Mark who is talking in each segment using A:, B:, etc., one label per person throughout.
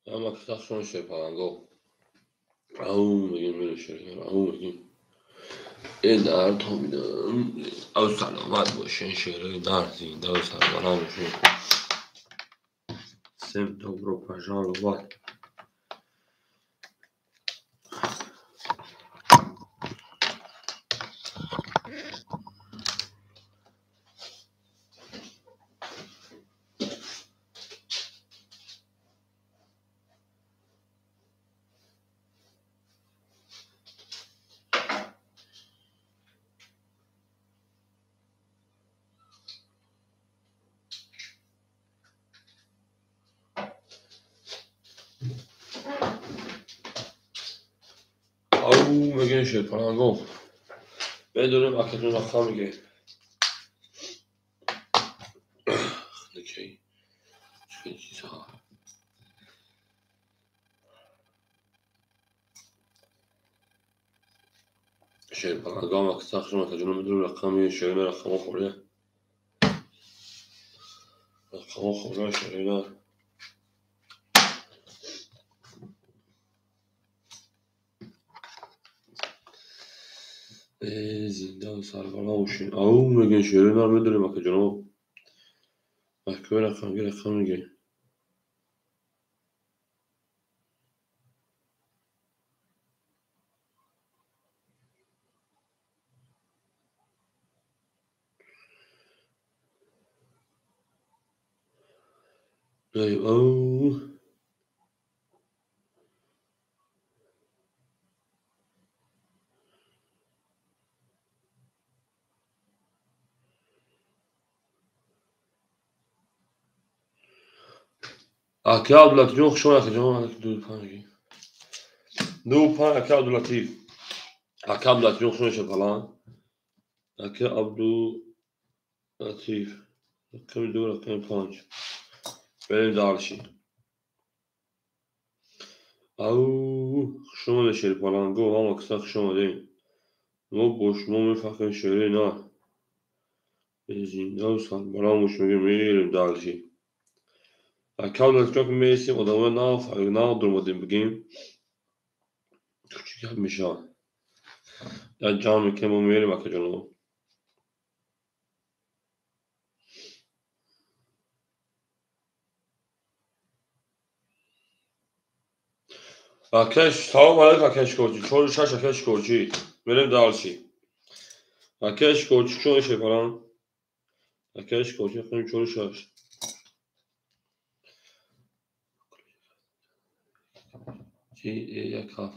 A: اما کتاخشون شپانگو او میگیم میشه او میگیم این در تو میدم او سلامت باشین شعره در زینده و سربلند باشین سم dobro пожаловать او میگیم شپانگو بدون اکتون اخوا میگه اوکی چه چیزها شپانگو اما کتاخشون متجونو میدونم رقمی شعره رقمو خوره رقمو خوره شعره در زنده و سربلند باشین او میگیم شعره در میدونم متجونو محکمه رقم میگه او Aqui Abdülhatif şuna yakacağım. Dur pani. Dur pani Aqui Abdülhatif. Aqui Abdülhatif şuna şey falan. Aqui Abdülhatif. Aqui dur Aqui pani. Benim darışı. Au şuna şey falan. Go ama kısa şuna değil. No boş mu fakir şöyle ne? Zinde san bana muş mu benim darışı. Aqui Abdülhatif çok mevsim adamı ne yapar? Ne yaptırmadım bugün? Küçük yapmış ha. Ya cami kemu meyli bakacağım. Akeş salam aleykum Akeş Koçi. Çoğu şaş Akeş Koçi. Benim dalşı. Akeş Koçi çoğu şey falan. Akeş Koçi benim çoğu şaş. Ya ka.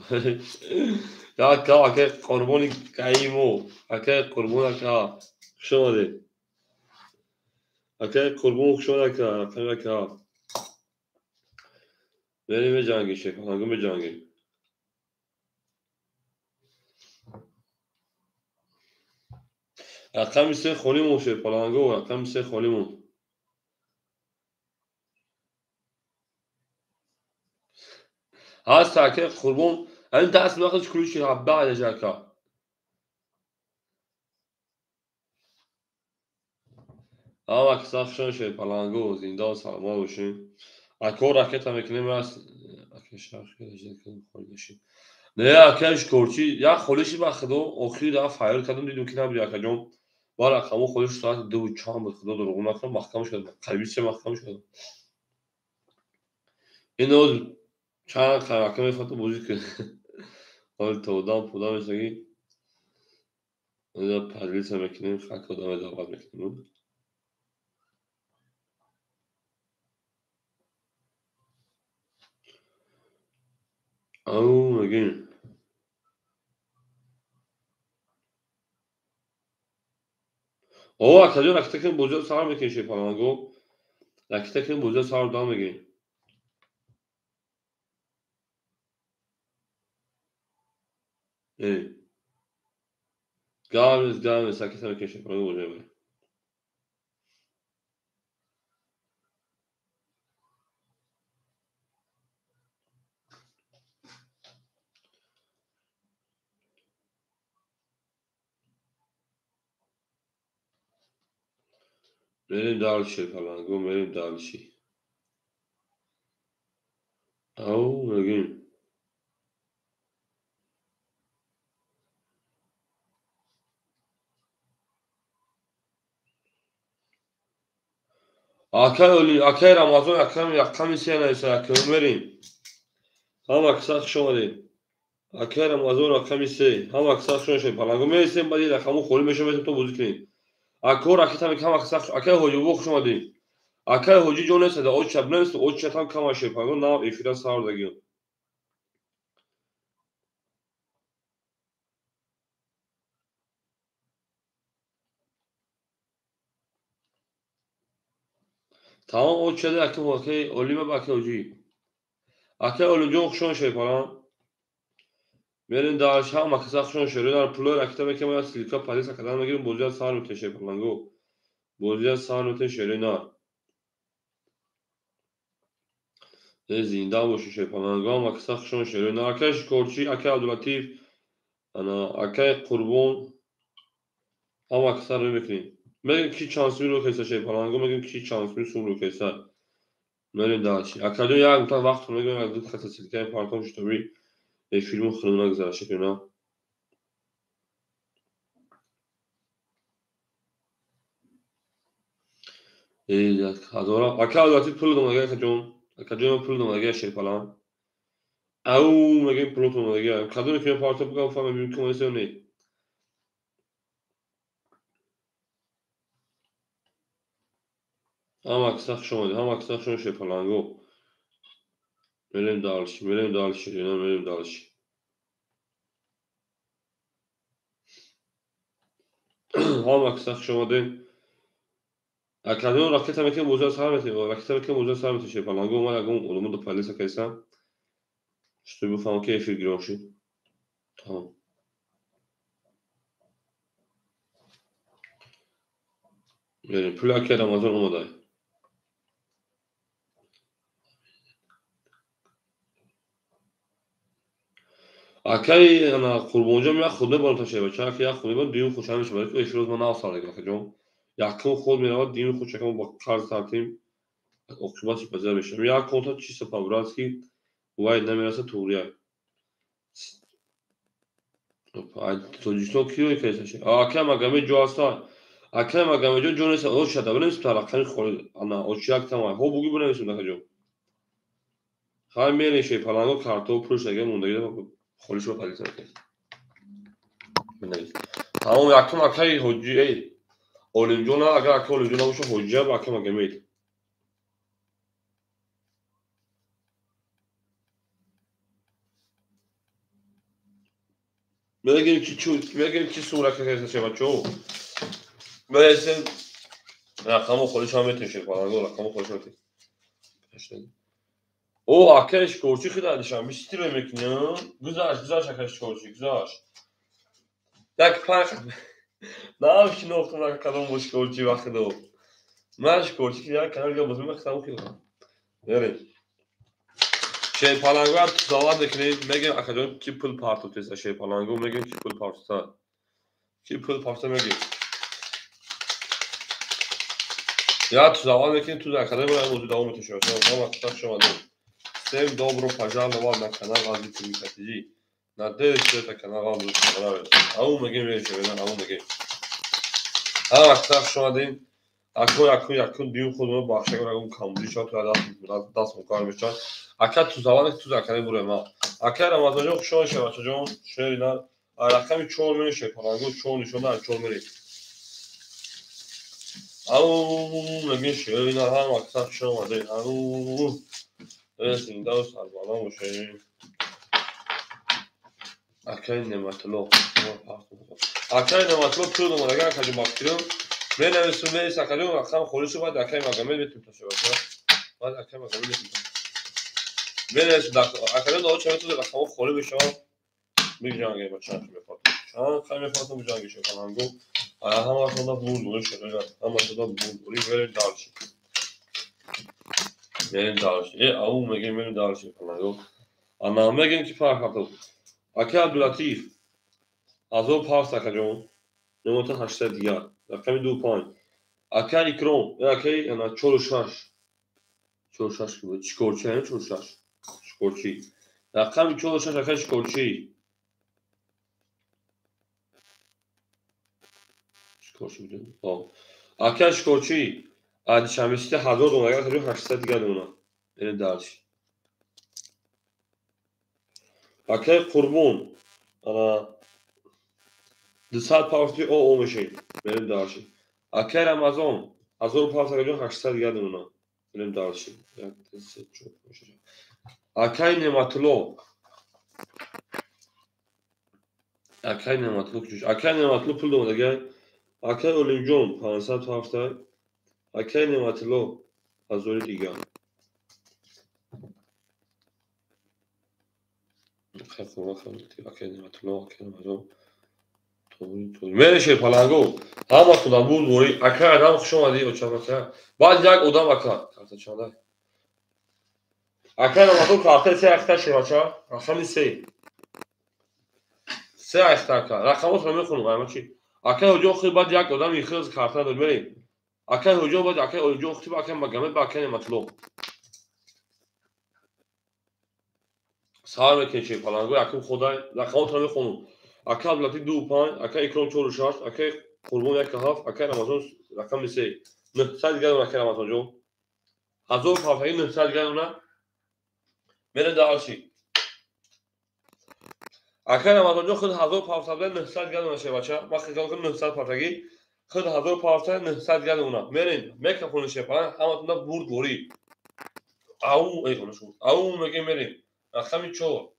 A: Ya ka Akeş kurbani kaymo. Akeş kurbana ka. Şöyle. Akeş kurban şöyle ka. Akeş ka. Benim cangi şey falan. Gümü cangi. Akam ise خونیمون şey falan go. Akam ise خونیمون. هست Akeş kurban. أنت أصلا واخد كل شيء عباء على جاكا. Ama kısa şey palango zinde salma oluşun. Akor raketa mekanizm است. Akşam gelecek kardeşim. Ne akış korçi ya خودشی به خدا آخری دفعه فایر کردم دیدم که نبود یکجام با رقمو خودش ساعت 2 و 4 به خدا دروغ نکنم محکم شد قلبی چه محکم شد اینو چند رقم فاتو بوزی که حال تودام پودام شگی اون پادریس میکنیم خاک کدام دعوت میکنیم او میگیم او akşam raketkin bozuyor sağır mı şey falan go raketkin bozuyor sağır devam میگیم ای گام ساکت میکنیم şey falan bozuyor benim dalşı falan go benim dalşı او میگیم اکی رمضان یکمی سی نیست یکمی بریم هم اکساق شمالی اکی رمضان یکمی سی هم اکساق شمالی پلنگو میرسیم بعدی رقمو خوری میشه میتونیم تو بوزی کنیم اکو راکت هم کم اکساق اکی هوجی بخ شمالی اکی هوجی جو نیست او چپ نیست او چپ هم کم اشی پلنگو نام افیرا سار دگیم tamam o çede ekim okey olime bak hoji اکی olunca okşon şey falan Merin dağış ha makasa akşon şöyle dar pulo rakita mekem ya silika palis akadan megirim bozuya sağ nöte şey falan go bozuya sağ nöte şöyle nar zindan boşu şey falan go makasa akşon şöyle nar akaş korçi aka Abdülatif ana aka kurbon ha makasa remekli Merin ki şanslı ro kesa şey falan go merin ki şanslı sun ro kesa Merin dağış akadın ya mutlaka vakt megirim ya kasa silika parton şu tabi filmin xırına güzel şekilde Adora aka Abdülatif pul domaga kajon akadın pul domaga şey falan او میگیم پلوتون دیگه کدوم که پارت بگم فهم ممکن است نه هم اکسخ شما هم اکسخ شما شه پلنگو میریم دالش اینا میریم دالش هم اکسخ شما دیم اکادون راکت هم که موزه سر میشه راکت هم که موزه سر میشه پلنگو ما اگه اون دو پلیس کیسا شتو بفهم که افیر گیراشی tamam yani plak Ramazan olmadı اکی انا قربانجا یا خود نبرم تا شه بچه که یا خود نبرم دیون خوشحال میشه برای که افروز ما ناو سال دیگه جون یکم خود میرود دیون خوش چکم با کار ساعتیم اقتباس پذیر بشم یا کنتا چی سپاوراسکی وای نمیرسه توریه توجیستون کیوی کیسشه اکی مگمی جو هستا اکی مگمی جو جونیس او شده بنویسم تا رقمی خورد انا او چیک تمام هو بگی بنویسم دکه جو خواهی میریشه پلانگو کارتو پروش نگه مونده خولیش رو پلیس نکه بنویس تمام یکم اکی حجی اولینجونا اگر اکی اولینجونا باشه حجیه با اکی مگمید بگیم کی سوره که کیسشه بچه برسیم رقم خودش هم میتونشه پلانگو رقم خودش میتونشه O arkadaş korçu kıdardışan bir stil yemek ya. Güzel, güzel arkadaş korçu, güzel. Tak park. Ne yapayım şimdi okulda kadın boş korçu vakti o. Maaş korçu ki ya kanal gözümü baksam ki. Yani şey palango tuzalar dekine megen akadon ki pul partu tesa şey palango megen ki pul partu ta. Ki pul partu megen. Ya tuzalar dekine tuzak kadar böyle modu devam etişiyor. Tamam tak şu anda. Всем добро пожаловать на канал Азии ТВ. Надеюсь, что это канал вам будет понравиться. Ау мегим веше бена, ау мегим. Так шума дим. Акун дим худмо бахшага рагум камбузи шад то даст мукар мешад. Ака ту завани ту закане буре ма. Ака Рамазан ҷон хушон ша бача ҷон. Шерина рақами 4 меше паранго 4 нишона 4 мери. Ау мегим шерина ҳам аксар шума дим. Ау زندان سربالا باشه اکای نمطلو اکای نمطلو تو دو مرگه اکای باکتریو به نویسون به سکریو اکام خورشو باید اکای مگمل بیتیم تاشه باشه باید اکای مگمل بیتیم تاشه به نویسون اکای دو چه تو اکام خوری بشه میجانگه با چند که میفاتم چند که میفاتم میجانگه شو کنانگو هم اصلا بول بولی شده هم اصلا بول بولی بریم دارشی بریم دارشی او میگیم بریم دارشی کنانگو اما میگیم که فرق هاتو اکی عبداللطیف از او پاس اکجون نموتا 800 دیگر رقمی 2 اکی اکرام اکی انا 46 که بود چیکورچه یعنی 46 شکرچی رقم 4 اکه شکرچی شکرچی بودیم اکه شکرچی عادی شمیسته 1000 دلار اگر 800 دیگه اونا بریم دارچی اکه قربون انا 200 پاوتی او olmuşum benim dağılışım. Aker Amazon 1000 pavta geliyor 800 geldi ona benim dağılışım. Yaklaşık çok hoş. Akay Nematlo Akay Nematlo küçük. Akay Nematlo pul da gel. Akay Olimjon 500 pavta Akay Nematlo Azori diga. Akay Nematlo Akay Nematlo مرشه پلنگو همه خودم بود موری اکر آدم خوش اومدی و چند اکر بعد یک آدم اکر کارت چنده اکر آمدو کارت سه اکتر شیرچه رقمی سه اکتر کرد رقمات رو میخونم همه چی اکر هجوم خیلی بعد یک آدم میخواد کارت داد بریم اکر هجوم بعد اکر هجوم خیلی اکر مگمه با اکر مطلوب سال میکنی پلنگو اکر خدای رقمات رو میخونم اکر بلاتی 2 اکر اکرام 4 اکر قربون یک هفت اکر آمازون رقم 3 900 دیگه اون اکر آمازون جو 1000 پافتگی 900 دیگه اونا میره دارچی اکر آمازون جو خود 1000 پافتگی 900 دیگه اونا شه بچه ما خیلی کنم 900 پافتگی خود 1000 پافتگی 900 دیگه اونا میرین میکه خونشه پلن همه تون برد گوری او ای خونشون او میگه میرین رقمی 4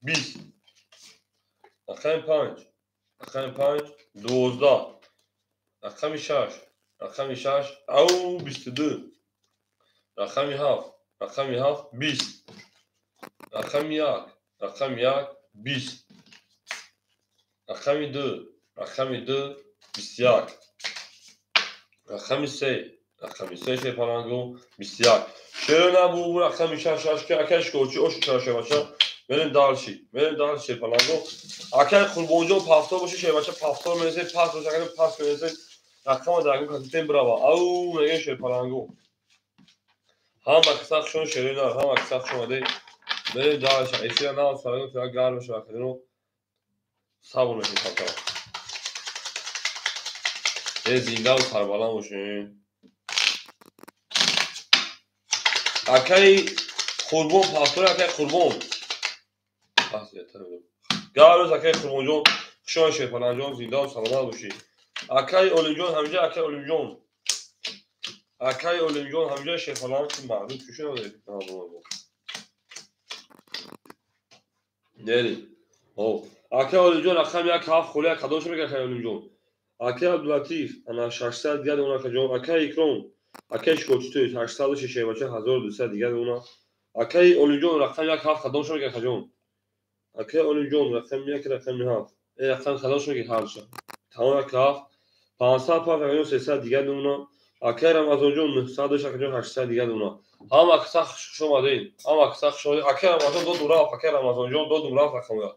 A: 20 رقم 5 12 رقم 6 او 22 رقم 7 20 رقم 1 20 رقم 2 21 رقم 3 شه پلنگو 21 چرا نبود رقم 6 که اکش کوچی اوش چرا باشه بریم دالشی پلنگو اکر قربونجو پافتو باشه شه باشه پافتو میزه پاس باشه کنه پاس میزه رقم داگم کاتیم براوا او میگه شه پلنگو هم اکساق شون شرینا هم اکساق شون دی بریم دالش ایشیا نام سالگو تو گار بشه کنو صابون میشه پاتا زنده و سربالان باشین اکای قربون پافتور اکای قربون گاروز اکای قربون جون شون شه پلنجون زنده و سلامت باشین اکای اولیمجون همینجا اکای اولیمجون همینجا شه پلنج که معلوم چوشه نداری نری اکای اولیمجون رقم یک هفت خوله کدوش میگه اکای اولیمجون اکای عبداللطیف انا 600 دیگه اونا کجون اکای اکرام اکایش کوچتوی 806 باشه 1200 دیگه اونا اکای اولیمجون رقم یک هفت کدوش میگه کجون اکای اولیمجون رقم یک رقم هفت این رقم کدوش میگه هفت تمام یک هفت 500 پا 300 دیگه اونا اکای رمضان جون 900 کجون 800 دیگه اونا هم اکساق شما دین هم اکساق شما اکای رمضان دو دورا اکای رمضان جون دو دورا رقم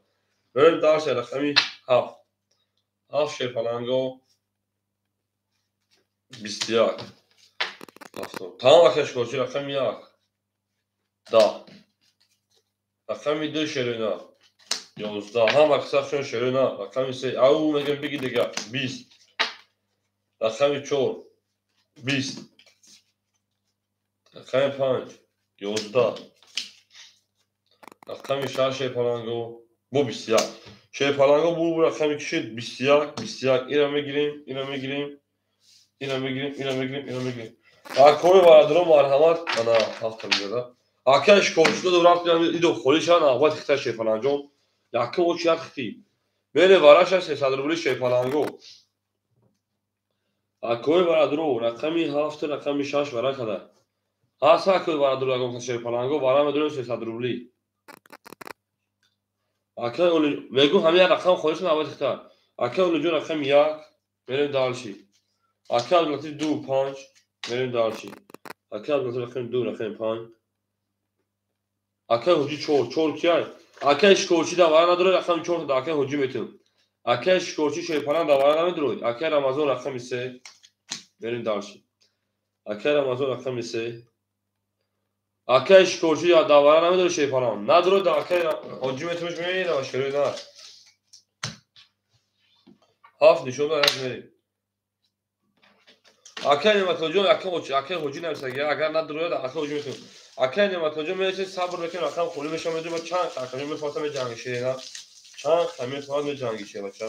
A: بریم دارش رقمی هفت شه پلنگو 21 تمام اکش کوچی رقم 1 10 رقم 2 شرینا 11 هم اکساق شون شرینا رقم 3 او میگم بگی دیگه 20 رقم 4 20 رقم 5 11 رقم 6 پلنگو bu 21 پلنگو bu رقم کشید 21 اینو میگیریم اکوی وادرو مرحمت انا هفته میگه اکش کوچلو دو رفت ایدو خولیشان آباد خطر شه پلنجون یکه او چیت خطی بین وارش 300 روبلی شه پلنگو اکوی وادرو رقمی هفت رقمی 6 ورا کده هست اکوی وادرو رقم شه پلنگو وارا مدرو 300 روبلی اکه اول میگو همین رقم خودشون آباد خطر اکه اولجون رقم 1 بریم دالشی اکه البته 2 5 بریم دالشی اکه البته رقم 2 رقم 5 اکه هجی چور کیای اکه اشکوچی دواره نداره رقم 4 تا اکه هجی میتون اکه اشکوچی شه پلن دواره نمیدروی اکه رمضان رقم 3 بریم دالشی اکه رمضان رقم 3 اکه شکرچی یا داوره نمیداره شی پالان نداره دا اکه حجی میتونش میگه دا شروع نه هاف نشون داد میری اکه نمتوجو اکه حجی نمیسگه اگر نداره دا اکه حجی میتونه اکه نمتوجو میشه صبر بکن اکه خولی میشه میدونه چند اکه میفوتم جنگ شه نه چند کمی فوت جنگی شه بچا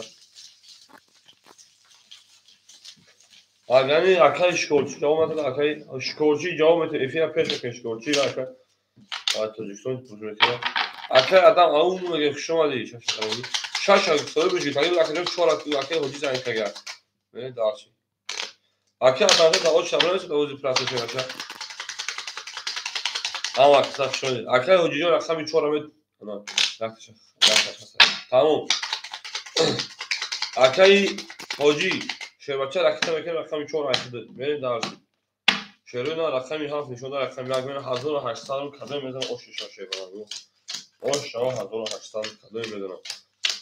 A: اگر اکه شکرچی جواب میده اکه شکرچی جواب میده افیا پیش که شکرچی را اکه توجیکسون بزرگتر اکه آدم اون میگه شما دیگه شاشه سوال بگید اگه اکه چهار اکه حجی زنگ کرد نه دارچی اکه آدم که داوود شامل است داوود پلاس میشه اما صح شد اکه حجی جون اکه می چهار مید نه رفتش تمام اکه حجی شبچه اکه میکنه اکه می چهار اکه نه دارچی شروع نه اکه می هفت نشون داره اکه می اگه 1800 کدوم میزنه اوش شاشه برام اوش شما 1800 کدوم میزنه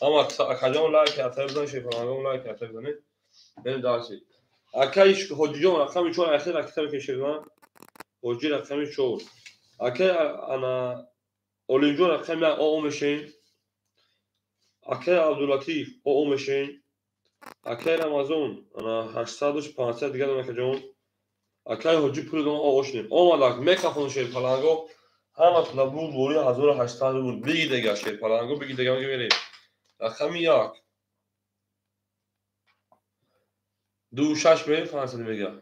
A: اما اکجان لایک اتر بزنید شیفرانگام لایک اتر بزنید بریم دارسی اکایش حجی جون رقمی چون اخیر اکتر که شیران حجی رقمی چون اکای انا اولینجون رقمی او میشین اکای عبداللطیف او میشین اکای رمضان انا 800 500 دیگه دونه که جون اکای حجی پول دون او اوشنیم او مالک میکافون شیر پلانگو همه طلبون بوری 1800 بود بگی دیگه شیر پلانگو بگی دیگه میگه میری رقمی یک دو شش میری 500 میگه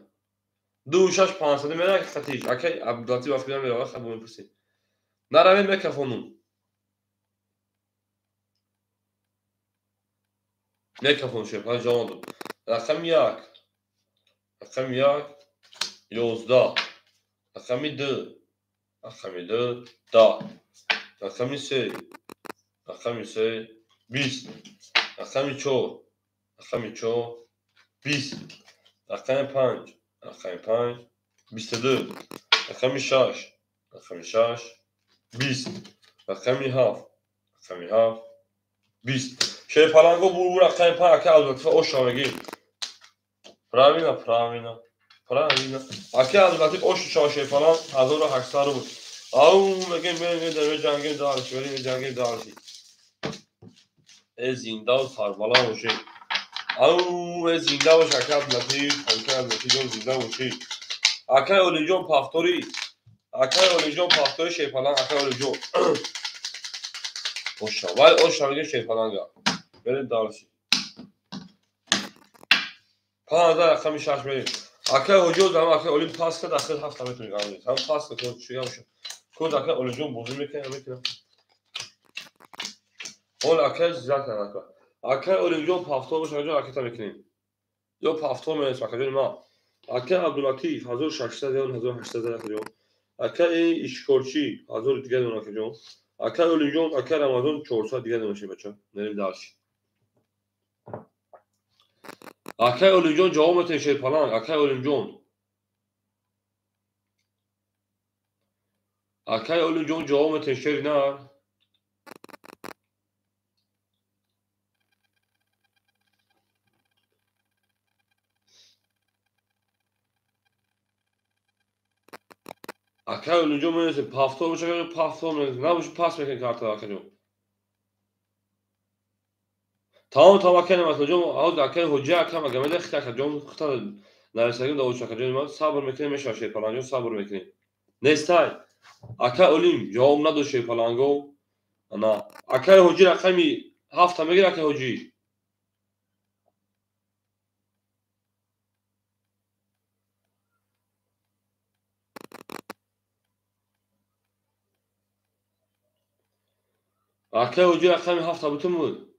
A: دو شش 500 میره خطیش اکی عبداللطیف وقتی میره آقا خب میپرسی نروید میکافونون میکافون شیر پلان جوان رقم یک رقم یک 11 رقم دو رقم دو 10 رقم سه رقم سه 20 رقم چهار رقم چهار 20 رقم پنج رقم پنج 22 رقم شش رقم شش 20 رقم هفت رقم هفت 20 شیر پلانگو بور رقم پنج اکه عبداللطیف اوش میگیم پراوینا اکه عبداللطیف اوش شاه شیر پلان 1800 بود او میگیم بریم در جنگیم دارشی بریم جنگیم دارشی ای زنده و سربلا باشی او زنده باش اکه عبداللطیف جون زنده باشی اکه اولی جون پافتوری اکه اولی جون پافتوری شیر پلان اکه اولی جون اوشا ولی اوشا میگه شیر پلانگا بریم دارشی 5000 رقم شش بریم اکه حجوز هم اکه اولین پاس کرد اخیر هفت هم میتونی قرار هم پاس کرد چی هم شد کد اکه اولین جون بوزی میکنه اول اکه زیاد کنه اکه اولین جون پافتور باشه اونجا اکه تا میکنیم یا پافتور میرس اکه جون ما اکه عبداللطیف 1600 یا 1800 اکه جون اکه اشکورچی 1000 دیگه دونه اکه جون اکه اولین جون اکه رمضان 400 دیگه دونه شه بچه نریم دارش اکه اولین جون جواب میتونی شیر پلان اکه اولین جون اکه اولین جون جواب میتونی شیر نه اکه اولین جون میرسه پافتور باشه پافتور میرسه نباشه پاس میکنی کارت اکه جون تمام اکه نمت جون عاوز اکه حجی اکه مگه مده خیلی اکه جون خطر نرسیدیم داوود اکه جون ما صبر میکنیم میشه شیر پلان جون صبر میکنیم نیستای اکه اولین جواب نداشت شیر پلانگو نه اکه حجی رقمی هفت میگیره اکه حجی اکه حجی رقمی هفت بودم بود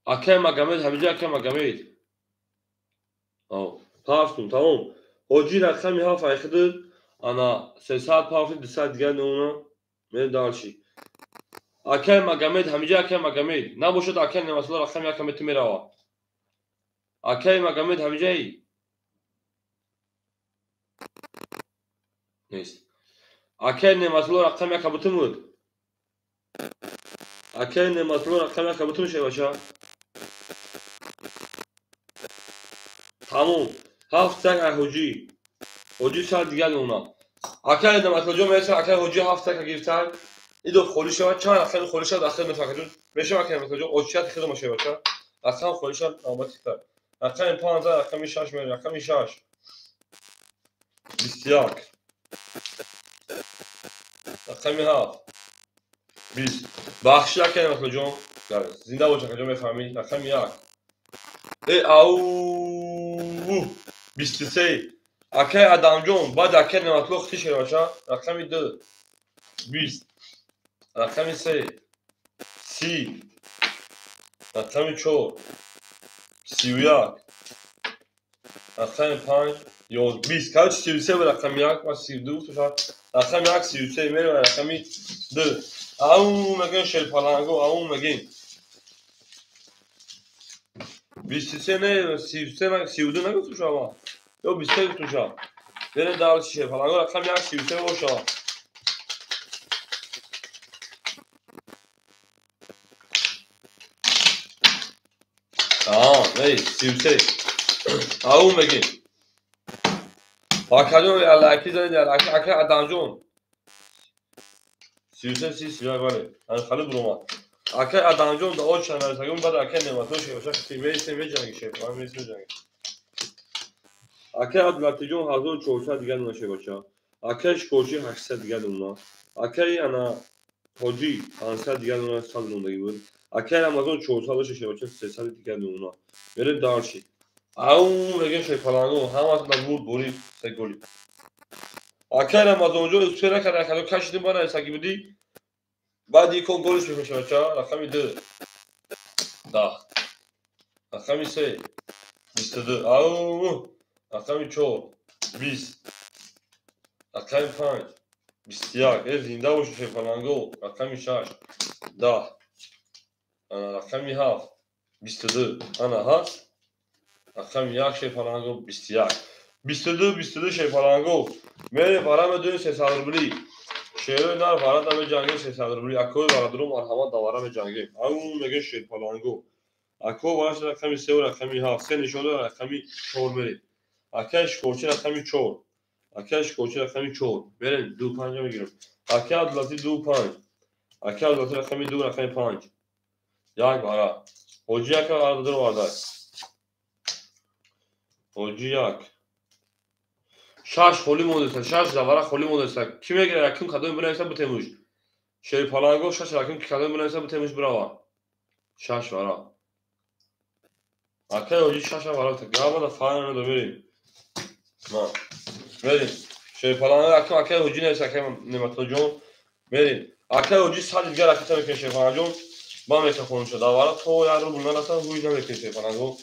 A: اکه مگمید همیشه اکه مگمید او هفتم تمام حجی رقمی هفت ایخد انا 300 پافت 200 دیگه نونه من دارشی اکه مگمید همیشه اکه مگمید نباشد اکه نمسلا رقمی اکه میتونی میروا اکه مگمید همیشه ای نیست اکه نمسلا رقمی اکه بودم بود اکه نمسلا رقمی اکه بودم شه باشه تمام هفت تک حجی حجی 100 دیگه نونه اکر نمتوجه میشه اکر حجی 7 تک گرفتن ایدو خولی شد چند اکر خولی شد اکر نفکتون میشه اکر نمتوجه اوچیت خیلی میشه باشه اکر خولی شد آماده کرد اکر 15 اکر 6 میره اکر 6 21 اکر 7 20 بخشی اکر نمتوجه زنده باشه که میفهمید اکر 1 او 23 اکر ادم بعد اکر نمتوجه خیلی شده باشه اکر 2 20 اکر 3 30 اکر 4 31 اکر 5 20 kaç 33 var rakam yak var 32 tutar rakam yak 33 var rakam 2 او مگه شل پلنگو او مگه 23 نه 33 نه 32 نگفتم شما یا 23 گفتم شما بره دال شل پلنگو rakam yak 33 باشه نه 33 او مگه Hakikaten الکی زنید الکی اکر ادم جون 33 30 böyle hani halı durma اکر ادم جون da o چنل سگون بعد اکر نماتوش باشه تیمی سیمی جنگی شه من میسم جنگی اکر عدالتی جون 1400 دیگه نشه باشه اکرش کوچی 800 دیگه اونا اکر انا حجی 500 دیگه اونا سال موندگی بود اکر امازون 400 شه باشه 300 دیگه اونا بریم دارشی او میگه شه پلنگو همه تا بود بوری سه گلی اکر امازون جو اسپرا کرده که کشیدیم بالا سگی بودی بعد یکون گلش میشه بچه رقم 2 10 رقم 3 22 او رقم 4 20 رقم 5 21 زنده باشه شه پلنگو رقم 6 10 رقم 7 22 انا هست رقم 1 شه پلنگو 21 22 شه پلنگو میره برام دون 300 روبلی شیرو نار فراد هم جنگی 300 روبلی اکوی برادرم مرحمت دوارم جنگی او میگه شه پلنگو اکو باش رقم 3 و رقم 7 سه نشونه رقم 4 میری اکش کوچه رقم 4 اکش کوچه رقم 4 بریم 2 5 میگیرم اکه عدالتی 2 5 اکه عدالتی رقم 2 رقم 5 یک بارا حجی یک عدد رو وارده حجی یک شش خولی مونده شش زواره خولی مونده کی میگیره رقم کدوم بنویسه بتموش شی پالانگو شش رقم کدوم بنویسه بتموش براوا شش بارا اکه حجی شش بارا تا گاوا دا فاین رو بریم ما بریم شی پالانگو اکه حجی نویسه که نمتو جون بریم اکه حجی صد دیگه رقم میکنه شی پالانگو جون با میشه خون شد دواره تو یارو بونن اصلا روی نمیکنه شی پالانگو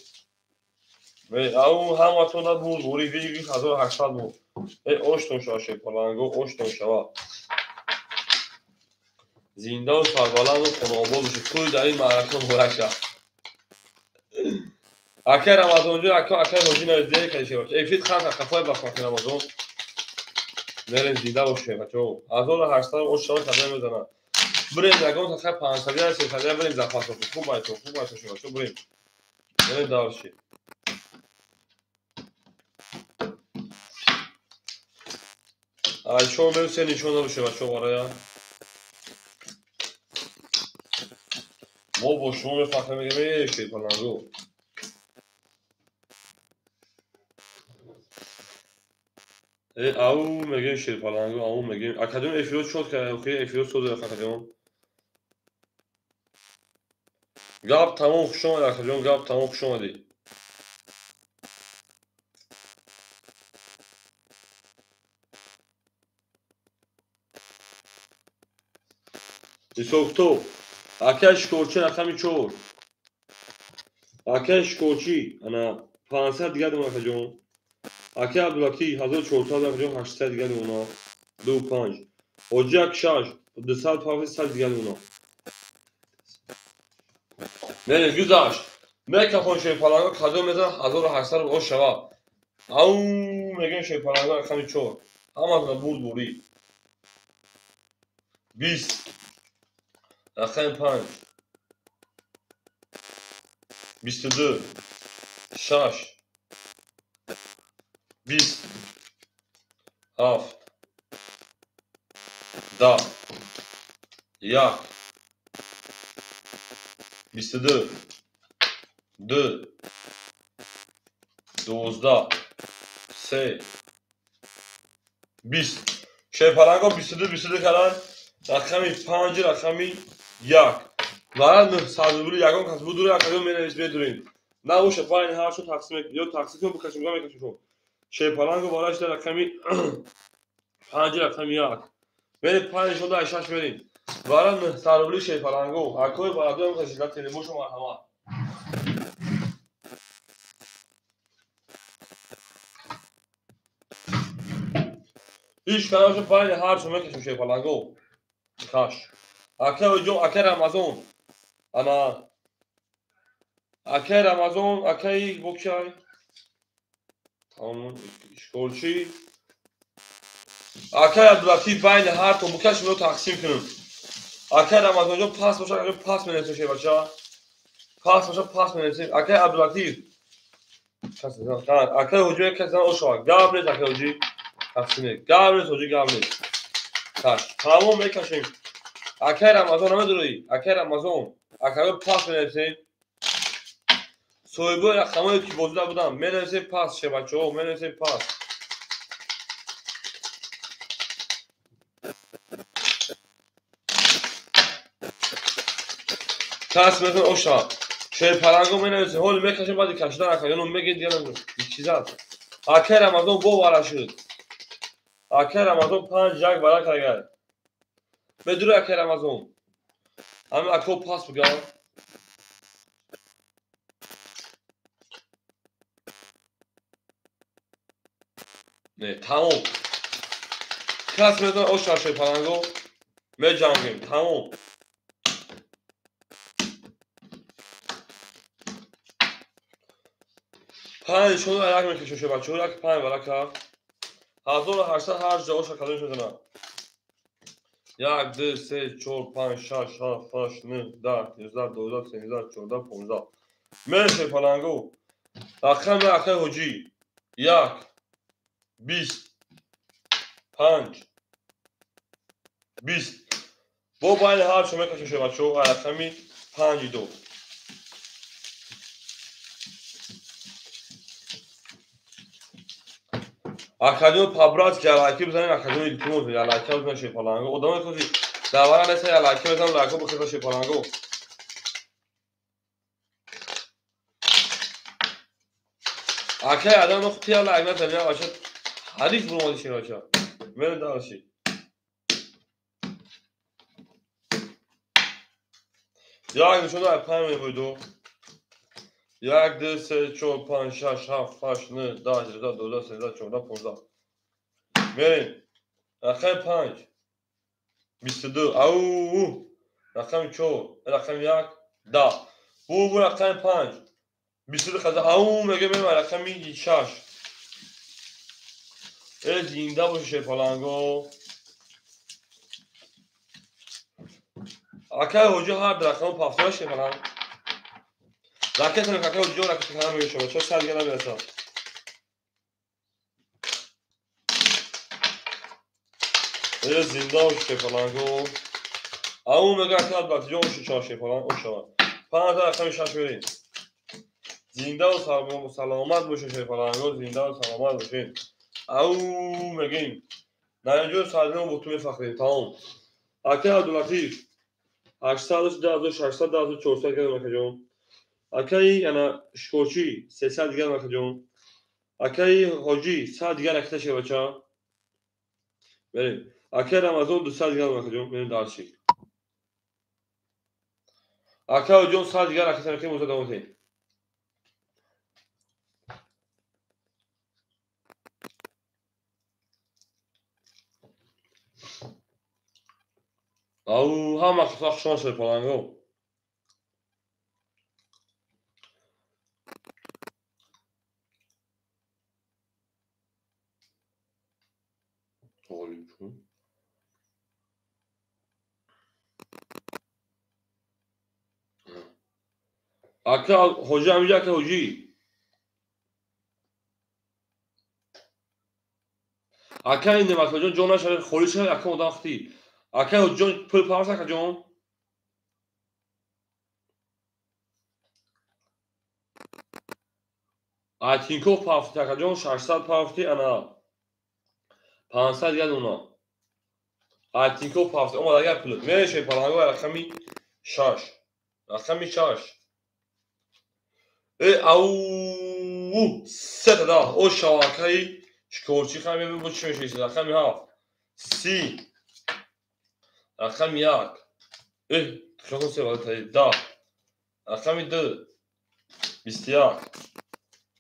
A: او هم تو دا بود بوری ویگی 1800 بود اوشتون شاشه پلنگو اوشتون شوا زنده و سربلند و خنابال بشه توی در این معرکه مبارک اکر رمضان جون اکر حجی نزدیه کشی باشه ایفید خان کفای بس مکن رمضان بریم زنده باشه بچه 1800 اوش شوا کده میزنن بریم نگون تا خب 500 یا 300 بریم زفاف خوب باید شما شو بریم دارشی شما بریم سه نشونه بشه بچه برای ما با شما بفخر میگم شی پلنگو او میگه شیر پلنگو او میگه اکادمی افیروز شد که اوکی افیروز شد در اکادمی گاب تمام خوش اومد اکادمی گاب تمام خوش اومدی دیسوکتو اکش کوچی رقمی 4 اکش کوچی انا 500 دیگه دونه اکادمی اکی عبدالکی 1400 اکادمی 800 دیگه دونه 2 5 اوجاک شاش 200 دیگه دونه نه گذاشت میکافون شیر پلنگو کادو میزنه 1800 رو شوا او میگه شیر پلنگو رقمی 4 همه بود بوری 20 رقم 5 22 6 20 7 10 1 22 2 12 3 20 شیپالنگو 22 22 کردن رقمی 5 رقمی 1 و 900 بودی یکم کس بود دوره اکادمی منویس بدونید نباشه پایین هر شو تقسیم یا تقسیم کنم بکشیم گام میکشیم شیپالنگو بالاش در رقمی 5 رقمی 1 برید پایین شده اشاش برید وارن سرولی شیپالنگو اکوی بالادو هم کشیدن تلموش و مرحمت هیچ کنارش پایین هر شو میکشیم شیپالنگو کاش اکه جو اکه رمضان انا اکه رمضان اکه بوکشای tamam işkolçi اکه عبداللطیف بین هر تو بکشیم رو تقسیم کنیم اکه رمضان جو پاس باشه اکه پاس منویسیم شی بچه پاس باشه پاس منویسیم اکه عبداللطیف اکه حجوی کسی او شواد گاب نیست اکه حجی تقسیمه گاب نیست حجی گاب نیست کاش تمام میکشیم اکه رمضان همه دوری اکه رمضان اکه پاس منویسیم سویبو رقمایی که بوزده بودم منویسیم پاس شه بچه ها منویسیم پاس کس میکنه او شواد شیپالنگو منویسیم هول میکشیم بعد کشیدن اکه یعنی میگید دیگه چیز هست اکه رمضان بو بارا شد اکه رمضان 5 یک برا کرده بدون اکه رمضان همه اکه پاس بگم نه تمام کس میکنه او شواد شیپالنگو می جنگیم تمام پنج شده عرق میکشیم شد بچه ها که 5 برا کرد 1800 هر جا اوش کلمش میزنم 1 2 3 4 5 6 7 8 9 10 11 12 13 14 15 من شیپالنگو رقم اکه حجی 1 20 5 20 با باید هر شما میکشیم شد بچه ها رقمی 5 2 اکادمی پابراز که علاکی بزنیم اکادمی دیتیمون بزنیم علاکی بزنیم شیپالنگو ادامه کسی دوارا نیست علاکی بزنیم لکو بکشیم شیپالنگو اکه ادام نخطی ها لگنه تنیا باشد حریف برمادی شیر بچه من دارشی یک نشون در 5 میبودو 1 2 3 4 5 6 7 8 9 10 11 12 13 14 15 بریم رقم 5 22 او رقم 4 رقم 1 10 بو رقم 5 22 خزه او میگه بریم رقم 6 زنده باشه شیپالنگو اکه حجی هر رقم پافتاش شیپالنگو راکت هم اکه حجی راکت کنم میگه شما چه سر دیگه نمیرسه زنده باشه شیپالنگو او میگه اکه عبداللطیف جو اوشو چه شیپالنگو اوشو 5 رقم 6 بریم زنده و سلامت باشه شیپالنگو زنده و سلامت باشه او میگیم نه اینجور سازمان با تو میفخریم تمام اکه عبداللطیف 810 610 400 گرم اکه جون اکه یعنی شکوچی 300 گرم اکه جون اکه حاجی 100 گرم اکه شه بچه بریم اکه رمضان 200 گرم اکه جون بریم دارشی اکه جون 100 گرم اکه شه موزه دامتی او هم اخلاق شانس شیپالنگو اکه حاجی همیشه اکه حاجی اکه این نمک جون جونش خوری شد اکه مداختی اکه حجی پول پاس اکه جون آتینکوف پافتی اکه جون 600 پافتی انا 500 دیگه اونا آتینکوف پافتی اما دیگه پول میشه پلنگو رقمی 6 رقمی 6 او سه تا او شواکایی شکورچی خمی ببین بود چی میشه رقمی 7 سی رقمی 1 شکر سه ولی تایی 10 رقمی 2 21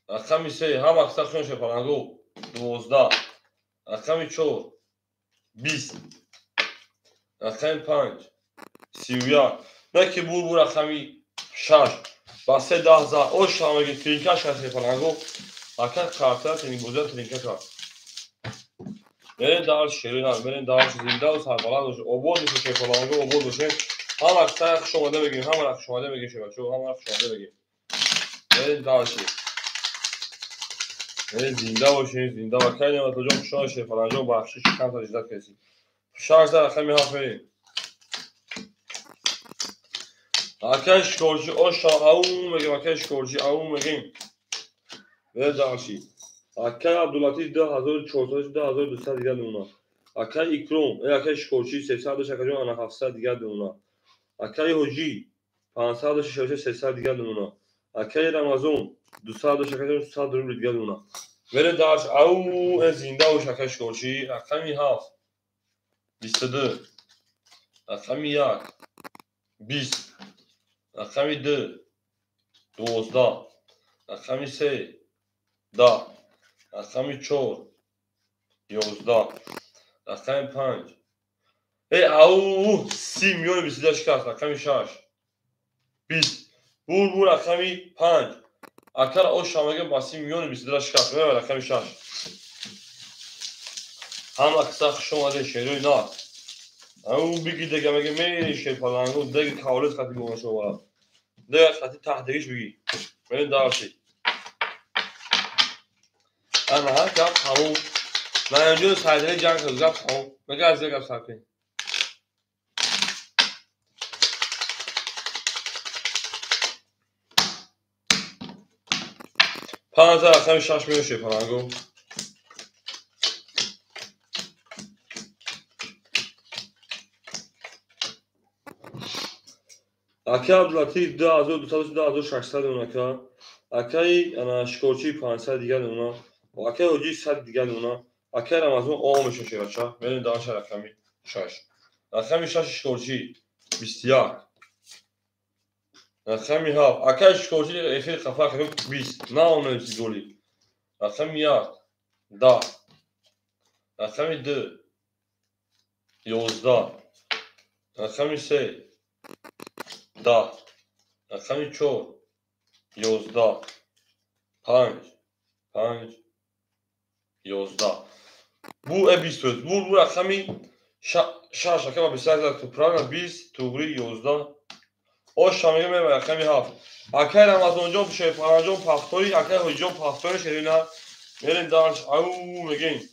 A: رقمی 3 هم اکثر شون شه پلنگو 12 رقمی 4 20 رقمی 5 31 نه که بور رقمی 6 با 3 10 او شامگی ترینکش هستی پلنگو اکر کارتر تینی بوزن ترینکه کار برین دار شیرین ها برین دار زنده و سربلند باشه عبور میشه که پلنگو عبور باشه هم اکثر شماده بگیم هم اکثر شماده بگیم شما هم اکثر شماده بگیم برین دار شیر برین زنده باشین زنده و کنی و تو جون شما شه پلنگو بخشش کم تا جدت کسی 16 رقمی ها برین اکش کورچی اوشا او میگیم اکش کورچی او میگیم برین دار شیر اکه عبداللطیف 2400 2200 دیگه اونا اکه اکروم اکه شکورچی 300 اکه جون انا 700 دیگه اونا اکه حجی 500 300 دیگه اونا اکه رمضان 200 اکه جون 100 روبل دیگه اونا بره داش او زنده و اکه شکورچی اکه می 7 22 اکه می 1 20 اکه می 2 12 اکه می 3 10 اکه می 4 11 رقم 5 او 30 میلیون 22 شکست رقم 6 20 بور رقمی 5 اکر او شامگه با 30 میلیون 22 شکست رقم 6 هم اکساق شما ده شیروی نه او بگی دیگه مگه میشه پلنگو دیگه کالت خطی گونه شما دیگه خطی تحتیش بگی برین دارشی اما هر کب همون من اینجور سایده جنگ خزگب همون مگه از دیگه سرکن 5000 رقم 6 میشه پلنگو اکه عبداللطیف 2200 2600 اونکه اکه انا شکورچی 500 دیگه اونا و اکه حجی 100 دیگه اونا اکه رمضان او میشه شه بچه برین دانش رقمی 6 رقمی 6 شکورچی 21 رقمی 7 اکه شکورچی ایفیل خفا کنیم 20 نه اونه گولی رقمی 1 10 رقمی 2 11 رقمی 3 10 رقمی 4 11 5 5 11 بو 20 بو رقمی 6 رقم 23 تو پران 20 توغری 11 او شامگه می رقمی 7 اکه رمضان جون شه پرانجون پختوری اکه حجون پختوری شرینا میرین دانش او میگین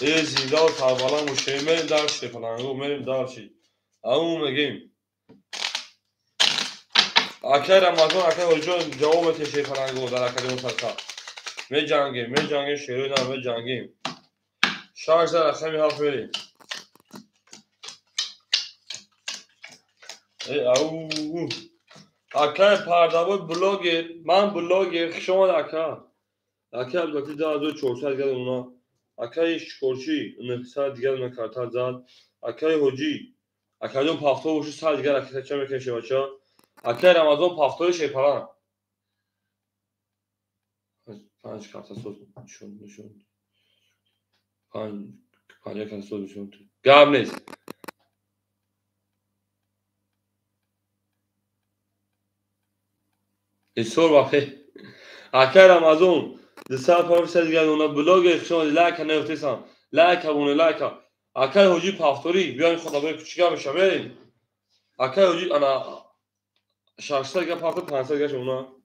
A: زیده و تربالان و شه میرین دانش شه پرانگو میرین دانشی او میگین اکه رمضان اکه حجون جواب تشه پرانگو در اکه سرکا می جنگیم شیروینا می جنگیم 16 رقمی 7 بریم او اکه پردابو بلوگر من بلوگر شما اکه البته 2400 دیگه اونا اکه شکورچی 900 دیگه اونا کارتر زد اکه حجی اکه جون پافتو بوشو 100 دیگه اکه چه میکنه بچا اکه رمضان پافتوی شیپران 5 کارت سوز نشون 5 کارت سوز نشون گاب نیست الصور واقعي اکه رمضان 200 دیگه اونا بلوگ شما لایک نفتیسان لایک ابونه لایک اکه حجی پافتوری بیاین خدا به کوچیکا بشه برین اکه حجی انا 600 دیگه پافتو 500 دیگه اونا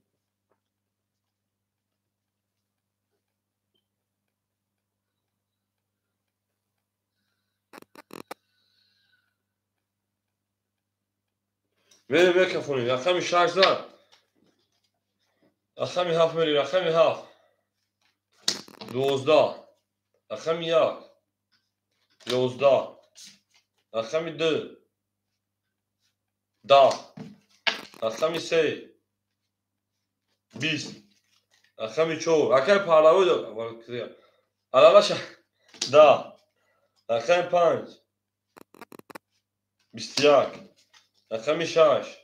A: میریم میکروفونی رقم 6 زد رقم 7 میریم رقم 7 12 رقم 1 11 رقم 2 10 رقم 3 20 رقم 4 رقم پهلوی داد علاوه 10 رقم 5 21 رقم 6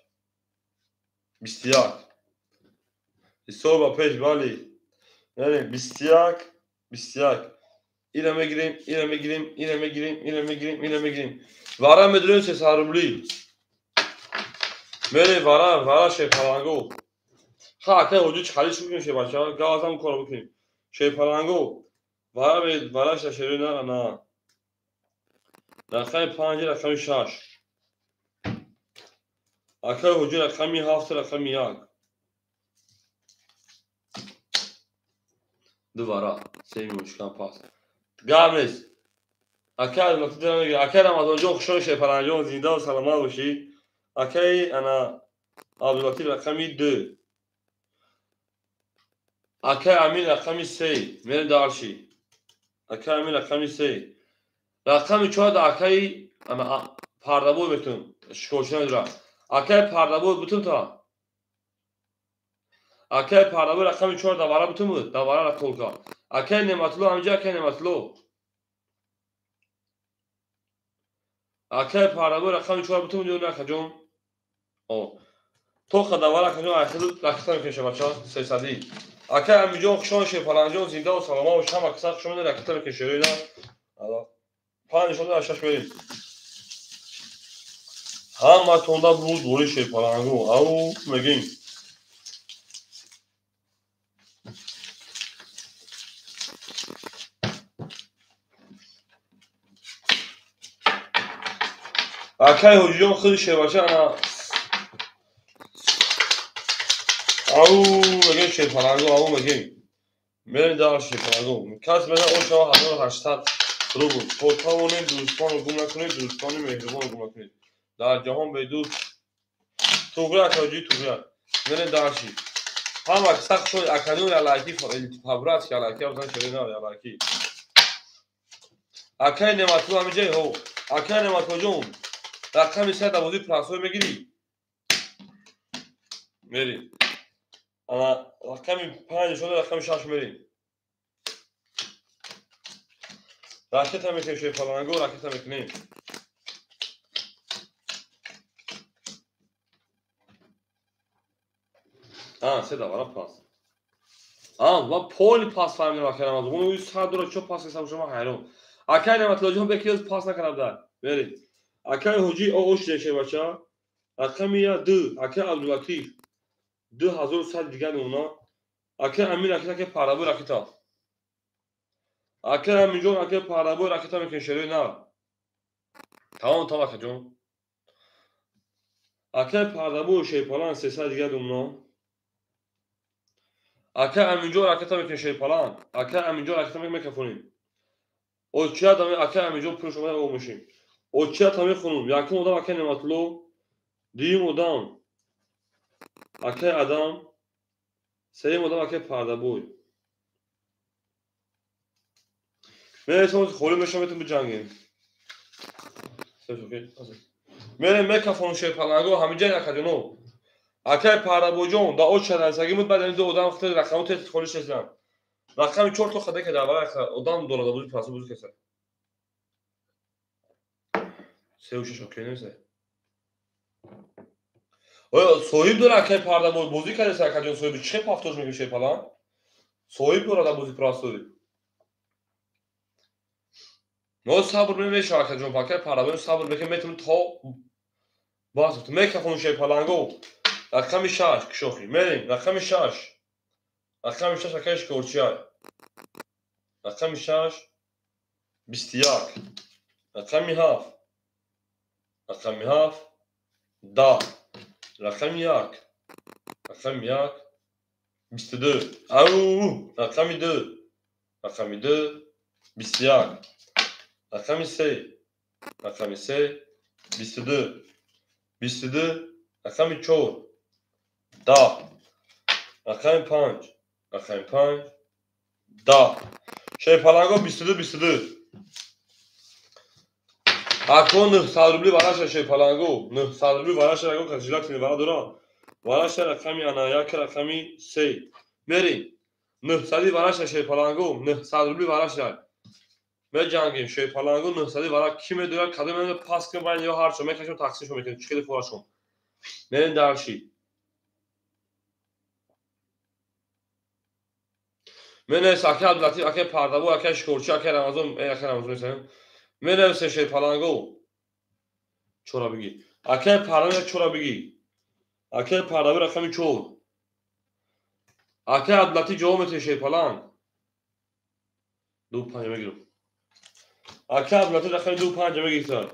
A: 21 حساب با پیش بالی یعنی 21 21 اینو میگیریم اینو میگیریم اینو میگیریم اینو میگیریم اینو میگیریم وارا میدونیم 300 روبلی میره وارا شیپالانگو ها که وجود خالی شو میشه بچه‌ها گازم کارو بکنیم شیپالانگو وارا شیری نه رقم 5 رقم 6 اکه وجود رقم 7 رقم 1 دوباره سه مشکل پاس گامز اکه وقتی دارم میگم اکه رمضان جو خوشو شیپالانگو زنده و سلامت باشی اکه انا عبداللطیف رقم 2 اکه امین رقم 3 میره دارشی اکه امین رقم 3 رقم 4 اکه اما پردابو بتون شکوشن درا اکه پردابو بتون تا اکه پردابو رقم 4 دوباره بتون بود دوباره را کولکا اکه نعمتلو همجا اکه نعمتلو اکه پردابو رقم 4 بتون دیون نخجون او تو خداوار خجون اخلو رقم میشه بچا 300 اکه همجا خوشون شیپالانجو زنده و سلامت و شما اکثر شما رقم میشه اینا حالا 5 شده 6 میریم همه تونده بود دوری شیپالانگو او میگیم اکه هجوم خیلی شیباشه انا او میگیم شیپالانگو او میگیم میریم دار شیپالانگو کس بده اون شما 1800 رو بود خودتاونین دوستان رو گم نکنید دوستان مهربان رو گم نکنید در جهان به دوست توگرک هجوی توگرک میریم دار شی هم اکسق شد اکنون علاکی فبرات که علاکی هم زن شده نه علاکی اکه نمتو همیجه هو اکه نمتو جون رقم 3 دوازی پلاسوی میگیری میری انا رقم 5 شده رقم 6 میری راکت هم میکنی شیپالانگو راکت هم میکنی سه دوباره پاس و پول پاس فهمیدم اکرم از اون 100 دلار چه پاس حساب شما حیران اکه نمت لوجه به کیز پاس نکردم در میری اکه هجی اوش دیشه بچا رقم 2 اکه عبداللطیف 2100 دیگه اونا اکه امین راکت که پارابو راکتا اکه امین جون اکه پارابو راکتا میکنی شروع نه تمام اکه جون اکه پارابو شیپالان 300 دیگه اونا اکه امین جون راکتا میکنی شیپالان اکه امین جون راکتا میکنی اوچیا دامه اکه امین جون پروش اومده او میشیم اوچیا تامی خونم یکم ادام اکه نماتلو دیم ادام اکه ادم سیم ادام اکه پارابو میتونم خولی میشم میتونم بجنگیم میره میکروفون شیپالانگو همینجا نکردنو اکه پارابو جون دا اوچ شدنسگی بود بعد این دو ادام خیلی رقمو تیت خولی شدن رقم 4 تو خدا که داوره ادام دولار بود پاسو بود کسه سه و شش اوکی نیست صاحب داره که پارابو بازی کرده سرکجون صاحب چه پافتوش میگه شیپالان صاحب داره بازی پراسوی ما صبر نمیشه سرکجون پاکر پارابو صبر بکنه میتونه تا باز تو میکروفون شیپالانگو رقم 6 کشوخی میریم رقم 6 رقم 6 اکش کورچیای رقم 6 21 رقم 7 رقم 7 10 رقم 1 رقم 1 22 او رقم 2 رقم 2 21 رقم 3 رقم 3 22 22 رقم 4 10 رقم 5 رقم 5 10 şey palango 22 اکنون 900 روبلی براش şey palango 900 روبلی براش اگه کجیلات میبره دورا براش رقمی انا یک رقمی 3 بریم 900 براش şey palango 900 روبلی براش me jangim şey palango 900 برای کی میدونه کدوم من پاس کنم من یا هر چه میکشم تاکسیشو میکنم چیکار فورشم بریم درشی من ساکه عبداللطیف اکه پردابو اکه شکورچی اکه رمضان میسنم من şey palango چورا بگی اکه پردابو چورا بگی اکه پردابو رقمی 4 اکه عبداللطیف جواب şey palan 2 5 میگیرم اکه عبداللطیف رقمی 2 5 میگیرم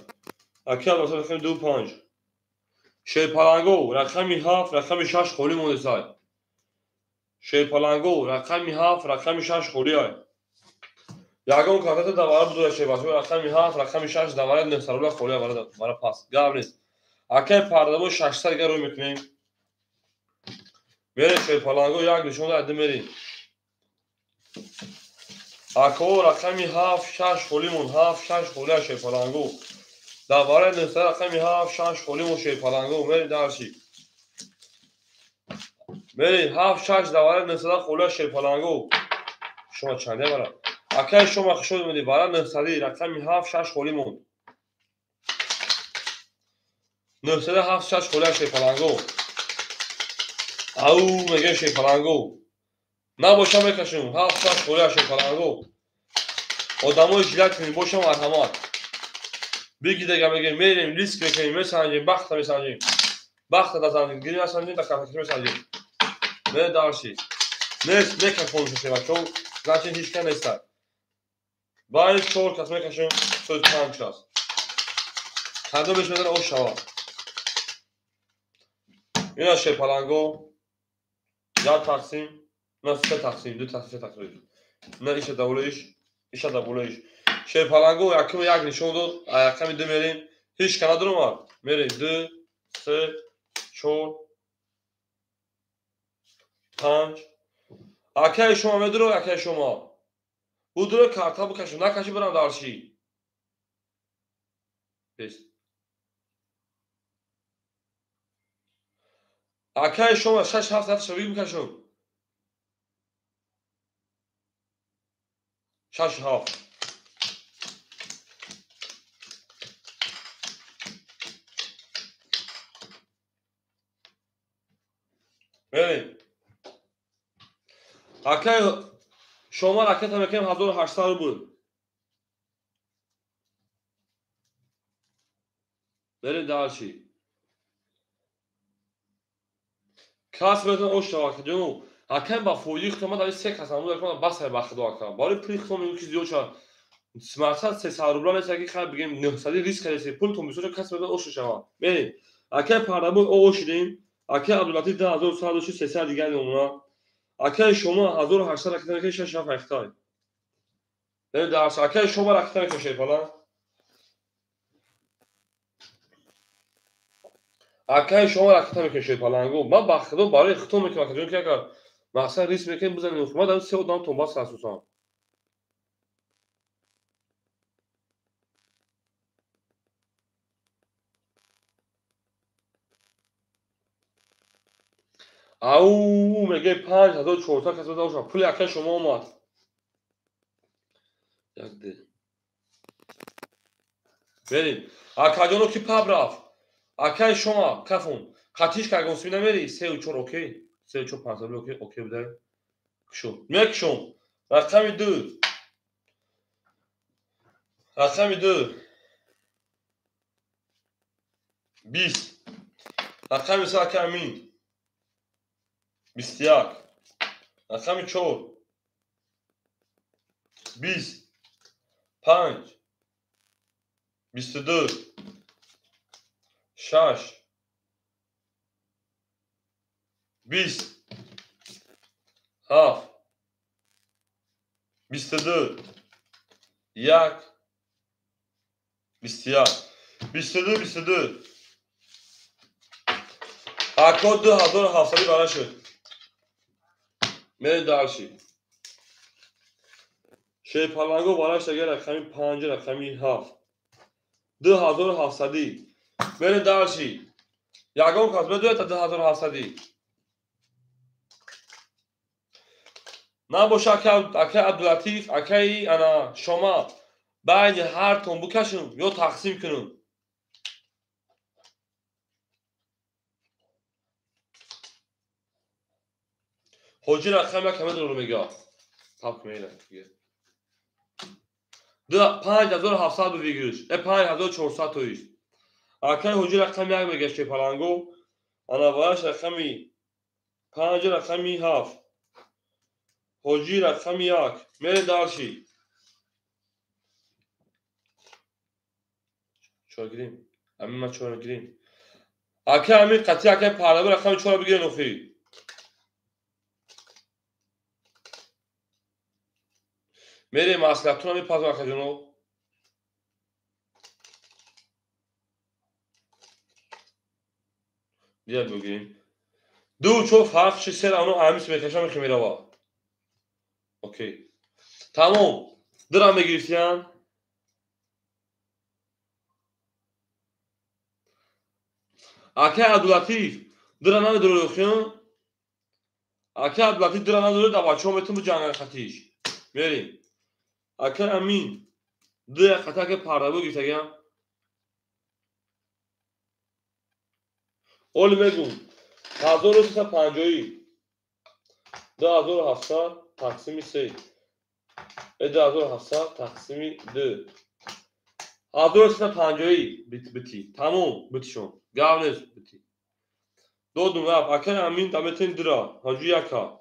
A: اکه عبداللطیف رقمی 2 5 şey palango رقمی 7 رقمی 6 خولی مونده سای şey palango رقمی 7 رقمی 6 خولی های یاگون کارت دواره بدو şey باشه رقمی 7 رقمی 6 دواره نسرول خولی برای پاس گاب نیست اکه پردابو 600 دیگه رو میکنیم میره şey palango یک نشون داده میریم اکو رقمی 7 6 خولی مون 7 6 خولی şey palango دواره نسر رقمی 7 6 خولی مون şey palango میریم درشی میریم 7 6 دواره نسر خولی şey palango شما چنده برای اکه شما خشود میدی برای نسری رقمی 7 6 خولی مون نسر 7 6 خولی şey palango او میگه şey palango نباشم بکشم 7 6 خولی şey palango آدمای جلت می باشم مرحمت بگی دیگه میگه میریم ریسک میکنیم میسنجیم بخت میسنجیم بخت دادن گیری میسنجیم تا کافی میسنجیم نه دارشی نیست میکن فونش شما چون زنچین هیچ کن نیست باید چور کس میکشم سوز 5 شاست کندو بهش میدن او شوا اینا şey palango یا تقسیم نه 3 تقسیم 2 تقسیم 3 تقسیم نه ایش دوله ایش دوله ایش şey palango yakımı yak nişon do ayakta bir demelin hiç kana durum var mere 2 3 4 5 akay şoma medro akay şoma bu duru karta bu kaşı nakaşı buram darşi 5 akay şoma 6 7 saat şovi bikaşım 6 7 mere akay şoma raket mekem 1800 بود mere darşi کاس بدن او شوا که جنو اکن با فویخ ما داری 3 کس همون دارم بس بخت دو اکن باری پریخ میگه چیزی اوچا سمارت 300 روبل نیست اگه خیلی بگیم 900 ریسک کردی پول تو میشه کس بدن او شوا بریم اکن پردابو او شدیم اکن عبداللطیف 10100 300 دیگه اونا اکن شما 1800 رکتن که 6 7 اختای بریم درس اکن شما رکتن که شی فلان اکن شما رکتن که شی فلانگو ما بخدو برای ختم میکنم که چون که مثلا ریسک میکنیم بزنیم ما داریم 3 و دام توماس اساسا او میگه 5400 کس بدن پول اکن شما اومد یک ده بریم اکاجونو کی پاب رفت اکن شما کفون قطیش که اگه اصمی نمیری 3 و 4 اوکی 3 و 4 5 اوکی اوکی بده کشون مکشون رقم 2 رقم 2 20 رقم 3 کمی 21 رقم 4 20 5 22 6 20 7 22 1 21 22 22 اکا 2700 برای شد میره دارشی شی پلنگو برای شد رقمی 5 رقمی 7 2700 میره دارشی یگان کس بدوه تا 2700 نباشه اکه عبداللطیف اکه انا شما بین هر تون بکشون یا تقسیم کنون حجی رقم یک همه رو میگه تاپ میره 5700 بگیرش 5400 تویش اکه حجی رقم یک میگه شی پلنگو انا باش رقمی 5 رقمی 7 حجی رقم یک میره دارشی چرا گیریم همین ما چرا گیریم اکه همین قطعی اکه پرلبه رقم 4 بگیره نخی میره مسئلتون همی پس اکه جنو دیگر بگیریم دو چو فرق شی سر اونو همیش میکشم میخی میره با اوکی تمام درم میگیریم اکه عبداللطیف درم نمی درو بخیم اکه عبداللطیف درم نمی درو دا بچه هم میتون بو جنگل خطیش میریم اکه امین دو خطا که پرده گیرته گیم اول بگون 1350 2700 تقسیم 3 2700 تقسیم 2 1350 bitti tamam bitti schon gar nicht bitti دودم رفت اکه امین دمتین درا هجو یکا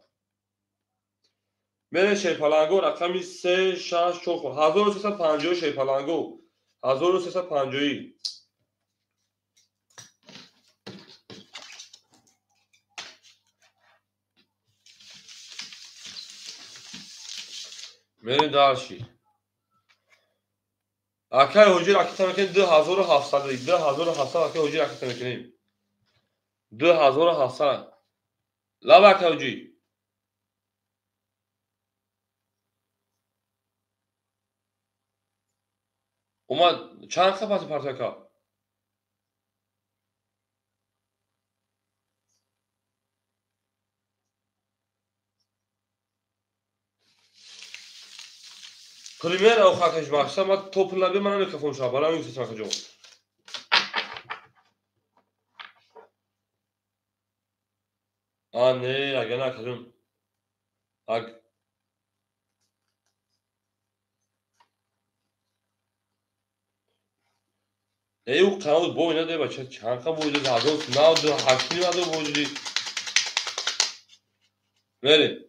A: میره شی پلنگو رقمی 3 6 4 1350 شی پلنگو 1350 میره دارشی اکه هجی رکتا میکنیم 2700 2700 اکه هجی رکتا میکنیم 2700 لب اکه هجی اومد چند خفت پرتکا کلیمه او خاکش باشه ما توپ لبی من میکفون شب بالا میگفتم که جو نه اگه نه کدوم او قنات بو اینا ده بچه چند خب بوده هزار نه دو هشتی نه دو بودی بله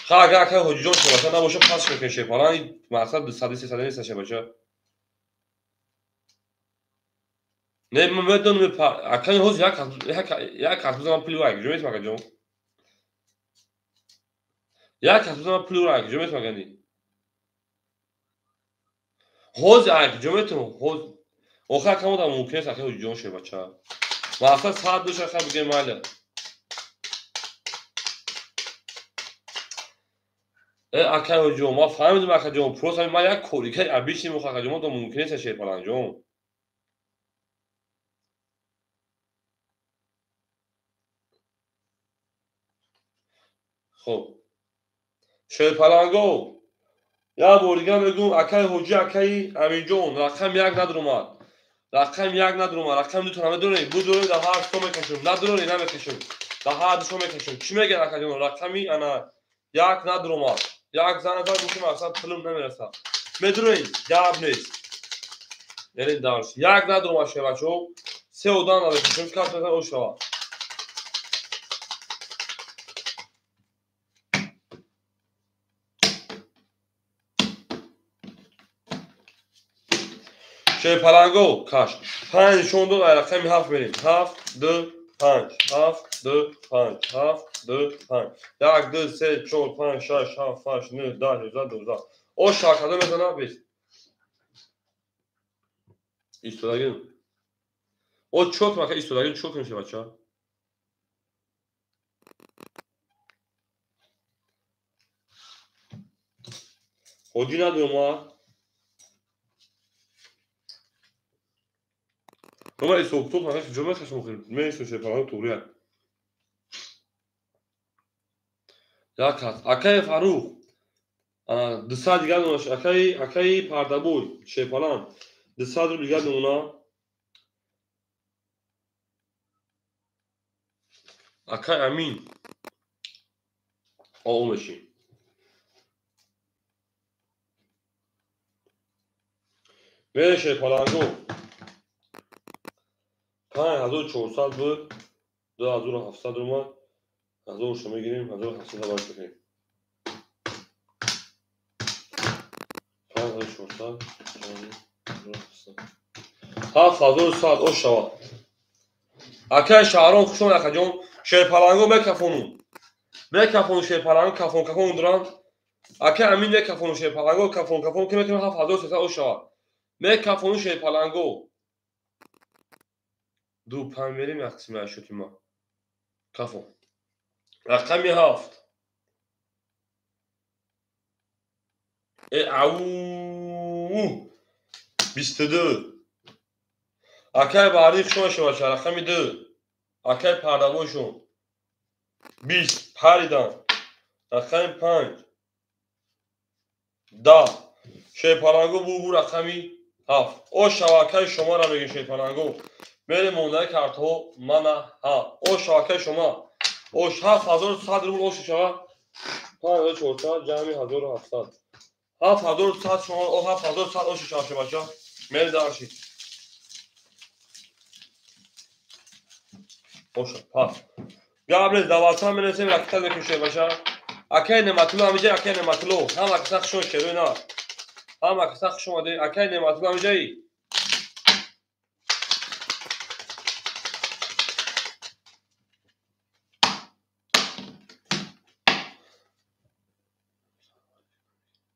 A: خب اگه حجی جان شما نباشه پس میکشه حالا این مثلا 200 300 نیستش بچه نه من بدون اکن حوز یک کارت بزنم پلو اگه جویت مگه جون یک کارت بزنم پلو اگه جویت مگه نی حوز اگه جویت حوز آخر کمو دام ممکن است که حجی جان شه بچه مثلا ساعت دوش خب بگه ماله اکن حجی ما فهمیدیم اکن جون پروس ما یک کوری که ابیشی مخاطب جون تو ممکن است شه پلان جون خب شه پلانگو یا بورگا میگم اکای حجی اکای امین جون رقم یک ندرومد رقم یک ندرومد رقم دو تا ندونی بودو ده هر تو میکشم ندونی نمیکشم ده هر دو میکشم چی میگه اکای جون رقمی انا یک ندرومد یک زن زن میگم اصلا پلم نمیرسه میدونی جواب نیست یعنی دارش یک ندرومد شه بچو سه ودان نمیکشم کارت مثلا او شوا شه پلنگو کاش 5 شون دو رقمی 7 بریم 7 2 5 7 2 5 7 2 5 1 2 3 4 5 6 7 8 9 10 11 12 o şarkıda mesela biz istirahat او چوک مکه ایستادگی چوک میشه بچه‌ها. حاجی ندارم ما. Ama es soğuktu falan. Cömert kaçmak için. Neyse şey falan tuğruya. Ya kat. Akay Faruk. Dışarı geldi ona. Akay pardaboy. Şey falan. Dışarı geldi ona. Akay Amin. O olmaşı. Ve şey falan go. 5400 بود 2700 اومد 1000 شما میگیریم 1700 باید بکنیم 5400 7100 o şava. Akay şahron kuşon akacon şerpalango mekafonu. Mekafonu şerpalango kafon duran. Akay amin mekafonu şerpalango kafon kime 7300 o şava. Mekafonu şerpalango. Du pan verim ya kısmı şutima. Kafon. Rakami haft. Au. 22 Akay bariq şuna şeva rakami 2 Akay pardavoşun 20 paridan rakami 5 10 şeypalango bu rakami 7 o şavakay şoma ra begin şeypalango mere monday karto mana ha o şavakay şoma o 7100 rubl o şava 5400 cami 1700 7100 şoma o 7400 o şava şeva mere darşi Boşa, ha. Gabriel davatan menese raktal de köşeye başa. Akay ne matlu amca akay ne matlu. Ham aksak şo şeru na. Ham aksak şo de akay ne matlu amcayı.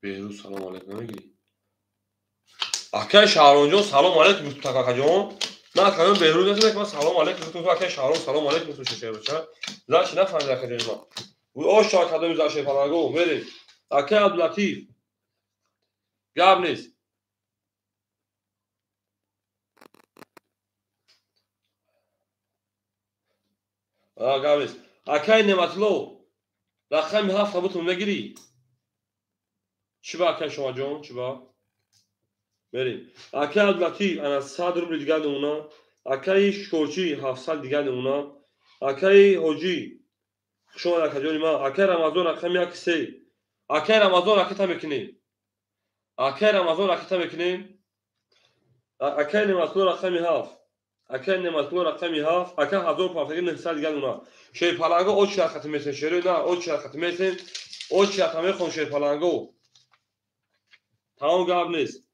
A: Behruz salam aleyküm giri. Akay şahronjon salam aleyküm mutaka kajon. Na kajon Behruz demek ma salam aleyküm mutaka akay şahron salam aleyküm mutaka şeru başa. Zaş ne fazla kajon ma. Bu o şah kadın zaş falan go verin. Akay Abdulatif. Gabriel Gabriel. Akay ne matlu. Rakam 7 butun megiri. چی با شما جون چی با بریم اکای عبداللطیف انا 100 روبل دیگه اونا اکای شورچی 700 دیگه اونا اکای حجی شما اکای ما اکای رمضان رقم یک سه اکای رمضان رقم میکنیم اکای رمضان رقم میکنیم اکای نمازلو رقم 7 اکای نمازلو رقم 7 اکای 1500 دیگه اونا شی پالانگو او چی خاطر میسن شروع نه او چی خاطر میسن او چی خاطر میخون شی پالانگو تمام گاب نیست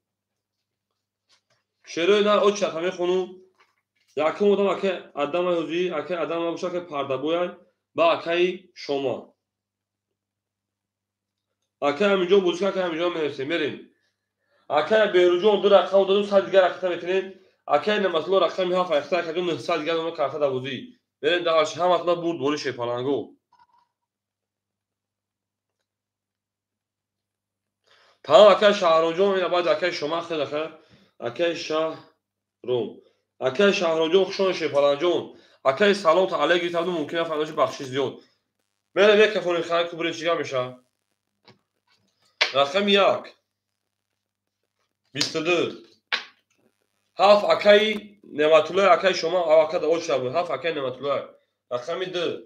A: شروع نه او چی خاطر میخونم یکی مودم اکای آدم هزی اکای آدم باشه که پردابوی با اکای شما اکای همینجا بوزی که همینجا میرسیم بریم اکای بیروجون دو رقم دادم سال دیگه رقم میکنیم اکای نمازلو رقمی ها فایخته که دو سال دیگه اون کارت داوزی بریم داش هم اصلا برد ولی شپالانگو تمام اکای شهرونجون این بعد اکای شما خیلی خیر اکای شهر روم اکای شهرونجون خوشون شپالانجون اکای سلام تا علیکی تا ممکنه فرداش بخشش زیاد بریم یک کفون خیر کو بریم چیکار میشه رقم 1 22 هفت اکای نعمتالله اکای شما او اکای داوود شب هفت اکای نعمتالله رقم 2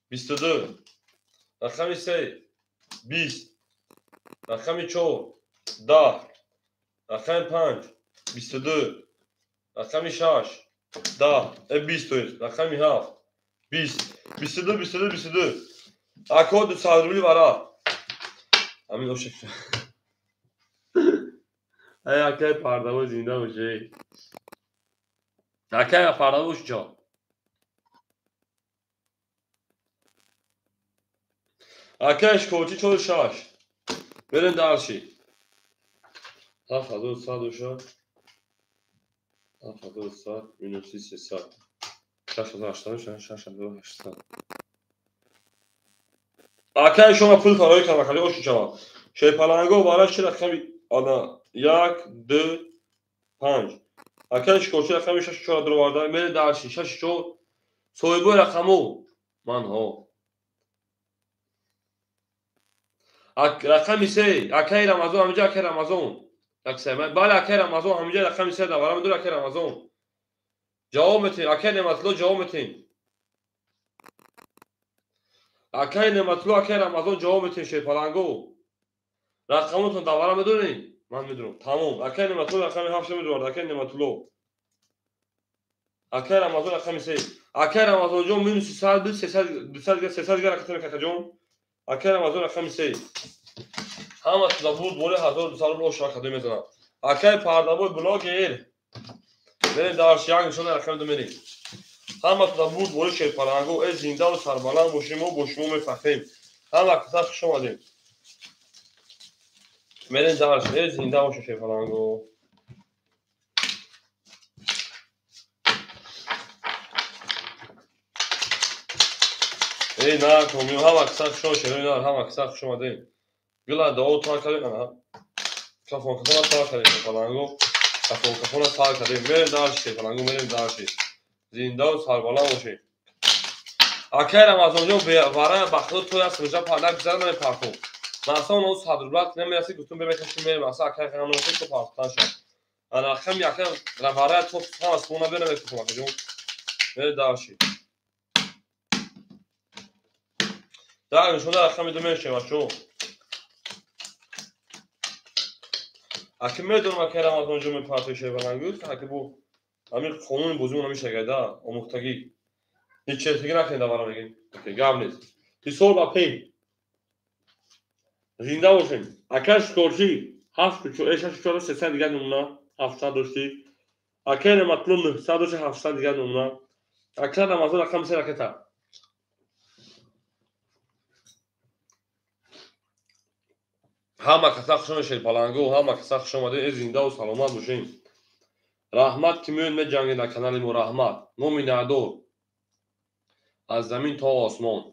A: 22 رقم 3 20 رقم 4 10 رقم 5 22 رقم 6 10 20 رقم 7 20 22 22 22 اکاد صادرولی برا همین شکل ای اکای پرداوا زنده باشه اکای پرداواش جا اکایش کوچی 46 بریم درشی 7100 700 minus 300 680 اکه شما پول کارایی که وقتی اوش شما شی پلنگو براش چه رقمی آنا 1 2 5 اکه شکوچی رقمی 6 4 درو وارد میره در 6 شو سویبو رقمو من ها رقمی 3 اکه رمضان همینجا اکه رمضان رقم بالا اکه رمضان همینجا رقمی 3 دوباره دور اکه رمضان جواب میتین اکه نمطلو جواب میتین اکه نمطلو اکه رمضان جواب میتین شی پلنگو رقمتون دوباره میدونین من میدونم تمام اکه نمطلو رقمی 7 میدونم اکه نمطلو اکه رمضان رقمی 3 اکه رمضان جو minus 300 300 رقم جون اکه رمضان رقمی 3 همه تو بود بوله 1200 رو شما خدمت میزنم اکه پردابو بلاک ایر برین دارش یانگ شده رقم دو میرین همه تو بود بوله شی پلنگو از زنده و سربلند باشیم و باشمو میفهمیم همه کسا خوش اومدیم برین دارش از زنده و شی پلنگو ای نه کومیو همه کسا خوش شده همه کسا خوش اومدیم گلا دو تا کاری نه کافون تا کاری پلنگو کافون تا کاری برین دارش شی پلنگو برین دارش زنده و سربلند باشیم اکه رمضان جو برای بخدا تو از روزا پالک زدن پارکو مثلا اون صدربلات نمیرسی گفتم ببکشیم بریم مثلا اکه قانون تو پارکتان شد انا خم یکه برای تو هم از خونه بریم تو جو بر داشی در شما خم دو میشه شو اکه میدونم اکه رمضان جو می پارتیشه بلنگوز که بو همین قانون بزرگ نمیشه گدا امختگی هیچ چیزی نکنید برام بگین اوکی گام نیست تی سول با پی زنده باشین اکش کورچی 7 4 300 دیگه نمونه 700 داشتی اکه مطلوب 900 700 دیگه نمونه اکه رمضان رقم 3 رکتا همه کسا خوشون شیر پلنگو همه کسا خوش اومده از زنده و سلامت باشین رحمت که میون می جنگی در کانال مو رحمت مو مینادور از زمین تا آسمان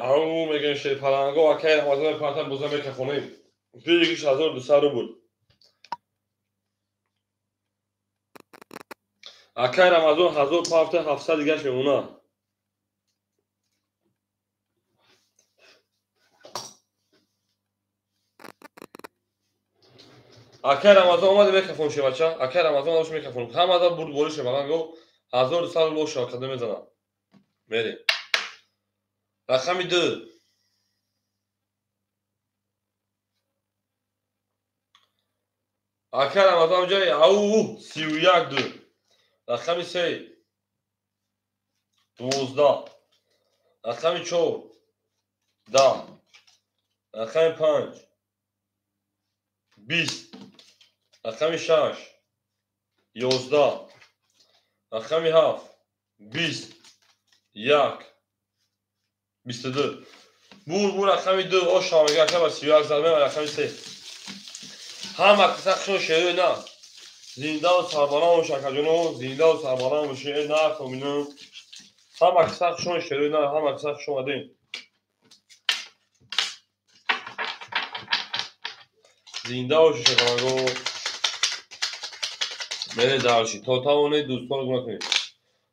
A: او میگن شیر پلنگو اکه رمضان پارتن بوزا میکخونیم دیگیش 1200 رو بود اکه رمضان 1700 دیگه میمونه اکه رمضان اومده میکفون شه بچه اکه رمضان داشت میکفون هم از بود بولش من گفت 1200 رو شاکده میزنم میریم رقم 2 اکه رمضان جای او 31 2 رقم 3 12 رقم 4 10 رقم 5 20 رقم 6 11 رقم 7 20 1 22 بور رقم 2 او شامگه که با 31 زدمه و رقم 3 همه کسا خشون شده نه زنده و سربلند باشن که جنو زنده و سربلند باشه نه کامینو همه کسا خشون شده نه همه کسا خشون آدین زنده باشه شکنگو میره دارشی تا اونه دوستان رو گناه کنید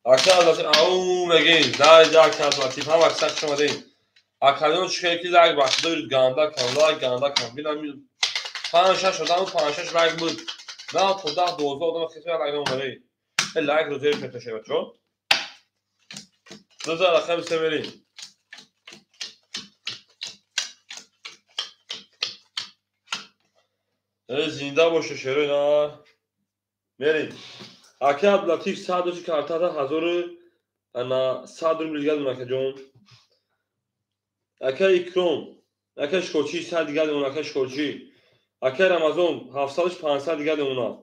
A: اکتا از لطیف او مگین در اکتا از لطیف همه کسا خشون آدین اکتا چه که لگ بخش دارید گنده کن لگ گنده کن بینم 5-6 شدن و 5-6 لگ بود نه تو 10-12 آدم خیلی لگ نمونه لگ رو زیرش میتشه بچه دوزار رقم 3 بریم زنده باشه شروع نه بریم اکه عبداللطیف 100 که ارتاده 1000 انا 100 رو میلگه دونه که جون اکه اکرام اکه شکوچی 100 دیگه دونه اکه شکوچی اکه رمضان 700 500 دیگه دونه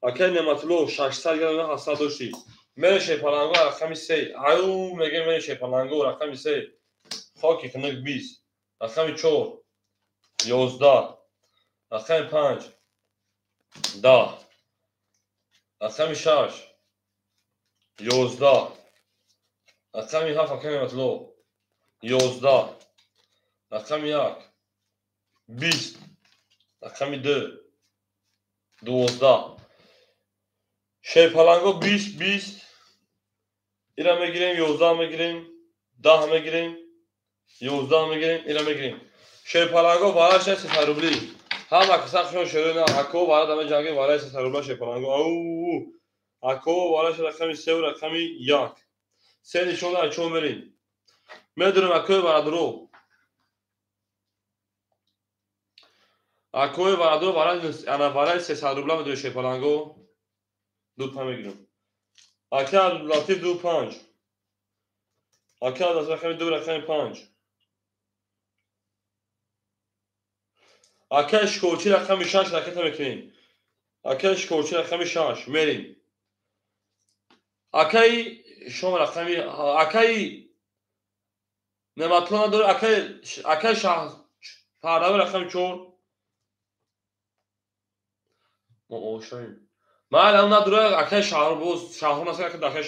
A: اکه نعمتالله 600 دیگه دونه 700 داشتی میشه پلنگو رقم 3 او میگه میشه پلنگو رقم 3 خاکی کنک 20 رقم 4 11 رقم 5 10 رقم 6 11 رقم 7 رقم مطلوب 11 رقم 1 20 رقم 2 12 şey پلنگو 20 20 اینا میگیریم 11 میگیریم 10 میگیریم 11 میگیریم اینا میگیریم şey پلنگو بالاش 3 روبلی هم اکساخشون شروع نه اکو بالا دم جنگی بالا 3 روبلا şey پلنگو او اکو بالاش رقم 3 و رقم 1 سه نشون چون بریم میدونم اکو بالا درو اکو بالا درو بالا انا بالا 3 روبلا میدونم şey پلنگو دو تا میگیرم اکا لاتیف دو 5 اکا از رقم 2 رقم 5 اکا شکوچی رقم 6 رکت میکنیم اکا شکوچی رقم 6 میریم اکای شما رقمی اکای نماتون داره اکای شهر پرداوی رقم 4 ما اوشاییم ما الان نداره اکای شهر بوز شهر نسا که داخل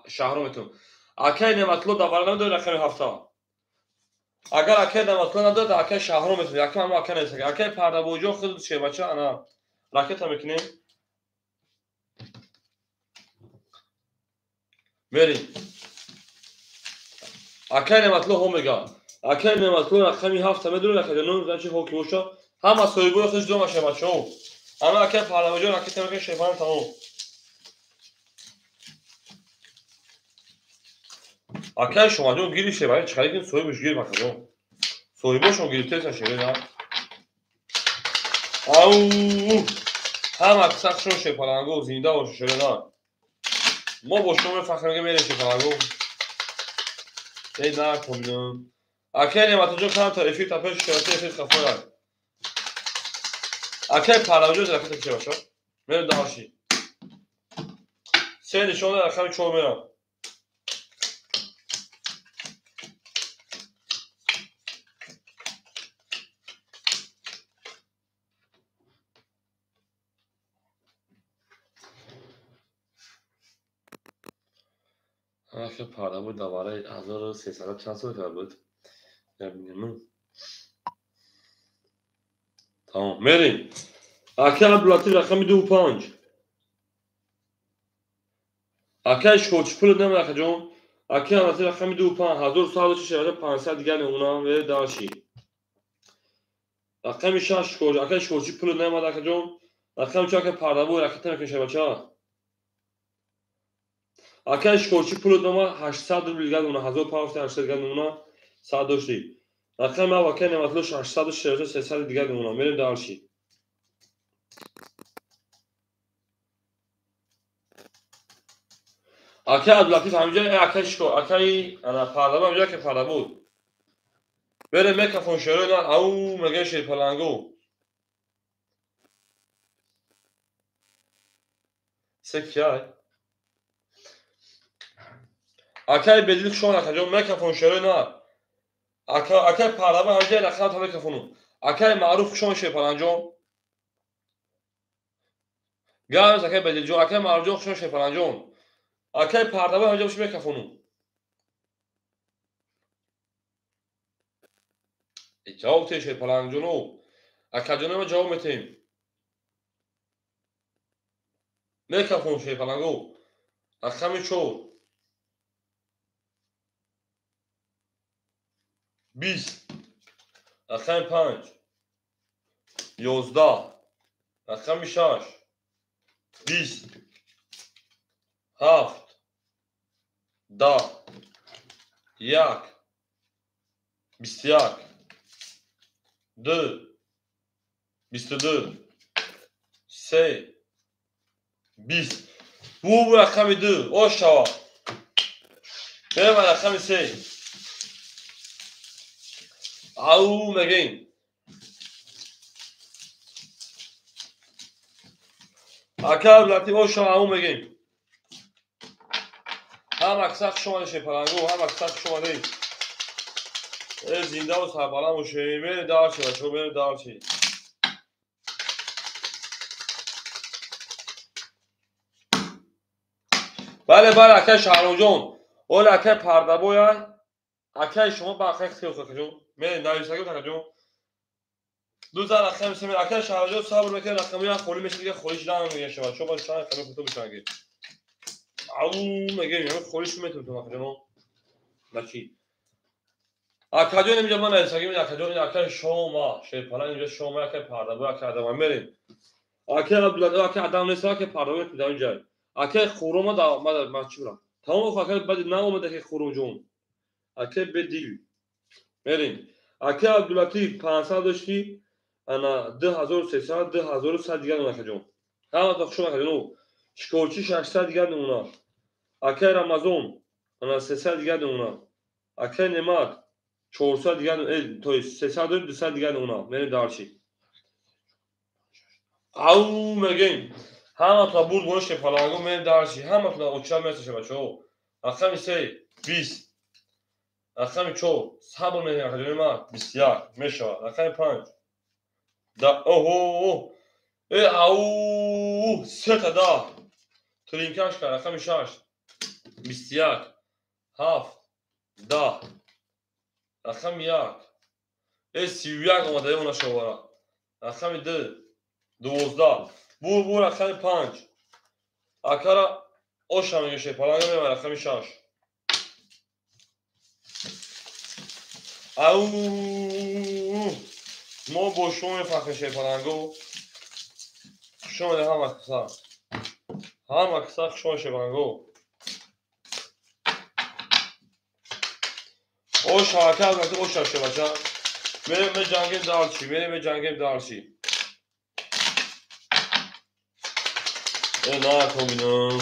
A: شهر میتون اکای نماتلو دوباره نداره رقم 7 اگر اکای نماتلو نداره اکای شهر میتون اکای ما اکای نیست اکای پرداوی جو خود چه بچه انا راکت میکنیم میریم اکای نماتلو اومگا اکای نماتلو رقم 7 میدونه که نون رنج هوکی وشا هم از سویبو خودش دو ماشه بچه‌ها اما اکای پرداوی جو راکت میکنه شیفان تمام اکای شما جو گیری شه برای چقدر این سویبوش گیر بکنم سویبوشون گیرته تا شه نه او هم اکساخشون شه پلنگو زنده باشه شده نه ما با شما فخر میگه میره شه پلنگو ای نه کنم اکای نماتلو جو کام تعریفی تا پیش شرطی فیت خفای اکای پرداوی جو راکت چه باشه میره داشی سه نشون رقم 4 میرم که پرداوی دوباره 1300 چند سال بود نمیدونم تمام میریم اکای بلاتی رقم 25 اکای شوچ پول نمیده که جون اکای بلاتی رقم 25 حضور سال چه 500 دیگه اونا و داشی رقم 6 شوچ اکای شوچ پول نمیده که جون رقم 4 که پرداوی رکت میکنه بچا اکای شوچ پول نما 800 روبل دیگه اونا 1500 دیگه اونا 100 داشتی رقم ما اکای نماتلو 640 300 دیگه اونا میریم داشی اکای عبداللطیف همینجا اکای شکو اکای انا پرداوی همینجا که پرداوی بود بره میکروفون شروع نه او میگه شی پلنگو سکیای اکای بدیل شما نکجا میکروفون شروع نه اکای پرداوی همینجا رقم تا میکروفونو اکای معروف شما شی پلنجو گاز اکای بدیل جو اکای معروف جو شما شی پلنجو اکای پرداوی همینجا بشه میکروفونو جواب تیشه پلنجونو اکجانه ما جواب میتیم میکروفون شی پلنگو رقم 4 20 رقم 5 11 رقم 6 20 7 10 1 21 2 22 3 20 bu رقم 2 oşava بریم رقم 3 او میگیم اکا بلاتی oşava او میگیم هم اکساق شما دیشه پلنگو هم اکساق شما دی زنده و سربالم و شیمه دارچی بچه بره دارچی بله اکه شهرام جون اول اکه پرده بویا اکه شما با اکه خیلی خواه جون میره نایسته گو جون دو زن اکه میسه میره اکه شهرام جون صبر میکنه رقمی ها خوری میشه دیگه خوریش دانم میگه شما شما شما خیلی خودتو بشنگی او میگه خوریش میتونه تو جون بچی اکه جون اینجا من نایسته میره اکه جون اکه شما شیپالا اینجا شما اکه پرده بویا اکه آدم میریم اکه عبدالله اکه آدم نیست اکه پرده بویا اینجا اکه خورما دا ما چی برم تمام اکه بعد نه اومده که خورم جون اکه بدیل میریم اکه عبداللطیف 500 داشتی انا 2300 2100 دیگه اون اکه جون همه تا شما اکه جون شکورچی 600 دیگه اونا اکه رمضان انا 300 دیگه اونا اکه نماد 400 دیگه تو 300 و 200 دیگه اونا میریم دارچی او میگیم همه تا بود گوشت پلنگو میریم دارچی همه تا اوچا میرسه بچه‌ها اکه میسه 20 اکه چو صبر میریم اکه جون ما 21 میشه اکه 5 دا اوه او سه تا دا ترینکاش کرد اکه 6 21 7 10 اکه 1 31 اومده اونا شوارا اکه 2 12 بور اکه 5 اکه را اوشا میگه پلنگو میبره اکه 6 او ما با شما فخر پلنگو شما ده هم اکساق شما پلنگو او شاکر البته او شاشه بچه بریم به جنگیم دارچی نه کمینم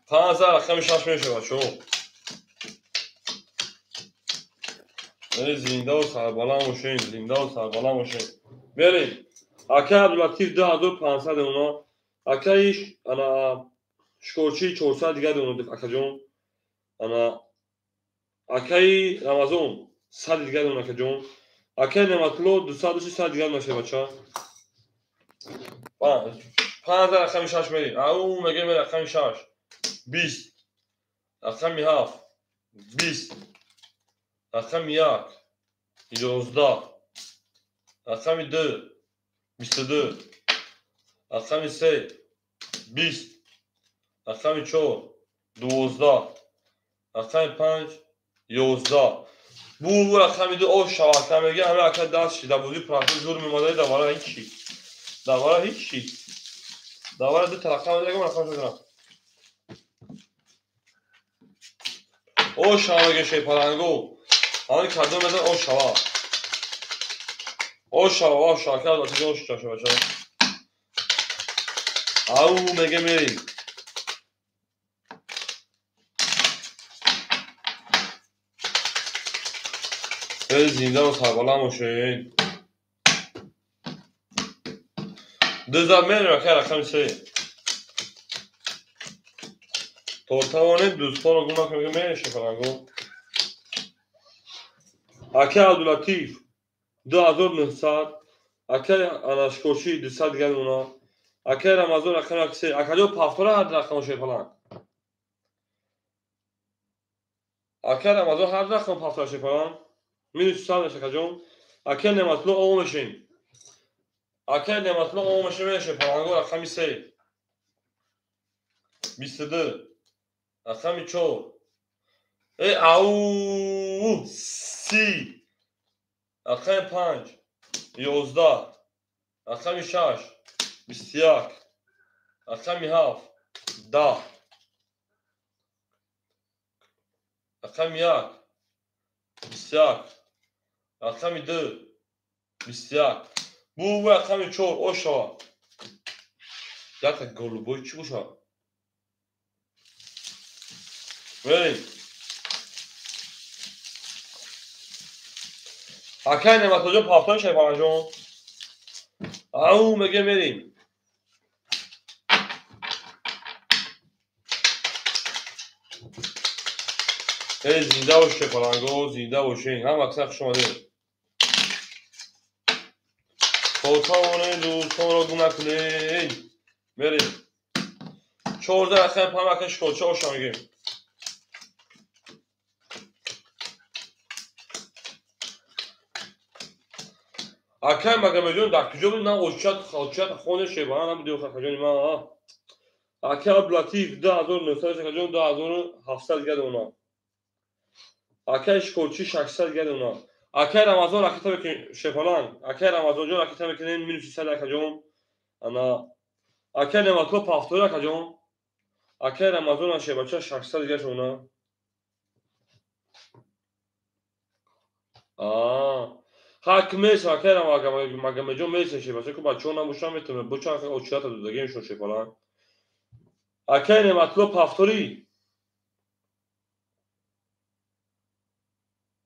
A: 5000 اکه 6 میشه بچه زنده و سربالم باشین بریم اکه عبداللطیف 2500 اونا اکه ایش انا شکورچی 400 دیگه اونا اکه جون انا اکه رمضان 100 دیگه اونا اکه جون اکه نمطلو 200 دیگه میشه بچه 5000 اکه 6 میریم او میگه میره اکه 6 20 اکه 7 20 اکه 1 11 اکه 2 22 اکه 3 20 اکه 4 12 اکه 5 11 بور اکه 2 او شاکر میگه همه اکه دست شده بودی پراتو زور میماده دواره هیچی دواره دو ترقه میده گم رقم شدنم او شما میگه پلنگو همه کردون بدن او شاکر داتی او شاشه بچه او میگه میریم زنده و سربالم باشین 2000 میریم رقم 3 توانه دوستان رو گونه که میگه میشه پلنگو اکه عبداللطیف 2900 اکه انشکوشی 200 دیگه اونا اکه رمضان رقم 3 اکه جو پافتوره هر رقم شه پلنگ اکه رمضان هر رقم پافتوره شه پلنگ مینو 300 میشه اکه جون اکه نمطلو او میشین میشه پلنگو رقم 3 22 رقم 4 او 30 رقم 5 11 رقم 6 21 رقم 7 10 رقم 1 21 رقم 2 21 بو رقم 4 اوشا یک گلوبوی چی بوشا بریم اکه نمت کجا پافتان شه پانجون او میگه میریم زنده باشه پلنگو، زنده باشین. هم اکثر خوش اومده. خودتان دوستان را گم نکنید. بریم 14 اخیر پمکش کن. چه خوش میگیم. اکای مگه جون در کجا بود؟ نه اوچات خونه شیبان هم دیو خجانی ما. اکای عبداللطیف 2900 جون 2700 گد اونا. اکای شکلچی 600 گد اونا. اکای رمضان اکتا بکن شیپالان. اکای رمضان جون اکتا بکنین 1300 اکا جون. انا اکای نماتلو پافتور اکا جون. اکای رمضان شیباچا 600 گد اونا. Hak mesela kerem magamajon mesela şey başka kuba çoğuna muşam etme bu çanka o çata da genç o şey falan. Akene matlo paftori.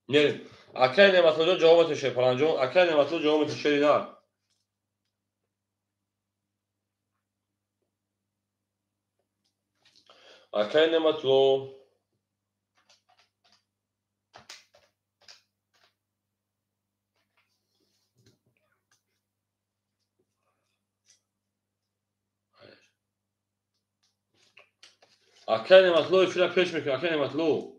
A: Ne? Akene matlo cevap şey falan jon. Akene matlo cevap şey ne? Akene matlo Akene matlo ifra peş mi? Akene matlo.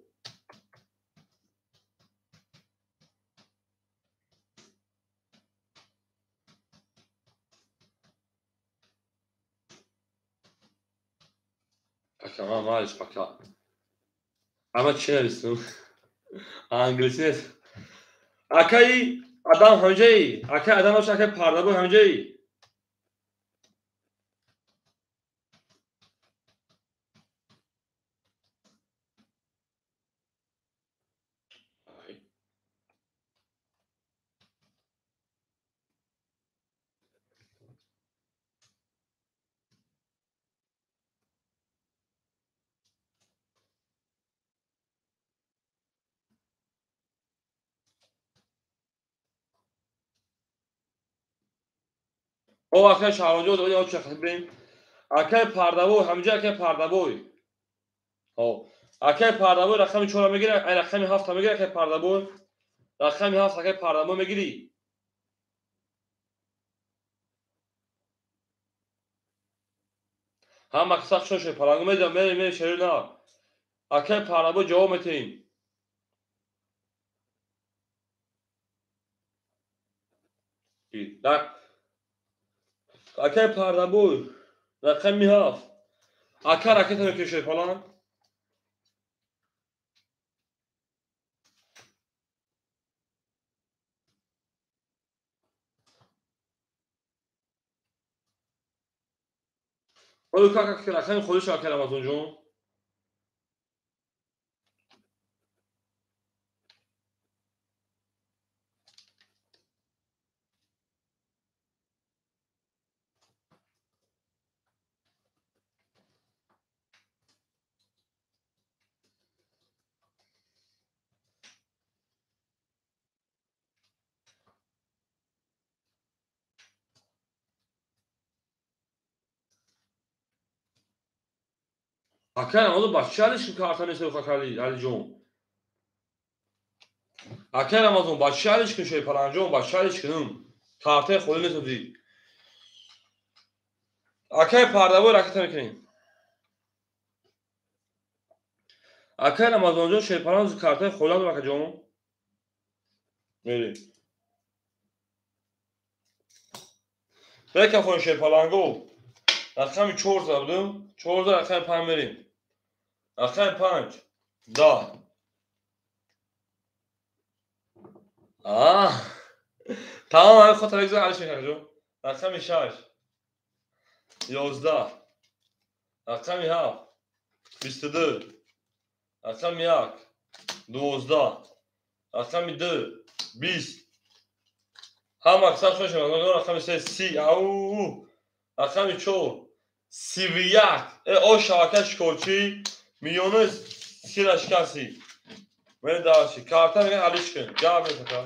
A: Akama maalesef baka. Ama çevirsin. İngilizce. Akay adam hamcayı. Akay adam olsa akay parda bu hamcayı. O akay şahınca o da o çakası benim. Akay parda bu hamca akay parda bu. O. Akay parda bu rakami çora megire. Ay rakami hafta megire akay parda bu. Rakami hafta akay parda bu megiri. هم مقصد شوشه پلنگو میدم میری شروع نه اکه پرنبو جواب میتین نه اکه پرنبو رقم میهاف اکه رکت میکشه فلان اولو که رقم خودش اکه رمزون جون اکه رمزون بچه علیش که کارتا نیست بخواه علی جون اکه رمزون بچه علیش که شوی پلنجون بچه علیش کنم کارتا خود نیست دی اکه پرنبو رکت میکنیم اکه رمزون جون شوی پلنج کارتا خودت بکه جون میری بکه خون شوی پلنگو رقم 4 بودم 14 رقم 5 بریم رقم 5 10 تمام همه خود تلویزیون حلش میکنه جو رقم 6 11 رقم 7 22 رقم 1 12 رقم 2 20 هم اکثر خوش میکنه رقم 3 30 او رقم 4 31 او شاکش کلچی میونه سیرش کسی من داشتی کارتا میگن حلش کن جواب میده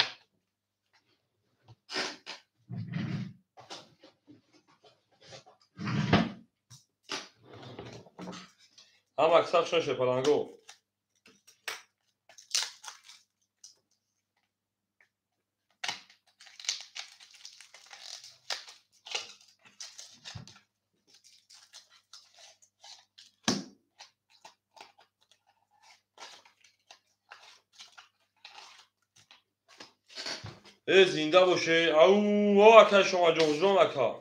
A: هم اکثر شوشه پلنگو زنده باشه. او اکا شما جان اکا.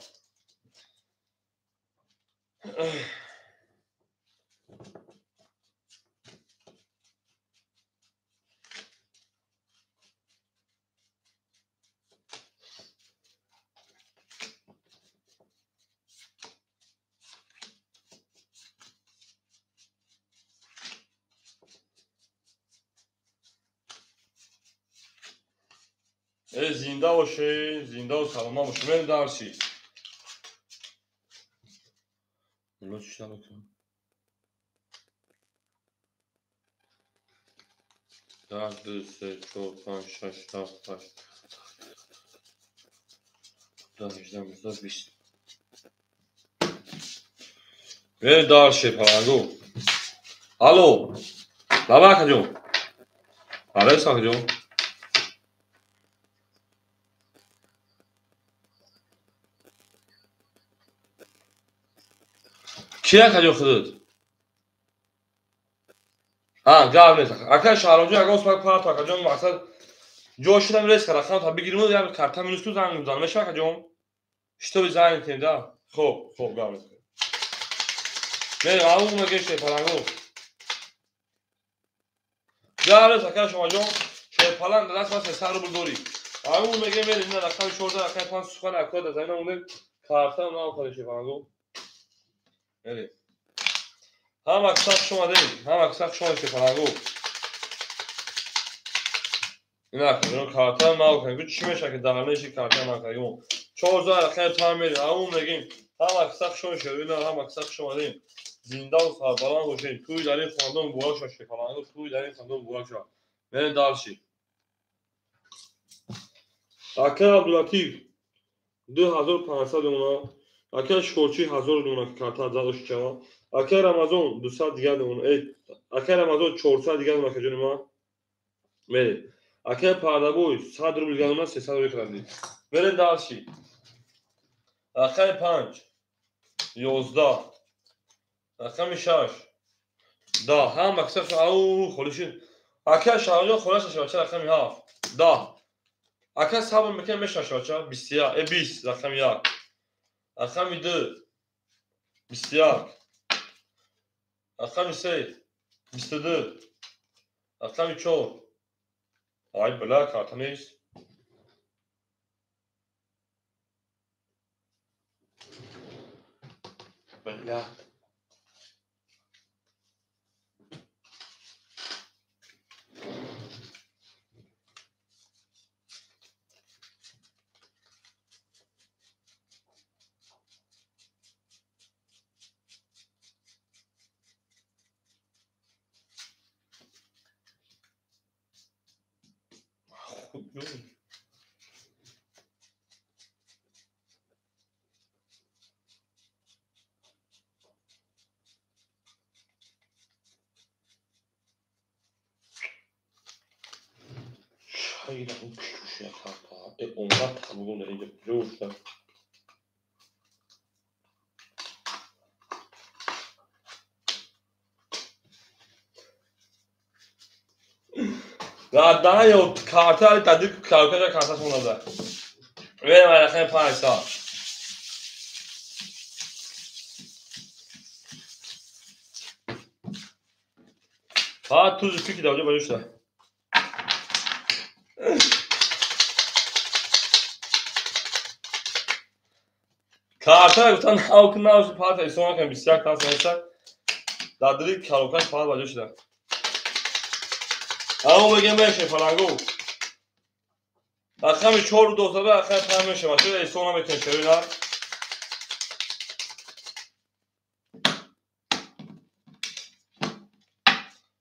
A: زنده باشه، زنده و سلامت باشه. بریم درسی. اونا چی شده بکنم؟ 1 2 3 4 5 6 7 8 18 19 20. بریم درسی پلنگو. الو بابا جون. آره ساک جون. کیا کجا خودت؟ ها گاو نیست. اکا شهرامجو اگه اون سپاه پارت اکا جون مقصد جوشیدم ریس کرد. خواهم تا بگیریم و یا کارت منوس تو زنگ میزنم. میشه اکا جون؟ اشتباه زنگ کنید دا. خوب گاو نیست. بریم آمون مگه پلنگو. گاو نیست اکا شما جون. چه پلنگ دست واسه سر رو برداری. آمون مگه بریم نه اکا شورده اکا پنج سخن اکا دست اینا اون کارت هم نام کنه چه پلنگو. بریم. هم اکساق شما داریم. هم اکساق شما چه پلنگو. اینا کنیم کارت هم نام کنیم. چی میشه که دارنشی کارت هم نام کنیم. 4000 خیلی تعمیر. آمون میگیم. هم اکساق شما شد. اینا هم اکساق شما داریم. زنده و سربلند باشین. توی در این خاندان بوراک شد. پلنگو توی در این خاندان بوراک شد. بریم دارشی. اکا عبداللطیف 2500 اونا. اکا شکرچی 1000 اونا که کارت زدش چما. اکا رمضان 200 دیگه اونا. اکا رمضان 400 دیگه اونا که جون ما. بریم. اکا پردابوی 100 روبل دیگه اونا 300 روبل کردی. بریم دارشی. اکا 5 11 اکا 6 10 هم مکسب او خلوشین. اکا شاجا خلاص شد چرا اکا 7 10 اکا صبر میکنه میشه شد 20 رقم 1 رقم 2 21 رقم 3 22 رقم 4 ay بلا کارت نیست. بلا خوب جون. شایدم اون کشوش کارت اونقدر تموم اینجا جوش بعدها یا کارت های تدیک کارتشون داده. بریم رقم 5 سال. فقط توز پیکی داده باجوش ده. کارت های گفتن هاو کنه نوش پارت ایسوان کنم 21 تاس نیسته دادری کاروکش پارت باجوش ده. اما بگیم بشه پلنگو رقم 4 و 2 رقم 5 میشه واسه ایسوان هم بکن شوینا.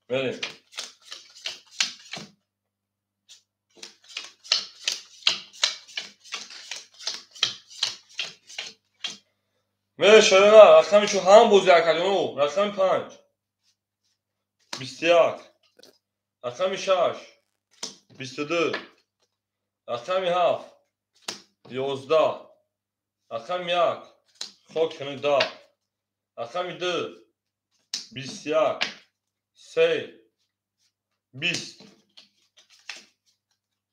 A: بریم میشه نه رقم چون هم بوزی اکلیمو رقم 5 21 رقم 6 22 رقم 7 11 رقم 1 خوک کنید دا رقم 2 21 3 20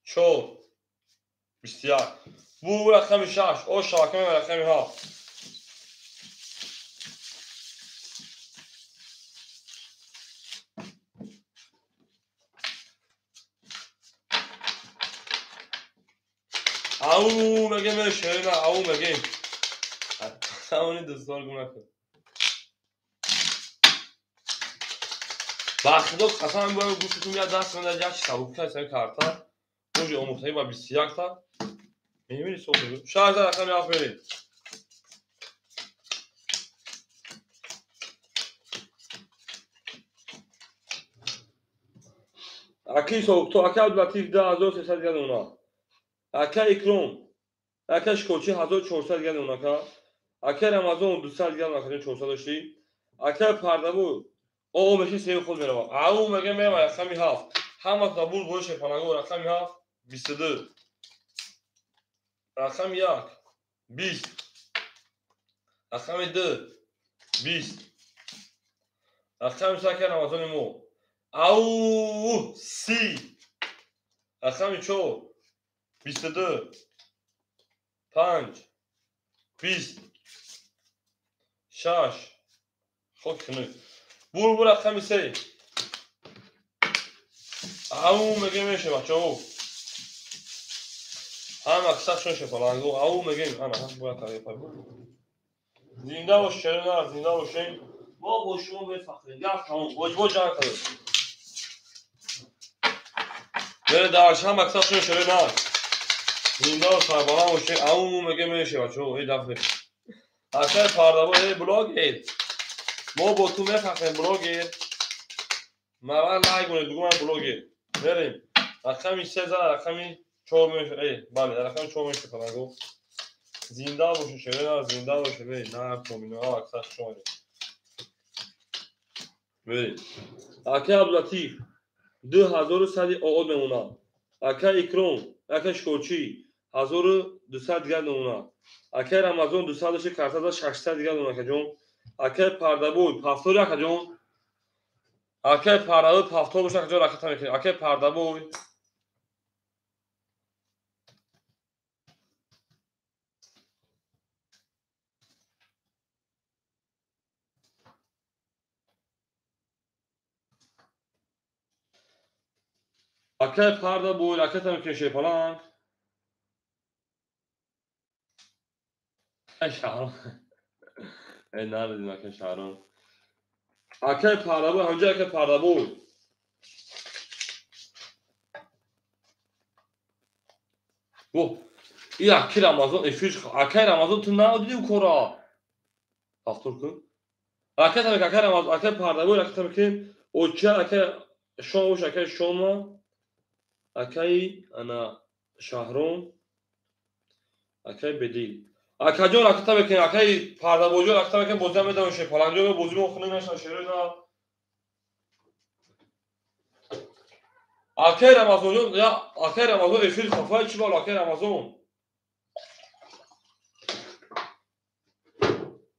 A: 4 21 بو رقم 6 او شاکم رقم 7 او مگه میشه نه او مگه همونی دستار گم نکن بخدا قسم می‌خورم گوشتون میاد دست من در یک سبوک کرد سر کارتا اوج آموختنی با 21 تا می‌بینی صبح شاید رقم 7 بریم اکی صبح تو اکی لطیف 10300 گرد اونا اکی اکرم اکی شکوچی 1400 گرد اونا که اکی رمضان 200 گرد اونا که 400 داشتی اکی پردبو او میشه سه خود میره او مگه میام رقم 7 همه قبول باشه پناهگاه رقم 7 22 رقم 1 20 رقم 2 20 رقم 3 که رمضان مو او 30 رقم 4 22 5 20 6 خود کنه بور رقم 3 او مگه میشه بچه او هم اکثر شون شپلانگو او مگه انا هم باید تغییر پای زنده باش شرنا زنده باشین ما با شما بفخریم یا تمام واجب جان کرد بره دارش هم اکثر شون شرنا زنده و سربالا باشین او مگه میشه بچه او این دفعه اکثر پاردابو بلاگ اید ما با تو میفخریم بلاگ اید ما لایک کنید بگو من بلاگ اید بریم رقمی 3 زن رقمی 4 میشه ای بله رقم 4 میشه پناهگاه زنده باشه شده زنده باشه بی نه کومینو ها اکثر شما بی اکی عبداللطیف 2100 آقاد میمونا اکی اکرام اکی شکرچی 1200 دیگر نمونا اکی رمضان 200 شه کرتاز 600 دیگر نمونا که جون اکی پردبوی پفتور یا که جون اکی پردبوی پفتور باشه که جون رکتا میکنی اکی پردبوی اکی پردبوی رکتا میکنی شیپالان ای شهران ای نردیم اکی شهران اکی پردبوی همجا اکی پردبوی گو این اکی رمضان افیش اکی رمضان تو نادیدی کورا فاختور کن اکی تامی اکی رمضان اکی پردبوی اکی تامی که اوچه اکی شما باش اکی شما اکی انا شهرون اکی بدی اکی جون اکی تامی که اکی پردبوی جون اکی تامی که بوزه میدم شه پلنجو بوزی مخنی نشن شروع دا اکی رمضان جون یا اکی رمضان افیش خفای چی بال اکی رمضان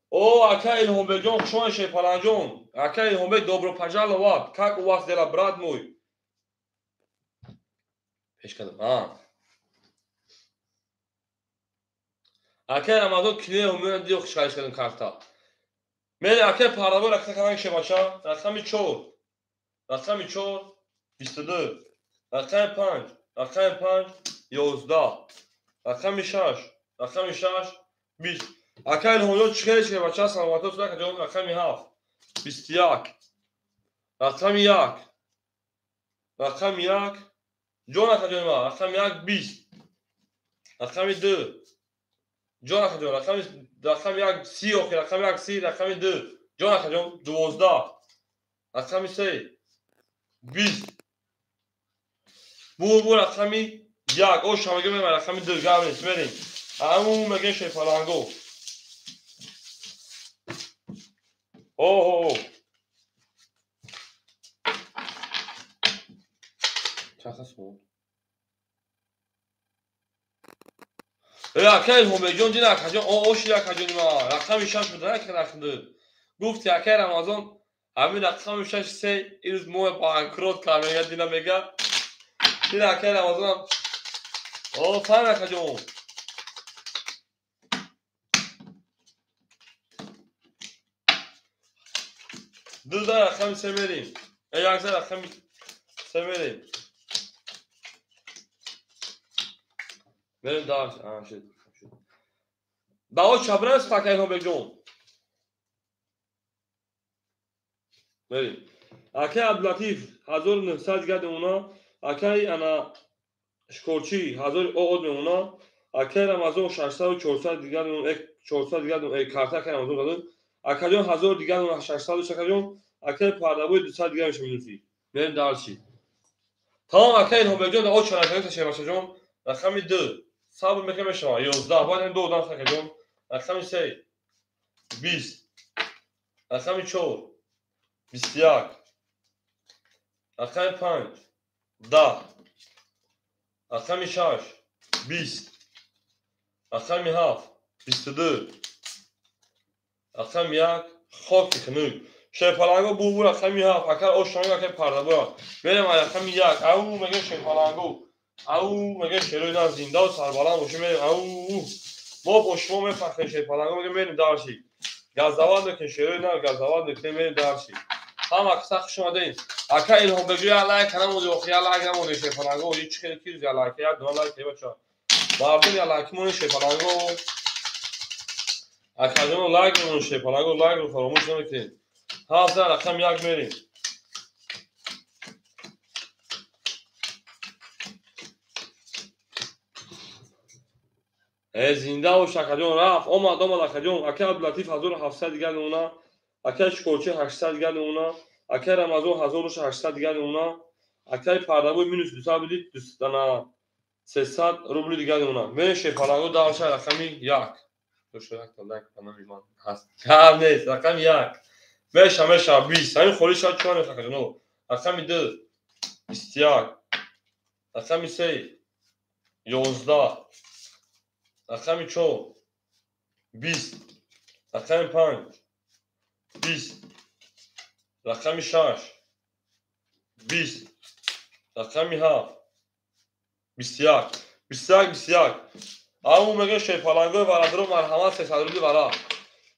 A: او اکی الهام بجون شما شه پلنجون اکی الهام به dobro pajalo wat kako vas dela brat moj پیش کردم اکی رمضان کلیه همون دیو خوشحالش کردن کارتا میره اکی پارابول اکی کنن شه باشه رقم 4 رقم 4 22 رقم 5 رقم 5 11 رقم 6 رقم 6 20 اکی همون چیکار شه باشه سلامت تو که جون رقم 7 21 رقم 1 رقم 1 جون که جون رقم 1 20 رقم 2 جون که جون رقم 1 30 اوکی رقم 1 30 رقم 2 جون که جون 12 رقم 3 20 بو رقمی 1 او شما میگم رقم 2 گاونیس بریم همون میگه شفالانگو اوه چه خسمو اکی هم جون دینا کجا او شیا کجا ما رقم 6 بده که رقم 2 گفت اکی رمضان همین رقم 6 3 این روز مو بانکروت کارمیاد دینا میگه دینا اکی رمضان آفرین اکا جون. دو رقم سه بریم. یک رقم سه بریم. بریم دارش. شد. داو چبره است پاکه ها بگم. بریم. اکه عبداللطیف 1900 گرد اونا. اکه انا شکرچی 1000 اوغد اونا. اکه رمضان 600 و 400 دیگر اون 400 دیگر اون کارتا که رمضان دادن. اکه جون 1000 دیگر اون 600 شکر جون. اکه پردابوی 200 دیگر میشه می‌نویسی. بریم دارشی. تمام اکه این هم بگم داو چرا که باشه جون. رقم 2 صاحب میگم شما 11 باید دو دان شکر جون. رقم 3 20 رقم 4 21 رقم 5 10 رقم 6 20 رقم 7 22 رقم 1 خاک کنید شیپالانگو بو رقم 7 اگر اوشانگا که پردابو بریم رقم 1 او میگه شیپالانگو او میگه شروع نه زنده و سربالا باشه میریم او ما پشمو میفخیم شیپالانگو میگه میریم دارشی گازدوان که شروع نه گازدوان که میریم دارشی هم اکثر شما دین اکا الهام بگوی لایک کنم و دوخی لایک کنم و شیپالانگو هیچ خیلی کیز یا لایک یا دو لایک بچا مردم یا لایک مون شیپالانگو اکا جون لایک مون شیپالانگو لایک رو فراموش نکنید ها رقم 1 میریم زنده و شکرجون رفت اومد اکا جون اکا عبداللطیف 1700 دیگر اونا اکا شکرچی 800 دیگر اونا اکا رمضان 1800 دیگر اونا اکا پردابوی مینوس 200 بدید 300 روبل دیگر اونا من شیپالانگو دارش رقم 1 دو شو یک تا لایک کنم ایمان هست کم نیست رقم 1 میشه 20 همین خوری شاید چون شکرجون رقم 2 21 رقم 3 11 رقم 4 20 رقم 5 20 رقم 6 20 رقم 7 21 21 همون میگه شیپالانگو برادرو مرحمت 300 روبلی برا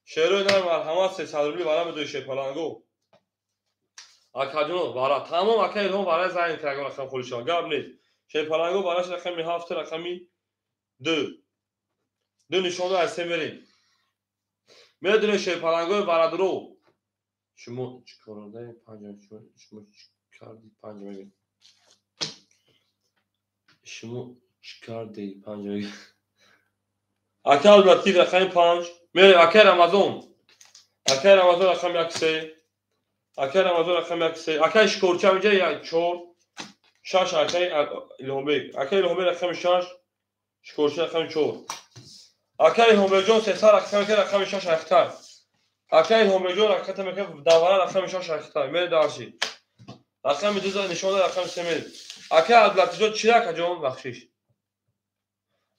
A: شیروی نه مرحمت 300 روبلی برا میدوی شیپالانگو اکا جون برا تمام اکا ایلون برای زنگ کرگو رقم خولیشان گب نیست شیپالانگو براش رقم 7 رقم 2 نشانده از سه بریم میدونه شیپالانگو برادرو شما چیکار دارید 5 شما چیکار دارید 5 میگه شما چیکار دارید 5 میگه اکا عبداللطیف رقم 5 میره اکا رمضان رقم 1 3 اکا رمضان رقم 1 3 اکا شکرچی میگه 4 6 اکا الهامبگ اکا الهامبگ رقم 6 شکرچی رقم 4 اکا الهامبگ جون 300 رقم 6 اختر اکا الهامبگ جون رقم میگه دوباره رقم 6 اختر میره دارشی رقم 2 نشانه رقم 3 میره اکا عبداللطیف جون چی اکا جون بخشش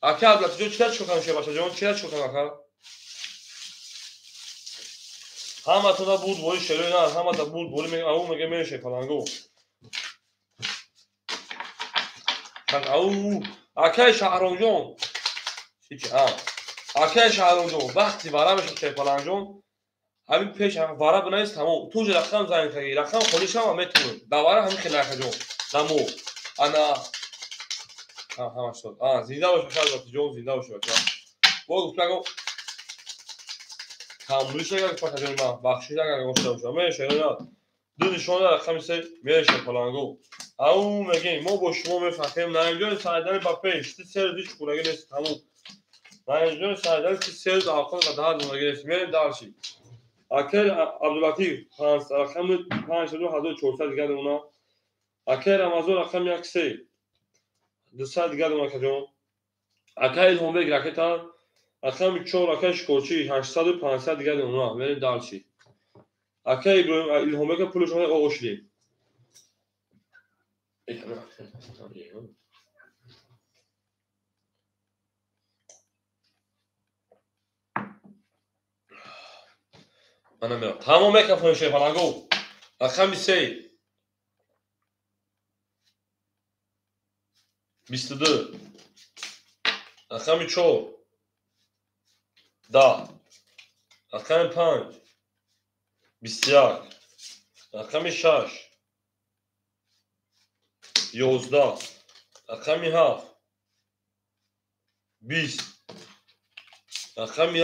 A: اکا عبداللطیف جون چی چوکان میشه باشه جون چی چوکان اکا همه تو بود بولی شروع نه همه تا بود بولی میگه او میگه میشه شیپالانگو او اکا شهرام جون هیچ اکا شهرام جون وقتی برا میشه شیپالانگو جون همین پیش برا بنویس تمام تو رقم زنگ کردی رقم خودش هم میتونه دوباره همین خیلی اکا جون نمو انا همه شد زنده باشه خیلی جون زنده باشه بچا بگو پلاگو کاملیش اگر پاکجون ما بخشید اگر گفته باشه میشه نه دو نشانه رقم 3 میشه شیپالانگو او میگه ما با شما میفهمیم نه اینجا سایدن با پیش سر دیش کولگی نیست تموم نه اینجا سایدن که سر داخل قدر دونگی نیست میریم دارشی اکر عبداللطیف رقم 5400 دیگر اونا اکر رمضان رقم 1 3 200 دیگر اونا کجون اکر الهامبگ رکتا رقم 4 اکر شکرچی 800 و 500 دیگر اونا میریم دارشی اکر الهامبگ پولش های اوشلی من میرم تمام میکردم شیپالانگو رقم 3 22 رقم 4 10 رقم 5 21 رقم 6 11 رقم 7 20 رقم 1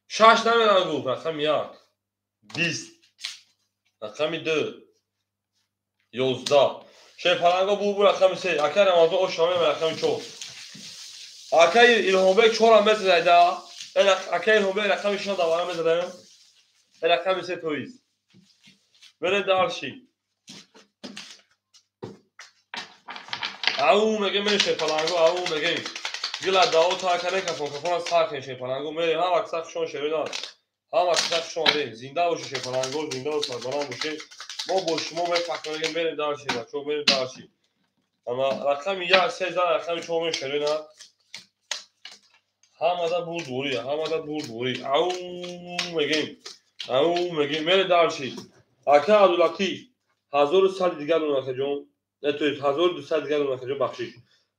A: 6 نمیدونم گفت رقم 1 20 رقم 2 11 şey palanga bu رقم 3 اکر نمازو o شامل رقم 4 اکر ilhobek 4 هم بزنید اکر ilhobek رقم 6 دوباره بزنید رقم 3 تویز بره دارشی او میگه میشه پلنگو او میگه گلا داو تا کنه کفون از خاک شه پلنگو میره هم اکساق شون شویدان هم اکساق شون ده زنده باشه شه پلنگو زنده و سربلند باشه ما باش ما فکر میگیم بریم دارشی بچو بریم دارشی اما رقم 1 3 رقم 4 شویدان هم دا بود دوری هم دا بود دوری او میگیم میره دارشی اکا عبداللطیف 1100 دیگر اون که جون تو 1200 دیگر اون که جون بخشش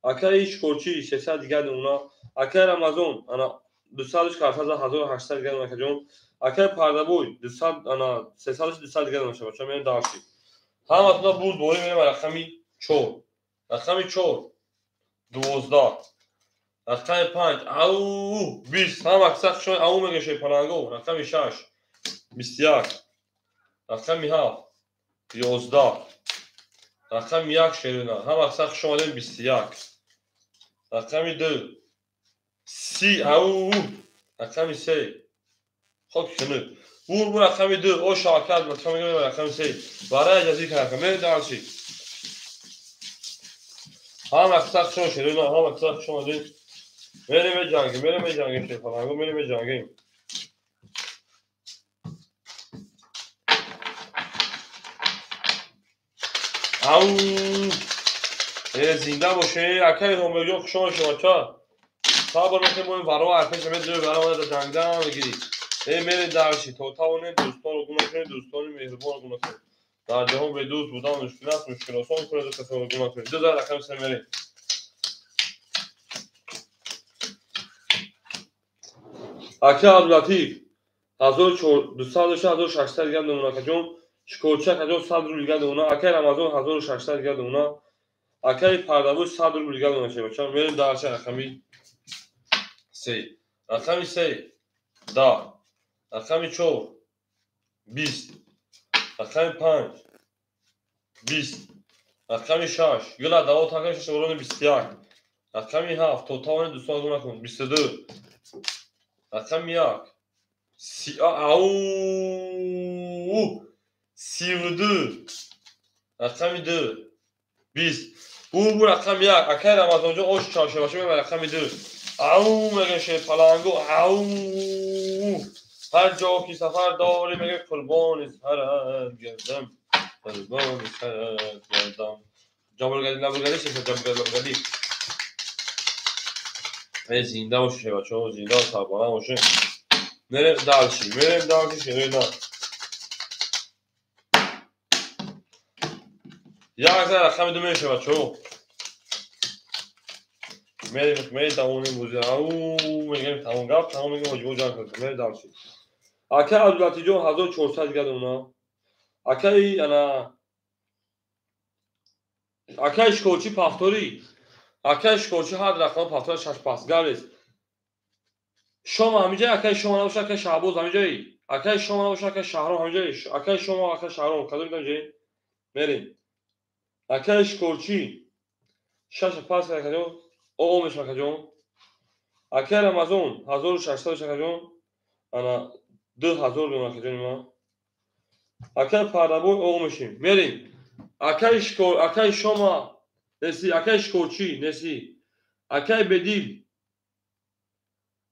A: اکا شکورچی 600 دیگر اونا اکا رمضان انا 200 کارفاز 1800 دیگر اون که جون اکا پردابوی 200 انا 300 دیگر اون شما میرن داشتی هم اصلا بود دوری میرم رقمی 4 رقمی 4 12 رقم 5 او 20 هم اکساق شون او میگه شی پلنگو رقم 6 21 رقم 7 11 رقم 1 شیرینه هم اکساق شما داریم 21 رقم 2 30 او رقم 3 خب شنو بور رقم 2 او شاکر لطفا میگم رقم 3 برای اجازه کار کنم دارچی هم اکساق شما شیرینه هم اکساق شما داریم میریم جنگیم شیخ پلنگو میریم جنگیم او زنده باشه اکای رومیو شما تا بار میگم این ورا ارتش میاد ورا ما جنگدان میگیری میری دارشی تا اون دوستان رو گونه دوستان مهربان گونه در جهان به دوست بودن مشکلات کنه دو کسا گونه کنه 2000 رقم سه میری اکا عبداللطیف 1200 دیگر اونا که جون شکوچه که جون 100 رو دیگر اونا اکا رمضان 1600 دیگر اونا اکای پردابوش 100 رو دیگر اونا شه بچا میریم دارشی رقمی 3 رقم 3 10 رقم 4 20 رقم 5 20 رقم 6 یلا داو تا کنش شورون 21 رقم 7 توتال دوستان گونه کن 22 رقم 1 سی او 32 رقم 2 20 bu رقم 1 اکر رمضان جو اوش چاشه باشه به رقم 2 او میگه شه پلنگو او هر جا کی سفر داری میگه قربان سرت گردم قربان سرت گردم جابرگلی چه جابرگلی زنده باشه بچه‌ها زنده و سربلند باشه میریم دارشی شیرینه یک رقم 2 میشه بچه‌ها میریم تموم موزه او میگیم تموم گپ تمام میگیم مجبور جان کنیم میریم دارشی اکا عبداللطیف جو 1400 دیگر اونا اکای انا اکای شکوچی پافتوری اکای شکوچی هر رقم پافتور شش پاسگاریست شما همینجا اکای شما نباشه اکای شعبوز همینجایی اکای شما نباشه اکای شهرام همینجایی اکای شما اکای شهرام کدوم اینجایی میریم اکای شکوچی شش پاس کجا او میشه کجا اکای رمضان 1600 کجا انا 2000 میشه کجا ما اکای پردابو او میشیم میریم اکای شما نسی اکای شکوچی نسی اکای بدیل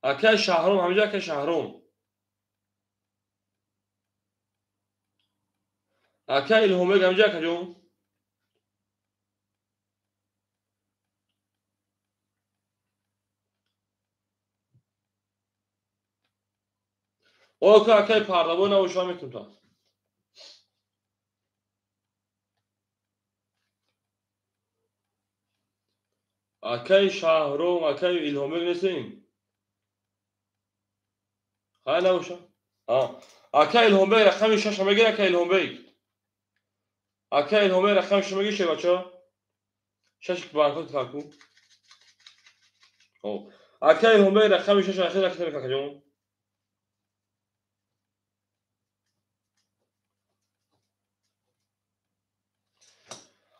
A: اکای شهرام همینجا اکای شهرام اکای الهومه همینجا کجا او که اکای پردابو نوشا میتونم اکای شهرام اکای الهامبگ نیستیم های نباشه اکای الهامبگ رقم 6 میگه اکای الهامبگ اکای الهامبگ رقم 6 میگه چه بچا 6 بانکوت کاکو خب اکای الهامبگ رقم 6 اخیر اکتر کاکجون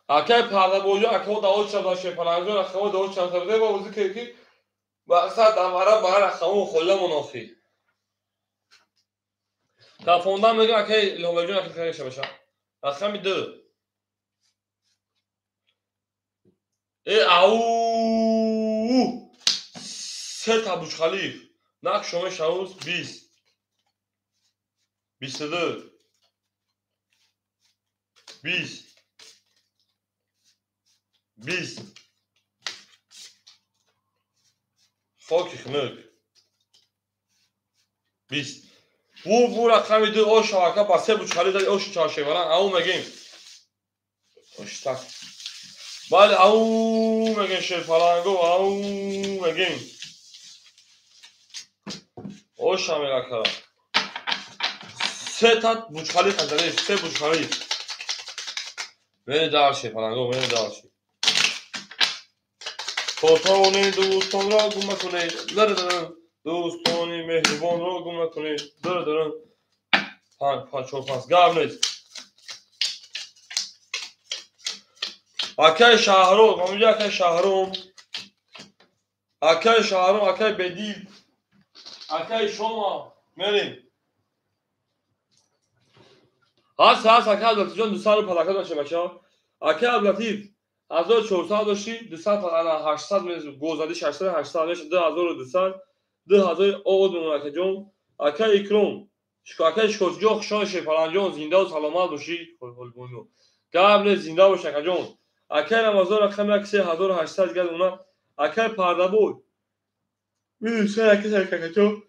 A: اکای پرده بوجو اکو داوود شب داشته پلنجو اکو داوود شب تبده با وزی که مقصد دماره بار اکو خله منافی تا فوندام میگه اکای الهامبگ اکتر شبشه رقم 2 ای او سه تا بوش خلیف نق شما شاوز 20 22 20 20 خاکی خنک 20 bu رقم 2 o şavaka با سه بوش خلیف o çarşıvaran او میگیم اشتاق بله او میگن شیر پلنگو او میگیم o şamela سه تا بوش خلیف زده سه بوش خلیف بین دارشی پلنگو بین دارشی خودتانی دوستان را گم کنید دردن دوستانی مهربان را گم کنید دردن پنج گرم نیست اکای شهرام همونجا اکای شهرام اکای شهرام اکای بدیل اکای شما مریم هست اکای عبداللطیف جان 200 رو پلاکت باشه بچه ها اکای عبداللطیف 1400 داشتی 200 800 گوزدی 600 800 2200 2000 اود بمون اکای جان اکای اکرام اکای شکوزجو خوشان شفران جان زنده و سلامت باشی قبل زنده باشه اکای جان اکای رمضان رقم 3800 گرد اونا اکای پرده بود میدونی اکای جان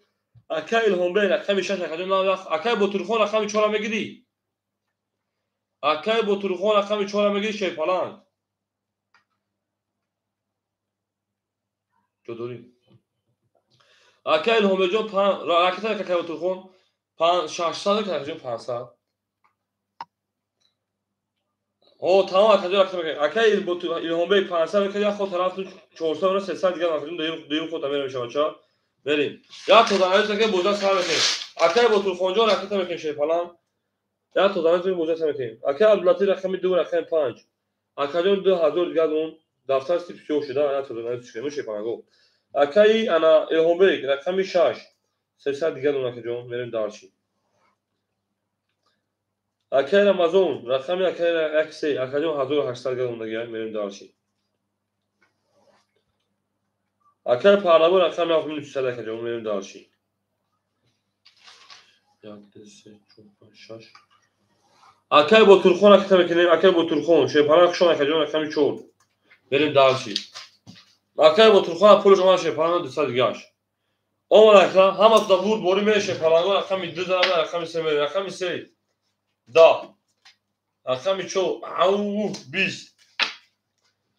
A: اکای الهامبگ رقم 6 اکای جان اکای بطورخان رقم 4 میگیری اکای بطورخان رقم 4 میگیری شیپالان چطوری اکای الهامبگ جان راکت اکای بطورخان 600 اکای جان 500 او تمام اکای جان اکای الهامبگ 500 اکای خود طرف 400 و 300 دیگه اکای دیگه خود میره میشه بچا بریم یا تو دانش که بودا سر بکنیم اکای بطورخان جان راکت میکنه شیپالان یا تو دانش که بودا سر بکنیم اکای عبداللطیف رقم 2 رقم 5 اکای جان 2000 دیگه اون دفتر سیپ شو شده یا تو دانش که میشه پنگو اکای انا الهامبگ رقم 6 300 دیگه اون اکای جان میریم دارشی اکای رمضان رقم اکای اکسی اکای جان 1800 دیگه اون دیگه میریم دارشی اکای پارلابو رقم 9300 اکای جان میریم دارشی 1 2 3 4 5 6 اکای بطورخان اکای میکنیم اکای بطورخان شیپالان شما اکای جان رقم 4 بریم دارشی اکای بطورخان پول شما شیپالان 200 دیگه اون رقم هم تا بود بوری میشه پلنگو رقم 2 داره رقم 3 میره رقم 3 دا رقم 4 او 20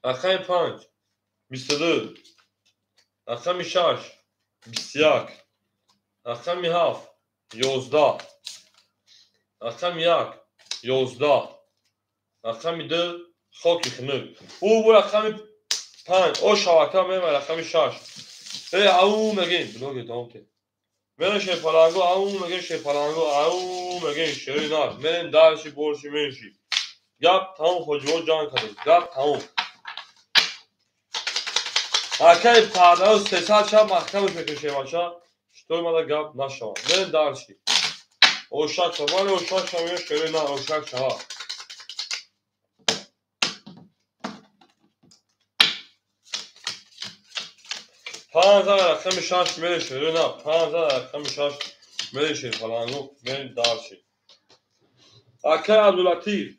A: رقم 5 22 رقم 6 21 رقم 7 11 رقم 1 11 رقم 2 خاکی خنک او رقم 5 او شواکه میره رقم 6 ای او میگیم بلوگ دامته میره شیپالانگو او میگه شیپالانگو او میگه شیرینار میرین دارشی برشی میشی گپ تمام خوجو جان کنید گپ تمام اکای پرده و 300 شب محکمش بکشه باشه شطور ماده گپ نشوه میرین دارشی اوشک شما اوشک شما شیرینار اوشک شما 5000 رقم 6 میره شیرینار 5000 رقم 6 میره شیپالانگو میرین دارشی اکای عبداللطیف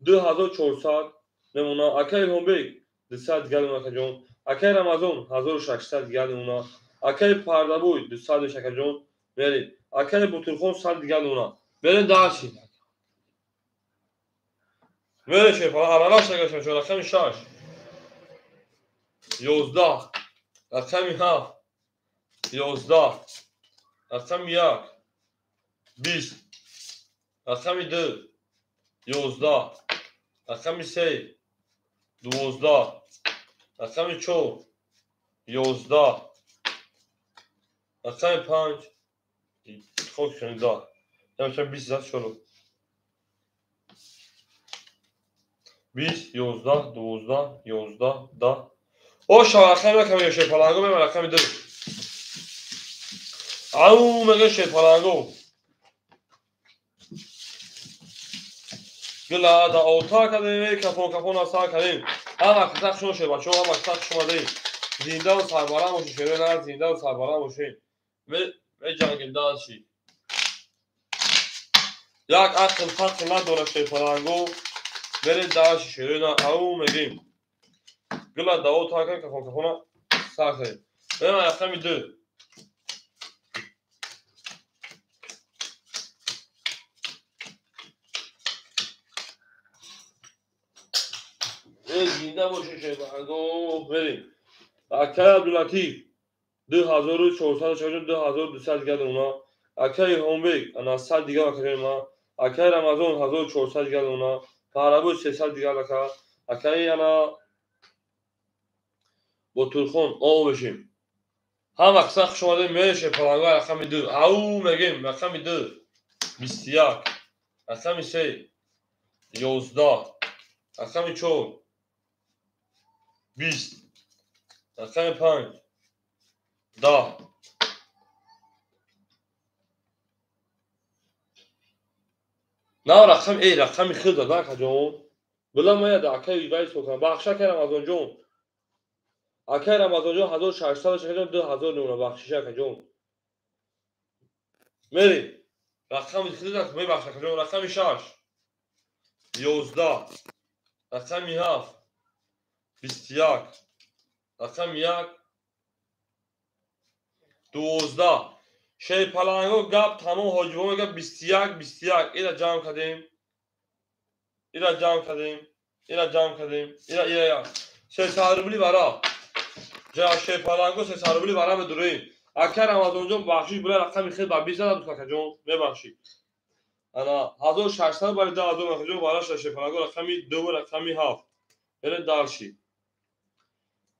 A: 2400 نمونه اکای الهامبگ 200 گل اکای جان اکای رمضان 1600 گل اونا اکای پردابوی 200 اکای جان میری اکای بطورخان 100 گل اونا برین دارشی میره شیپالان اولاش اکای شما رقم 6 11 رقم 7 11 رقم 1 20 رقم 2 11 رقم 3 12 رقم 4 11 رقم 5 خوش شنیده نمیشه 20 زد شروع 20 11 12 11 10 او شرقم رقم یه پلنگو به رقم 2 او مگه شه پلنگو گلا دا اوتا کردیم کپون آسا کردیم اما کتاق شما شه بچه اما کتاق شما دیم زنده و سربارم باشه شروع نه زنده و سربارم باشه و جنگنده شی یک عقل فقل نداره شه پلنگو بره داشت شروع نه او مگیم گلا دا اوتا کردیم کپون آسا کردیم و من رقم 2 زنده باشه شه پلنگو بریم اکای عبداللطیف 2440 2200 دیگر اونا اکای هومبیک انا 100 دیگر اکای ما اکای رمضان 1400 دیگر اونا پارابو 300 دیگر اکای انا با ترخون او بشیم هم اکساق شما دیم میشه پلنگو رقم 2 او میگیم رقم 2 21 رقم 3 11 رقم 4 20 رقم 5 10 نه رقم خود داده جون بلا ما یاد اکای وایس بکنم بخشا که رمضان جون اکای رمضان جون 1600 شکل 2000 نمونه بخشیشه جون میری رقم خود داده می بخشا جون رقم 6 11 رقم 7 21 رقم 1 12 شی پلنگو گپ تمام حجبه گپ 21 اینا جمع کردیم اینا شی ساربلی برا جا شی پلنگو سه ساربلی برا بدوریم اکر رمضان جون بخشش بلا رقم خیلی با 20 داد که جون ببخشید انا 1600 برای 2000 جون بالا شی پلنگو رقم 2 رقم 7 یعنی دالشی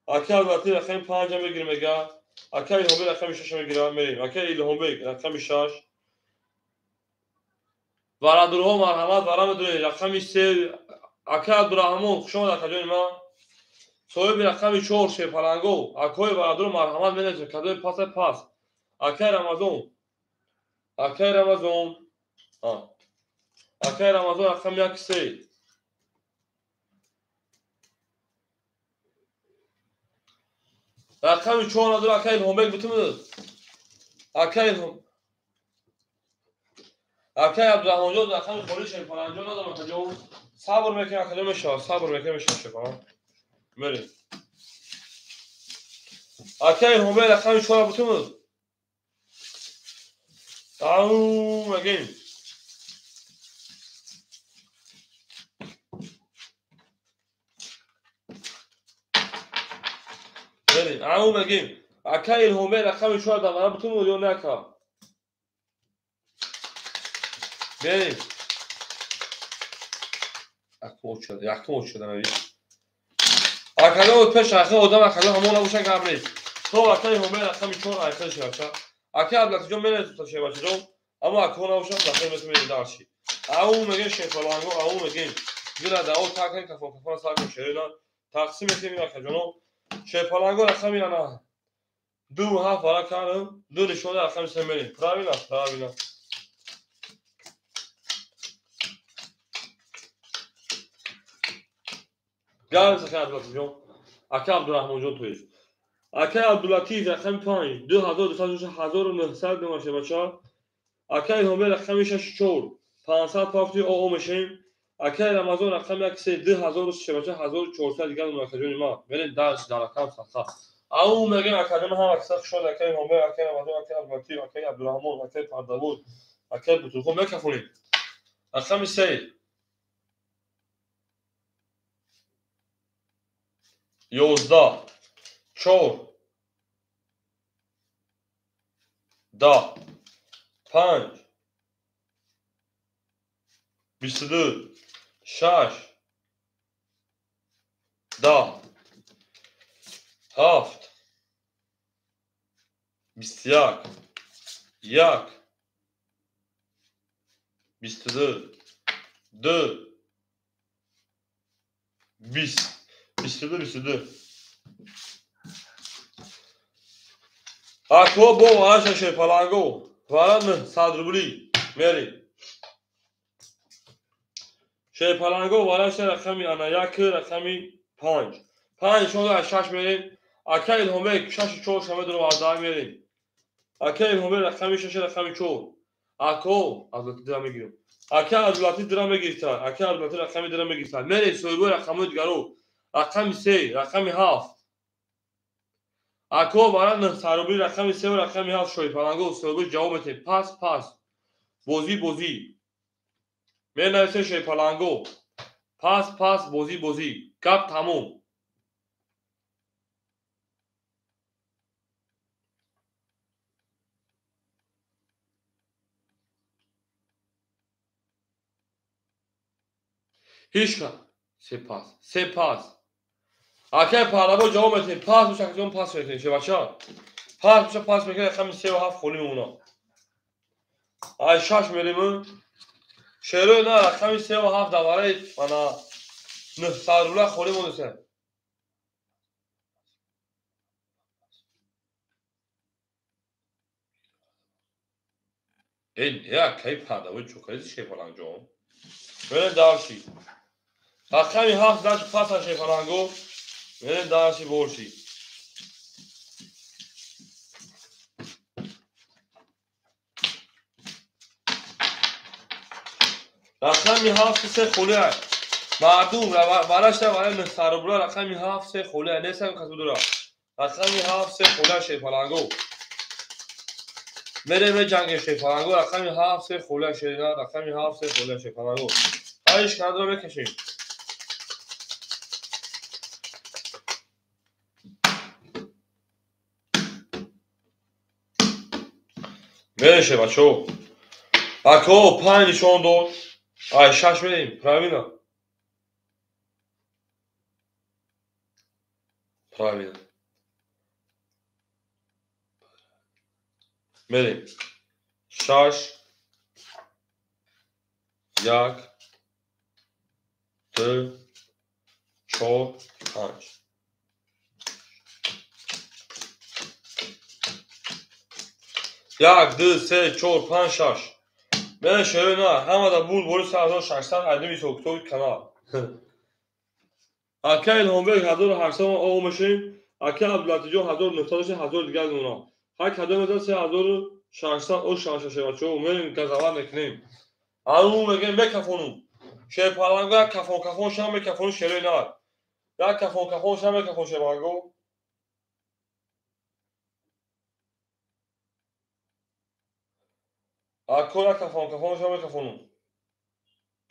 A: اکر وقتی رقم 5 میگیریم میگه اکر هم رقم 6 میگیریم میریم اکر هم رقم 6 ورادرو مرحمت برام دوی رقم 3 اکر عبدالرحمن شما در کجای ما صاحب رقم 4 شه پلنگو اکای ورادرو مرحمت بنویسید کدوی پاس اکر رمضان اکر رمضان رقم 3 رقم 4 نداره اکر هم بتونه اکر عبدالرحمن جان رقم خالی شه پلنگو نداره کجا صبر میکنه کلمه صبر میکنه شه پلنگو میری اکای هم رقم 4 بتونه او مگین بریم او مگین اکای هم رقم 4 داره بتونه یا نکا بریم اکموت شده نبی اکلا او پیش اکلا آدم اکلا همون نبوشن قبلی تو اکای هم رقم 4 اکلا شده اکای عبداللطیف جون میره تو شه باشه جون اما اکلا نبوشن داخل مثل میره دارشی او مگین شفلانگو او مگین گیره دا او تاکن کفان ساکن شرینا تقسیم کنیم یا کجانو شفلانگو رقم اینا 2 7 برا کارم 2 نشونه رقم سه میریم پراوینا گرم سکه عبداللطیف جون اکا عبدالرحمن جون تویش اکا عبداللطیف رقم 5 1900 نماشه بچه اکا هم رقم 6 4 500 پاکتی او میشیم اکا رمضان رقم 3 1400 دیگر نماشه جون ما برین درس در رقم سخت او میگن اکادمی هم اکساق شد اکا هم اکا رمضان اکا عبداللطیف اکا عبدالرحمن اکا پرداود اکا بطرخون بکفونیم رقم 3 11 4 10 5 22 6 10 7 21 1 22 2 20 22 22 Ako bu maaşa şey palango. Varan mı? Sadrubli. Meri. Şey palango varan şey rakami ana yakı rakami 5. 5 şoda şaş merin. Akayil homek şaş çoğu şamedur varday merin. Akayil homek rakami şaş rakami çoğu. Ako azlatı drama giriyorum. Akay azlatı drama girtar. Akay azlatı rakami drama girtar. Meri soygu rakamı digaro. Rakami se, rakami half. Ako varan sarubli rakami se ve rakami half şoy palango soygu cevap ete. Pas. Bozi. Menayse şey palango. Pas bozi. Kap tamam. Hişka. Sepas. Akay palabo cevap ete. Pas bu şakacağım pas verin. Şey başa. Pas verin. Rakami se ve half kholi ona. Ay şaş merimi. Şero na rakami se ve half davare bana. Ne sarula kholi onu sen. Ya kayıp palabo çok az şey palango. Böyle davşi. Rakami half daş pas şey palango. Böyle davşi borşi. رقمی 7 سه خوله مردم براش برای سربرا رقمی 7 سه خوله نیستم کسب دورا رقمی 7 سه خوله شیپالانگو میره جنگ شیپالانگو رقمی 7 سه خوله شینا رقمی 7 سه خوله شیپالانگو هایش کند رو بکشیم میره شه بچو اکو 5 نشون دو ay şaş vereyim. Pravina. Vereyim. Şaş. Yak. Tı. Çok. Kaç. Yak. Dı. Se. Çok. Pan. Şaş. Ben şöyle ne? Hamada bul. Boru sağdan şaştan. Ademi soktu. Kanal. Akay Homberg hazır harsa olmuşum. Akay Abdülatico hazır neftaşı hazır diğer ona. Hak kadar da se hazır şarştan o şarşa şey var. Çoğu men gazavan eklim. Alu megen be kafonu. Şey palanga kafon şam be kafonu şöyle ne var? Ya kafon şam be kafon şey vargo. Akora kafon şam be kafonu.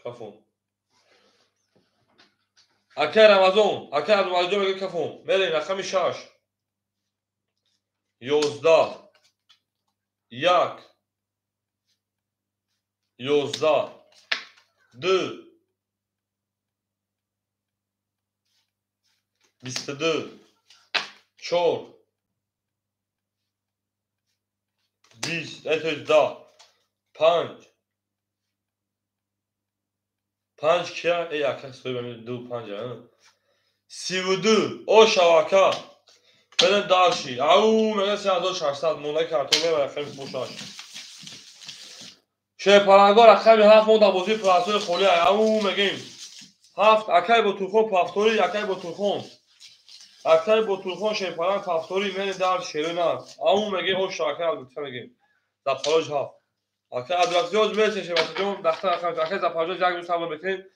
A: Kafon. Akay Ramazan, Akay Abdülatico be kafon. Melin rakami şaş. 11 yak 11 2 22 4 20 etda 5 kia ey akak söyleyeyim 2 5 ha 32 o şavaka ben daşi au mega sağda şarşat mola kartonu ve rakam boşaş şey parangor rakam hafta moda bozi plasör kholi au megim haft akay bo turxon paftori akay bo turxon akay bo turxon şey parang paftori men dar şerena au mege o şaka lütfen megim da paroj ha akay abdurrahman mesela şey başlıyorum daktar akay da paroj jag müsabı bekleyin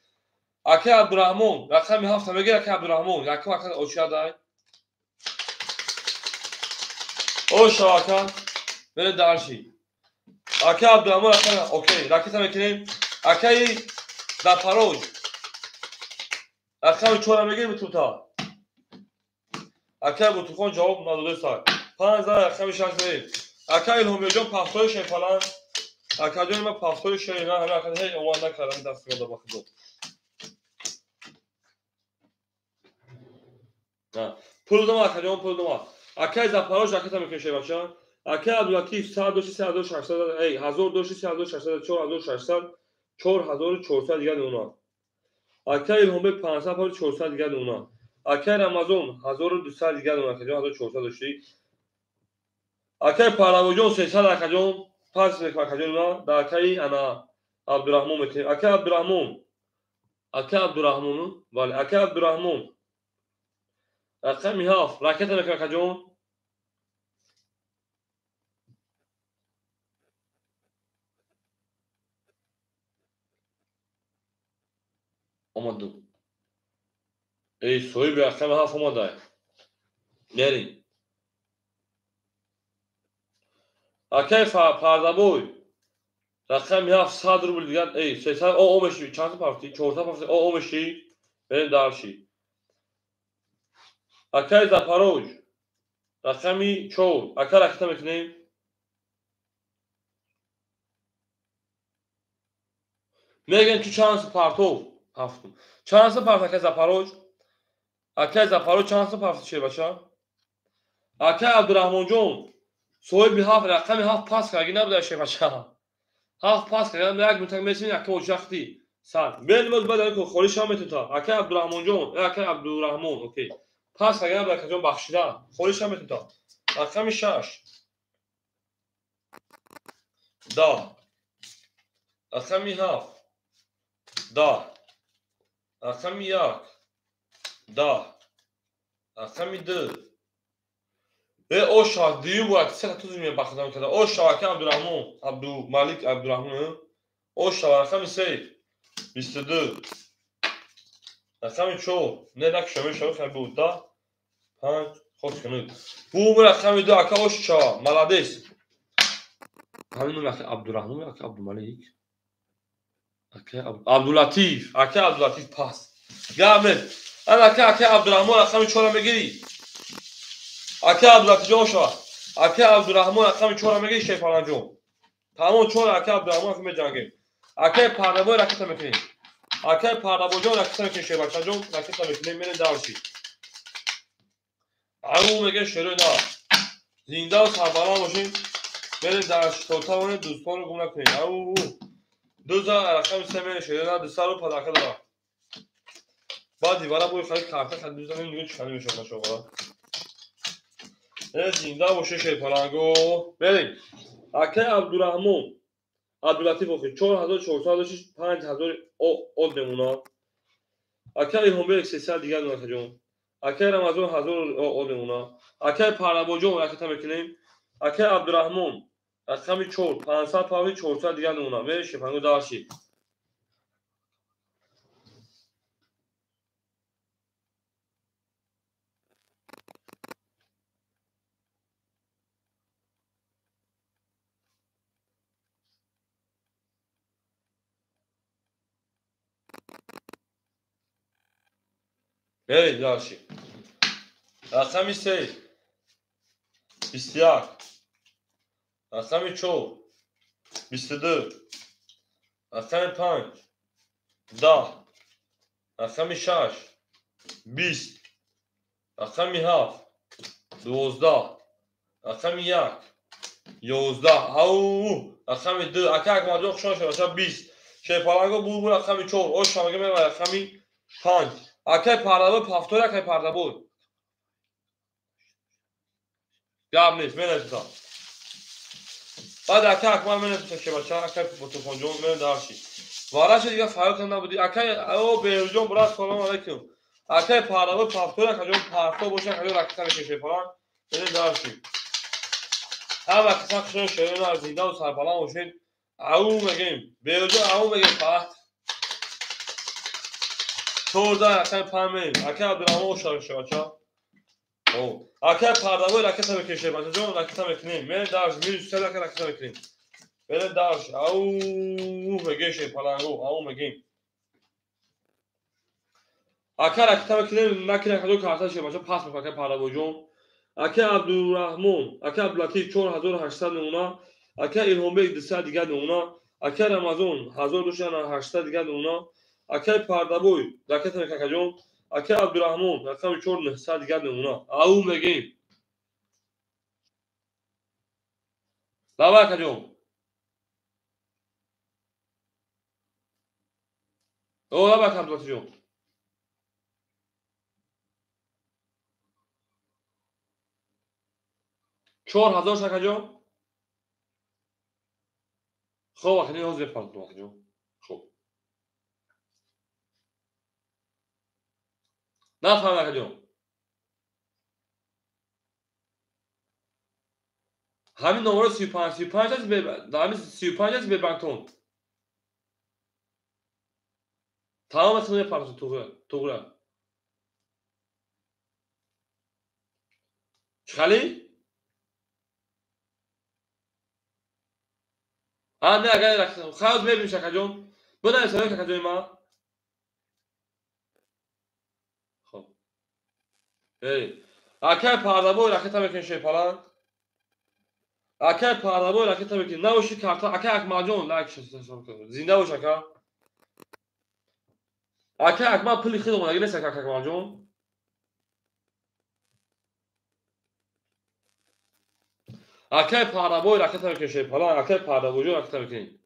A: akay abdurrahman rakam hafta mege akay abdurrahman yakın oşaday o şaka ve darşi akay abdurrahman akay okey rakita bekleyin akay da paroj rakam çora mege mi tuta اکه بوتوخان جواب نداده سر 5000 رقم 6 بریم اکه الهامی جان پافتور شی فلان اکه جان ما پافتور شی نه همه اکه هی اوان نکردم دست میاد باخدو نه پول دما اکه جان پول دما اکه زپاروش راکت میکشه بچا اکه عبداللطیف 126 ای 1200 4600 4400 دیگه اونا اکه الهامی 500 400 دیگه اونا اکه رمضان 1200 دیگه اونا که 1400 داشتی اکه پاراوجون 300 اکه جان پاس میکنه اکه جان در اکه انا عبدالرحمن میکنه اکه عبدالرحمن ولی اکه عبدالرحمن رقم هاف راکت میکنه اکه جان اومدو ای صاحب رقم هاف اومده نری اکه پاردابوی رقم هاف 100 روبل دیگه ای 300 او مشی چند پارتی 400 پارتی او مشی بریم دارشی اکه زپاروش رقمی 4 اکه راکت میکنیم میگن تو چانس پارتو هفتم چانس پارت اکه زپاروش چانس پارت چیه بچه اکه عبدالرحمن جون صاحب هاف رقم هاف پاس کرد اگه نبوده شه بچه هاف پاس کرد یک منطقه میسین اکه وجختی سر بین باز بعد که خوری شام میتونتا اکه عبدالرحمن جون اکه عبدالرحمن اوکی پاس کرد اکه جون بخشیده خوری شام میتونتا رقم 6 دا رقم هاف دا رقم 1 دا رقم 2 او شادی بود سه تا توزی میبخدم کرده او شاکه عبدالرحمن عبدالملک عبدالرحمن او رقم 3 22 رقم 4 نه دک شما شما خیلی بود دا 5 خوش کنید بو رقم 2 اکه او شا ملادیس همین اکه عبدالرحمن اکه عبدالملک اکه عبداللطیف پاس گامل انا اکه عبدالرحمن رقم 4 میگیری اکه عبداللطیف جان شا اکه عبدالرحمن رقم 4 میگیری شیفان جون تمام 4 اکه عبدالرحمن که میجنگیم اکه پاردابوی راکت میکنیم اکه پاردابوی جان راکت میکنیم شیفان جون راکت میکنیم میرین دارشی او میگه شروع نه زنده و سربلند باشیم بریم دارشی توتاون دوستان رو گم نکنیم او دوزا رقم 3 میرین شروع نه دوستا رو پدرکه دارم بعد دیوارا بوی خیلی کارته خیلی دوزا نیم دیگه چکنی میشه شما زنده باشه شیپالنگو بریم اکه عبداللطیف اوکی 4400 5000 اول بمونا اکه الهامی 300 دیگه دونه جون اکه رمضان 1000 اول بمونا اکه پاراوجون راکت میکنیم اکه عبدالرحمن رقم 4 500 پاوی 400 دیگه دونه بریم شیپالنگو داشی بریم داشی رقم 3 21 رقم 4 22 رقم 5 10 رقم 6 20 رقم 7 12 رقم 1 11 او رقم 2 اکه مجموع شما شما 20 شیپالنگو بو رقم 4 او شما میگه رقم 5 اکه پاردابو پافتور اکه پاردابو گام نیست من بعد اکه اکمال من که بچه اکه بوتوفون جون من دارشی وارش دیگه فرق نبودی اکه او بیرجون برات سلام علیکم اکه پاردابو پافتور اکه جون پافتور باشه اکه رکت میشه فلان من دارشی هم وقت سخشون شدن از زنده و سربلند باشید او میگیم بیرجون او میگیم فقط تورده اکه پامیم اکه عبدالرحمن شارک شبچه او اکه پاردابوی رکت میکشه بچه جون رکت میکنیم من دارش میری سه اکه رکت میکنیم بریم دارش او میگه شیپالنگو او میگیم اکر اکتاب کنیم نکنه کدو کارتا شه باشه پاس میکنه پارابوجون اکر عبدالرحمن اکر عبداللطیف 4800 نمونه اکر ایلهام بیگ 200 دیگه نمونه اکر رمضان 1200 دیگه نمونه اکر پاردابوی دکت میکنه اکر عبدالرحمن رقم 4900 دیگه نمونه او میگیم لوا کجون او لوا عبداللطیف 4000 شکجون خب وقتی حوزه پانتون کجون خب نفهم کجون همین نمره 35 است به همین 35 است به بانتون tamamısını yaparsın Tuğra. Çıkali? Ha ne agay raksın. Khaz bebim şakacım. Bu ne söyle şakacım ma? Xo'p. Ey. Aka pardaboy raketa mekin şey falan. Aka pardaboy raketa mekin. Ne o şu karta aka akmacun la akşam. Zinda o şaka. Aka akma pili khidum agay ne şaka akmacun. Aka pardaboy raketa mekin şey falan. Aka pardaboy raketa mekin.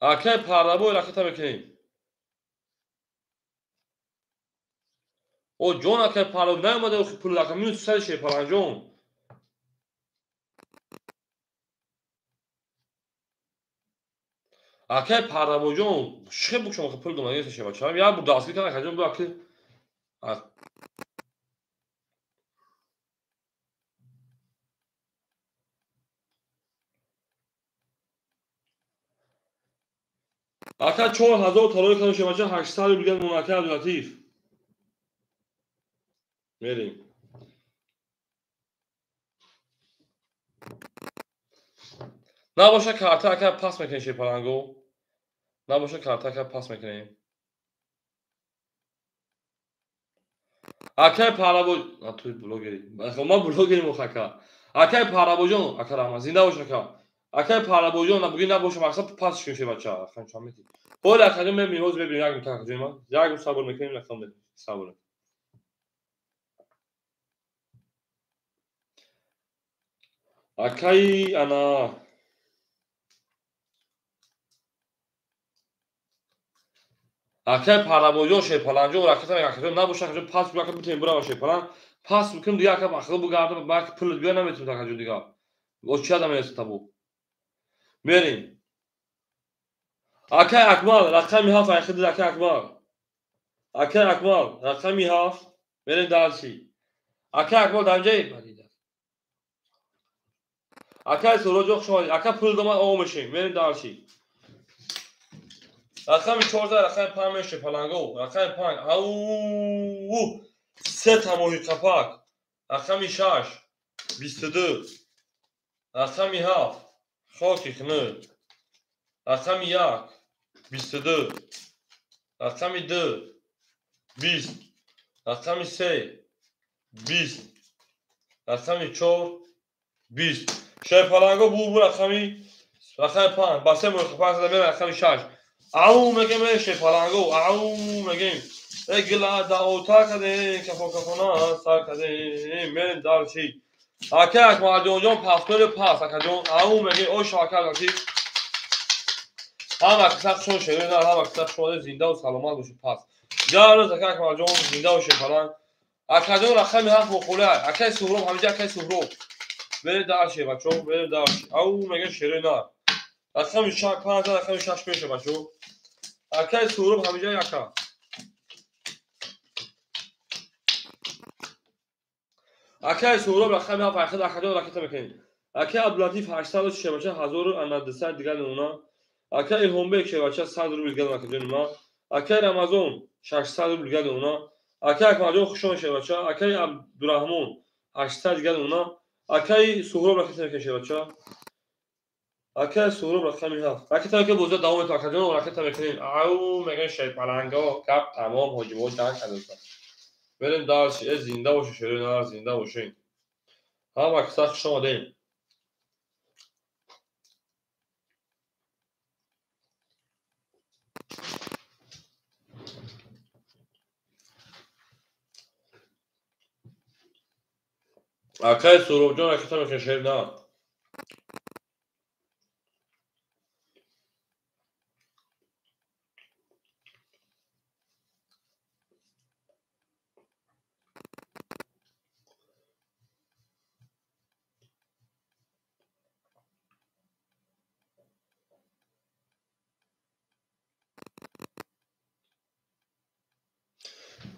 A: Aka pardaboy raketa mekin. O John aka pardaboy ne olmadı o pul rakam minus sel şey falan John. Aka pardaboy John. Şık bu şoma pul dolayı şey başlar. Ya burada asıl kadar kacım bu akı. اکر 4000 طالب کنم شه بچه 800 میگن منعکس عبداللطیف میریم نباشه کارتا اکر پاس میکنی شه پلنگو نباشه کارتا اکر پاس میکنیم اکر پارابو توی بلوگری ما بلوگری مخکا اکر پارابوجون اکر اما زنده باشه که اکر پارابوجون نبودی نباشه مقصد پاس کنی شه بچه خیلی شامیتی بول اکر میبینیم روز ببینیم یک میتونه کجای ما یک صبر میکنیم رقم بدیم صبر اکای انا اکر پارابوجون شه پلنجو راکت اکر نباشه کجا پاس بیا که میتونیم برای شه پلن پاس میکنم دیگه که اخلاق بگرده باید پول بیا نمیتونم تا کجا دیگه o چه آدمی است تابو میریم اکر اکمال رقمی هفت اخید اکر اکمال اکر اکمال رقمی هفت میریم دالشی اکر اکمال دنجی اکر سروج شما اکر پول دما او میشیم میریم دالشی رقمی 14 رقم 5 میشه پلنگو رقم 5 او سه تموهی کپاک رقمی 6 22 رقمی 7 خاکی خنه رقمی 1 22 رقمی 2 20 رقمی 3 20 رقمی 4 20 شه پلنگو بو رقمی 5 با سه مرخ 5 زدم رقمی 6 او میگم شه پلنگو او میگم اگلا داوتا کده کفونا سر کده من دالشی اکر ماجون پافتور پاس اکجون او میگه او شاکر گفتی هم اکثر شون شده نه هم اکثر شده زنده و سلامت باشه پاس جارو زکر ماجون زنده و شفران اکجون رقم هفت مخوله اکر سهراب همینجا اکر سهراب بره دالشی بچو بره دالشی او میگه شیره نه رقم 5 رقم 6 میشه بچو اکر سهراب همینجا یکا اکر سهراب رقم هفت اخد اکجون راکت میکنی اکر عبداللطیف 800 شه بچه 1200 دیگه اونا اکر ایلهام بیگ شه بچه 100 روبل گل اکجون ما اکر رمضان 600 روبل گل اونا اکر اکماجون خوشون شه بچه اکر عبدالرحمن 800 دیگه اونا اکر سهراب راکت میکنی شه بچه رکت سورب رقمی 7. رکت که بوزه دوام تاکجان و رکت میکنیم. او میگن شیر پلنگا کپ تمام حجمو جنگ کرده. بریم دارش زنده باشه شیرین نار زنده باشین. ها وقت سخت شما دیم. رکت سورب جان رکت میکنه شیرین نار.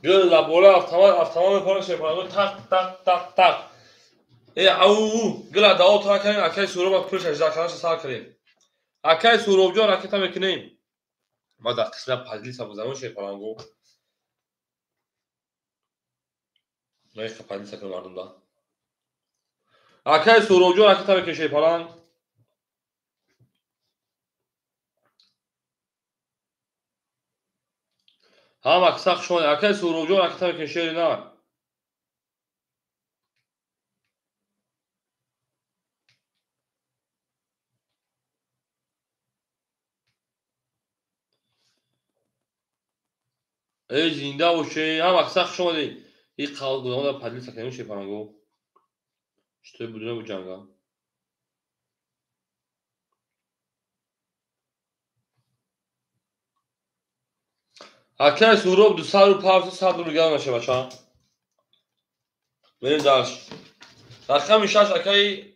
A: Gör la bola автомат میپره شیر پلنگا تق تق تق تق. ای او گل داو تا کنیم اکای سورب پرش اجرا کردنش سال کنیم. اکای سورب جان رکت میکنیم. ما در قسمت پذلی سبزمون شیر پلنگو. نه یک پذلی سکن مردم دا. اکای سورب جان رکت میکنه شیر پلنگ. هم اکساق شما اکای سورب جان رکت میکنه شیر نار. ای زنده باشه هم اکساق شما دی. این قاول بودم در پذلی سکنون شیر پلنگو. چطور بدونه بود جنگا. اکای سورب دو سال رو پارس سال رو گرم نشه بچه. بریم دارش. رقم 6 اکای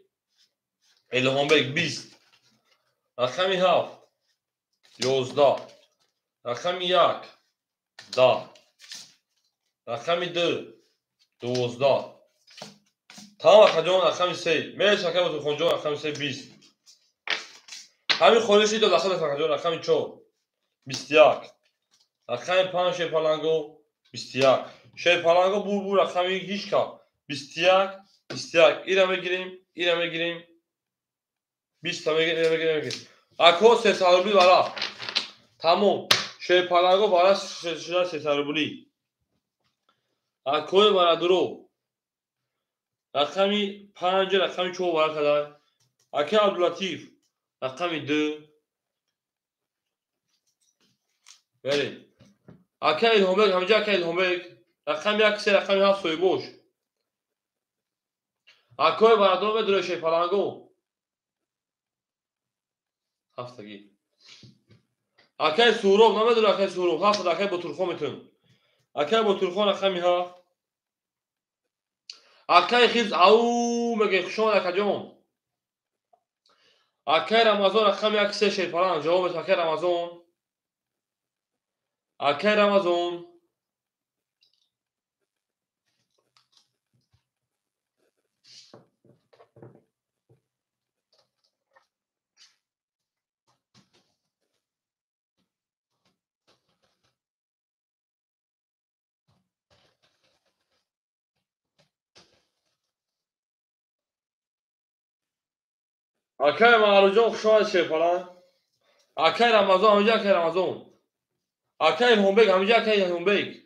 A: الهام بیگ 20. رقم 7 11. رقم 1 10. رقم 2 12. تمام خجان رقم 3 میشه که با تو خونجان رقم 3 20. همین خونشی دو داخل خجان رقم 4 21. رقم 5 شیر پلنگو 21. شیر پلنگو بو رقم 8 کا 21 21. اینا میگیریم 20 تا میگیریم. اکو 300 روبلی بالا. تمام شیر پلنگو بالا 300 روبلی. اکو بالا درو. رقمی 5 رقمی 4 بالا کدای. اکی عبداللطیف رقمی 2. بریم. اکی الهام بیگ همینجا اکی الهام بیگ رقمی 1 3 رقمی 7 سویبوش. اکوی بردم بدره شیر پلنگو. هفتگی. اکی سورب نمیدونه اکی سورب 7 اکی بطرخو میتون. اکی بطرخو رقمی 7. اکی خیز او مگه خوشان اکجام. اکی رمضان رقمی 1 3 شیر پلنگ جوابت اکی رمضان. اکی رمضان. اکی معروجان خوشان شیر پلنگ. اکی رمضان همینجا اکی رمضان. اکی الهام بیگ همینجا اکی الهام بیگ.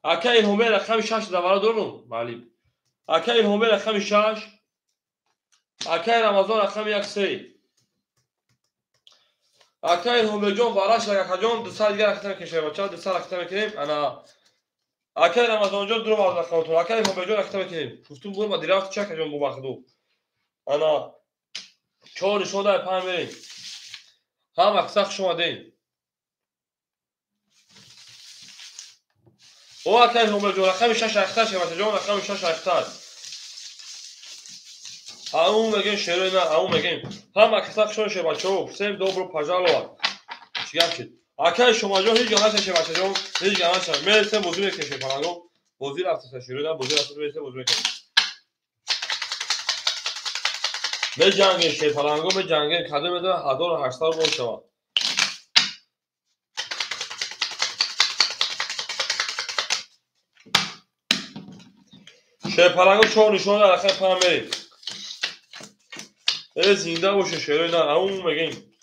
A: اکی الهام بیگ رقم 6 دوباره دارم معلم. اکی الهام بیگ رقم 6. اکی رمضان رقم 1 3. اکی الهام بیگ جان باراش لگه جان دو سال دیگه رقم کشه بچا دو سال رقم کنیم انا. اکی رمضان جان درو باز رقم تو. اکی الهام بیگ جان رقم کنیم. گفتم برو ما درافت چک جان بو باخدو. انا 4 شده 5 بریم. هم اکساق شما دین. او اکی الهام بیگ جان رقم 6 اختار شه بچا جان رقم 6 اختار. اون میگن شیرین نه اون میگن هم اکساق شون شه بچو سیم دوبرو پاجالو چیکار شد اکی شما جو هیچ جهت شه بچا جان هیچ جهت شه میرسه موضوع کشه پلنگو بازی رفته شیرین بازی رفته میرسه موضوع کشه به جنگ شه پلنگو به جنگ کده بده 1800 گل شما شه پلنگو چون نشون رقم 5 میری زنده باشه شعره نه اون میگیم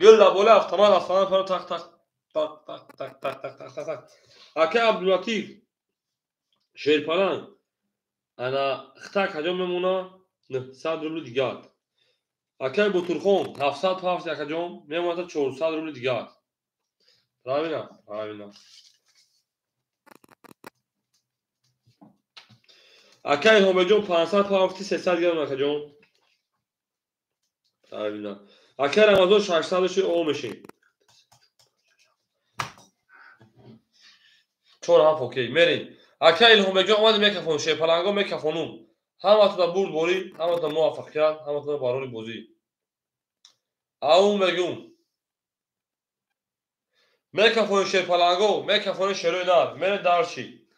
A: گل بالا افتمان پر تق تق تق تق تق تق تق تق تق تق اکه عبداللطیف شیرپلنگ انا اختک کجا میمونه 900 روبل دیگر اکه بطرخون 700 پاوش یک جام میمونه تا 400 روبل دیگر правильно اکه الهام جام 500 پاوش 300 گرم یک جام правильно اکه رمضان 600 ش او میشه 4 هم اوکی میرین اکه الهام جام اومد میکروفون شیرپلنگا میکروفونم همه تو برد باری همه تو موفقیت همه تو بارون بازی او میگم میکروفون شیرپلنگا میکروفون شروع نار میره دارچی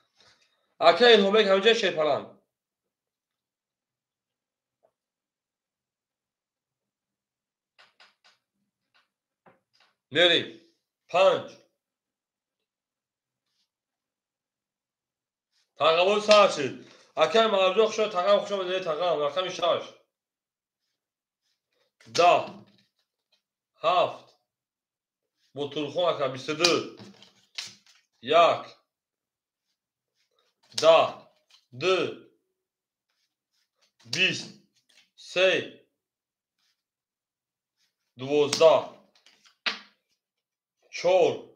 A: اکه الهام همینجا شیرپلنگ میریم 5 تقابل سر شد اکه مرزوق شد تقام خوشم بده تقام رقم 6 10 7 بطرخون اکه 22 1 10 2 20 3 12 4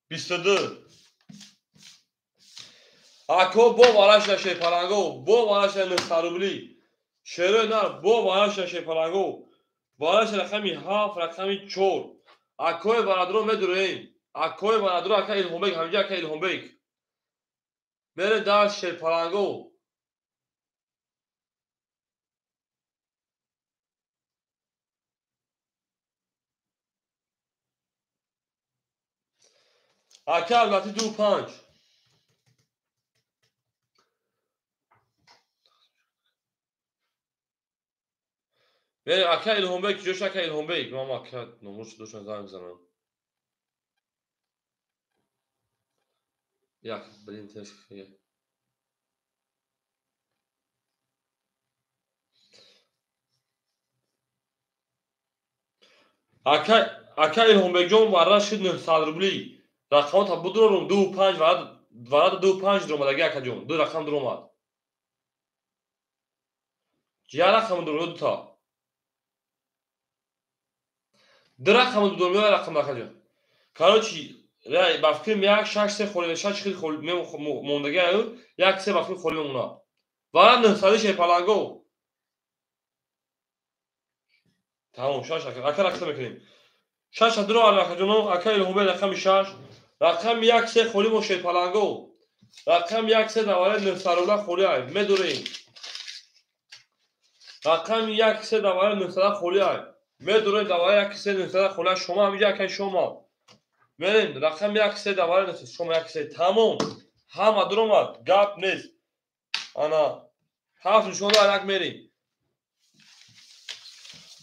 A: 22 اکو بو وارش نشه پلنگو بو وارش نستروبلی شروع نار بو وارش نشه پلنگو وارش رقمی 7 رقمی 4 اکوی برادرو میدوریم اکوی برادرو اکه الهام بیگ همینجا اکه الهام بیگ میره در شیرپلنگو اکه البته 25 میره اکه الهام بیگ جوش اکه الهام بیگ ما اکه نموش دوشن زنگ زنم یک برین تشکیه اکه الهام بیگ جون وارش شد 900 روبلی رقمات بدرون 25 ورد 25 درآمد اکه جون دو رقم درآمد چه رقم درآمد دو تا دو رقم درآمد رقم اکه جون کاروچی رای بافکیم یک 6 سه خوری 6 خیلی خوری موندگی او یک سه بافکیم خوری اونا ورد 900 شیرپلنگو تمام شاش اکه رقم میکنیم 6 درو اکه جون اکه الهام بیگ رقم 6 رقم یک سه خوری مو شیرپلنگو رقم یک سه دواره 900 روبل خوری میدوریم رقم یک سه دواره 900 خوری میدوریم دواره یک سه 900 خوری شما همینجا که شما میرین رقم یک سه دواره 900 شما یک سه تمام همه درآمد گپ نیست انا هفت شما یک میرین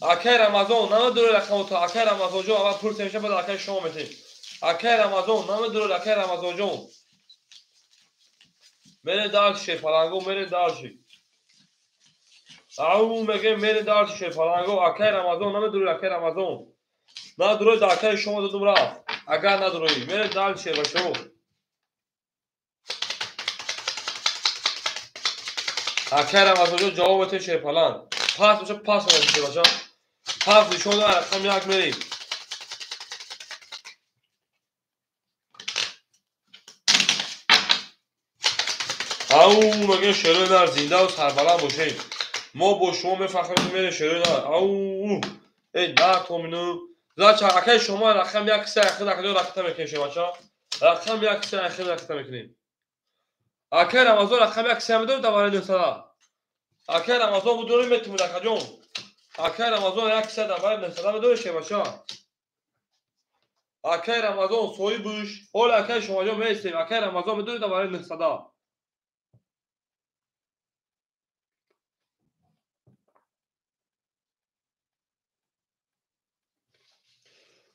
A: اکه رمضان نمیدونه رقم تو اکه رمضان جو اول پول میشه بعد اکه شما میتین اکه رمضان نمیدونه اکه رمضان جو میرین دار شیرپلنگو میرین دارشی او میگه میره دار شیرپلنگو اکه رمضان نمیدونه اکه رمضان ندروی اکه شما دادم رفت اگر ندروی میره دار شیر بشو اکه رمضان جو جواب بده شیرپلنگ پاس بشه پاس بشه باشه پاس شما رقم یک میریم او مگه شروع نار زنده و سربلند باشیم ما با شما میفخریم میره شروع نار او ای نه تومینو زاچا اکه شما رقم یک سه اخیر اکه رقم میکنیم شما چا رقم یک سه اخیر رقم میکنیم اکه رمضان رقم یک سه میدونم دواره 900 اکه رمضان بدونیم میتونیم اکه جون اکه رمضان یک سه دواره 900 میدونیم شما چا اکه رمضان سوی بوش اول اکه شما جو میستیم اکه رمضان بدونیم دواره 900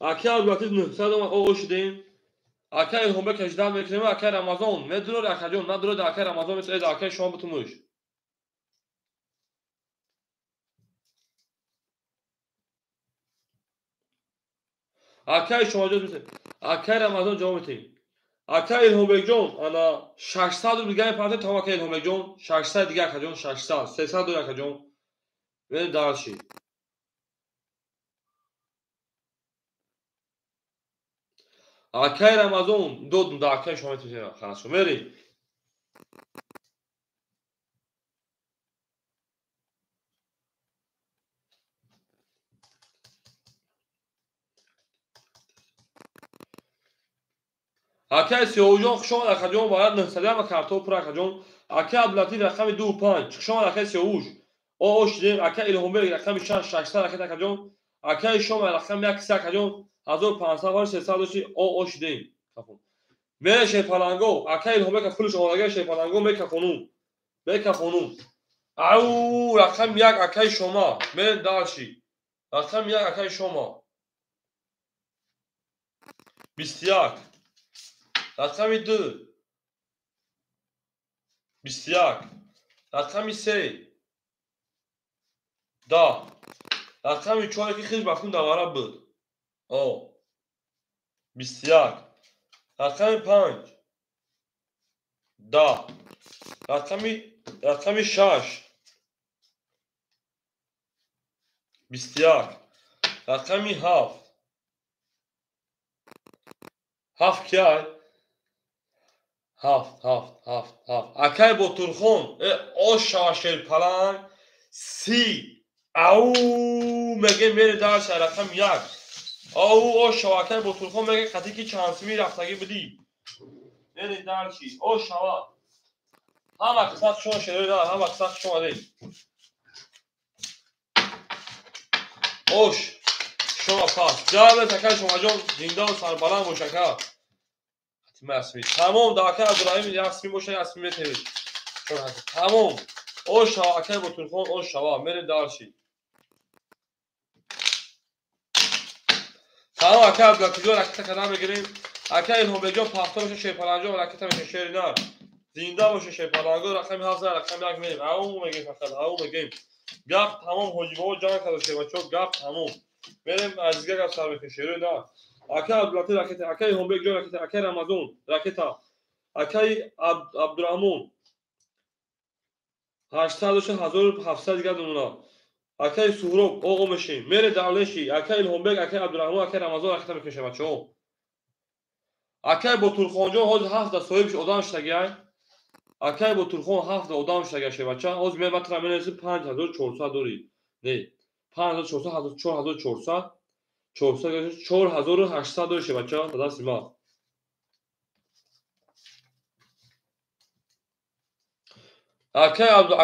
A: اکه البته 900 ما او شدیم اکه الهام بیگ 18 میکنیم اکه رمضان میدونه اکه جون نداره اکه رمضان مثل اکه شما بتونوش акаи шумо ҷавоб медиҳед. Акаи Рамазон ҷавоб медиҳед. Акаи Илҳомбекҷон ана 600 дигар пафте то акаи Илҳомбекҷон 600 дигар акаҷон 600 300 дигар акаҷон бери далши. Акаи Рамазон дод да акаи шумо метиҳед. Халас шумо мери. Акаи Сиёҳҷон хушомад акаҷон бояд 900 картоф пур акаҷон. Акаи Абдулатиф рақами 25 хушомад акаи Сиёҳуш. О шидем акаи Илҳомбек рақами 600 акаи акаҷон. Акаи шома рақами 1 акаҷон 1500 300 дошти о шидем. Мере шепаланго акаи Илҳомбек пулиш омодагаи шепаланго мекафонум. Мекафонум. Ау рақами 1 акаи шома мере далши. Рақами 1 акаи шома 21 рақами 2 21 рақами 3 10 рақами 4 ки хизб рафтум давара буд. О 21 рақами 5 10 рақами 6 21 рақами 7 7 кияй 7 акаи Ботурхон оша шерпаланг 30 ау меге мере дарша рақами 1 ау оша акаи Ботурхон меге қати ки чансими рафтагӣ будӣ мере дарчи ошава ҳама қисат шумо шерои ҳама қисат шумо де ош шумо пас ҷаваб акаи шумаҷон зиндау сарбаланд бошака масми тамом да акаи Абдурраҳим расми боша расми метавед тамом ошава акаи Ботурхон ошава мере дарши тамом акаи Абдулатиф ракета када мегирем акаи Илҳомбекҷон пахта боша шерпаланҷон ракета меша шери нар зинда боша шерпаланго рақами 7 рақами 1 мерем ау мегем фақат ау мегем гап тамом ҳоҷибово ҷанг карда шевачо гап тамом мерем аз дигар гап сар мекунем шерои нар акаи Абдулатиф ракета акаи Илҳомбекҷон ракета акаи Рамазон ракета акаи Абдураҳмон 800 доша 1700 дигар намуна акаи Суҳроб оғо мешем мере давлеши акаи Илҳомбек акаи Абдураҳмон акаи Рамазон ракета мекунем шевачо акаи Ботурхонҷон ҳозир 7 соҳибиш одам шудагиай акаи Ботурхон 7 одам шудагиай шевача ҳозир мер матра менависӣ 5400 дорӣ не 5400 4400 4800 дорӣ шевача ба дасти ман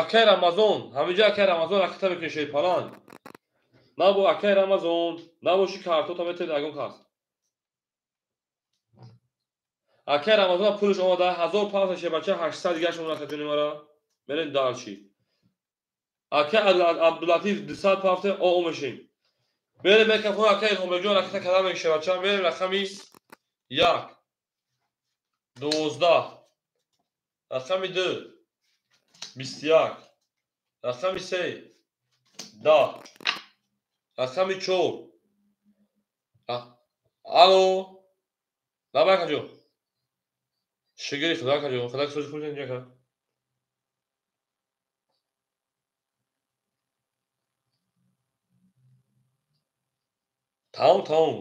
A: акаи Рамазон ҳамиҷа акаи Рамазон ракета мекунем шерпаланг набо акаи Рамазон набоши картофта метавед ягон кас акаи Рамазон пулиш омода 1500 шебача 800 дигар шумо накаҷони мара мерем далчи акаи Абдулатиф 200 пафте оғо мешем мерем мекафон акаи Илҳомбекҷон ракета када меги шебача мерем рақами 1 12 рақами 2 21 рақами 3 10 рақами 4 алло набакаҷон шигири худакаҷон худак сӯзи худтон инҷака тамом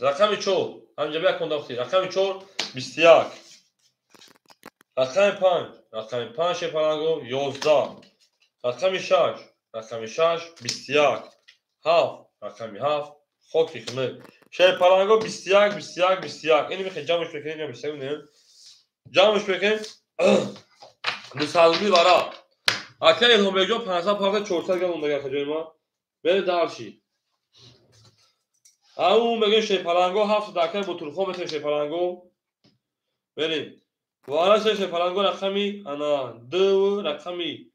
A: рақами 4 ҳамҷа бия кондахти рақами 4 21 рақами 5 шепаланго 11 рақами 6 21 7 рақами 7 хоки химе шепаланго 21 ин мехе ҷамъш бекунем ҷамъш бекунем 200 бара акаи Илҳомбекҷон 500 пафте 400 гам мондага акаҷони ман мере далши ау мегем шепаланго 7 акаи Ботурхон метавем шепаланго мерем вараша шепаланго рақами ана 2 рақами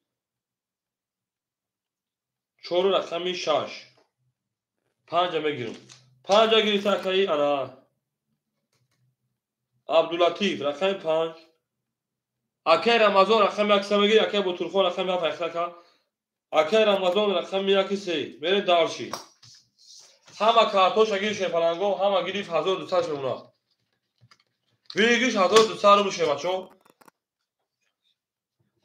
A: 4 рақами 6 5 мегирам 5 гирифта акаи ана Абдулатиф рақами 5 акаи Рамазон рақами 100 мегирӣ акаи Ботурхон рақами 7 акаи Рамазон рақами 1 3 мере далши همه کارتوش گیری شیپلنگو همه گیری 1200 بمونه ویگیش 1200 روبل شه بچو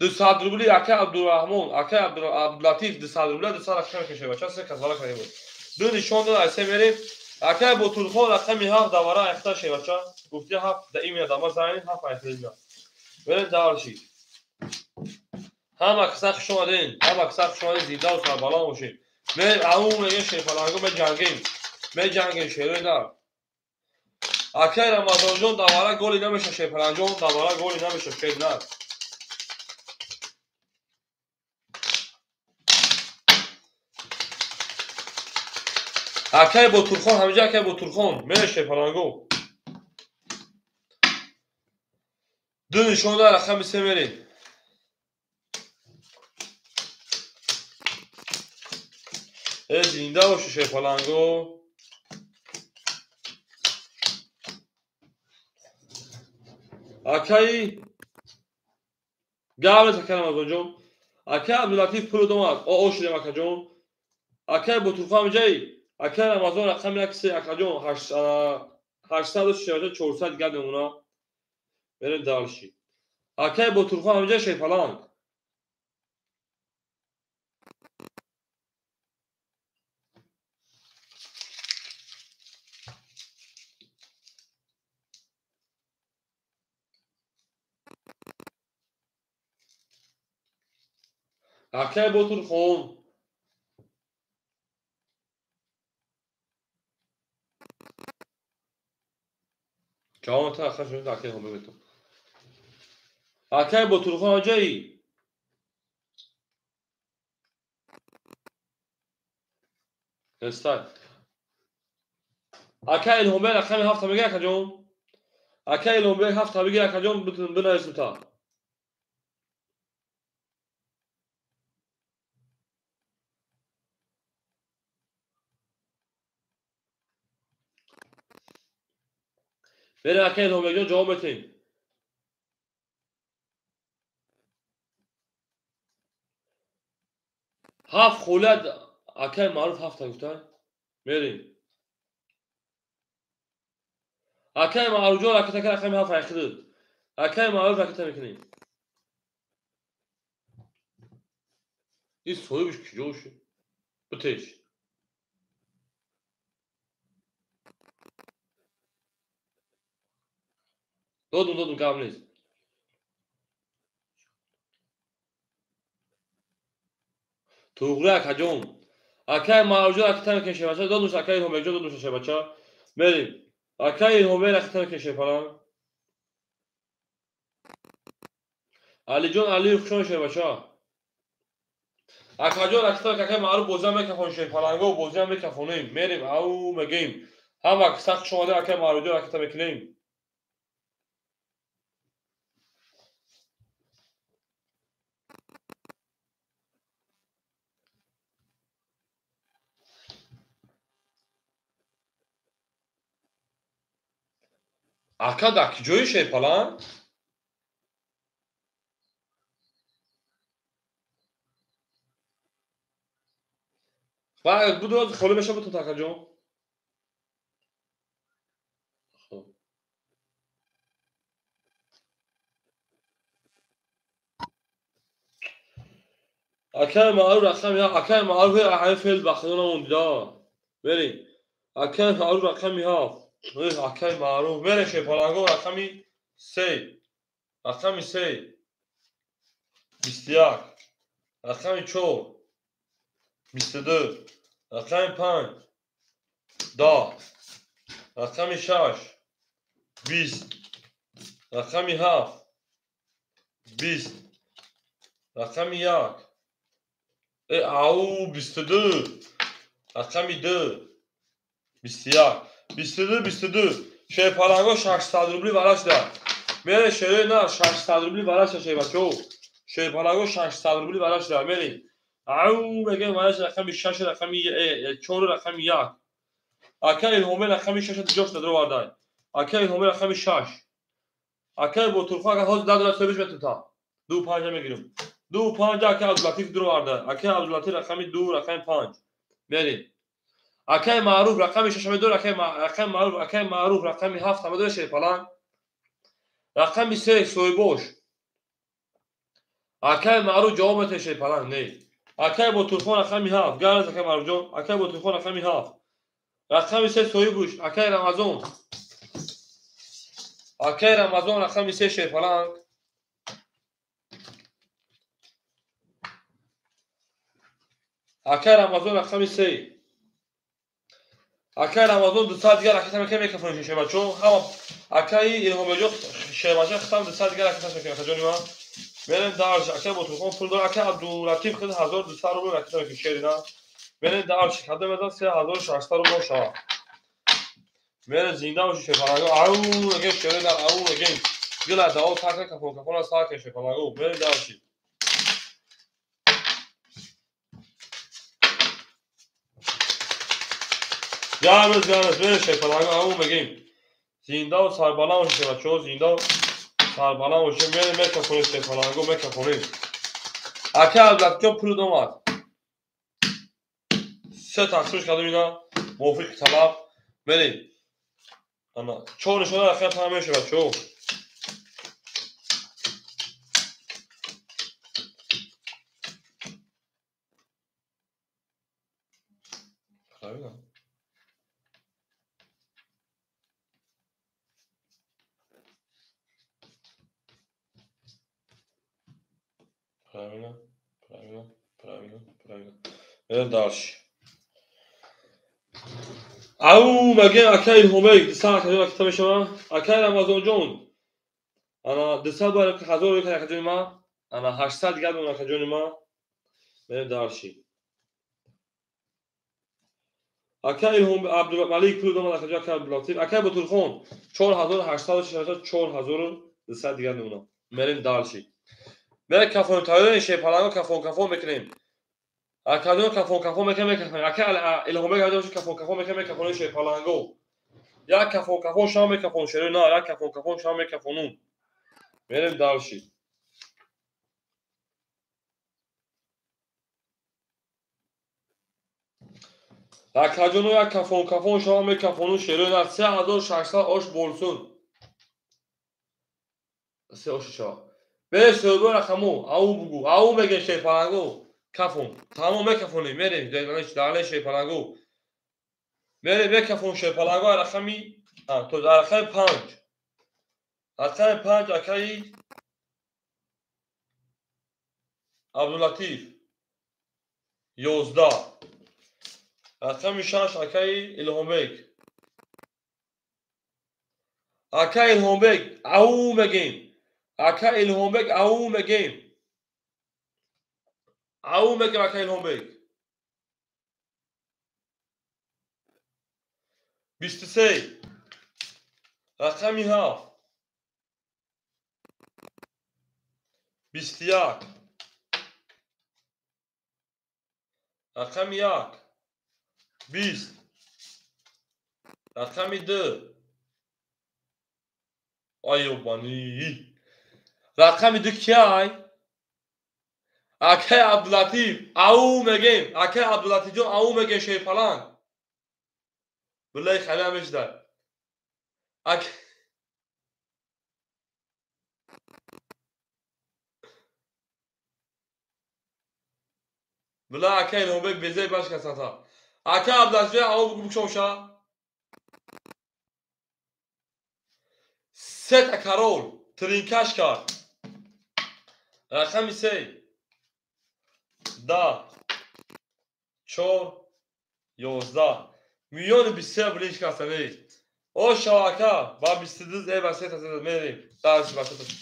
A: 200 روبلی اکه عبدالرحمن اکه عبداللطیف 200 روبله 200 رقم کشه بچه سه کساله کنیم دو نشان داد ایسه میریم اکه بطولخون رقمی 7 دواره اخته شه بچه گفتی 7 ده ایمین دامه زنین 7 ایمین بریم دارشی همه کسا خوش اومدین همه کسا خوش اومدین زنده و سربلند باشین میریم اون میگه شیپلنگو می جنگیم شیروی دار اکه رمضان جون دواره گلی نمیشه شیپلنگ جون دواره گلی نمیشه شیر نه اکه بطولخون همینجا اکه بطولخون میره شیپلنگو دو نشان دار رقم 3 میریم زنده باشه شیپلنگو اکه گابل تکرم از اونجا اکه عبداللطیف پول دومد او شدیم اکه جون اکه بطولخون همینجایی اکه رمضان رقم اکسی اکه جون 800 400 گرد اونا بریم دارشی اکه بطولخون همینجا شیپلنگ اکه بطولخون جوان تا اخر شدیم اکه هم بگیتم اکه بطولخون همینجایی استای اکه الهمه رقم 7 میگه اکه جون اکه الهمه 7 میگه اکه جون بتون بنا اسم تا بریم اکه الهمه جون جواب بتین هفت خولد اکه معروف 7 گفتن بریم اکه معروف جون اکه تکر رقم 7 اخدود اکه معروف اکه تمیکنیم این soymuş kilo şu. Ateş. Dodum kavleyiz. Tuğrak hacon. Akay mağrucu akıtan keşe başa. Dodum akay homeco dodum şaşa başa. Benim. Akay homer akıtan keşe falan. Ali John Ali yukşon şe başa. Akajon akıtan akay mağruf bozan mekafon şe falan. Go bozan mekafonuyum. Benim. Au megeyim. Hava kısak şomada akay mağrucu akıtan mekineyim. Akadaki joyu şey falan. Bak bu da خاله بشه تو تاکجون. اکای معروف رقم یا اکای معروف احای فیل بخدون اونجا بریم اکای معروف رقمی ها اکای معروف بره شیپالنگو رقمی 3 رقمی 3 21 رقمی 4 22 رقمی 5 10 رقمی 6 20 رقمی 7 20 رقمی 1 او 22 رقمی 2 21 22 شیپالنگو 600 روبلی براش داد میره شیره نه 600 روبلی براش داد بچو شیپالنگو 600 روبلی براش داد میری او میگه براش رقمی 6 رقمی 4 رقمی 1 اکای الهمه رقمی 6 جوش درو واردای اکای الهمه رقمی 6 اکای بطولخون اگه حاضر داد سویش بتوتا 25 میگیرم 25 اکای عبداللطیف درو واردای اکای عبداللطیف رقمی 2 رقمی 5 میری اکای معروف رقم 6 رقم معروف رقم 7 شیپالان رقم 3 سویبوش اکای معروف جواب شیپالان نه اکای با تلفن رقم 7 گرز اکای معروف جان اکای با تلفن رقم 7 رقم 3 سویبوش اکای رمضان رقم 3 شیپالان اکای رمضان رقم 3 اکای رمضان 200 دیگر اکای میکنه میکفون شیشه بچو هم اکای الهام جو شیماشه ختم 200 دیگر اکای میکنه خجانی ما بریم دارش اکای با تلفن پول دار اکای عبداللطیف خود 1200 روبل اکای میکنه شیرینا بریم دارش خدا بدن 3600 روبل شما بریم زنده باشی شفالاگو او اگه شیرینا او اگه گلا داو تاکه کفون از تاکه شفالاگو بریم دارشی جامز بریم شفالاگو او میگیم زنده و سربالا باشی بچه‌ها زنده و سربالا باشی بریم میکفون شفالاگو میکفونیم اکای عبداللطیف پول دومد سه تقسیمش کردم اینا موفق طلب بریم انا چون شده اخیر تمام میشه بچه‌ها خیلی بریم دارش او مگه اکای هومک دستا کجا کتاب شما اکای رمضان جون انا دستا بار که هزار یک کجا ما انا 800 دیگر اون کجا ما بریم دارشی اکای هم عبدالملک پول دوم کجا کار بلاطیف اکای بطول خون 4800 4200 دیگر اون بریم دارشی بریم کافون تایرن شیپالانو کافون میکنیم اکادو کافون میکنیم اکای الهام گادو کافون میکنیم شیپالانگو یا کافون شام کافون شری نه یا کافون شام کافونون بریم دارشی اکادو یا کافون شام کافونون شری نه 3600 آش بولسون سه آش شا به سوبر رقمو او بگو او میگه شیپالانگو کافون تمام کافونی بریم دالش شیپالانگو بریم کافون شیپالانگو رقمی تو رقم 5 رقم 5 اکای عبداللطیف 11 رقم 6 اکای الهامک اکای الهامک او میگیم اکای الهامک او میگیم اکای الهامک 23 رقم 7 21 رقم 1 20 رقم 2 آیوبانی رقم 2 کیای اکای عبداللطیف او میگیم اکای عبداللطیف جون او میگه شیپالان بالله خیلی همش در بالله اکای الهامک بیزه باش کساتا اکای عبداللطیف او بگو بکشوشا سه تکرار ترینکش کرد رقم 3 10 4 11 میلیون 23 بلیش کسانی او شواکا با 22 ای بسیط از میریم درش بسیط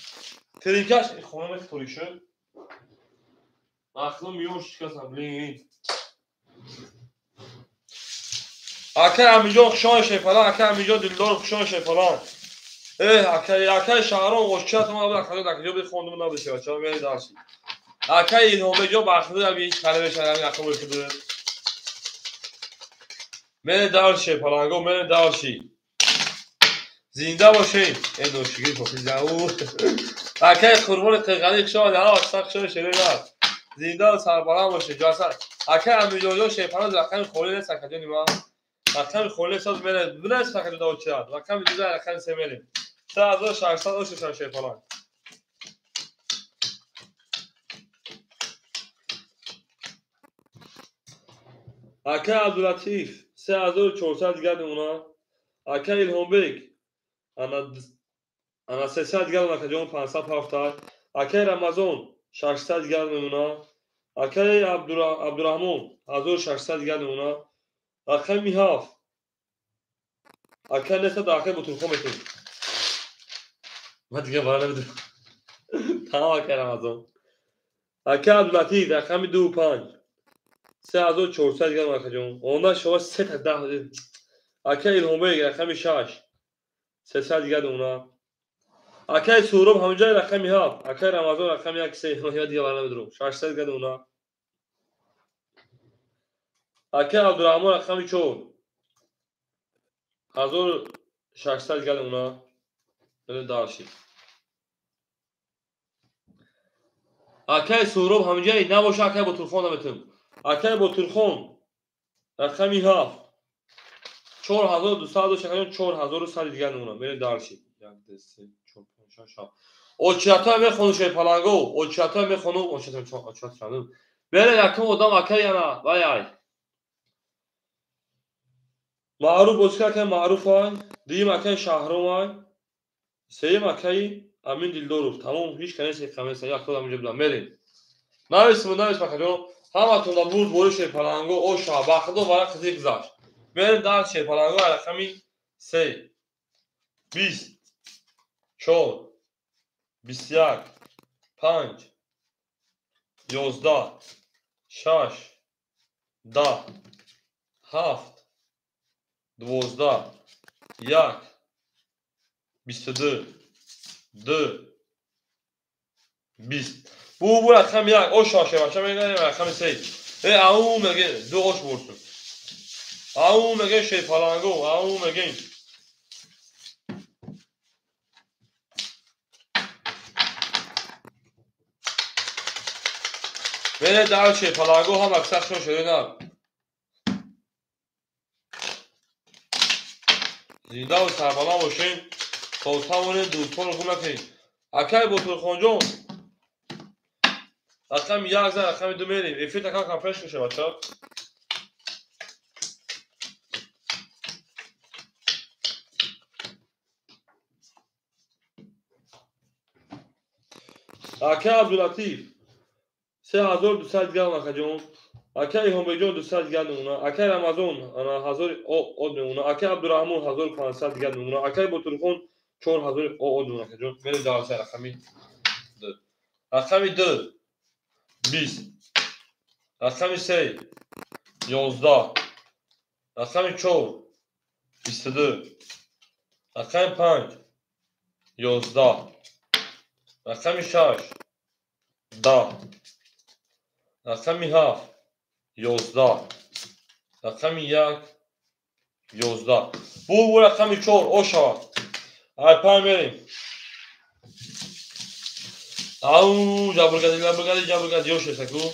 A: ترینکش خونم توری شد اخلو میلیون شکستم بلین اکای امیجان خشان شیفالان اکای امیجان دلدار خشان شیفالان اکای شهران وشکت ما بلا خدا دکجا بی خوندم نبشه بچه ها میری داشتی اکای این همه جا بخده در بیش خاله بشن همین اکا بخده میری داشتی پلانگو میری داشتی زنده باشین این دوشگی پاکیزه او اکای قربان قیقلی خشان در آقا خشان شده دار زنده و سربالان باشه جاسد اکای امیجان جا شیفالان در رقم خوری نیست اکجا نیما رقم خونه ساز میره درست فقط دو چهار رقم دیگه رقم سه میریم 3600 فلان اکه عبداللطیف 3400 گرد اونا اکه الهام بیگ انا 300 گرد اکه جون 570 اکه رمضان 600 گرد اونا اکه عبدالرحمن 1600 گرد اونا اکه میهاف اکه نسبت اکه بطور میتون من دیگه بالا نمیدونم تمام اکه رمضان اکه عبداللطیف رقم 25 3400 گرم اکه جون اوندا شما 3 تا 10 اکه الهام بیگ رقم 6 300 گرد اونا اکه سورب همونجای رقم میهاف اکه رمضان رقم 1 یا دیگه بالا نمیدونم 600 گرد اونا اکه عبدالرحمن رقم 4 1600 گرد اونا بله داشی اکه سورب همونجای نباشه اکه با تلفن نمیتونم اکه با تلفن رقم میهاف 4200 4100 گرد اونا بله داشی 1 2 3 4 5 6 Очиата мехону шепаланго, очиата мехону, очиата шанум. Бере яким одам акай яна, вай ай. Маъруф бозка акай маъруф ай, дигим акай шаҳром ай, сеюм акай Амин Дилдоров. Тамом ҳеҷ канеси қамеса, як худам инҷа будам. Мерем. Нависм акаҷон, ҳаматон ба буз бори шепаланго, оша, бахдо бара қизӣ гузашт. Мерем дар шепаланго рақами 3, 20, 4, 21, 5, 11, 6, 10, 7, 12, 1, 22, 2, 20. Bu raqam 1 osh shoshavacha megan raqam 3. Au mege 2 osh bo'lsin. Au mege shepalango, au mege. Mene dar shepalango ham aksar shode na. Zinda و سربلند باشین تا تمام دوستان رو گم نکنید. اکای بطرخانجان رقم 1 رقم 2 میریم افیت اکا کمپش میشه بچه ها. اکای عبداللطیف 3200 گرم اکا جان اکای همبیجان 200 گرم اونا اکای رمضان 1000 آد اونا اکای عبدالرحمن 1500 گرم اونا اکای بطرخان 4000 آد اونا اکا جان میریم دارسه رقمی 2 رقمی 2 20 رقمی 3 11 رقمی 4 22 رقمی 5 11 رقمی 6 10 رقمی 7 11 رقمی 1 11 bu رقمی 4 o şava alpan verin au jaburgadi yosh esaku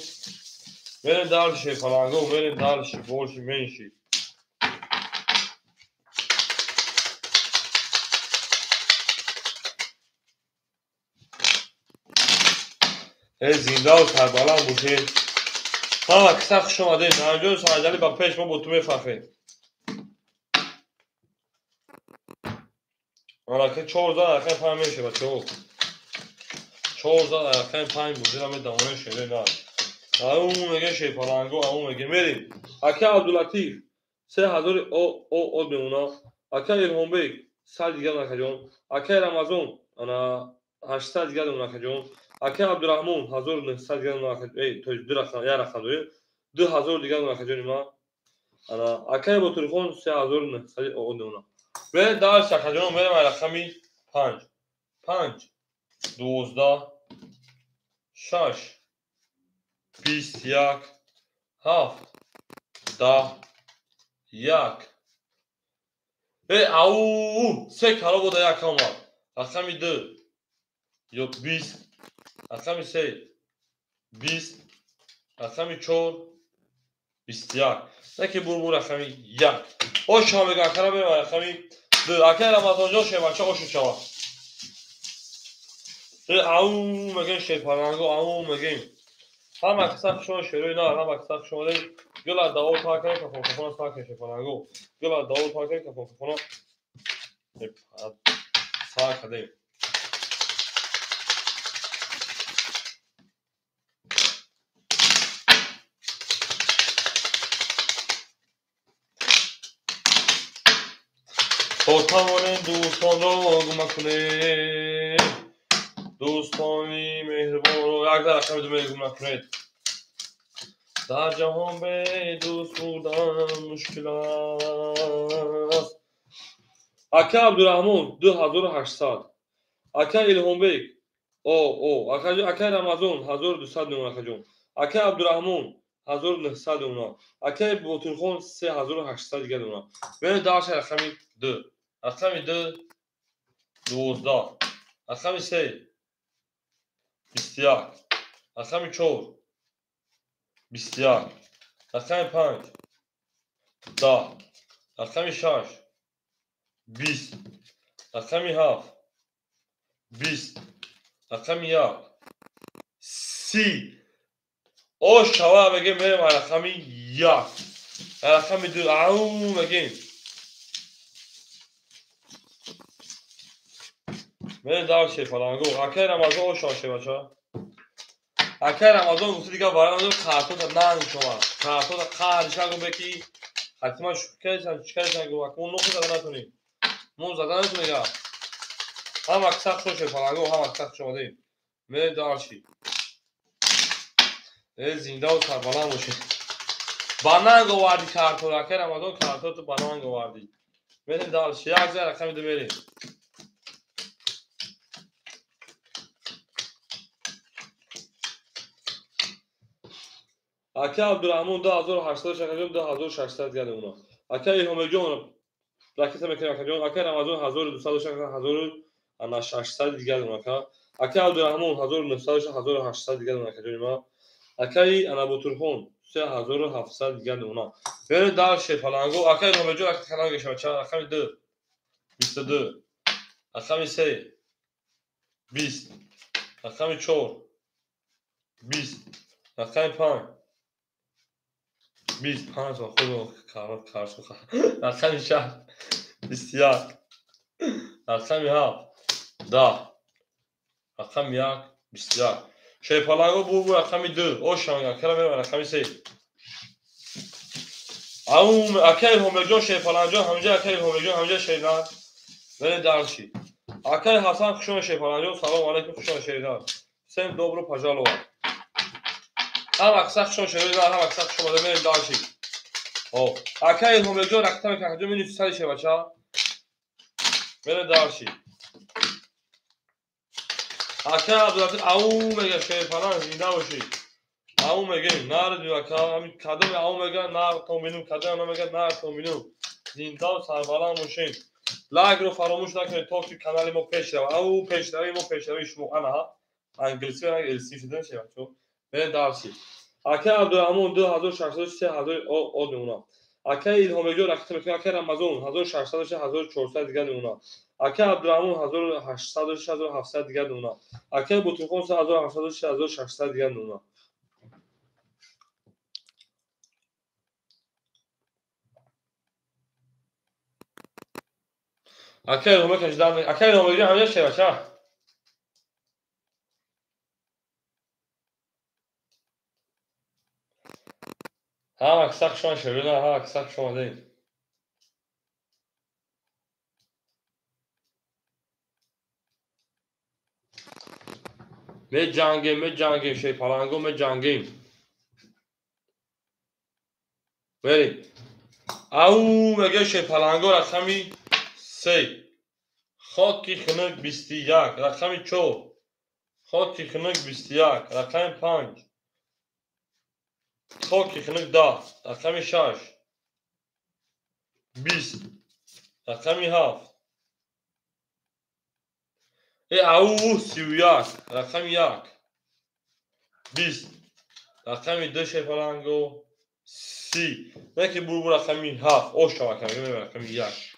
A: verin dar şey falango verin dar şey bol şey menshi زنده و سربلند باشین ها کسا خوش آمدین نمجان سرجلی با پیش ما بطومه فخری آنکه 4000 رقم 5 میشه بچه ها 4000 رقم 5 بودین همه دامنه شده نه اون میگه شیپالنگو اون میگه میریم اکه عبداللطیف 3000 او بمونا اکه الهام بیگ 100 دیگه اکه جان اکه رمضان انا 800 دیگه اکه جان اکه عبدالرحمن 1900 دیگه اکه ای تو دو رقم یا رقم داری 2000 دیگه اکه جان ما انا اکه با تلفن 3900 او بمونا و دار اکه جان میرم رقمی 5 5 12 6 21 7 10 1 au سه کارا بوده یک آمد رقمی 2 یا 20 رقمی 3 20 رقمی 4 21 نکی بور رقمی 1 اوش هم بگه اکرم بریم رقمی 2 اکر رمضان جان شه بچه اوشو شوا او مگه شه پرنگو او مگه هم اکساق شما شروع نه هم اکساق شما دی گلا داو تا کنه که فوق ساکه شه پرنگو گلا داو تا کنه که فوق ساکه دی خودمون دوستان رو گم دوستانی مهربان رو یک در رقم 2 گم نکنید در جهان به دوست بودن مشکل است اکا عبدالرحمن 2800 اکا الهام بیگ اکا رمضان 1200 نمونه جون اکا عبدالرحمن 1900 نمونه اکا بوترخان 3800 دیگه نمونه بین داشت رقمی 2 رقمی 2 12 رقمی 3 21 رقمی 4 21 رقمی 5 10 رقمی 6 20 رقمی 7 20 رقمی 1 30 او شوا بگیم بریم رقمی 1 رقمی 2 او بگیم بریم دار شه فلانگو اکر رمضان او شاشه بچه اکر رمضان گفتی دیگه برای کارتو تا نان شما کارتو تا خارجا گو بکی حتما شکایت گو اون نو زدن نتونی مون زدن نتونی یا هم اکساق شوشه فلانگو هم اکساق شما دی بریم دار شی زنده و سربلند باشه بانان گواردی کارتو را که رمضان کارتو تو بانان گواردی بریم دار شی یک رقم 2 بریم اکا عبدالرحمن 2800 شکر 2600 دیگه اونا اکا الهام جان راکت میکنه اکا جان اکا رمضان 1200 شکر 1600 دیگه اونا اکا عبدالرحمن 1900 شکر 1800 دیگه اونا جان ما اکای انا بوترخون 3700 دیگه اونا بره دار شه فلانگو اکا الهام جان راکت کلام گشه چا رقم 2 22 رقم 3 20 رقم 4 20 رقم 5 25 خود کار شو رقم 6 21 رقم 7 10 رقم 1 21 شه پلنگو بو رقم 2 او شانگا کلا بریم رقم 3 او اکای همجان شه پلنجان همجا اکای همجان همجا شیدان بریم دارشی اکای حسن خوشون شه پلنجان سلام علیکم خوشون شیدان سن دوبرو پاجالو هم اکساق شون شیدان هم اکساق شون بریم دارشی او اکای همجان رقم که حجم نیست سری شه بچا بریم دارشی اکا عبدالرحمن او میگه شه پلنج زنده باشی او میگه نار دیو اکا همین کدوم او میگه نار تو مینو کدوم میگه نار تو مینو زنده و سربلند باشین لایک رو فراموش نکنید تا که کانال ما پیش رو او پیشروی شما انا انگلیسی و انگلیسی شده شه بچو بریم درسی اکا عبدالرحمن 2600 3000 او اونا اکا الهام جو رقم میکنه اکا رمضان 1600 1400 دیگه اونا اکا عبدالرحمن 1800 1700 دیگه اونا اکا بوتوخون 1700 1600 دیگه اونا اکا الهام کشیدن اکا الهام جو همه شه بچا هم اکساق شما شروع هم اکساق شما دیم می جنگیم شه پلنگو می جنگیم بریم او میگه شه پلنگو رقمی 3 خاکی خنک 21 رقمی 4 خاکی خنک 21 رقمی 5 خاکی خنک 10 رقمی 6 20 رقمی 7 او 31 رقمی 1 20 رقمی 2 شه پلنگو 30. نه که بو رقمی 7 او شبکه میگه رقمی 1.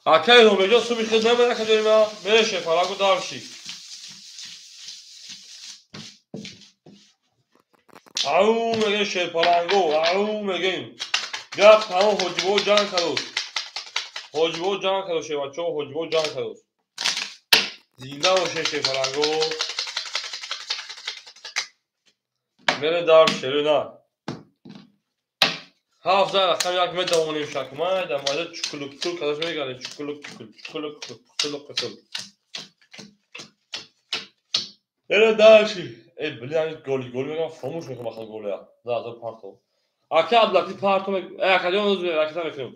A: Akay Homejo su bikhidme merak ediyorum ya. Mereşe falan bu darşi. Au mereşe palango. Au megin. Gap tamam hojibo can kalos. Hojibo can kalos şey bacho hojibo can kalos. Zinda o şey palango. Mere darşi rena. Hafza rakam yak me davunim şakma. Damada çukuluk çul kalos me gale çukuluk çukuluk. Mere darşi. بلیان گل میگم فراموش میکنم آخر گله ها زازو پارتو اکی عبدالعتی پارتو اکلیون روز راکتا میکنم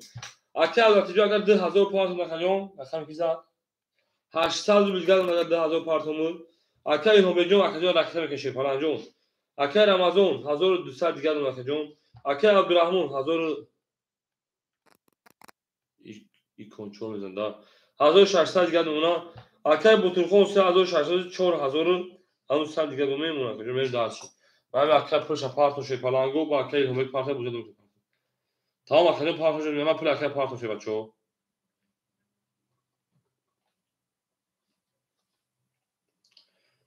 A: اکی عبدالعتی جو اگر 10,000 پارتو نکلیون اخم کیزا 800 بیلگل اگر 10,000 پارتو مون اکی هومجون اکلیون راکتا میکشی پلنجون اکی رمضان 1200 دیگر نکجون اکی عبدالرحمن 1000 این کنترل میزنده 1600 دیگر اونا اکی بوتورخون 3600 4000 همون سر دیگه رو میمونه که جمعه داشت من اکثر پرش پارتو شی پلنگو با کی هم یک پارتو بوده دو تمام اکثر پارتو شد من پول اکثر پارتو شی بچو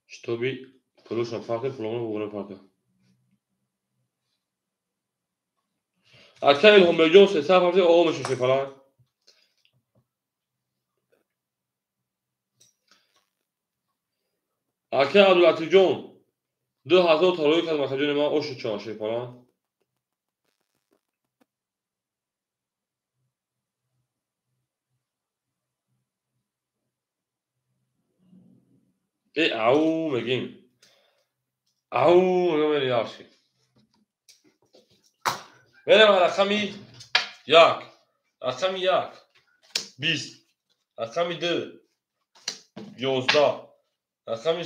A: чтобы پولش پارتو پولمون بونه پارتو اکثر هم به جون سه پارتو او میشه شی پلنگ اکثر عبدالعتی جون 2000 تا روی که مخجون ما اوش چهار شی پلنگ ای او میگیم او میگم یاشی بریم رقمی یک رقمی 20 رقمی 2 11 رقمی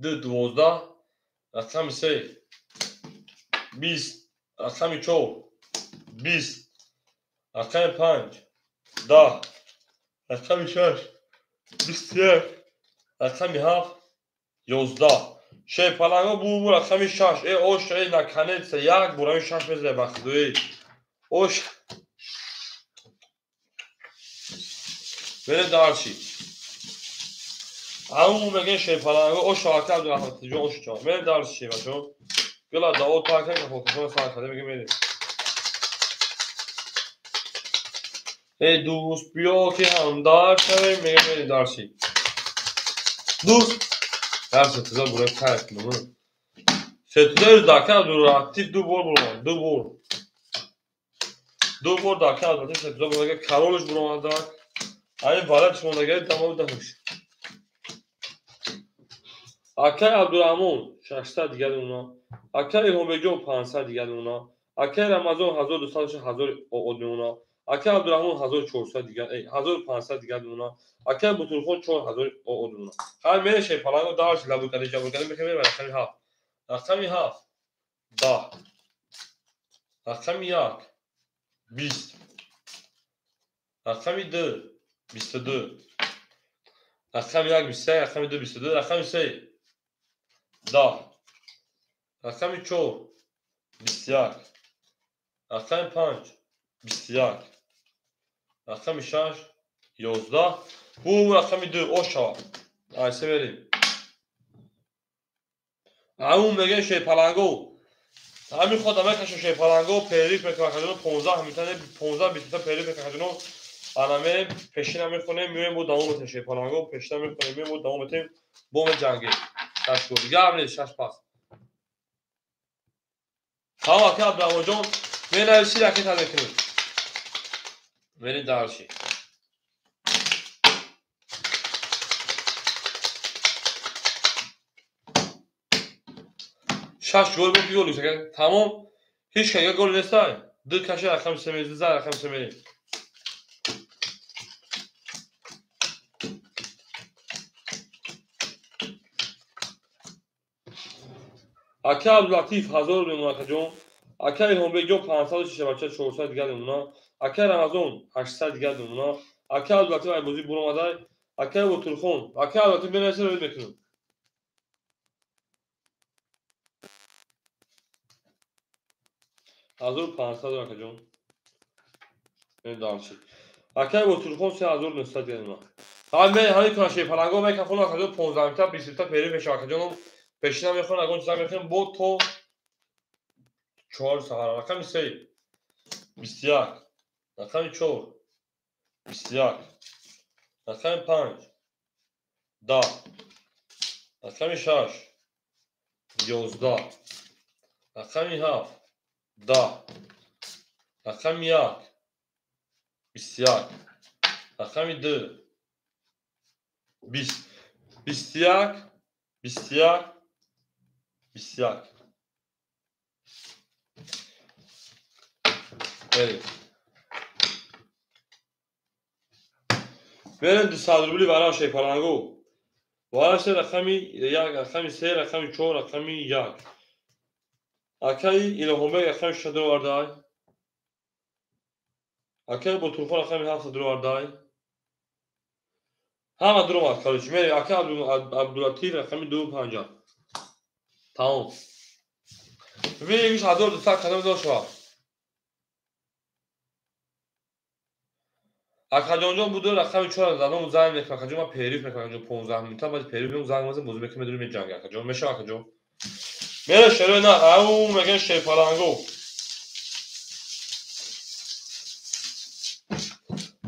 A: 2 12 رقمی 3 20 رقمی 4 20 رقمی 5 10 رقمی 6 21 رقمی 7 11 شی پلنگا بو رقمی 6 اوش نکنه سه یک برای 6 بزنه بخدوی اوش بره دارچی همون میگه شی پلنگا اوش آکل دو رحمتی جو اوش چون بره دارچی بچون گلا دا او تاکن که فوکسون ساعت میگه میره ای دوست بیا که هم دار شویم میگه میره دارچی دوست هر ستوزا برای ترک نمون ستوزا رو داکن دو راحتی دو بار داکن البته ستوزا برای کرولش برو داک این والد شما نگه تمام دهوش اکر عبدالرحمن 600 دیگر اونا اکر هومجون 500 دیگر اونا اکر رمضان 1200 1000 اونا اکر عبدالرحمن 1400 دیگر 1500 دیگر اونا اکر بطورخون 4000 اونا هر میره شی پلنگو دارش لبو کنه جابو کنه میخوام بره رقمی 7 10 رقمی 1 20 رقمی 2 22 رقمی 1 23 رقمی 2 22 رقمی 3 10 رقمی 4 21 رقمی 5 21 رقمی 6 11 بو رقمی 2 اوشا ayse vereyim همون میگه شی پلنگو همین خود همه شی پلنگو پیریف میکنه 15 میتونه 15 20 تا پیریف میکنه علامه پیشین میخونه میریم با دامو شی پلنگو پیشین میخونه میریم با دامو تیم بوم جنگی تشکر دیگه همین شش پاس ها که ابراهیم جون می‌نویسی راکت حل کنید برید دارشی شش گل بود گل میشه تمام هیچ که گل نستای دو کشه رقم سمیز زر رقم سمیز اکی عبداللطیف 1000 میمونه جون اکی هنبه جون 506 بچه 400 دیگر اونا اکی رمضان 800 دیگر اونا اکی عبداللطیف ایبوزی برو مدای اکی بطورخون اکی عبداللطیف بنویسه رو بکنم 1500 акаҷон. Далчи. Акай бо Турхон 3900 гирма. Ҳамин кунаши паланго мекафон акаҷон 15 метр 20 метр пери меша акаҷон пешина мехон агон чиза мехем бо то 4 саҳар. Рақами 3 21. Рақами 4 21. Рақами 5 10. Рақами 6 11. Рақами 7 10. Рақами 1 21. Рақами 2 20. 21 21 21. بریم 200 روبلی برای پلنگو. وارش رقمی 1 رقمی 3 رقمی 4 رقمی 1. اکی ایلهومه رقمی 6 دلار دای. اکی با تلفن رقمی 7 دلار دای. همه درو ماست کارش میری. اکی عبداللطیف رقمی 250. تمام. ببینید 1200 کدام داشت. акаҷонҷон буду рақами 4 задам занг мекунам акаҷон ман периф мекунам акаҷон 15 минута баъд периф мекунам занг мазам боз мекунам медурим меҷанг акаҷон меша акаҷон мере шерои на ау меган шепаланго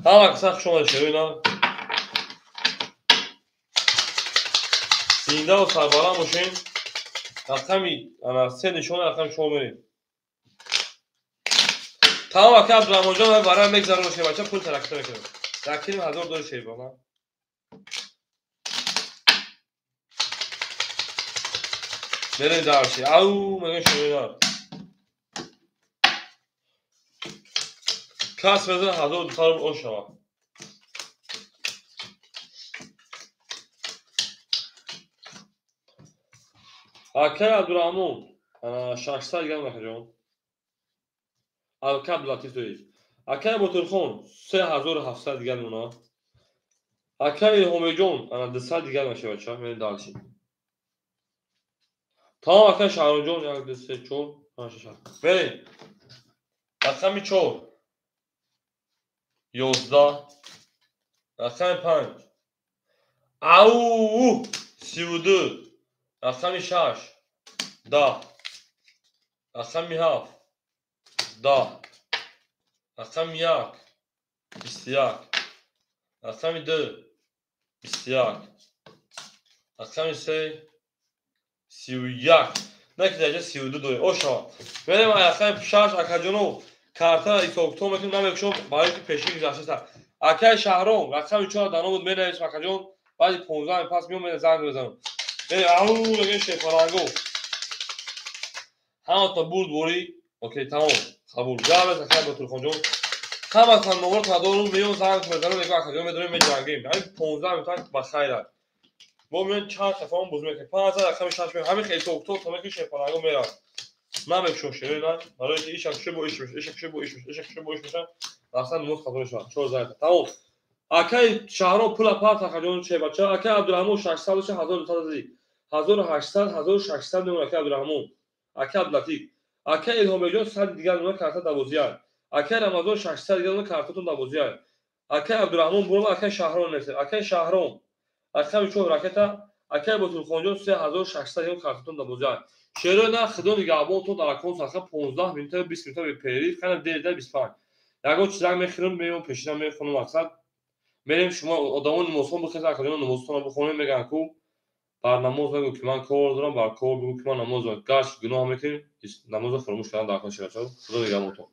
A: ҳама сах шумо шерои на зинда ва сарбаланд бошем рақами ана се нишони рақами шумо мерем тамом ака абдураҳмонҷон барам мегзарон шебача пул таракта мекунам ракилим 1000 дори шебана мерем дарши ау меган шерои на کاس مزن 1200 روبل آن شود. اکای عبدالرحمن 600 گرم نخجون. اکای عبداللطیف دوید. اکای بطرخان 3700 گرم اونا. اکای همیجون 200 گرم نشه بچه ها. میرین دالچین. تمام اکای شهرانجون 1 2 3 4 5 6 میرین. رقمی 4 11 رقم 5 او 32 رقم 6 10 رقم 7 10 رقم 1 21 رقم 2 21 رقم 3 31 نه که درجه 32 دوره اوشا بریم رقم 6 اکاجونو کارتا ایتوکتو میکنم نمیکشم برای که پیشی گذاشته اکای شهرام رقم 4 دانو بود میره اکاجون بعد 15 پاس میومد زنگ بزنم بریم او لگن شفرانگو همه تا بود بوری اوکی تمام قبول جواب اکای بطرخان جون همه تا نمبر تا دارو میون زنگ بزنم نگاه اکاجون میدونیم میجنگیم یعنی 15 تا بخیر با من چهار تفاهم بزرگ میکنه 5000 رقم 6 میکنه همین خیلی توکتو تو میگی شفرانگو میره نمیکشم شیری نه برای که ایش اکشه با ایش میشه ایش اکشه با ایش میشه ایش اکشه با ایش میشه اصلا نماز خطا میشه 4000 تمام اکای شهرام پول پارت اکاجون چه بچه اکای عبدالرحمن 600 ش 1200 دی 1800 1600 نمونه اکای عبدالرحمن اکای عبداللطیف اکای الهام جان 100 دیگر نمونه کارت دوازیار اکای رمضان 600 دیگر نمونه کارتتون دوازیار اکای عبدالرحمن برو اکای شهرام نمیشه اکای شهرام اکای چون راکتا اکای بطرخانجون 3600 دیگر کارتتون دوازیار شیرو نه خدای نگهبان تو در اکانت ساخته 15 منت 20 منت به پیری کنه دیده 25 یگو چیزا میخرم میام پیشنا میخونم مقصد میریم شما آدمون نمازخون بخیر اکادون نمازتون بخونیم میگن کو بر نماز بگو که من کار دارم بر کار بگو که من نماز دارم گاش گناه میکنیم نماز فراموش کردن در کنه شما خدا نگهبان تو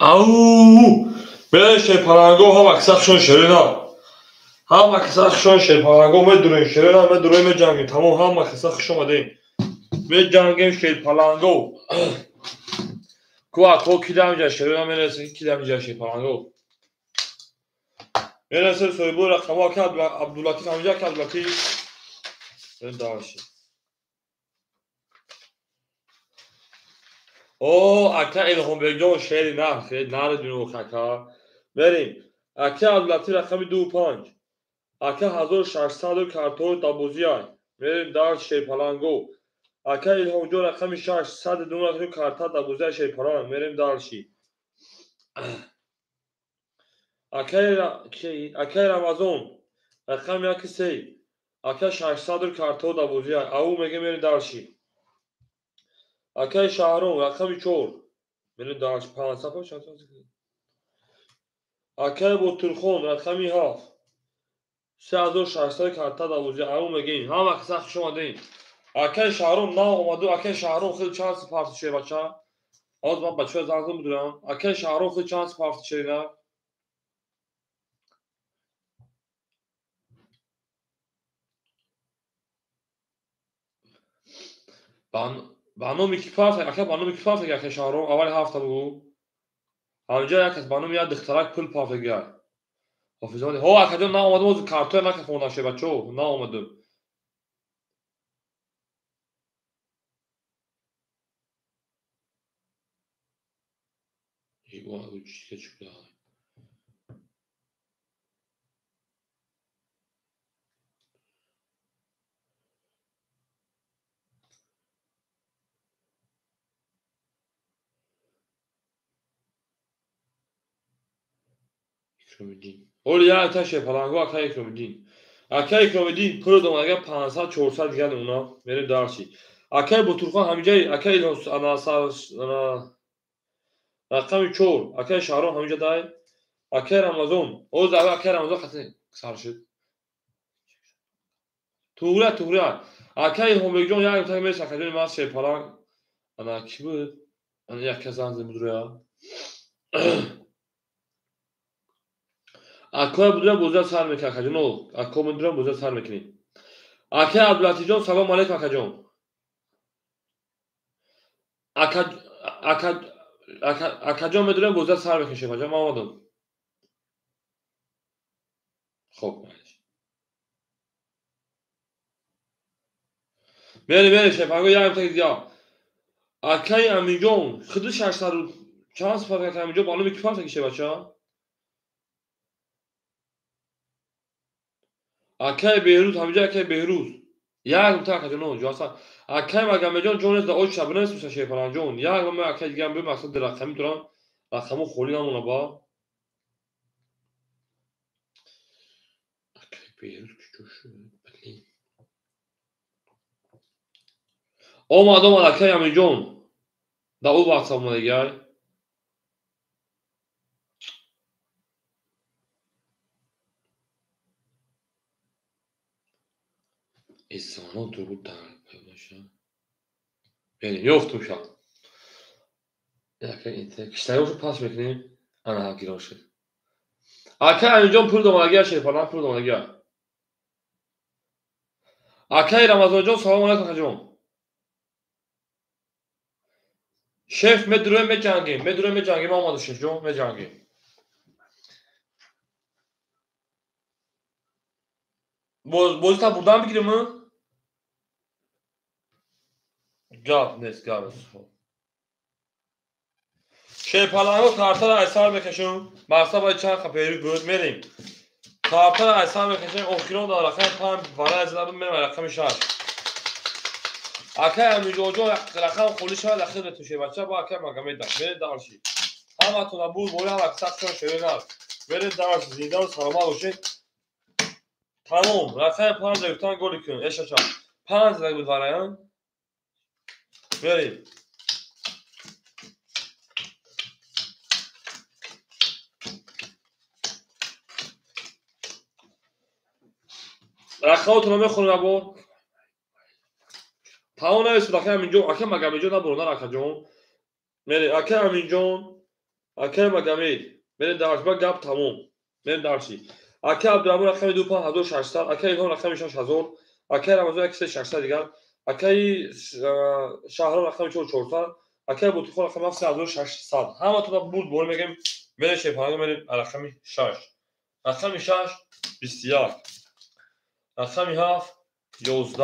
A: او بشه پلنگو هم اکسخشون شرینا هم اکسخشون شیر پلنگو میدونین شرینا میدونین میجنگیم تمام هم اکسخش اومدیم میجنگیم شیر پلنگو کو کی دمیجه شرینا میرسه کی دمیجه شیر پلنگو میرسه سویبو رقمها که عبداللطیف همیجه که عبداللطیف داشت او اکا الهام بگجان شیری نه خیلی نردونو خکا بریم اکا عبداللطیف رقم 25 اکا 1600 کارتون دابوزی های بریم دار شیر پلنگو اکا الهام جو رقم 600 دونه کارتا دابوزی های شیر پلنگ بریم دارشی اکا رمضان رقم 1 اکا 600 کارتون دابوزی های او میگه بریم دارشی اکا شهرون رقم 4 بریم دارش 500 اکا بطرخون رقم 7 3600 کارتا دابوزی او میگیم هم اکسا خوش اومدین اکا شهرون نه اومدو اکا شهرون خیلی چند سپارت شه بچه آز من بچه زنگم بدونم اکا شهرون خیلی چند سپارت شه نه بانو میکی پارت اکا بانو میکی پارت اکا شهرون اول هفته بگو همینجا یک از بانو میاد دخترک پل پارت گیر حافظانی هو اکا جان نه اومدو از کارتون نکه خوندن شه بچه نه اومدو ایوه چی چی اکرام‌الدین اول یا تاشه پلنگو اکا اکرام‌الدین اکا اکرام‌الدین پول دوم اگه 500 400 دیگه اونا میره دارشی اکا بطرخان همینجا اکا انا رقم 4 اکا شهرام همینجا دای اکا رمضان او زاویه اکا رمضان خاطر سر شد توره اکا همبگجان یا تا میشه اکا جون ماست شه پلنگ انا کی بود انا یک کسان زمدوریا اکا بدون بوزه سر میکنه اکا جون اکا بدون بوزه سر میکنی اکا عبداللطیف جان سلام علیکم اکا جان اکا جان بدون بوزه سر میکشه بچه ما آمدم خب میری شپنگو یا امتا گیا اکای امیجون خود 600 چند سپاس اکای امیجون بالو میکی پارت کشه بچه ها اکای بهروز همینجا اکای بهروز یک امتا اکا جانو جواسا اکای مگم جان جونز دا اوچ شبنه اسمسا شیپران جون یک امتا اکای دیگه هم بیم اصلا در رقمی دارم رقمو خولی نمونه با اکای بهروز کجا شد بلی اومد اکای امیجون دا او واتساپ اومده گیای İnsanı durup da arkadaşlar. Yani yoktu şu an. Bir dakika inte. Kişiler yoksa pas bekleyeyim. Ana girmişim. Akay önce pul domaya şey falan pul domaya gel. Akay Ramazan Can salam aleyküm hacım. Şef medrue me cangi. Medrue me cangi olmadı şef. Can me cangi. Boz ta buradan bir gireyim mi? Gel. Nes gel. Şef falan kartlar eser bekleşim. Varsa bay çan kapıyı görmeyelim. Kartlar eser bekleşim. Okuyun da rakam tam para ezberledim benim rakam şart. اکای امیجوجو رقم خولی شاید اخیر توشه بچه با اکای مگمی دار برید دارشی همه تون بود بوری هم اکساک شما شده نار برید دارشی زیده و سلامه باشه تمام رقم 5 دقیقتان گلی کن اشا چا 5 دقیقه بود برایم برید رقم تون میخونیم ابو تمام نویسید اکای امیجو اکای مگمی جو نبرونه رقم جون برید اکای امیجون Акай Магомед. Мерем дарш. Ба гап тамом. Мерем дарши. Акай Абдурамон рақами 25600. Акай Илҳом рақами 6000. Акай Рамазон 1600 дигар. Акай Шаҳром рақами 4400. Акай Бутухон рақами 7600. Ҳаматона бурд бор мегем. Мерем шепаранго мерем рақами 6. Рақами 6 21. Рақами 7 11.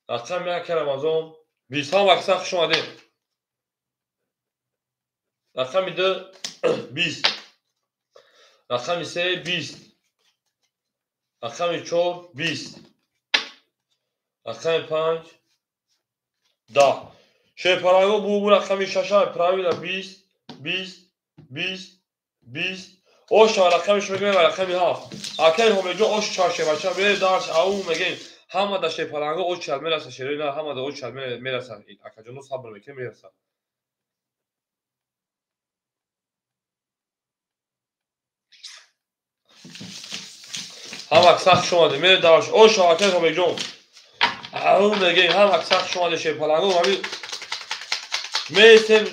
A: Рақами Акай Рамазон 20. Ҳам аксар хуш омадем. Рақами 2 20. Рақами 3 20. Рақами 4 20. Рақами 5 10. Шепаранго бу рақами 6 правила 20 20 20 20. Оша рақами шумо мегем рақами 7. Акай ҳомеҷо ош чаше бача мере дарш ау мегем. Ҳама да шепаранго ош чал мераса шерина ҳама да ош чал мераса. Акаҷоно сабр мекунем мераса. ҳама аксар шумаде мере дарш оша акай ҳомеҷо. Ау мегем ҳама аксар шумаде шепаранго ҳами месем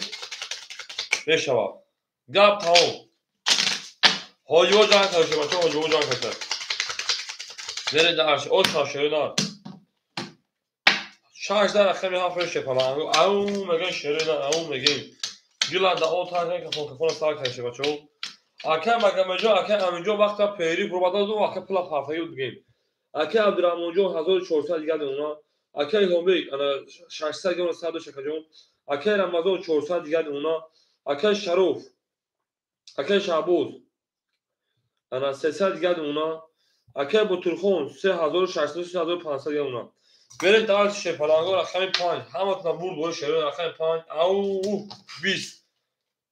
A: мешава. Гап тамом. ҳоҷиҳо ҷанг карда шебачо ҳоҷиҳо ҷанг карда. Мере дарш оша шерина. 16 рақами 7 шепаранго. Ау мегем шерина ау мегем. Гила да отан ка фонкафона сар карда шебачо. Акай Магомеҷо акай Аминҷо вақта пери пурбадоду акай пула фартаги дигем. Акай Абдурамонҷо 1400 дигар уна. Акай Илҳомбек ана 600 дигар 100 шакаҷон. Акай Рамазон 400 дигар уна. Акай Шаруф. Акай Шаҳбоз ана 300 дигар уна. Акай Бутурхон 3600 3500 дигар уна. Мерем дарш шепаранго рақами 5. Ҳаматона бурд бори шерин рақами 5. Ау 20.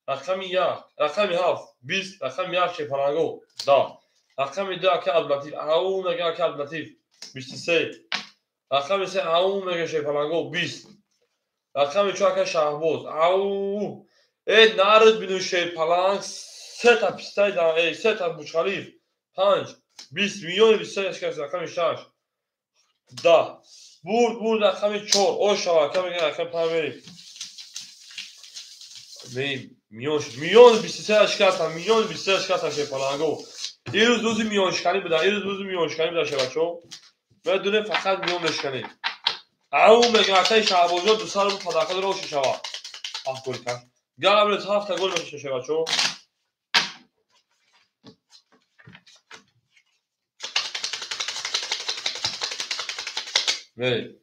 A: Рақами 1. Рақами 7 20. Рақами 1 шепаранго 10. Рақами 2 акай Абдулатиф. Ау мегем акай Абдулатиф 23. Рақами 3 ау мегем шепаранго 20. Рақами 4 акай Шаҳбоз. Ау нарид бину шепаланг 3 та пистай да 3 та бучалиф 5 20 миллион 23 рақами 6 10. бурд рақами 4 оша акай мегем рақами 5 мерем. Миллион 23 шикаста миллион 23 шикаста шепаранго. Ирӯз рӯзи миёншиканӣ буда. Ирӯз рӯзи миёншиканӣ буда шебачо. Медунем фақат миллион мешиканем. Ау мегем акай Шаҳбозҷо 200 рубл садақа дора оши шава. Афголи кар. Гал амрӯз 7 та гол мекашем шебачо. мерем.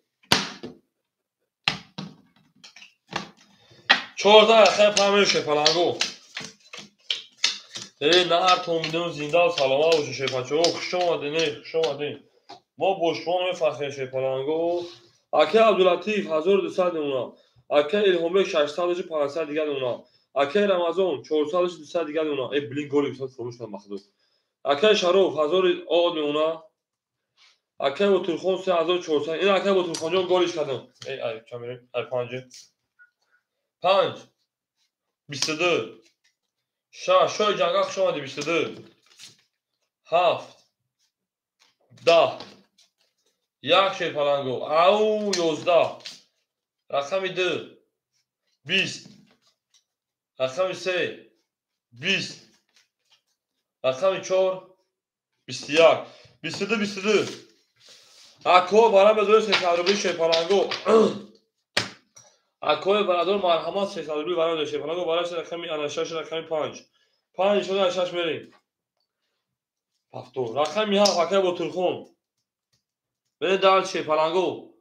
A: 14 рақами 5 мерем шепаранго. Нар томидон зинда ва саломат бошед шепачо. Хуш омадед хуш омадед. мо бо шумо мефахрем шепаранго. Акай Абдулатиф 1200 мемона. Акай Илҳомбек 600 дигар мемона. Акай Рамазон 400 дигар мемона. Блин голи фурӯш кардам махдур. Акай Шаруф 1000 од мемона. Акай Бутурхон 3400. Ин акай Бутурхонҷон голиш кардам. Ча мерем? 5 5 22 6 шои ҷангал хуш омадед 22 7 10 1 шепаранго. Ау 11. рақами 2 20. рақами 3 20. рақами 4 21 22 22. акои барам бедори 300 рубли шепаранго. акои барадор марҳамат 300 рубли барам бедори шепаранго. бараш рақами ана 6 рақами 5 5 шуда 6 мерем. 70. рақами 7 акай Бутурхон. Мере дар шепаранго.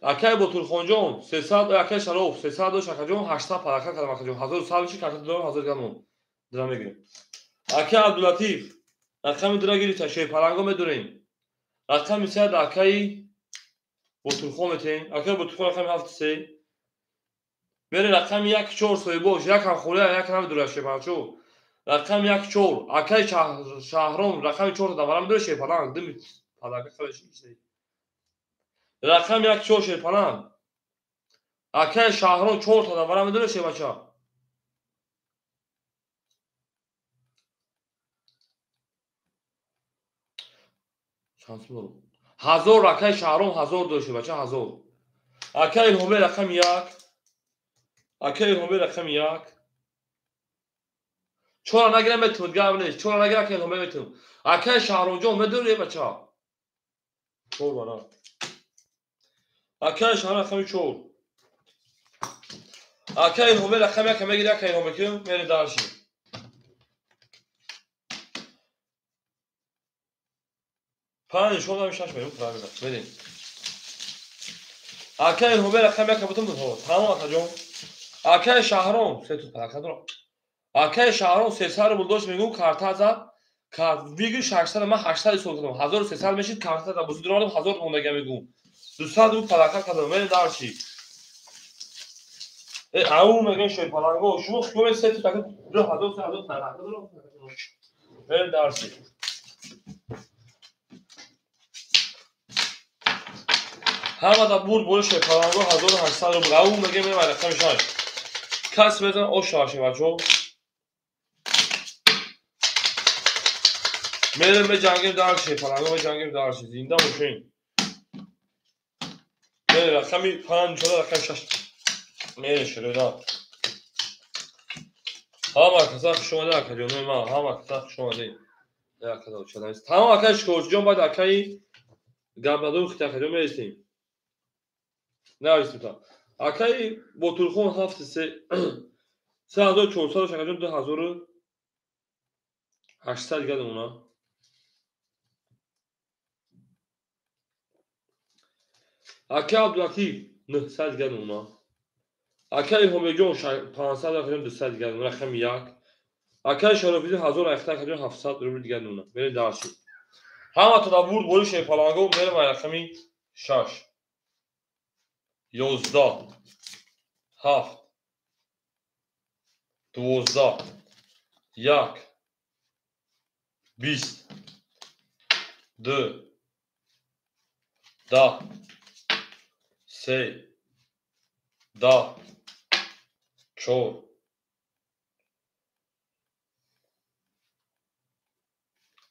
A: акай Бутурхонҷон 300 акай Шароф 300 шакаҷон 800 парака кардам акаҷон 1100 чи карта дорам 1000 гамон дора мегирем. акай Абдулатиф рақами дора гирифта шепаранго медурем. рақами 3 акай Бутурхон метем. акай Бутурхон рақами 73. мере рақами 14 соҳибош якам хӯрия якам медура шепачо. рақами 14 акай Шаҳром рақами 4 давара медура шепаланг дим парака кардаш. рақами 14 шепаланг. акай Шаҳром 4 та давара медура шепача. چند دارم 1000 رکای شهرام 1000 داشته بچه 1000 اکای همه رقم 1 اکای همه رقم 1 چرا نگیرم میتونم گام نیست چرا نگیرم که همه میتونم اکای شهرام جان میدونی بچه چور برا اکای شهرام رقم 4 اکای همه رقم 1 میگیره اکای همه که میره دارشی پنج شما میشاش میرم فراموش بدین اکای همه رقم 1 بودم دو تمام اکا جان اکای شهرام سه تو پاک دارم اکای شهرام 300 بولداش میگم کارت زد کارت ویگی 600 من 800 سول کردم 1300 میشید کارت زد بزرگ دارم 1000 موندگی میگم 200 بود پلاک کردم من دارشی او میگن شوی پلنگو شما خیلی سه تو تاک 2000 پلاک دارم من دارشی همه دا بود بولش پلنگو 1800 بود او میگه من رقم شاش کس بزن او شاشه بچو میرم به جنگیم دارشی پلنگو به جنگیم دارشی زنده باشین میره رقمی 5 شده رقم 6 میره شده دا همه کسا خوش اومده اکا جانوی ما همه کسا خوش اومده اکا دا چه نیست تمام اکایش کورچ جان باید اکایی گم ندارم خیلی اکا جان میرسیم نرسیم تا اکایی با تلخون 7 3 3400 اکا جان 2800 گردم اونا اکا عبدالعطیف 900 گردم اونا اکای همه جان 500 اکا جان 200 گردم رقم 1 اکای شرافیزی 1000 اکا جان 700 روبل دیگه اونا میره دارشی همه تا دا بود بولش پلنگو میره من رقمی 6 11 7 12 1 20 2 10 3 10 4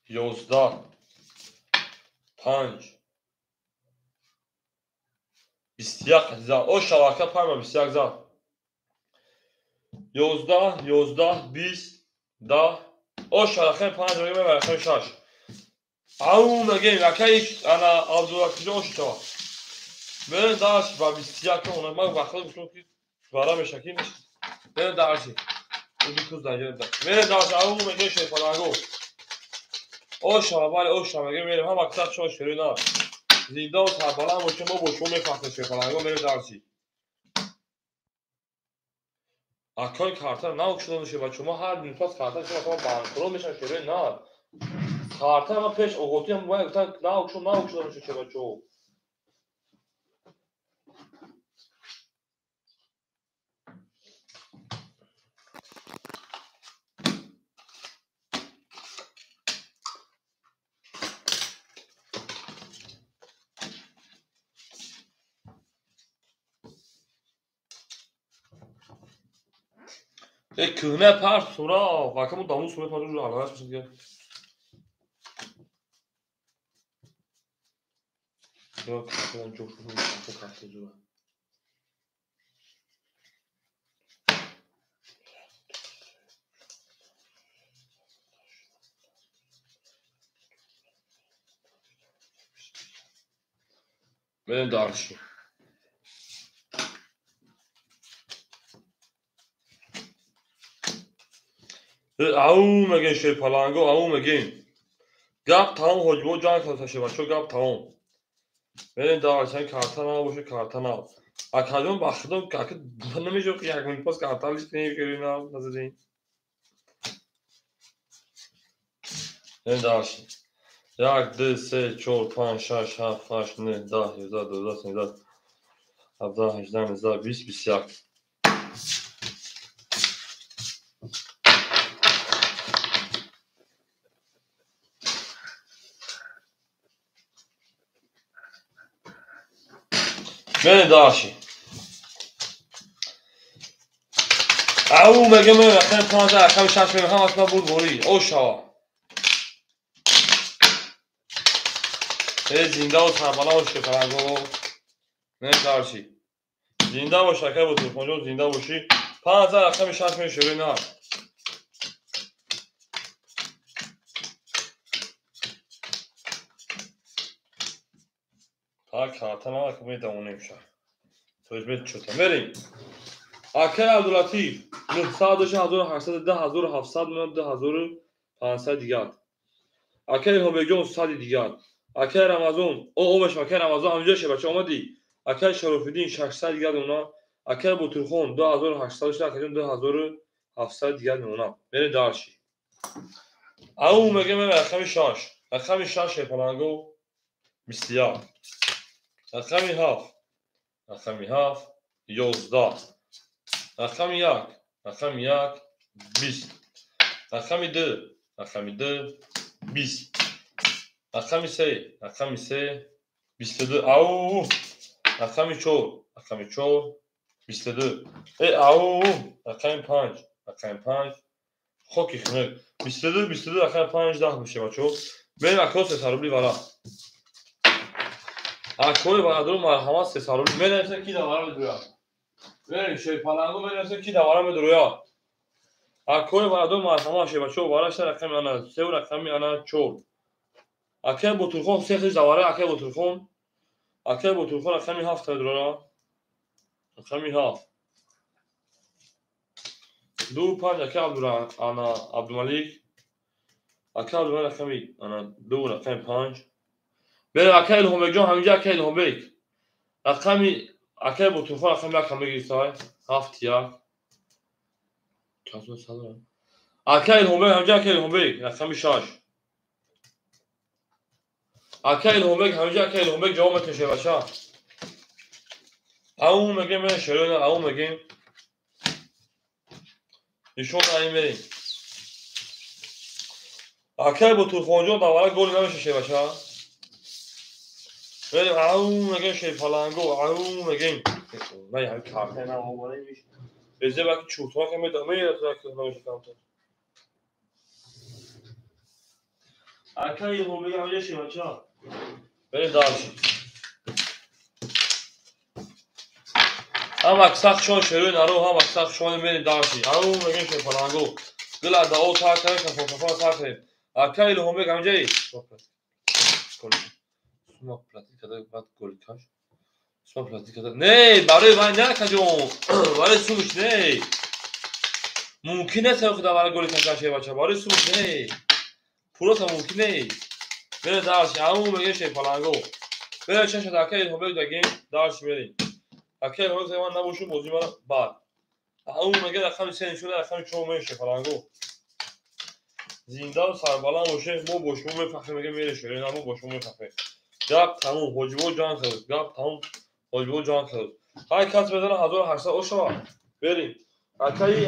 A: 11 5 21 زد او شبکه پایما 21 زد 11 11 20 10 او شبکه 5 روی من رقم 6 او میگه لکه انا عبدالعطیف جوش تو من داشت با 21 اون ما وقتی گفتم که برام مشکی نیست من داشت اون بیکوز دایر من داشت او میگه شی پلنگو او شبال او شبکه میرم هم اکثر شو شرینا زنده و تبالا و چه ما با شما میفهمه شی پلنگو میره داشتی اکای کارتر نه اوکشون میشه و شما هر نیفاس کارتر شما بانکرو میشن شری نه کارتر ما پیش اوگوتی هم باید گفتن نه اوکشون میشه چه بچو یک کهنه پرس سورا واکمون دامون سومت ما رو علاقه میشه دیگه یا کارتر جو شو تو کارتر جو بریم دارشی او میگن شی پلنگو او میگن گپ تمام حجبو جان کاسه بچو گپ تمام بریم دارشن کارتر نه باشه کارتر نه اکادون بخدم که نمیشه که یک من پاس کارتر لیست نمیگیری نه نظرین بریم دارشی 1 2 3 4 5 6 7 8 9 10 11 12 13 17 18 19 20 21 بریم دارشی او میگه من رفتم 15 رقم 6 میگم هم اصلا بود گوری او شوا زنده و سربالا باشه پلنگو. نمیدار چی زنده باشه که با تلفنجو زنده باشی 5000 رقم 6 میشه روی نه تا کارتنا که میدونم نمیشه توش میت چطور بریم اکر عبداللطیف 918 1700 من 2500 دیگر اکر هوبگون 100 دیگر اکر رمضان او باش اکر رمضان همینجا شه بچه اومدی اکر شرفالدین 600 دیگر اونا اکر بوتورخون 2800 شده اکر 2700 دیگر اونا بریم دارشی او میگه من رقم 6 پلنگو بسیار رقم 7 رقم 7 11 رقم 1 رقم 1 20 رقم 2 20 رقم 3 22 او رقم 4 22 او رقم 5 خوکی خنک 22 رقم 5 10 میشه بچه‌ها بریم اکاس سرولی والا اکوی بردارو مرحمت سه سرولی بریم کی دواره بدرویا بریم شی پلنگو بریم کی دواره بدرویا اکوی بردارو مرحمت شه بچه‌ها وارش رقم انا 3 رقم انا 4 اکه بوتورخون سه خیز دواره اکه بوتورخون رقم 7 درویا رقم 7 دو 5 اکه عبدالملیک اکه عبدالملیک رقمی انا 2 رقم 5 بره اکه الهام جان همینجا اکه الهام بیک رقمی اکه بوتورخون رقم 1 میگی سای 7 یا چطور صدر اکه الهام بیک همینجا اکه الهام بیک رقم 6 اکه الهام بیک همینجا اکه الهام بیک جواب میشه بچا او میگه من شروع او میگه ایشون این بریم اکه بوتورخون جان دوباره گل نمیشه بچا بریم او میگه شی پلنگو او میگه نه همین کارت نه اومده میشه بزه باید چوتها که میدامه یه رفت که نمیشه کامتر اکه یه همه همه شی بچه ها بریم دارشی هم اکساق شون شروع نرو هم اکساق شون بریم دارشی او میگه شی پلنگو گل ادا او تا کنه که فوقفا تا کنیم اکه یه همه همه جایی سوما پلاتی کده بعد گل کاش سوما پلاتی کده نه برای من نه کجون برای سومش نه ممکن است که برای گل کاش بچه برای سومش نه پروت ممکن نه بره دارشی او میگه شی پلنگو بره چه شد اکه یه همه دگیم دارشی بریم اکه یه همه زمان نباشون بازی من بعد او میگه رقم 3 نشونه رقم 4 میشه پلنگو زنده و سربالا باشه مو باشمو میفخه میگه میره شوری نمو باشمو میفخه گپ تموم حجبو جان خود گپ تموم حجبو جان خود های کس بزنه 1800 اوشا بریم اکه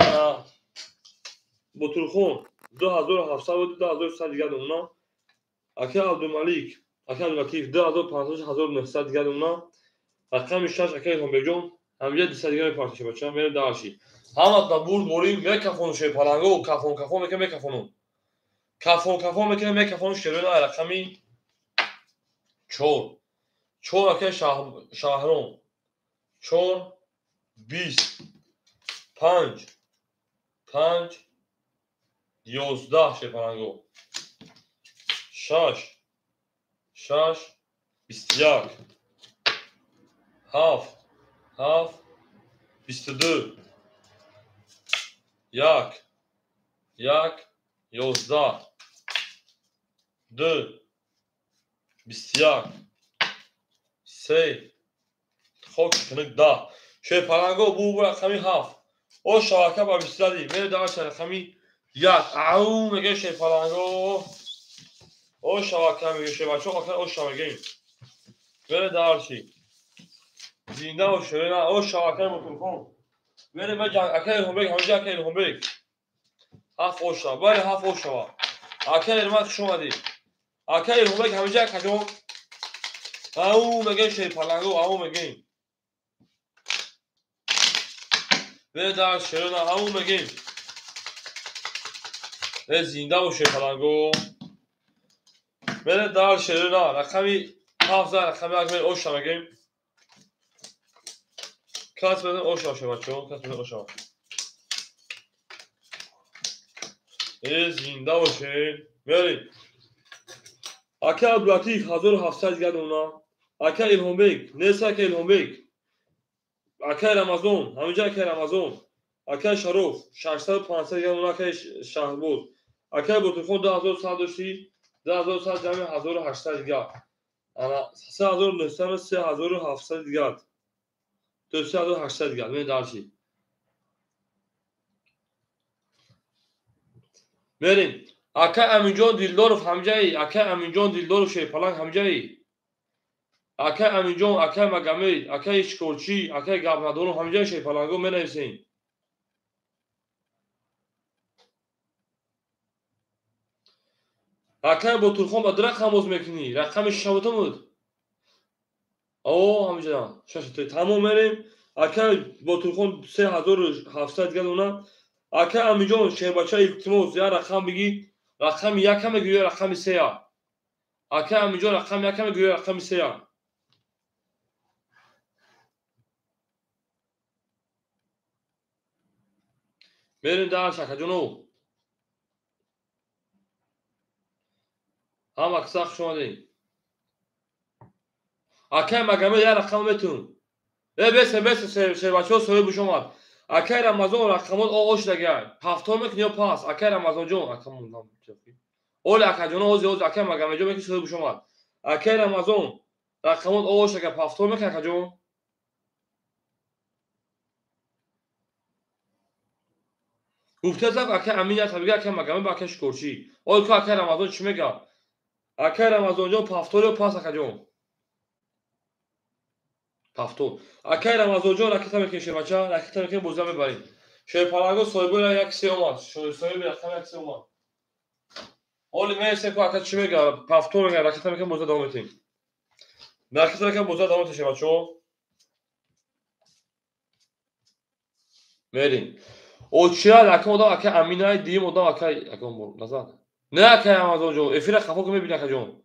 A: بوتورخون 2700 و 2100 دیگه اونا اکه عبدالملیک اکه عبداللطیف 2500 1900 دیگه اونا رقم 6 اکه هم بجون همینجا 200 دیگه میپارتشه بچه‌ها میره دارشی همات برد بریم میکفون شه پلنگو کفون میکنه میکفونو کفون میکنه میکفون شروع رقمی 4 اکه شهرام 4 20 5 11 شه پلنگو 6 21 7 22 1 11 2 21 3 خوک کنک دا شه پلنگو بو رقمی 7 او شبکه با بیستدی میره دارش رقمی 1 او میگه شه پلنگو او شبکه میگه شه بچه او شبکه میره دارشی زنده و شوری نه او شبکه بوتورخون میره به اکه هم بیک همینجا اکه هم بیک 7 او شبا بله 7 او شبا اکه المت شما دی اکه هم بیک همینجا کجا او میگه شه پلنگو او میگه به در شروع همون بگیم به زنده و پلنگو بره در شروع رقمی 7 رقمی اگه اوشا میگیم کلاس بدن اوشا شه بچه‌ها کلاس بدن اوشا زنده باشین بریم اکه عبداللطیف 1700 دیگه اونا اکه الهام بیگ نیسا که الهام بیگ اکه رمضان همینجا اکه رمضان اکه شروف 600 دیگه اونا که شهربود اکه بطرخون 2100 داشتی 2100 جمع 1800 دیگه انا 3900 3700 دیگه 2800 دیگه ببین درچی بریم اکه امینجان دیلدارف همجایی اکه امینجان دیلدارف شیپالنگ همجایی اکه امینجان اکه مگامید اکه اشکورچی اکه گابندونو همجای شیپالنگو منویسین اکه بطرخون با رقم باز میکنی رقم شبتون بود او همجا شاشته تمام بریم اکه بطرخون 3700 دیگه اونا اکه امینجان شیباچه التماس یا رقم بگی رقم یکم میگی یا رقم سه اکه امینجان رقم یکم میگی یا رقم سه بریم در شکه جنو هم اکساق شما دیم اکه مگامه یا رقم بتون بس شیباچه سوی بشومد اکه رمضان رقمات آش دگه هفتم میکنی یا پاس اکه رمضان جون اکه موندم اول اکه جنو اوز اکه مگامه جو میکنی سوی بشومد اکه رمضان رقمات آش دگه هفتم میکنی اکه جون گفته زب اکه امین یا تبیگه اکه مگامه با اکه شکرچی اول که اکه رمضان چی میگه اکه رمضان جون هفتم یا پاس اکه جون هفتم اکه رمضان جون رکیتا میکنی شیباچه رکیتا میکنی بوزه میبریم شیپالنگو سویبو یا یک سی اومد سویبو رقم یک سی اومد اولی میشه که اکه چی میگه هفتم میگه رکیتا میکنی بوزه دوام میتیم رکیتا میکنی بوزه دوام میتیم شیباچه بریم اوچیا اکه مدام اکه امینای دیم مدام اکه نزد نه اکه رمضان جون افیر خفا که میبینی اکه جون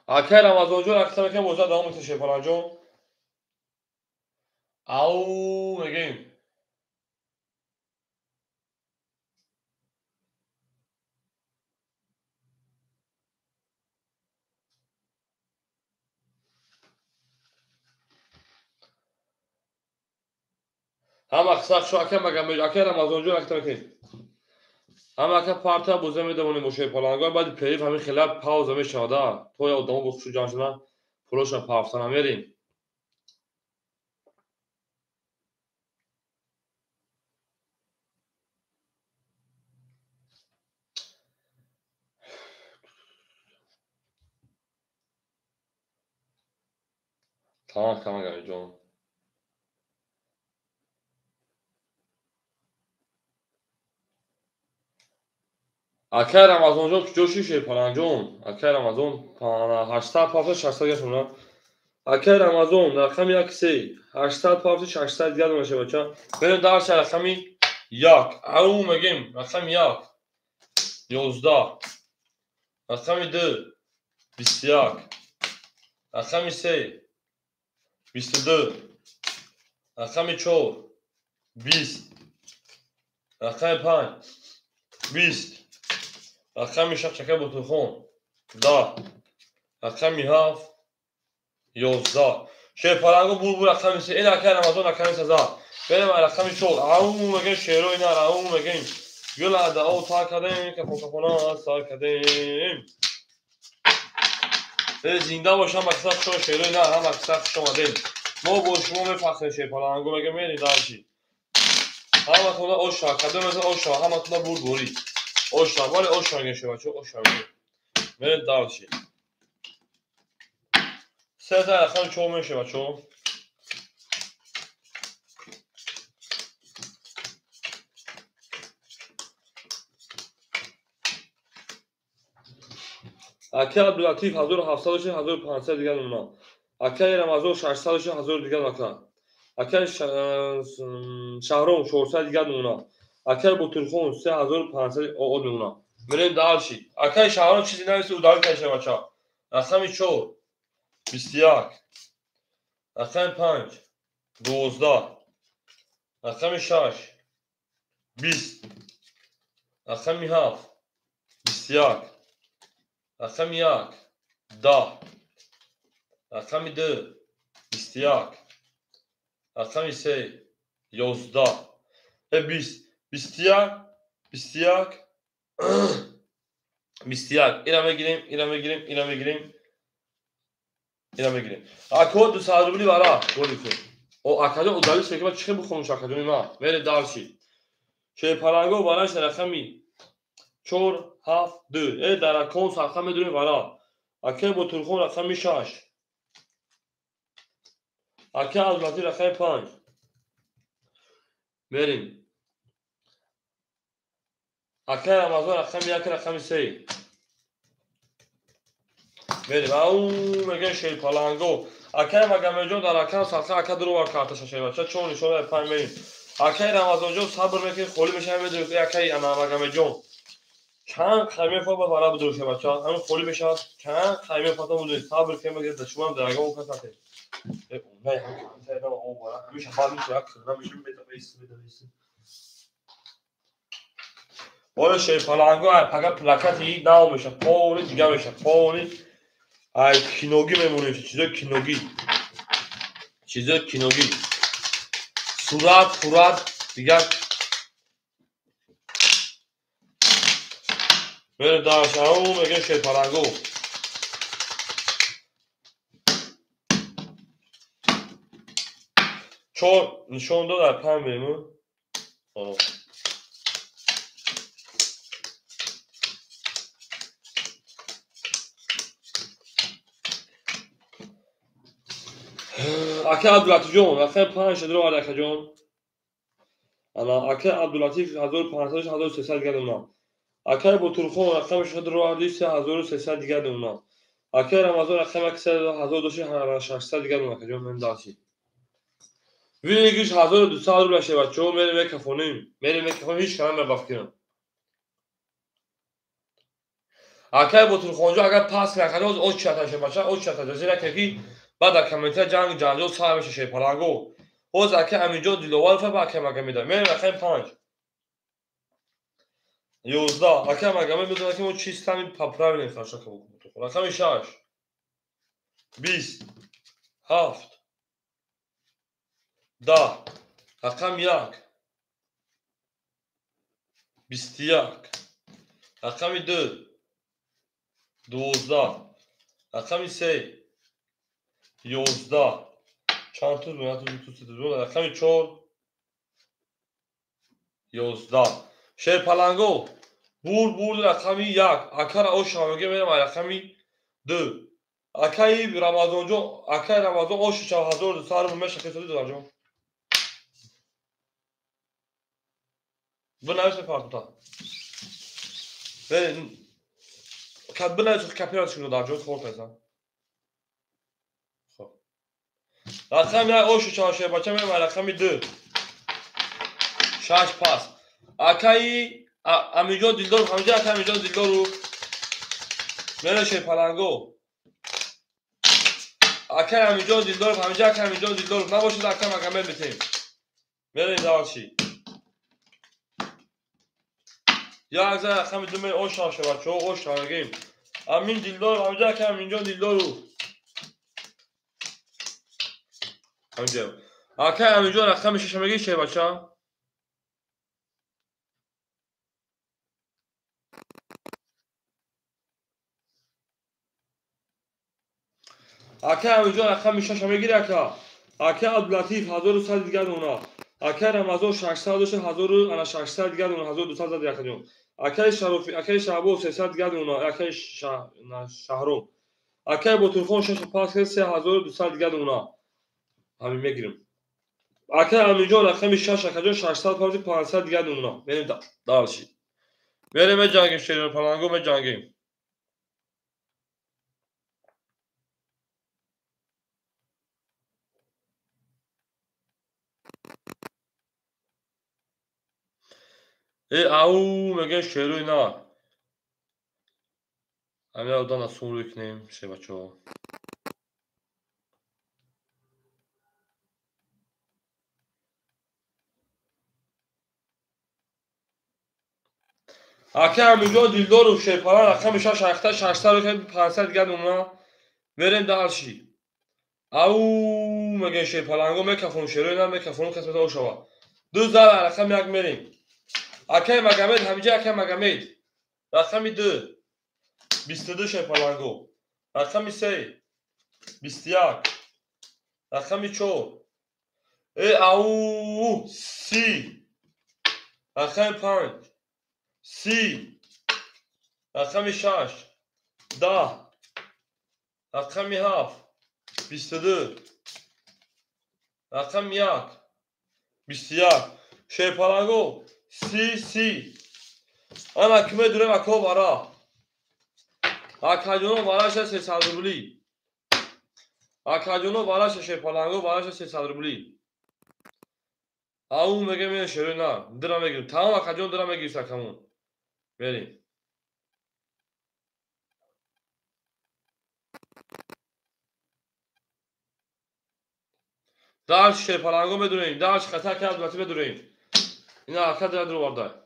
A: اکه رمضان جون رکیتا میکنی بوزه دوام میتیم شیپالنگ جون او میگیم هم اخساق شو اکه مگم اکه رمضان جون رکیتا میکنی هم اکه پارتا بوزه میدونیم و شیپالنگو بعد پیف همین خلال پاوزه میشاده تو یا دوام بخشو جان شدن پروشا پافتن میریم tamam kanka جون اکه رمضان جون جوشی شیپالنگ جون اکه رمضان 800 پافت 600 گشونه اکه رمضان رقم یک سی 800 پافت 600 دیگه باشه بچا بریم درش رقمی یک او میگیم رقم یک 11 رقم دو 21 رقم سه 22 رقم چهار 20 رقم 5 20 رقم شقشقه بطرخون 10 رقم 7 11 شیپالنگو بول رقم سه این اکه رمضان رقم سزا بریم رقم چهار او میگیم شیرو اینا او میگیم گل دا او تا کدیم که فوکفونا سا کدیم زنده باشم مقصد شما شیرو اینا هم مقصد شما دیم ما با شما میفخریم شیپالنگو میگه میری دارچی همه تونا اوشا کدوم مثل اوشا همه تونا بول بوری اوشا ولی اوشا میگه شما چه اوشا میری دارچی سه تا رقم چهار میشه بچه اکه عبداللطیف 1700 1500 دیگر اونا. اکه رمضان 600 1000 دیگر اکه. اکه شهرام 400 دیگر اونا. اکه بطرخون 3500 اون اونا. بریم دالشی. اکه شهرام چیزی نمیشه ودال کشه بچا. رقم 4 21 رقم 5 12 رقم 6 20 رقم 7 21 رقم 1 10 رقم 2 21 رقم 3 11 20 21 21 21 اینا بگیریم اینا بگیریم اینا بگیریم اینا بگیریم اکو 200 روبلی برا گلیتون او اکاجا اودالی که بعد چه بخونش اکاجا ما بره دالشی چه پرانگو بالاش رقمی 4 7 2 ای در اکانت رقم بدونیم برا اکه با تلفن رقم 6 اکه از لطی رقم 5 بریم اکه رمضان رقم 1 رقم 3 بریم او میگه شی پالانگو اکه مگه جون در اکه سالخه اکه درو ور کارتش شی بچا چون نشون 5 بریم اکه رمضان جون صبر میکنه خولی میشه بدون اکه اما مگه جون چند خیمه فا با برا بدوشه بچا همین خولی میشه چند خیمه فاتا بود صبر کنیم مگه دشمن درگا اون کساته اونای هم که انتظار اون برا میشه حال میشه اکثر میشه میده بالا شی پالانگو فقط پلاکتی داو میشه پونی دیگه میشه پونی ای کینوگی میمونه چیزا کینوگی صورت دیگه بره داش اون میگه شی پالانگو چون نشون داد در پن میمون اکه عبداللطیف جون رقم 5 درو اکه جون انا اکه عبداللطیف 1500 1300 دیگه اونا اکه با تلفن رقمش درو 3300 دیگه اونا اکه رمضان رقم 1200 دیگه اونا که جون من داشی ویلیگیش 1200 رو بشه بچو میریم میکفونیم هیچ کلام نبافتیم اکه با تلفن جو اگر پاس میکنه او چاتاشه بچا او چاتا زیرا که بعد کامنت جنگ صاحب شی پالانگو اوز اکه همینجا دیلوال فبا که مگه میده میریم رقم 5 11 اکه مگه میدونه که اون چیز تامین پاپراوی نخواشه که بکنه رقم 6 20 7 10 رقم 1 21 رقم 2 12 رقم 3 11 چند توز رقم 4 11 شی پالانگو بور رقم 1 اکه را او شامگه میرم رقم 2 اکه رمضان جو اکه رمضان او 6200 رو میشه که تو دادم بنویس پارتا بریم بنویس کپیرات شروع دار جو خورد بزن خب رقم یا او 64 بچه میرم رقم 2 6 پاس اکه امیجو دیلدار همینجا اکه امیجو دیلدار رو میره شی پالانگو اکه امیجو دیلدار همینجا اکه امیجو دیلدار نباشید اکه مگه میتیم میریم دالشی یا از رقم 2 او شاشه بچه او شارگیم امین دیلدار همینجا که همینجا دیلدار رو همینجا اکه همینجا رقم 6 میگی چه بچه اکه همینجا رقم 6 میگیری اکه عبداللطیف 1100 دیگه اونا اکه رمضان 600 انا 600 دیگه اونا 1200 دیگه کنیم اکه شرافی اکه شعبو 300 دیگه اونا اکه شهرام اکه با تلفن 6 پاس 3200 دیگه اونا همین میگیریم اکه همینجا رقم 6 اکه 600 پاس 500 دیگه اونا بریم دالشی بریم جنگیم شیرین پالانگو جنگیم او میگه شیروی نه. همین آدان از سون روی کنیم شه بچه ها. اکه همینجا دیلدار و شیپاران رقم 6 رو که 500 دیگه اونا بریم دالشی. او میگه شیپالانگو میکفون شیروی نه میکفون کسمت او شوا. دو زل رقم یک میریم. اکه مگمید همینجا اکه مگمید. رقمی 2 22 شیپالانگو. رقمی 3 21. رقمی 4 او 30. رقمی 5 30. رقمی 6 10. رقمی 7 22. رقم 1 21. شیپالانگو 30 اما کمه دونه مکو بارا اکاجونو باراش 300 روبلی. اکاجونو باراش شیپالانگو باراش 300 روبلی. او میگه من شروع نه درام میگیرم تمام اکاجون درام میگیرم سکمون بریم. داش شیپالانگو بدونیم داش خطا کرد البته بدونیم اینا اکا در وارده.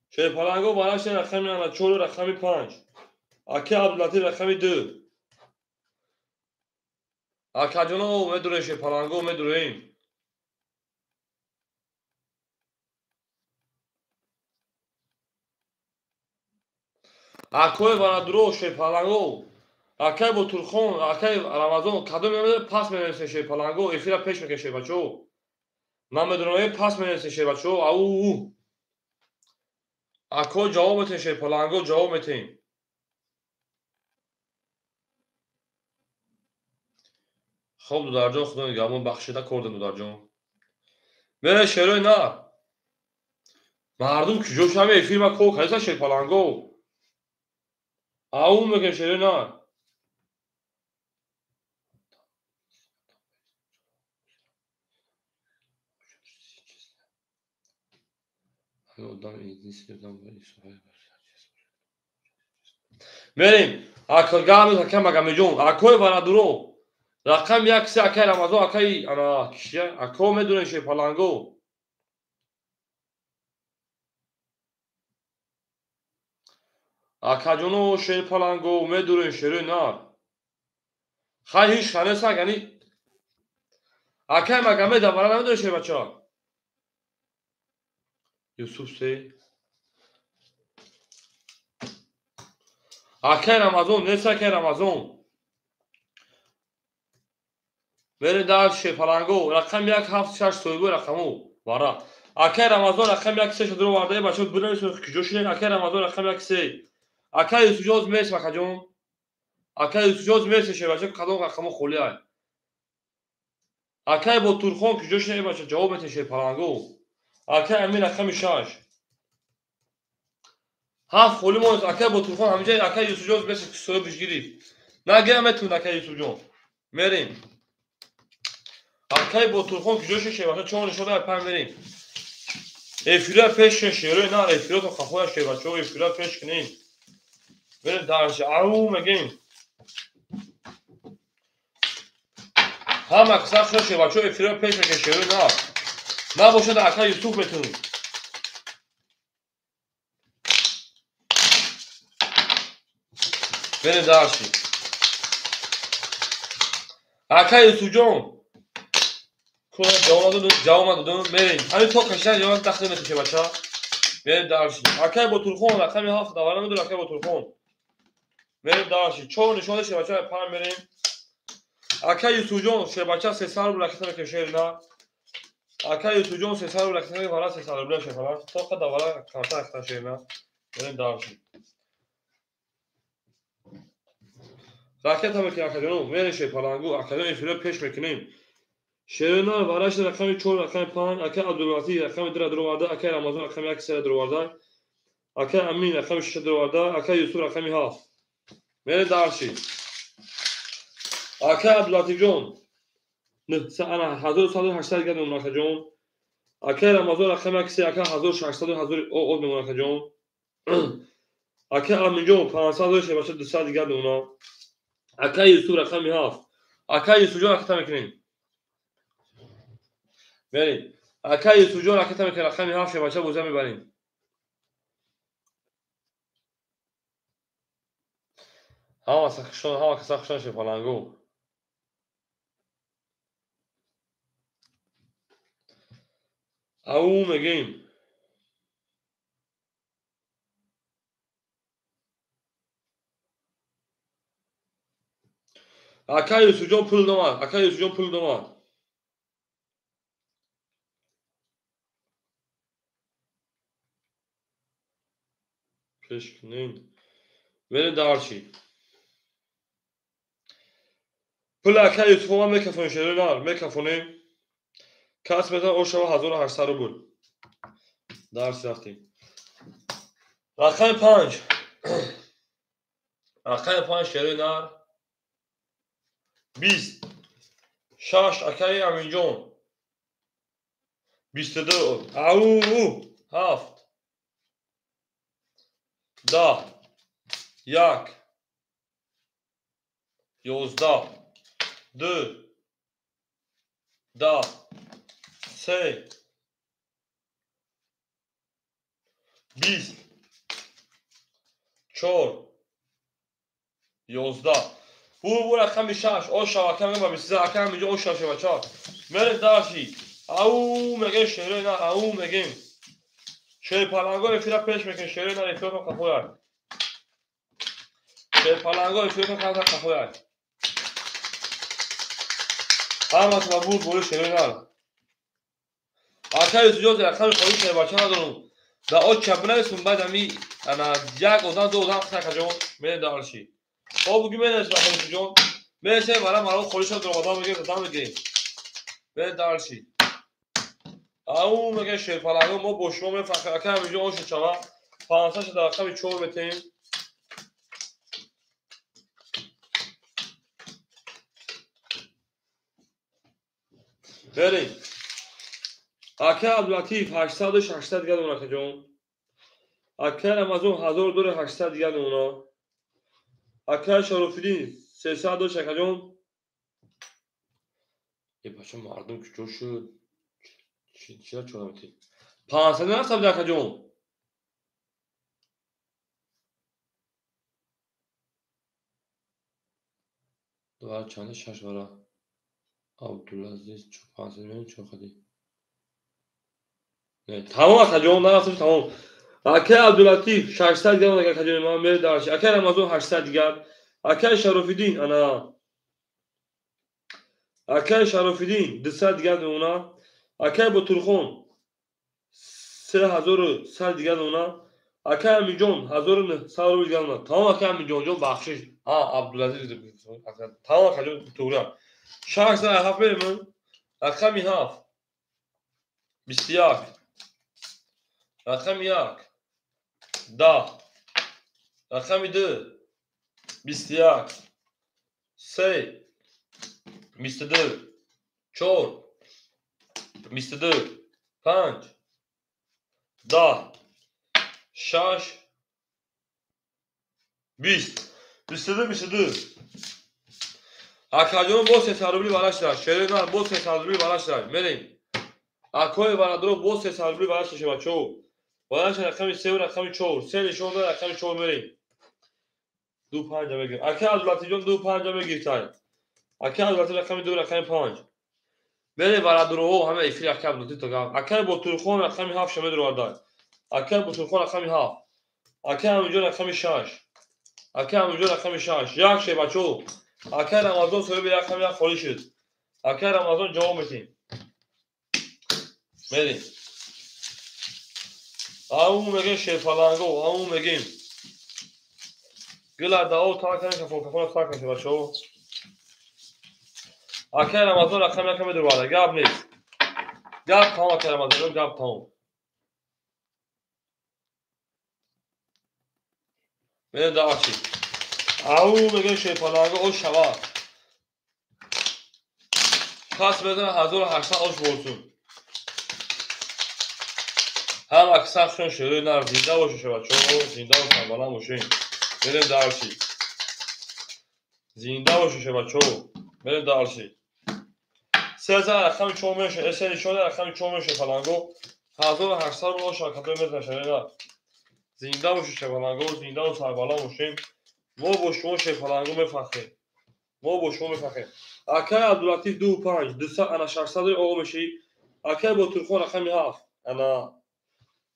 A: شیپالانگو باراش رقمی انا 4 رقمی 5. اکا عبداللطیف رقمی 2. اکاجونو میدونه شیپالانگو میدونیم. اکوی بارادرو شیپالانگو اکای با ترخون اکای رمضان کدوم میاد پاس می‌نویسه شیپالانگو افیرا پیش میکشه بچو. من میدونم پاس می‌نویسه بچو او اکو جواب میده شیپالانگو جواب میده. خب دودار جان خدا نگهبان بخشیده کرده دودار جان. بره شروع نه مردم کجا شمه فیلم کو کایسا شیپالانگو او میگه شروع نه بریم اکو گامو حکم مگم جون اکو بارادرو رقم 1 3 اکای رمضان اکای انا کیه اکو میدونه شیپالانگو اکاجونو شیپالانگو میدونه شروع نه خواهی هیچ خانه سگ یعنی اکای مگم میده برای نمیدونه شه بچه یوسف سی اکای رمضان نیست اکای رمضان بره در شیپالانگو رقم 1 7 6 سویگو رقمو بارا اکای رمضان رقم 1 3 درو وارده بچه بنویسید کجا شده اکای رمضان رقم 1 3 اکای یوسف جوز میس مکجون اکای یوسف جوز میس شه بچه کدوم رقمو خولی های اکای با ترخون کجا شده بچه جواب میده شیپالانگو اکای امین رقم 6 هفت خولی مونس اکای با ترخون همینجا اکای یوسف جوز میس سوی بشگیری نگه میتون اکای یوسف جون میریم اکای با ترخون کجا شده بچه چون شده پام بریم. افیرا پیش شیروی نه افیرا تو خواهش که بچه افیرا پیش کنیم بریم درش او میگیم هم اکثر شده بچه افیرا پیش که شیروی نه نباشد اکای یوسف میتونیم بریم درشی اکای یوسف جون کنه جواب دادم بریم همین تو کشتن جواب تخته میشه بچه بریم درشی اکای با ترخون رقمی هفت دواره میدون اکای با ترخون بریم درشی چون نشانه شه بچه پرم بریم اکای یوسف جون شه بچه 300 رو رکته میکشه نه اکای یوسف جون 300 رو رکته میکشه حالا 300 رو بشه حالا تو خود دواره کارتا رکته شه نه بریم درشی راکت هم که اکادونو میره شیپالانگو اکادونو افیرا پیش میکنیم شیرنا واراش رقم 4 رقم 5 اکای عبدالوزی رقم 2 درو وارده اکای رمضان رقم 1 3 درو وارده اکای امین رقم 6 درو وارده اکای یوسف رقم 7 میره درشی اکای عبداللطیف جون نه انا 1800 گردم اکا جون اکه رمضان رقم کسی اکه 1600 1000 میمونه که جون اکه امینجون 500 شه باشه 200 دیگه اونا اکه یوسف رقم 7 اکه یوسف جون اکه میکنیم بریم اکه یوسف جون اکه میکنیم رقم 7 شه باشه بوزه میبریم ها سخشون ها سخشون شه فلانگو او میگیم اکه یوسف جون پول دومد اکه یوسف جون پول دومد پیش کنین بریم دارچی پول اکه یوسف ما میکفون شده نه میکفونیم کس مثلا او شما 1800 بود درس رفتیم رقم 5 رقم 5 شده نه 20 شش اکه امینجون 22 او 7 10 1 11 2 10 3 20 4 11 bu رقم 6 او شبکه میگم 23 اکه امینجون او شش بچا من داشی او میگه شیره نه او میگیم شیر پالانگو افیرا پیش میکنه شیره نه افیرا کافویا شیر پالانگو افیرا کافویا اما تو بود بوله شیره نه اکه یوسف رقم خالی شیر بچا ندارم دا او چپنه سون بعد امی انا یک اودان دو اودان خسته کجون من دارشی او بگی من رقم یوسف جون میشه برای مرا خالی شد رمضان میگه دادم میگه من دارشی او میگه شیر پالانگو ما بوشو می فکر اکه همینجا اوش چوا 500 شد رقم 4 بتیم بریم اکه عبداللطیف 800 دیگه اونا که جون اکه رمضان 1800 دیگه اونا اکه شرفیدین 300 که جون یه بچه مردم که جور شد چرا چونمتی 500 نرسم دیگه که جون دوباره چنده شش برا عبدالعزیز 500 میلیون چون خدی نه تمام که جون نرفتم تمام اکه عبداللطیف 600 دیگه اونا که جون ما میره دارش اکه رمضان 800 دیگه اکه شرفیدین انا اکه شرفیدین 200 دیگه اونا اکه بطرخون 3100 دیگه اونا اکه امینجون 1900 دیگه اونا تمام اکه امینجون جون بخشش عبدالعزیز تمام اکه جون تورا 607 بریم رقم 7 21 رقم 1 10 رقم 2 21 3 22 4 22 5 10 6 20 22 اکادیون با 300 روبلی بالاش دار شهر نه با 300 روبلی بالاش دار بریم اکوی برادرو با 300 روبلی بالاش شه بچو بالاش رقم 3 و رقم 4 3 نشون داد رقم 4 بریم 25 بگیر اکا عبداللطیف جون 25 بگیر تای اکا عبداللطیف رقم 2 رقم 5 بریم برادرو همه ایفی اکا عبداللطیف تو گام اکا بطرخون رقم 7 شمه درو داد اکا بطرخون رقم 7 اکا همینجا رقم 6 اکا همینجا رقم 6 یک شه بچو اکه رمضان سوی به رقم یک خالی شد اکه رمضان جواب میتیم بریم او میگیم شیر فلانگو او میگیم گل داو تا کنه کفون کفون تا کنه بچو اکه رمضان رقم یک در بالا گاب نیست گاب تمام اکه رمضان گاب تمام بریم داچی او میگیم شیر فلانگو او شوا خاص بدن 1800 آش بولسون هم اکثر شده نر زنده باشه بچه‌ها، زنده و سربلند باشین. بریم درسی زنده باشه بچه‌ها، بریم درسی. 3000 رقم چون میشه اسن شده رقم چون میشه فلانگو 1800 رو شرکت میزنه شده زنده باشه فلانگو، زنده و سربلند باشیم. ما با شما فلانگو میفخریم، ما با شما میفخریم. اکای عبداللطیف 25 200 انا 600 آقا میشی. اکای با ترخان رقم 7 انا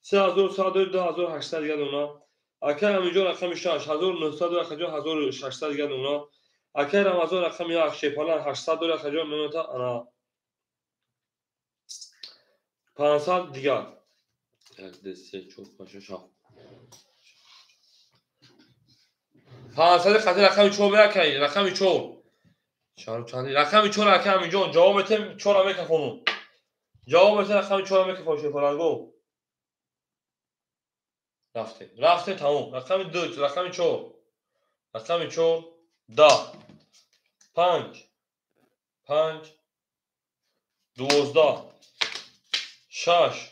A: 3100 2800 دیگه اونا. اکای همینجا رقم 6 1900 1600 دیگه اونا. اکای رمضان رقم 1 شیپالان 800 دلار منوتا انا 500 دیگه. دسته چوب باشه شاه 500 خاطر رقم 4 برکای رقم 4 چندی رقم 4 رقم اینجا جوابت 4 میکفونو جوابت رقم 4 میکفون شیپالانگو رفته تمام. رقم 2 رقم 4 رقم 4 10 5 5 12 6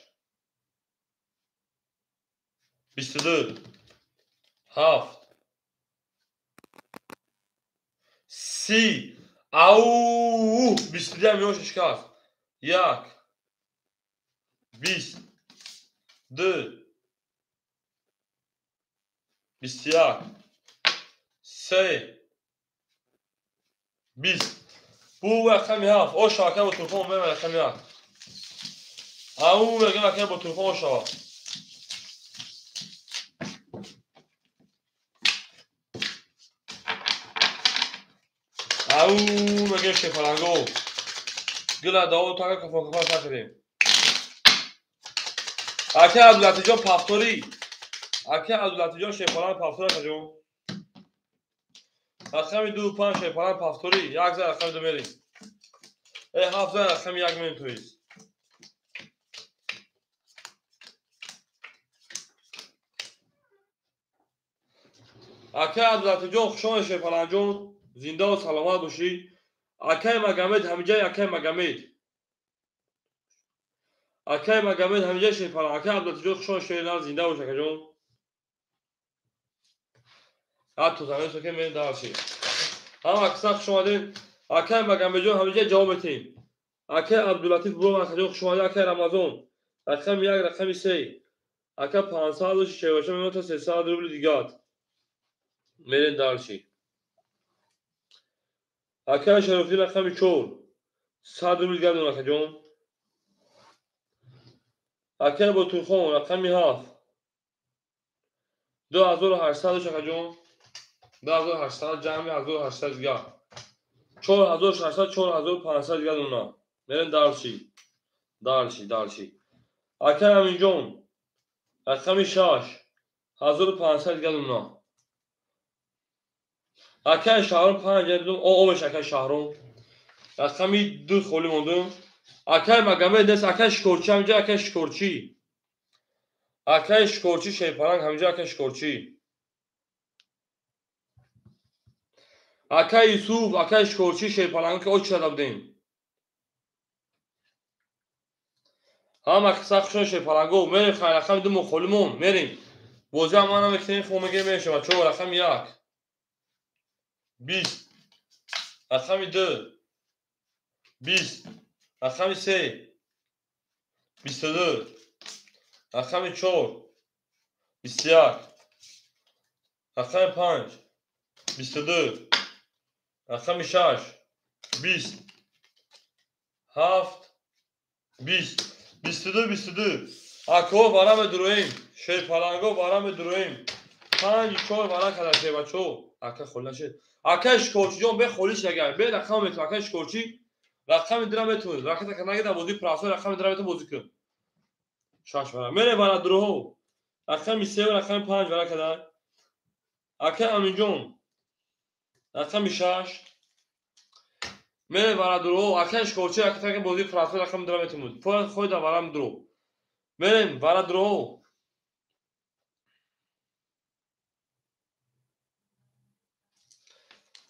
A: 22 7 30 او 22 میشه شکست 1 20 2 21 3 20 bu رقم 7 او شاکه با تلفن میمه رقم 1 او میگه رقم با تلفن شوا او میگه شفرنگو گلا داو تا که کفا کفا تاکریم. اکه عبداللطیف جان پفتوری اکه عبداللطیف جان شفرنگ پفتوری کجون رقم 25 شفرنگ پفتوری 1 رقم 2 میریم 7 رقم 1 میریم تویست. اکه عبداللطیف جان خوشان شفرنگ جان زنده و سلامت باشی. اکه مگمد همیجه اکه مگمد اکه مگمد همیجه شفرنگ اکه عبداللطیف جان خوشان شفرنگ زنده باشه که جان حتی زمین سو که میریم درسی هم اکثر خوش آمدین. اکه مگمد جان همیجه جواب میتیم. اکه عبداللطیف برو اکه جان خوش آمدین. اکه رمضان رقم 1 رقم 3 اکه 500 شیوشه میمون تا 300 روبل دیگات میرین درسی. اکه شرفی رقم 4 100 روبل دیگه دون اکه جان. اکه با تلفن رقم 7 2800 اکه جان 2800 جمع 1800 دیگه 4600 4500 دیگه دون میرین درسی درسی. اکه همین جان رقم 6 1500 دیگه دون اکه شهرون 5 او بشه اکه شهرون رقمی 2 خولی موندم. اکه مگمه دست اکه شکرچی همینجا اکه شکرچی اکه شکرچی شیپرنگ همینجا اکه شکرچی اکه یوسف اکه شکرچی شیپرنگ که او چه دادیم هم اکه سخشون شیپرنگو میریم خیلی رقم 2 مخولیمون میریم بوزی هم منم اکتین خون میگه میشه چه رقم 1 20 رقم 2 20 رقم 3 22 رقم 4 21 رقم 5 22 رقم 6 20 7 20 22 اکو بارم درویم شیپرنگو بارم درویم 5 4 بارم کلشه بچو اکه خلا شد اکه شکرچی جان به خلیش نگه به رقم میتون اکه شکرچی رقم درام میتون رقم که نگه بازی پراسو رقم درام میتون بازی کن شاش برام میره برا درو رقم 3 و رقم 5 برا کدای اکه امین جان رقم 6 میره برا درو اکه شکرچی رقم که بازی پراسو رقم درام میتون بود خود برام درو میریم برا درو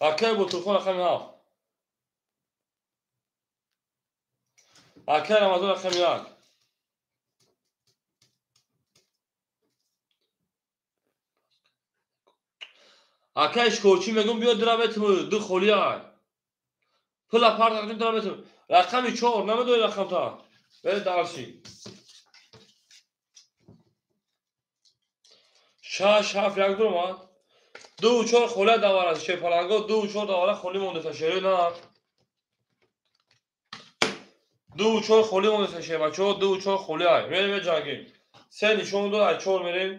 A: اکه با تلفن رقم 7 اکه رمضان رقم 1 اکه اشکوچی میگم بیا درامتم دو خولی های پلا پارت اکتیم درامتم رقمی 4 نمیدونی رقم تا برید دارشی 6 7 یک درام 2 4 خوله دواره شی پلنگو 2 4 دواره خولی مونده تا شیری نه 2 4 خولی مونده تا شی بچو 2 4 خولی های میریم جنگیم 3 نشون دو از 4 میریم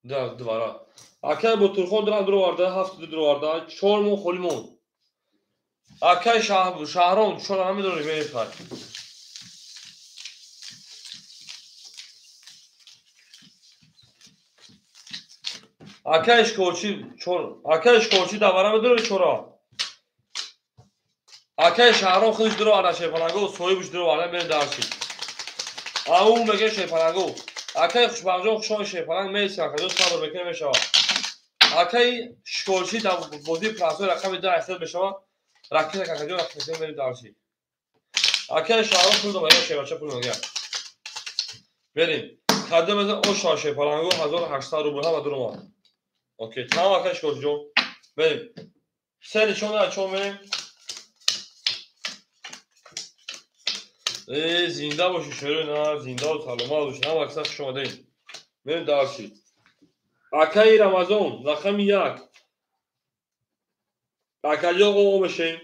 A: دواره اکه بطرخون درام درو وارده 7 درو وارده 4 مون خولی مون اکه شهرون 4 همه درو میریم پای اکه اشکوچی دواره میدونی چرا اکه شهرون خودش درو وارده شی پلنگو سویبش درو وارده میریم درشی اون میگه شی پلنگو اکه خوشبخجان خوشان شی پلنگ میسی اکه دوست صبر بکنه میشوه اکه اشکوچی در بازی پلاسوی رقم 10 احساس بشوه رکیز اکه جو رکیز میریم درشی اکه شهرون پول دومه شی بچه پول میگه بریم خدم از او شاشه پلنگو 1800 روبل ها و درو ما اوکی تمام اکه اشکوچی جون بریم 3 نشون از چون بریم زنده باشی شروع نه زنده و سلامت باشی هم اکثر شما دیم بریم درشی اکه رمضان رقم 1 اکه جا او بشیم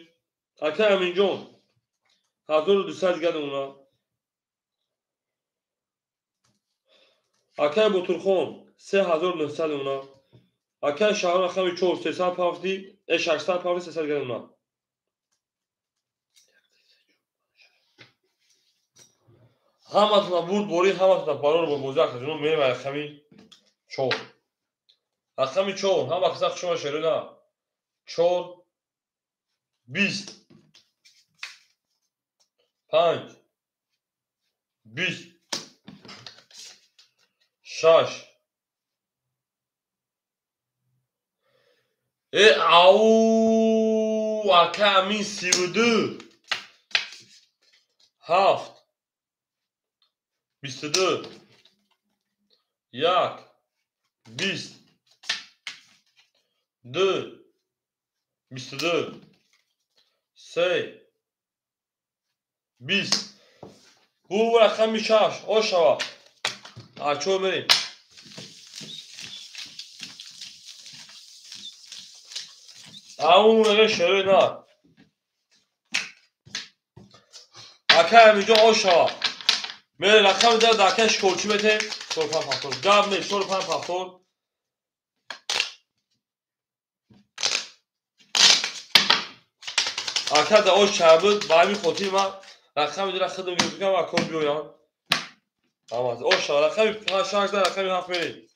A: اکه امین جون 1200 گد اونا اکه بطرخون 3900 اونا اکه شهر رقم 4 300 پافتی 600 پافتی 300 گد اونا همتون برد بوری همتون بارون رو بوزه اکه جنون میریم رقم 4 رقم 4 هم اکثر شما شروع نه 4 20 5 20 6 او اکه امین 32 7 22 1 20 2 22 3 20 bu رقم 6 o شوا اچو بریم اون میگه شروع نه اکه همینجا او شوا میره رقم ده دکش کلچی بده سور پن پفتور دم نه سور پن پفتور اکه ده او شبود با همین خودی من رقم ده رقم ده میگم و کل بیویان اما او شوا رقم 6 ده رقم 7 میریم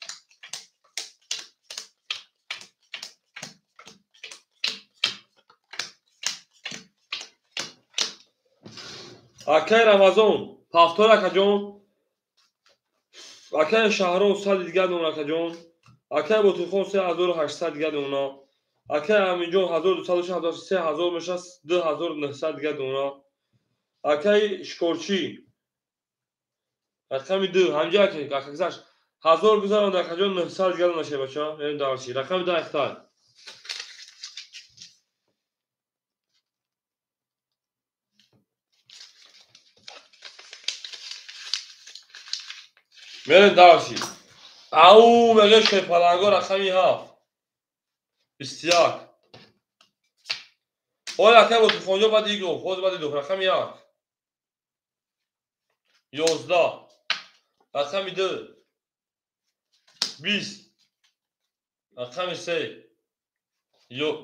A: اکه رمضان پفتور اکه جون اکه شهرون 100 دیگه دون اکه جون اکه بطرخون 3800 دیگه دونا اکه همینجا 1200 3000 میشه 2900 دیگه دونا اکه اشکورچی رقم 2 همینجا که گذشت 1000 گذارم در کجا 900 دیگه نشه بچا بریم دارشی رقم 10 اختار بریم دارشی او میگه که پلنگو رقمی 7 21 اولا که بود خونجا بعد ایگو خود بعد دو رقم 1 11 رقم 2 20 رقم 3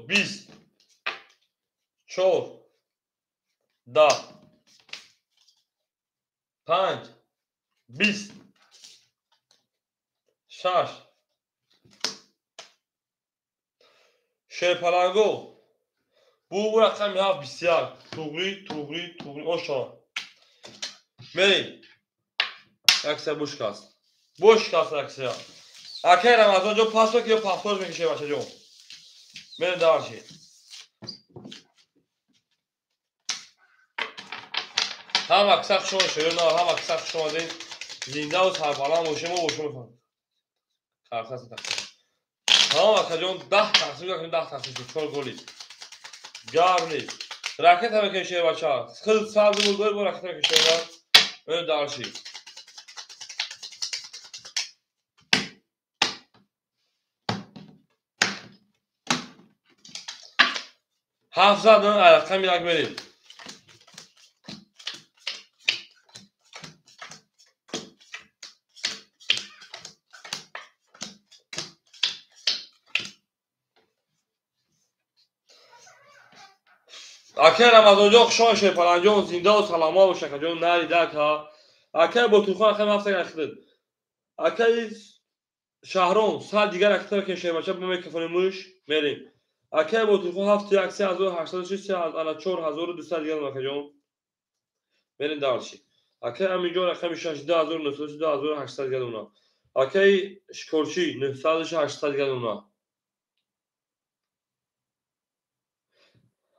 A: 20 4 10 5 20 6 شی پلنگو bu رقم 7 بسیار توغری اوشا بریم اکسر بوش کاست اکسر اکه رمضان جو پاسو که پاسپورت میکشه باشه جو بریم دارشی هم اکسر شما شروع نه هم اکسر شما دین زنده و سرپالان باشیم و باشیم خرسه تقسیم. تمام اکجون 10 تقسیم کنیم 10 تقسیم شد 4 گلی. گرم نیست. راکت هم کشه بچه. خیلی سبز بود با راکت هم کشه بود. این دارچی. هفت زدن رقم یک بریم. اکر رمضان خوشحال شه پلنجان زنده و سلاما باشه که جون نری دکا اکر با تلخان خیلی هفته گرفته اکر شهرام سال دیگر اکتر که شه بچه بمی کفنموش میریم اکر با تلخان هفته یک 3806 انا 4200 دیگر ما که جون میریم دارشی اکر همینجا رقم 16900 2800 دیگر اونا اکر شکرچی 908 دیگر اونا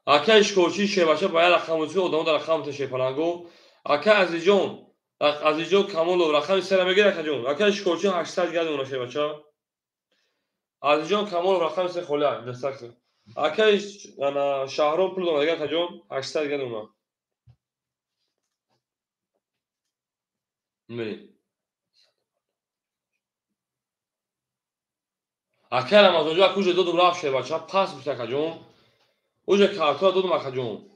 A: اکر شکرچی شه بچه باید رقموزی ادامه در رقم شه پلنگو اکر عزیزجان کامل و رقم سر میگیره که جون اکر شکرچی 800 گرد اون شه بچه عزیزجان کامل و رقم سر خاله دستک اکر شهرام پول دادن که جون 800 گرد اونا می اکر رمضان جو کوجه دو رفت شه بچه پاس بیشتر که جون اوجه کارتا دو ما که جون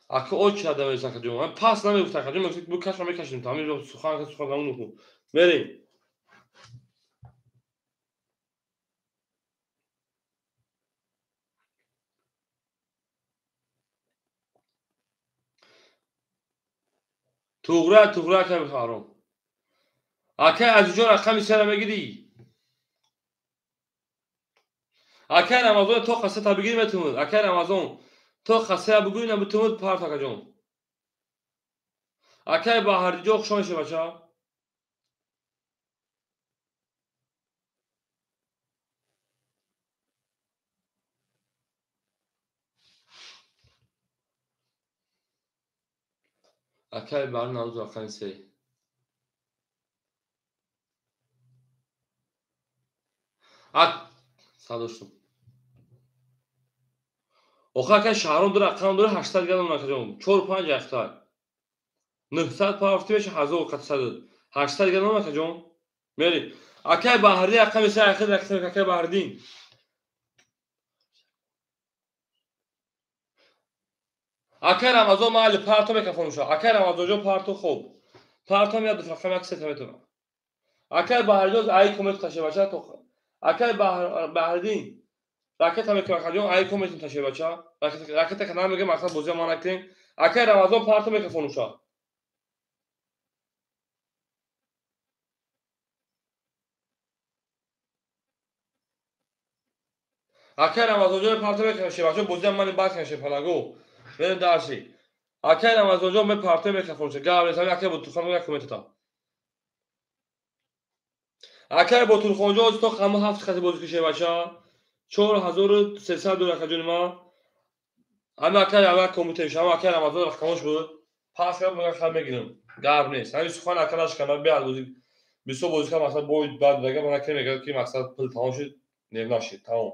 A: اکر اوج کرده میشه که جون پاس نمیگفت که جون بو کاش میکشیم تا همین سخن اون میریم توغره که میخوام اکر عزیزجان رقم سر میگیری اکر رمضان تو خاصه تا بگیری میتونید اکر رمضان تو خاصه بگویی نمیتونید پارتا که جون اکر با هر جو خوشحال شه بچه اکر بر نامز رقم سه صدوشتم آخه اکر شهرام دو رقم داره 800 گرم نکه جون 4-5 اختار 900 پارفتی بشه 1400 800 گرم نکه جون میری اکر بهردی رقم سه اخیر رقم اکر بهردین اکر رمضان محل پارتو میکفون شو اکر رمضان جو پارتو خوب پارتو میاد رقم یک سه میتونه اکر بهردی ای کمیت کشه بچه تو اکر بهردین راکت هم که خواهیم ای کمیتون تشه بچه راکت که نمیگه مثلا بوزی ما نکنیم اکر رمضان پارتو میکفون شو اکر رمضان جو پارتو میکشه بچه بوزی من باز کنشه پلاگو بریم دارشی اکر رمضان جو می پارتو میکفون شو گاوری سامی اکر بود تو خانم کمیت تا اکر با تو خونجا تو خم هفت خط بازی کشه بچه 4300 دلار که ما اما اکر اول کمیته میشه اما اکر رمضان رقمش بود پاس کرد میگه خب میگیرم گرم نیست همین سخن اکرش کنه بیاد بازی بیسو بازی که مثلا باید بعد دیگه من که میگه که مثلا پول تمام شد نشید تمام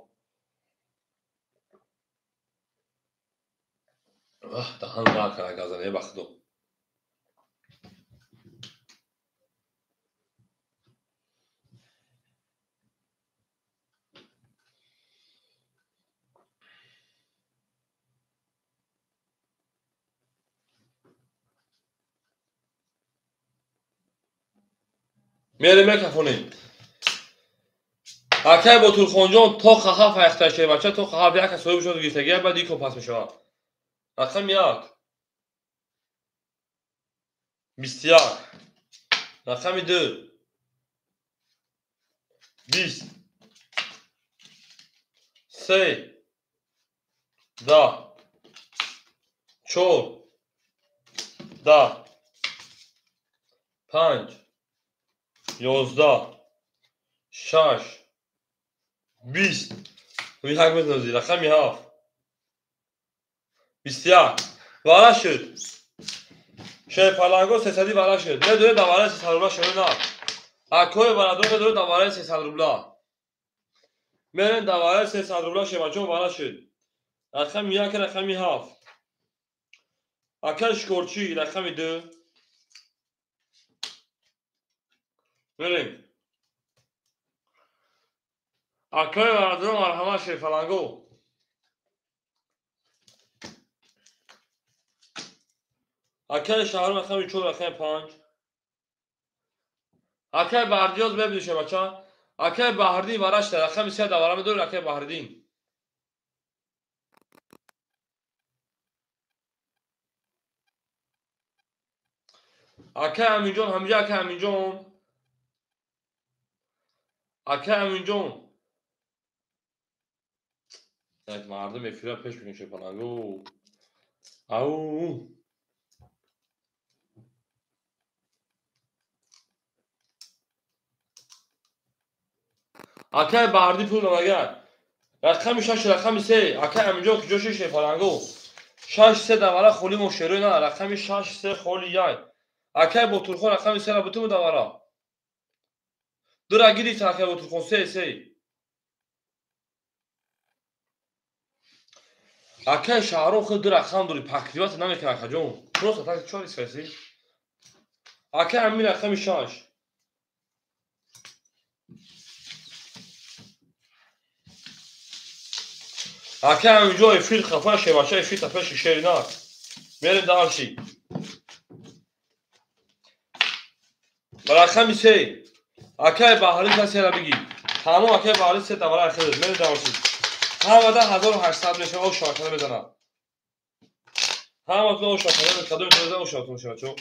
A: دهان را کنه گازنه بخدو میریم میکفونیم اکر با طول خونجان تا خواهف اختشه بچه تا خواهف یک صاحب شد گیرتگیر بعد یک پاس میشه رقم یک 21 رقم 2 20 3 10 4 10 5 11 6 20 و یک میتونزی رقم 7 21 وارد شد شیر پلنگو 300 برا شد. میدونه دوباره 300 روبلا شروع نه. اکوی برادر میدونه دوباره 300 روبلا. میرن دوباره 300 روبلا شه بچه‌ها برا شد. رقم یک رقمی 7. اکش کورچی رقمی 2. میریم. اکوی برادر مرحمت شیر پلنگو. اکل شهر رقمی 4 رقمی 5. اکل بهردیاز ببینید شه بچه‌ها. اکل بهردی براش رقمی 3 دوباره میدونه اکل بهردی. اکل امینجان همینجا اکل امینجان. اکل امینجان. یک مردم افیرا پیش میکنه شه پلنگو. او اکل بهردی پول نمگر. رقمی 6 رقمی 3 اکل امینجان که جوشش شه پلنگو. 6 3 دوباره خولی مشتری نه رقمی 6 3 خولی 1. اکل بوتورخون رقمی 3 را بتون دوباره. دو را گیری تا اکل بوتورخون 3 3. اکه شهرام خود دو رقم داری پکریات نمیکنه اکه جون پروسا تا چوری سیاسی اکه همین رقم 6. اکه همینجا افیل خفه شه بچه افیل تفش شیرینار میریم دارشی برقم 3 اکه بحری کسی را بگی تمام اکه بحری 3 دوباره اخیر میریم دارشی همه ده 1800 میشه او شاکنه میزنم همه تو او شاکنه کدوم میزنم او شاکنه میشه بچه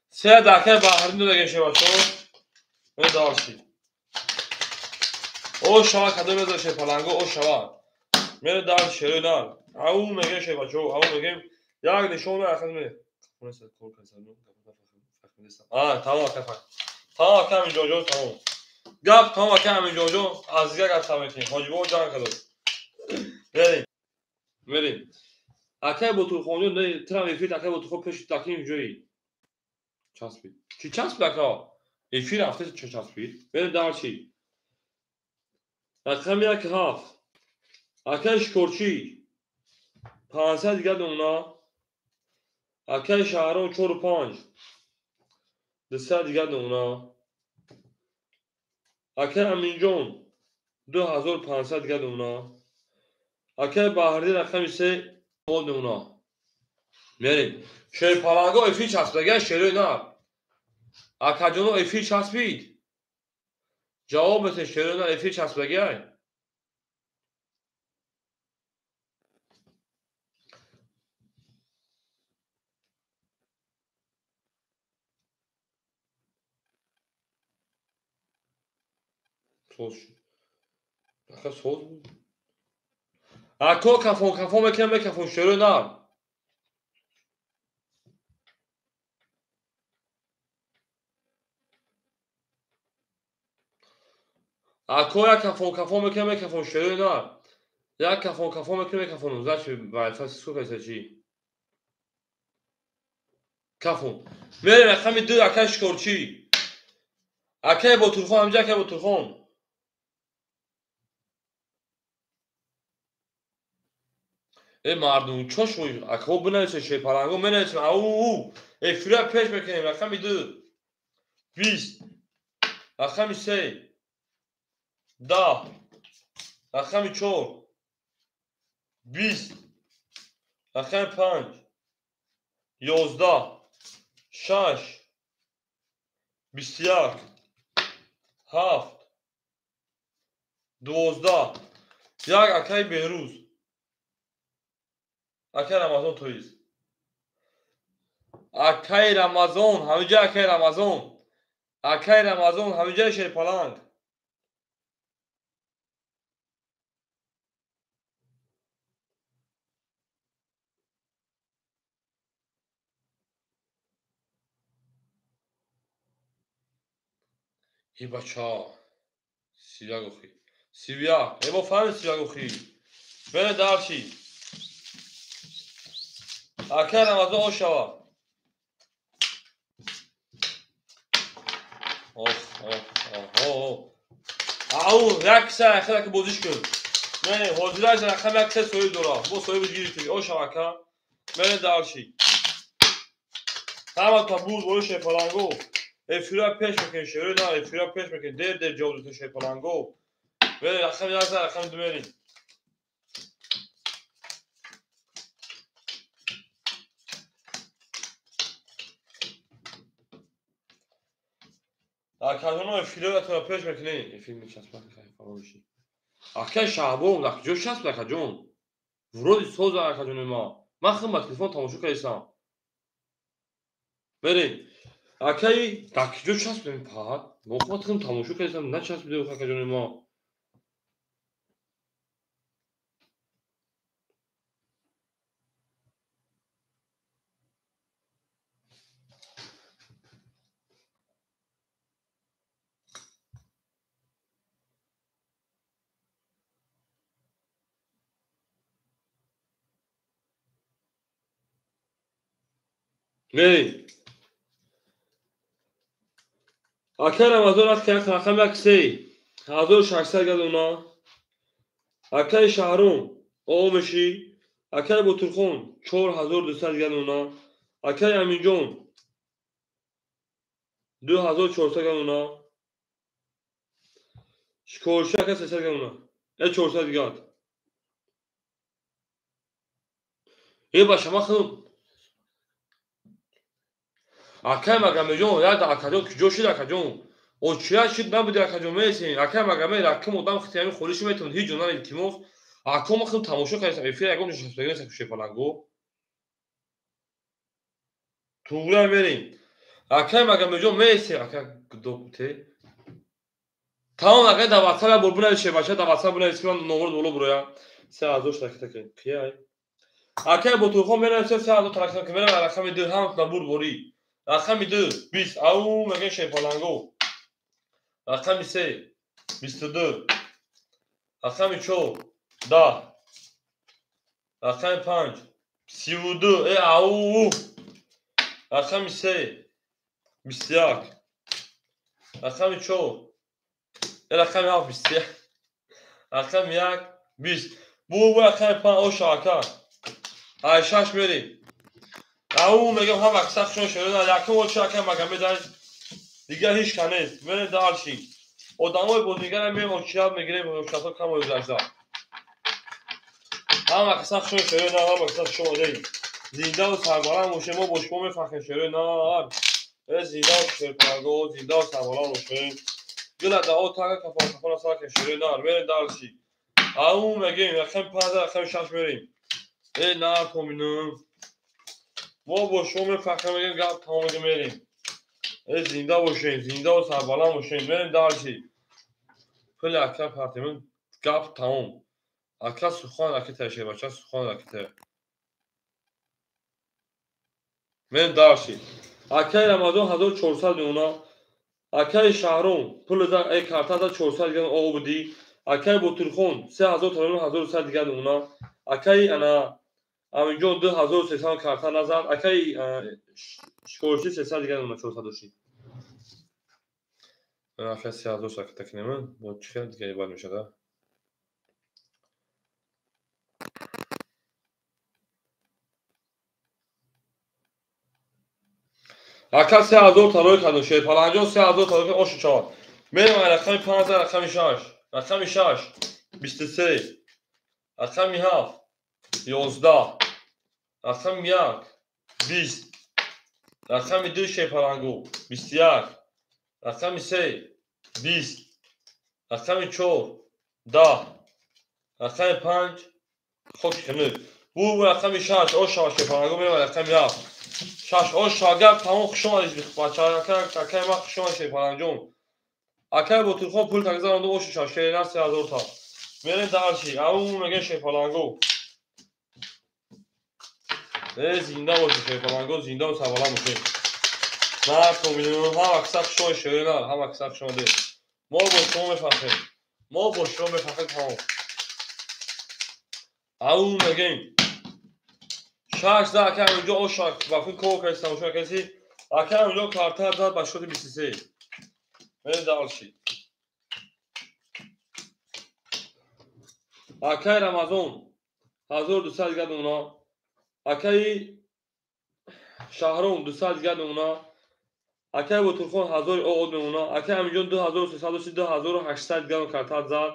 A: 3 دکه بحری دو دیگه شه بچه میریم دارشی او شما کدوم میزنم شه پلنگو او شما میره دار شیرینار او میگه شه بچه او میگیم یک نشون اخیر میره اون است کول کنسل تمام کفا تمام کم جوجو تمام گپ تمام کم جوجو از دیگه گپ تمام کنیم حاجی بابا جان کدو بریم اکه بوتول خونی نه ترام افیت اکه بوتول خو پیش تاکیم جوی چسبید چی چسب لکا افیت رفته چه چسبید بریم دار چی رقم یک هفت اکه شکرچی 500 دیگه دونا اکه شهرام 4 و 5 200 دیگه دونا اکه امینجون 2500 دیگه دونا اکه بحری رقم 3 بود دونا میریم شیر پلنگو افی چسبیده شیری نه اکه جونو افی چسبید جواب بده شیری نه افی چسبیده سوز شد اکه سوز بود اکو کفون بکنم کفون شیری نه اکو یک کفون بکنم کفون شیری نه یک کفون بکنم کفون زد باید فاسی سو پیسه چی کفون میریم رقم 2 اکه شکرچی اکه بوتورخون همجا اکه بوتورخون ای مردم چوش موی اکو بنویسه شیر پلنگو بنویسه او افیرا پیش بکنیم رقم 2 20 رقم 3 10 رقم 4 20 رقم 5 11 6 21 7 12 یک اکه بهروز اکه رمضان تویست اکه رمضان همینجا اکه رمضان اکه رمضان همینجا شیر پلنگ ای بچه ها سیویا گوخی سیویا ای با فهم سیویا گوخی بره دارشی اکه رمضان او شوا او یک سر اخیر که بازیش کن نه حاضر از رقم یک سر سوی دورا بو سوی بگیری توی او شوا که من دارشی همه تا بود بروش پلانگو افیرا پیش میکن شروع نه افیرا پیش میکن در جوزو تو شی پلانگو و رقم یک سر رقم دومینی اکادونو افیرا تو پیش میکنی افیرا میچسبه که فراموشی اکه شعبون دک جو شست اکادون ورودی سوز اکادون ما من خیلی با تلفن تماشا کردم بریم اکه دک جو شست ببین پاد ما خیلی تماشا کردم نه شست بیدو اکادون ما بریم اکه رمضان است که رقم یک سی 1600 گلونا اکه شهرون او میشی اکه بطرخون 4200 گلونا اکه امینجون 2400 گلونا شکورشی اکه 300 گلونا 400 گلونا ای با شما خیلی اکه مگمجون یاد اکادون که جوشید اکادون او چیا شد نبوده اکادون میسین اکه مگمه رقم ادام ختیمی خولیش میتون هیچ جونان التیموس اکو ما خیلی تماشا کردیم افیر اگه نشست بگیم سکوشی پلنگو توگرای بریم اکه مگمجون میسین اکه دوبته تمام اگه دواتسا بربونه شه باشه دواتسا بونه اسم نمبر دولو برویا 3000 تک کیای اکه بوتوخو میرن 3000 تک میرن رقم درهم نبود بوری رقم 2 20 او مگه شه پلنگو رقم 3 22 رقم 4 10 رقم 5 32 ای او رقم 3 21 رقم 4 رقم 7 21 رقم 1 20 بو رقم 5 او شاکر ای شش میریم او میگم هم اکسخ شون شده یکم و شاکر مگم میدن دیگه هیچ کنه من دارشی ادامای بودیگر میریم و چیاب میگیریم و شاکر کم و زجدار هم اکسخ شون شده نه هم اکسخ شون دیم زنده و سربالان موشه ما بشکو میفخن شده نه زنده و شرپرگو زنده و سربالان موشه گل دعا تاگه کفان ساکن شده نه من دارشی او میگیم رقم 5 رقم 6 میریم ای نه کومینم ما بشکو میفخن میگیم گپ تمام میریم زنده باشین زنده و سربلند باشین بریم دارشی کل اکه پارتیمون گپ تمام اکه سخن اکه تشه بچه سخن اکه ته بریم دارشی اکه رمضان 1400 اونا اکه شهرون پول در ای کارتا دا 400 گرم او بودی اکه بطرخون 3000 تا 1100 دیگه اونا اکه انا امینجون 2300 کارتا نزد اکه شکورشی 300 دیگه اونا 400 دوشی افیا 3000 ساکت تکنیمون با چه دیگه باید میشه ده اکه 3000 تا روی کدو شیر پلنجون 3000 تا روی اوش 4 میریم رقم 5 رقم 6 رقم 6 23 رقم 7 11 رقم 1 20 رقم 2 شیر پلنگو 21 رقم 3 20 رقم 4 10 رقم 5 خوش کنه بو رقم 6 او 6 شیر پلنگو میریم رقم 7 شش او شاگرد تمام خشونش بچه اکه ما خشونش پلنجون اکه بطرخون پول تگزار دو اوش شش شیرین 3000 تا میرین دارشی او میگه شی پلنگو زنده باشه شی پلنگو زنده و سوالم باشه نه کومینون هم اکثر خشون شیرین هم اکثر خشون ده ما با شما میفخه ما با شما میفخه تمام او میگه شش ده اکه اونجا او شاک وقتی کو کردم شو کسی اکه اونجا کارت زد با شد 23 من دالشی اکه رمضان 1200 گد اونا اکه شهرام 200 گد اونا اکه بوترخون 1000 او اونا اکه امیجون 2300 2800 گد کارت زد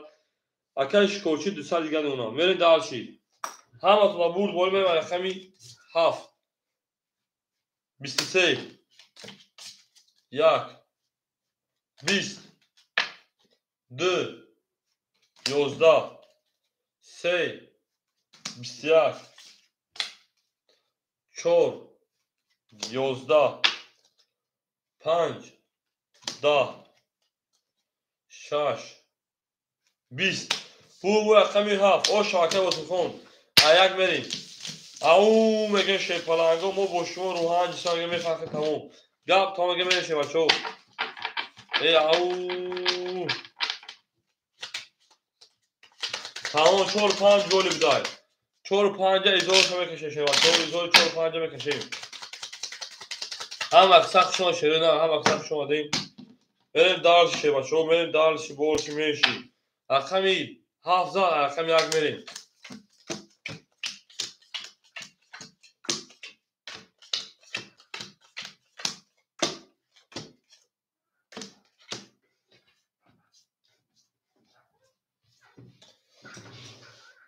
A: اکه شکوچی 200 گد اونا من دالشی همه تو برد بول من رقمی 7 23 یک 20 2 11 3 21 4 11 5 10 6 20 bu رقمی 7 او شاکه و تلفن ایک بریم او میگه شیپالانگو مو با شما روحان جسان میگه میخواه تموم گپ تا میگه میشه بچو ای او تمام 4 5 گل بدای 4 5 ایزور شما میکشه شما 4 5 میکشیم هم وقت شما شیرینه هم وقت شما دیم بریم دارشی بچو بریم دارشی بولشی میشی رقمی 7 رقمی یک میریم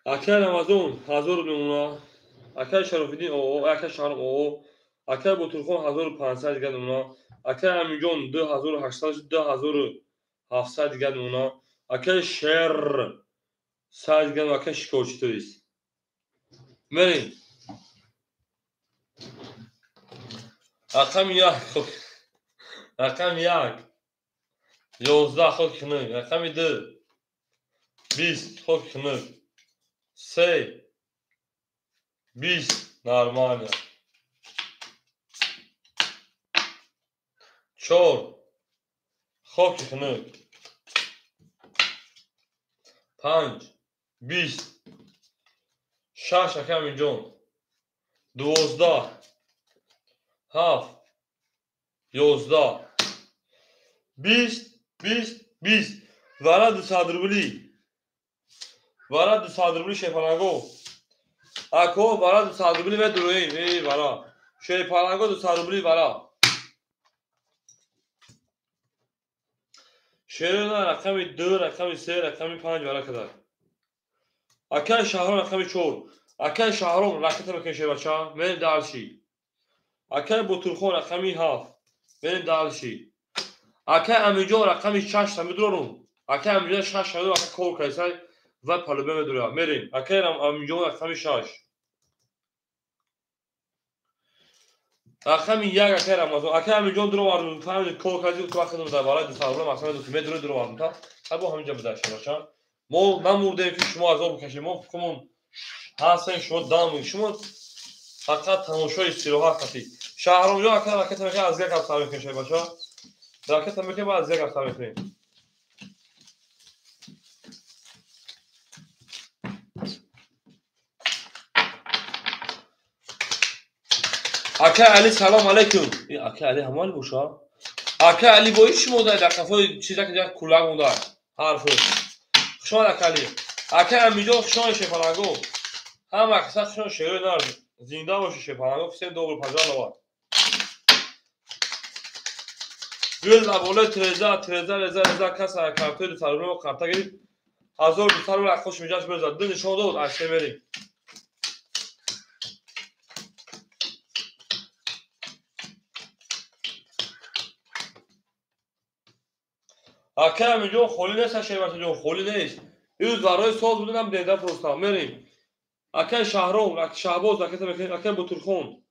A: اکه رمضان 1000 اونا اکه شرفالدین او اکه شهرام او اکه بوترخون 1500 گد اونا اکه امیجون 2800 2700 گد اونا اکه شر 100 گد اکه شکوچی تویست بریم رقم یک رقم 1 11 خود کنه رقم 2 20 خود کنه 3 20 نرماله 4 خود کنه 5 20 6 اکه امیجون 12 7 11 20 20 20 وارا 200 روبلی وارا 200 روبلی شیپالانگو اکو وارا 200 روبلی و درویم ای وارا شیپالانگو 200 روبلی وارا شیرین رقمی 2 رقمی 3 رقمی 5 وارا کدر اکه شهرام رقمی 4 اکه شهرام رقمی بکشه بچه من دالشی اکه بوترخون رقمی 7 من دالشی اکه امیجون رقمی 6 میدونم اکه امیجون 6 میدونم اکه کول کیسای و پالوبه میدونم میریم اکه امیجون رقمی 6 رقمی 1 اکه رمضان اکه امیجون درو واردم فهمید کول کیسی تو وقت در بالای 200 روبل مثلا دو متر درو واردم تا ابو همینجا بداشه باشه ما نمورده که شما عذاب بکشید ما کمون هستن شما دام شما فقط تماشای استراحت هستی شهرام جا اکه راکت میگه از یک هفته میکشه باشه راکت میگه بعد از یک هفته میکنیم اکه علی سلام علیکم اکه علی همال باشه اکه علی با ایش موده در کفای چیزا که در کلاگ مونده حرفو شما اکه علی اکه امیجا شما شفالانگو هم اکثر شما شیرین نار زنده باشه شفالانگو کسی دوبل پنجاه لوا گل نباله ترزه کس کارتوی دو سالونه و کارتا گرید 1200 روبل خوش میجاش برزد دو نشون داد اشته بریم اکه امیجا خولی نیست شیبت جون خولی نیست این برای سال بودنم دیده پروستم بریم اکه شهرام اکه شهباز اکه بوترخون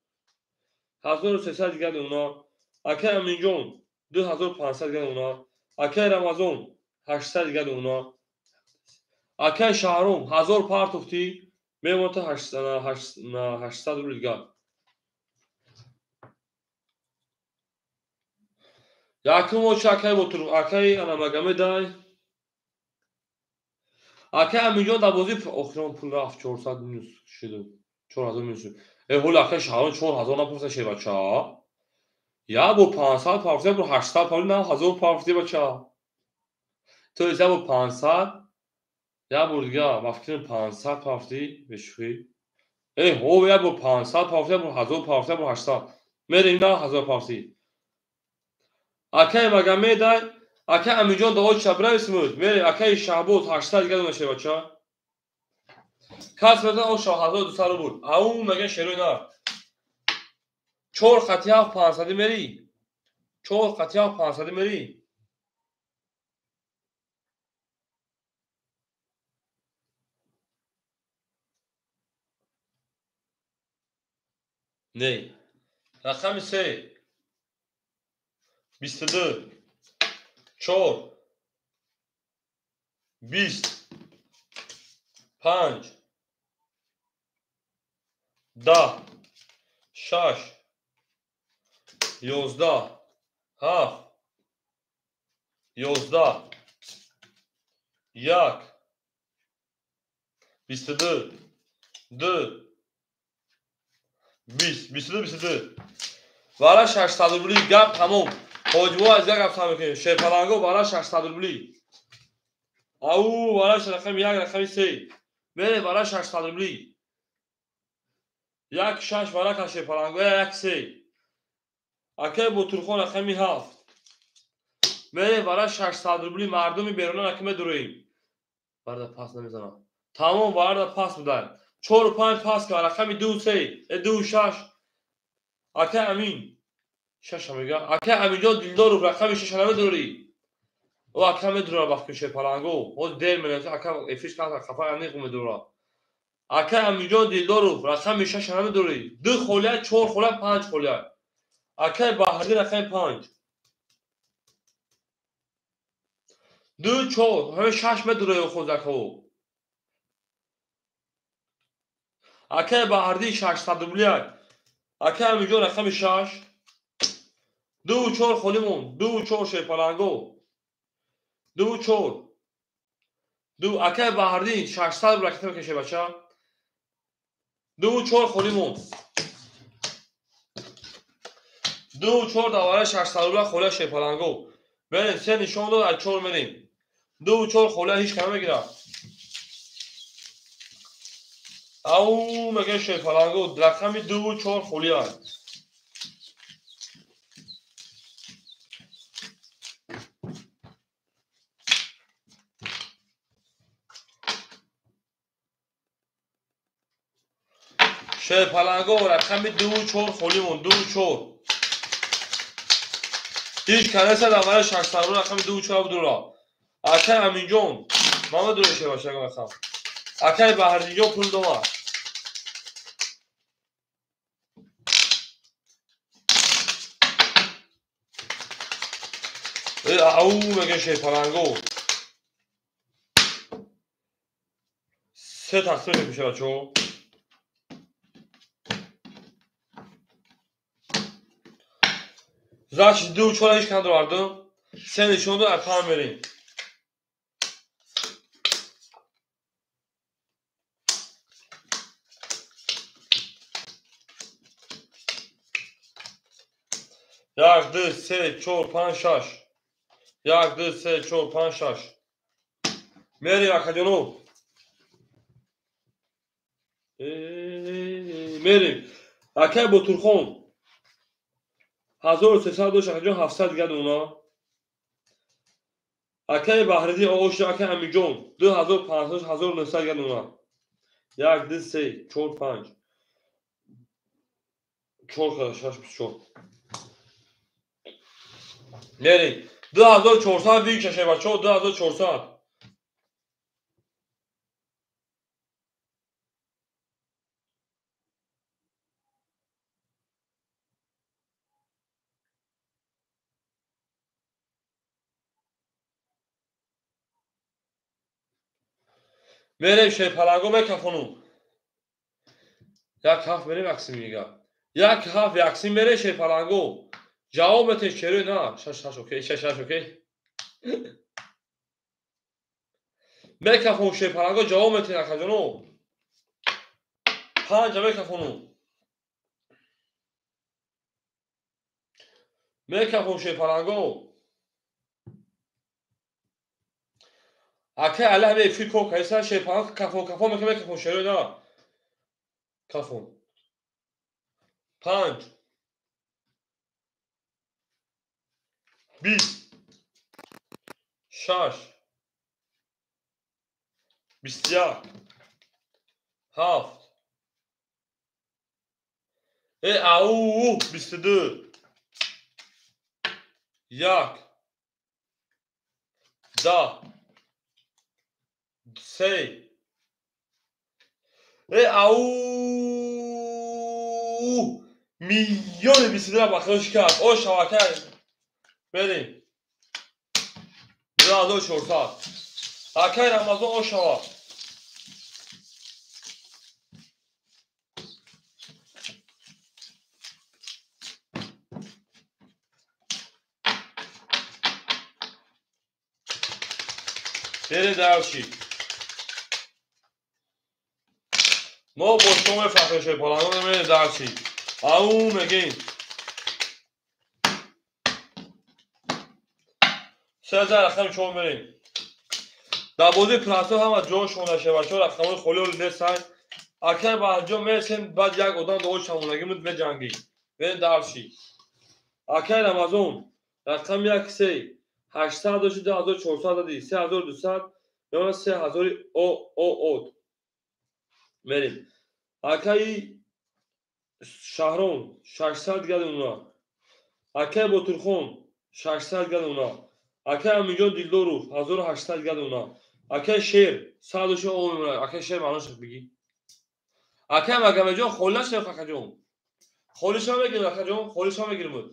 A: 1300 گد اونا اکه امیجون 2500 گد اونا اکه رمضان 800 گد اونا اکه شهرام 1000 پارتوفتی میمون تا 800 روبل گد یکم و اکه بوترخون اکه انمگمه دای اکه امیجون در بازی اخرام پول رفت 400 شده 4000 میشه هول آخه شهران 4000 نپرسه شه بچه ها. یا با 500 پرسیده با 800 پرسیده نه 1000 پرسیده بچه ها. تو ایزه با 500 یا بردگاه مفکرین 500 پرسیدی بشوی. هو یا با 500 پرسیده با 1000 پرسیده با 800 میریم نه 1000 پرسید. اکه مگه میدای اکه امیجان دواد شبره اسمود میری اکه شعبوت 800 دیگه دونشه بچه ها. کس بدن او شاه 1200 رو بود او مگه شروع نه 4 خطی ها 500 میری 4 خطی ها 500 میری نه رقم 3 22 4 20 5 10 6 11 7 11 1 22 2 20 22 22 برای 600 روبلی گپ تموم حاجبو از یک گپ تموم کنیم شیپلنگو برای 600 روبلی او برای رقم 1 رقم 3 میره برای 600 روبلی 1 6 برای شیپلنگو 1 3 اکه بوتورخون رقم 7 میره برای 600 روبلی مردمی بیرون رقم درویم برای پاس نمیزنم تمام برای پاس بودن 4 و 5 پاس که رقم 2 3 2 6 اکه امین 6 میگه اکه امینجا دیلدار رو رقم 6 دوری او اکه میدونه وقت میشه پلنگو او دل منه اکه افیش کار خفا عمیق میدونه اکه امینجا دیلدار رو رقم 6 دوری 2 خوله 4 خوله 5 خوله اکه بهادر رقم 5 2 4 همه 6 میدونه خود زکو اکه بهادر 600 روبلیه اکه امینجا رقم 6 2 4 خولیمون 2 4 شه پلنگو 2 4 2 اکه بهادر 600 روبلیه میکشه بچا 2 4 خولیمون 2 4 دواره 600 روبلیه خوله شه پلنگو بریم سه نشون داد از 4 میریم 2 4 خوله هیچ کم میگیره او مگه شه پلنگو رقم 2 4 خولیه شه پلنگو رقم 2 4 خولیمون 2 4 هیچ کنسه دواره 600 روبلیه رقم 2 4 بدون اکه امین جون محمد دورشه باشه گفتم اکه بهردی جون پول دوما او مگه شه پلنگو سه تصویر میشه بچو زاش 2 4 هیچ کم داردم سه نشون داد از پام بریم یک دو سه چهار پنج شش یک دو سه چهار پنج شش میری اکا جانو میریم اکه بطورخون 1300 دوش اکا جان 700 دیگه دونا اکه بحردی آقوش اکه امی جون 2500 1900 دیگه دونا یک دو سه چهار پنج چهار شش 24 میریم 2400 دیگه کشه بچه 2400 میریم شه پلنگو میکفونو یک هفت میریم اکسی میگه یک هفت یکسی میره شه پلنگو جوابتش چروی نه شش اوکی شش اوکی میکفون شه پلنگو جوابتش اکا جانو 5 میکفونو میره کفون شوی پلنگو اکه الله به فی کوک هست شوی پلنگ کفون میکنه کفون شوی نه کفون 5 20 6 21 7 او 22 1 10 3 او میلیون 22 بخشش کرد او شبکه بریم 2400 اکه رمضان او شوا بریم درشی ما باشتوم فخرش پلنگو نمیره درچی او مگین 3000 رقم شما بریم در بازی پلاتو هم از جا شما نشه بچه ها رقم های خولی رو نیستن اکر با انجام میرسیم بعد یک آدم دوش شمونگی بود به جنگی بریم درشی اکر رمضان رقم 1 3 800 داشتی 2400 دادی 3200 یا 3000 او بریم اکر شهرون 600 گل اونا اکر بطرخون 600 گل اونا اکر میلیون دیلدورو 1800 گل اونا اکر شیر 100 او میمونه اکر شیر معناش بگی اکر مگه جان خولش نفخ جون خولش هم میگیرم اکر جون خولش هم میگیرم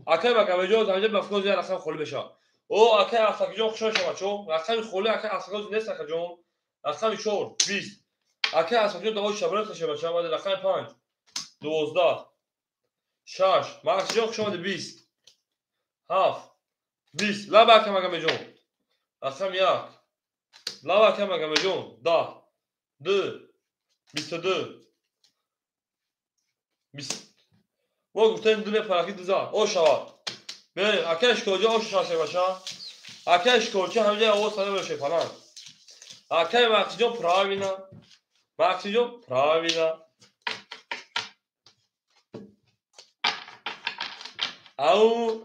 A: اکر مگه جان زنجه بفکر زیاد رقم خول بشه او اکر افک جون خوشش شما چون رقم خوله اکر افک نیست اکر جون رقم 4 20 اکر افک جون دوش شبرت خشه بشه بعد رقم 5 12 6 ماکس جون شما 20 7 20 لا باکم مگه جون رقم 1 لا باکم مگه جون 10 2 22 20 ما گفتیم دونه فرقی دوزا او شواد بریم اکش کجا او شاشه باشه اکش کجا همه او ساده باشه فلان اکای ماکسیجون правильно ماکسیجون правильно او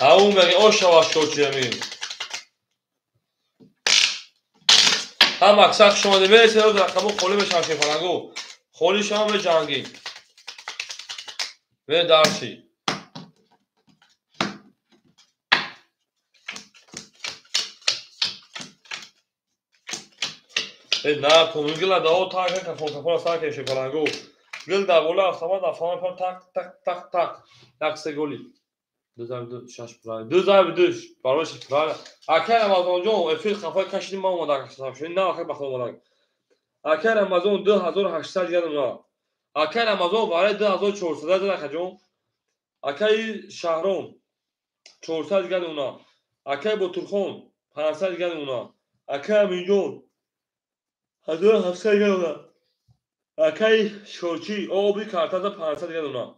A: او مگه او شواش کوچه میگیم هم اکساق شما برسه رو رقمو خولی بشن که فلانگو خولی شما به جنگی به درسی نه کنون گل داو تا که کفون ساکه شه فلانگو گل دا گل افتما دا فهم پر تک تک تک تک تک سه گلی 2002 شش پرای 2002 باروش پرای اکر امازون جون افیل خفای کشیدیم ما اومدن حساب شد نه آخر بخوام اومدن اکر امازون 2800 گل اونا اکر امازون برای 2400 داد خجون اکر شهرون 400 گل اونا اکر بطرخون 500 گل اونا اکر میلیون 1700 گل اونا اکر شوچی آبی کارتا 500 گل اونا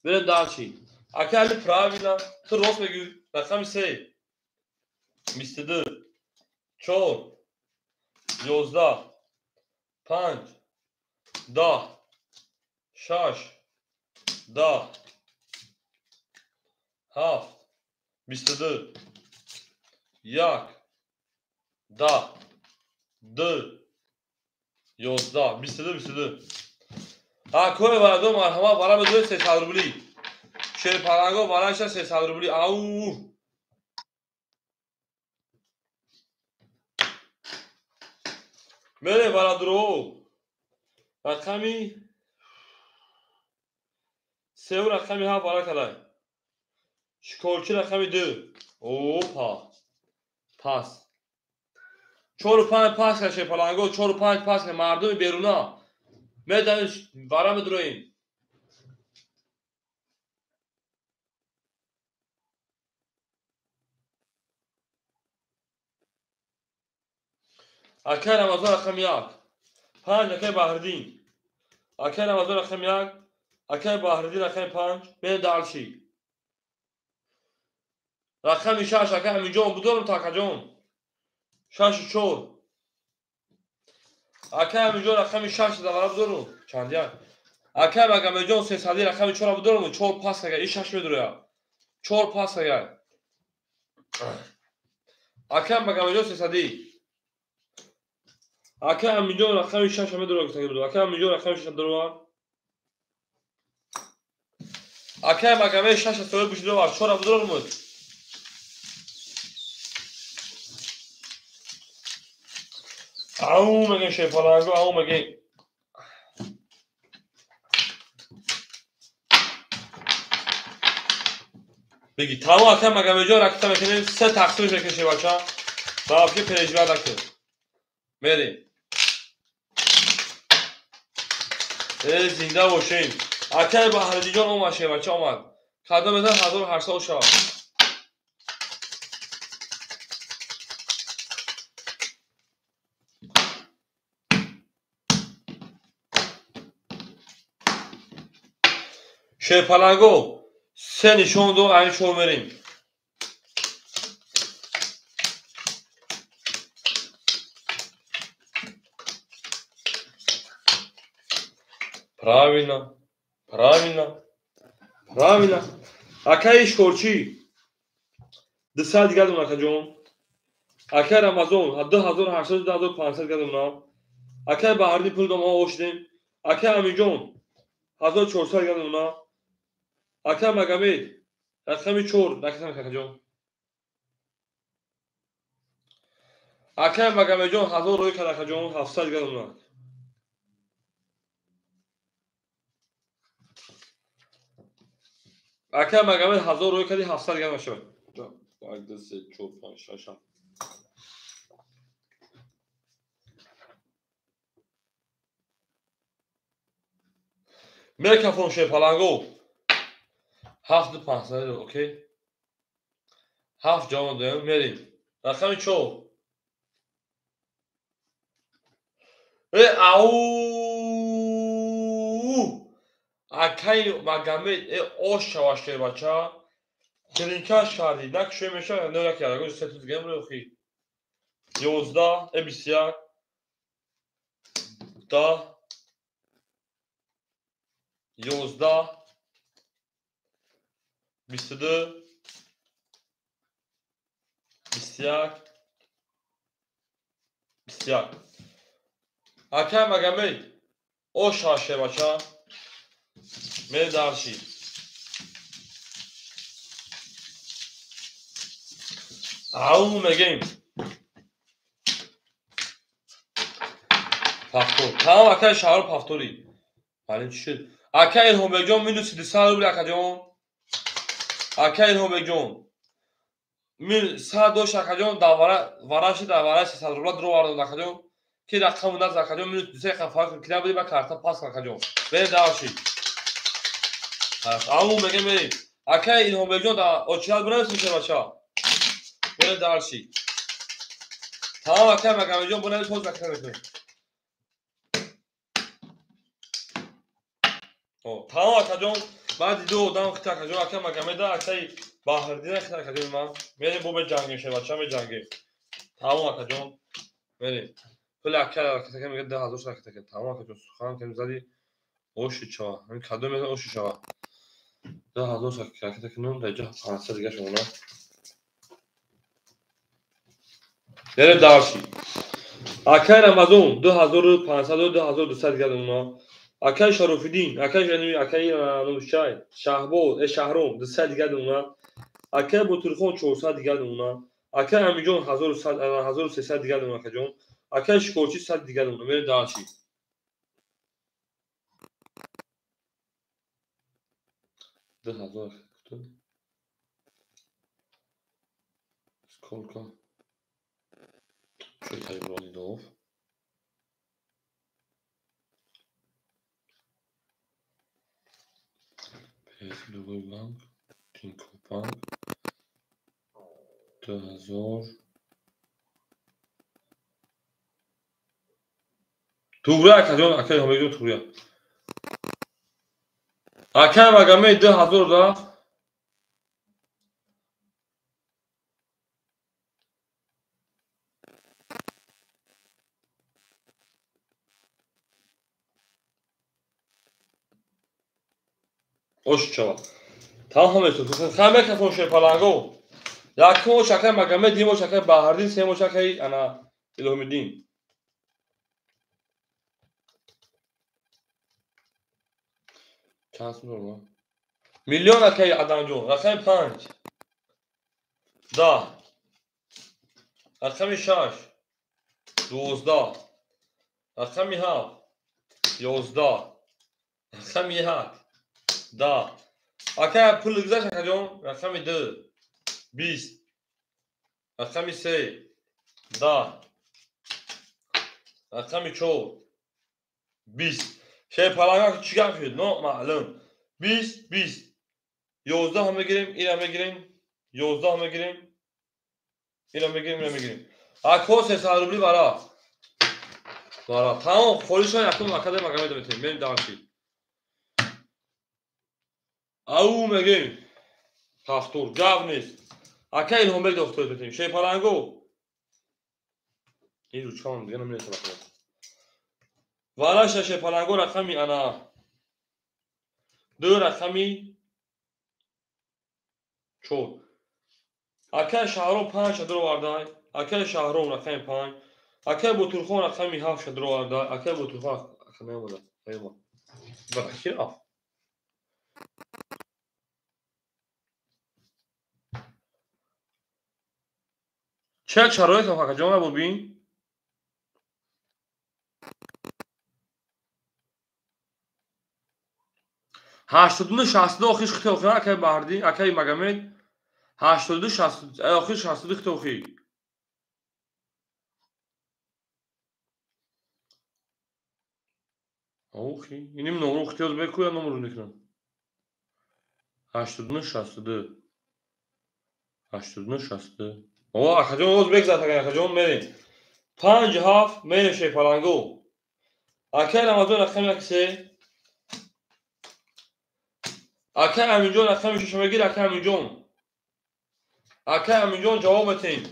A: بریم دارچی اکر پراوینا تو راست میگی رقم 3 22 4 11 5 10 6 10 7 22 1 10 2 11 22 اکوی بردم مرحبا برای بدون 300 روبلی شیر پرنگو برایش 300 روبلی او میره برای درو رقمی 3 رقمی ها برای کلای شکلچی رقمی 2 اوپا پاس 4 و 5 پاس که شیر پرنگو 4 و 5 پاس که مردم بیرونا میدنش برای درویم اکر رمضان رقم 1 5 اکه بهردین اکه نمازو رقم 1 اکه بهردین رقم 5 بین دالچی رقم 6 اکه همینجا بدونم تا کجون 6 4 اکه همینجا رقم 6 دوباره بدونم چندیان اکه مگه میجون 300 رقم 4 بدونم 4 پاس اگه این 6 میدونه 4 پاس اگه اکه مگه میجون 300 اکه همینجا رقم 6 میدونه که بدونم اکه همینجا رقم 6 بدونم اکه مگه می 6 سوال بشه 4 بدونم او مگه شفالانگو او مگه بگی تمام اکه مگه میجون رقم میکنیم 3 تقسیمش بکشه بچا باب که پیجوا دکتر بریم زنده باشین اکه بهردی جان اومد شه بچه اومد کادو بزن 1800 شاه شپلنگو 3 نشون دو این شو بریم правильно اکه اشکورچی 200 گدون اکه جون اکه رمضان 2800 2500 گدون اکه بهردی پول دو ما اوشدیم اکه همینجون 1400 گدون اکه مگمید رقم 4 نکسم اکه جون اکه مگمید جون 1000 روی کد اکه جون 700 گدون اکه مگمید 1000 روی کدی 700 گدون شد 1 2 3 4 5 6 میکروفون شپلنگو 7500 اوکی 7 جان داریم میریم رقم 4 او اکه مگمید اوش شواشه بچه کلینکاش کردی نکشه میشه نه نکرده گوش 3 گیم رو خی 11 21 10 11 22 21 21 اکه مگمید اوش شواشه بچه میره درشی او میگیم پافتور تمام اکه شهر پافتوری حالا چی شد اکه این همه میدو 300 روبل اکه جون اکه این همه جون میل 100 اکه جون وراش 300 روبل درو وارد اکه جون که رقم ناز اکه جون میل 2 خفاف کلا بودی با کارت پاس اکه جون به داشی او میگه میری اکه این همه جون دا اوچال برنس میشه بچا به داشی تمام اکه مگه جون برنس پوز اکه میشه تمام اکه جون بعد دو دام اکه اکه جون اکه مگه میدا اکه بهردین اکه جون من میریم بو به جنگ شه بچا به جنگ تمام اکه جون میریم پول اکه که میگه 10000 اکه که تمام اکه جون سخان که زدی اوش چا این کادو میده اوش چا 10000 اکه که نون دیگه 500 دیگه شما میریم داشی اکه رمضان 2500 2200 دیگه اونا اکه شرفالدین اکه جنوی اکه نوشای شهباز شهرام 200 دیگه اونا اکه بوتورخان 400 دیگه اونا اکه همینجون 1100 1300 دیگه اونا که جون اکه شکورچی 100 دیگه اونا میره داشی 2000 сколько что это вроде дов другой банк Тинькофф банк 2000 Тугра акаҷон акаи ҳомегиҷон тугрия. Акаи магамаи 2000 рафт. Ошчава. Тамом метод. Хаме кафон шепаланго. Якмо шакай магамаи димо шакай баҳардин семо шакай ана илҳомиддин. Чанд сум дорма? Миллион акаи адамҷон. Рақами 5. 10. Рақами 6. 12. Рақами 7. 11. Рақами 1. 10. Акаи пул гузашт акаҷон. Рақами 2. 20. Рақами 3. 10. Рақами 4. 20. Шепаланга чӣ гап шуд? Номаълум. 20. 20. 11 ҳам мегирем, инам мегирем. 11 ҳам мегирем. Инам мегирем, инам мегирем. Акҳо 300 рубли бара. Бара. Тамом. Холишон якум акадай магамаи дометем. Мерим дарчи. Ау мегем. Ҳафтур. Гап нест. Акаи илҳомбек дохтор метем. Шепаланго. ин ручкам дига наменесам акаи. Валаша шепаланго рақами ана 2 рақами 4. Акаи Шаҳром 5 шадро вардай. Акаи Шаҳром рақами 5. Акаи Бутурхон рақами 7 шадро вардай. Акаи Бутурхон акаи меомада. Меомад. Ба ки рафт? چه شرایط هم حقا جان ببین 82 62 آخیش خیلی آخیه اکی بردی اکی مگمید 82 60 آخیش 62 خیلی آخیه آخی اینیم نمرو خیلی از بکویا نمرو نکنم 82 62 82 62 اوه اکی جان از بکزد اکی جان میریم 5 7 میریم شیپالانگو اکی رمضان اکی اکسی اکی امینجان اکی ششمگیر اکی امینجان اکی امینجان جواب بتیم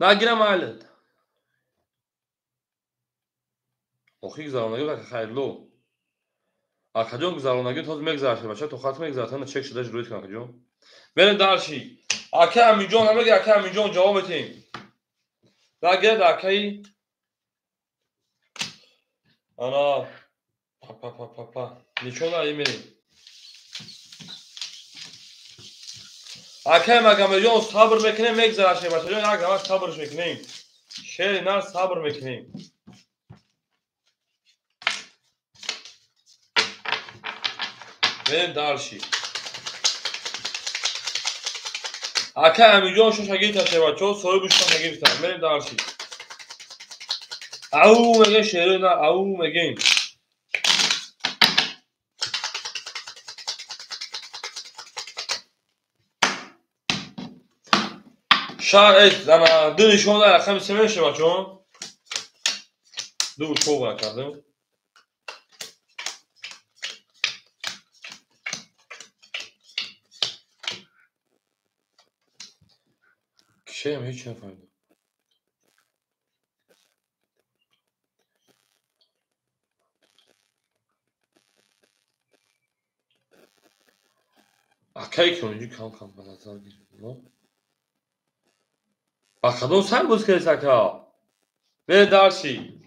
A: نگیرم علت آخی گذارانگی بکر خیرلو اکجون گذارانگی توز میگذارشه باشه تو خط میگذارتن چک شده جلویت کن اکجون بریم دارشی اکی امینجان هم بگیر اکی امینجان جواب بتیم نگیر اکی انا پا نشون داری میریم اکی مگم صبر میکنیم میگذارشه باشه جون یک روش صبرش میکنیم شیر نه صبر میکنیم بریم دارشی اکی امینجان شو شگیر تشه بچه سوی بشتن شگیر تشه بریم دارشی او میگه شیر نه او میگیم شاید انا دو نشون داره رقم سه میشه بچه‌ها دو شو کردم چه هم هیچ نفهمیدم اکی که اونجی کم کم به نظر گیریم بخدون سر بوز که سکا به درسی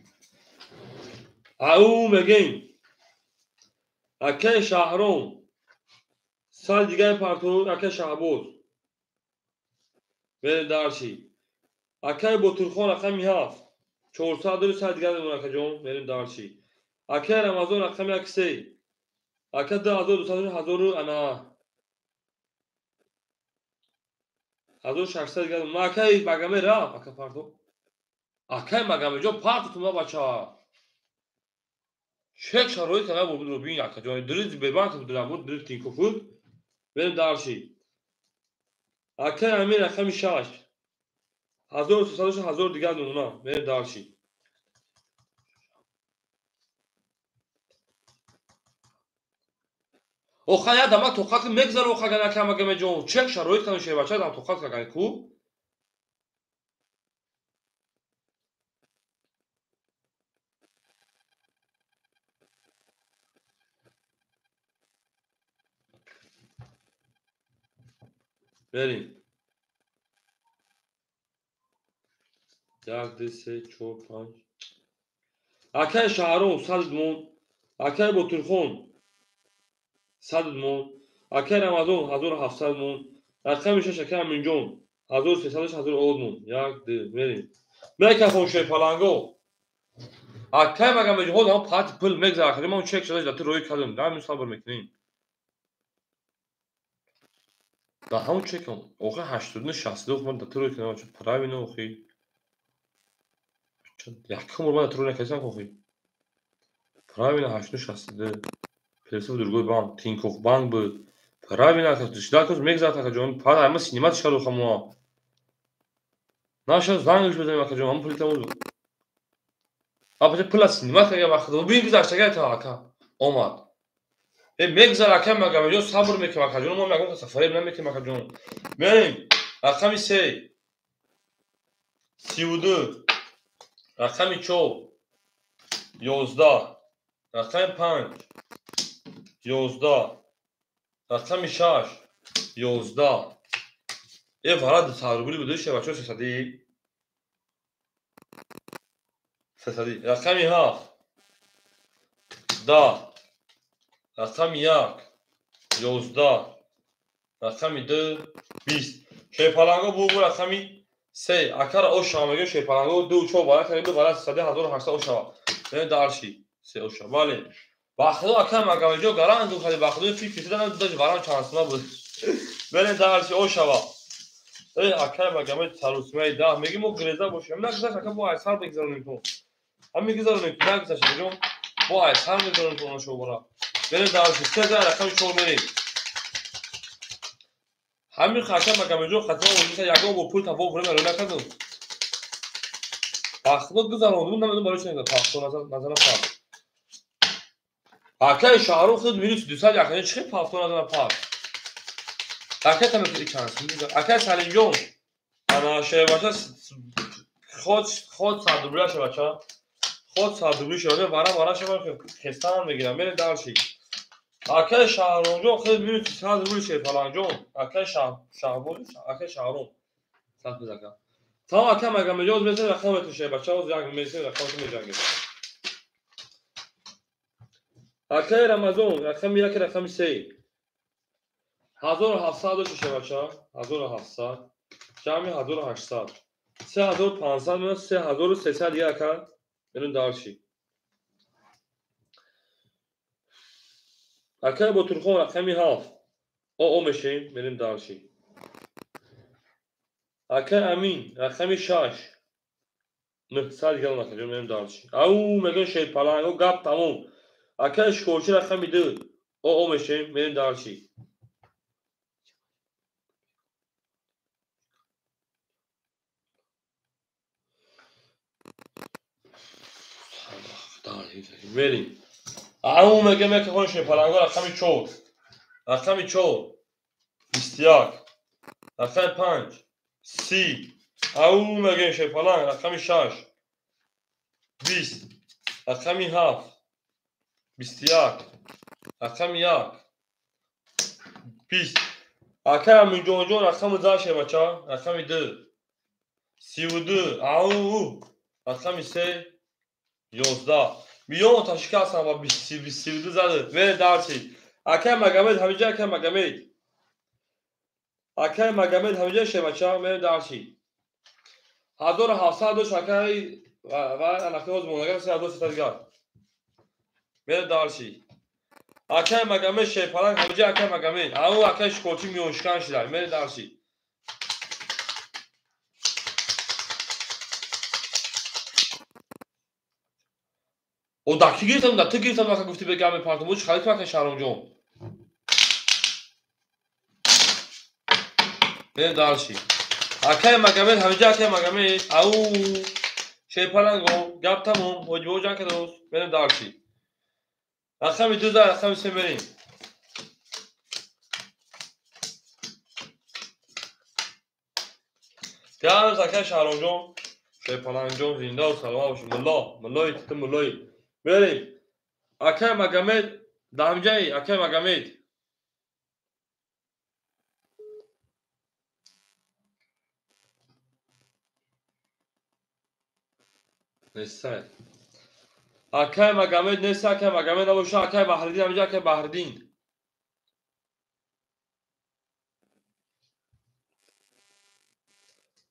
A: او میگیم اکی شهرون سال دیگه پرتون اکی شهبوز به درسی اکی بطورخان رقمی 7 402 سال دیگه داریم اکی جون بریم درسی اکی رمضان رقمی اکسی اکی 10200 انا 1600 دیگه داریم اکی مگمه رفت اکی پرتون اکی مگمه جو پرتون ما بچه ها چه شرایط قرار بود رو ببین یک جای دریز به بعد در بود دریز تینکو بود بریم دارشی اکه امیر رقم 6 1300 1000 دیگه اونا بریم دارشی اوخه یا دما تو خاطر مگذار اوخه گنا کما گم جون چه شرایط کنه شه بچا دم تو خاطر گنا کو بریم یک دو سه چهار پنج اکه شهرون 100 مون اکه بطرخون 100 مون اکه رمضان 1700 مون رقم 6 اکه امین جون 1300 1000 مون یک دو بریم میکه فون شه پلنگو اکه مگه مجهود هم پات پل مگذار اخری ما چک شده دات روی کردم دام صبر میکنین دا همون چکم اوخه 80 62 من دات روی کردم چه پراوی نه اوخی یکم رو من دات روی نکردم اوخی پراوی نه 80 62 پرسو درگوی بانک تینکوف بانک بود پراوی نه که دشدا کس مگذار تا جون پا اما سینما شروع خمو ناشد زنگش بزنیم که جون هم پلیس بود آب پل سینما که یا وقت ببین گذاشته که تا اکا اومد مگذار که مگه جو صبر میکنه که جون ما میگم که سفری نمیکنه که جون بریم رقم 3 32 رقم 4 11 رقم 5 11 رقم 6 11 یه ورد تحریبی بوده شه بچه 300 رقم 7 10 رقم 1 11 رقم 2 20 شیپالانگو بو رقم 3 اکر او شامگه شیپالانگو دو چو بالا کنید دو بالا 1800 او شوا نه دارشی 3 او شوا بله باخدو اکر مگه جو گران دو خالی باخدو فی دادن دو گران چانسما بود بله دارشی او شوا اکر مگه تروسمه ده میگیم مو گریزا باشه من گذاشت اکر بو اثر بگذارونیم تو هم میگذارونیم که نگذاشت جو بو اثر میذارونیم تو شو برا بله دارشی 3 رقم 4 میریم همین خاطر مگه جو خاطر اون یکو با پول تفاوت کنه رو نکردم باخدو گذارونم نمیدونم برای چی نگه باخدو نظر فرق اکر شهرو خود میرید 200 اکر چه باخدو نظر فرق اکر تمام که چانس میگه اکر سالین جون انا شه باشه خود صدوبله شه بچا خود صدوبله شه وارا شه که خستان میگیرم ببین دارشی اکر شهرو جو خود میرید 300 شه فلان جون اکر شهرو اکر شهرو صد بزنم تا اکر مگه مجاز مثل رقم تو شه بچا از جنگ مثل رقم تو میجنگه اکر رمضان رقم 1 رقم 3 1700 شه بچا 1700 جمع 1800 3500 من 3300 دیگه اکر بریم دارشی اکر با ترخون رقمی 7 او میشیم بریم دارشی اکر امین رقمی 6 900 دیگه اون اکر بریم دارشی او میگن شید پلنگ او گپ تموم اکر اشکورچی رقمی 2 او میشیم بریم دارشی بریم او میگه که خون شید پلنگ رقمی 4 رقمی 4 21 رقم 5 30 او میگه شید پلنگ رقمی 6 20 رقمی 7 21 رقم 1 20 اکر امین جون رقم داشه بچا رقم 2 32 او رقم 3 11 میون تا شکستم با 22 زده بره دارسی اکر مگمد همینجا اکر مگمد همینجا شه بچا بره دارسی 1700 شکر و انخی از مونگر 3200 دیگر بره دارسی اکر مگمد شه پلنگ همینجا اکر مگمد او اکر شکوچی میونشکن شده بره دارسی او دکی گرفتم در تو گرفتم وقت گفتی به گم پرتم چه خالی که شهرام جون بریم دارشی اکای مگمل همینجا اکای مگمل او شی پلنگو گپ تموم حجبه جان که دوست بریم دارشی رقم 2 رقم 3 بریم گرم اکای شهرام جون شی پلنگ جون زنده و سلامت باشی ملای تیتم ملای بریم اکای مگمل دامجای اکای مگمل نسای اکای مگمل نسا اکای مگمل نباشه اکای بحردین همینجا اکای بحردین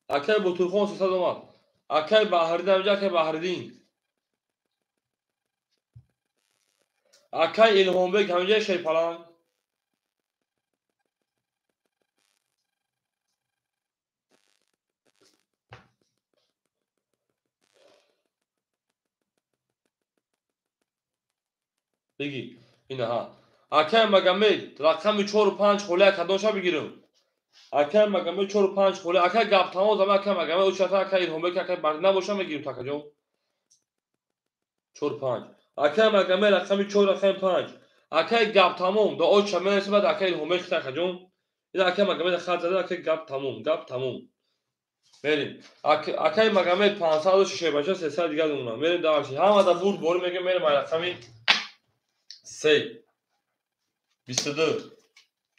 A: اکای بطورخان 300 اومد اکای بحردین همینجا اکای بحردین اکای الهام بگ همینجا شی پلنگ بگی اینه ها اکای مگمل رقم 4 و 5 خوله کدومشو بگیرم اکای مگمل 4 و 5 خوله اکای گپ تمام زمان اکای مگمل او چتا اکای الهام بگ اکای بحردین نباشه میگیرم تاکا جون 4 5 اکای مگمل رقم 4 رقم 5 اکای گپ تمام دو او چمن است بعد اکای الهام بگ تاکا جون این اکای مگمل خط زده اکای گپ تمام بریم اکای مگمل 500 شی باشه 300 دیگه اونم بریم داشی هم دا بود بور میگه میرم رقم 3 22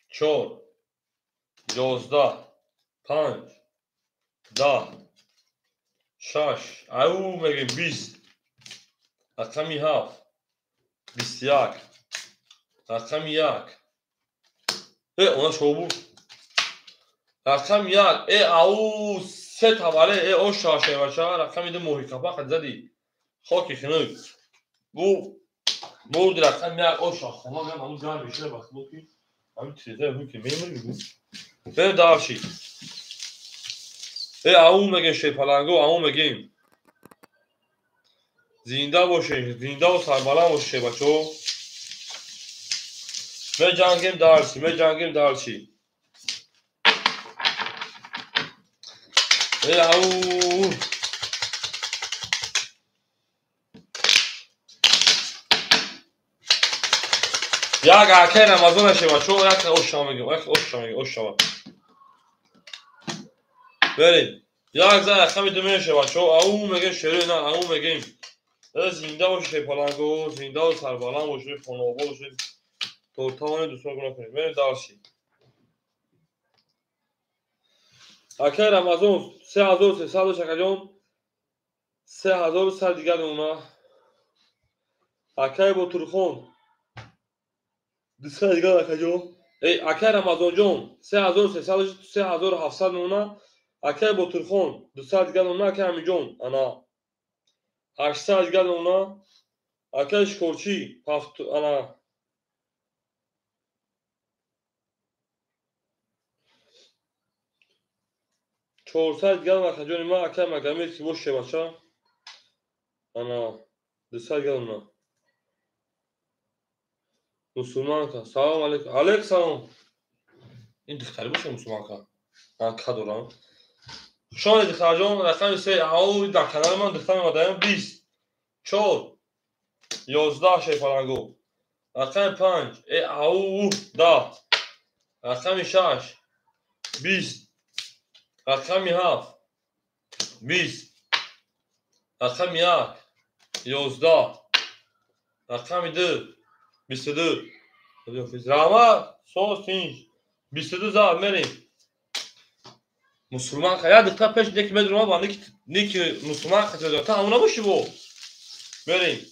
A: 4 11 5 10 6 او میگه 20 رقم 7 21 رقم 1 اونا شو بود رقم 1 او سه تاوله او شاشه باشه رقم 2 موهیکاپا خد زدی خاکی خنوی بو برد رقم 1 او شاخونا میام همون جان میشه بخلو کی همین چیزا بود که میمونی بود بریم داشی او میگه شی پلنگو او میگیم زنده باشه زنده و سربلند باشه بچو می جنگیم دارچی او یک اکه رمضان شه بچو یک اوشا میگم اوشا بریم یک زن خمی دومه شه بچو او میگه شروع نه او میگیم زنده باشه شی پلنگو زنده و سربلند باشه خانواده باشه تورتان دوستان گناه کنید بریم دارچی اکه رمضان 3300 شکجان 3000 سال دیگه اونا اکه بطورخون 200 دیگه اکجان اکه رمضان جون 3300 3700 اونا اکه بطورخون 200 دیگه اونا اکه همی جون انا 800 دیگه اونا اکه شکرچی انا 400 دیگه اکجان ما اکه مگمی که باشه بچه انا 200 دیگه اونا مسلمان که سلام علیکم سلام این دختری باشه مسلمان که من که دارم شان دختر جان رقم 3 او در کنار من دختر اومدن 20 4 11 شی پلنگو رقم 5 او 10 رقم 6 20 رقم 7 20 رقم 1 11 رقم 2 22 رحمت سوز تینج 22 زار مریم مسلمان که یا دختر پیش نیکی مدرما با نیکی مسلمان که تازه تا همونا باشی بو بریم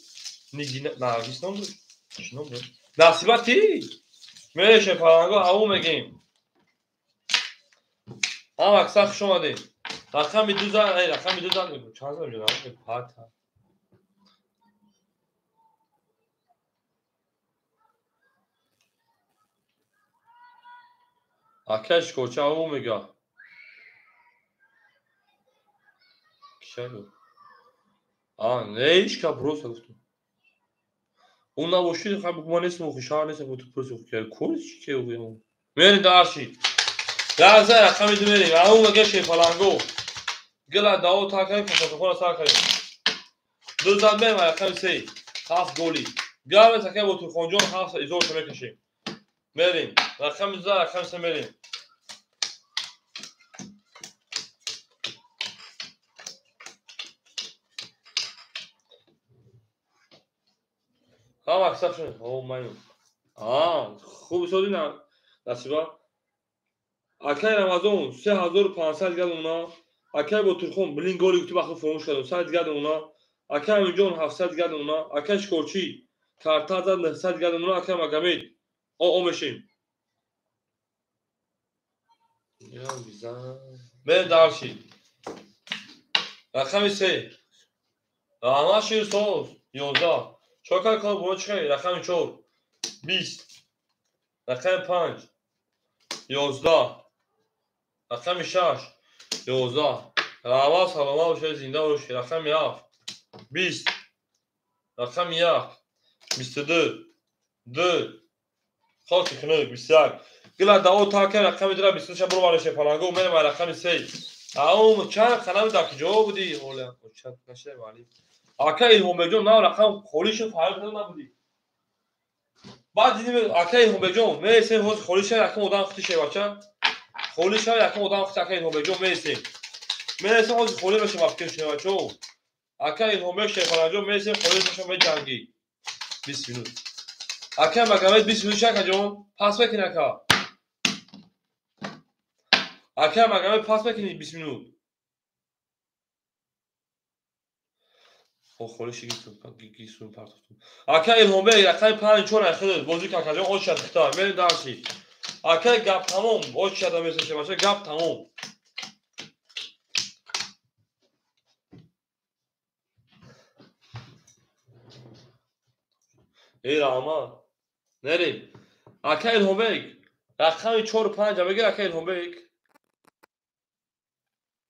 A: نیگی نرگیس نام داری چی نام داری نصیبتی میشه پرانگو همون میگیم هم اکثر خوش اومدیم رقم 2 زن رقم 2 زن چند زن جناب پات اکش کوچه همون میگه چه بود نیش که پروس گفتم اون نباشید خب ما نیستم خوشحال نیستم تو پرسو که کل چی که بگم میری داشی لحظه رقم دو میریم اون مگه شی فلانگو گلا داو تا کنیم فوتوخون تا کنیم دو زد بریم رقم 3 هاف گلی گام تکه با تو خونجون هاف ایزور تو میکشیم بریم رقم 2 رقم 3 بریم ها مکسب شد او مایو خوب شدی نه نصیبا اکای رمضان 3500 گل اونا اکای با ترخون بلین گلی تو بخو فراموش کردم 100 گل اونا اکای میجون 700 گل اونا اکای شکورچی کارتا زد 900 گل اونا اکای مگامید او میشیم یا بیزن به دارشی رقم 3 همه شیر سوز 11 چوکای کار برو چه رقم 4 20 رقم 5 11 رقم 6 11 روا سلامه بشه زنده باشه رقم 7 20 رقم 1 22 2 خاطی خنک 21 گلا داو تا که رقم درا 23 برو بالش فلانگو میرم رقم 3 اون چند خنم داکی جو بودی اولا چند نشه ولی اکای هم بجون نه رقم خولیش فایل نبودی بعد دیدیم اکای هم بجون میسه هوز خولیش رقم اودان خطی شه بچا خولیش رقم اودان خطی اکای هم بجون میسه هوز خولی بشه وقتی شه بچو اکای هم بشه فلانگو میسه خولیش بشه می جنگی 20 minut اکای مگامد 20 minut شک جون پاس بکنه کا اکای مگامد پاس بکنی 20 minut خولیش گیسون پارتوتون اکای هم به رقم 5 چون اخذ بازی کا جون اوش اختار میریم داشی اکای گپ تمام اوش شده میسه شه بچا گپ تمام ای راما نریم اکای هم به رقم 4 و 5 بگیر اکای هم به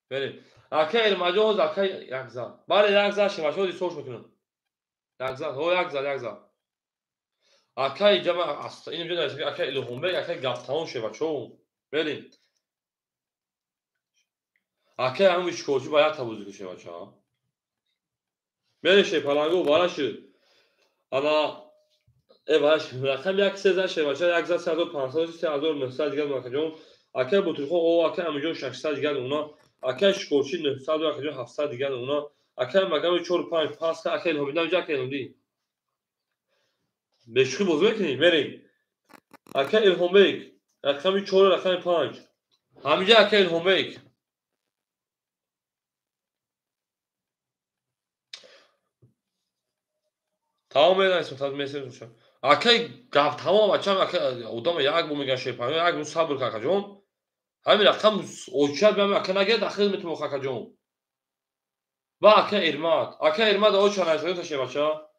A: بریم اکای مجوز اکای یکزا بله یکزا شه بچا دی سوش میکنم یکزا هو یکزا اکای جمع است اینو میدونید اکای هم به اکای گپ تمام شه بچو بریم اکای همون شکوچی باید تبوزی کشه بچا بریم شه پلنگو بالا شد اما باش رقم 1 13 شه بچا یکزا 3500 3900 دیگه ماکجون اکای بوترخو او اکای همونجا 600 دیگه اونا اکای شکوچی 900 و اکای 700 دیگه اونا اکای مگام 4 5 پاس اکای هم میدم جا که دی بشخی بوز میکنی بریم اکای الهام بیک رقم 4 رقم 5 همینجا اکای الهام بیک تمام میدن استفاده میشه اکای گاف تمام بچا اکای اودام یک بو میگن شه پایین یک بو صبر کا جون همین رقم اوچاد بهم اکای نگه داخل میتو کا جون با اکای ارماد او چون از تو شه بچا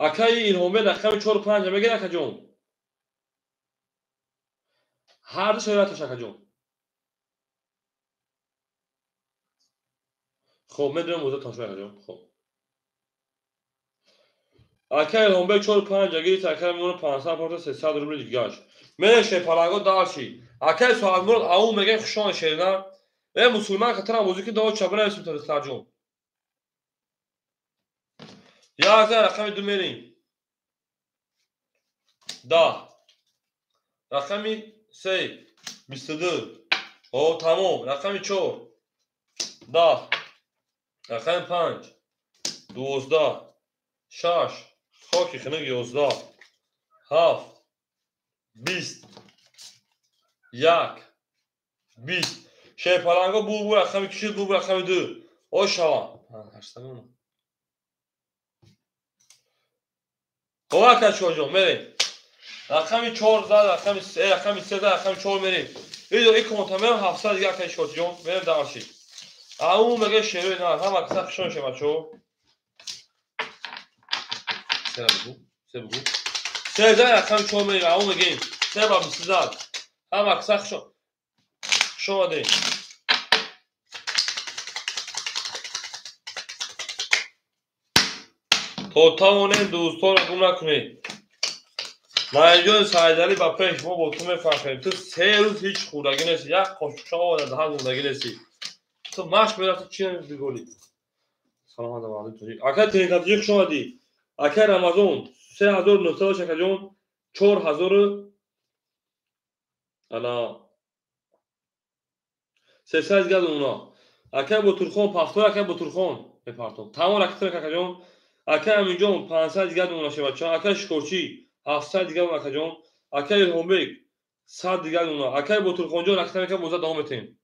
A: اکای الهام بیک رقم 4 5 میگه کا جون هر دو شرایطش کا جون خب میدونم موضوع تاشو کا جون خب اکای الهام بیک 4 5 اگه تاکر میمونه 500 پورت 300 روبل دیگه میشه پلاگو داشی اکای سوال مورد او میگه خوشان شیرنا و مسلمان خطر موضوع که دو چبره اسم تو ترجمه یا از رقم 2 میریم دا رقم 3 22 او تمام رقم 4 دا رقم 5 12 6 خاکی خنگ 11 7 20 1 20 شه پلنگو بو رقم کشید بو رقم 2 او شوا هشتم هوا کچوجو میریم رقم 4 زد رقم 3 رقم 3 زد رقم 4 میریم ایدو ای کنتامم 700 دیگه کچوجو میریم داشی او مگه شروع نه هم اکثر خشون شه بچو سه بگو سه زد رقم 4 میریم او میگیم سه با 20 زد هم اکثر خشون شما دی تا توانید دوستان را گم نکنید. مهنجان سعیدعلی با پیش ما با تو میفرماییم تو 3 روز هیچ خوردگی نیستی، یک قاشق شاه در دهن موندگی نیستی، تو مشق میرفتی چی نمیدی گلی. سلام علیکم توی اکا تینکاتیک شما دی اکا رمضان 3900 شکر جون 4000 انا 300 گاد اونا اکا بوتورخون پختو اکا بوتورخون بپارتم تمام رکتر اکا جون اکا همینجون 500 گاد اونا شما چون اکا شکورچی 700 گاد اکا جون اکا الهومبک 100 گاد اونا اکا بوتورخون جون رکتر اکا موزه دوام بتیم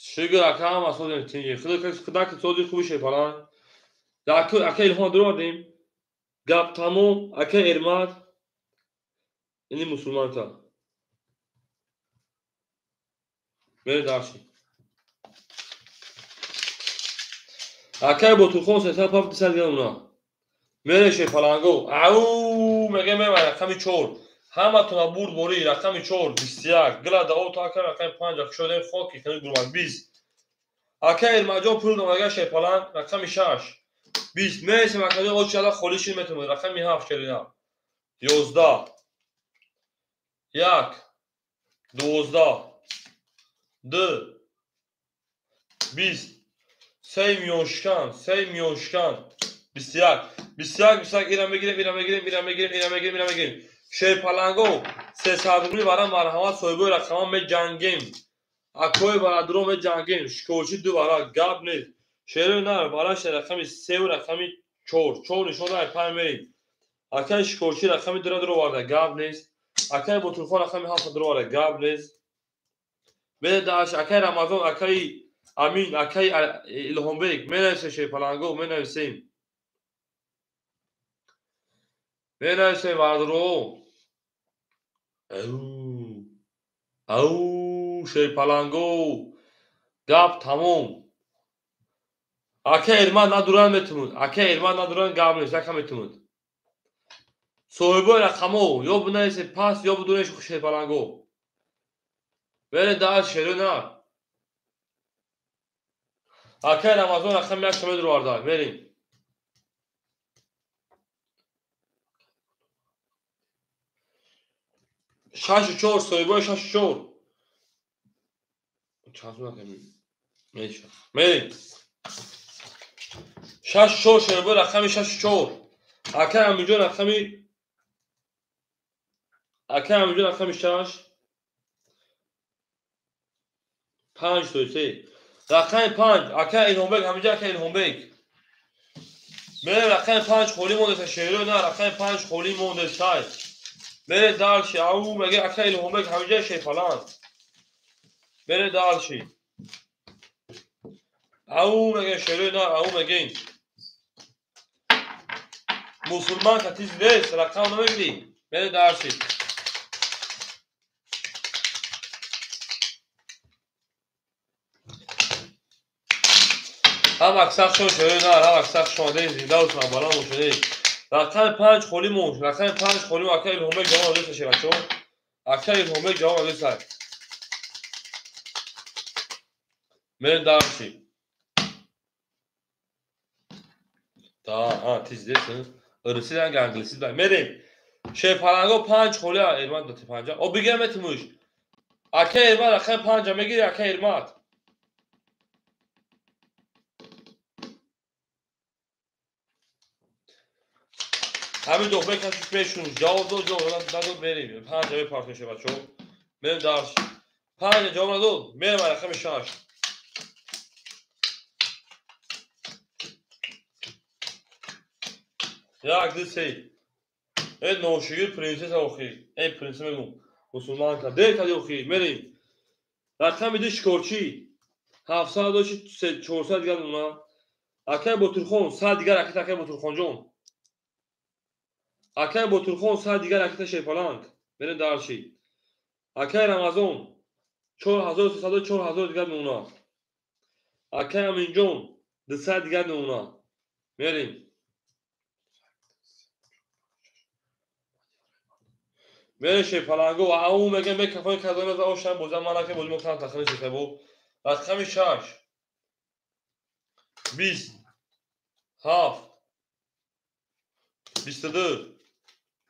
A: شگر اکا هم اسود تینی خدا که سوزی خوبی شه فلان اکا الهام درودیم گپ تمام اکا ارماد اینی مسلمان تا بره داشتی اکا بوتورخون 300 پاپ 200 گاد اونا میره شه فلانگو او میگه میبره رقمی 4 همه تون برد بوری رقمی 4 21 گلا داو تا اکا رقم 5 شده فوکی کنی گروه 20 اکا الماجو پول نماگه شه فلان رقمی 6 20 میشه مکانه او چلا خولیشی میتونه رقمی 7 کلینا 11 1 12 2 20 3 میلیون شکن 3 میلیون شکن 21 اینم بگیریم شه پلنگو 300 روبلی برای مرحمت صاحبای رقم می جنگیم اکوی برای درو می جنگیم شکوچی دو برای گاب نیست شهر نه برای شه رقمی 3 و رقمی 4 نشون داره 5 میریم اکای شکوچی رقمی درو وارده گاب نیست اکای بوتورخون رقمی 7 درو وارده گاب نیست بده داش اکای رمضان اکای امین اکای الهومبک منویسه شه پلنگو منویسیم منویسه وردرو او شه پلنگو گپ تموم اکای ارمان ندوران میتمود اکای ارمان ندوران گاب نیست یکم میتمود صاحبای رقمو یا بنویسه پس یا بدونش شه پلنگو بره داش شروع نه اکای رمضان رقم یک شما درو وارده بریم 6 صاحبای 6 چند نکنیم میشه بریم 6 صاحبای رقمی 6 اکای همینجا رقمی 6 5 3 رقم 5 اکای الهومبک همینجا اکای الهومبک بره رقم 5 خولی مونده شهرو نه رقم 5 خولی مونده شای بره دالشی او مگه اکای الهومبک همینجا شه فلان بره دالشی او مگه شهرو نه او مگه مسلمان که تیز نیست رقم نمیگیری بره دالشی هم اکثر شده نه هم اکثر شده زنده و سنبالا شده رقم 5 خولی موش رقم 5 خولی اکای الهومبک جواب آدرس شه بچه اکای الهومبک جواب آدرس های بره دالشی تا تیز نیست رسیدن گنگلسید باید میریم شه پلنگو 5 خولی ارمان داتی 5 او بگیرم اتموش اکای ارمان رقم 5 میگیری اکای ارمان همین دخمه کشش پیشون جواب دو بریم 5 پارتون شه بچه بریم دالشی 5 جواب ندو میرم رقم 6 یک دو سه ای نوشگیر پرنسس اوخی ای پرنسس میگم مسلمان که دیگه کدی اوخی میریم رقم میده شکورچی 700 داشت 400 دیگر اونا اکای بوتورخون 100 دیگر اکای بوتورخون جون اکای بوتورخون 100 دیگر اکای شیپالانگ برین دارشی اکای رمضان 4300 4000 دیگر اونا اکای امین جون 200 دیگر اونا میریم میشه پلنگو او میگه میکفای کدوم از اوشن بوزم من که بوزم کام تخنی شده بو رقم 6 20 7 22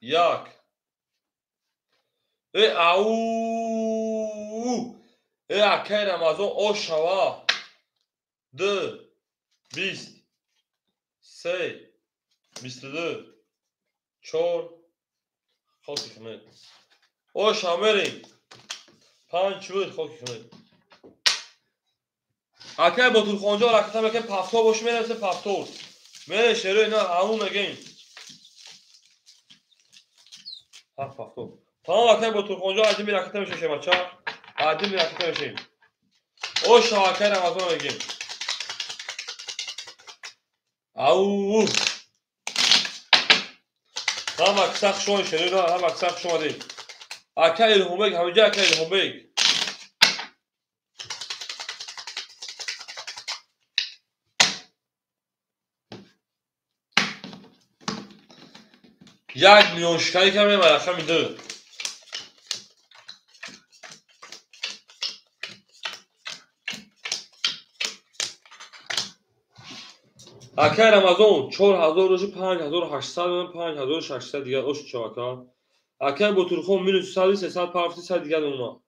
A: 1 او اکه رمضان او شوا 2 20 3 22 4 خاکی کنید او شامرین 5 بود خاکی کنید اکه با طول خونجا رکتا بکن پفتور باش میره مثل پفتور میره شروع اینا همون نگین پفتور تمام اکه با طول خونجا عدیم رکتا میشه شما چه عدیم رکتا میشیم او شاکه رمضان نگین او هم اکساق شما شروع هم اکساق شما دیم اکه الهم بیگ همه جا اکه الهم بیگ یک میونشکایی که میره مرخه میده اکه رمضان 4000 روش 5800 5600 دیگر اوش چواکا اکه بطورخون minus 100 300 پرفتی 100 دیگر اونا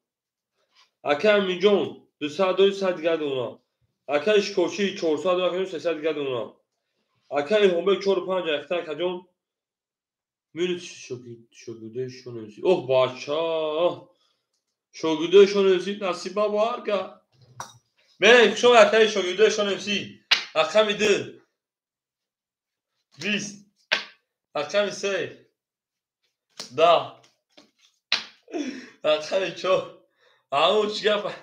A: اکه میلیون 200 100 دیگر اونا اکه اشکوچی 400 300 دیگر اونا اکه الهمبه 45 اختر کجون minus شگوده شونسی اوه باچا شگوده شونسی نصیبا بارگا من شما اکه شگوده شونسی اکه میده 20 اکه میسه 10 اکه چو همون چی گفت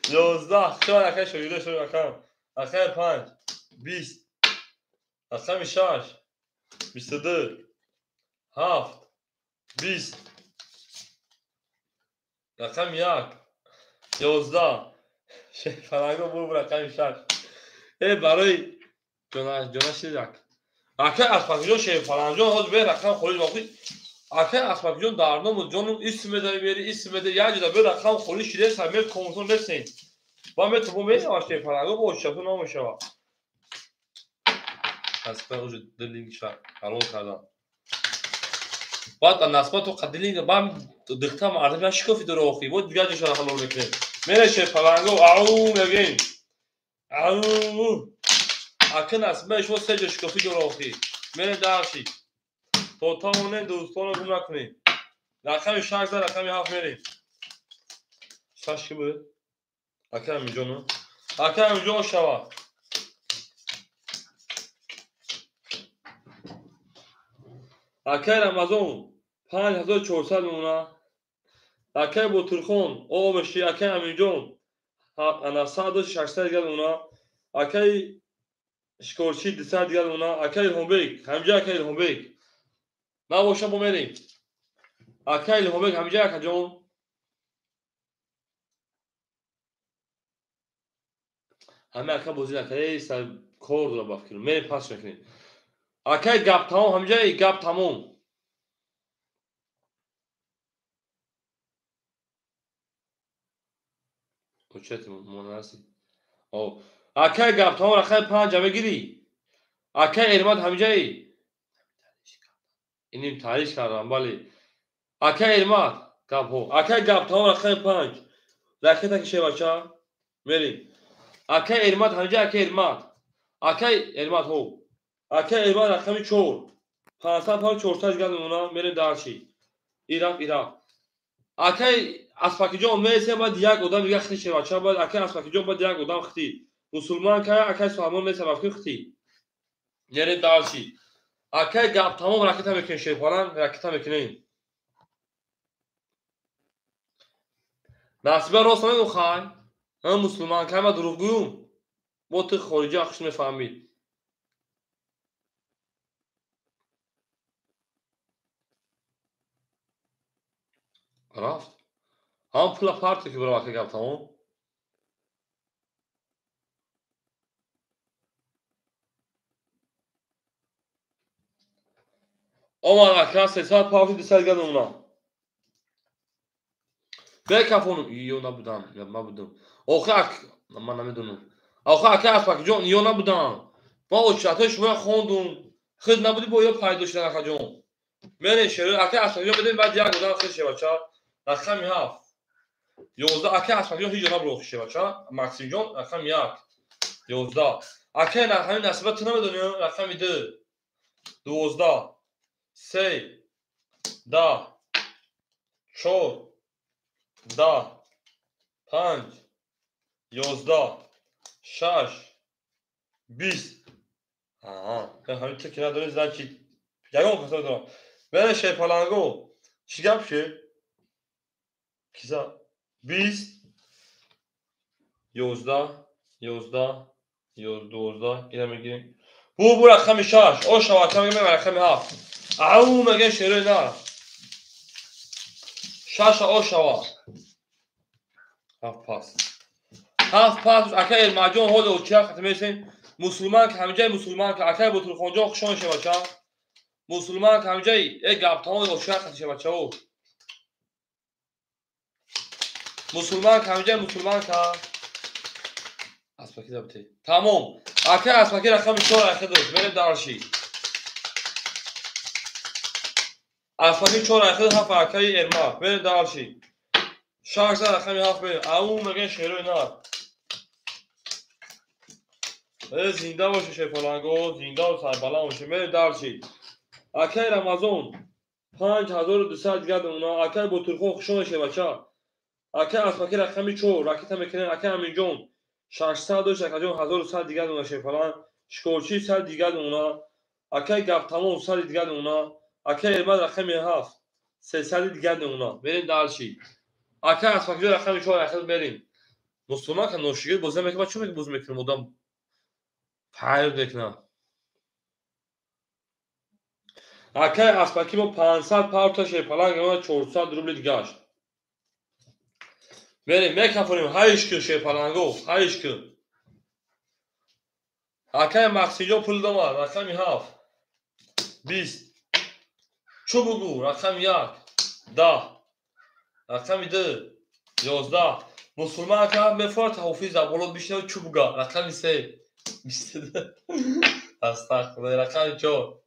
A: 11 شما اکه شگوده شون اکه 5 20 اکه میشاش 22 7 20 رقم 1 11 فرنگا برو رقم 6 برای جناش دیدک اکه اسپاکیجون شیف فرنجان ها به رقم خورید باقی اکه اسپاکیجون در نام جانم اسم بده میری اسم بده یه جدا به رقم خورید شیده سمیت کمتون رسین با من تو میری آشتی فرنگا با شاتو نام شوا اسپا اوج دلینگ شا الان کردم بعد نسبت تو قدلینگ بام دختم مردم شکوفی درو اخی بود دیگه جشن حلو نکنه میره شیف فرنگا او میگین او اکن اسمش و سه شکوفی درو اخی میره داشی تو تامونه دوستان رو نکنی رقم 6 رقم 7 میریم 6 کی بود اکرم جونو اکرم جون شوا اکرم رمضان 5400 اونا اکرم بطورخون او بشی اکرم جون انا 600 دیگر اونا اکرم شکورچی 200 دیگر اونا اکرم همبیک همجا اکرم همبیک ما باشم بمیریم اکرم همبیک همجا اکرم همه اکرم بوزی نکنه سر کار رو بفکریم میریم پس میکنیم اکرم گپ تمام همجا گپ تمام کوچت مناسب او اکه گپ تمام رخه 5 جمع گیری اکه ارماد همجا اینیم تعریش کردم ولی اکه ارماد گپ هو اکه گپ تمام رخه 5 رخه تا که بچا میری اکه ارماد همجا اکه ارماد هو اکه ارماد رقم 4 500 400 گل اونا میره دارچی ایران اکه اسپاکیجون میسه بعد یک آدم دیگه ختی شه بچا بعد اکه اسپاکیجون بعد یک آدم ختی مسلمان که اکه سلمان میسه وقتی ختی یعنی دارچی اکه گپ تمام رکت هم میکنی شیف فلان رکت هم میکنی نصیبه راست نمیگو خواهی هم مسلمان که همه دروغ گویم با تو خارجی اخش میفهمید رفت هم پول پارتی که برای اکه گپ تمام اما اکه 300 پاوتی 200 گل اونا بکفونم ایو نبودم یا نبودم آخه من نمیدونم آخه اکه اسپک جان یا نبودم ما اوچتای شما خوندم خود نبودی با یا پیدا شدن اکه جان من شروع اکه اسپک جان بدیم بعد یک بودن خیلی شه بچه رقم 7 11 اکه اسپک جان هیچ جا نبروخ شه بچه مکسیم جان رقم 1 11 اکه نه همین نسبت نمیدونی رقم 2 12 3 10 4 10 5 11 6 20 همین تو که نداری زن چی یکم کسا دارم بره شه پلنگو چی گپ شه کسا 20 11 11 12 اینا میگیریم بو رقم 6 او شواکه میگه رقم 7 او مگه شروع نه 6 او شوا 7 پاس 7 پاس اکه المجون هول او چه ختم میشین مسلمان که همه جای مسلمان که اکه بطور خونجا خوشان شه بچه مسلمان که همه جای یک گپ تمام او چه ختم شه بچه او مسلمان که همه جای مسلمان که اسپاکی دبته تمام اکه اسپاکی رقم 4 اکه درست بریم دارشی اسپاکی 4 اکه 7 اکه ارما بریم دارشی شاک زد رقم 7 بریم او مگه شروع نه زنده باشه شه پلنگو زنده و سربلند باشه بریم دارشی اکه رمضان 5200 دیگه اونا اکه بطرخون خوشون شه بچه اکه اسپاکی رقم 4 راکت میکنن اکه همین جون 600 داشت اکه جون 1100 دیگه اونا شه پلن شکورچی 100 دیگه اونا اکه گپ تمام 100 دیگه اونا اکه ارمد رقم 7 300 دیگه اونا بریم دارشی اکه اسپاکی رقم 4 اکه بریم مسلمان که نوشیگی بوزه میکنه چون میگه بوز میکنه مدام پایر دکنه اکه اسپاکی با 500 پاور شه پلن اونا 400 روبل دیگه اش بریم میکفونیم هایش که شه پلنگو هایش که اکه مکسیجو پول دامد رقم 7 20 چو بگو رقم 1 10 رقم 2 11 مسلمان که هم بفرد حافظ اولاد بیشتر چو بگا رقم 3 22 استغفرالله رقم 4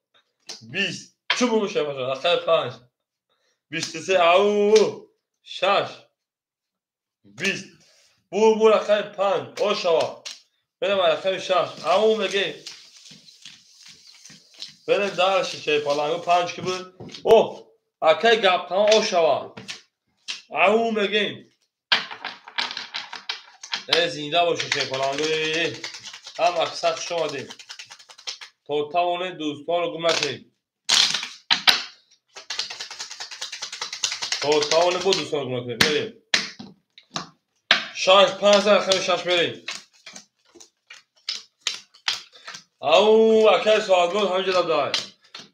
A: 20 چو بگو شه رقم 5 23 او 6 20 بو رقم 5 او شوا بریم رقم 6 او میگه بریم دارشی شه پلنگو 5 که بود او اکه گپ تمام او شوا او میگیم زنده باشه شه پلنگو هم اکثر شما دیم تا توانه دوستان رو گم نکنید تا توانه بود دوستان رو گم نکنید بریم 6 5 رقم 6 بریم او اکه سوالگوز همینجا دب داره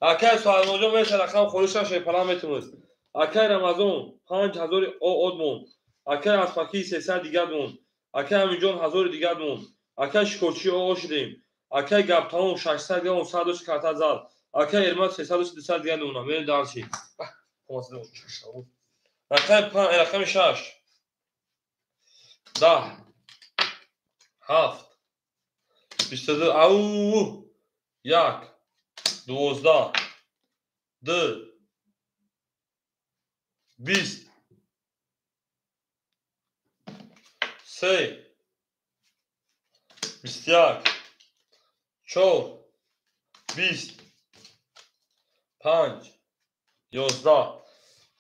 A: اکه سوالگوزا میشه رقم خودش شه پلن میتونست اکه رمضان 5000 او ادمون اکه اسپاکی 300 دیگه دون اکه همینجان 1000 دیگه دون اکه شکرچی او شدیم اکه گپ تمام 600 دیگه اون 100 کارت زد اکه ارما 300 200 دیگه دون بریم دارشی رقم 6 10 7 22 او 1 12 2 20 3 21 4 20 5 11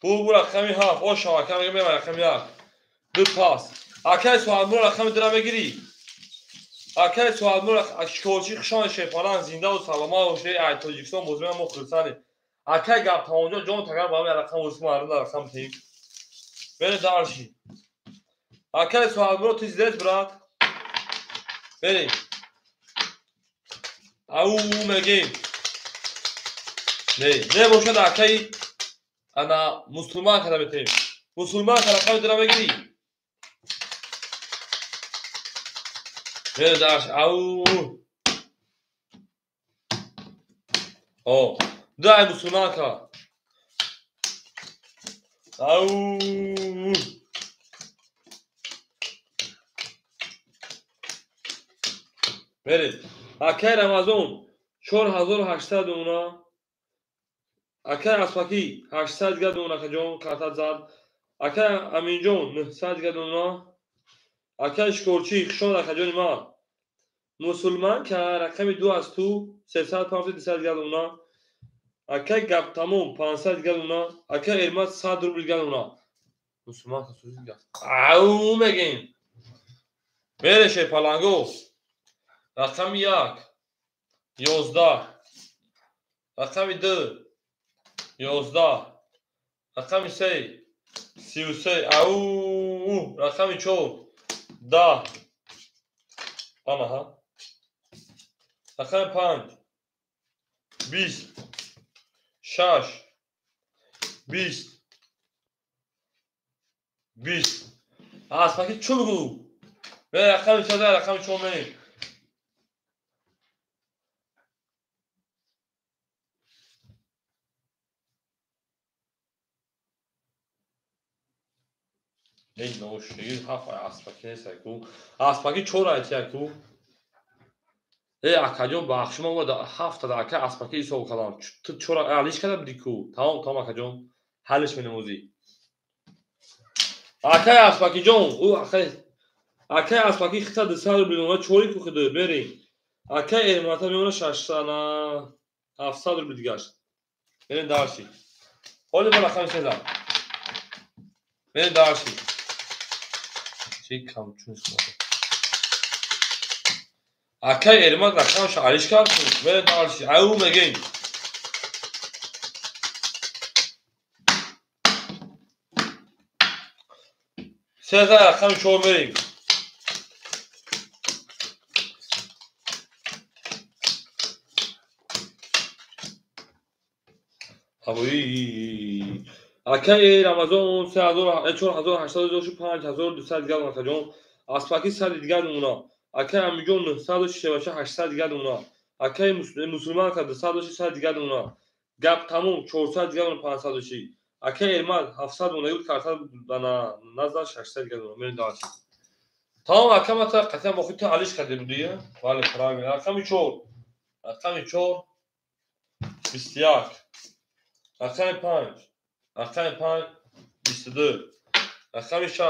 A: بو رقم 7 او شواکه میگه میبر رقم 1 دو پاس اکه سوالمون رقم درم بگیری اکه سوالمون شکلچی خشان شه پلن زنده و سلامت باشه ای تاجیکستان مزمن مخلصانه اکه گپ تا اونجا جون تگر با هم رقم عثمان رو رقم تیم بره دارشی اکه سوالمون تو زیرش برات بریم او میگیم نه باشد اکه انا مسلمان کده بتیم مسلمان که رقم درم بگیری بره دارش او دای مسلمان که او برید. اکای رمضان 4800 اونا. اکای اسپاکی 800 گد اونا کجون کارت زد. اکای امینجون 900 گد اونا. اکای شکورچی خشون کجون ما مسلمان که رقم 2 از تو 300 گد اونا. اکای گپ تموم 500 گد اونا. اکای ارمات 100 روبل گد اونا. مسلمان که سوزید گد او میگین برشه پالانگو رقم 1 11 رقم 2 11 رقم 3 33 او رقم 4 10 ها رقم 5 20 6 20 20 اسپاکی چو بگو به رقم 14 رقم 4 ای نوشید هفت اسپاکی نیست کو اسپاکی 4 ایت کو ای اکاجون بخشما و 7 دقیقه اسپاکی ایسو کلام تو 4 علیش کردم دیکو تمام اکاجون حلش منوزی اکای اسپاکی جون او اکای اسپاکی خطا 200 روبل چوری کو خده بریم اکای ارماتا میونه 600 700 روبل دیگه است بریم دارشی حالا بالا خام سزا بریم دارشی چی کم چون اکای ارمات رقمش علیش کرد بریم دارشی او میگین سزا رقم 4 بریم اوی اکای رمضان 4800 5200 گل متجون اسپاکی 100 دیگه اونا اکای امیجون 966 800 دیگه اونا اکای مسلمان که 200 دیگه اونا گپ تموم 400 دیگه اونا 500 اکای ارماد 700 اونا بود کارت دانا نزد 600 دیگه اونا من داشت تمام اکای متا قطعا با خودت علیش کرده بودیه ولی خراب رقم 4 رقم 4 21 رقم 5 رقم 5 22 رقم 6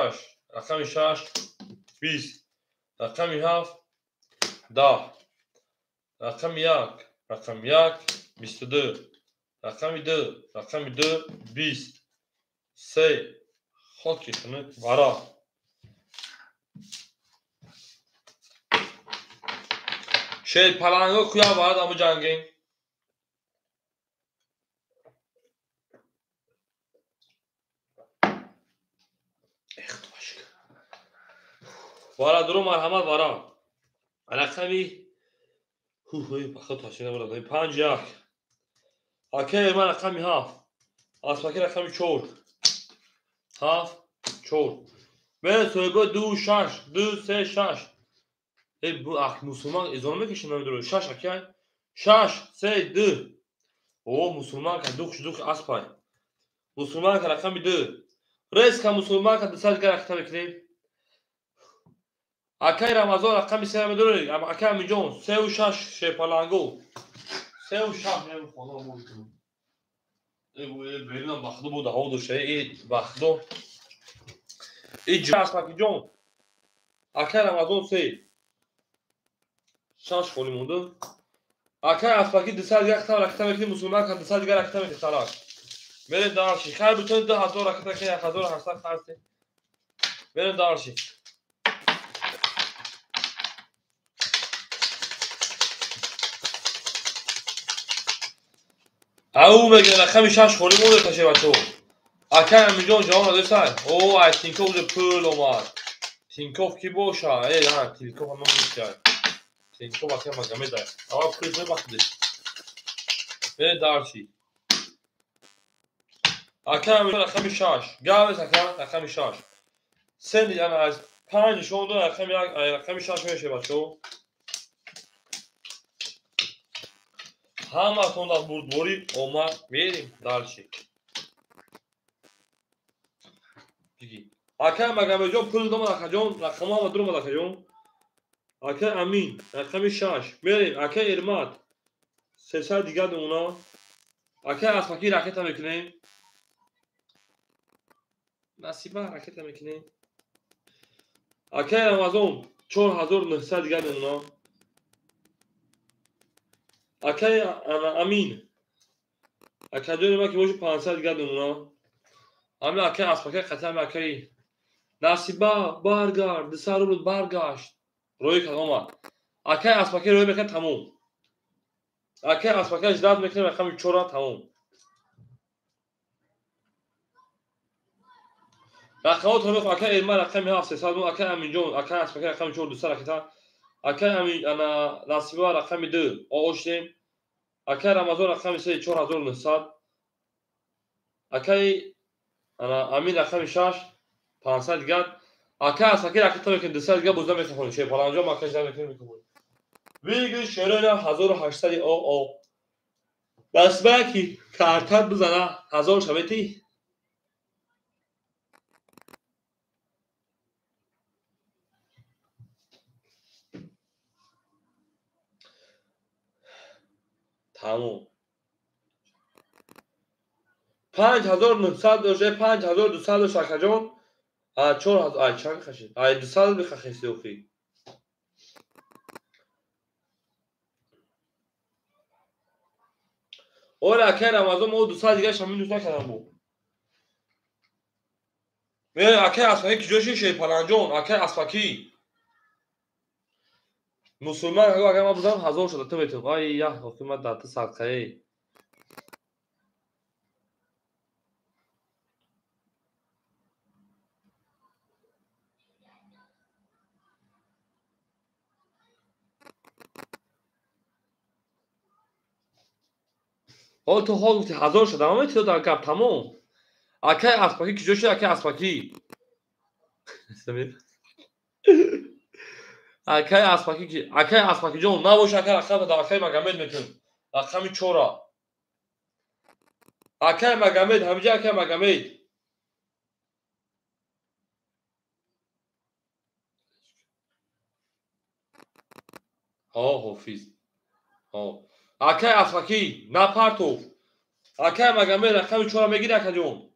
A: رقم 6 20 رقم 7 10 رقم 1 رقم 1 22 رقم 2 رقم 2 20 3 خاکی خونه برا شیر پلنگو کیا باید امو جنگین وارا درو مرحمت وارا رقمی بخدا تاشینه برده 5 1 اکای من رقمی 7 اسپاکی رقمی 4 7 4 به سویگو 2 6 2 3 6 ای bu musulman ezanı mı kişinin öldürüyor? Şaş akay. Şaş, sey, dı. O musulman ka duk aspay. Musulman ka rakam dı. Reis ka musulman ka dısal ka rakam ekleyin. Akay Ramazan rakam selam öldürüyor. Ama akay milyon. Sev şaş şey palango. Sev şaş ne bu falan bu. Bu benim baxdı bu da oldu şey baxdı. İcra milyon. Akay Ramazan sey. Şaş xolimundu. اکای اسپاکی 200 یک تا رکھتا میکنی مسلمان که 200 دیگه رکھتا میکنی سلاک بریم دارشی خیر بتونید 2000 رکھتا که 1800 خرسته بریم دارشی او میگه رقم 6 خوری مونده تشه بچه اکای امیجان جوان رو سای او ای تینکوف ده پول اومد تینکوف کی باشه ای نه تینکوف هم نمیشه تینکوف اکای مگمه داره اما پولیس نبخده بریم دارشی اکای امیجان رقم 6 گاوز اکای رقم 6 سن یعنی از 5 شونده رقم 6 میشه بچه همه تون در بردباری اومد میریم دارشی بگی اکای مگمه جان پول دوم اکای جان رقم هم درم اکای جان اکه امین رقم 6 میریم. اکه ارماد 300 دیگه اونا. اکه اسمکی راکت هم میکنیم. نصیبه راکت هم میکنیم. اکه رمضان 4900 دیگه اونا. اکه امین اکه دو ما که باشه 500 دیگه اونا. همین اکه اسمکی ختم اکه نصیبه برگرد سر بود برگشت روی که اومد. اکه اسمکی روی میکنه تموم. اکه اسمکی اجداد میکنه رقم 4 تموم. رقمات هم اکه علما رقم 700 اکه امین جون اکه اسمکی رقم 4 دوست رکتا. اکه امین انا نصیبه رقم 2 آشتیم. اکه رمضان رقم 3 4900. اکه انا امین رقم 6 500 دیگه. اکه اسمکی رقم میکنه 200 دیگه بوزا میکنه چه پلنجا ما کجا میکنه. ویگی شراینا 1800 او بس باکی کارتات بزنه 1000 شبتی. تموم. 5900 داشته 5200 داشته جان. 4000 چند خشید 200 بخخیستی اوخی. اول اکه رمضان ما 200 دیگه شامل دوست نکردم بو. میره اکه اسفاکی کی جوشی شی پلنجون اکه اسفاکی مسلمان اگه ما بزنم 1000 شده تو بتون. آی یا حکومت دات صدقه. حال تو حال گفتی 1000 شده اما تو در گپ تموم. اکه اسفاکی کی جوشی اکه اسفاکی. اکه اسفاکی کی اکه اسفاکی جون نباشه اکه رقم داخل مگمد میتون. رقم 4 اکه مگمد همینجا اکه مگمد. ها حافظ ها اکه اسفاکی نپرتو. اکه مگمد رقم 4 میگیره اکه جون.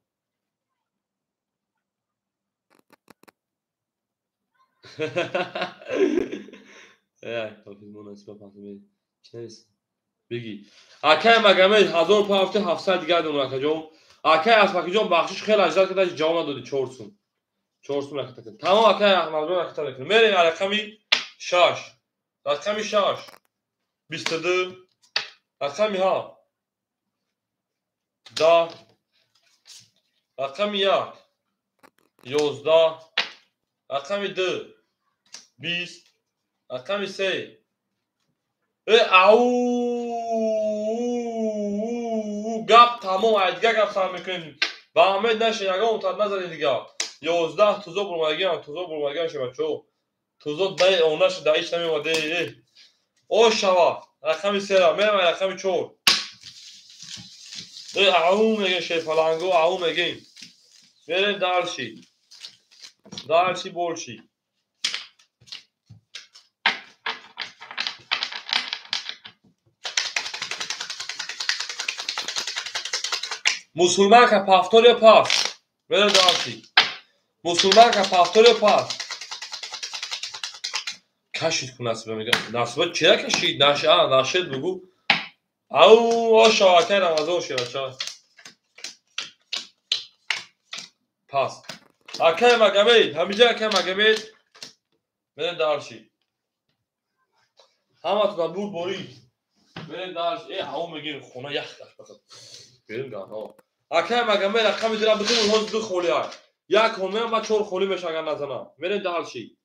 A: حافظ مناسبه پاسه چیست بگی. اکه مگمد 1700 دیگه دون اکه جون. اکه اسفاکی جون بخشش خیلی اجزا کرده جواب دادی 4 سوم. 4 سوم رکھتا ہے تمام اکه احمد رو رکھتا ہے میرے رقمی 6 رقمی 6 22 رقمی ها 10 رقمی 1 11 رقمی 2 20 رقمی 3 او گپ تمام دیگه گپ سر میکنیم و همه نشه یگان تر نزنید دیگه. 11 توزو برمگیان توزو برمگیان شه بچو توزو دای اوناش دایش نمیومده. او شوا رقمی 3 را میرم رقمی 4 او میگه شه فلانگو او میگیم میریم دارشی بولشی. مسلمان که پافتور پاس میریم دارشی. مسلمان که پافتور پاس کشید کن نصیبه میگه نصیبه چرا کشید نشید بگو. او شاکر رمضان شه بچه پاس اکه مگمید همینجا اکه مگمید میریم دارشی. همه تو دنبور بورید میریم دارشی. همون میگیم خونه یخ داشت بخد بریم گاه ها. اکه مگمید رقم میدونم بتون اونها دو خولی های یک خونه هم با 4 خولی بشه اگر نزنم میریم دارشی.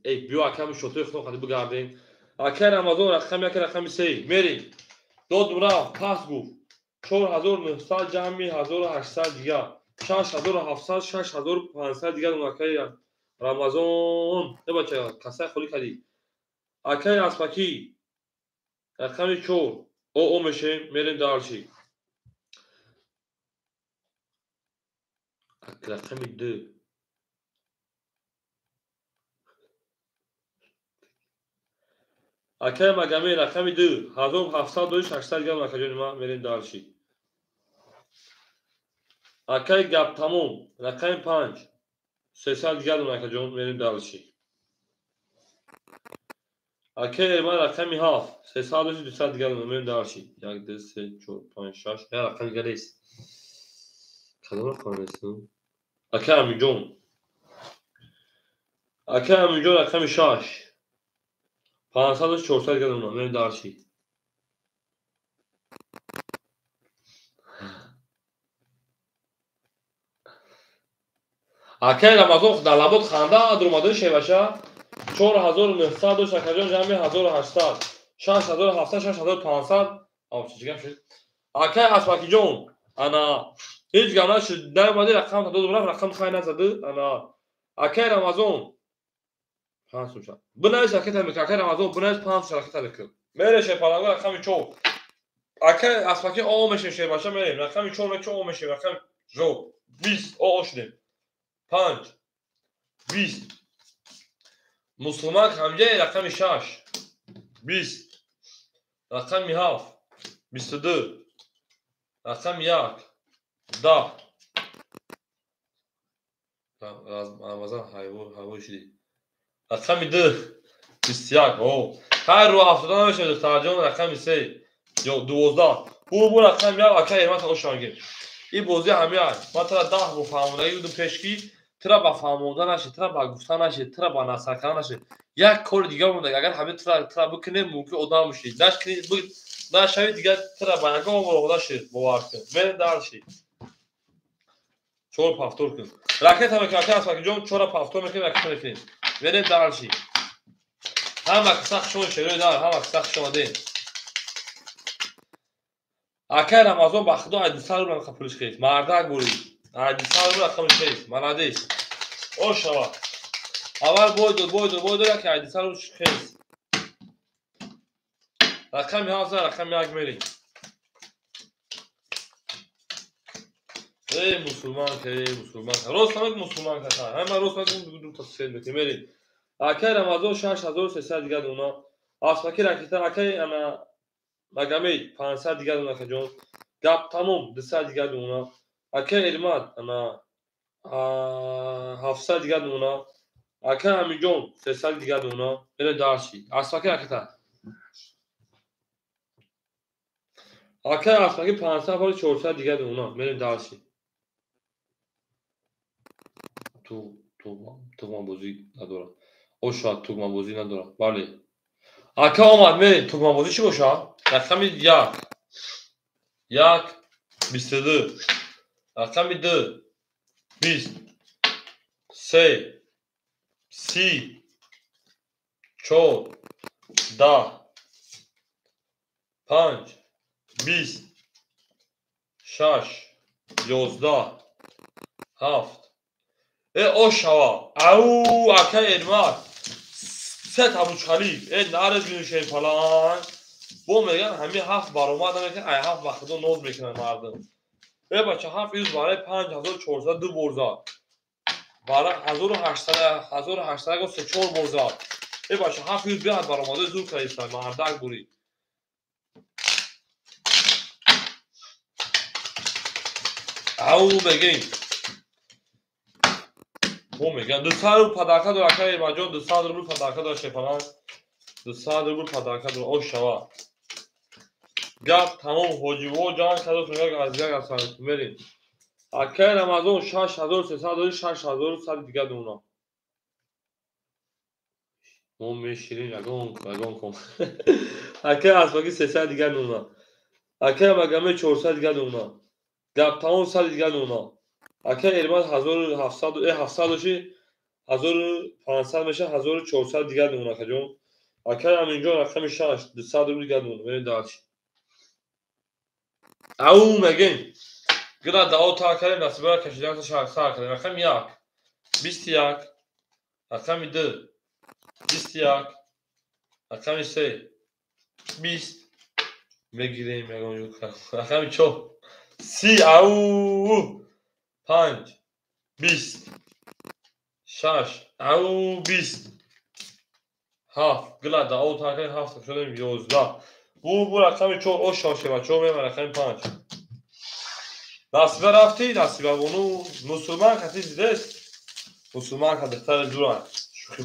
A: ای بیا اکه همین شوتوی خونه خواهدی بگردیم. اکه رمضان رقم یک رقم 3 میریم دو دورا پاس گفت 4900 جمعی 1800 دیگه 6700 6500 دیگه اون اکه رمضان نه بچه کسای خولی کردی. اکه اسپاکی رقم 4 او میشه میریم دارشی. رقم 2. اکه مگمی رقم 2 1700 گرم اکجان ما میریم دارشی. اکه گپ تموم رقم 5 300 گرم اکجان میریم دارشی. اکه ارمان رقم 7 300 200 گرم میریم دارشی. 1 2 3 4 5 6 یا رقم گریست. کدام رقم است؟ اکه امیجون. اکه امیجون رقم 6 500 400 گرم میریم دارشی. اکه رمضان در لابد خنده درآمده شیوشه 4900 شکرجان جمعی 1800 6700 6500 چیگم شد. اکه اسمکی جون انا هیچ گم نشد در اومدی رقم داد رقم خیلی نزده انا اکه رمضان پنج شد بنویس اکه تمیک اکه رمضان بنویس 5 شرکت لکن میره شپالانگو رقم چو اکه اسمکی آو میشه شیباشه میریم رقم چو میشه رقم جو 20 آو شدیم 5 20 مسلمان همجه رقم 6 20 رقم 7 22 رقم 1 10 رمضان هوا شدی رقم 2 21 او هر رو افتادن میشه ترجمه رقم 3 یا 12 بو رقم 1 اکه ایمت خوشانگی این بازی همه هست ما ترا 10 رو فهموندگی بودم پیشکی ترا با فهموندن نشه ترا با گفتن نشه ترا با نصر کردن نشه یک کار دیگه مونده اگر همه ترا بکنیم ممکن ادام میشید نشوی دیگه ترا با نگاه مراقبه شید باور کن من دارشی چور پافتور کن راکت هم که هست که جون چور پافتور میکنیم راکت میکنیم بریم دارشی همه سخت شما شروع دار همه سخت شما دین اکه رمضان با خدا عدیسال رو خپلش خیز مردک بوری عدیسال رو خپلش خیز ملادیس او شوا اول بویدو که عدیسال رو خیز رقم 11 رقم 1 میریم ای مسلمان که راست همه مسلمان که همه راست همه دو تفسیر میکنیم میریم اکه رمضان 6300 دیگه دونا آسمکی رکیتن اکه انا مگمی 500 دیگه دونا که جون گپ تموم 200 دیگه دونا اکه علمات انا 700 دیگه دونا اکه همین جون 300 دیگه دونا اینه دارشی آسمکی رکیتن اکه آسمکی 500 ولی 400 دیگه دونا میریم دارشی تومان بازی نداره او شاید تومان بازی نداره بله اکه آمد میریم تومان بازی چی باشه رقم 1 22 رقم 2 20 3 30 4 10 5 20 6 11 7 او شوا او اکه ادمار سه تابو چالی نارز گوشه فلان بو میگن همه 7 بار اومدن که ای 7 وقت دو نوز میکنن مردم بچه 7 یوز برای 5400 دو برزاد برای 1800 گفت 3 4 برزاد بچه 7 یوز بیاد برای اومده زور کریستان مردک بوری او بگین بو میگن 200 رو پدرکه دو اکه مجان 200 رو پدرکه داشته فلان 200 رو پدرکه دو او شوا گپ تمام حاجی و جان کدو میگه از یک اصلا میریم اکه رمضان 6300 6100 دیگه دونا مو شیرین رگون کن اکه اسمکی 300 دیگه دونا اکه مگمه 400 دیگه دونا گپ تمام 100 دیگه دونا اکه ارماد 1700 700 شی 1500 میشه 1400 دیگه دونا که جون اکه همینجا رقم 6 200 رو دیگه دونا بریم دارش او مگین گرا داو تا کردیم نصیبه کشیدن تا سر کردیم رقم 1 21 رقم 2 21 رقم 3 20 میگیریم میگم رقم 4 30 او 5 20 6 او 20 7 گلده او تاکه 7 شدیم 11 bu رقم 4 osh باشه بچه‌ها میام رقم 5 دستیبه رفتی دستیبه اونو مسلمان کسی دیده است مسلمان که دختر دوران شوخی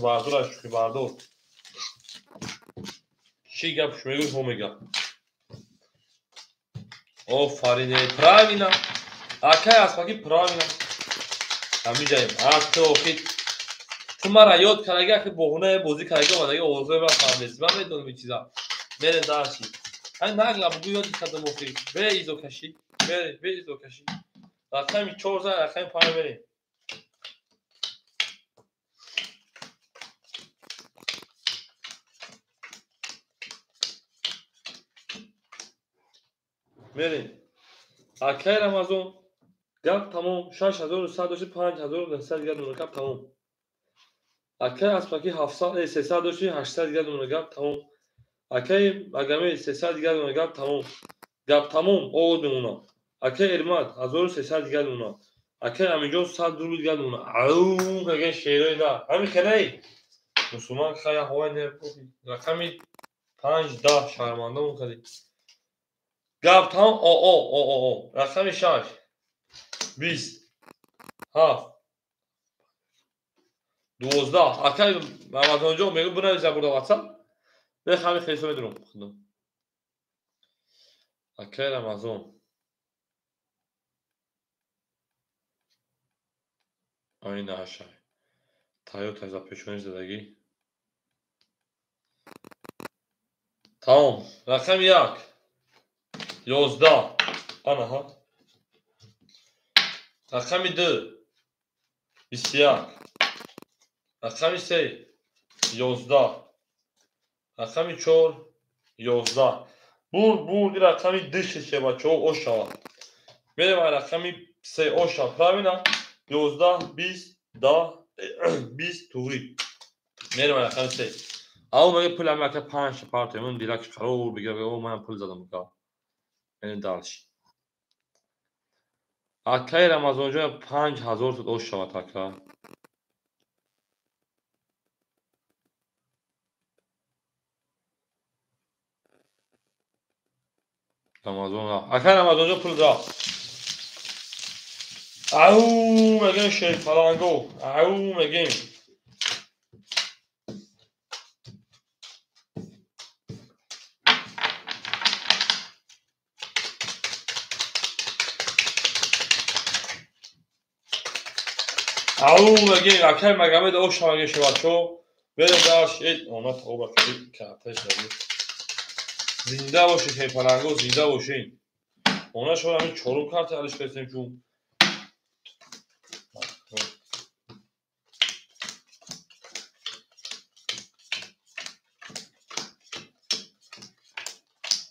A: بردار چی گپش میگوی هم میگم آفرینه правильно اکای اسپاکی правильно همینجاییم تو خیلی تو مرا یاد کردگی که بهونه بازی کردگی اومدگی اوضاع من فهمیدم من میدونم این چیزا میره داشتی این نگلا بگو یاد کردم اخی به ایزو کشی به ایزو کشی رقم 4 زد رقم 5 بریم بریم اکای رمضان گپ تمام 6100 داشت 5900 گرد اون گپ تمام اکای اسپاکی 700 300 داشت 800 گرد اون گپ تمام اکای اگمی 300 گرد اون گپ تمام گپ تمام او اونا اکای ارماد 1300 گرد اونا اکای همینجا 100 درود گرد اونا او مگه شیرای نه همین خیلی مسلمان خیلی هوای نه رقمی 5 10 شرمنده اون کردی گپ تمام او رقم 6 20 7 12 اکای رمضان جان میگه بنویسم burada واتساپ بخوام خیلی بدونم خودم اکای رمضان آینه هشای تایو تایزا پیشونی زدگی تمام رقم 1 11 آنها رقم 2 21 رقم 3 11 رقم 4 11 بور رقم 2 شه بچه او شوا میره رقم 3 او شوا правильно 11 20 10 20 توری میره رقم 3 او میگه پول هم که 5 پارت من دیلکش قرار بگیره او من پول زدم که این دالش اکای رمضان جان 5000 شد او شوا تاکا رمضان اکای رمضان جان پول دا او میگه شی فلانگو او میگه او میگه اکای مگه او شوا میگه شوا چو بره داش اونا توبه که آتش زدی زنده باشه شی فلانگو زنده باشین اونا شو همین چورم کارت علش برسیم چون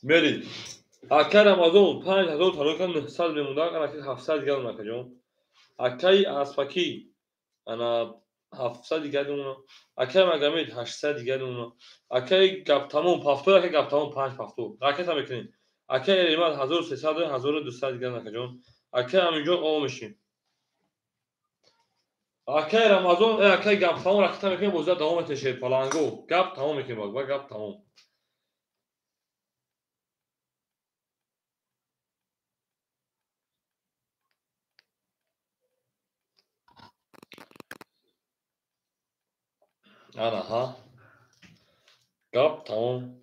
A: برید اکای رمضان 5000 تا 900 میمونده اکای 700 گل نکجون اکای اسپاکی انا 700 دیگه اونا اکای مگامید 800 دیگه اونا اکای گپ تمام پافتو اکای گپ تمام 5 پافتو راکت هم میکنین اکای ریمات 1300 و 1200 دیگه نکجون اکای همینجا او میشین اکای رمضان اکای گپ تمام راکت هم میکنین بوزا دوام تشه پلانگو گپ تمام میکنین با گپ تمام انا ها گپ تمام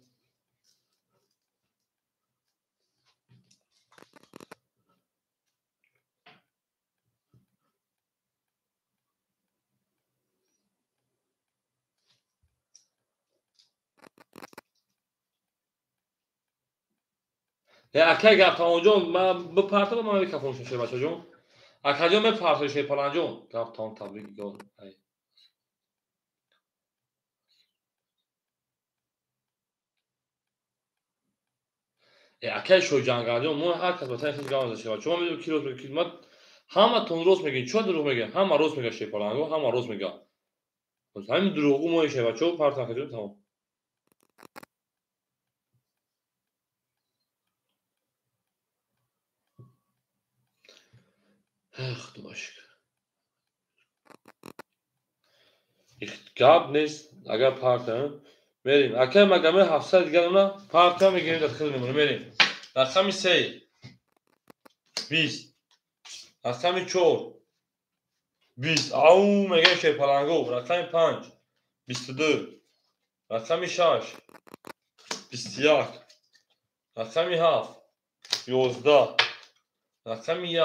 A: اکای گپ تمام جون من بپرتم من میکفون شه بچا جون اکای جون بپرتم شه پلانجون گپ تمام تبریک گل اکای شو جنگاجون مو هر کس بتای خیلی گام داشته شما میدونید کی روز میگه ما همه تون روز میگین چه دروغ میگه همه روز میگه شی پلانگو همه روز میگه پس همین دروغو مو شه بچو پارت نکنید تمام اخ تو باش گپ نیست اگر پارتن بریم اگر مگمه 700 دیگه اونا پارتن میگیریم داخل میمونه بریم رقم 3 20 رقم 4 20 او میگه شی پلنگو رقم 5 22 رقم 6 21 رقم 7 11 رقم 1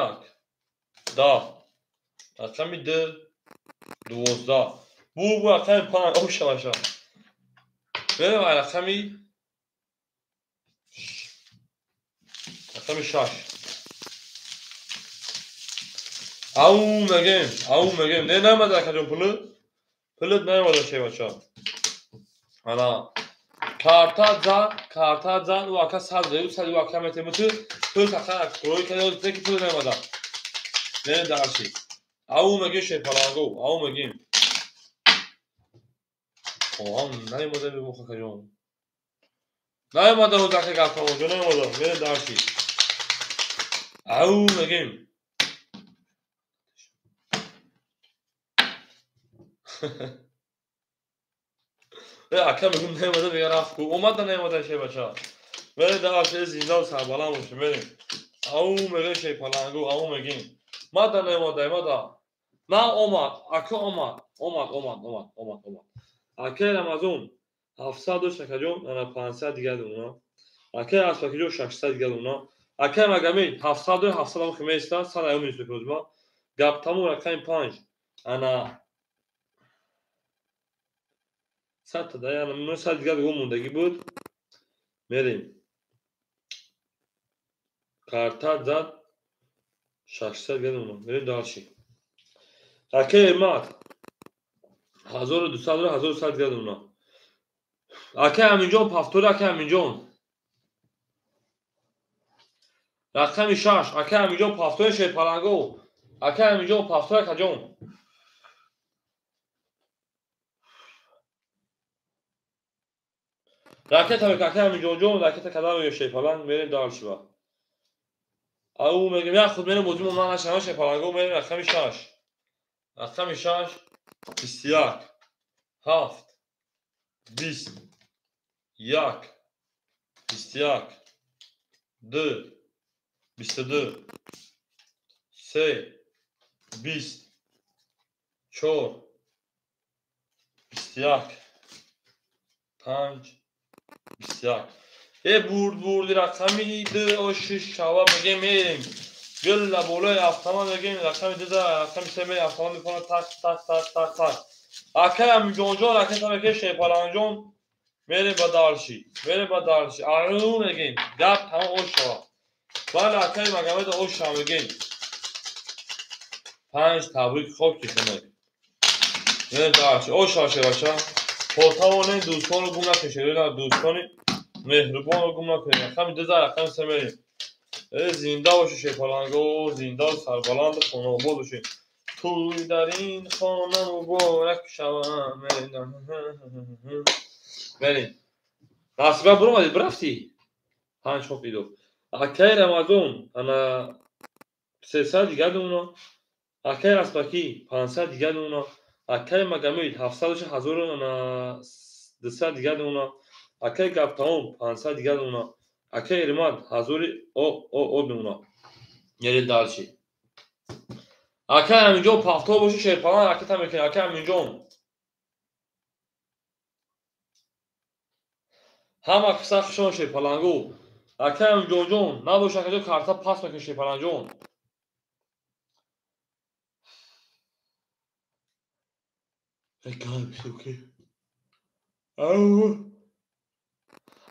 A: 10 رقم 2 12 bu رقم 5 او شاشا بریم رقم 6 او میگم نه نمیده کجا پلت نمیده شی بچه انا karta zan u aka sadi u aka metemutü pul takar kroy kadar zeki pul nemiده ne dersi او میگه شی پلنگو او میگیم هم نمیده به مخ کجا نمیده و دکه گفتم اونجا نمیده نه درسی او میگیم اکا میگم نمیده دیگه رفت کو اومد نمیده شی بچه ولی درسی زنده و سربلند باشه بریم او میگه شی پلنگو او میگیم ماده نمیده نه اومد اکا اومد اکا رمزون 700 شکجون انا 500 دیگه دونا اکا از فکیجو 600 دیگه دونا اکا مگمی 700 هم خمیستا سال ایوم نیست بکنم گپ تموم رقم 5 انا 100 تا دیگه انا 900 دیگه دوم موندگی بود میریم کارتا زد 600 دیگه دونا میریم دارشی اکا ارمات 1200 1100 دیگه دونا اکا همینجا پافتور اکا همینجا رقم 6 اکا همینجا پافتور شی پلنگو اکا همینجا پافتور کجون راکت اکا همینجا جون راکت کدام یه شی پلنگ میریم دارشی با او میگم یا خود میرم بودیم من نشانه شی پلنگو میریم رقم 6 21 7 20 1 21 2 22 3 20 4 21 5 21 بردی رقمی 2 و 6 شباب میگه میریم گل بالای هفتمان میگیم رقم 2 رقم 3 میریم هفتمان میکنه تک اکه هم جونجون اکه تا میگه شی پلنجون میریم با دارشی آرو میگیم گپ تمام اوش شوا بله اکه مگمه دا اوش شوا میگیم 5 تبریک خوب کشونه میریم دارشی اوش شوا باشه پورتاونه دوستان رو گم نکشه دوستانی مهربان رو گم نکنید رقم 2 رقم 3 میریم زنده باشه شی پلنگو زنده و سربلند خانواده باشه توی در این خانه مبارک شوم بریم نصیبه برو اومدی برفتی 5 خوب ایدو اکی رمزون انا 300 دیگه دونا اکی رسپاکی 500 دیگه دونا اکی مگمید 700 1000 انا 200 دیگه دونا اکی گفتم 500 دیگه دونا اکی ریماد 1000 او دونا یعنی دالشی اکی همینجا پافتو باشه شیرپلان حرکت هم میکنه اکی همینجا همه کسا شون شیرپلانگو اکی همینجا جون نباشه که کارتا پاس میکنه شیرپلان جون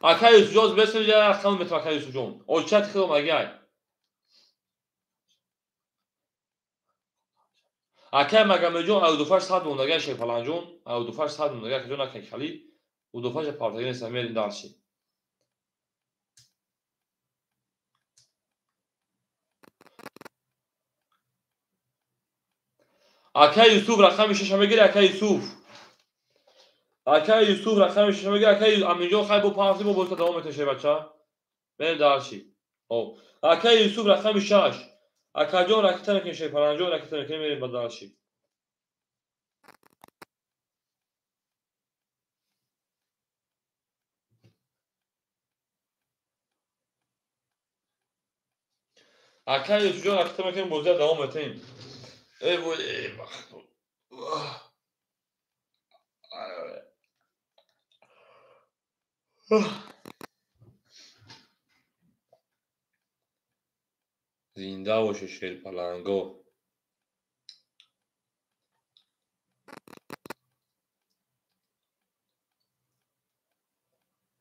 A: اکی یوسو جوز بسید یه رقم میتونه اکی یوسو جون اولچت خیلی مگه اکی مگه جون او دوفاش صد موندگه شیرپلان جون او دوفاش صد موندگه که جون اکی خالی او دوفاش پارتگی نیست میرین دارشی اکی یوسف رقم 6 میگیره اکی یوسف رقم 6 میگیره اکی همینجا خیلی با پارتی با بولتا دوام میتشه بچه بریم دارشی او اکی یوسف رقم 6 اکی جون رکتن که شیرپلان جون رکتن که میریم با دارشی اکه یوسف جان اکه میکنیم بازی دوام بتیم. ای وای ای زنده باشه شیر پلنگو.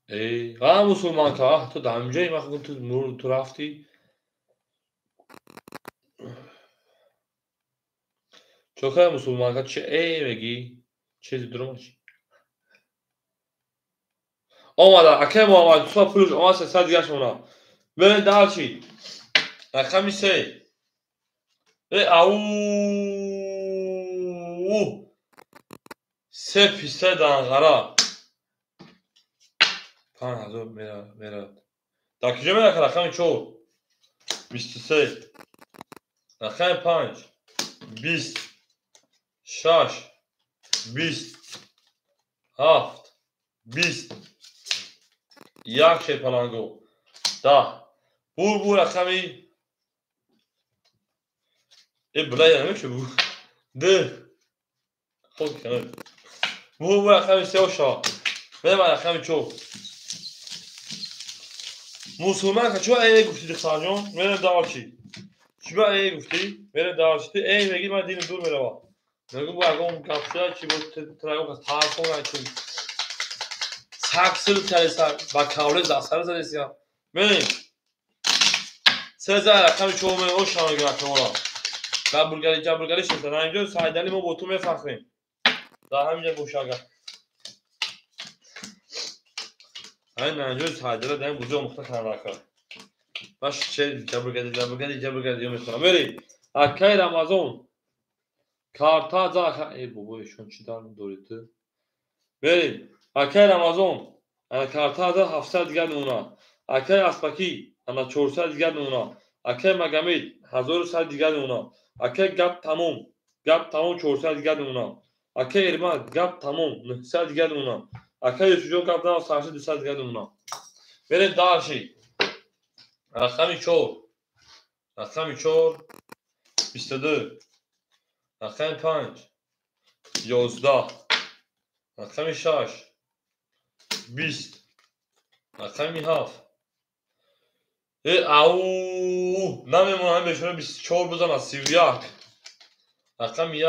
A: ای مسلمان که تو دمجه ما تو رفتی چوکه مسلمان که چه ای میگی چیزی درمش آمده اکه محمد تو پولش آمد 300 دیگه شونا ببین دال چی اکه میشه ای او 3 پیسه دانغرا 5000 میره در کجا میره که رقم چو 23 رقم 5 20 6 20 7 20 یک شیر پلنگو 10 بور رقمی ای بلای نمیشه بور ده خود کنه بور رقمی 3 و 4 بده رقمی چو مسلمان که چو ای گفتی دختر جان میره دار چی چی ای گفتی میره دار چی ای میگی من دین دور میره میگم با اون کفشا چی بود تراگو که طرف اون چی ساکسل تلسا با کاوله زاسر زدیسیا ببین 3000 رقم چو من او شانو گرفت اون جبرگری شد نه اینجا سایدلی ما با تو میفخریم در همینجا گوشاگا همین اینجا سایدلی داریم بوزه مختلف راکا باش چه جبرگری میخوام بری اکی رمضان کارتا زا ای بابایشون چی دارم دوریده بریم اکی رمضان انا کارتا زا 700 دیگه نونا اکی اسپاکی انا 400 دیگه نونا اکی مگامید 1100 دیگه نونا اکی گپ تموم 400 دیگه نونا اکی ارماد گپ تموم 900 دیگه نونا اکی یوسف گپ تموم 200 دیگه نونا بریم داشی رقمی 4 22 رقم 5 11 رقم 6 20 رقم 7 او نمیمونم بهشون 24 بزن 31 رقم 1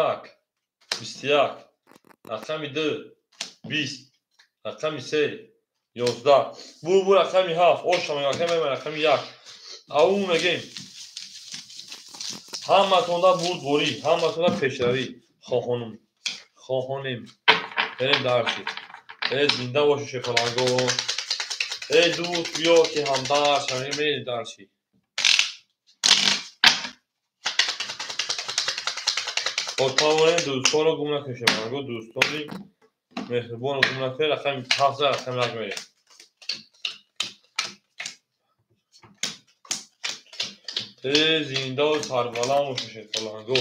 A: 21 رقم 2 20 رقم 3 11 بو رقم 7 اوشم رقم 1 او میگیم همتون بود بوری همتون پیشروی خواهانیم بریم درسی ای زنده باشه شکلانگو ای دوست بیا که همدار شمیم بریم درسی با تمام دوستان رو گم نکشه شکلانگو دوستانی مهربان رو گم نکشه رقم 7 رقم یک بریم ای زنده و سربلند باشه شکلانگو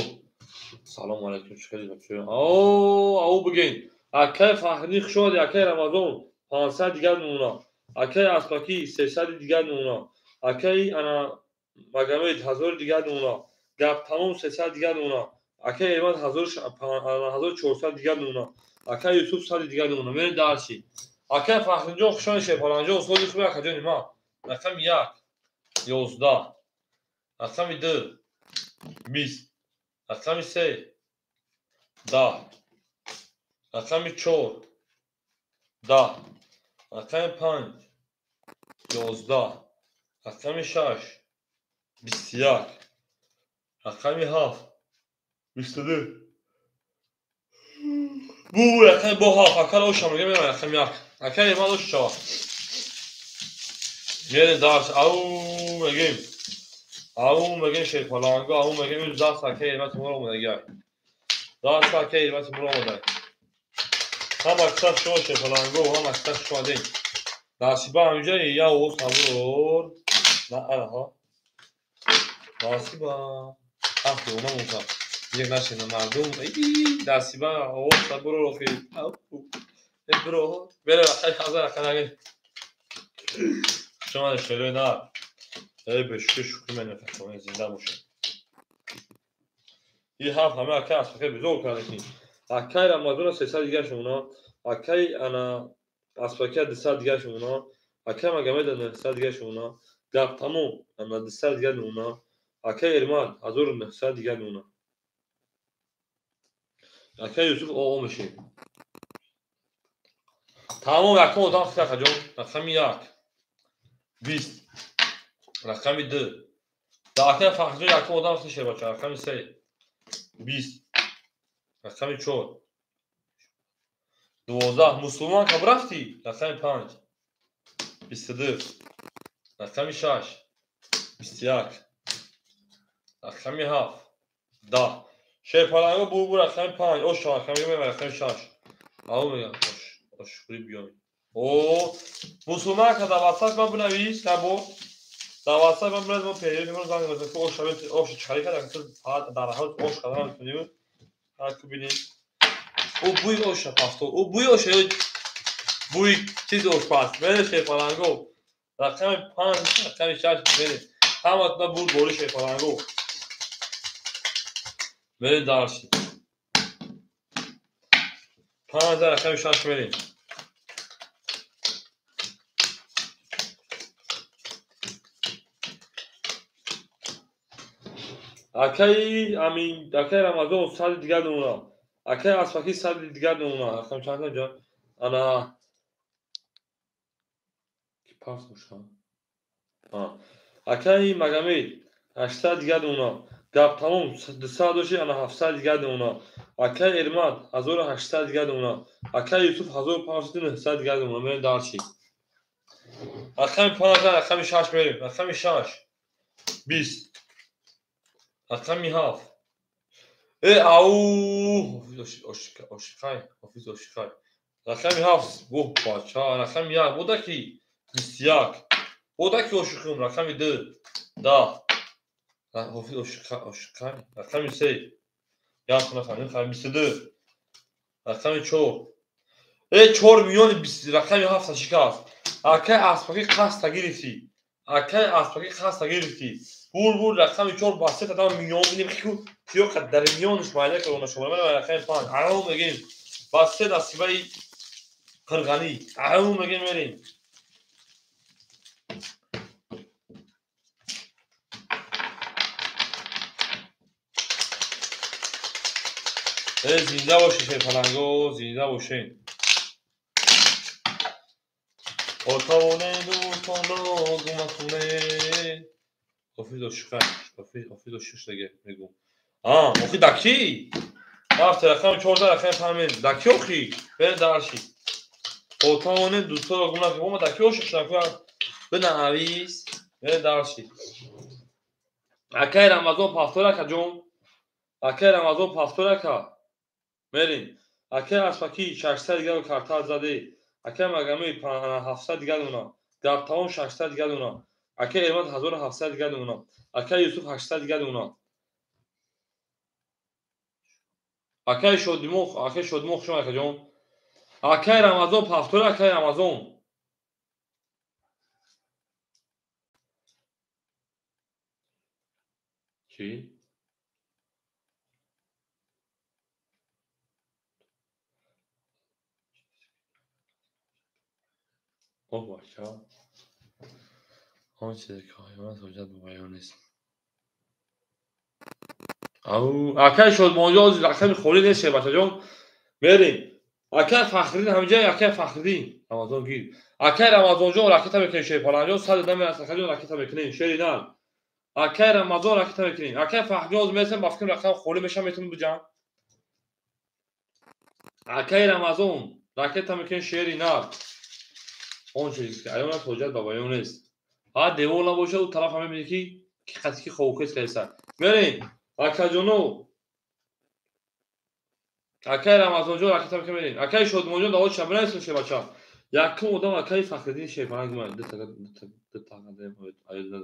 A: سلام علیکم چکاری بچه او بگین اکی فهریخ شد اکی رمضان 500 دیگر نونا اکی اسپاکی 300 دیگر نونا اکی انا مگامید 1000 دیگر نونا گپ تموم 300 دیگر نونا اکی ایمان 1400 دیگر نونا اکی یوسف 100 دیگر نونا میرین درسی اکی فهرینجان خوشان شپالانجان سوزی خوبی اکی جانی ما رقم 1 11 رقم 2 20 رقم 3 10 رقم 4 10 رقم 5 11 رقم 6 21 رقم 7 22 بو رقم با 7 اکل او شما میگم رقم 1 اکل ما دوش شما میره درس او میگیم شیخ فلانگو او میگیم درس اکل ما تو رو میگه درس اکل ما تو رو میگه هم اکثر شما شیخ فلانگو هم اکثر شما دین ناسیبا همینجا یا او صبور نه ها ناسیبا اخی اونا موسا یک نشینه مردم ای ناسیبا او صبور رفی ای برو بره خیلی حاضر کنه شما شروع نه به شکر من نفهمم زنده باشه. این همه اکای اسپاکی بزرگ کردیم. اکای رمضان 300 دیگه شونا. اکای انا اسپاکی 200 دیگه شونا. اکای مگمه 900 دیگه شونا. گپ تموم انا 200 دیگه نونا. اکای ارمان 1900 دیگه نونا. اکای یوسف او میشه. تمام رقم اتاق خیلی جون. رقم 1 20 رقم 2 اکای فخری رقم اتاق خیلی باشه. رقم 3 20 رقم 4 12 مسلمان که برفتی. رقم 5 22 رقم 6 21 رقم 7 10 شیپالانگو بو رقم 5 اوش رقم 1 رقم 6 آو میگم اوش خوری بیام او مسلمان که دواسط من بنویس نبو دواسط من بنویس من پیدا میکنم زنگ بزنم که اوش شبیه اوش چکاری کرد که در حال اوش کردن میتونیم هر کو ببینیم او بوی اوش پاستو او بوی اوش بوی چیز اوش پاست بله شیپالانگو رقم 5 رقم 6 بله همه تا بود بوری شیپالانگو بریم دارشی 5000 رقم 6 بریم اکای امین اکای رمضان 100 دیگه دونا اکای اسفاکی 100 دیگه دونا رقم چند جان انا کی پاس میشم اکای مگمی 800 دیگه دونا گپ تموم 200 دوشی انا 700 دیگه دونا اکای ارماد 1800 دیگه دونا اکای یوسف 1500 دیگه دونا بریم دارشی رقم 5000 رقم 6 بریم رقم 6 20 رقم 7 او oshikay ofis oshikay رقم 7 گوه باچا رقم 1 بوده کی 21 بوده کی oshikum رقم 2 10 ofis oshikay رقم 3 یا رقم 22 رقم 4 4 میلیون 20 رقم 7 شکست اکای اسپاکی خاص گرفتی اکای اسپاکی خاص گرفتی بول رقم 4 باسه تا میلیون میدیم کیو قدر میلیونش مایده که اون شما من رقم 5 عمو میگیم باسه نصیبای قرغانی عمو میگیم بریم زنده باشی شیپالانگو زنده باشین اتاونه دوتانا گمتونه ofis oshikay دیگه میگم ofis دکی رفت رقم 14 رقم 5 دکی اخی بر دارشی اتاونه دوتا گمنا که ما دکی اوش شکر بنویس بر دارشی اکای رمضان پاستورا که جون اکای رمضان پاستورا که بریم اکای اسپاکی 600 دیگه کارتا زده اکای مگمی 700 دیگه اونا گپ تمام 600 دیگه اونا اکای ارماد 1700 دیگه اونا اکای یوسف 800 دیگه اونا اکای شدمخ شما که جون اکای رمضان پاستور اکای رمضان چی اوه باچا آن چیزی که من توجد به بیان نیست او اکای شد موجود رقم خوری نیست بچا جون بریم اکای فخری همینجا اکای فخری رمضان گیر اکای رمضان جون راکت میکنه شیپالان جون 100 دم از اکای راکت میکنه شریدان اکای رمضان راکت میکنه اکای فخری مثلا با فکر رقم خوری میشم میتونم بجام اکای رمضان راکت میکنه شریدان اون چیزی که الان توجد به بیان نیست ها دیولا باشه اون طرف همه میگه کی خاطی خوکس کیسا بریم اکای جونو اکای رمضان جون راکت میکنه بریم اکای شد موجود داوود شبنه است شه بچا یکم ادام اکای فخری شیپالان گم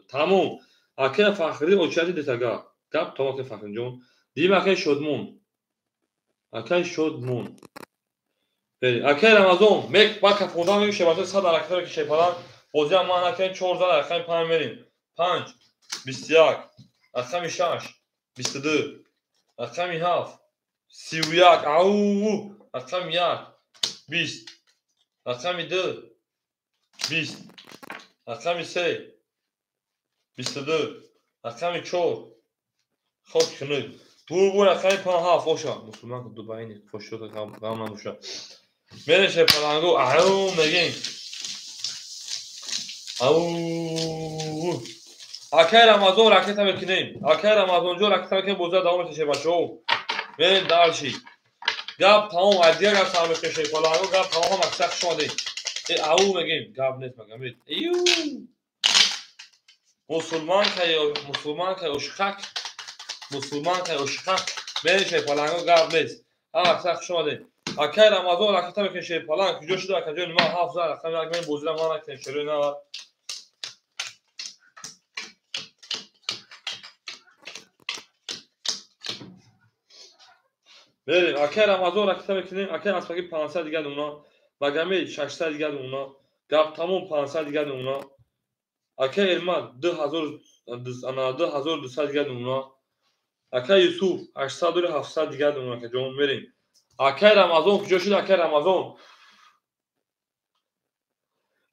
A: تمام اکای فخری اوچاتی دتاگا گپ تو که فخری جون دیم اکای شدمون بریم اکای رمضان مک با که خدا میشه بچا 100 راکت که شیپالان بازی ما اکای 14 رقم 5 بریم 5 21 رقم 6 22 رقم 7 31 او رقم 1 20 رقم 2 20 رقم 3 22 رقم 4 خود کنید bu رقم 5 خوشا مسلمان دوباره خوش شد غم نموشه میشه پلنگو او میگیم او اکی رمضان رکت هم بکنیم اکی رمضان جو رکت هم بکنیم بوزه دوام کشه بچه بریم دارشی گب تمام ادیه گب تمام کشه پلنگو گب تمام هم اکسک شده او میگیم گب نیست مگم ایو مسلمان که اشخک مسلمان که اشخک میشه پلنگو گب نیست هم اکسک شده اکی رمضان رکت هم بکنیم پلنگ کجا شده اکی ما حافظه رکت هم بکنیم بوزه ما نکنیم شروع نه بریم اکی رمضان رکت هم بکنیم اکی اسپاگی 500 دیگه اونا مگمی 600 دیگه اونا گب تمام 500 دیگه اونا اکی علمان 2200 دیگه اونا اکی یوسف 800 و 700 دیگه اونا که جون بریم اکی رمضان کجا شد اکی رمضان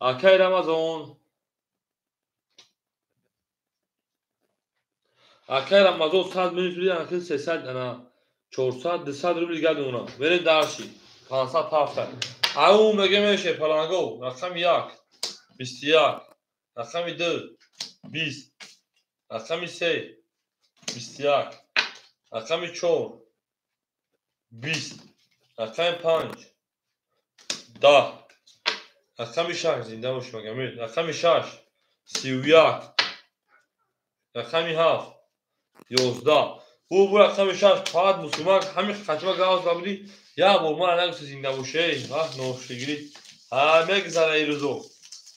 A: اکی رمضان اکی رمضان 100 میلیون دیگه اکی 300 انا 400 200 روبل دیگه اونا بریم درشی 500 700 او میگه میشه پلنگو رقم 1 21 رقم 2 20 رقم 3 21 رقم 4 20 رقم 5 10 رقم 6 زنده باش مگم رقم 6 31 رقم 7 11 bu رقم 6 فقط مسلمان همین ختمه گاز بودی یا بولمان نگوست زنده باشه ها نوشگیری همه گذره ای روزو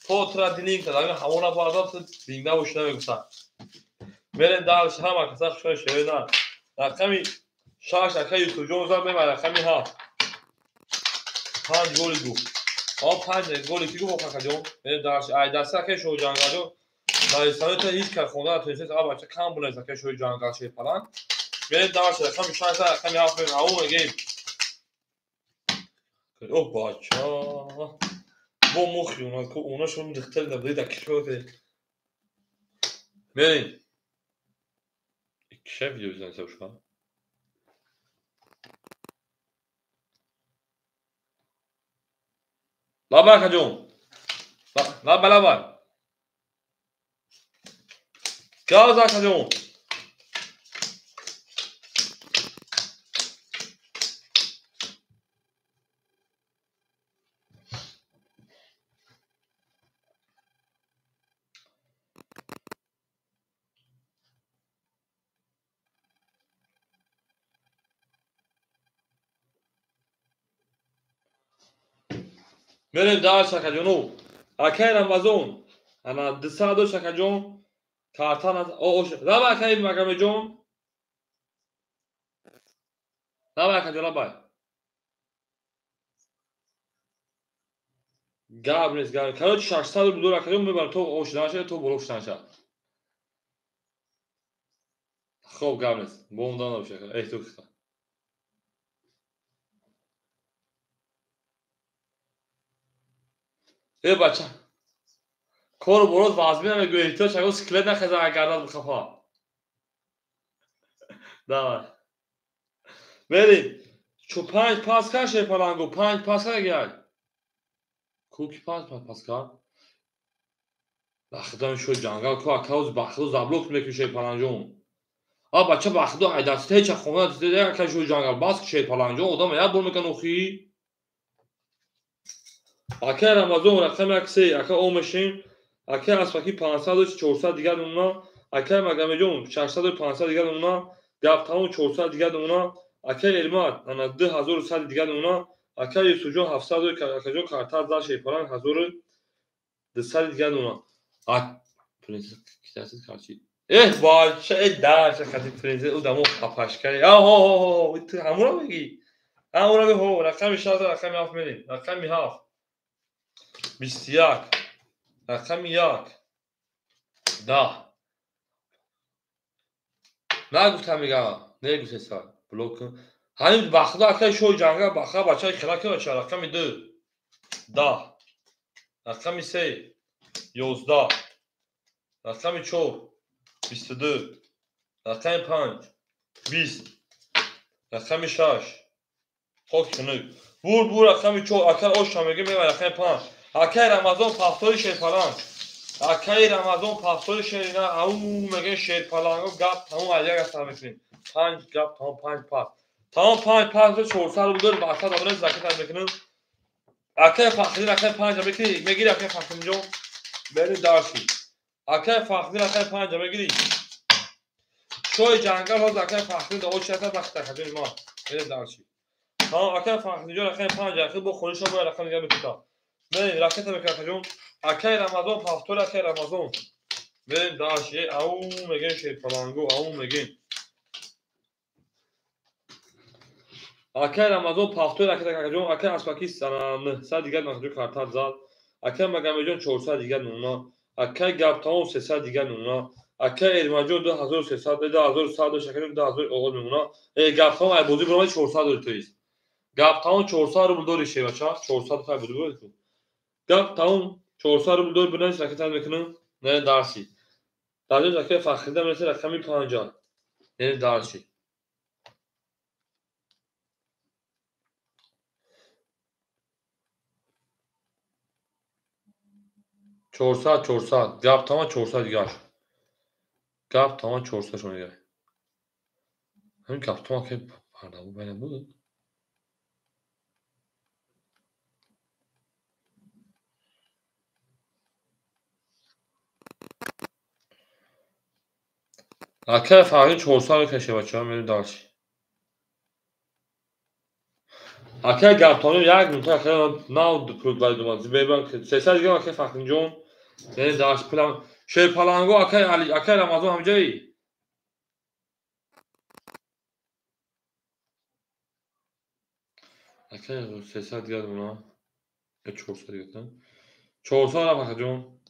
A: تو ترا دینینگ تا همه همونا بازار زنده باشه نمیگوستن بریم دارش همه کسا شوی شوی نه رقم 6 اکی یوسف جون زن بیم رقم 7 5 گل دو 5 گل کی گو بخواه جون بریم دارش ای دسته اکی شوی جانگا جون دایستانه تا هیچ کار خونده تا هیچ آب بچه کم بونه اکی شوی جانگا شوی پلان بریم دارش رقم 6 رقم 7 بریم او میگیم اوه بچه با مخی اونا شون دختر نبودی دکی شوی بریم چه ویدیو بزنید سوش کنم لابا کجون لابا گازا کجون بریم دار شکجونو اکی رمضان انا دسادو شکجون کارتان از اوش لابا اکی مگم جون لابا اکی لابا گاب نیست گاب کارو 600 دلار اکی میبرم تو اوش نشه تو بروش نشه خوب گاب نیست بوندان نمیشه ای تو کتا ای بچه کار بروز وازمین هم گویی تو چگو سکلت نخزه گرداد بخفا داور بریم چو 5 پاس کشه پلنگو 5 پاس کشه کوکی پاس کار بخدان شو جانگل کو اکاوز بخدو زبلوک میکشه پلنجون بچه بخدو ای دسته چه خونه دسته که شو جانگل باز کشه پلنجون ادام یاد بول میکنه خی اکی رمضان رقم اکسی اکی اومشین اکی اسفکی 500 و 400 دیگه اونا اکی مگم جون 600 و 500 دیگه اونا گپ تمام 400 دیگه اونا اکی علمات انا 2100 دیگه اونا اکی سوجو 700 و اکی جو کارتر داش پلان 1200 دیگه اونا پرنسس کتاست کارچی باشه داش خاطر پرنسس او دمو خفاشکاری تو همون رو میگی همون رو هو رقم 6 رقم 7 میدیم رقم 7 21 رقم 1 10 نگفتم میگم نگو سر بلوک کن همین وقتا که شو جنگل بخا بچه های خلاک بچه رقم 2 10 رقم 3 11 رقم 4 22 رقم 5 20 رقم 6 خوک کنید بور رقم 4 اکر اوش هم میگه میبر رقم 5 اکر رمضان پافتوری شیرپلنگ اکر رمضان پافتوری شیرینا او میگه شیرپلنگو گپ تمام علیه هستم میکنیم 5 گپ تمام 5 پاس تمام 5 پاس رو 400 رو دور واسه دابنه زکات میکنیم اکر فخری رقم 5 میگیری میگیری اکر فخری جو بریم داشتی اکر فخری رقم 5 میگیری شوی جنگل ها اکر فخری دو شتا وقت تکدین ما بریم داشتی ها اکر فخری جو رقم 5 اکر بو خورش رو رقم دیگه بکتا بریم رقم میکنم جون اکر رمضان پافتور اکر رمضان بریم داشتی او میگن شیرپلنگو او میگن اکر رمضان پافتور اکر جون اکر اسپاکی سنه سر دیگه نخجو کارتات زاد اکر مگم جون 400 دیگه نونا اکر گپتاون 300 دیگه نونا اکر ارماجون 2300 2100 شکر 2000 اوغل نونا گپتاون ای بودی برام 400 دور تویست گپتاون 400 رو دور شه بچا 400 خای بودی برو گپتاون 400 رو دور بنویس رکت میکنم نه درسی در اکر فخریده مثل رقمی 50 نه درسی 400 گپ تمام 400 دیگه گپ تمام 400 شون دیگه همین گپ تمام که پرداخت بین بود اکر فقط 400 رو کشه بچه‌ها میریم داشت اکر گپ تمام یک نوت اکر ناو پرود باید دومازی بیبان که 300 دیگه اکر فقط جون میریم داشت پلان شیر پلانگو اکر علی اکر رمضان همجایی اکر 300 دیگه اونا 400 دیگه 400 رو فقط جون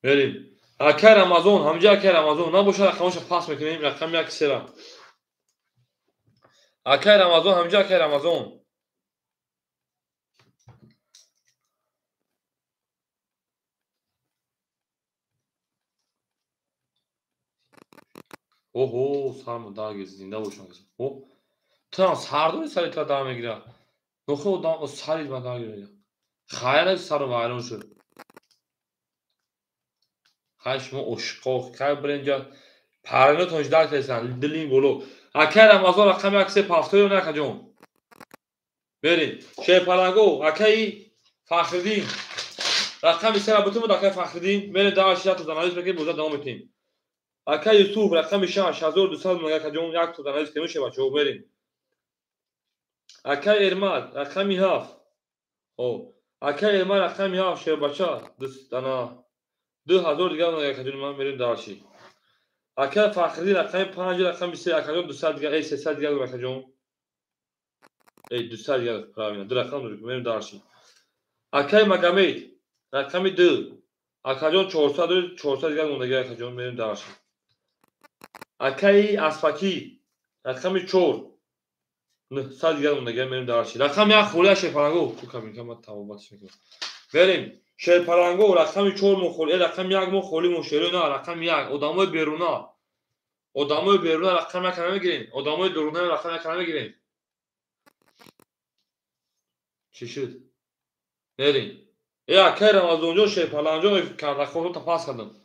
A: بریم اکر رمضان همجا اکر رمضان نباشه رقمش پاس میکنیم رقم یک سر اکر رمضان همجا اکر رمضان اوه سرم درگ زنده باشم اوه تو سر داری سری تا در میگیره نخو دام سری من در گیره خیلی سر و ویران شد خشم اشقاق که برینجا پرنه تونج در کسن دلین گلو اکر رمضان رقم یک سه پافتوی رو نکه جون بریم شه پلنگو اکی فخردین رقم سه بطور بود اکی فخردین بریم دعا شیطت و زنالیز بگیر بوزد دوام بتیم اکی یوسوف رقم 6200 مگه جون یک تو زنالیز که میشه بچه بریم اکی ارماد رقمی 7 او اکی ارماد رقمی 7 شه بچه دستانا 2000 دیگه اون یک من میریم داشی اکر فخری رقم 5 رقم 23 اکر 200 دیگه ای 300 دیگه رو جون ای 200 دیگه پراوینا دو رقم رو میریم داشی اکر مگامیت رقم 2 اکر 400 دیگه اون دیگه جون میریم داشی اکر اسفاکی رقم 4 900 دیگه اون دیگه میریم داشی رقم یک خوله شفرنگو تو کامین که من تمامش میکنم بریم شیرپلنگو رقم 4 مخولی رقم 1 مخولی مشتری نه رقم 1 ادامه بیرونا ادامه بیرون رقم نکنه میگیرین ادامه درونه رقم نکنه میگیرین چی شد بریم یا که رمضان شیرپلنگو کرده خود رو تپاس کردم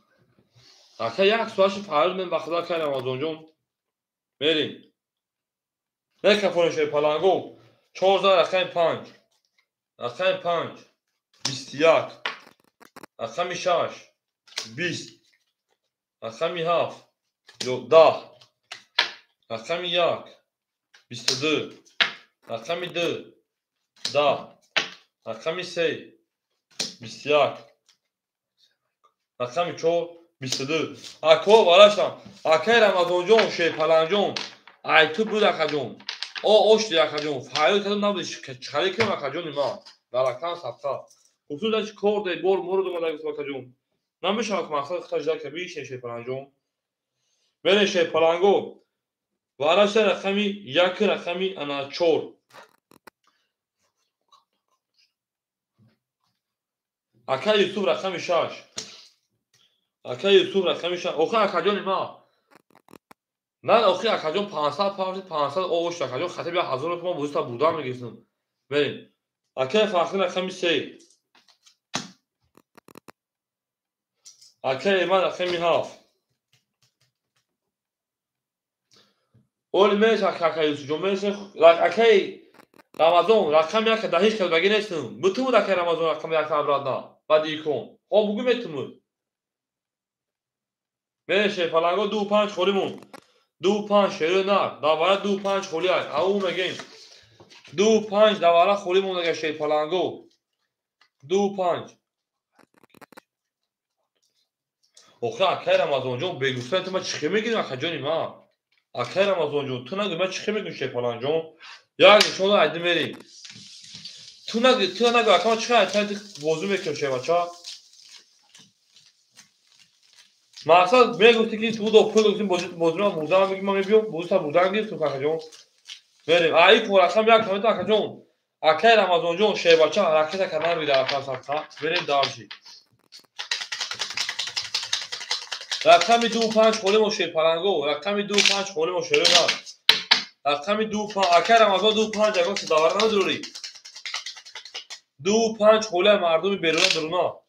A: اکه یک سواش فرد من بخدا که رمضان جون بریم یک کفون شیرپلنگو 14 رقم 5 رقم 5 21 رقم 6 20 رقم 7 10 رقم 1 22 رقم 2 10 رقم 3 21 رقم 4 22 اکو بالاشتم اکه رمضان جون شیرپلنگ جون ای تو بود اکا جون او اشت اکا جون فایل کدوم نبودش که چخری که اکا جون ما برکان صفقا خصوصا کرده بور مورد اومده اکا جون نمیشه که مقصد اختیار که بیش شیرپلنگ جون برین شه پلنگو وارش رقمی یک رقمی انا 4 اکا یوسف رقمی 6 اکا یوسف رقمی 6 اوخه اکاجون ما من اوخه اکاجون 500 پاوند 500 اوش اکاجون خطی بیا 1000 تومان بوستا بودام میگیسم برین اکا فخر رقمی 3 اکا ایمان رقمی 7 اول میش اکا یوسف جون میش اکا رمضان رقم یک ده هیچ کس بگی نیستم بتومو دکه رمضان رقم یک ابراد نه بعدی کن خب بگو میتومو میشه پلنگو 2-5 خولیمون 2-5 شیرو نه دوباره 2-5 خولی های او میگیم 2-5 دوباره خولیمون دیگه شی پلنگو 2-5 اوخه اکی رمضان جون بگوستن تو ما چخی میگیم اکی جونی ما اکی رمضان جون تو نگو ما چخی میگیم شی پلنگ جون یعنی شما عدی میریم تو نگو اکی ما چخی عدی وضو میکنیم شی بچه مقصد میگفتی که تو دو پول گفتیم بازی موزه هم میگیم ما میبیم بوزتا بودن گیر تو کاکا جون بریم ای پورخم یک کمیت کاکا جون اکی رمضان جون شی بچه حرکت کنار بیده اکا سبتا بریم دارشی رقمی 2-5 خولیم و شی پلنگو رقمی 2-5 خولیم و شیرو نه رقمی 2-5 اکی رمضان 2-5 اگه سی داور نداری 2-5 خوله مردمی بیرون درونا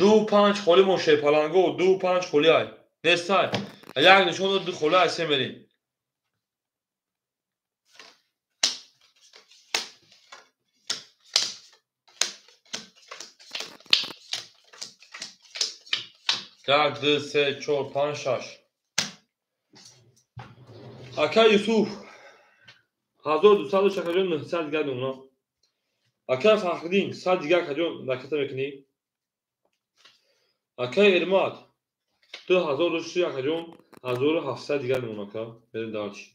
A: 2-5 خولی موشه پلنگو 2-5 خولی های دستای یک نشون دو خولی های سه میریم یک دو سه چهار پنج شش اکا یوسف 1200 شکر جون 900 دیگر دونا اکا فخردین 100 دیگر کجون دکتا میکنی اکا ارماد 2000 شکر جون 1700 دیگر دونا اکا بریم دارچی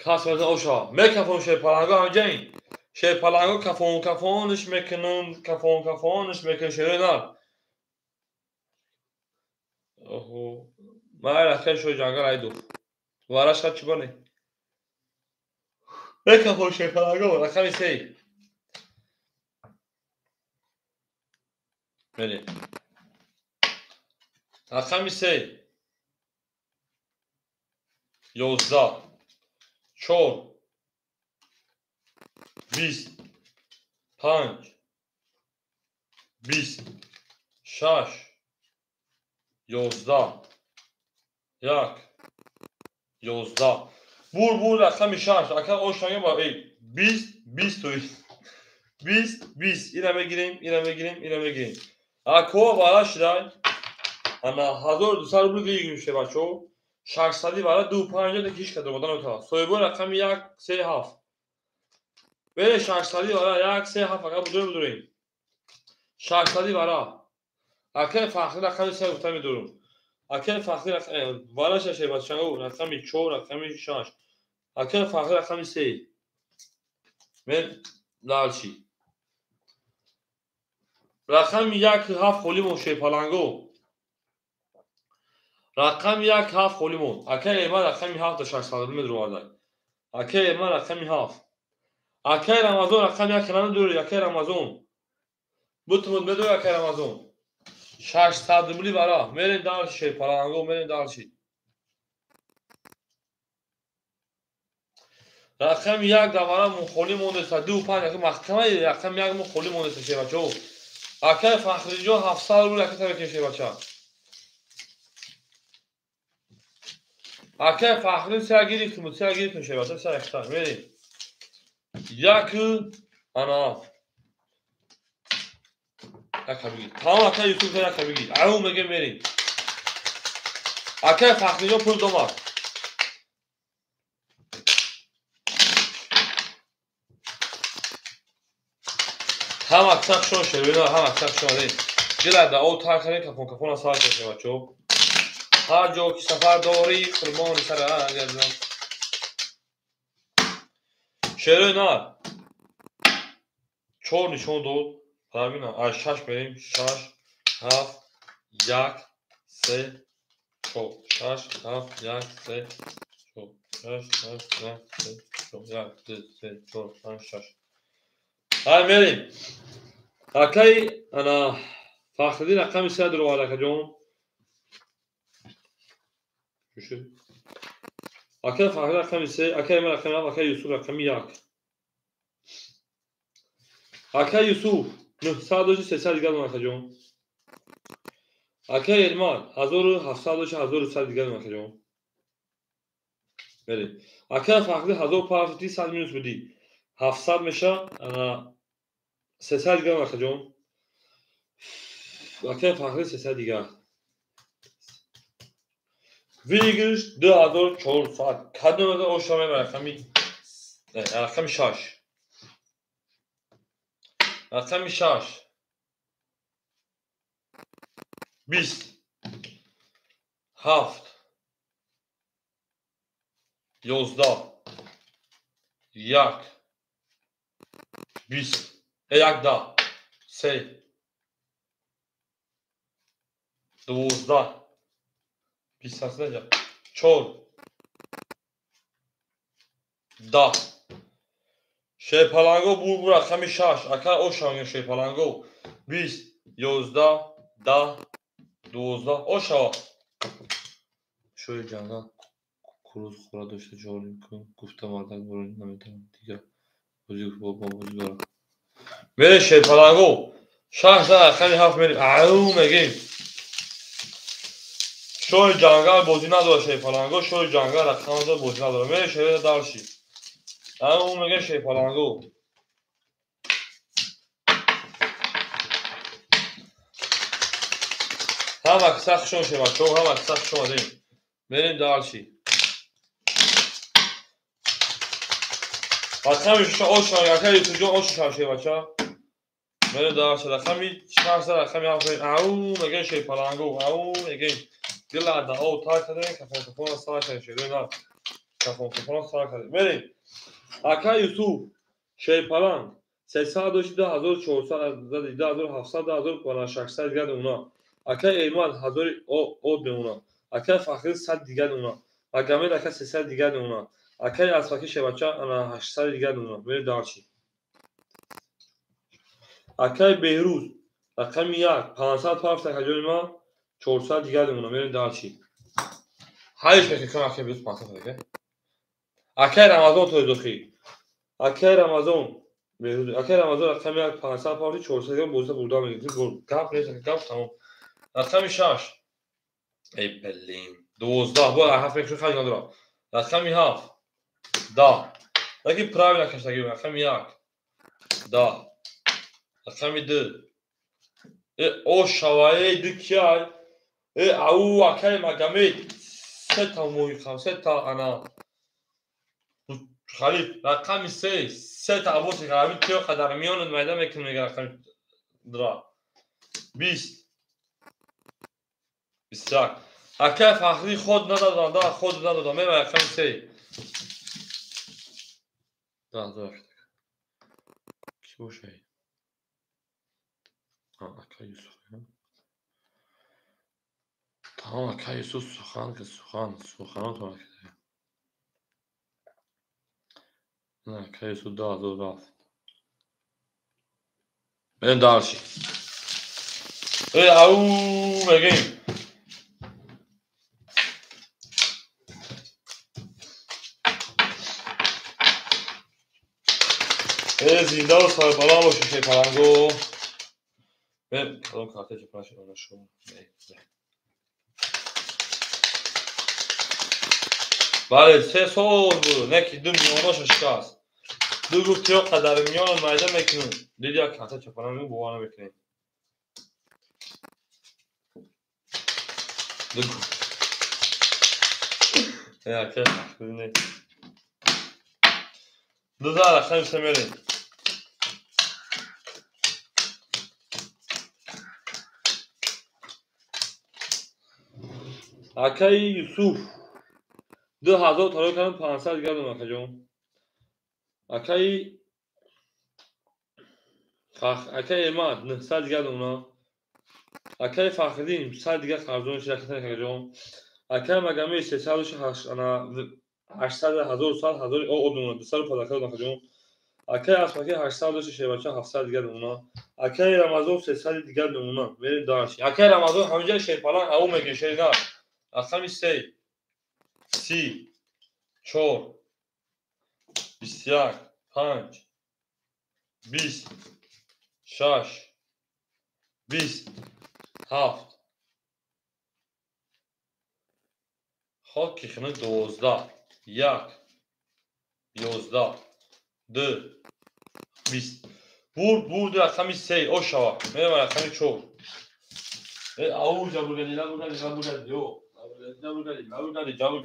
A: کاس وزن اوشا میکفون شی پلنگو همجا این شی پلنگو کفونش میکنم کفونش میکنم شیره نار اوهو ما رفتن شو جنگل ای دو وارش خد چی بانی میکفون شی پلنگو رقمی 3 بریم رقمی 3 11 4 20 5 20 6 11 1 11 بور رقمی 6 اکر اوشتانگه با ای 20 20 توی 20 اینو بگیریم اکو وارش دای انا 1200 روبل گیریم شه بچو 600 وارا 25 ده کیش کدو بدن تا سویبو رقمی 1 3 7 بره 600 وارا 1 3 7 فقط بدوریم 600 وارا اکر فخری رقمی 3 گفتم میدورم اکر فخری رقمی وارا شه بچو رقمی 4 رقمی 6 اکر فخری رقمی 3 من لالچی رقم 1 7 خولیمون شی پلنگو رقم 1 7 خولیمون اکه ایمان رقمی 7 600 میلیون وارد اکه ایمان رقمی 7 اکه رمضان رقم 1 کنن دور اکه رمضان بوتمون بدو اکه رمضان 600 میلی برا میرین دار شی پلنگو میرین دارشی رقم 1 دوباره مون خولیمون است 25 اکه محکمه رقم 1 مون خولیمون است شی بچو اکه فخری جو 700 رو اکه تا شی بچا اکه فخری سرگیری که سرگیری که شی بچا سر اختار میرین یک انا یک بگیر تمام اکه یوتیوب یک بگیر او میگه میرین اکه فخری جو پول دومار هم اکسق شون شروع هم اکسق شون دید گلد او تا کنی کپون ساعت شد بچو هر جا که سفر داری قربان سر گردم. شعر نر 4 نشون داد. ببینم از 6 بریم. 6 7 1 3 4 6 7 1 3 4 6 7 1 3 4 1 2 3 4 5 6. هاي مریم. اوکی انا فاخذين رقم صدر ولا كجون شو اوکی فاخذ رقم سه اوکی من رقم اوکی یوسف رقم 1 اوکی یوسف 900 300 دیگه من كجون اوکی ایمان 1700 1100 دیگه من كجون بریم اوکی فاخذ 1500 minus بدی 700 میشه انا 300 دیگه من كجون اوکی فاخذ 300 دیگه ویگش 2400 کدوم او شما رقم 6 رقم 6 20 7 11 1 20 11 3 12 20 هست نجا 4 10 شیپالانگو بور رقم 6 اکر او شانگ شیپالانگو 20 11 10 12 او شوا شوی جنگا کروز خورا داشته جالب کن گفتم مردن برون نمیتونم دیگه بازی دارم میره شیپالانگو 6 رقم 7 میریم او میگیم شوی جنگل بازی نداره شیپالانگو شوی جنگل رقم دار بازی نداره میره شوی دارشی او میگه شیپالانگو هم اکسخ شون شما چون هم اکسخ شما دیم بریم دارشی رقمی آشان یکی تو جا آشان شوی بچه بریم دارشی رقمی 400 رقمی هم بریم او میگه شیپالانگو او میگه دل عده او تای کده کفون سای کده شده نه کفون سای کده بریم اکا یوسف شیپالانگ 300 داشته 1400 1700 1600 دیگه اونا اکا ایمان 1000 او به اونا اکا فخر 100 دیگه اونا اگامه اکا 300 دیگه اونا اکا اسفاکی شبچه انا 800 دیگه اونا بره دارچی اکا بهروز رقم 1 500 پاف تکجور ما 400 دیگه اونا بره دارچی هایش میکنه اکا بهروز 500 دیگه اکا رمضان تو دوخی اکا رمضان بهروز اکا رمضان رقم 500 پاف 400 دیگه بوزه بودا میگیری گل گپ نیست گپ تمام رقم 6 ای بلین 12 با هفت میشه خیلی نداره رقم 7 10 لكن براوي لك اشتاقي رقم 1 10 رقم 2 او شوائي دكياي او اكاي مقامي 6 موي 5 انا خليل رقم 3 6 ابوس قابل تيو قدر میون الميدان میکنه میگه رقم درا 20 21 اكاي فخری خود ندادن خود ندادن میگه رقم 3 داشت کی باشه اکا یوسف تمام اکا یوسف سخن که سخنات رو کرده نه اکا یوسف دو رفت بریم دارشی او بگیم زنده و سای بالا باشه شیپالانگو بریم کدام کارته چه پناشه بالا شو بله 3 سال بود نکی 2 میلیوناش شکست دو گفت یا قدر میان مایده میکنون دیدی یا کارته چه پناشه بوانه میکنیم دو گفت یا که ببینید 2000 خیلی سمیرین акаи Юсуф 2000 طالع کردم 500 گردم акаи Ermad 900 گردم اونا акаи Фахриддин 100 دیگه قرضونش رفتن کردم акаи Магомед 800 1000 سال 1000 او 250 کردم акаи Асмакӣ 800 داشت شیبچه 700 دیگه اونا акаи Рамазон 300 دیگه اونا میری دارش акаи Рамазон همینجا شیپالان او میگه شیدا رقم 3 30 4 21 5 20 6 20 7 خاکی خنک 12 1 11 2 20 برد رقم 3 او شوا میرم رقم 4 او جابرگردی یو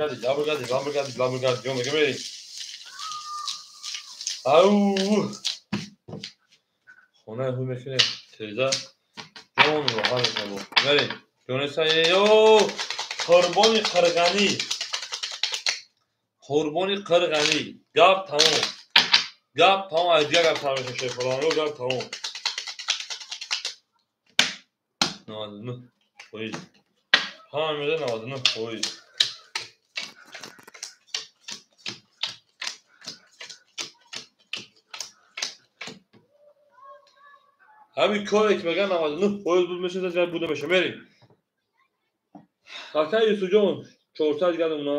A: جابرگردی میگه میری او خونه هو میکنه تیزه جون رو حال کنم بریم جونسا یو قربانی قرغنی گپ تمام از دیگه گپ تمام میشه فلان رو گپ تمام نه کویز ها میده نه کویز همین کاری که میگن 99 کویز بود میشه زیاد بوده میشه بریم акаи Юсуфҷон 400 گردم اونا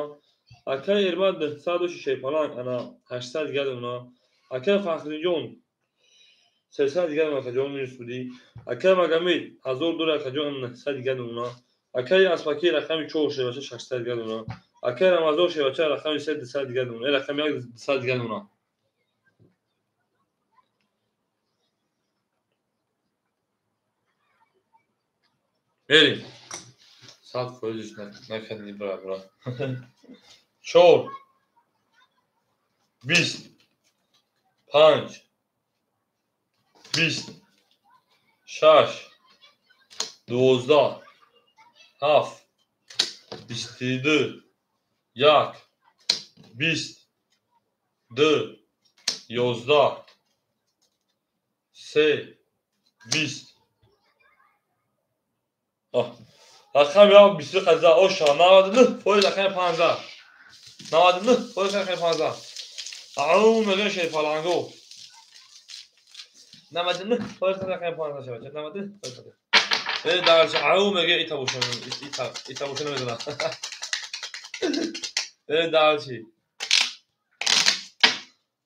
A: акаи Эрмад 106 фаланг ана 800 گردم اونا акаи Фахриддинҷон 300 گردم акаҷон минус будӣ акаи Магомед 1000 дора акаҷон 900 гардам اونا акаи Асмакӣ рақами 4 шебача 600 гардам اونا акаи Рамазон шебача рақами 3 200 гардам اونا рақами 1 200 гардам اونا بریم صد کویزش نکردی برا 4 20 5 20 6 12 7 22 1 20 2 11 3 20 رقم یا 20 قضا اوشا 99 فوق رقم 15 99 فوق رقم 15 او میگن شی فلانگو 99 فوق رقم 15 شد 99 فوق درش او میگه ایتا بوشون میدونم درچی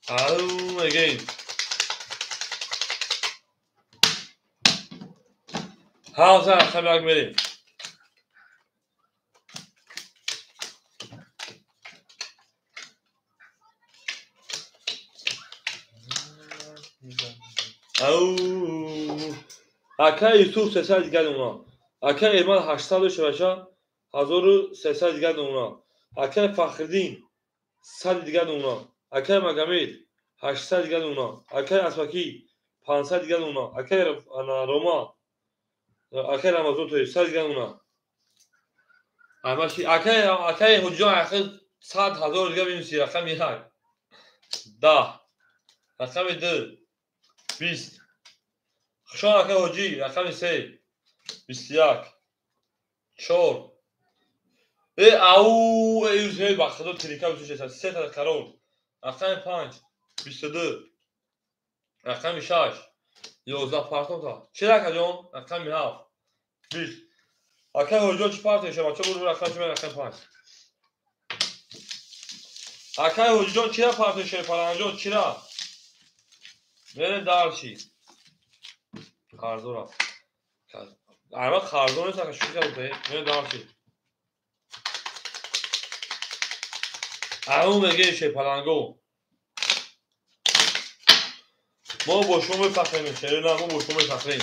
A: او میگه ها زن رقم یک میریم او акаи Юсуф 300 гардам اونا акаи Эрмад 800 шебача 1300 гардам اونا акаи Фахриддин 100 гардам اونا акаи Магомед 800 гардам اونا акаи Асмакӣ 500 гардам اونا акаи Рамазон 100 гардам اونا акаи Ҳуҷҷон 100,000 دیگه بنویسی رقم 1 10 رقم 2 20 خشان акаи ҳоҷӣ рақами 3 21 4 ау юзҳел ба худо тирика бисушеса 3 та қарор рақами 5 22 рақами 6 11 партота чи рақаҷон рақами 7 20 акаи ҳоҷион чи партоша бача буду рақами 5 акаи ҳоҷиҷон чира партоша паланҷон чира мере дарчи қарзора арба қарзор нест ака шука буде мере дарчи ау меге шепаланго мо бо шумо мефахрем шерина мо бо шумо мефахрем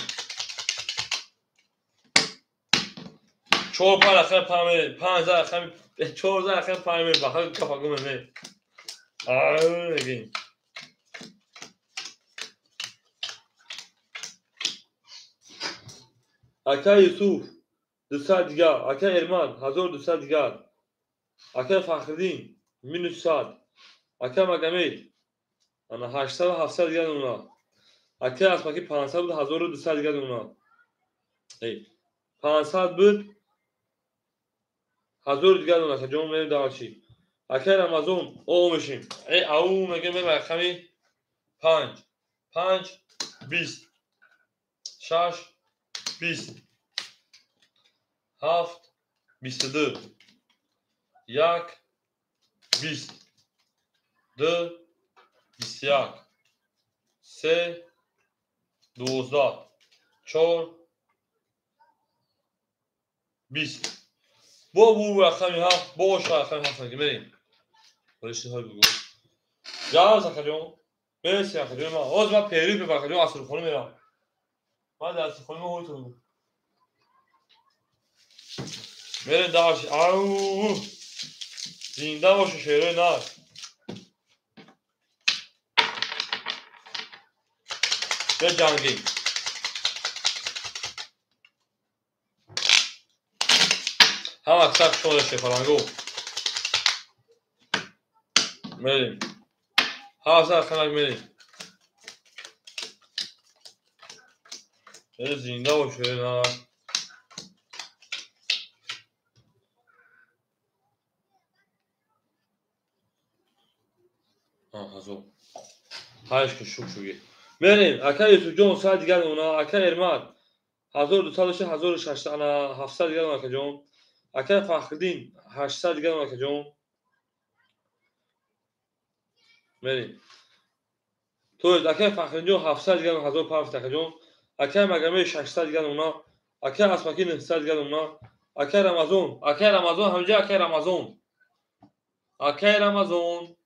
A: 4 5 рақами памер 5 рақами 14 рақами памер бахар кафагу меме ау меге акаи Юсуф 200 دیگر. اکه ارمان 1200 دیگر. اکه فخردین minus 100. اکه مگمید انا 800 و 700 دیگر اونا. اکه اسمکی 500 بود 1200 دیگر اونا. 500 بود 1000 دیگر اونا که جمع میریم دارچی. اکه رمضان او میشیم. او میگه میرم رقمی 5 5 20 6 20 7 22 1 20 2 21 3 12 4 20 بو رقمی هفت باش رقمی هفت میگه بریم بایشتی های بگو جا زخه جون برسی رقه جون من پیری به برقه جون اصول خونه میرم من در اصول خونه میرم تو میریم داشت اوه زنده باشه شیره نار به جنگی هم اکثر شما داشته فرانگو میریم هم اکثر خنک میریم زنده باشه شیره نار هزار هایش که شوک شوگی میریم اکه یوسف جون ساعت دیگر اونا اکه ارماد 1200 1600 انا 700 دیگر اونا که جون اکه فخردین 800 دیگر اونا که جون میریم تو اکه فخردین جون 700 دیگر اونا 1500 که جون اکه مگمه 600 دیگر اونا اکه اسمکی 900 دیگر اونا اکه رمضان همجا اکه رمضان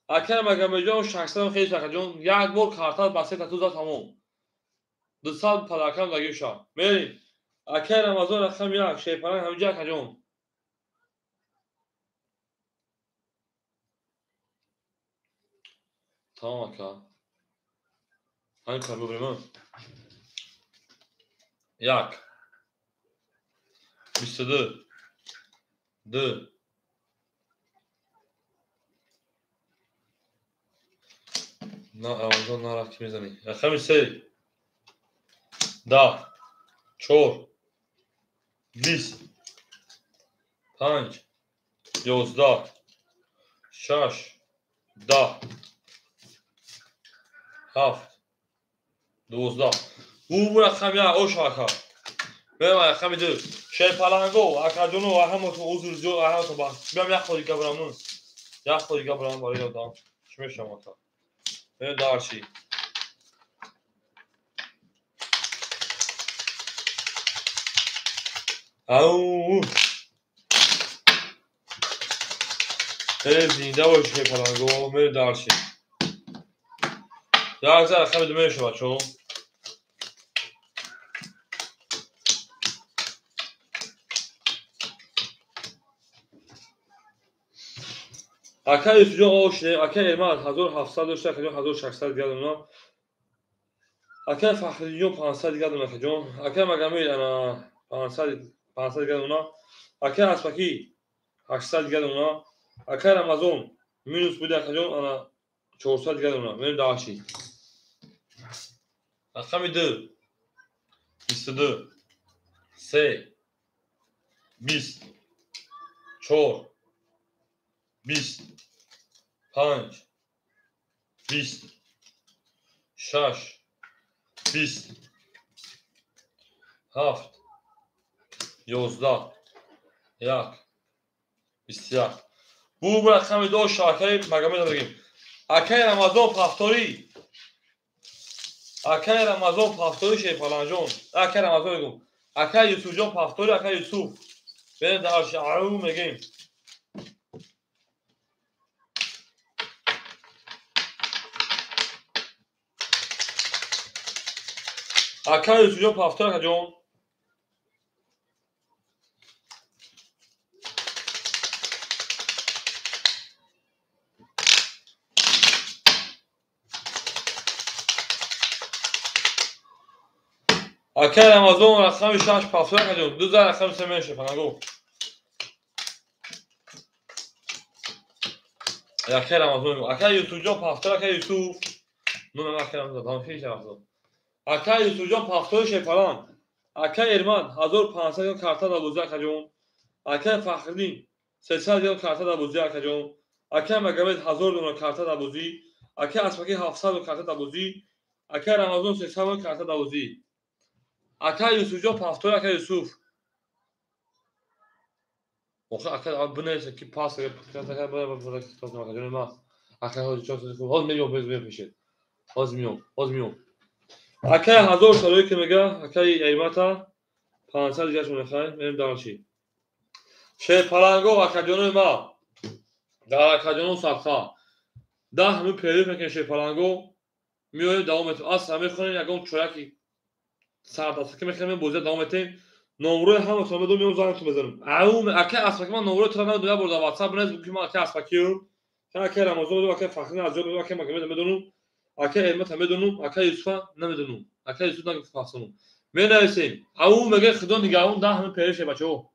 A: اکه مگمه جون 600 خیلی که جون یک بار کارتات بسیط تو داد تمام 200 پلاکم لگی شد میریم اکه رمضان رقم یک شیپران همجا که جون تمام اکه همین کار ببریم یک 22 2 نه رمضان نرفت که میزنی رقم 3 10 4 20 5 11 6 10 7 12 bu raqam ya o şaka برم رقم 2 شیپلنگو اکادونو و همه تو حضور جو همه تو باز بیام یک خودی برامون یک خودی برام برای دادم چی میشم تا بریم دارچی او زنده باش شیپلنگو بریم دارچی یک زر رقم 2 میشه بچه‌ها اکه یوسف جون آشنه اکه ارمان 1700 داشته که جون 1600 دیگر اونا اکه فخری جون 500 دیگر اونا که جون اکه مگمید انا 500 دیگر اونا اکه اسمکی 800 دیگر اونا اکه رمضان minus بوده که جون انا 400 دیگر اونا میریم داشتی رقم 2 22 3 20 4 20 5 20 6 20 7 11 1 21 bu رقم 2 شاکه مگمه بگیم اکه رمضان پفتوری اکه رمضان پفتوری شیپالان جون اکه رمضان بگم اکه یوسف جون پفتوری اکه یوسف بریم در شعرو میگیم اکه یوسف جون پفتوری اکه جون Akay Ramazon raqami 670 акаҷон 2 рақами 3 меша панагу. Akay Ramazon Akay Yusufjon 70 Akay Yusuf номер Akay Ramazon дамши шавахзо. Akay Yusufjon 70 шепалан. Akay Erman 1500 карта да 12 акаҷон. Akay Фахриддин 300 карта да 12 акаҷон. Akay Магомед 1000 карта да 12. Akay Аспаки 700 карта да 12. Akay Ramazon 300 карта да 12. Akay Yusufjon 70 Akay Yusuf. Akay abuneyse ki pas Akay ma. Akay hoz milyon peshid. hoz milyon. Akay 1000 سالایی که میگه Akay ایمتا 500 جاش میخوای بریم دانشی. چه پلنگو Akay ما در Akay صفحه 10 می پیری فکر شه پلنگو میویم دوام میتیم اصلا میخونیم یگان چویکی ساعت است که میخونیم بوزه دوام میتیم نمره هم تو میدونم میون زنگ تو بزنم Akay اصلا که من نمره تو رو دو برده واتساپ نیست که من Akay اصلا کیو Akay رمضان Akay فخری از جو Akay مگه میدونم Akay ایمت میدونم Akay یوسف نمیدونم Akay یوسف نگفتم می نویسیم میگه خدا نگهون 10 می پیری شه بچه‌ها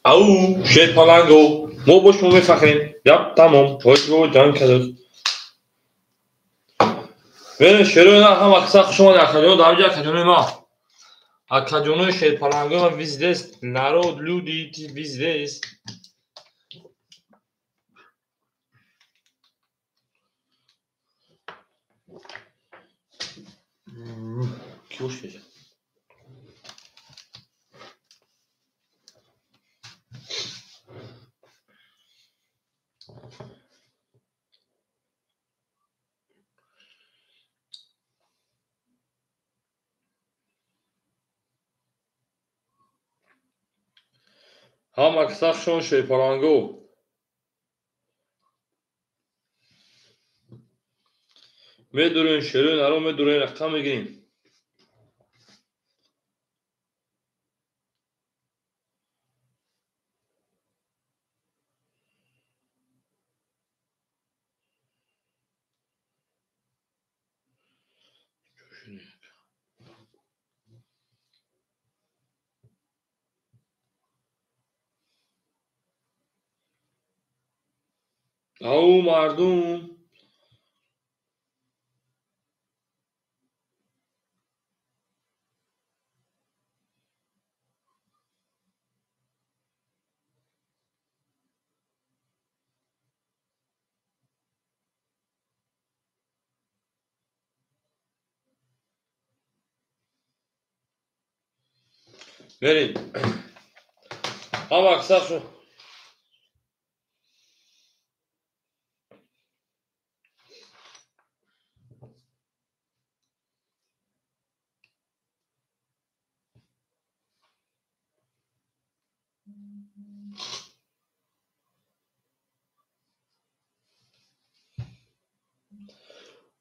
A: او شیر پالانگو ما با شما میفخریم. یا تمام باید جان کدر ببین شروع نه هم اکساق شما در کجا در جا کجا ما اکجونو شیر پالانگو و ویزدست نارود لودی تی ویزدست کی hoş geldin. هم اکساق شما شیر پالانگو میدونین شروع نرو میدونین رقم میگیریم. او مردم بریم. هم اکساق شما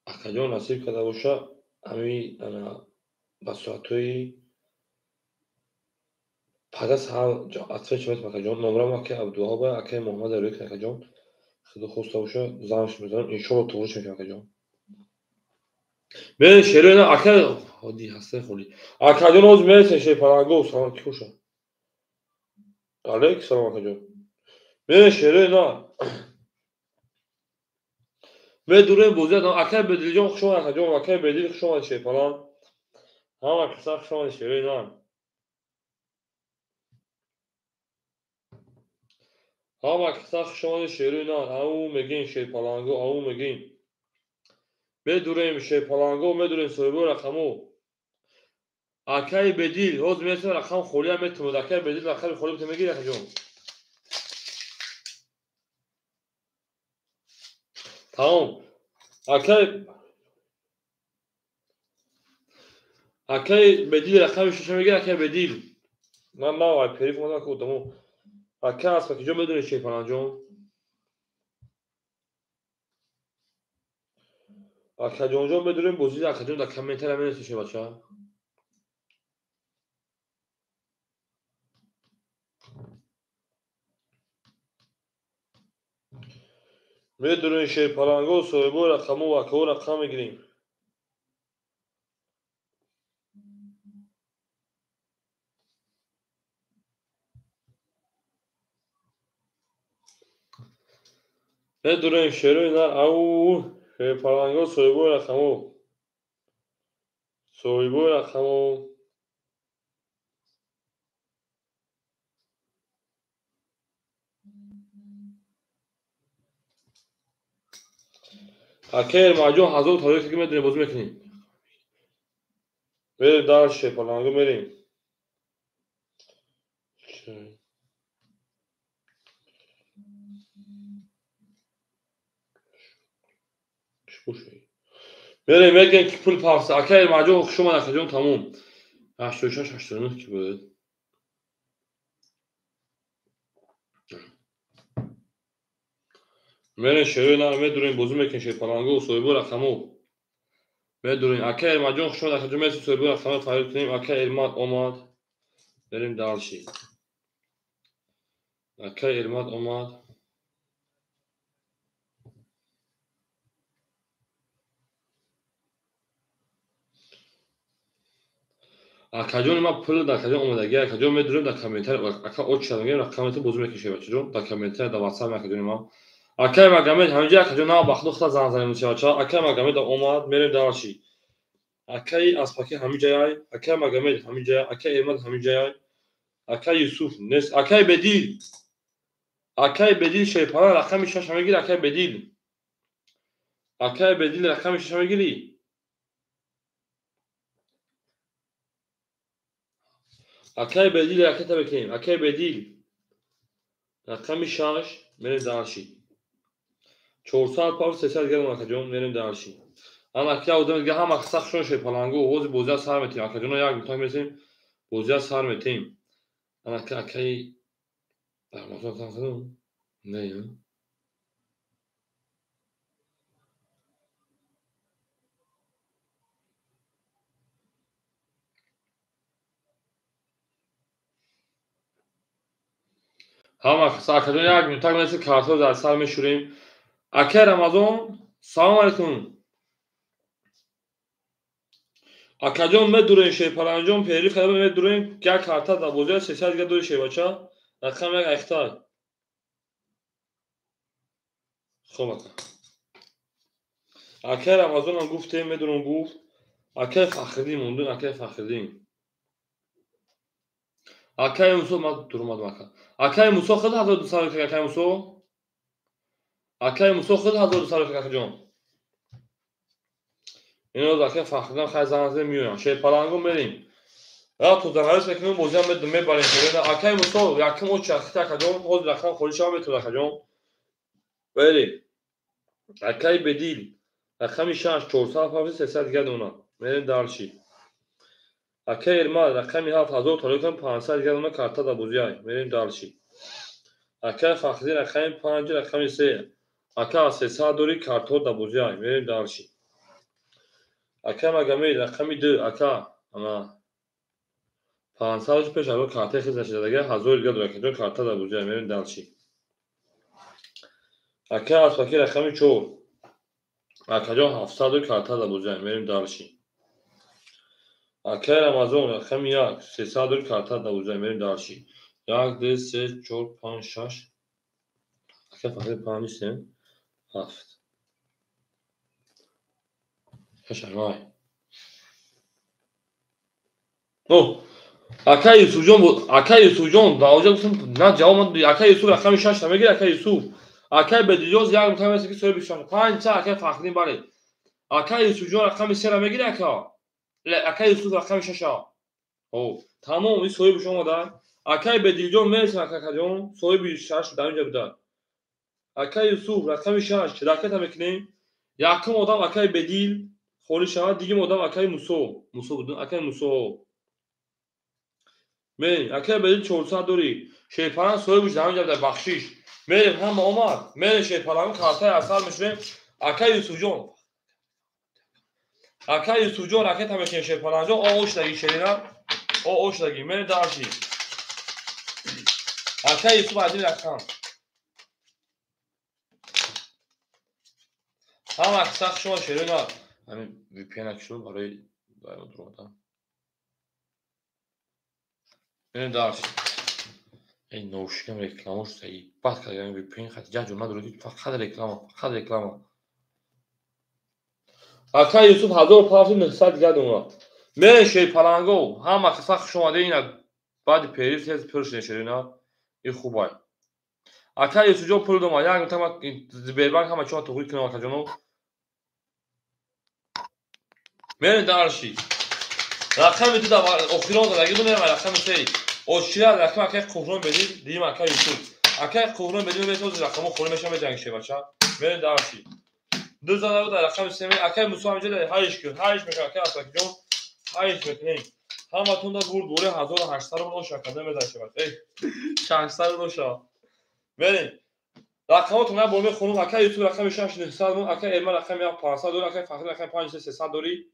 A: اکجون نصیب کرده باشه امی انا بساطوی پدس ها اطفال چمت اکجون نمره ما که عبدوها با اکه محمد روی که اکجون خدا خواسته باشه زنش میذارم انشالله توش میشه اکجون بریم شروع نه اکه هادی هسته خوری اکجون از میرسه شیر پالانگو سلام کی خوشه علیک سلام اکجون بریم شروع نه بدون بوزه نه اکه بدیل جون شما اکجون اکه بدیل شما شیر پالان هم اکساق شما شروع نه هم اکساق شما شروع نه او میگین شیر پالانگو او میگین بدون شیر پالانگو بدون سویبو رقمو اکه بدیل از میرسه رقم خوری هم میتونه اکه بدیل رقم خوری بتونه میگیره اکجون تمام اکه اکه بدیل رقم شش میگیره اکه بدیل من وای پریف مونده که دمو اکه است که جون بدون شیر پالانجون اکه جون بدون بوزی اکه جون در کامنتر هم میرسه بچه بدون شیر پالانگو سویبو رقمو و اکه رقم میگیریم بدون شیر نه او شیر پالانگو سویبو رقمو سویبو رقمو اکه ماجون حضور تاریخ که میدونی بازی میکنیم بریم در شیر پالانگو میریم بریم میگن که پول پاس اکه ماجون شما اکه جون تموم 86 89 کی بود بریم شروع نه میدونیم بازی میکنیم شیر پالانگو سویبو رقمو میدونیم اکه ماجون شما اکه جون میرسه سویبو رقمو فایل کنیم اکه علمات اومد بریم دالشی اکه علمات اومد акаҷони ман пул дар акаҷон омадагӣ акаҷон медурем дар комментарий ака очи шадагем рақамати бозӣ мекишем бачаҷон дар комментарий дар ватсап акаҷони ман акай магамед ҳаминҷа акаҷон нава бахту хута зан занем бача акай магамед омад мерем даваши акай аспаки ҳаминҷаяй акай магамед ҳаминҷая акай эрмад ҳаминҷаяй акай юсуф нест акай бедил шепара рақами 6 мегири акай бедил рақами 6 мегири акай бедил ракета бекунем акай бедил рақами 6 мерем даваши 400 павр 300 грам акаҷон мерем даваши ан акай одам дига ҳама сахшон шепалангу оғози бозиа сар метем акаҷоно як минута мерасем бозиа сар метем ан акай не ҳама акаҷон як минута мерасем картоф дар сар мешӯрем акай рамазон салом алейкум акаҷон медурем шепаланҷон пери када медурем як карта дар бозиа 300 дига дори шебача рақам як айхтай хоб акай рамазонам гуфтем медурам гуфт акай фахриддин мондун акай фахриддин акай мусо ман дурмадам акай мусо хеле 1200 мекунад акай мусо хеле 1200 мекунад акаҷон иноз акай фахриддин хай заназем меоям шепалангу мерем я то занарис мекунем бозиам мебарем акай мусо якум очи ахта акаҷон ҳозир рақам холӣ шава метавонад акаҷон берем акай бедил рақами 6 400 павр 300 дига дона мерем дарчи акай эрмад рақами 7 1000 толикам 500 дига дона карта дар бозиай мерем дарчи акай фахриддин рақами 5 рақами 3 акай 300 дори карто дар бозиай мерем дарчи акай магамед рақами 2 акай ана 500 пеш алон карта хиза шидагия 1000 дига дора акаҷон карта дар бозиай мерем дарчи акай аспаки рақами 4 акаҷон 700 дори карта дар бозиай мерем дарчи акай рамазон рақами 1 300 дори карта дар бозиай мерем дарчи 1 2 3 4 5 6 акай фахриддин 5 3 7 шашамай акай юсуфҷон даоҷа гуфтам на ҷавоб акай юсуф рақами 6 мегири акай юсуф акай бедилёз як минута меса ки соҳиби 5 са акай фахриддин бале акай юсуфҷон рақами 3 мегири акай юсуф рақами 6 тамом ин соҳиби шумо да акай бедилҷон мерасем акаҷон соҳиби 6 дар инҷа буда акай юсуф рақами 6 ракета мекунем якум одам акай бедил холӣ шавад дигим одам акай мусо будун акай мусо мерем акай бедил 400 дори шепаланг соҳиби дар инҷа буда бахшиш мерем ҳама омад мерем шепалангу картаи асар мешӯрем акай юсуфҷон ракета мекунем шепаланҷон ошдаги шерина ошдаги мерем дарчи акай юсуф аз ин рақам ҳама сах шумо шерина ҳамин VPN шуд барои дурмадан мерем дарчи ин ношикам рекламаш саи бад кардагам VPN хати ҷаҷо надорад фақат реклама акай юсуф 1500 дига дона мерем шепаланго ҳама сах шумо деина баъди пери тез пиршне шерина ин хубай акай юсуфҷон пул дома як минута ман Сбербанк ҳама чима туғрӣ кунам акаҷоно мерем дарчи рақами 2 охирон задаги дунем рақами 3 очира рақам акай қуврон бедил дигим акай юсуф акай қуврон бедил метоз рақамо холӣ меша медангише бача мерем дарчи ду зада буда рақами 3 акай мусо ҳамҷа ҳайш мекунем акай аспакиҷон ҳайш мекунем ҳаматон да бурд боре 1800 ноша када медаша бача 600 ноша мерем рақамотон як бор мехонам акай юсуф рақами 6 900 акай эрман рақами 500 дори акай фахриддин рақами 5 300 дори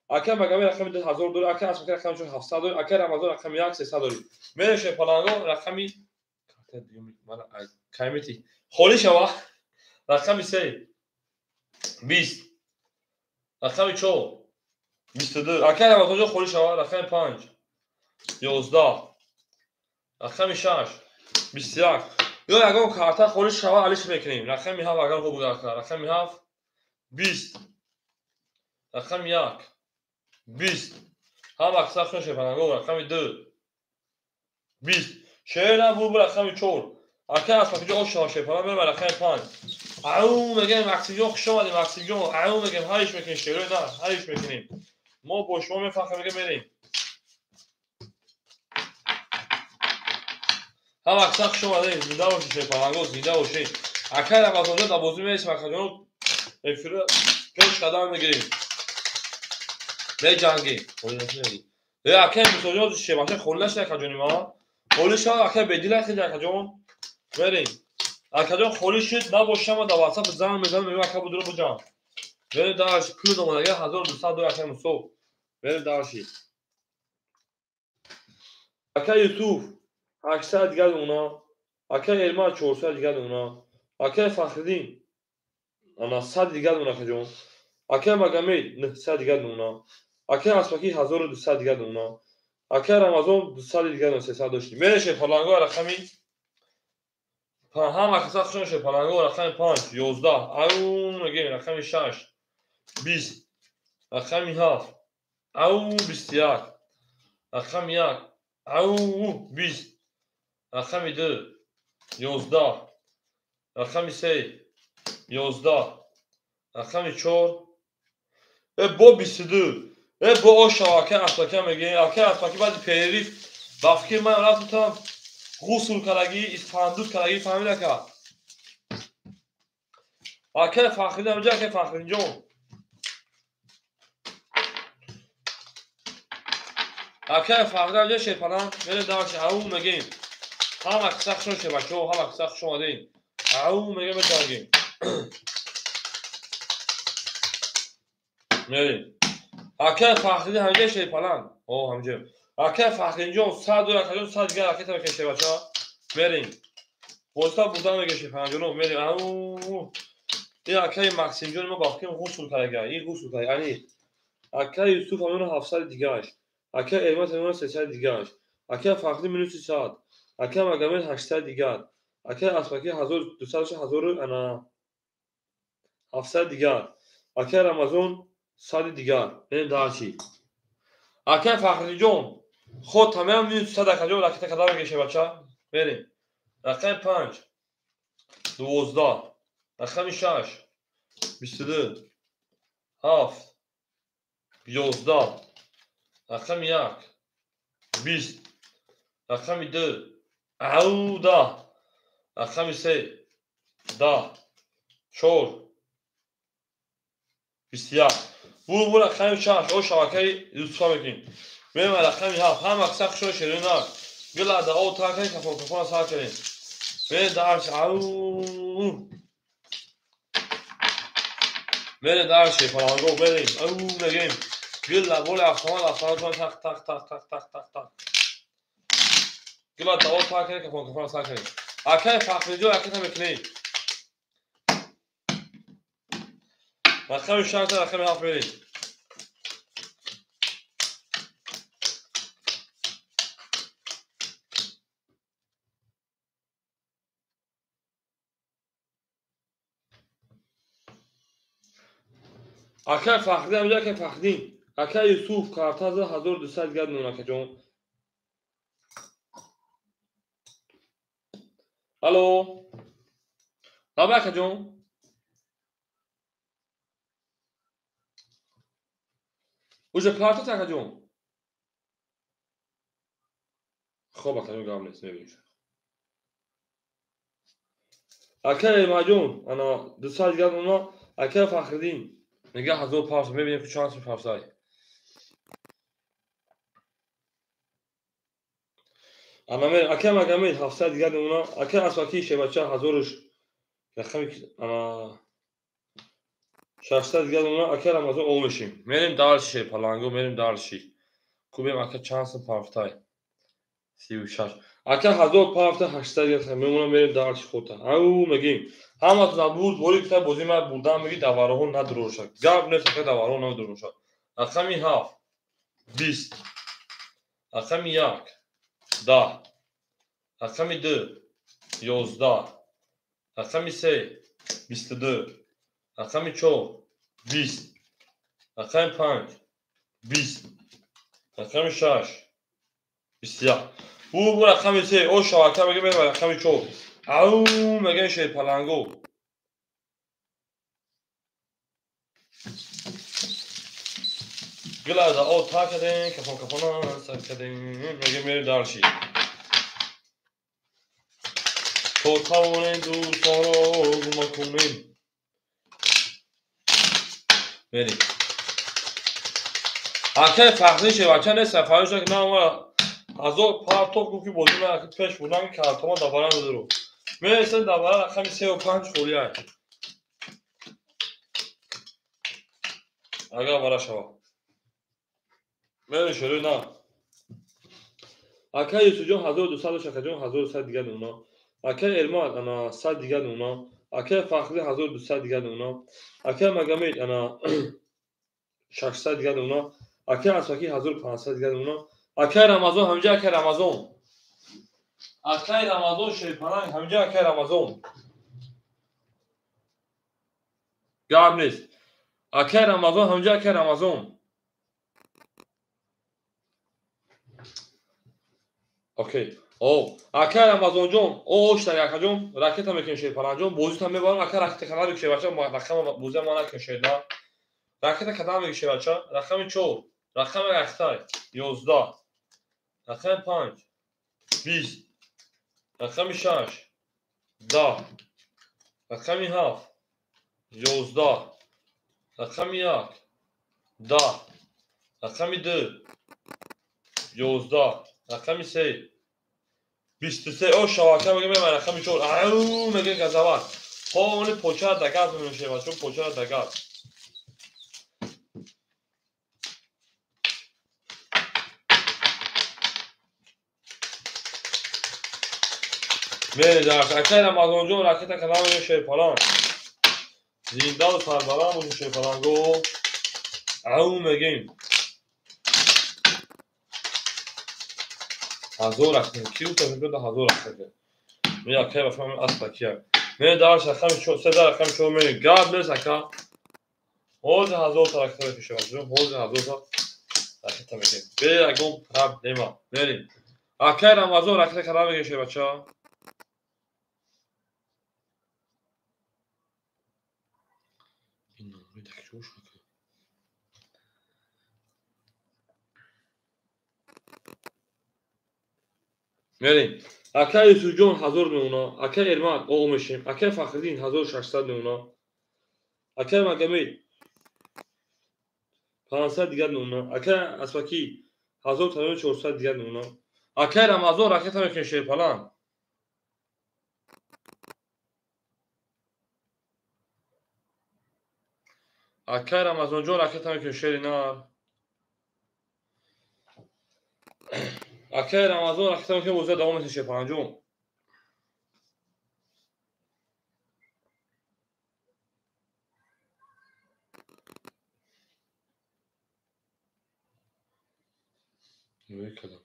A: акай магамед рақами 1000 дори акай аспаки рақами 700 дори акай рамазон рақами 1 300 дори мерем шепаланго рақами каймети холӣ шава рақами 3 20 рақами 4 22 اکر آتوجو خوری شود رقم 5 11 رقم 6 21 یا اگر کارتا خوری شود علیش میکنیم رقم 7 اگر خوب بگرد رقم 7 20 رقم 1 20 هم اکثر خون شپنگو رقم 2 20 شهر نبود رقم 4 اکر از پاکیجو آشنا شپنگو بریم رقم 5 او میگم مکسیجو خوش اومدیم مکسیجو او میگم هایش میکنیم شهر نه هایش میکنیم ما با شما میفهمیم میگه بریم هم اکثر خوش اومدیم زنده باشید شپنگو زنده باشید اکر هم از آنجا دبازی میرسیم اکر افره پیش قدم میگیریم به جنگی یا اکر میسوجو شباشه خلش نکجونیم ما خلش ها اکر بدیل خیلی اکجون بریم اکجون خلشت نباشه ما در واتساپ زنگ میزنم میگم اکر بودرو بجام بریم دارش پول دومدگه 1200 اکر مسو بریم دارشی اکر یوسف 800 دیگر اونا اکر علما 400 دیگر اونا اکر فخردین انا 100 دیگر اونا کجون اکر مگامید 900 دیگر اونا اکر اسپاکی 1200 دیگر اونا اکر رمضان 200 دیگر اونا 300 داشتیم میشه پلنگو رقمی هم اکثر خشون شه پلنگو رقم 5 11 او میگه رقم 6 20 رقم 7 او 21 رقم 1 او 20 رقم 2 11 رقم 3 11 رقم 4 با 22 با آشاکه اساکه میگه اکر اساکی بعد پیریف بافکی من رفتم غسل کردگی اسفندود کردگی فهمیده که اکر فخری نمیجا که فخری جون اکر فخری نمیجا شیپنم میره دارش او میگیم هم اکثر خشون شه بچه هم اکثر خشون آدین او میگه بجنگیم میریم اکر فخری نمیجا شیپنم او همجا اکر فخری جون 100 دور 100 دیگر اکر تمکن شه بچه میریم بوستا بودن میگه شیپنم جونو میریم او این اکر مکسیم جون ما باقیم غسل کردگی این غسل کردگی یعنی اکر یوسف همون 700 دیگهش اکر علمت همون 300 دیگهش اکر فخری منو 300 اکر مگامید 800 دیگر اکر اسپاکی 1200 1000 انا 700 دیگر اکر رمضان 100 دیگر این داشی اکر فخری جون خود تمام منو 300 اکر راکت کدام میگه بچا بریم رقم 5 12 رقم 6 22 7 11 رقم 1 20 رقم 2 او 10 رقم 3 10 4 21 bu رقم 6 o şabakeyi lütfen bakın benim رقم 7 هم اکثر شو شیرینار گلا دا او تا کنی کفو کفو سا کنی به دارش او بره دارش فلانگو بریم او نگیم گلا بول افسان تق تق تق تق تق تق تق گلا دا او تا کنی کفو کفو سا کنی اکر فخری جو اکر میکنی رقم 6 رقم 7 بریم اکر فخری نمیجا که فخری اکر یوسف کارتاز 1200 دیگر نونا که جون الو نبا که جون اوجه کارتا تا که جون خب اکر میگم نیست میبینیش اکر ماجون انا 200 دیگر نونا اکر فخری میگه 1000 پارس میبینیم که چانس پارسای اما من اکر مگامید 700 دیگر نونا اکر اسواکی شه بچه 1000 رقم انا 600 دیگر نونا اکر رمضان او میشیم میریم دارشی پلنگو میریم دارشی خوبیم اکر چانس پارفتای 36 اکر 1000 پارفت 800 دیگر میمونم میریم دارشی خودتا او میگیم همه تو نبود ولی که بازی من بودم میگی دواره ها ندرو شد گاب نیست که دواره ها ندرو شد رقم 7 20 رقم 1 10 رقم 2 11 رقم 3 22 رقم 4 20 رقم 5 20 رقم 6 21 bu رقم 3 o şarkı بگه بریم رقم 4 او میگه شه پلنگو گلا او تا کردن کفنا سر کردن میگه میره دارشی تو تاون دوستان رو گم کنیم بریم اگه فقطی شه بچه نه سفارش که نه ما از او پارتوب که بودیم که پیش بودن کارتما دوباره ندارو میرسن دوباره رقم 3 و 5 خوریه اگه برای شما میره شروع نه اگه یوسف جان 1200 و شکر جان 1100 دیگه اونا اگه ارمان انا 100 دیگه اونا اگه فقطی 1200 دیگه اونا اگه مگامید انا 600 دیگه اونا اگه اساکی 1500 دیگه اونا اگه رمضان همجا اگه رمضان اگه رمضان شیپرنگ همجا اگه رمضان گاب نیست اگه رمضان همجا اگه رمضان اوکی او اگه رمضان جون او اشتری جون راکت هم میکنه شیپرنگ جون بوزی هم میبارم اگه راکت کنار بکشه بچه رقم بوزی ما نکنه نه راکت کنار بکشه بچه رقم 4 رقم اختای 11 رقم 5 20 رقم 6 10 رقم 7 11 رقم 1 10 رقم 2 11 رقم 3 23 او شواکه بگه من رقم 4 او میگه گزاوت اون پوچه دگاز میشه و چون پوچه دگاز میره در اکثر رمضان جون راکت کلام شیپالان زندان و سربران بودیم شیپالان گو او میگیم هزار رقم کیو تا میگه هزار رقم میاد که بفهم اصلا کیه میره دارش رقم 3 رقم شو میره گاد بسکا حوز هزار تا رقم پیش بچه حوز هزار تا رقم میگیم به اگم رب نما بریم اکه رمضان رقم کلام میگه بچه این نمره دکتوش میکنه بریم اکه یوسف جون هزار نونا اکه ارمان او میشیم اکه فخردین 1600 نونا اکه مگمی 500 دیگر نونا اکه اسفاکی 1400 دیگر نونا اکه رمضان راکت هم میکنه شیرپلان اکه رمضان جون راکت هم میکنه شیر نار اکه رمضان راکت هم میکنه وزه دوام میشه شیرپلان جون نوی کدام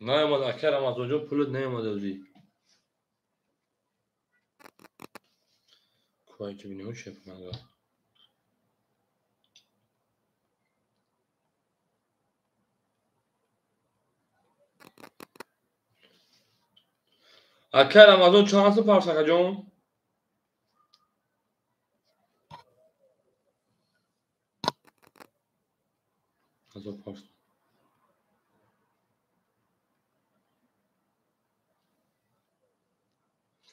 A: نیامد اکه رمضان جون پولت نیامد اوزی کوهی که بینیم شیرپلان اکه رمضان چند هست پارسکه جون هزار پارس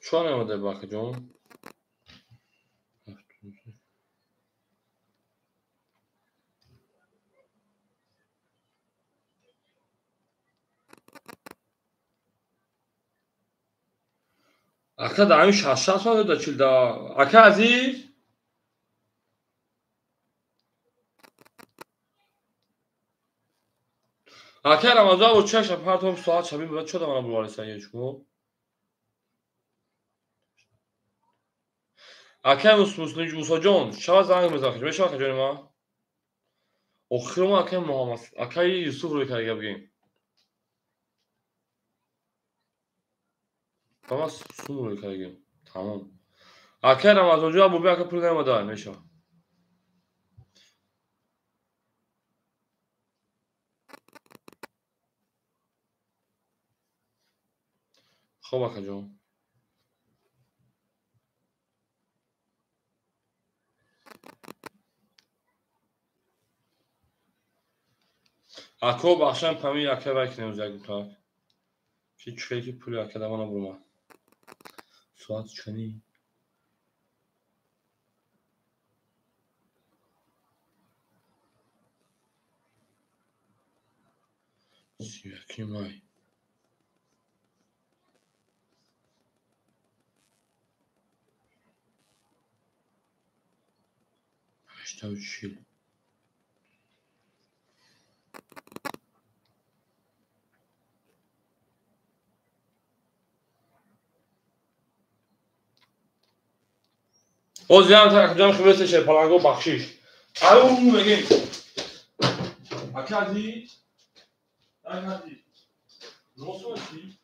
A: چون نیامده باکه جون اکه دائمی 60 سال دا چیل دا اکه عزیز اکه رمضان و چشم پرتم ساعت شبیه بود شده من برواری سایشکو اکه موسا جان شما زنگ مزاخش بشه اکه جان ما اخرم اکه محمد اکه یوسف روی کرده بگیم tamam sun روی کرده tamam اکه رمضان جو ابو اکه پول نمیده میشه خب اکه جان اکو بخشم پمی اکه بک نمیزد تا کی چه کی پول اکه دامانا برما ساعت چنی سیاکی مای هشتا و چیل o ziyan ta akacağım kıbrıs şey palango bakşiş alum megin akadi akadi nasıl olsun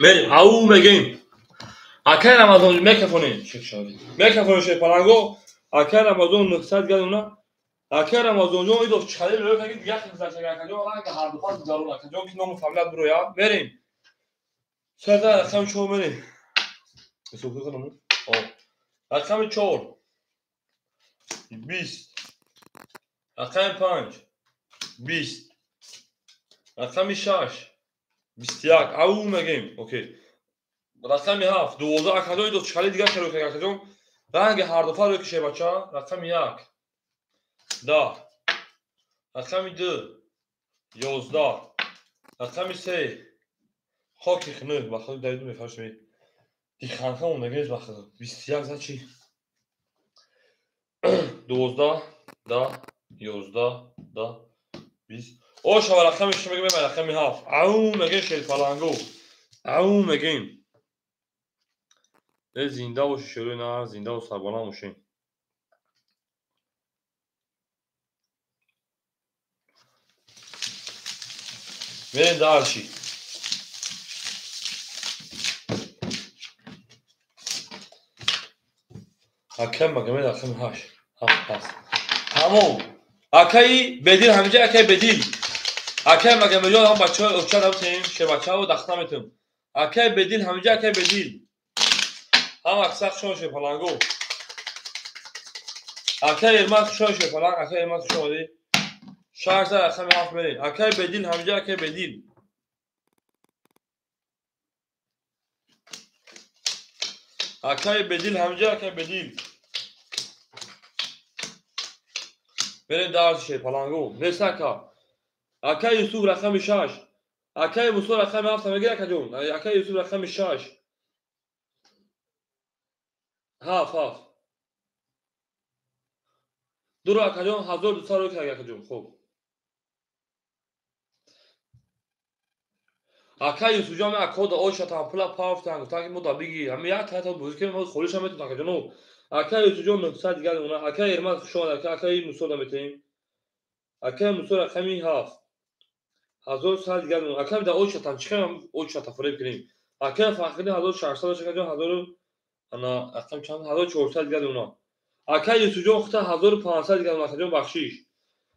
A: بریم او megin اکه رمضان میکفونی چک شدی میکفونی şey palango اکه رمضان نقصد گلونا اکه رمضان جو ایدو چاله لو که دیگه خیلی زشت اکه جو اگه هر دو پاس دارو اکه جو کی نمو فهملت برو یا بریم سردا رقم شو بریم حساب کنم رقم 4 20 رقم 5 20 رقم 6 21 او megin اوکی رقم 7 12 اکه جو ایدو چاله دیگه شروع که اکه جو رنگ هر دو پا رو که بچا رقم 1 10 رقم 2 11 رقم 3 خاکی خنه بخاطر دارید میفهمید دی خانخه اون نگیز بخاطر 21 زد چی 12 10 11 10 20 او شما رقم اشتما میگم رقم 7 او میگه شیل فلانگو او میگیم زنده و شروع نه زنده و سربالا موشین بریم دارشی حکم مگه رقم 8 7 تمام اکای بدیل همینجا اکای بدیل اکای مگه میلیون هم بچه ها اوچه نبودیم شه بچه ها و دختم ایتم اکای بدیل همینجا اکای بدیل هم اکساق شما شه پلانگو اکای ارمات شما شه پلانگ اکای ارمات شما دی شهر زر اخمی هفت برین اکای بدیل همینجا اکای بدیل اکای بدیل همینجا اکای بدیل برین دارز شه پلانگو نسکا اکای یوسف رقم 6 акаи Мусо рақами 7 мегир акаҷон. Акаи Юсуф рақами 6. 7. Дуро акаҷон 1200 рӯ кард акаҷон. Хуб. Акаи Юсуфҷон акода ошатам пула пафтан таки мода биги. Ами як тата бузки мо холиша метон акаҷон. Акаи Юсуфҷон 900 дигар уна. Акаи Ермак шумо акаи Мусо да метем. Акаи Мусо рақами 7. 1100 дигар уна. Акаи да ошатам чиқам ошата фуреб кирем. Акаи Фахриди 1600 акаҷон 1000 ана акам чанд 1400 дигар уна. Акаи Юсуфҷон хута 1500 дигар уна акаҷон бахшиш.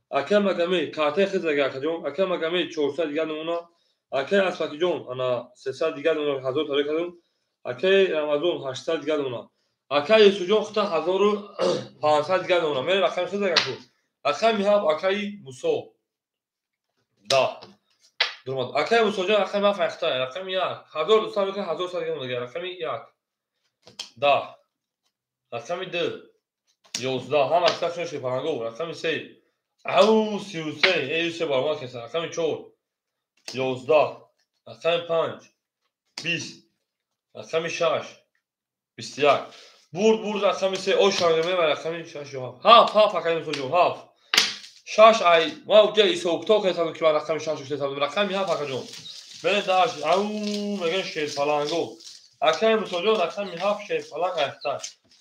A: Акаи Магами картай хиза акаҷон. Акаи Магами 400 дигар уна. Акаи Асфакиҷон ана 300 дигар уна 1000 тарик кардем. Акаи Рамазон 800 дигар уна. Акаи Юсуфҷон хута 1500 дигар уна. Мери рақами хиза акаҷон. Рақами 7 акаи Мусо. Да. Дурмад. Акаи Мусоҷон рақами 7 ахта. Рақами 1 1200 ка 1100 дигар уна. Рақами 1. Да. Рақами 2 11 ҳам ахта шуш паранго. Рақами 3 ау 33 эй се барма кеса. Рақами 4 11. Рақами 5 20. Рақами 6 21. Бурд рақами 3 ошам мемара рақами 6 7 акаи Мусоҷон 7 6 ай ма уҷа исоукток хесаб ки рақами 6 хесаб рақами 7 акаҷон бере даш ау меган шер паланго акаи Мусоҷон рақами 7 шер паланг ахта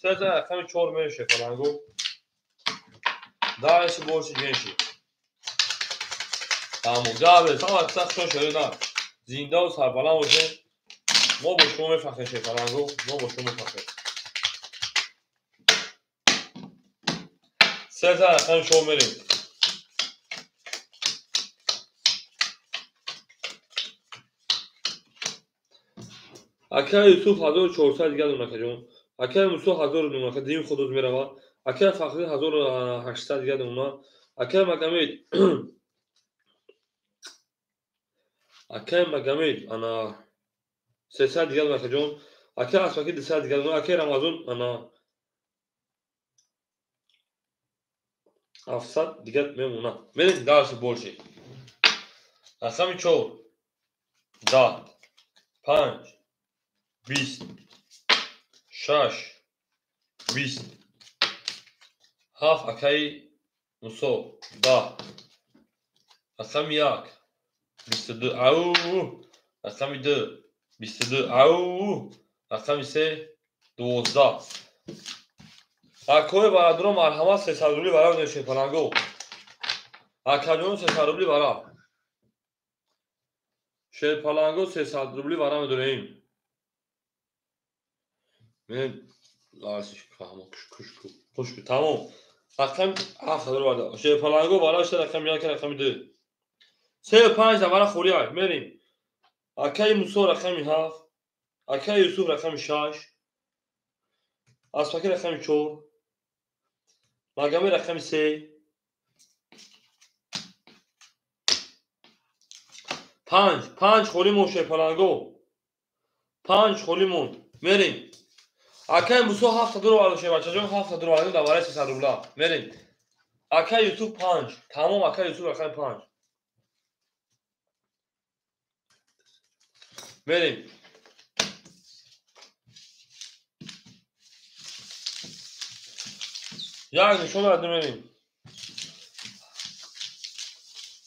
A: сеза рақами 4 меган шер паланго даш бош генши тамом ҷабе сама сах шо шерина зинда ва сарбаланд боше мо бо шумо мефахрем шер паланго мо бо шумо мефахрем сеза рақами шо мерем акаи Юсуф 1400 дигар уна акаҷон. Акаи Мусо 1000 уна акаҷон худуд мерава. Акаи Фахриди 1800 дигар уна. Акаи Магамед ана 300 дигар уна акаҷон. Акаи Асфаки 200 дигар уна. Акаи Рамазон ана 700 дигар мемуна. Мерем дарси больше. Рақами 4 10 5 20 6 20 7 акаи Мусо 10 рақами 1 22 ау рақами 2 22 ау рақами 3 12 акои барадуро марҳамат 300 рубли бара дошем паланго акаҷон 300 рубли бара шер паланго 300 рубли бара медорем мен ласиш фаҳмо кушку тамом рақами 7 бара шер паланго бара шер рақами 1 рақами 2 35 да бара хурия мерем акаи Мусо рақами 7 акаи Юсуф рақами 6 Асфаки рақами 4 Магами рақами 3 5 холимон шер паланго 5 холимон мерем акаи Мусо 7 дуро бара шер бачаҷон 7 дуро бара да бара 300 рубла мерем акаи Юсуф 5 тамом акаи Юсуф рақами 5 мерем як нишон дада мерем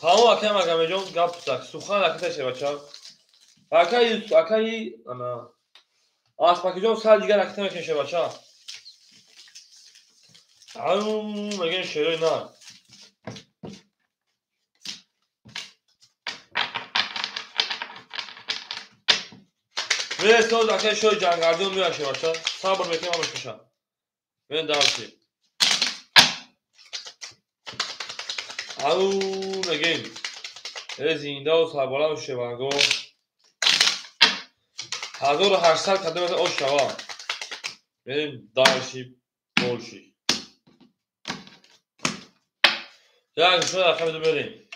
A: тамом акаи Магамеҷон гап так сухан акита шер бача акаи ана Асфакиҷон 100 дигар акита мекунем шер бача ау меган шерои на мересоз акаи шои ҷангардон меа шер бача сабр мекунем ама шуша мен дарси ау мегем зиндаву сарбаланд шер паланго 1800 кадом ош шава мерем дарши больши як нишон рақами 2 мерем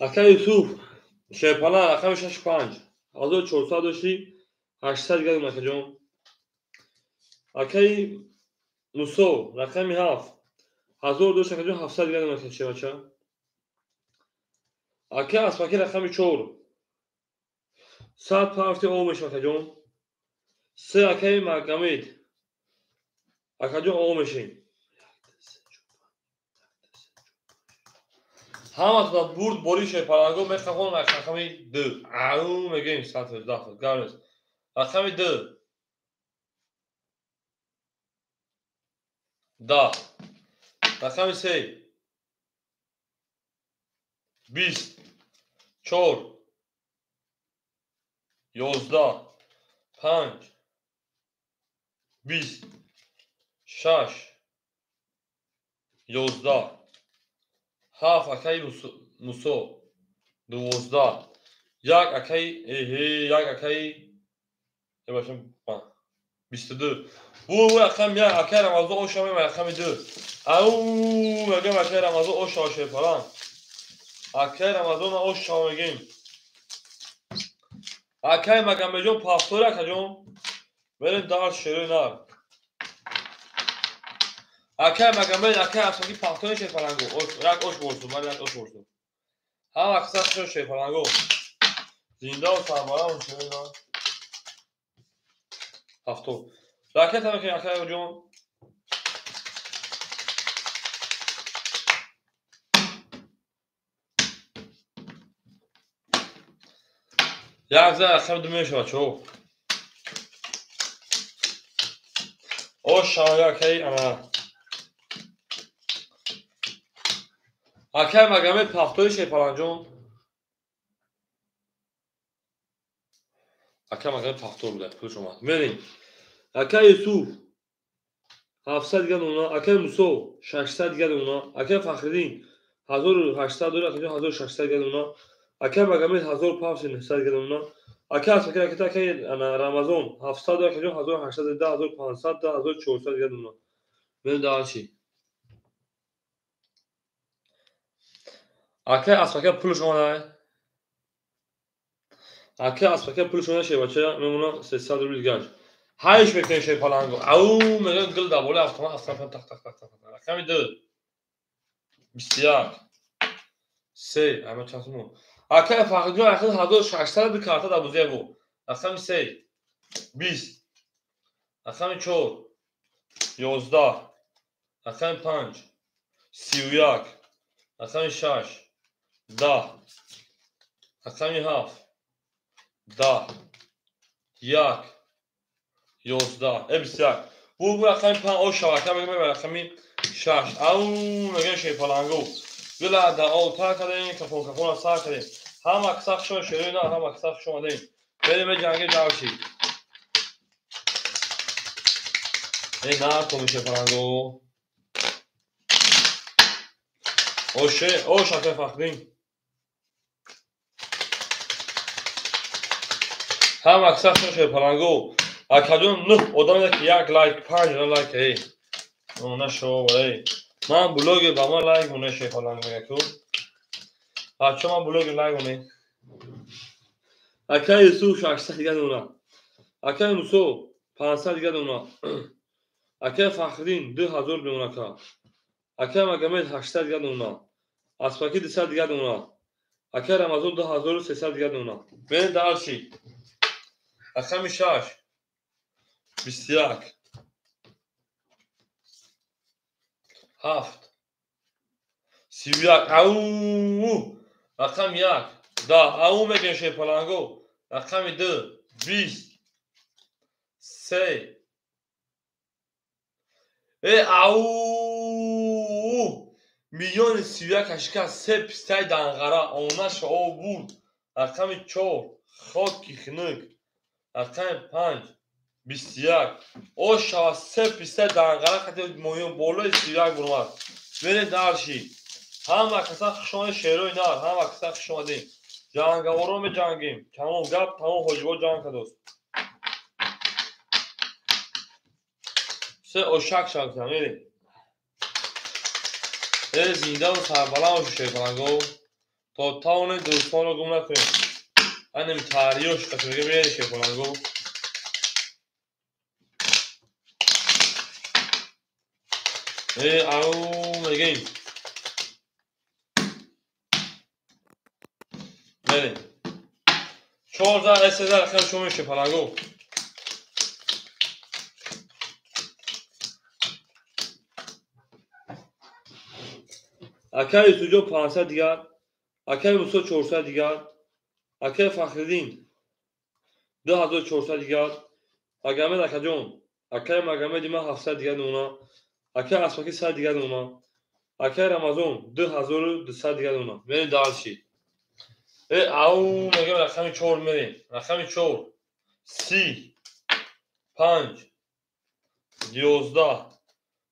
A: акаи Юсуф шер паланд рақами 65 1400 дошти 800 дигар уна акаҷон окей мусо рақами 7 1200 دیگر نمیشه بچه. окей аспаки рақами 4 100 пафти омиш акаҷон 3 окей магомед акаҷон омишин ҳаматон бурд бориши паланго мехахон рақами 2 ау мегем 100 гарс рақами 2 10 рақами 3 20 4 11 5 20 6 11 7 окей мусо 12 1 окей як окей башам 22 бу рақам як окей рамазон ошами рақами 2 ау мегем окей рамазон ошоше палан окей рамазон ошо мегем окей магомеҷон пафтори акаҷон берем дар широи нар окей магомед окей аспаки пафтори шепаланго як ош борсу ман як ош борсу ҳама аксар шепаланго зинда ва сарбаланд широи нар пафтор ракета мекунем окей ҷон як зар рақами 2 мешавад чо ош шавага окей ана окей магомед пафтори шепаланҷон окей магомед пафтор буда пулш омад мерем окей юсуф 700 дига нуна окей мусо 600 дига нуна окей фахриддин 1800 дора акаҷон 1600 дига нуна окей магомед 1500 дига нуна окей аспаки ракета окей ана рамазон 700 дора акаҷон 1800 10 1500 10 1400 дига нуна мерем дар чи окей аспаки пулш омада окей аспаки пулш омада шебача мемона 300 рубли гаж ҳайш мекунем шепаланго ау мегем гил дар боли автомат ҳастан так так так так рақами 2 21 3 ама часмо окей фахриддин 1600 ди карта дар бузебу рақами 3 20 рақами 4 11 рақами 5 31 рақами 6 10 рақами 7 10 1 11 21 бу рақами 5 ош шавака мегем рақами 6 ау мегем шепаланго гила дар олтар кардем кафон сар кардем ҳама аксар шо широи нар ҳама аксар шо мадем берем ҷанги ҷавши накоми шепаланго оше ош окей фахриддин ҳама аксар шо шепаланго акаҷон 9 одаме ки як лайк 5 лайк нашо ман блоги ба ман лайк моне шепаланго мегаку бача ман блоги лайк моне окей юсуф 600 дига нуна окей мусо 500 дига нуна окей фахриддин 2000 нунака окей магомед 800 дига нуна аспаки 200 дига нуна окей рамазон 2300 дига нуна берем дар чи рақами 6 21 7 31 ау рақами 1 10 ау мегем шепаланго рақами 2 20 3 ау миллиони 31 кашика 3 пистаи данғара онаш об бурд рақами 4 хоки хунук рақами 5 21 ош шава 3 пистаи данғара қати моён болои 31 буромад берем дар ши ҳама каса хушони шерои нар ҳама каса хушомадем ҷангаворо меҷангем тамом гап тамом ҳоҷибо ҷанг кадост се ошак шавтам мерем зинда ва сарбаланд бошу шепаланго то тавонем дӯстонро гум накунем анем тариёш касмега мерем шепаланго او again. بریم 14 استعداد خیلی شما میشه پلنگو اکای سوجو 500 دیگر اکای موسو 400 دیگر اکای فخردین 2400 دیگر اگامه دکجون اکای مگامه دیما 700 دیگر اونا اکای اسماکی 100 دیگر اونا اکای رمضان 2200 دیگر اونا بریم دالشی او میگم رقم 4 میریم رقم 4 30 5 11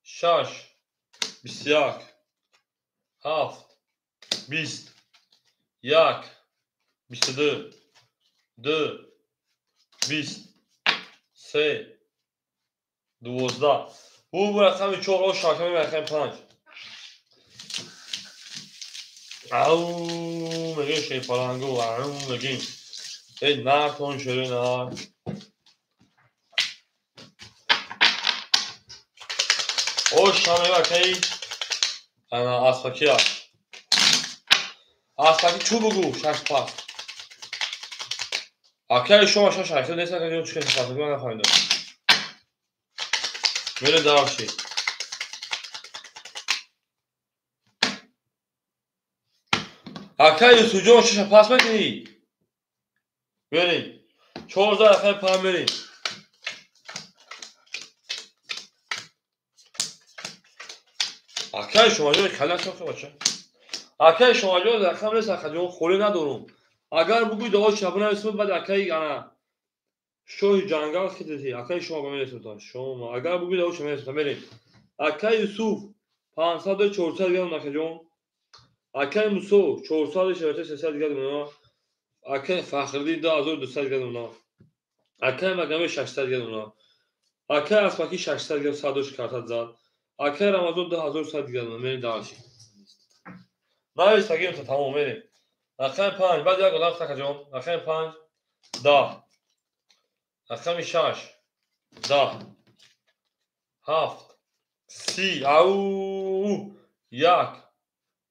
A: 6 21 7 20 1 22 2 20 3 12 bu raqam 4 o şarkımı raqam 5 au میگه şey پلنگو او میگیم نه کن شده نه o şamı bakayım ana asfaki asfaki çu بگو شش پاس اکای شما شش خیلی نیست که چه پاس من نفهمیدم میره دارشی اکای سوجو شش پاس میکنی بریم 14 خیلی پام بریم اکای شما جو کلا شما باشه اکای شما جو رقم نیست اکای خوری ندارم اگر بگوی دو شبانه اسم بعد اکای انا شوی جنگل که دیدی اکای شما با من اسم شما اگر بگوی دو شما اسم بریم اکای یوسف 500 و 400 دیگر اکای اکای موسو 400 شبکه 300 دیگر اونا اکای فخردین 2200 دیگر اونا اکای مگامه 600 دیگر اونا اکای اسماکی 600 دیگر 100 کارت زد اکای رمضان 2100 دیگر اونا بریم داشی نه استگیم تو تمام بریم رقم 5 بعد یک گلاب تکجون رقم 5 10 رقم 6 10 7 30 او 1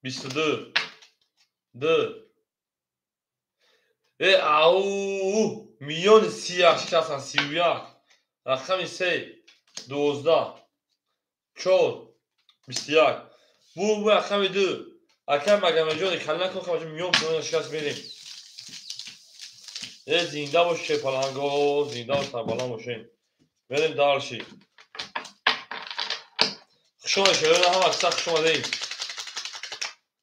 A: 22 2 او میلیون 38 کسان 31 رقم 3 12 4 21 bu رقم 2 اکم مگم جون کلا کن که میام تو شکست بریم زنده باشه پلنگو زنده باشه بالا باشه بریم دارشی شما شده هم اکثر شما دیم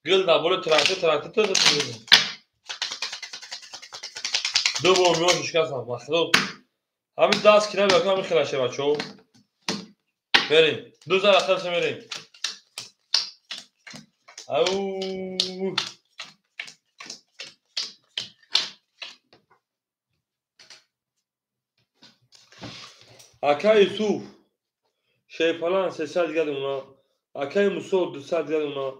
A: گل دبول ترکته دو بار میام شکست هم مخلوق همین دست کنم بکنم همین خلاشه بچه بریم 2000 اخرش بریم او اکای یوسف شیپالان 300 دیگر اونا اکای موسو 200 دیگر اونا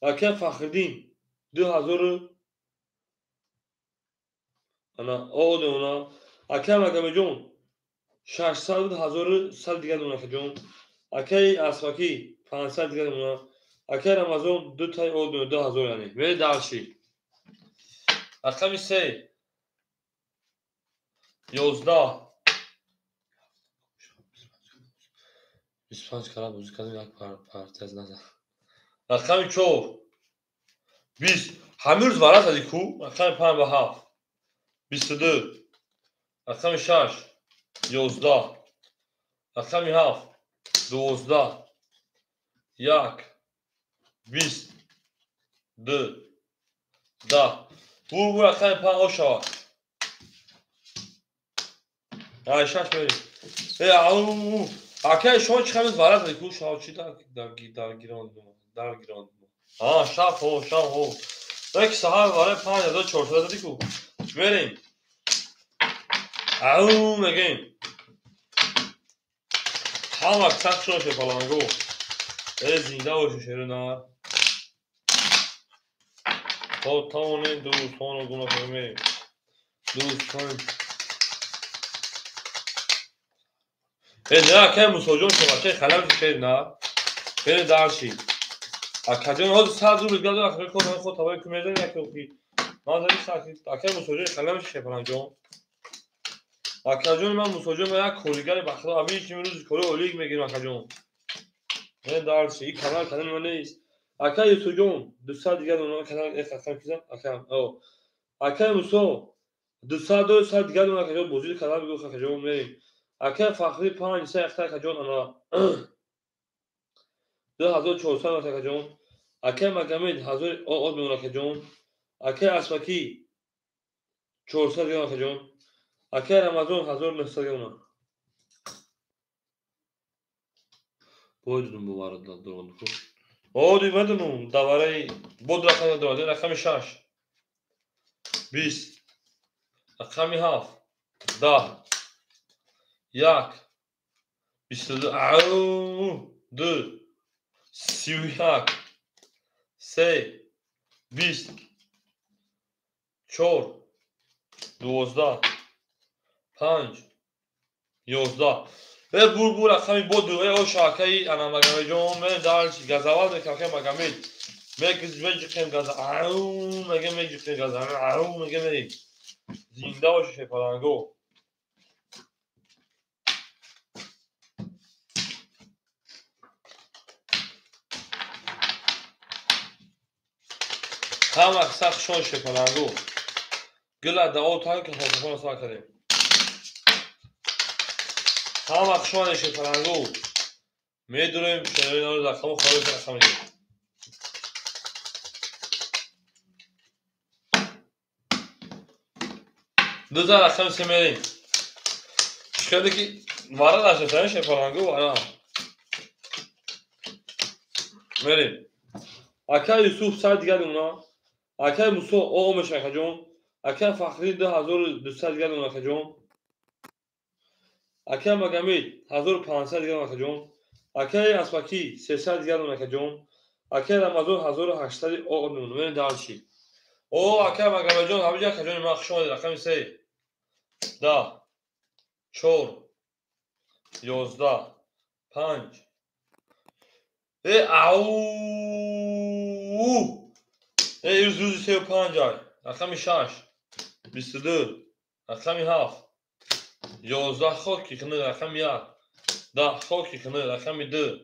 A: اکای فخردین 2000 انا اول اونا اکای مگم جون 600 و 1100 دیگر اونا که جون اکای اسماکی 500 دیگر اونا اکای رمضان 2 تای اول 2000 یعنی ولی دارشی رقم 3 11 25 کلام موزیک کردیم یک پارتز نزد رقم 4 20 همه روز ورد زدی کو رقم 5 و 7 22 رقم 6 11 رقم 7 12 1 20 2 10 bu رقم 5 o شود ای شش بریم او اکای شما چه خمیز ورد زدی کو شما چی در گیراند شب هو یک ساعت وارد 5400 زدی کو بریم او میگیم هم اکثر شده پلنگو زنده باشه شیره نار تا تاونه دوستان و گونه کنیم دوستان نه که مساجون شما که خلال شیر نه بره درشی اکجان ها 100 رو بگذار اخیر خود هوای کمیزه نکردی نازنین ساکت اکر مسوجه خلمش شپلان جون اکجان من مسوجه من یک کلیگر بخدا ابی که روز کلی اولیگ میگیرم اکجان بره درشی این کانال کانال من نیست اکر یوسف جون 200 دیگه اون کانال یک خفن کیزم اکر او اکر مسو 200 سال دیگه اون اکجان بوزید کانال بگو اکجان میریم اکر فخری 5 3 اختر اکجان انا 2400 اکجان اکر مگامید 1000 او میونه اکجان اکر اسمکی 400 دیگه اکجان اکر رمضان 1900 دیگه اون بودم بوارد دادم او دی بدونم دواره بود رقم داده رقم 6 20 رقم 7 10 1 22 او 2 31 3 20 4 12 5 11 ve bu rakami bodu ve o şarkıyı ana magame jom me dalş gazaval me kake magame me kizvej kem gaza au magame jike gaza au magame zinda o şey falango tam aksak şon şey falango gila da o tank telefonu sakare tam akşon şey falango میدونیم شنوی اینا رو رقم خارج رقم میگیم دو تا رقم سه میریم شکرده که وارد نشده شفارانگو وارد میریم اکر یوسف سر دیگر اونا اکر موسو اومش اکجون اکر فخری 2200 دیگر اونا اکجون اکر مگامید 1500 دیگر اونا اکجون اکر اسپاکی 300 دیگر اون اکجون اکر رمضان 1800 او نمونه دالشی او اکر مگامجون همینجا اکجون مخشون رقم 3 10 4 11 5 او روز 35 رقم 6 22 رقم 7 11 خاکی کنه رقم 1 10 خاکی کنه رقم 2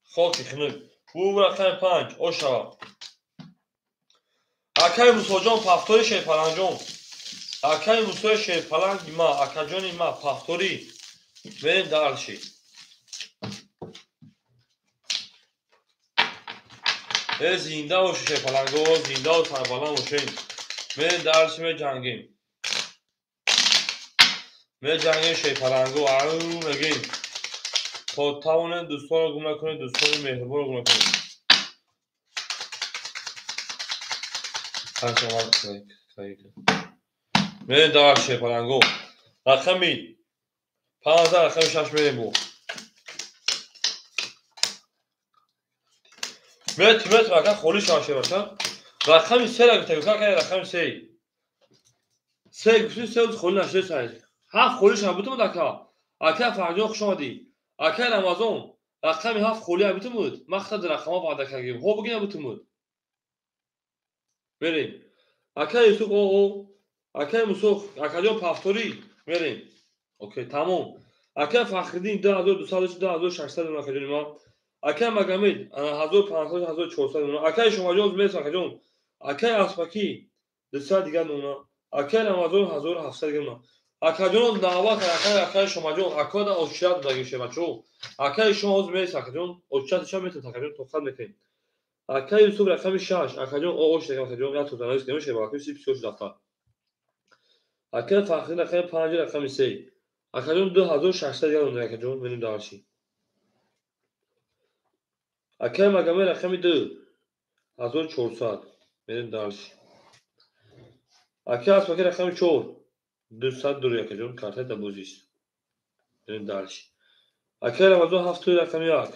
A: خاکی کنه او رقم 5 او شوا اکای موسوجان پافتوری شی پلنجون اکای موسوی شی پلنگ ما اکجانی ما پافتوری بریم دالشی زنده و شی پلنگو زنده و سربالان باشیم بریم دالشی می جنگیم شی پلنگو او مگیم تا تاونه دوستان رو گم نکنید دوستان مهربان رو گم نکنید بریم دار شی پلنگو رقمی 15 رقم 6 بریم بو تیمت رقم خولی شاشه باشه رقمی 3 رقم تکوکا کنید رقم 3 گفتی 3 روز خولی نشده سایز 7 خولی شما بودم دکا اکر فرجان خوش آمدی اکر رمضان رقمی 7 خولی هم بیتون بود مقصد رقم ها بعد کردیم خب بگیم بیتون بود بریم اکر یوسف او اکر موسوخ اکر جان پافتوری بریم اوکی تمام اکر فخردین 2200 2600 اکر جان ما اکر مگامید 1500 1400 اکر شما جان میس اکر جان اکر اسپاکی 200 دیگه اونا اکر رمضان 1700 دیگه اونا اکر جان دعوت اکر شما جان اکر اوشیات داگی شه بچو اکر شما میس اکر جان اوشیات شما میتون اکر جان توخال میکنید اکر یوسف رقم 6 اکر جان اوش دیگه اکر جان یا تو دانش نمیشه باقی 30 دفعه اکر فخری رقم 5 رقم 3 اکر جان 2600 دیگه اون اکر جان بریم دارشی اکر مگامه رقم 2 1400 بریم دارشی اکر اسپاکی رقم 4 200 دور اکر جان کارت دبوزیست بریم دارشی اکر رمضان 7 رقم 1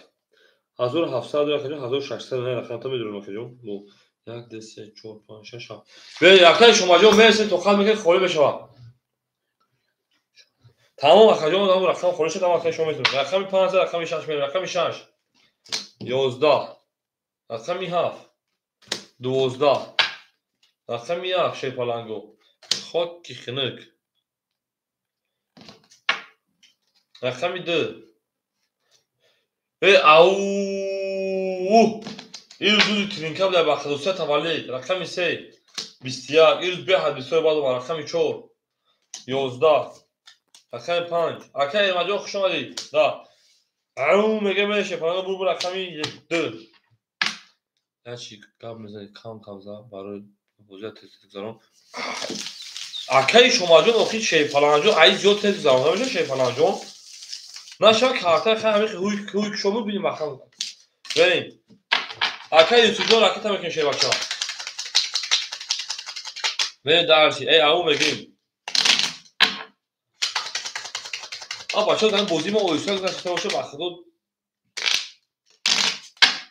A: 1700 اکر جان 1600 رقم تا میدونم اکر جان بو 1 2 3 4 5 6 7 به اکر شما جان مرسی تو خال میگه خوری بشه تمام اکر جان رقم خوری شد تمام اکر شما میتونه رقم 15 رقم 6 رقم 6 11 رقمی 7 12 رقمی 1 شی پالانگو خاکی خنک رقمی 2 او این روز ترینکاب در بخدوسه تولید رقمی 3 21 این روز بیاد بسیار بعد ما رقمی 4 11 رقمی 5 اکه مجا خوش آمدید دا او میگه میشه پالانگو بور رقمی 2 هرچی قبل میزنید کم کمزا برای بوزیت تلزارم اکه شما جون اخی شی پالانگو ای زیاد تلزارم نمیشه شی پالانگو نشا کارت خیلی خوی شما ببینیم بخوام بریم اکه یوتیوب راکت هم میشه بچا بریم درسی ای او بگیم بچا دارن بازی ما اویسا گذاشته باشه بخدا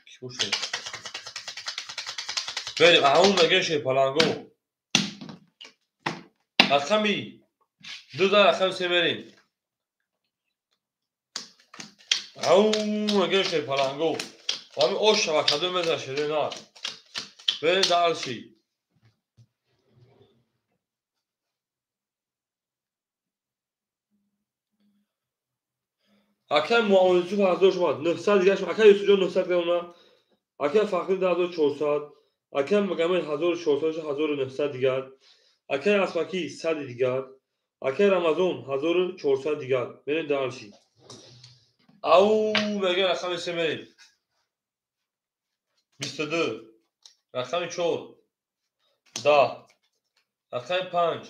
A: کی باشه بریم او میگه شی پالانگو رقمی 2 رقم 3 بریم او میگه شی پالانگو همین اوش شبکه دو میزن شده نه بریم درسی اکه معاونتی برداشت اومد 900 دیگه شما اکه یوسف جان 900 دیگه اومد اکه فخری 1400 اکه مگمه 1400 1900 دیگر اکه اسمکی 100 دیگر اکه رمضان 1400 دیگر بریم درسی او میگه رقم 3 بریم 22 رقم 4 10 رقم 5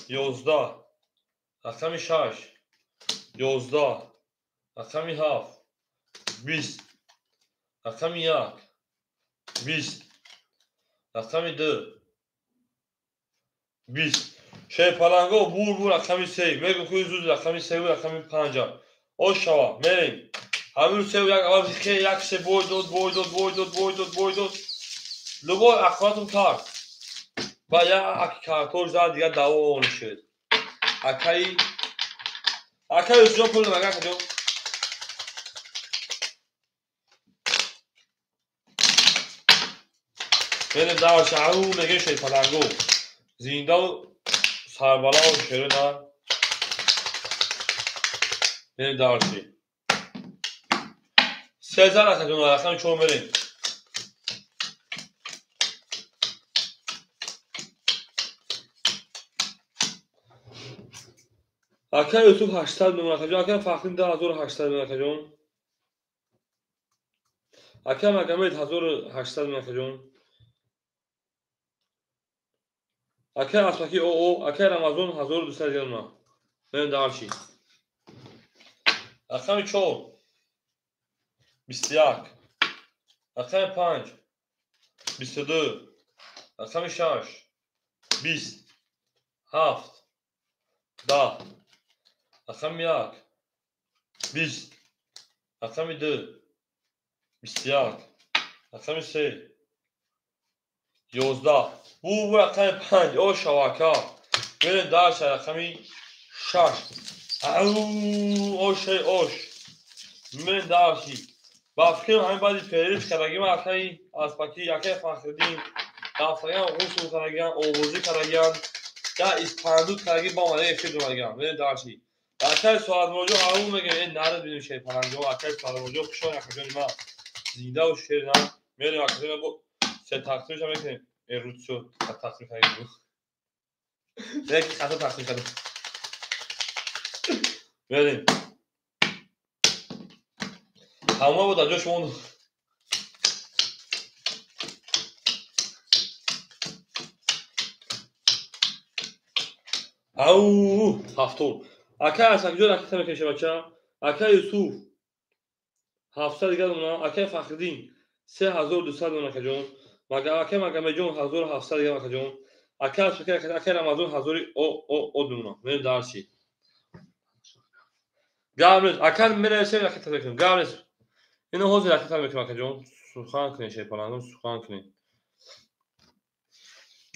A: 11 رقم 6 11 رقم 7 20 رقم 1 20 رقم 2 20 شی پالانگو بور رقم 3 بگو که زود رقم 3 و رقم 5 اوشوا مریم همین 3 و یک اول خیلی یک 3 بوید لبو اخواتم کرد و یا اکی کارتور زد دیگه دعوا نشد اکی یوسف پول نمگه کجا بریم درش او میگه شی پالانگو زنده و سربالا و شروع نه بریم درشی 13 رقم 4 بریم اکه یوسف 800 نمونه کجا اکه فخرین 1800 نمونه کجا اکه مگمید 1800 نمونه کجا اکه اسمکی او اکه رمضان 1200 نمونه بریم درشی رقم 4 21 رقم 5 22 رقم 6 20 7 10 رقم 1 20 رقم 2 21 رقم 3 11 بو رقم 5 او شواکا بریم درس رقم 6 اوش من درسی با فکرم همین بعدی پیریش کردگیم اکی از پاکی یکی فخردین دفترگان غوص کردگیم اووزی کردگیم یا اسپاندود کردگیم با مده افید اومدگیم بریم درسی اکی سوال موجود همون میگه این نرد بینیم شی پرنگو اکی سوال موجود کشان اکجانی ما زنده و شیر نه میریم اکجانی با سه تقسیمش هم میکنیم این رود شد تقسیم کردگیم یک خطا تقسیم کردیم بریم همه بود از جاش موندو او هفتون اکه از اکجا رکت میکشه بچه اکه یوسف 700 دیگر اونا اکه فخردین 3200 اونا کجون اکه مگمه جون 1700 دیگر کجون اکه از فکر اکه رمضان 1000 او دونا من درسی گامز اکه میره سه رکت میکنم گامز اینو حوض رکت میکنم کجون سوخان کنی شی پلانگون سوخان کنی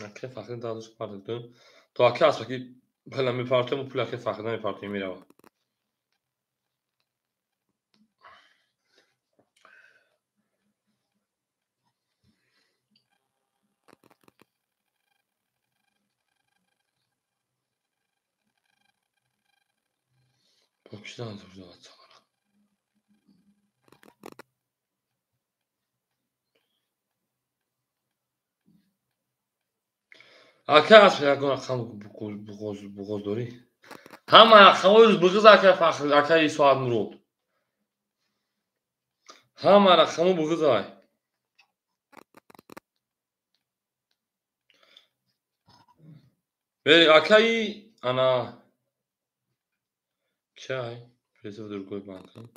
A: اکه فخردین 1000 پارتون تو اکه از فکر بله میپارتم و پول اکه فخردین میپارتیم میره Bakışdan durdu. Aka asp yakın akşam bu dori. Hamma akşam öz bu kız aka faxr aka Suad Murod. Hamma akşam bu kız ay. Ve akay ana çay prezov durgoy bankın.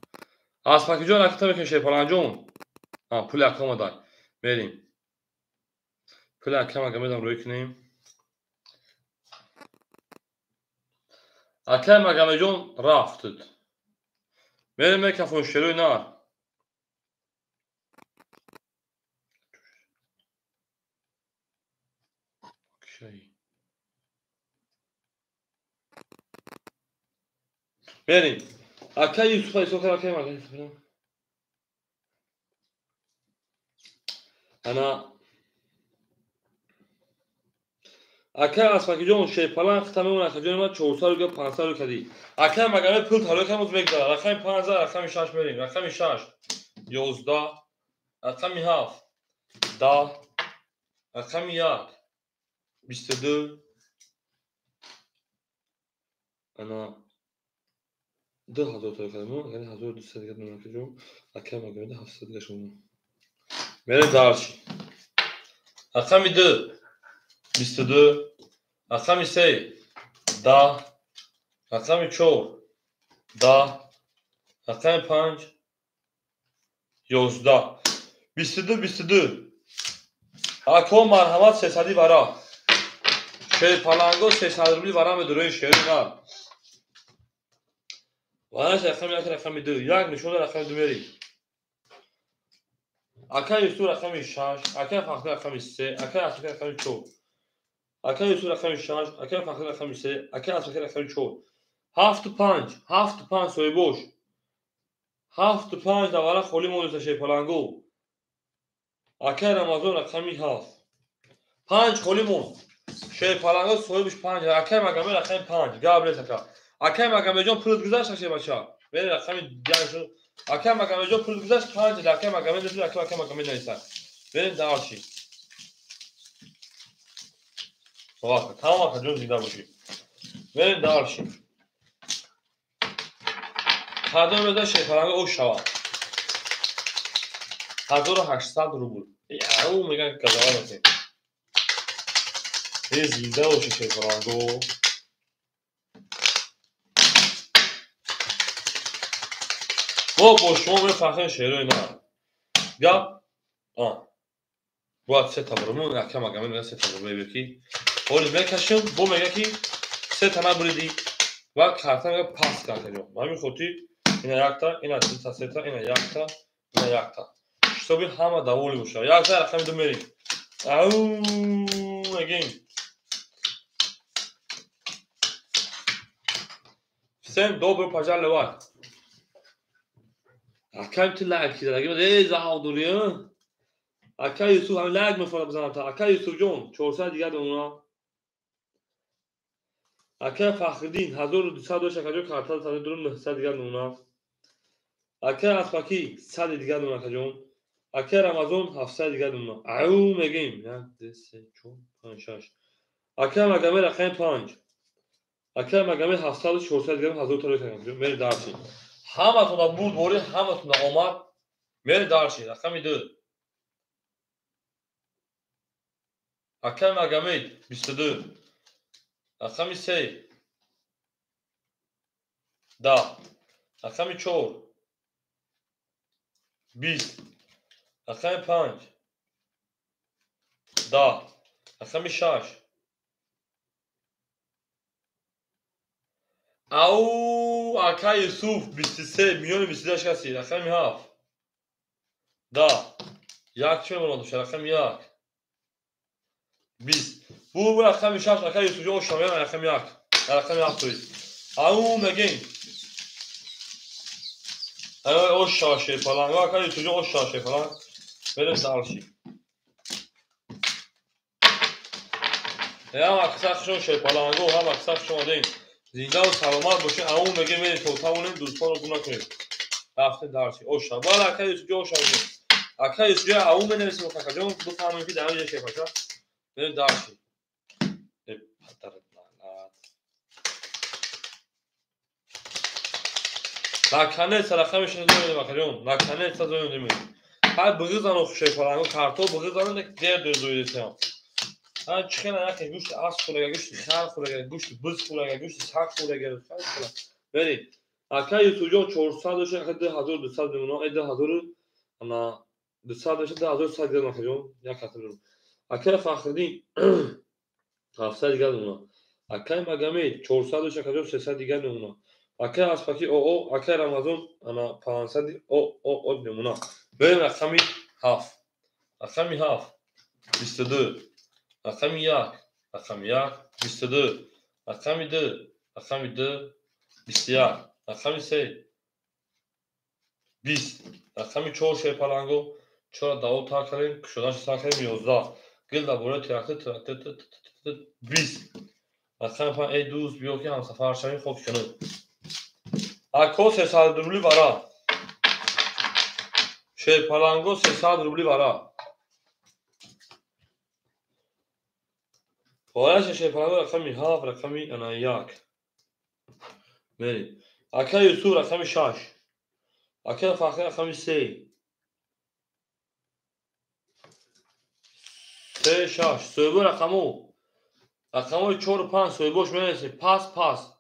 A: Aspakijon aka tabii ki şey falanjon. Ha pul akama day. Vereyim. Pul akama gamedam roy kineyim. Aka magamejon rafted. Benim mikrofon şeroy nar. Şey. Vereyim. Aka Yusuf'a sokar akay magamejon. Ana اکه اسمکی جون شی پلان ختمه اون اکجون ما 400 رو 500 رو کدی اکه مگه پول تالو کم از بگذار رقم 5000 رقم 6 بریم رقم 6 11 رقم 7 10 رقم 1 22 انا 2000 تالو کدم یعنی 1200 کدم اکجون اکه مگه 700 گشون میره دارش رقم 2 22 رقم 3 10 رقم 4 10 رقم 5 11 22 اکو مرحمت 300 برا شیر پلنگو 300 روبلی برا میدروی شیر نه وانش رقم 2 یک نشون رقم 2 میری اکا یسو رقم 6 اکا فقط رقم 3 اکا اصلا رقم 4 اکا یسو رقم 6 اکا فقط رقم 3 اکا اصلا رقم 4 7 5 سوی boş 7 5 da vara خالی مونده شیر پلنگو اکا رمضان رقم 7 5 خالی مون شیر پلنگو سویبش 5 اکا مگامه رقم 5 گابل تکا اکا مگامه جون پول گذاشت شیر بچا ببین رقم دیگه اکا مگامه جون پول گذاشت 5 اکا مگامه دید اکا مگامه نیست ببین دارچی واقعا تمام اکا جون زنده باشی ببین دارچی هر بده شیر پلنگو او شوا 1800 روبل او میگن کذا نکنه یه زنده باشی شیر پلنگو با شما به فخر شیروی نه یا باید 3 تا برمون اکا مگامه میگه 3 تا برمون بکی اولی بکشم بو میگه کی 3 تا نبریدی و کارتا میگه پاس کرده من خودی اینا یک تا اینا 2 تا 3 تا اینا یک تا اینا یک تا شتابی همه داولی باشه یک تا رقم دو میری او اگین sen dobro pajarlı var. Akam tilla ki دیگه ای زهادوریه اکا یوسف هم لگ میخوره بزنم تا اکا یوسف جون 400 دیگه دونا اکا فخردین 1200 دوش اکا کارتا تا درون 900 دیگه دونا اکا اسپاکی 100 دیگه دونا اکا جون اکا رمضان 700 دیگه دونا او میگیم 1 2 3 4 5 6 اکا مگامه رقم 5 اکا مگامه 700 400 دیگه 1000 تا رقم جون میری دارشی همه تون بود بوری همه تون اومد میری دارشی رقم 2 اکا مگامه 22 رقم 3 10 رقم 4 20 رقم 5 10 رقم 6 او اکا یوسف 23 میلیون 23 کسی رقم 7 10 یک چه مولاد بشه رقم 1 20 bu رقم 6 اکا یوسف جو شامل رقم 1 رقم 7 توی او میگین او شاشه فلان اکا یوسف جو شاشه فلان بره دارشی هم اکساخشون شی پلانگو هم اکساخشون دین زنده و سلامت باشین. اون میگه میریم توتمونیم دوستان رو گم نکنیم. رفته درسی اوشا بالا اکای یوسفی اوشا اکای یوسفی اون بنویسیم کاکا جون بفهمیم که در اینجا چه باشه. بریم درسی. لکنه سرخمش نمیدونم کاکا جون لکنه سازون نمیدونم. هر بغیزن و شیپارانگو کارتو بغیزن یک دیر دویدیم. هر چیکار نکنی گوشت آس خوره گوشت خال خوره گوشت بز خوره گوشت ساق خوره خاله. بریم. اکای یوسفی 400 داشت اکای 1200 میمونه 2000 انا 200 داشت 2100 دیگه کاکا جون یک خاطر. اکای فخردین 700 دیگه میمونه. اکای مگامی 400 داشت اکای 300 دیگه میمونه. اکای اسپاکی او اکای رمضان انا 500 او میمونه. بریم رقمی 7 رقمی 7 22 رقمی 1 رقمی 1 22 رقمی 2 رقمی 2 21 رقمی 3 20 رقمی 4 شیپارانگو 4 داو تا کردیم شداش تا کردیم 11 گل دبوره تراکت 20 رقم 5 ای دوست بیو که هم سفر شویم خوب کنیم. اکو 300 روبلی برا شیپارانگو 300 روبلی برا پایش شیپارانگو رقمی 7 رقمی انا 1 بریم. اکای یوسف رقمی 6 اکای فخر رقمی 3 3 6 سویبو رقمو 4 5 سویبوش میرسه پاس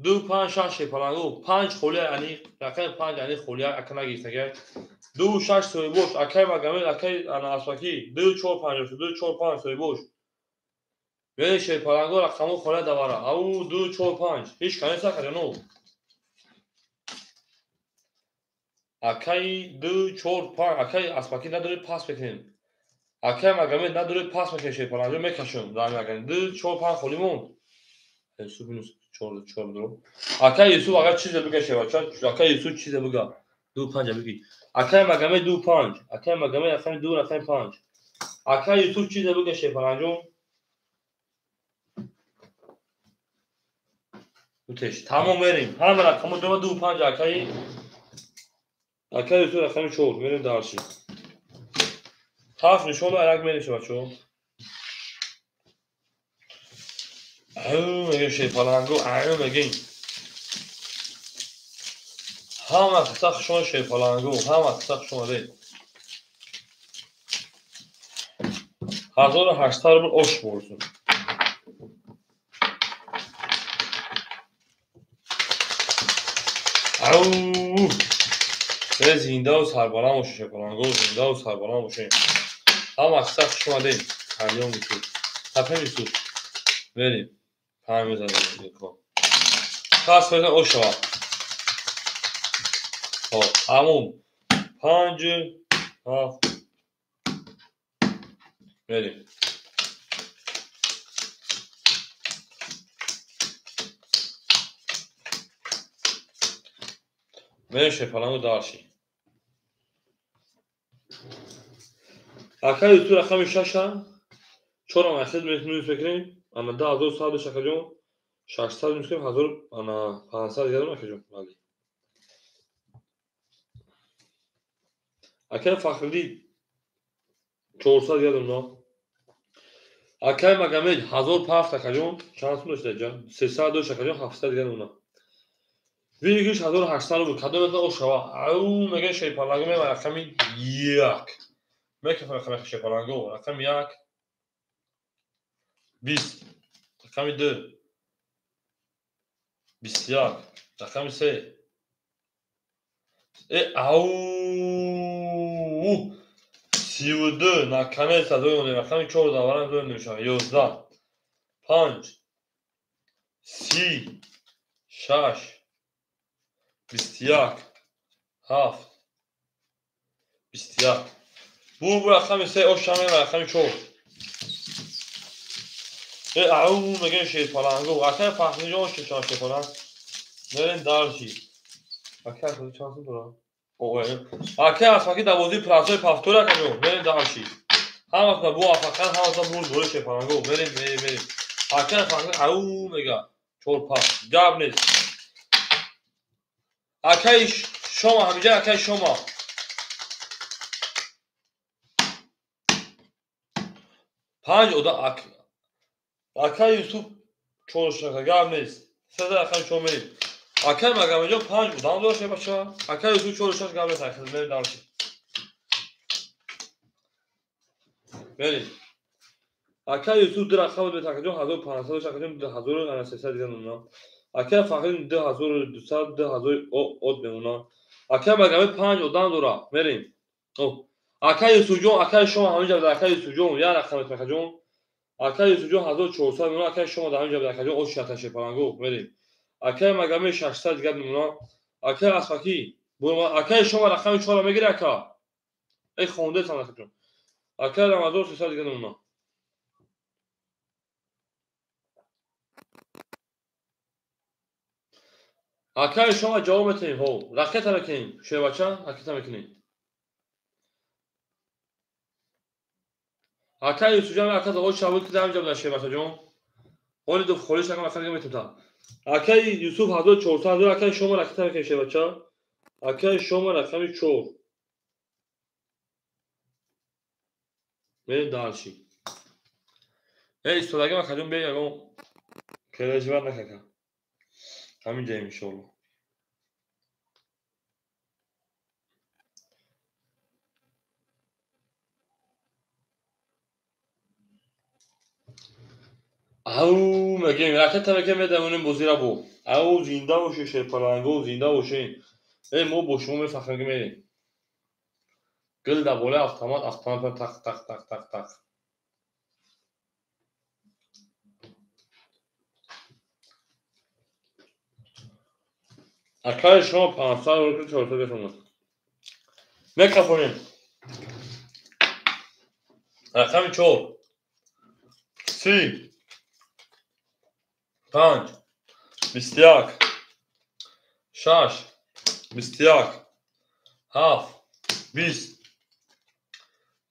A: 2 5 6 شیپارانگو 5 خولیه یعنی رقم 5 یعنی خولیه اکنا گیسنگه 2 6 سویبوش اکای مگامل اکای انا اسواکی 2 4 5 2 4 5 سویبوش میره شیپارانگو رقمو خولیه دواره او 2 4 5 هیچ کنه ساکه نو اکای 2 4 5 اکای اسواکی نداره پاس بکنیم اکای مگامل نداره پاس بکنه شیپارانگو میکشم دارم میگن 2 4 5 خولیمون یوسف minus 4 درو اکای یوسف اگر چیز بگه شباچ اکای یوسف چیز بگه 2 5 بگی اکای مگامل 2 5 اکای مگامل رقم 2 رقم 5 اکای یوسف چیز بگه شیپارانگو اوتش تمام بریم همه رقم 2 5 اکای یوسف رقم 4 بریم دارشی هفت نشون رو عرق میشه بچه‌ها میگه شیپارانگو میگه همه قصه شما شیپارانگو همه قصه شما ده 1800 روبل oş borsun. Au! Ve zinde و سربالان باشه شیپارانگو زنده و سربالان باشه هم قصه شما ده هلیون میتود تپه میتود بریم پرم بزنیم یکم پس بزن oş var همون 5 7 بریم بریم شیپارانگو دارشی اکای تو رقم 6 چون مسعود میتونید فکرین اما 10000 شکلون 600 میشه 1000 انا 500 دیگه میشه ولی اکای فخری 400 یادم نه اکای مگامل 1005 شکلون چند داشته جان 302 شکلون 700 دیگه اونا ویگیش 1800 بود کدوم او شوا او میگه شیپارانگو میگه رقم 1 میگه رقم شیپارانگو رقم 1 20 رقم 2 21 رقم 3 او 32 نکنه صدای رقم 4 داورم دور نمیشه 11 5 30 6 21 7 21 bu رقم 3 o شامل رقم 4 او میگه شیپارانگو اکای فخری جان شیپارانگ بریم دارشی اکای خود چانس داره اکای اسفاکی دوازی پلاسای پافتور کنو بریم دارشی هم وقت بو افاقن هم وقت بور دوره شیپارانگو بریم اکای فخری او میگه 4 5 گپ نیست. اکای شما همینجا اکای شما. پنج oda اکای یوسف چورش گپ نیست. سه اکای شما میرید. اکای مگم اینجا 5 بود. هم داشته بچه‌ها. اکای یوسف چورش گپ نیست. خدمت داشت. برید. اکای یوسف در رقم به تکجون 1500 شکجون 2300 دیگه اونا. اکای فقیر 2200 2000 od به اونا. اکای مگم 5 odan دورا. بریم. اکای یوسف جون اکای شما همینجا در اکای یوسف جون یا رقم تکجون اکای یوسف جون 1400 اونا اکای شما در همینجا در تکجون او شاتش پلنگو. بریم. اکای مگم 600 دیگه اونا. اکای اسفکی اکای شما رقم 4 میگیره اکا. ای خونده تان تکجون. اکای رمضان 300 دیگه اونا. اکای شما جواب میتونیم هو راکت میکنیم شوی بچه راکت میکنیم اکای یوسف جان راکت او شاول که همینجا شوی بچه جون اون دو خالیش هم راکت میتونم اکای یوسف 1400 اکای شما راکت میکنیم شوی بچه اکای شما رقم 4 میریم دالشی ای استوداگه ما خدون بیاگم کلاجوار نککم همینجا ان شاء الله او میگیم راکت میکنیم بدمونیم بوزیرا بو او زنده باشه شوی پلنگو زنده باشه ای ما با شما میفخریم میریم گل در بالا автомат تق تق تق تق تق اکای شما 500 رو 400 شما میکروفونیم رقم 4 3 5 21 6 21 7 20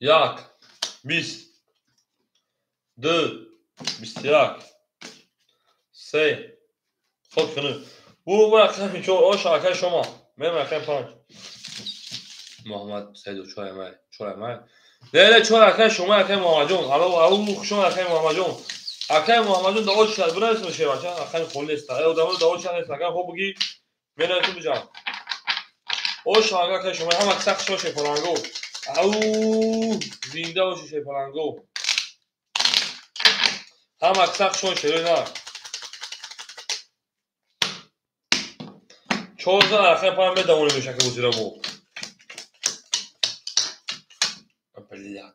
A: 1 20 2 21 3 خب کنه او رقم 4 آش اکای شما من رقم 5 محمد سید چوره مای نه 4 اکای شما اکای محمد جون او شما اکای محمد جون اکای محمد جون داوود شد برای اسم شه بچا اکای خول نیست او داوود شد نیست اکای خوب بگی من تو بجام او شما اکای شما هم اکسخ شو شه پلنگو او زنده باشه شه پلنگو هم اکسخ شو شه نه 14 اکای پام بدون میشه که بوزیرا بو بلیات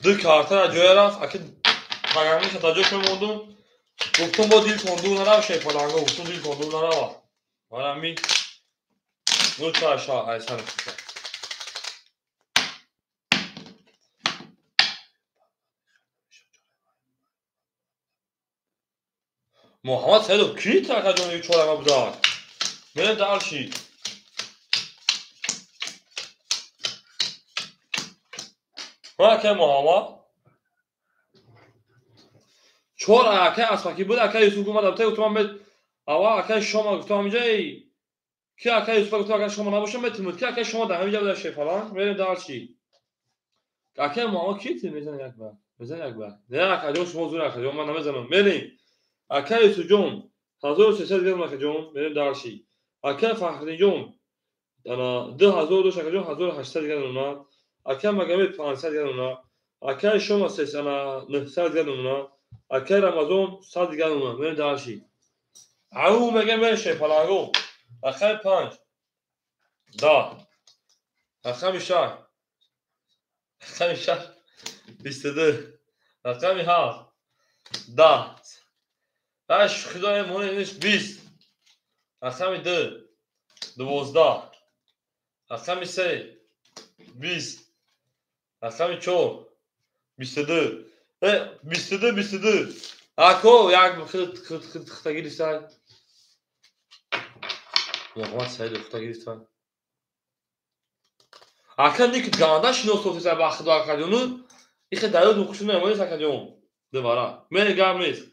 A: دو کارتا جوی رفت اکید پاگرمیش تا جوش میموندم گفتم با دیل کندو نرو شی پلنگو گفتم دیل کندو نرو وارم می نو چا شا ایسان کشا محمد سیدو کی تاکا جون یه چوره ما بدار من دال شی ما که محمد چور اکه اسفکی بود اکه یوسف اومد البته گفتم من اوا اکه شما گفتم اینجا کی اکه یوسف گفتم اکه شما نباشه میتونید کی اکه شما در همینجا بوده شه فلان من دال شی اکه محمد کی تی میزنه یک بار بزن یک بار نه اکه جون شما زور اکه جون من نمیزنم بریم اکه یوسف جون 1300 دیگه اکه جون من دال شی اکه فخری جون انا 2000 اکه جون 1800 دیگه اونا اکه مگه 500 دیگه اونا اکه شما 300 انا 900 دیگه اونا اکه رمضان 100 دیگه اونا من دال شی او میگه میشه پلنگو اکه 5 10 اکه میشه اکه 22 اکه 7 10 اش خدای مونه نیست 20 اکه 2 12 اکه 3 20 اکه 4 22 22 اکو یک خط گیریستان محمد سعید خط گیریستان Akan dik ganda şinosofi sa baxtı akadonu. İxe dayo dokuşun nemalı sakadyon. Devara. Men gamnis.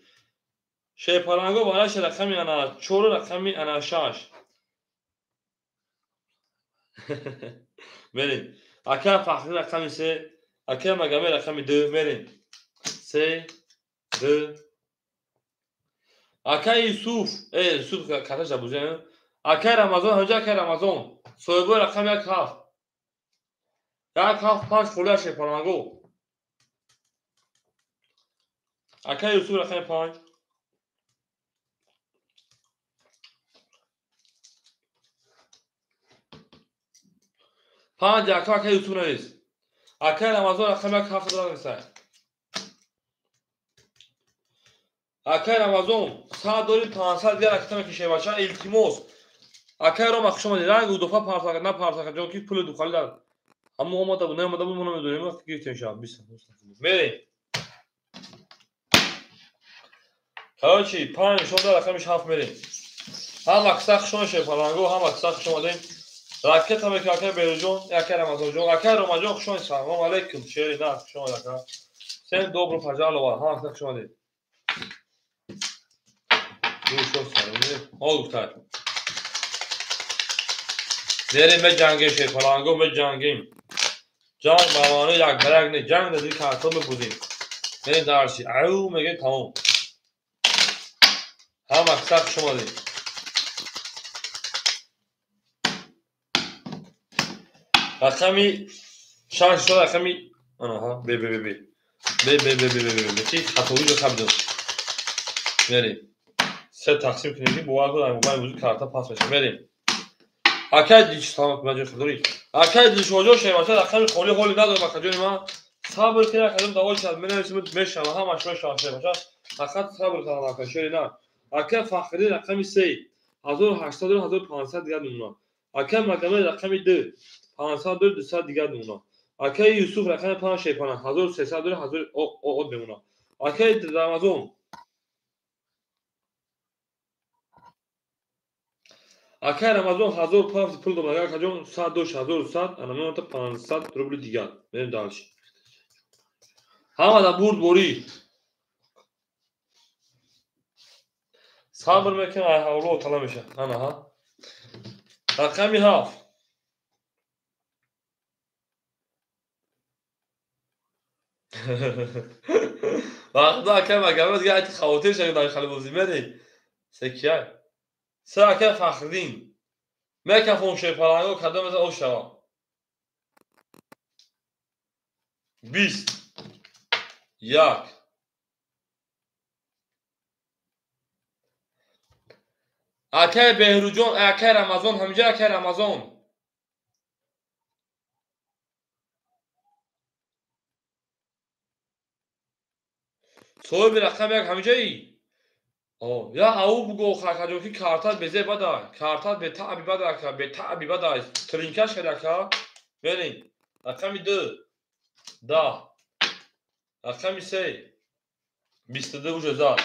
A: Şey parango bana şey rakami ana çoru rakami ana şaş. Merin. Aka farklı rakam ise aka magame rakam 2 merin. Se 2. Aka Yusuf. Yusuf kardeş abuzen. Aka Ramazan hoca aka Ramazan. Soybu rakam ya kaf. Ya kaf paş fulaş parango. Aka Yusuf rakam 5. Panj aka Yusuf neyiz? Aka Ramazan rakam ya kaf drar misal. Aka Ramazan saat dori 500 diğer akşam ki şey başa iltimos. Aka Ram akşam diğer udofa parsak na parsak jo ki pulu dukallar. Ama olmadı bu ne olmadı bu bunu dönüyor vakit geçiyor şu an bir saniye. Merin. Kardeşi pan şurada rakammış haf merin. Ham aksak şon şey parango ham aksak şon alayım. Raket hem ki Berujon ya ki Ramazon aka Ramazon şon selam aleyküm şeri na şon aka. Sen dobro pajalo var ham aksak şon alayım. Bu şon selam. Ol tak. Nere me jange şey parango me jangim. Can babanı yak merak ne jang dedi kartımı budin. Beni darşı au mege tamam. Ham aksak şon alayım. Rakami şans şurada rakami aha be. Ki hatoyu da kabdo. Vereyim. Sen taksim kınıcı bu arada mobile müzik karta pas versin. Vereyim. Akad diş tamam bence şurada. Akad diş hoca şey var. Rakami holi nada bakacağım ama sabır kıra kadın da olacak. Benim ismim 5 ama ha maşro şans şey var. Akad sabır kalan arkadaşlar ne? Akad fakiri rakami şey. Hazır 80 hazır 500 diye numara. Akad magame rakami 2. 500 saat دیگر دونا. اکای یوسف رقم 5 شیپانا 1300 داره 1000 او بمونا. اکای رمضان اکای رمضان 1000 پاس پول دو مگا کجون 100 2000 saat anamın da 500 rubl دیگر. Benim dalış. Hamada burd bori. Sabır mekan ay havlu otalamışa. Ana ha. Rakami haf. وقتا که مگه دیگه خاطر شده در خاله بازی بری سکیه سر که فخردین مکه فونشه پرانگو کدام از او شوا 20 یک اکه بهروجان اکه رمضان همجا اکه رمضان صاحب رقم یک همجا ای یا او بگو خاکجو کی کارتات بزه بدا کارتات به تعبی بدا که به تعبی بدا ترینکش کرده که برین رقم 2 10 رقم 3 22 وجه زاد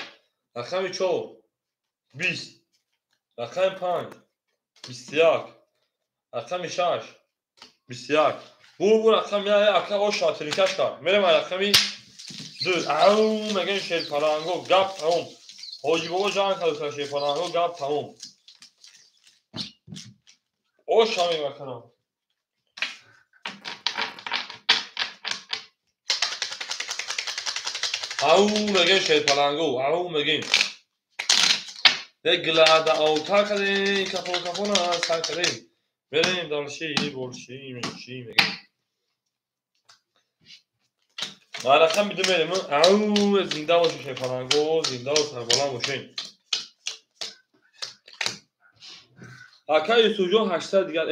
A: رقم 4 20 رقم 5 21 رقم 6 21 bu رقم ya akla o şatırı kaç kar benim rakamı 2 au megen şey parango gap tamam hoji baba can kalırsa şey parango gap tamam o şami bakalım au megen şey parango au megen glada auta kadın kafona sar kadın benim dalşı borçi megen رقم میدم بریم او زنده باشه شی پرانگو زنده و سربلند باشین اکای سوجون 800 دیگر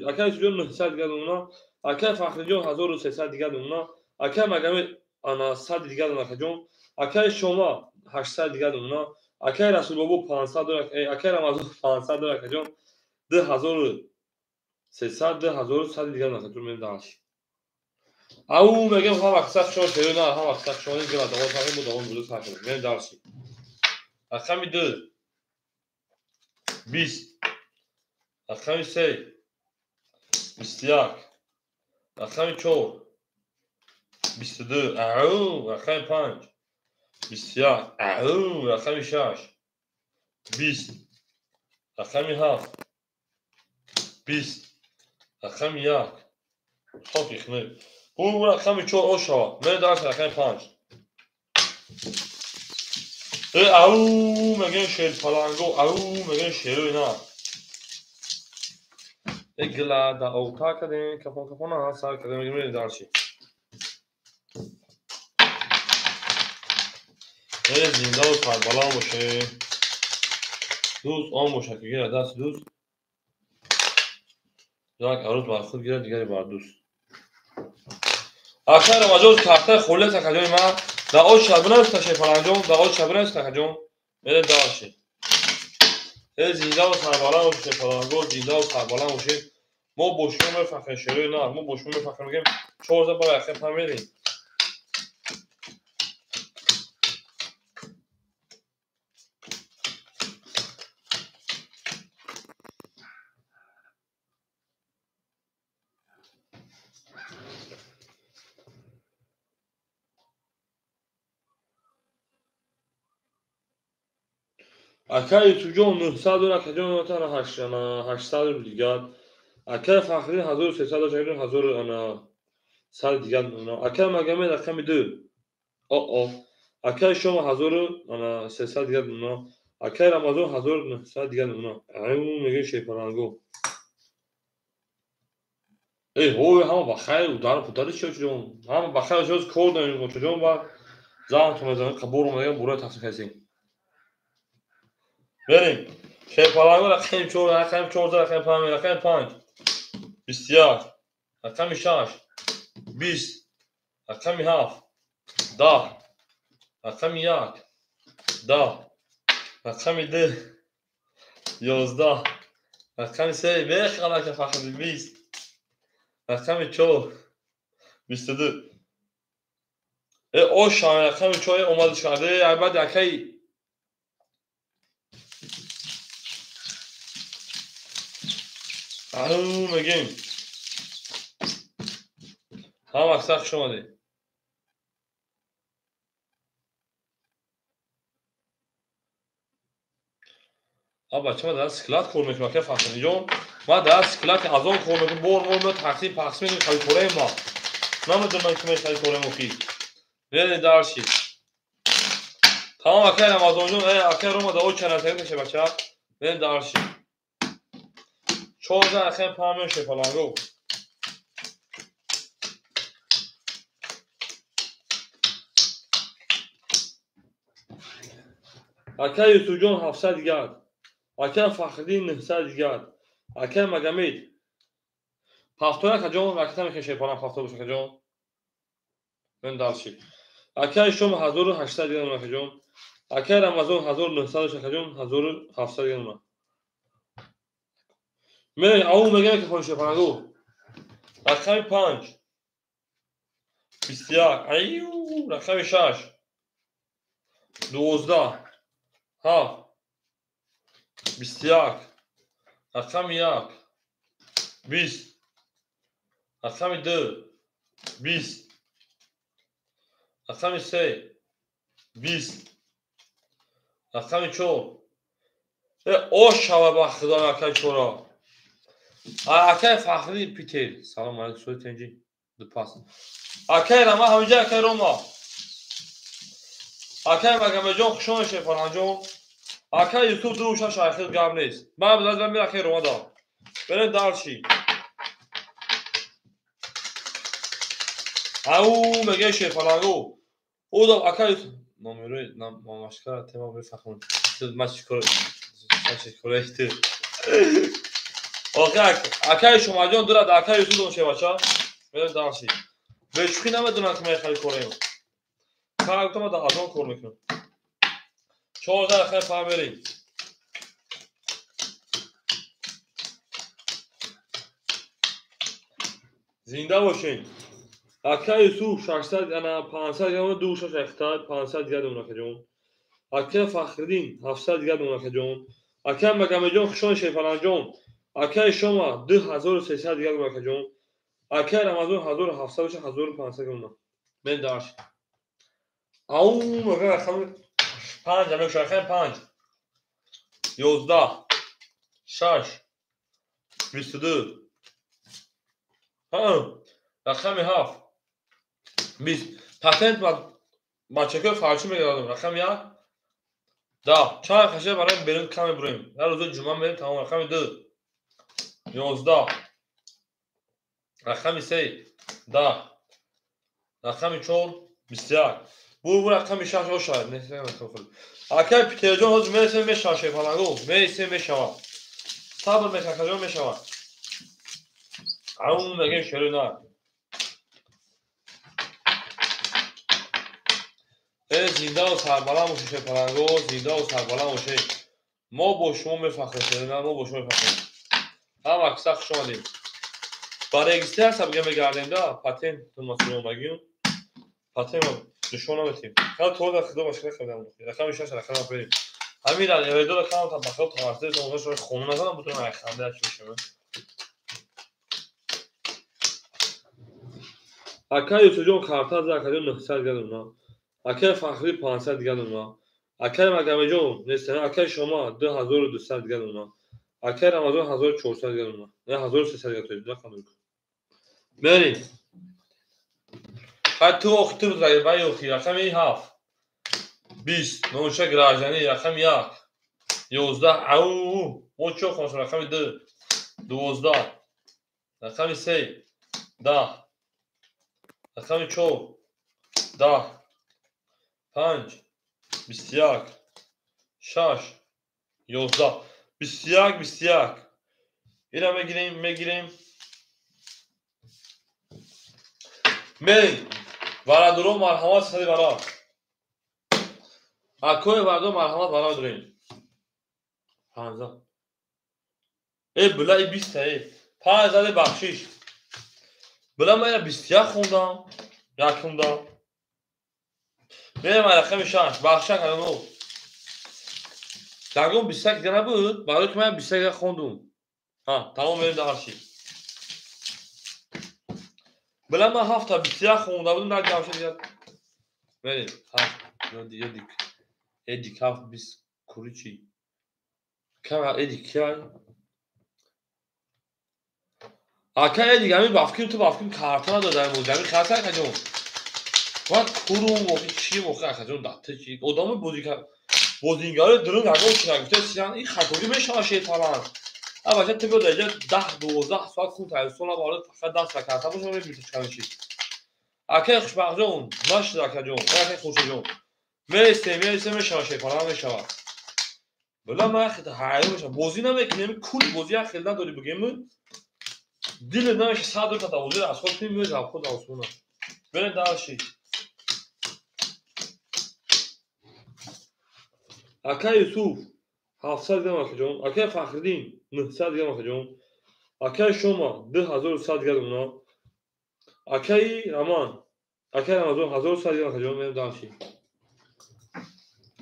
A: اکای سوجون 900 دیگر اونا اکای فخرجون 1300 دیگر اونا اکای مگمی انا 100 دیگر اونا جون اکای شما 800 دیگر اونا اکای رسول بابو 500 دلار اکای رمضان 500 دلار جون 2300 2100 دیگر اونا جون من داش او میگم هم اکساک شو شده نه هم اکساک شو نیست که دوام تاقیم بود دوام بلوز هاکنم من دارشی رقم 2 20 رقم 3 21 رقم 4 22 او رقم 5 21 او رقم 6 20 رقم 7 20 رقم 1 خب یخنه او رقم 4 او شوا من درس رقم 5 او میگن شیر پلانگو او میگن شیر اینا اگلا دا اوتا کردیم کپون ها سر کردیم میگیم دارشی زنده و کربلا باشه دوست آن باشه که گیره دست دوست یک عروض بر خود گیره دیگری بر دوست اکثر مجاز تخته خوله تکجون ما دا او شبنه است تشه پلانجون دا او شبنه است تکجون میگیم دارشی زنده و کربلا باشه پلانگو زنده و کربلا باشه ما بوشون میفخریم شروع نه ما بوشون میفخریم میگیم 4 برای اخیر فهمیدیم اکای تو جون 900 و کجون نوتن 800 دیگر اکای فخری 1300 و 1000 انا سال دیگر انا اکای مگمه رقم 2 او اکای شما 1000 انا 300 دیگر انا اکای رمضان 1900 دیگر انا اون میگه شیپرانگو ای هو هم بخیر دار پدر چه جون هم بخیر جز کور داریم چه جون با زان تو مزان قبور میگم برای تفسیر کردیم بریم شیپرانگو رقم 4 رقم 14 رقم 5 رقم 5 21 رقم 6 20 رقم 7 10 رقم 1 10 رقم 2 11 رقم 3 بخلا که فقط 20 رقم 4 22 او شان رقم 4 اومد کرده البته یکی میگیم هم اکثر شماده بچه ما در سکلات کار میکنم که فهمیدی جون ما در سکلات از آن کار میکنم بور تقسیم پخش میکنیم خیلی کوره ما نمیدونم که خیلی کوره مخی ولی دارشی تمام اکر امازون جون اکر رو ما در او چنل تگه میشه بچه ولی دارشی 14 اخیر پا میشه پلانگو اکر یوسف جون 700 دیگر اکر فخردین 900 دیگر اکر مگمید هفتاد کجون رکتا میکشه پلان هفتاد بشه کجون من دارشی اکر شما 1800 دیگر کجون اکر رمضان 1900 کجون 1700 دیگر من او میگم که خودش پلانگو رقم 5 21 ایو رقم 6 12 7 21 رقم 1 20 رقم 2 20 رقم 3 20 رقم 4 او شوا با خدا رقم 4 اکای فخری پیتر سلام علیکم سوی تنجی دو پاس اکای رما همینجا اکای روما اکای مگم جون خوشون شه فلان جون اکای یوتیوب دوشا شایخ گام نیست من بدل میرم اکای روما دا بریم دارشی او میگه شه فلانگو او دا اکای نمیروی ماشکار تما بفهمون ماچ کور کورکت اکای شما جون داره اکای یوتیوب دوشه بچا بریم دارشی بهشوخی نمیدونم که من خیلی کوریم کار ما در آزان کار میکنم 14 خیلی پا بریم زنده باشین اکای سو 600 انا 500 یا دوش اختار 500 دیگه اون که جون اکای فخردین 700 دیگه اون که جون اکای مگم جون خوشون شه فلان جون اکای شما 2300 دیگه اون که جون اکه رمضان 1700 بشه 1500 گمنا من داشت او مگه رقم 5 همه شاخه 5 11 6 22 ها رقم 7 20 پتنت با چکه فارسی میگردم رقم 1 10 چای خشه برای بریم کم بریم هر روز جمعه بریم تمام رقم 2 11 رقم 3 10 رقم 4 21 bu رقم 6 o şahit neyse اکه پیترجان روز میرسه میشاشه پلنگو میرسه میشوا صبر میکنه میشوا اون میگه شروع نه زنده و سربلند باشه پلنگو زنده و سربلند باشه ما با شما میفخریم نه ما با شما میفخریم هم اکثر خوش آمدیم برای رجیستر سب میگردیم دا پاتین تو مسئول مگیم پاتین نشون نمیدیم خیلی طور در خدا باشه خیلی رقم 6 رقم بریم همین در ایرادو رقم تا بخواد توسط اونها شو خونه نزنم بتونم خنده چه بشه اکه یوسجون کارتا زاکادون 900 گلونا اکه فخری 500 گلونا اکه مگمجون نیست اکه شما 2200 گلونا اکه رمضان 1400 گلونا نه 1300 گلونا رقم بریم خط تو وقت تو رای بای رقم 7 20 نوشه گراجانی رقم 1 11 او مچو خونس رقم 2 12 رقم 3 10 رقم 4 10 5 21 6 11 21 اینا میگیریم می ورادرو مرحمت سری برا اکوی ورادرو مرحمت برا داریم 15 ای بلا ای 20 ای 5000 بخشش بلا من 21 خوندم یکم دا میرم رقم 6 بخشش کردم درگم 21 دیگه نبود برای که من 21 خوندم ها تمام میریم دارشی بلا من 7 تا 21 خوندم بودم نه جمشه دیگه بریم ها دیگه Edik hafif biz kuruçi. Kama edik ya. Aka edik همین بافکیم تو بافکیم کارتون دادن موزمی خاطر کجون. وقت کورون و چی موقع کجون داته چی. آدم بودینگار درون نگاه کنه گفته سیان این خطوری میشه شیطان. اول تو بود دیگه 10-12 ساعت کون تلفن بالا فقط دست کارت باشه میبینی چه میشه. اکه خوش بخجون ماش دکجون اکه خوشجون. میرسه میشه شیطان میشه. بلا من خیلی حیران میشم بازی نمیکنم کل بازی خیلی نداری بگیم دل نمیشه صد تا بازی از خود فیلم میذارم خود آسونه بریم داشی اکه یوسف 700 گرم اکجون اکه فخردین 900 گرم اکجون اکه شما 2100 گرم اونا اکه رمان اکه رمضان 1100 گرم اکجون بریم داشی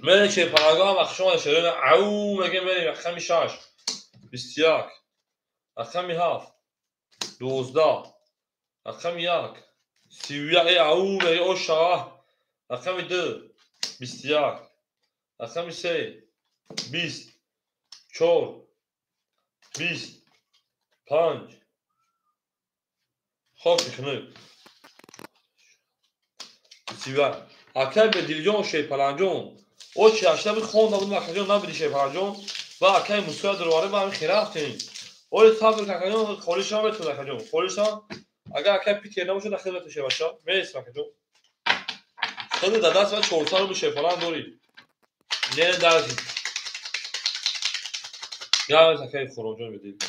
A: من چه پاراگرام اخشون شروع او میگه بریم رقم 6 21 رقم 7 12 رقم 1 31 او میگه او شاه رقم 2 21 رقم 3 20 4 20 5 خوش کنه 31 اکل به دیلیجون شی پلنجون او چی اشتا بود خون نبود مکجون نبودی شی پلنجون و اکل موسیقی درواره با همین خیره رفتیم او صبر ککجون خولیش هم بتونه ککجون خولیش هم اگر اکل پیتی نباشه داخل بتوشه باشه میرس مکجون خیلی دادست و 4 سال بشه پلن دوری نه درزی یا از اکل خروجون بدید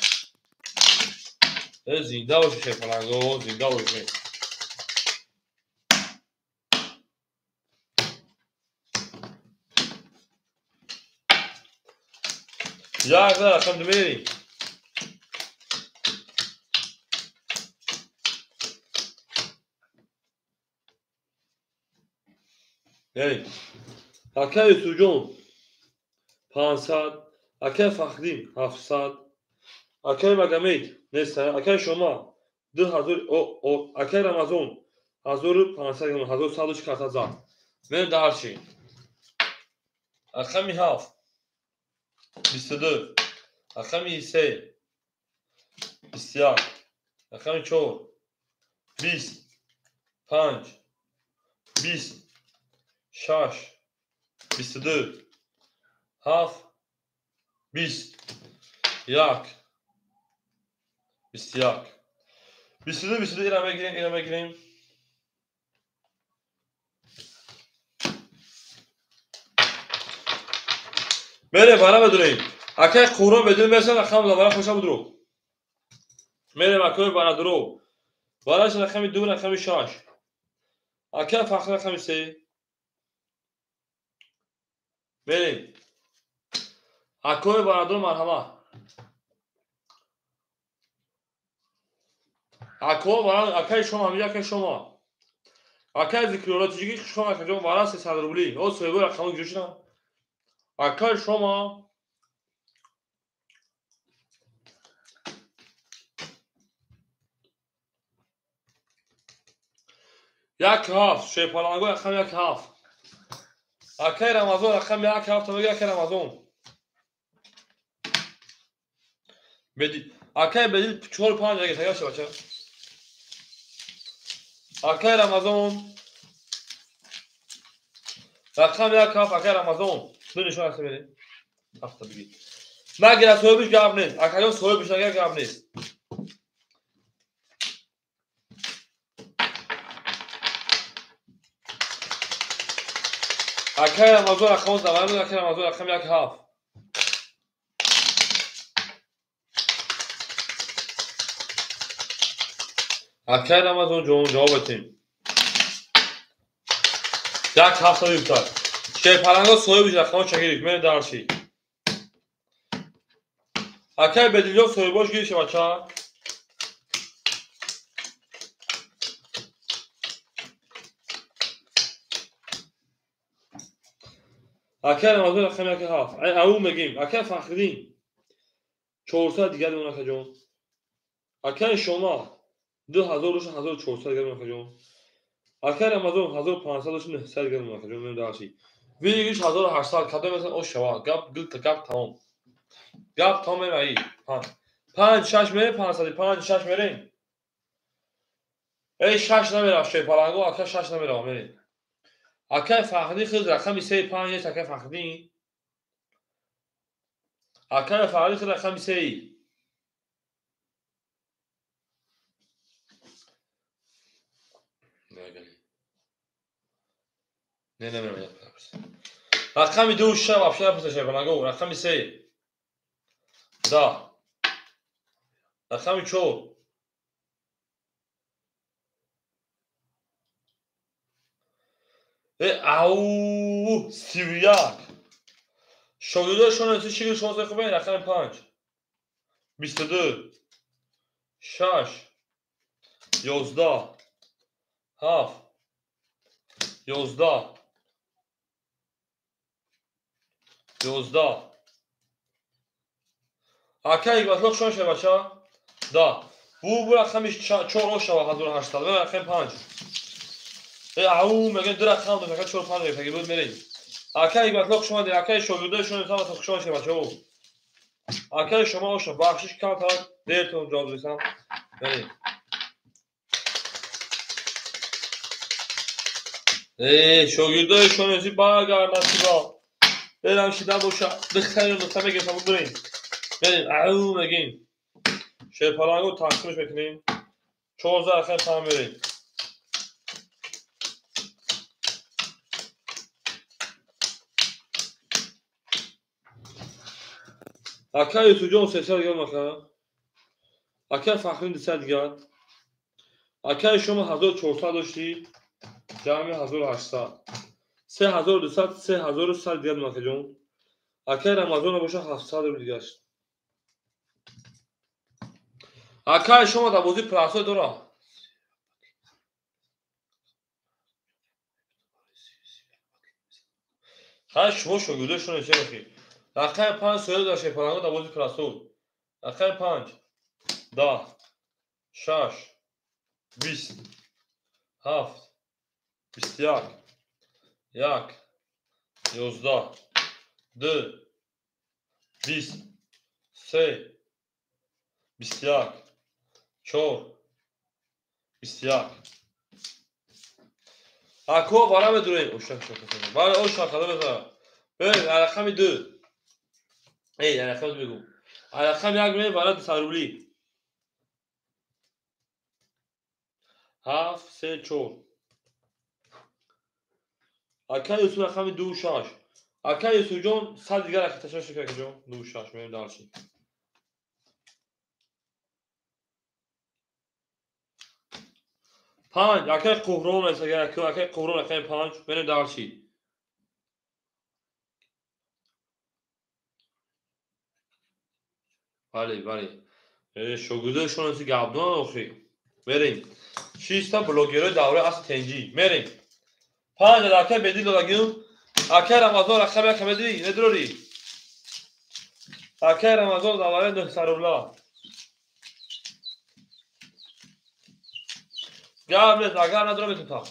A: زنده باشه شی پلنگو زنده باشه یا اگر رقم دمیری بریم اکه یوسجون 500 اکه فخدین 700 اکه مگمید نیست اکه شما Акай Рамазон 1500 гирам 1100 карта зад. Мерем дар чӣ? Рақами 7 22 рақами 3 21 рақами 4 20 5 20 6 22 7 20 1 21 22 22 اینا بگیریم میره برای بدونیم اکه قرآن بدون مثل رقم برای خوشا بدرو میره مکوی برای درو برایش رقمی 2 رقمی 6 اکه فخر رقمی 3 میریم اکوی برای درو مرحمه اکوی برای اکه شما همیشه اکه شما اکه ذکرولات چیگی شما اکه جون برای 300 روبلی او سویبو رقمو گیروشن اکه شما یک هفت شیپالانگو رقم یک هفت اکه رمضان رقم یک هفت تا بگه اکه رمضان بدید اکه بدید 4-5 اگه تگه بچه اکه رمضان رقم یک هفت اکه رمضان دو نشون هسته برید هفته بگید مگر از صحبش گرب نیست اکه جان صحبش نگه گرب نیست اکه رمضان رقم زمان اکه رمضان رقم یک هفت اکه رمضان جون جوابتیم یک هفته بیفتر شیپالانگو صحبش رقم چگیرید من درشی اکه بدید صحبش گیرشه بچه اکه رمضان رقم یک هفت او میگیم اکه فخردین 400 دیگر اون اکه جون اکه شما 2000 روش 1400 دیگر اون اکه جون اکه رمضان 1500 روش 900 دیگر اون اکه جون من درشی ویگیش 1800 کدام مثلا او شوا گپ تمام گپ تمام ای 5 6 میره 500 5 6 میره ای 6 نمیره شیپالانگو اکه 6 نمیره میره اکه فخردی خود رقم 3 5 است اکه فخردی اکه فخردی خود رقم 3 نه نمیره رقم 2 شب افشار پس شیپالانگو رقم 3 10 رقم 4 او 31 شاگرداشون از چی شما خوبه رقم 5 22 6 11 7 11 11 اکه یک بطلق شما شه بچه دا بو رقمش 4 شما 1800 رقم 5 او میگن دو رقم دو 4 5 میگه بود میریم اکه یک بطلق شما دی اکه شاگرداشون تا بطلق شما شه بچه او اکه شما اوش بخشش کم تا دیرتون جواب رسم بریم شاگرداشون ازی برگردن سیگا برم شیدن باشه بخیرون نطمه میگه بود بریم بریم او میگیم شیپالانگو تقسیمش بکنیم 14 رقم تمام بریم اکه یوسف جان 300 دیگر مکه اکه فخرین 200 دیگر اکه شما 1400 داشتی جمعی 1800 3200 3100 دیگر مکه جان اکه رمضان باشه 700 دیگر است اکه شما در بازی پلاسای داره ها شما شاگرداشون چه بخی رقم 5 سوال داشت شیپالانگو در بازی پلاسای رقم 5 10 6 20 7 21 1 11 2 20 3 21 4 21 Ako bana mı durayım? Uşak şakası. Bana o şakalı mesela. Böyle rakam 2. Ey rakam بگو. rakam یک میره برای تصوری. 7 3 4 Akay Yusuf rakam 2 6 Akay Yusuf جون صد دیگر rakam تشکر کرد جون 2 6 میریم دارشی. پنج اکای قهرمان است اگر اکای قهرمان اکای 5 میریم دارشی. بله شوگوده شون سی گابدون آخری. بریم 6 تا بلوگرای دوره اصل تنجی میریم. 5 اکای بدیل دادگیم اکای رمضان رقم یک بدی ندروری. اکای رمضان دوره نصرالله. گابلت اگر نداره بتوتا.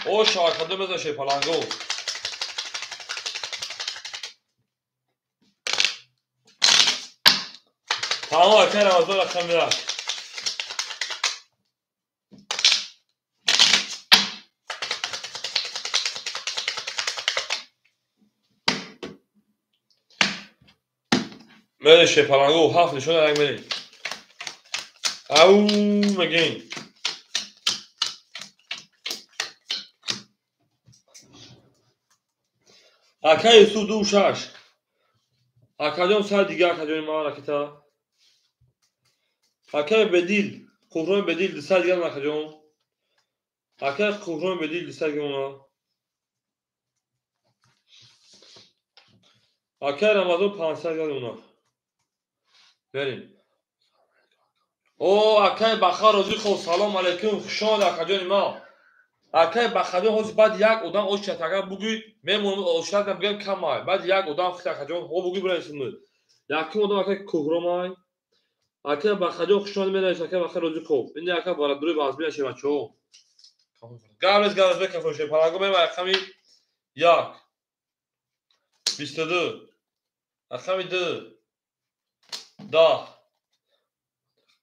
A: او شاکده بزشه پلنگو. تمام اکای رمضان رقم یک. میشه پلنگو 7 نشون رنگ بریم. او مگین اکای سو 2 6 اکادیون سال دیگه اکادیون ما راکتا اکای بدیل قهرمان بدیل سال دیگه اکادیون اکای قهرمان بدیل سال دیگه اونا اکای رمضان 5 سال دیگه اونا بریم. او اکای بخار روزی خوب سلام علیکم خوشان اکادیون ما اکای بخادیون هست بعد یک odam o çataga bugün memnun oluşlardan bugün kamay بعد یک odam اکادیون o bugün buraya şimdi yakın odam اکای قهرمان اکای بخادیون خوشان میاد اکای بخار روزی خوب این اکای برای دوری باز بیان شه بچو گابلز بکن پلنگو بریم رقم 1 22 رقم 2 10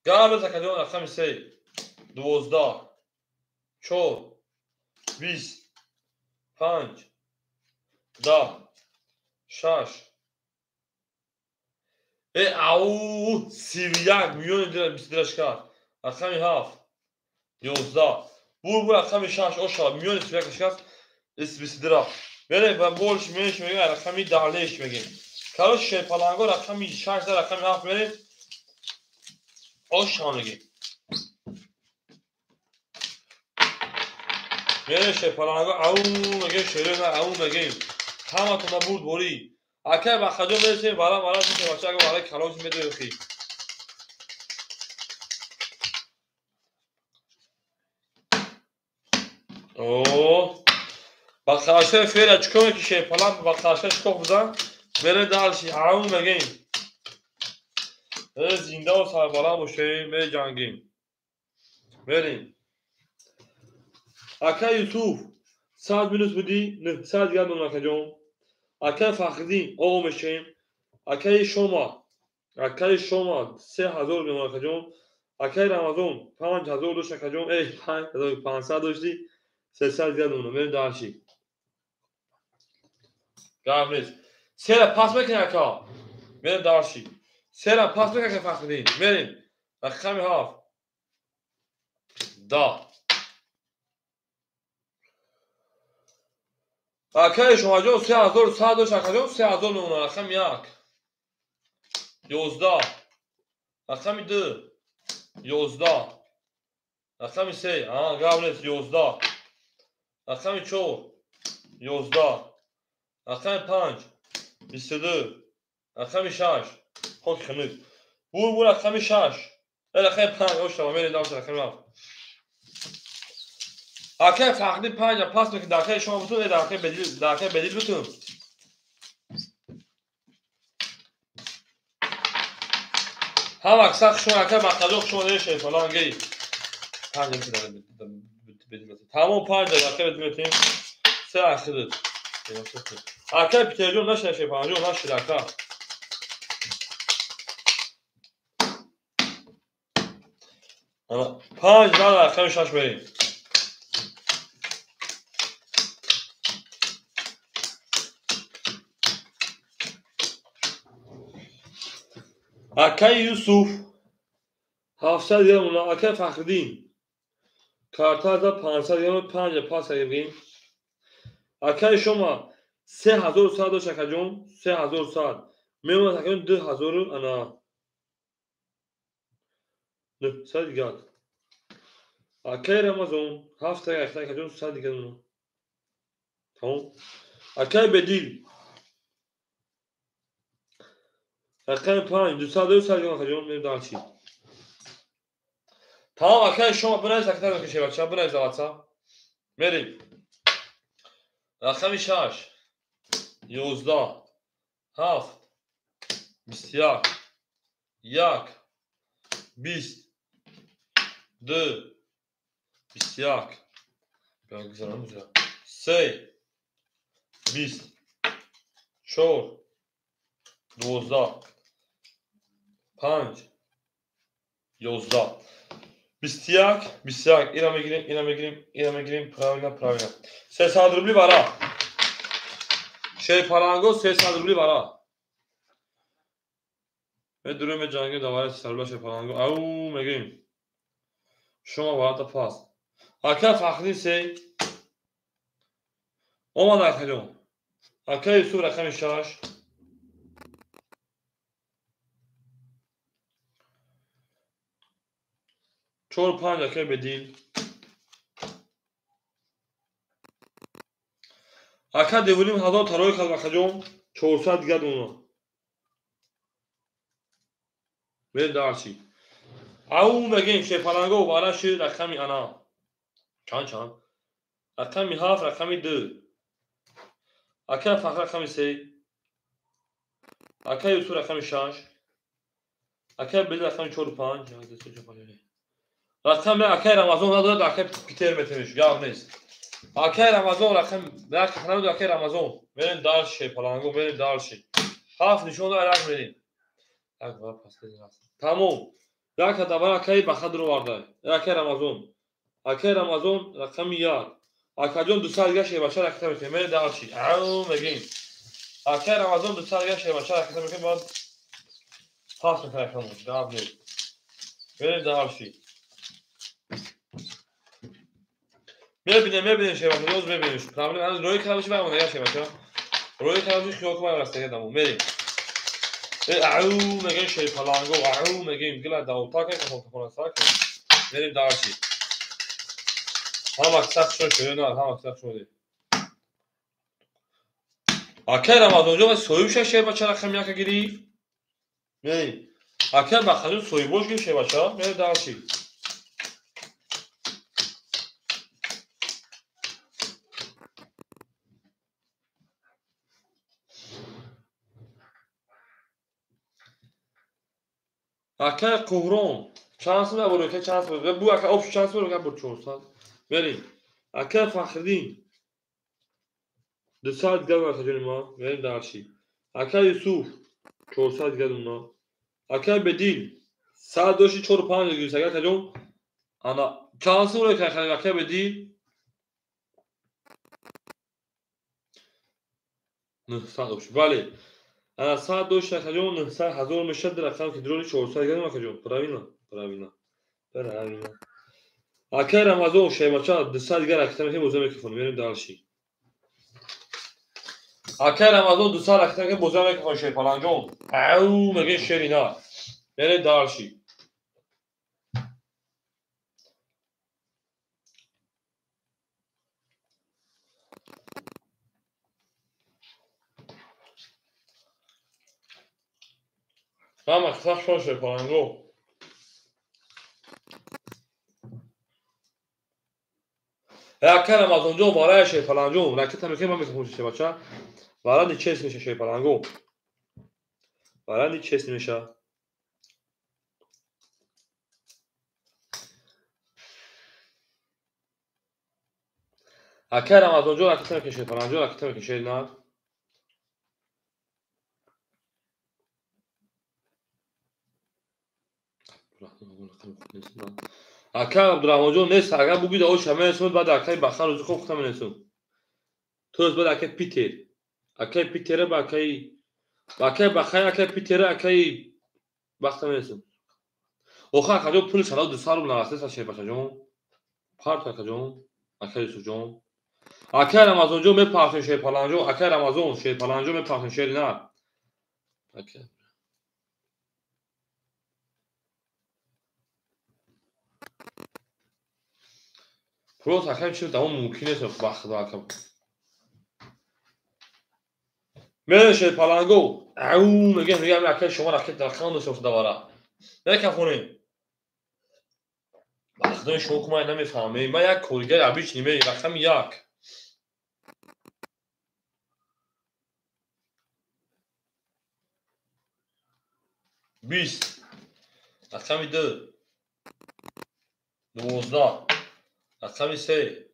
A: گابلز اکادیون رقم 3 12 4 20 5 10 6 او 31 میلیون دیگر 20 درش کرد رقم 7 11 بور رقم 6 اوشا میلیون 31 کرد 20 درا بریم و بولش میش میگه رقمی دالش میگیم کاروش پلنگو رقم 6 رقم 7 بریم اوشا میگیم میشه پلنگو او میگه شیرین او میگیم همه تو بود بوری اکای بخادو میشه بالا تو بچه اگه برای کلاش میده خی او بخاشه فعلا چیکار میشه پلنگ بخاشه چیکار بزن بره دالشی او میگیم زنده و سر بالا باشه به جنگیم بریم اکای یوسف ساعت minus بودی نه ساعت دیگر اون اکجون اکای فخری او میشیم اکای شما 3000 میلیون اکجون اکای رمضان 5000 دوش اکجون ای 5500 داشتی 300 دیگر اون میریم دارشی گابریز سر پاس بکن اکا میریم دارشی سر پاس بکن فخری میریم رقم 7 10 اکای شما جون 3100 دوش اکجون 3000 میلیون رقم 1 11 رقم 2 11 رقم 3 گابریز 11 رقم 4 11 رقم 5 22 رقم 6 خود خنک بور رقم 6 رقم 5 اوشا میریم دارش رقم 7 اکای فخری 5 پاس میکنه داخل شما بتون داخل بدیل بتون هم اکساق شما که مقدوق شما دیشه فلان گی 5 دقیقه بدیم تمام 5 دقیقه بدیم 3 اخیر اکه بیتریون نشه شه 5 نشه دکا اما 5 دقیقه شش بریم اکه یوسف 700 گرم اونا اکه فخردین کارتا 500 گرم 5 پاس گریم اکه شما 3000 ساعت داشت اکه جون 3000 ساعت میمونه اکه 2000 انا نه ساعت دیگه اکه رمضان 7 اکه جون ساعت دیگه اونا tamam اکه بدیل اکه 5 200 ساعت اکه جون میرم دارچی tamam اکه شما بنایز اکه تر بکشه بچه بنایز واتساپ میریم رقم 6 11 7 21 1 20 2 21 ben güzel olmuş ya 3 20 4 12 5 11 21 21 اینم بگیریم правильно سه صد روبلی برا şey parangoz 300 روبلی برا ve durum جنگی دوباره سرباش parangoz او میگیم شما باید پاس اکه فخری سی اومد اکه جون اکه یوسف رقم 6 4 5 اکه بدیل اکه دیولیم 1000 تروی کل اکه جون 400 گرد اونا بریم دارچی او میگیم شه پلنگو بالا شی رقمی انا چند رقمی 7 رقمی 2 اکه فخر رقمی 3 اکه یوسف رقمی 6 اکه بدیل رقمی 4 5 رقم اکه رمضان نداره اکه پیتر میتونیش گاو نیست اکه رمضان رقم نه خنم اکه رمضان بریم دارشی پلنگو بریم دارشی 7 نشون داره رقم بریم یک بار پس بدیم تمام یک دوباره اکه بخد رو وارده اکه رمضان رقم 1 اکه جون 200 گشه بچه رقم میتونیم بریم دارشی او میگیم اکه رمضان 200 گشه بچه رقم میتونیم باید پاس میتونیم گاو نیست بریم دارشی میبینیم شیبا روز میبینیش کاملا از روی کلامش برمونه یا شیبا روی کلامش خیال کنم راسته دامون میریم او میگیم شی پلانگو او میگیم گلا داوتا که کنه ساکه میریم دارچی هم اکساق شده نه هم اکساق شده اکه رمضان جو سویوش شیبا چرا خمیا که گیری می اکه بخلو سویبوش گیم شیبا چرا میریم دارچی اکه قهرون چانس نبره که چانس بره بو اکه آبش چانس بره که بر 400 بریم اکه فخردین 200 گرم اکه جونی ما بریم دارچی اکه یوسف 400 گرم اونا اکه بدیل 100 دوشی 4 5 گیرس اکه جون انا چانس بره که اکه بدیل 900 دوشی بله انا 100 دوشی اکه جون 900 1000 میشه در رقم که درولی 400 گرم اکه جون پراوینا اکه رمضان شیماچا 200 گرم اکه تمه موزه میکفون بریم دارشی اکه رمضان 200 اکه تمه موزه میکفون شی پلنجون او میگه شرینا بریم دارشی هم اکساق شوشه پلنگو اکه رمضان جو بارای شی پلنجون اکه تمه که ما میکفون شی بچه وارد چیز میشه شی پلنگو وارد چیز میشه Akay Ramazoncu raketine keşir falancu raketine keşir ne? Akay Abdurrahmancu neyse agar bugün de o şamel son بعد Akay bakar rozu خوب ختم نسون توز بعد Akay Peter Akay Peter'e Akay bakay Akay Peter'e Akay ختم نسون oxa Akay pul sala du sarum naraste sa şey başacağım part akacağım Akay sucağım Akay Ramazoncu me partın şey falancu Akay Ramazon şey falancu me partın şey ne? Akay Pro Akay چه تمام ممکنه تو وقت دارم من شی پالانگو او میگم Akay شما راکت در خان دوست داره نه کافونه وقتی شما کمای نمیفهمی من یک کلگه عبیش نیمه رقم یک 20 رقم 2 12 رقم 3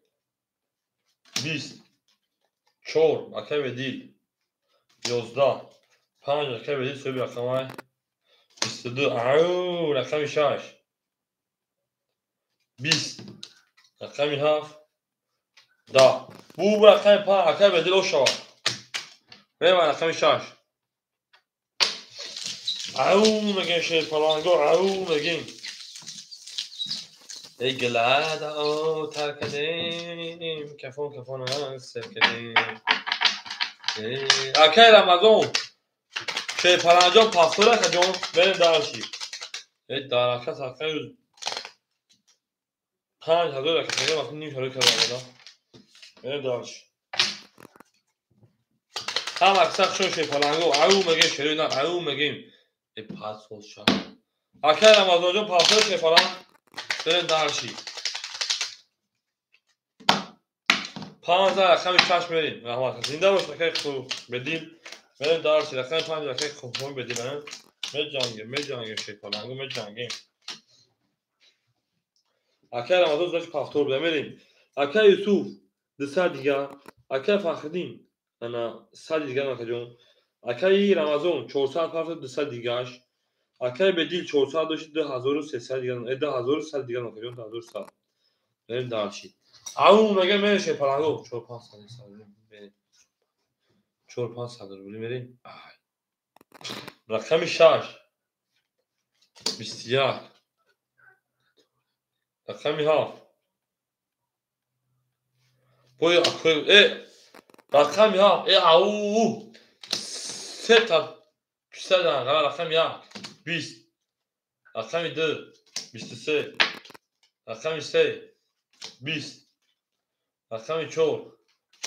A: 20 4 رقم دیل 11 5 رقم دیل سوی رقم 22 او رقم 6 20 رقم 7 10 بو رقم 5 رقم دیل اوشا و رقم 6 او میگن شی پالانگو او میگن ای گلاد او ترکدیم کفون هست کدیم Akay Ramazon şey palancon pastora kacon benim darşi daraka sakay 5000 rakam bakın nim şöyle kadar benim darşi هم aksak şu şey palango au mege şerina au mege pas olşa Akay Ramazon'un pastora şey falan benim darşi 5000 رقم چشم بریم رحمت زنده باش رقم خوب بدیم بریم دارچی رقم 5 رقم خوب بدیم میجنگیم شی پالانگو میجنگیم Akay Ramazon داشت پافتور بمیریم Akay Yusuf دسا دیگه Akay فخردین انا سال دیگه نکجون Akay Ramazon 400 پافت دسا دیگهش Akay بدیل 400 داشت 2300 دیگه 2000 سال دیگه نکجون 2000 سال بریم دارچی او مگه میشه پلنگو 4-5 سال بریم 4-5 سال بریم رقم 6 21 رقم 7 بوی اکوی رقم 7 او 3 تا بیشتر دارن رقم 1 20 رقم 2 23 رقم 3 20 رقم 4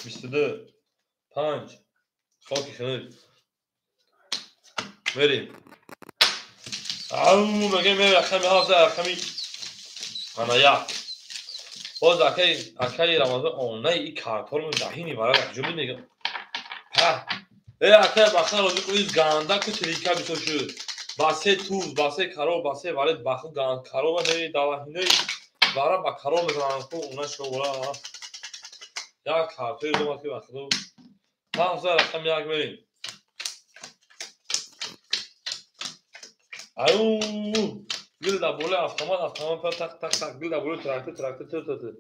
A: 22 5 خاکی خنید بریم او مگه می رقم 7 رقمی انا یک باز Akay Ramazon آنه ای کارتور من دهینی برای جمعی میگم Akay bakar rozu koyuz ganda که تریکا بیتو شد باسه توز باسه کارو باسه وارد باخو گاند کارو و هی داوهینه برای با کارو میکنن که اونا شورا یا کارتوی دوما که وقتو 5000 رقم یک بریم او گل دا بوله автомат پر تق گل دا بوله تراکتور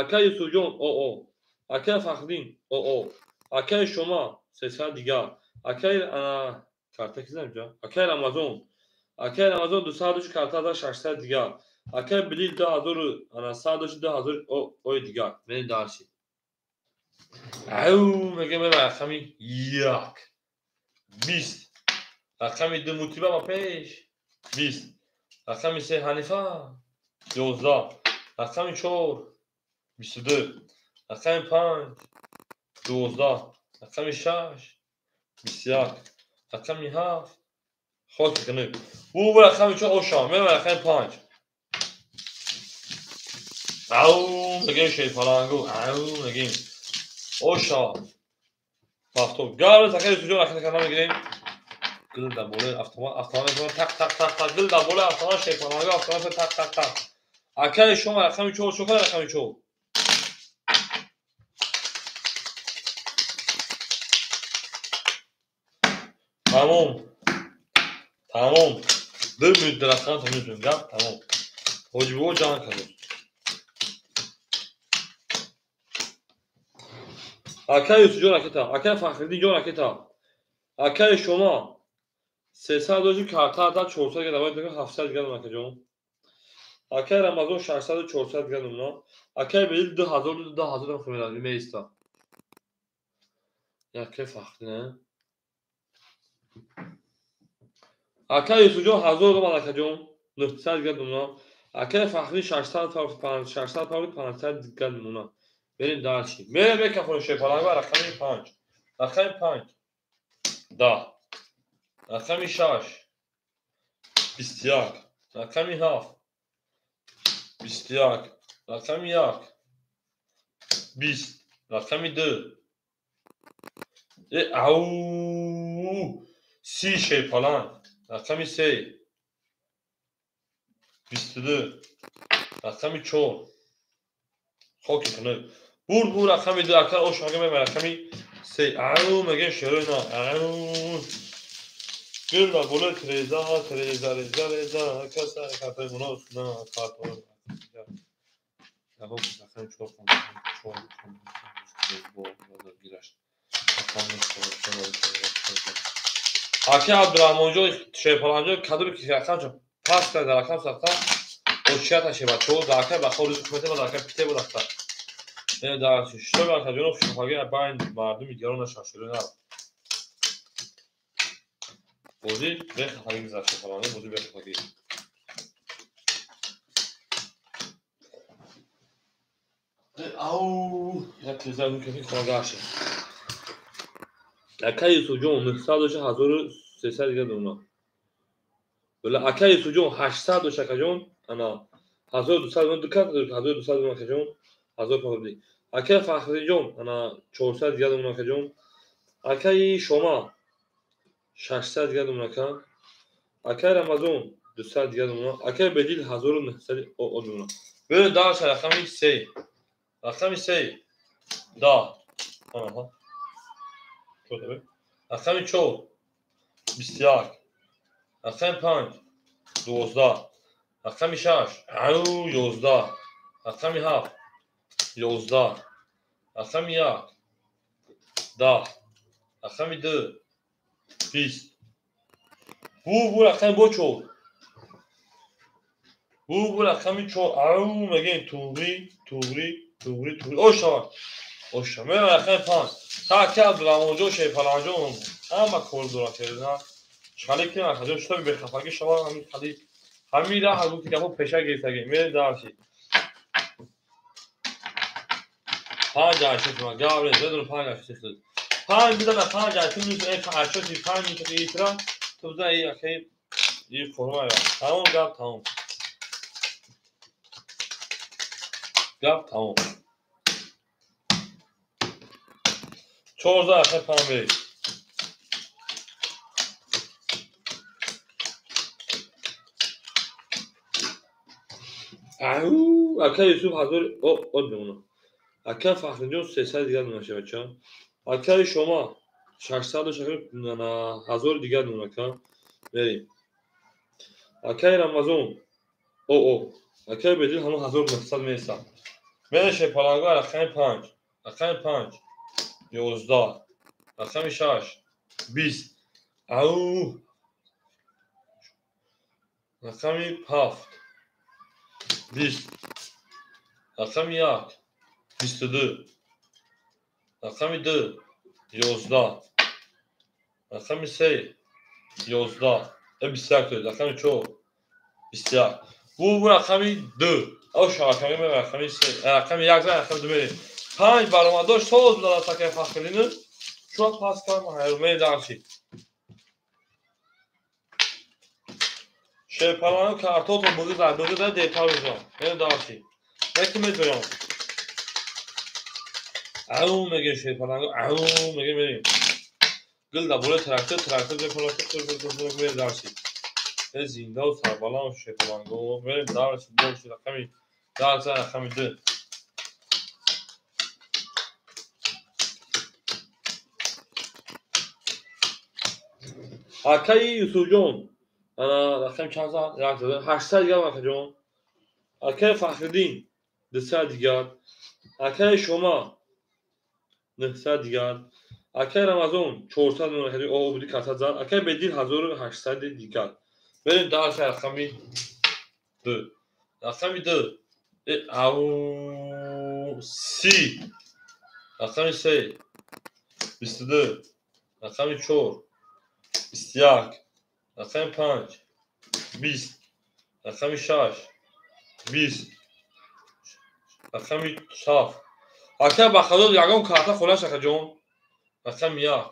A: Akay Yusufjon o Akay Fakhdin o Akay شما 300 دیگه Akay karta kizemca Akay Ramazon Akay Ramazon 200 karta 600 دیگه Akay Bilil 2000 ana 2000 o دیگه من دارشی او میگه من رقمی 20 رقمی 2 موتیبا ما پیش 20 رقمی 3 حنیفه 11 رقمی 4 22 رقم 5 12 رقم 6 21 رقم 7 خاک کنه او رقم 4 اوشا من رقم 5 او میگه شی پالانگو او میگیم اوشا بافتو گار زکای سوجو رقم کنه میگیریم گل دبوله автомат تق گل دبوله автомат شی پالانگو автомат تق Akay شما رقم 4 رقم 4 Tamam. Bir müddet akşam temizliyorum. Gap tamam. Hoca bu can kalır. Akay usucu raketa. Akay Fahrettin Can raketa. Akay şoma. Sesad karta 400 گرم دیگه 700 گرم akacağım. Akay Ramazan 600 400 گرم. Akay bedel 2000 خمیرا میستا. Akay Fahrettin. Akay usucu 1000 من akacağım. 900 گرم. Akay Fahrettin 600 500 گرم. بریم دارچی. میره به کفر شپالان و رقمی 5. رقم 5. 10. رقم 6. 21. رقم 7. 21. رقم 1. 20. رقم 2. او 30 شپالان. رقم 3. 22. رقم 4. خاکی کنه. بور رقم 2 اکر او شاگه به رقم 3. او مگه شروع نه. Gırla bolu treza kasa kapı bunu üstüne kartonu. Ya bu zaten çok bu da girer. Haki Abdurrahmanco şey falanca kadro ki rakam çok pas da rakam sakta o şata şey var. Çoğu da rakam bak o hükümete var rakam pite bu dakika. Ne daha şu var kadro şu hagi bayin vardı milyonuna şaşırıyor. بودی به خواهی زرش فلانه بودی به خواهی او یا تیزه اون کمی خواهی اکای سوجون 900 دیگه دونا ولی اکای سوجون 800 شکجون انا 1200 من دکات 1200 من کجون 1000 پاردی اکای فخری جون انا 400 دیگه دونا کجون اکای شما 600 دیگه دونا کن اکای رمضان 200 دیگه دونا اکای بدیل 1900 او دونا böyle daha sonra rakami 3 rakami 3 da aha şöyle rakami çok 20 rakam 5 12 rakami 6 au 11 rakami 7 11 rakami 1 10 rakami 2 20 bu rakam bu çok bu rakami çok au مگه توری اوشا من rakam 5 تا که عبدالرحمنجو şey falanca ama koridora کردن خالی که نخواهیم شده به خفاگی شما همین خالی همین را هر وقتی که خب پیشه گیرتگی میره دارشی 5 عشق شما گاوره بدون 5 عشق شد 5 بدون 5 عشق میشه 5 میشه ایترا تو بزن این اخی این فرما تمام گاب تمام گاب تمام 14 اخی 5 بری او اکا یوسف حضور او بمونه اکا فخرجون 300 دیگر نمیشه بچه اکا شما 600 شکر 1000 دیگر نمیشه بریم اکا رمضان او اکا بدید همون 1900 میسا منشه پلانگو رقم 5 رقم 5 11 رقم 6 20 او رقم 7 20 رقم 1 22 رقم 2 11 رقم 3 11 21 رقم 4 21 bu رقم 2 او شاکمی به رقم 3 رقم 1 رقم 2 بریم 5 برام داشت ساز داد تک فخرینو شو پاس کردم هرمه دارشی شپلانو کارتون بگی در دیتا بزنم اینو دارشی نکی میتونم او میگه شپلانو او میگه بریم گل دا بوله تراکتور به پلاستیک میره دارشی زنده و سربالان و شپلانگو بریم دارشی بولشی رقمی دارشی رقمی 2 5 акаи Юсуфҷон рақами чанд зад? Як зада. 800 дигар акаҷон. акаи Фахриддин 200 дигар. акаи Шома 900 дигар. акаи Рамазон 400 акаҷон. обуди карта зад. акаи Бедил 1800 дигар. берем дарси рақами 2. рақами 2 30. рақами 3 22. рақами 4 21. рақами 5 20. рақами 6 20. рақами 7. акаи Бахадод ягон карта хулаш акаҷон. рақами 1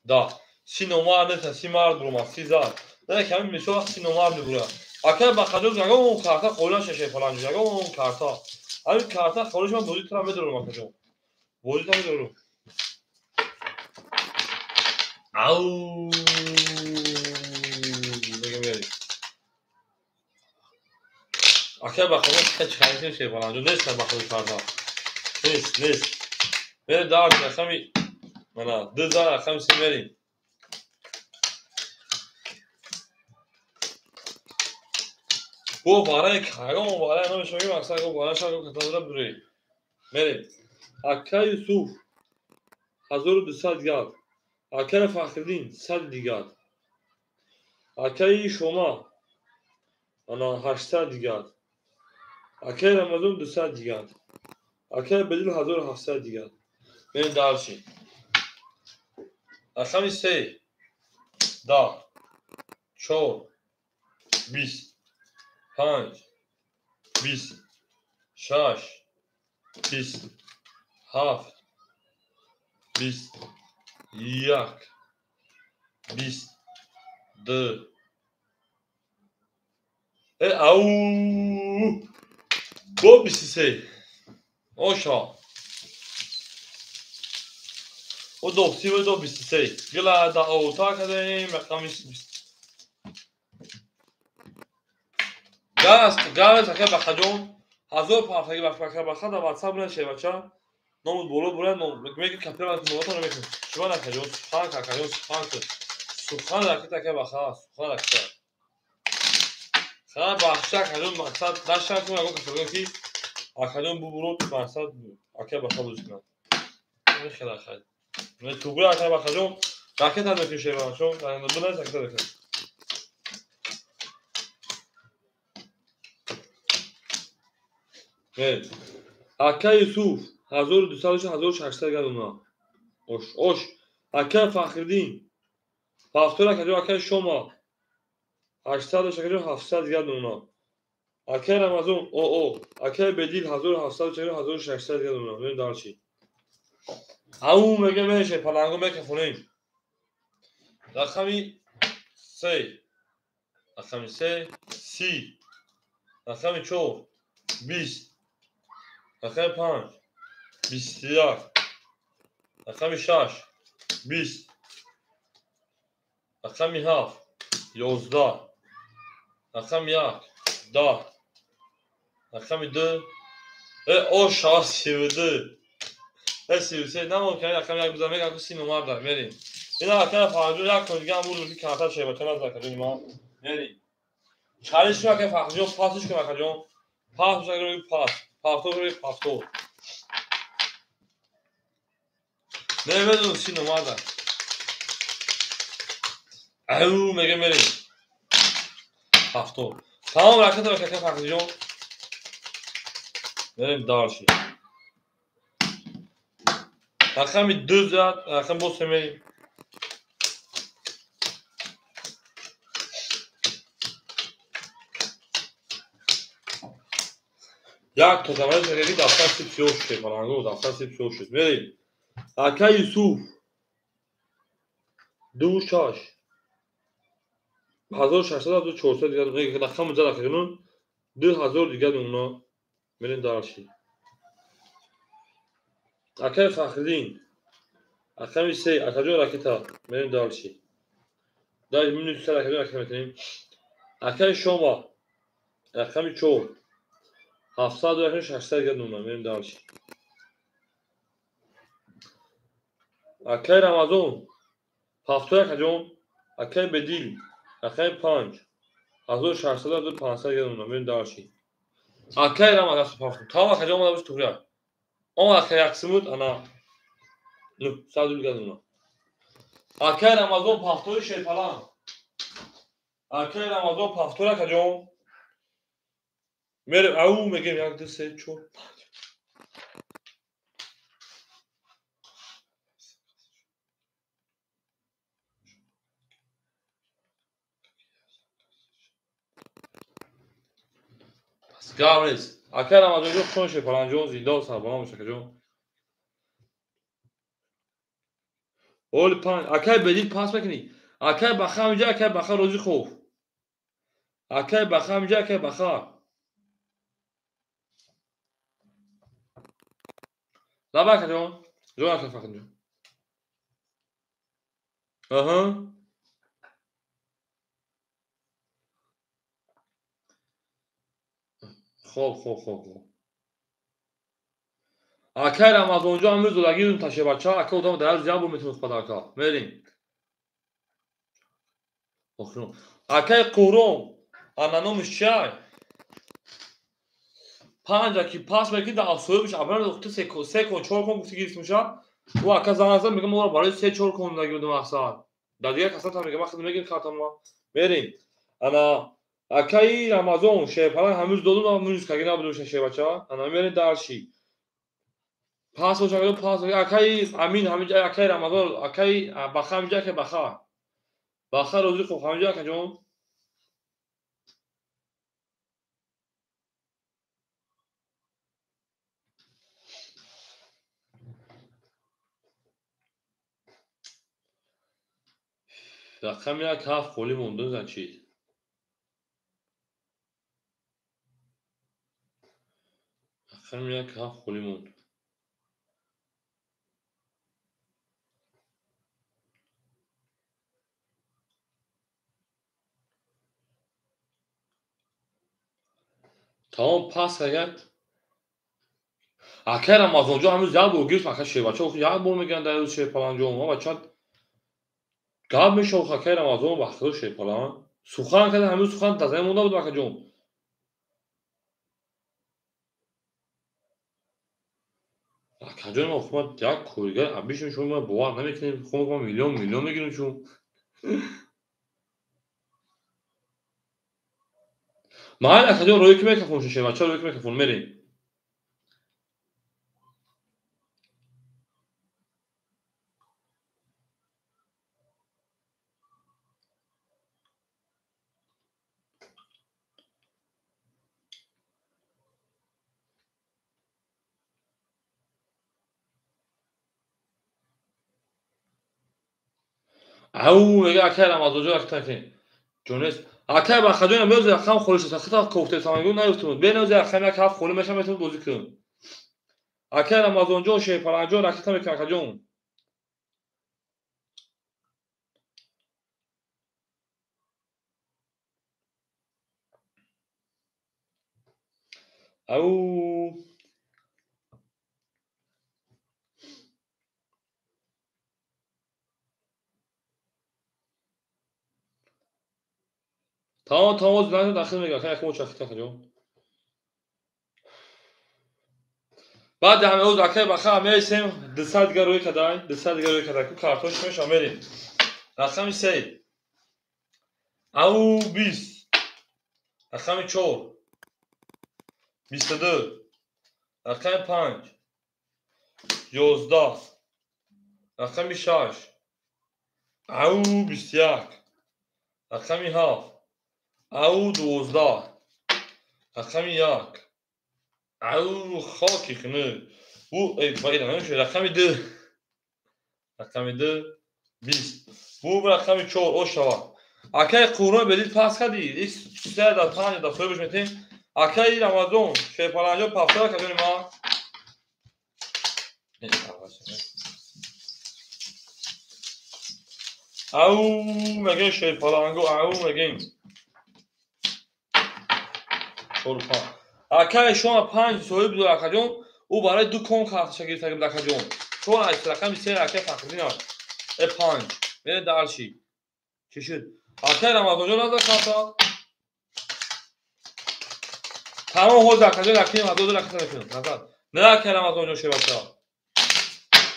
A: 10. си номар неста, си мард бурума, си зад. не ками мисол си номар мебурад. акаи Бахадод ягон карта хулаш шеше фаланҷо. ягон карта. ҳамин карта хулаш ман бозӣ тара медорам акаҷон. бозӣ тара медорам. ау мегам акаи Бахадод чакаи шеше фаланҷо нест Бахадод карта. нест. берем дарс рақами мана 2 зад рақами 3 мерем. бо бараи кагон бараи номи шоги мақсад го бараи шаго катабуда буре. мерем. акаи Юсуф 1200 дигар. акаи Фахриддин 100 дигар. акаи Шома ана 800 дигар. акаи Рамазон 200 дигар. акаи Бедил 1700 дигар. берем дарси. рақами 3 10 4 20 5 20 6 20 7 20 1 20 2 ау бо 23. оша او دو 23 گلا دا اوتا کردیم رقمی 20 گاز که بخجون هزار پارتگی بخدا در واتساپ نشه بچه نمود بولو بولن میگه کپی رو نمودتون میکنم شما نکجون سخان کجون سخان راکتا که بخدا سخان راکتا خان بخشا کجون مقصد داشتن که اگه کفرگان کی اکجون ببرو مقصد اکه بخدا بزنم میخواد خیر نه تو گل اکه بخجون راکتا میشه بچه چون بلند راکتا بکنم акаи Юсуф 1200 1800 гадуна. ош акаи Фахриддин 70 акаҷон. акаи Шома 800 700 гадуна. акаи Рамазон акаи Бедил 1700 1600 гадуна. берем дарчи. ҳамун мега меше паланго мекафонем. рақами 3 рақами 3 30. рақами 4 20. рақами 5 21. рақами 6 20. рақами 7 11. рақами 1 10. рақами 2 оша 32. 33 намумкан рақами 1 буза мегам 30 номар дар мерем. ина акаи Фахриддин як кон дига амур ки карта шебатона закадем ма мерем. чалиш ки акаи Фахриддин пасиш ки акаҷон пас бузагем пас пафто نمیدونم چی نمادن او میگه میریم هفتو تمام رکت رو که فرقی جون بریم دارشی رقمی 2 زد رقم باز میریم یک تا زمانی زنگی دفتر سیب سیوش شد مرانگو دفتر سیب سیوش شد میریم акаи Юсуф 26 1600 400 дигар мега рақам зада кунун 2000 дигар уно мерем дарши акаи Фахриддин рақами 3 акаҷон ракета мерем дарши дар минут сар акаҷон ракета метонем акаи Шома рақами 4 700 600 дигар уно мерем дарши акаи Рамазон 70 акаҷон اکه بدیل اکه 5 1600 500 گرم میریم دارشی اکه رام دست پافتم تا وقت جام داشت تو ریا اون اکه یکسمود انا لو سادول گردونا اکه رمضان پافتور شی فلان اکه رمضان پافتور که جام میریم او میگیم یک دو سه چهار گاوریز اکه رمضان جو چون شی فلان جو زیدا سربانا میشه که جو اول 5 اکه بدیل پاس بکنی اکه بخا میجا اکه بخا روزی خوب اکه بخا میجا اکه بخا لا باك جون جون اكل فقط جون اها خوب اکه رمضان جو امروز دلگیرون تاشه بچه ها اکه ادام در زیاد میتونه خدا کا بریم اخرون اکه قورم انانومش چای 5 کی پاس بگی در آسوی بشه اول وقت 3 کن 4 کن گفتی گیرش میشه و اکه زنازه میگم ما برای 3 4 کن نگیرم دو مقصد در دیگه کسا تا میگم خود میگیر کارتم ما بریم انا اکه رمضان شیپلا هنوز دادون امروز که نبودوش شه بچه ها انا میرین درشی پاس و شغل پاس اکای امین همینجا اکای رمضان اکای بخا همینجا که بخا روزی خوب همینجا که جون رقم یک هفت خولی موندن زن چی رقم یک هفت خولی موند تمام پاس کرد اکای رمضان جو هنوز زیاد بگیرش مکه شه بچه ها یاد بول میگن در روز شه پلان جو ما بچه گاب میشه اکای رمضان وقت شه پلان سخن کرده هنوز سخن تازه مونده بود مکه جون اکای جون حکومت یک کوریگر ابیشون شما باور نمیکنیم خود ما میلیون میگیریم چون ما اکای جون روی که میکفون شه بچه روی که میکفون میریم او میگه اکای رمضان جو اکای جونست اکه با خدای نمیاد رقم خودش خطا کوفته تمام نیفتون بین از رقم یک هفت خوله میشه میتونه بازی کن اکه رمضان جو شه پلنجو رکتا میکنه جون او تمام زنده داخل میگه اکه یک موچ خطا جون بعد همه اوز اکه بخا میسیم 200 گروی کدای 200 گروی کدای کو کارتونش میشه میریم رقم 3 او 20 رقم 4 22 رقم 5 11 رقم 6 او 21 رقم 7 او 12 رقم 1 او خاکی خنه او ای فایده نمیشه رقم 2 رقم 2 20 او رقم 4 او شوا اکای قورون بدید پاس کردی یک سر در 5 در سوی بشمیتیم اکای رمضان شه پلنجا پافتار کردیم ما او مگه شه پلنگو او مگه شورپا اکای شما 5 سوی بدو اکجون او برای دو کون کارت شگیر تگیم دکجون چون از رقم 3 اکای فقیدین ها 5 میره دارشی چی شد؟ اکه رمضان جان نزد خطا تمام حوض اکه رکنیم و دو رکنیم نزد نه اکه رمضان جان شه بچه ها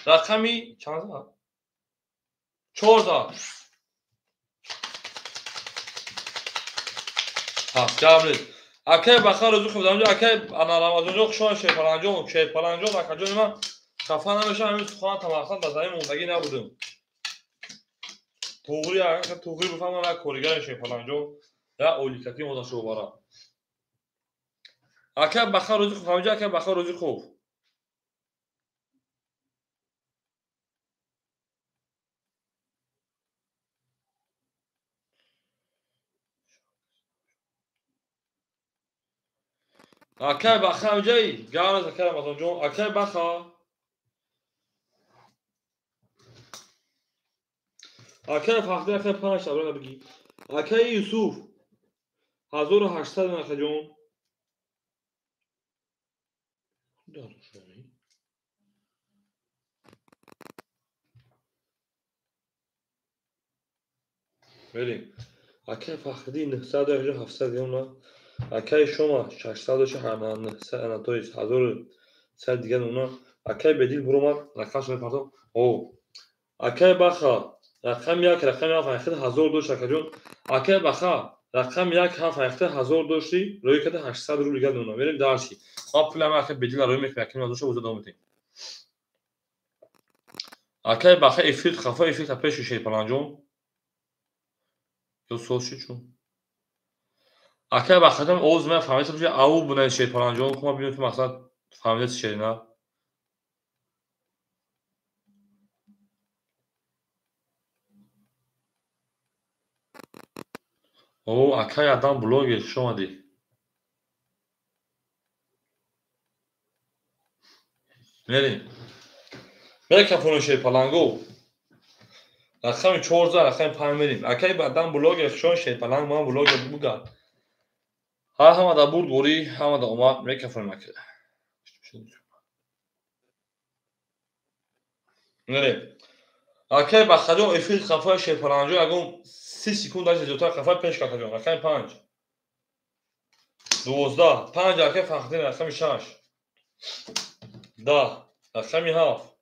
A: رقمی چند زد؟ 4 زد جمعید اکه بخار روزو خود اونجا اکه انا رمضان جان شما شه پلنجان اکه جان من خفه نمیشم همین خواهن تماخصان بزنیم موندگی نبودم توغری اگه توغری بفهمم یک کوریگر شه پلنجان یا اولیکتی مودا شو بارا اکه بخار روزو خوب اونجا اکه بخار روزو خوب اکه بخار اونجایی گاز اکه رمضان جان اکه بخار اکه فقط اکه 5 تا بگی اکه یوسف 1800 اکه جان بریم اکه فقدی 900 اکه 700 اون اکه شما 600 انا تویست 1100 دیگه اونا اکه بدیل برومد رقم شده پرداخت او اکه بخا رقم یک رقم یک فایخته 1002 اکه جون اکه بخا رقم یک ها فایخته 1002 روی کده 800 رو دیگه اونا بریم دارشی ما پولم اکه بدیل روی میکنیم ازش وجود دومتیم اکه بخا افیت خفا افیت پیش شی پلنجون یا سوشی چون اکه بخاطر اوز من فهمیدم که او بونه شی پلنجون که ما ببینیم که مثلا فهمیدت چی نه او اکه adam blogger شما دی بریم برکه فونو شی پلنگو رقم 14 رقم 5 بریم اکه بعدم بلوگ شون شی پلنگ ما بلوگ بوگا ها هم دا برد گوری هم دا اومد میکه فون مکه بریم اکه بخدو افیل خفای شی پلنجو اگم 30 سکوند داشت زودتر خفای پیش که جون رقم 5 12 5 اکه فقط رقم 6 10 رقم 7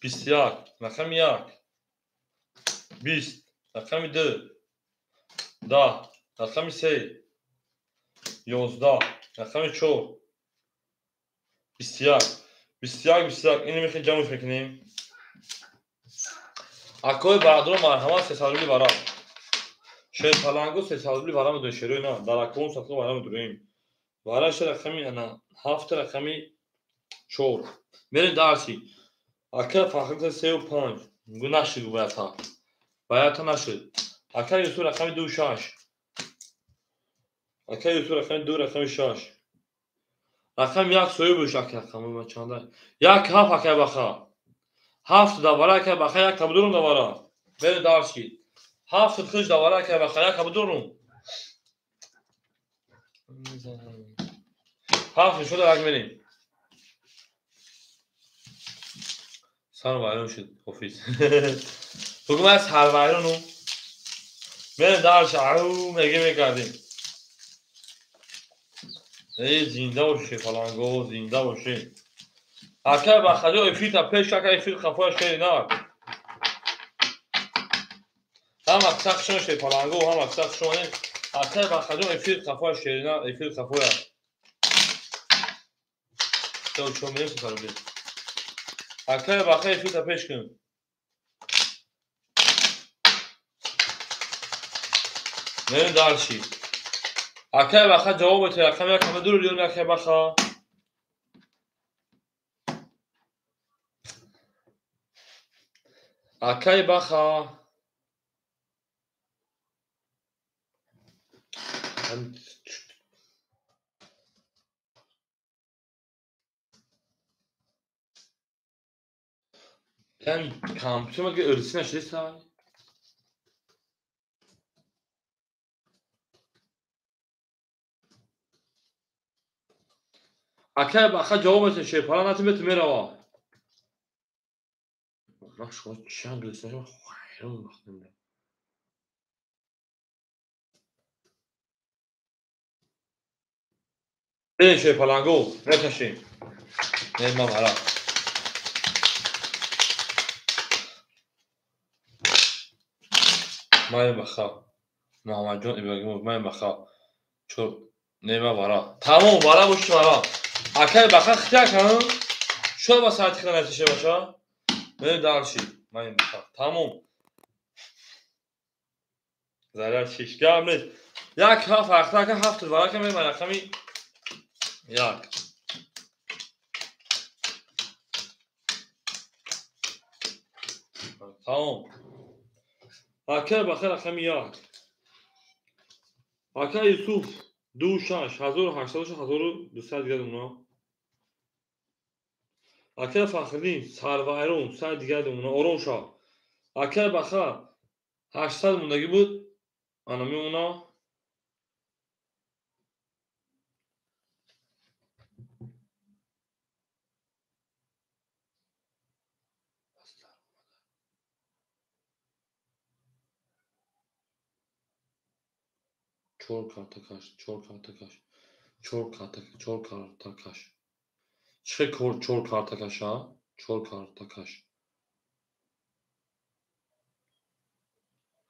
A: 21 رقم 1 20 رقم 2 10 رقم 3 11 رقم 4 21 21 اینو میخوای جمعش بکنیم اکوی بعد رو مرحمت 300 روبلی برام شاید پلنگو 300 روبلی برام دو شروع نه در اکون سطح برام دوریم براش رقمی انا 7 رقمی 4 بریم درسی اکه فقط 3 و 5 گو نشد گو باید تا نشد اکه یوسو رقمی 2 6 اکه یوسو رقمی 2 رقمی 6 رقم 1 سوی بوش اکه رقمی ما چانده 1 7 اکه بخا 7 دوباره اکه بخا 1 کبدورم دوباره بریم درسی 7 خش دوباره اکه بخا 1 کبدورم 7 شده رقم بریم سر bayram شد ofis بگم از هر bayramو بریم درس او میگه میکردیم ای زنده باشه فلانگو زنده باشه اکه بخدا افیت پیش اکه افیت خفاش کردی نه هم اکساق شون شه فلانگو هم اکساق شون اکه بخدا افیت خفاش کردی نه افیت خفایا تو چون میشه سر بید اکه بخدا افیت پیش کن بریم درسی اکه بخدا جواب بده رقم یک همه دور لیون اکه بخدا اکه بخدا sen kampüsüme ki ırsına şey sağ اکه بخدا جواب بده şey para نتیمت میره من شما چند دوست دارم خیلی وقت نمیدم بریم شوی پلنگو بکشیم. نیم ورا. مایم بخا محمد جان ابراهیم مایم بخا چو نیم ورا تمام ورا بوش ورا اکای بخا خطا کنم شو با ساعت خدمت نتیشه باشه بریم دارشی مایم بخا تمام ضرر شش گام نیست یک هاف اختا که هفت ورا که من رقمی یک تمام اکای بخا رقمی یک اکای یوسف 26 1800 دیگه اونا اکای فخری سروایرون سر دیگه اونا اورون شا اکای بخا 800 موندگی بود انامی اونا چور کارتکش چه چور کارتکش ها چور کارتکش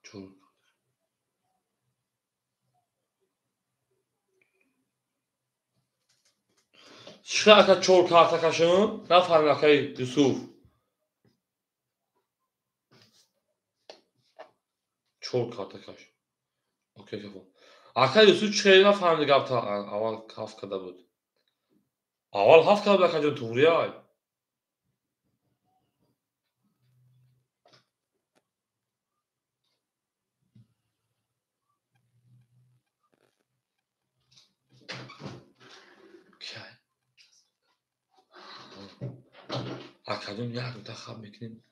A: چور چه اکا چور کارتکشون نفرم اکای یوسف چور کارتکش اوکی کفو اکای یوسف چه نفرم دیگه تا اول هفت کده بود اول هفت کده بود اکا جون توری های اکا جون یک منتخب میکنیم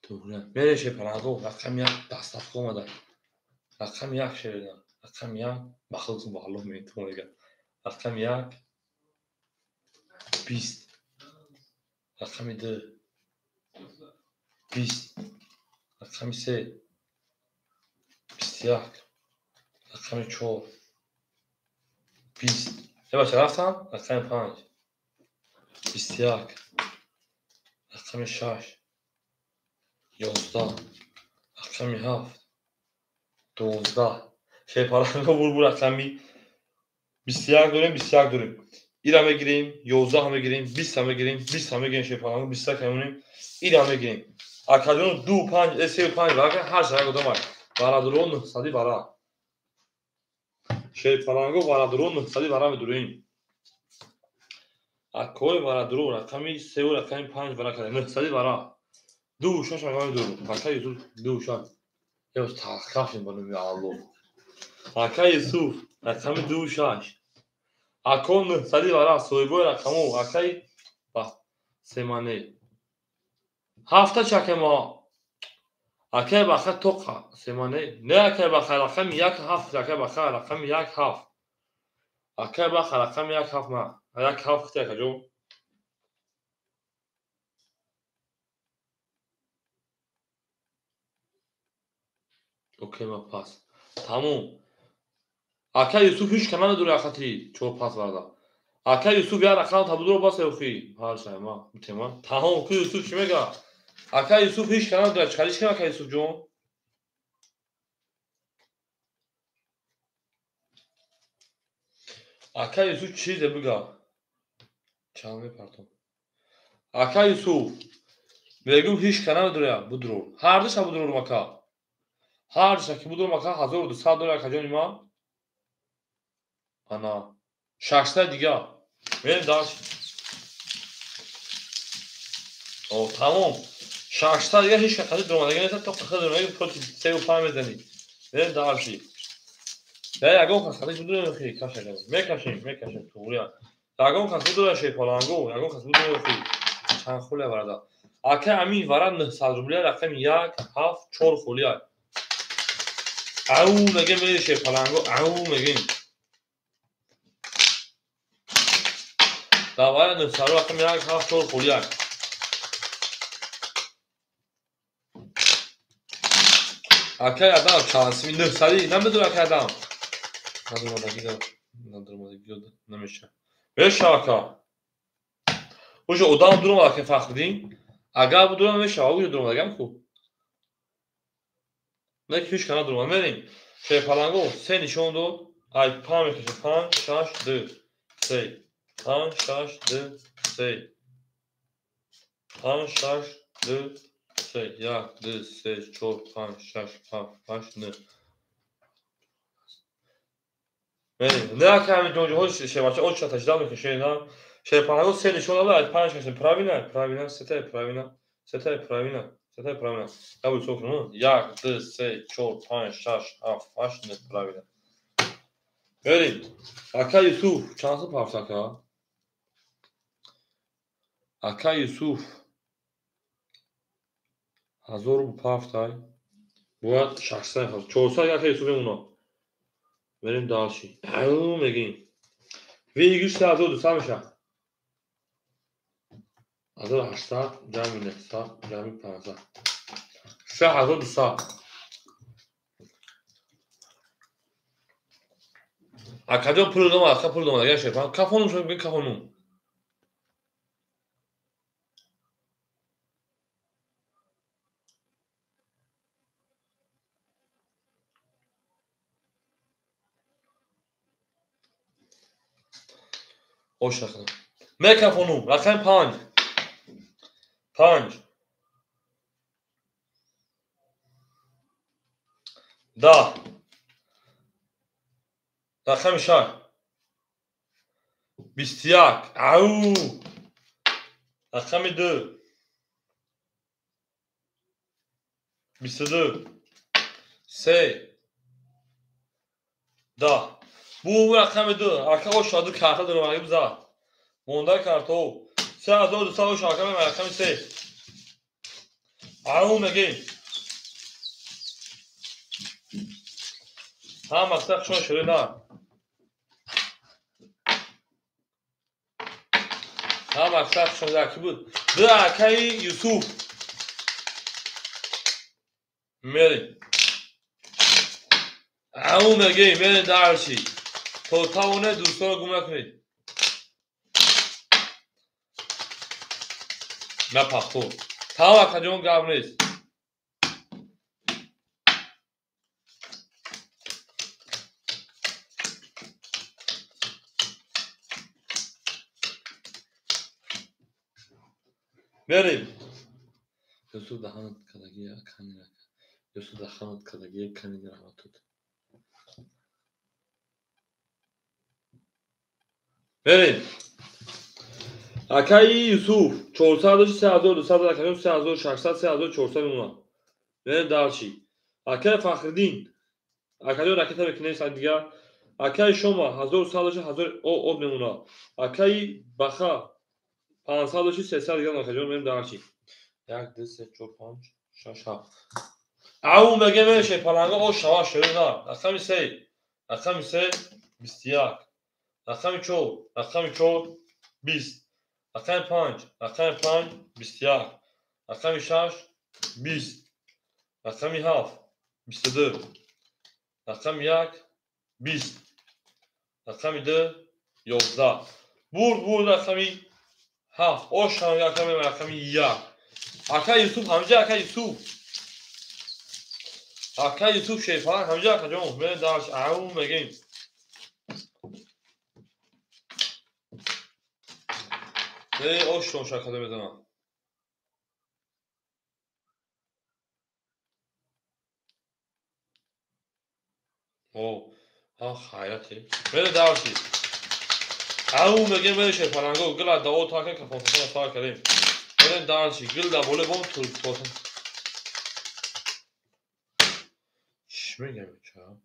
A: توری میرشه پرنگو رقم یک دست افکو اومده رقم یک شدیدم رقم یک بخلصون با الله میتونم میگم رقم یک 20 رقم دو 20 رقم سه 21 رقم چهار 20 یه بچه رفتم رقم 5 21 رقم 6 11 رقم 7 12 şey paralel vur رقمی 21 داریم 21 داریم این هم بگیریم 11 هم بگیریم 20 هم بگیریم 20 هم بگیریم şey paralel 20 کنیم این هم بگیریم اکادون 2 5 3 5 واقعا هر جای کدوم برا درون صدی برا şey paralel برا درون صدی برا میدوریم اکوی برا درون رقمی 3 و رقمی 5 برا کنیم صدی برا 2 6 رقمی درون بقا یوسف 2 6 یا تاخافیم بنو یا الله اکا یوسف رقم 2 6 اکون صدی برا سویبو رقمو اکای با سمانه هفته چکه ما اکای بخا توقع سمانه نه اکای بخا رقم یک هفت اکای بخا رقم یک هفت اکای بخا رقم یک هفت ما یک هفت اکا جو اوکی ما پاس تموم اکای یوسف هیچ کنان دوره خطی چو پاس بردا اکای یوسف یا رقم تبدو باس اوخی هر شای ما تمام تمام کی یوسف چی میگه اکای یوسف هیچ کنان دوره چالیش کنه اکای یوسف جون اکای یوسف چیزه بگه چاوی پرتم اکای یوسف بگو هیچ کنان دوره بودرو هر دو شب بودرو مکا هر شب که بودرو مکا 1200 دلار اکا جون ما انا 600 دیگه بریم داشت او تمام 600 دیگه هیچ خیلی درمادگی نیست تو خیلی درمادگی پول 3 و 5 میزنی بریم داشتی یا یکم خاص خیلی بودرو خیلی کاشه میکشیم طوریا یکم خاص بودرو شی پلنگو یکم خاص بودرو خیلی چند خوله بردا اکه امین ورد 900 روبلی رقم 1 7 4 خولیا او میگه میره شی پلنگو او میگه داوره 900 رقم 1 7 4 خولیا اکه adam şansımı 900 نمیدونم که adam ندارم مادگی نمیشه Veshaka. Уже odam durmadan ki Fahrettin. Agar bu durma Veshaka уже durmadan ku. Ne ki 3 kana durma. Benim şey palango sen nişondu. Ay pam ekşi pam şaşdı. Sey. Pam şaşdı. Sey. Pam şaşdı. Sey. Yaktı. Sey. Çok pam şaş pam şaşdı. Benim. Ne akşam önce hoş şey var. O çatışdan mı şey lan? Şey palango sen nişondu. Ay pam şaşdı. Pravina. Pravina. Sete. Pravina. Sete. Pravina. Sete. Pravina. Kabul sofru mu? Yaktı. Sey. Çok pam şaş pam şaşdı. Pravina. Benim. Aka Yusuf. Şansı parsak ya. Aka Yusuf. Hazır bu paftay. Bu şahsen hazır. Çoğusa Aka Yusuf'un onu. Benim dalşi. Ayuu megin. Ve güç hazır oldu samışa. Hazır hasta cami nefsa cami panza. Şu hazır oldu sağ. Akacan pırılgama aka pırılgama gel şey falan. Kafonum şöyle bir kafonum. O şakını. Me kafonum. Rakam panj. Panj. Da. Rakam şar. Bistiyak. Au. Rakam 2. 22. 3. Da. Bu rakam 2. Arka o şadı karta durmayı bize. Monda karto. 3200 o şaka mı rakam 3. Aum again. Ha maksat şunu şöyle na. Ha maksat şunu da ki bu. Da kay Yusuf. Meri. Aum again meri darshi. تو تاونه دوستان رو گم نکنید نه پختو تا وقت جون گام نیست بریم یوسف دهانت کدگی کنی نکن یوسف دهانت کدگی کنی رحمت بود بریم Akay Yusuf 400 300 akay 300 600 300 400 بریم دارچی akay Fahrettin akay raketa bekleyin دیگه akay شما 1100 1000 o memuna akay Baxa 500 300 دیگه akay بریم دارچی یک دست چوب پنج شش هفت او مگه میشه پلنگا او شوا شده نه رقم 3 رقم 3 21 رقم 4 رقم 4 20 رقم 5 رقم 5 21 رقم 6 20 رقم 7 22 رقم 1 20 رقم 2 11 برد رقم 7 او شما رقم 1 Aka Yusuf Hamza Aka Yusuf Aka Yusuf şey falan Hamza Aka John ben daha aum again ne o şu şakada bedena o ha hayati ben daha şey aum again ben şey falan go gila da o takı kafasına sağ kalayım ben daha şey gil da böyle bon tur tutan şime gelmiş ha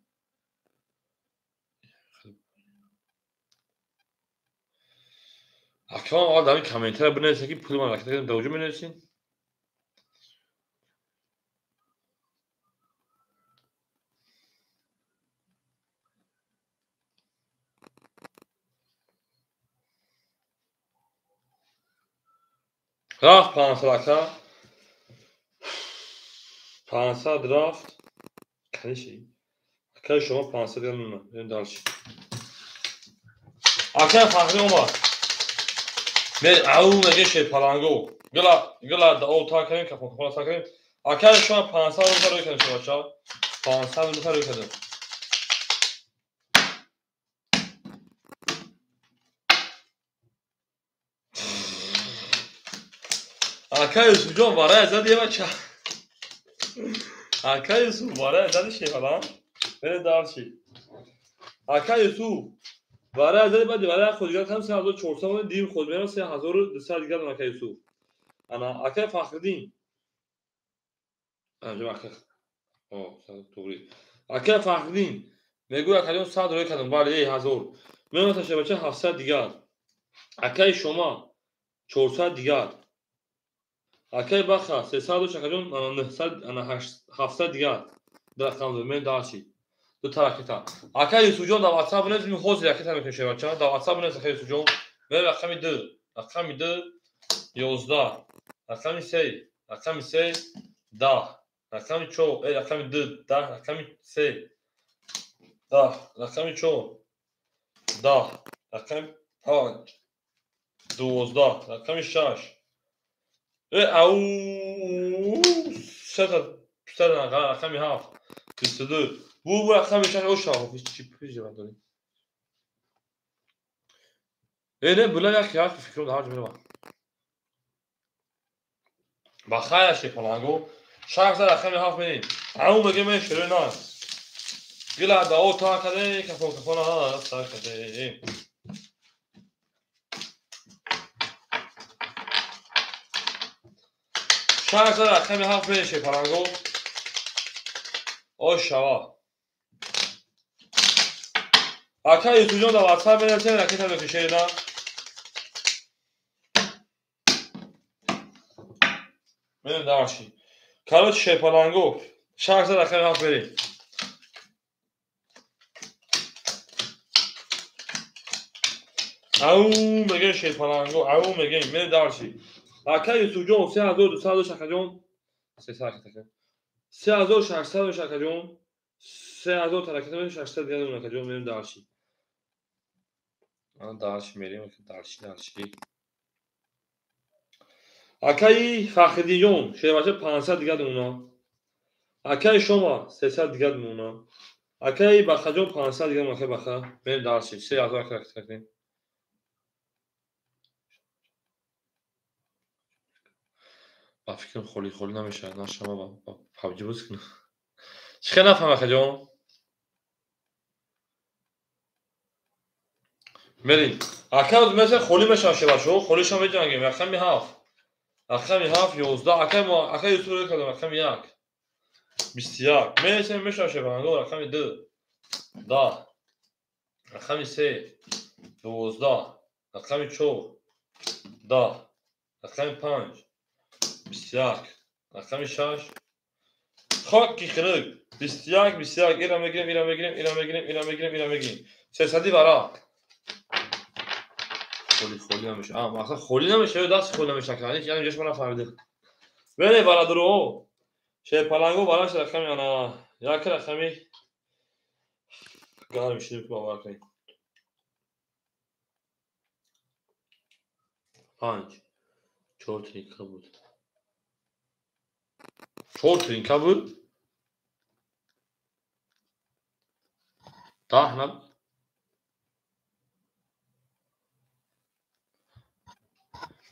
A: Akşam adamın komentar bırakırsa ki pul var arkadaşlar davulcu mu nesin? Draft pansalaka pansa draft kanı şey. Akşam şoma pansa yanına ben dalış. Akay Fakhri اومد. میری او میگه شی پلنگو. گلا او تا کنیم که خود تا کنیم. Akay شما 500 روپیه روی کنیم بچا. 500 روپیه روی کنیم. Akay Yusuf جان برای زدی بچا. Akay Yusuf برای زدی شی پلنگ. بره دارشی. Akay Yusuf برای زدی بعد برای خودگان هم 3400 دیم خود میرم 3200 دیگر Akay Yusuf. انا Akay فخردین. انجام Akay. توری. Akay فخردین. میگوید که 100 روی کردم ولی 1000. من تا بچه 700 دیگر. Akay شما 400 دیگر. Akay بخا 300 شکرون 900 انا 700 دیگر. رقم من داشتی. دو ترکتا. Akay Yusuf جان در واتساپ نمیتونی خوز رکت میشه بچه. در واتساپ نمیشه Akay Yusuf جان. من رقم 2. رقم 2 11. رقم 3. رقم 3 10. رقم 4 رقم 2 10. رقم 3 10. رقم 4 10. رقم 5 12. رقم 6 او سه رقم 7 22. bu رقم 6 o şahı hiç cevap verdim. Ne böyle ya fikrim daha önce var. بخیر شی پلنگو شخص رقم 7 میدین او میگه من شروع نه گلا داو تا کده که فوق فونا ها تا کده شخص رقم 7 میدین شی پلنگو او شوا Akay Yusuf جان در واتساپ میرسه رکت هم بکشه نه من دارشی کارو شی پلنگو شخص رقم 7 میدین او میگه شی پلنگو او میگه من دارشی Akay Yusuf جان 3200 شکرون 3600 شکرون 3000 ترکت 600 دیگه اون شکرون میریم دارشی دارشی میریم که دارشی Akay فخردی جان شی بچه 500 دیگه اونا Akay شما 300 دیگه اونا Akay بخا جان 500 دیگه اونا بخا میریم دارشی 3000 ترکت کردیم با فکرم خالی نمیشه نه شما با پابجی بازی کنه چه نفهم Akay جان میریم Akay مثلا خالی میشه شی بچه خالیش هم میجنگیم رقم 7 رقم 7 11 Akay ما Akay Yusuf رو کردم رقم 1 21 میشه شی پلنگو رقم 2 10 رقم 3 12 رقم 4 10 رقم 5 21 رقم 6 خاکی خنک 21 اینا میگیریم 300 برا خالی نمیشه مثلا خالی نمیشه دست خالی نمیشه که یعنی جاش من فهمیده بله بالا درو شی پلنگو بالاش رقم انا یک رقمی گار میشه باور کنید 5 4 ترینکا بود 4 ترینکا بود 10 نه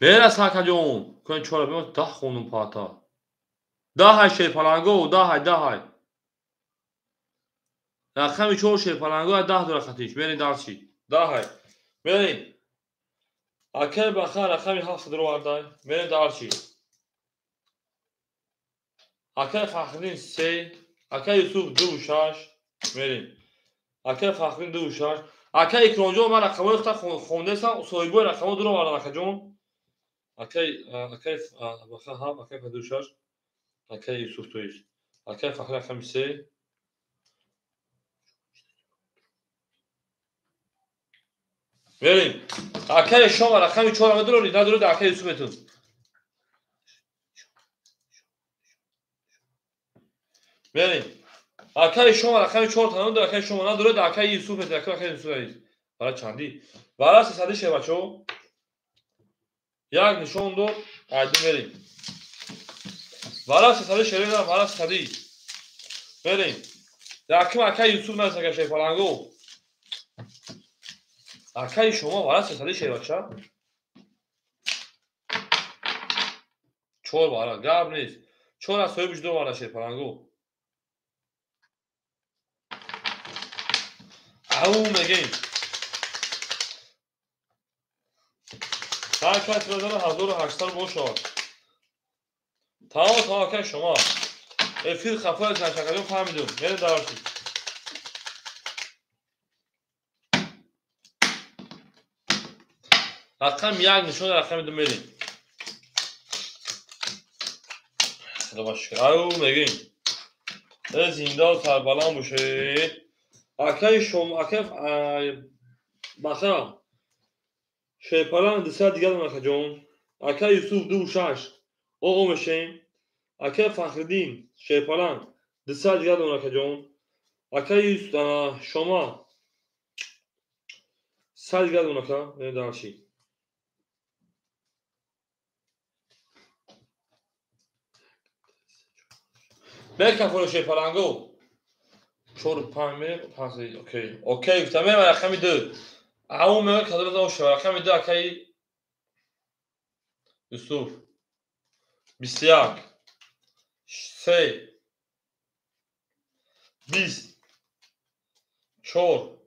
A: Bera Saka جون کن 4 بیم 10 خوندم پاتا 10 شی پلنگو 10 رقم 4 شی پلنگو 10 دور خطیش برین دارچی 10 برین Akay بخا رقم 7 درو واردای برین دارچی Akay فخردین 3 Akay Yusuf 2 6 برین Akay فخردین 2 6 Akay اکران جون من رقم وقت خونده سم صایبو رقم درو وارد Akay جون Akay بخا ها Akay 2 6 Akay Yusuf 2 Akay فخر رقم 3 بریم Akay شما رقم 4 درو نداره Akay Yusuf تون بریم Akay شما رقم 4 تا نداره Akay شما نداره Akay Yusuf Akay Yusuf برای چندی برای 300 شه بچه‌ها یک نشون دو قدیم بریم برای 300 شه بریم برای 300 بریم رقم اکای یوسف نزدیک شه پلنگو اکای شما برای 300 شه بچه چور برای گرم نیست چور از سوی بجدو برای شه پلنگو او میگیم هر کس بزنه 1800 باشد تمام اکای شما افیر خفه از نشکریون فهمیدون بریم دارشی رقم یک نشون رقم دو میریم او میگیم زنده سربلند باشه اکای شما اکای بخیر شیپالان دسته دیگر دارم جون اکای یوسف دو شش او میشیم اکای فخردین شیپالان دسته دیگر دارم جون اکای شما سال دیگر دارم نه دارشی بکن فروش شیپالانگو چور پنج پس اوکی اوکی تمام رقم دو او میگه کدوم دو شو رقم دو اکای یوسف 21 3 20 4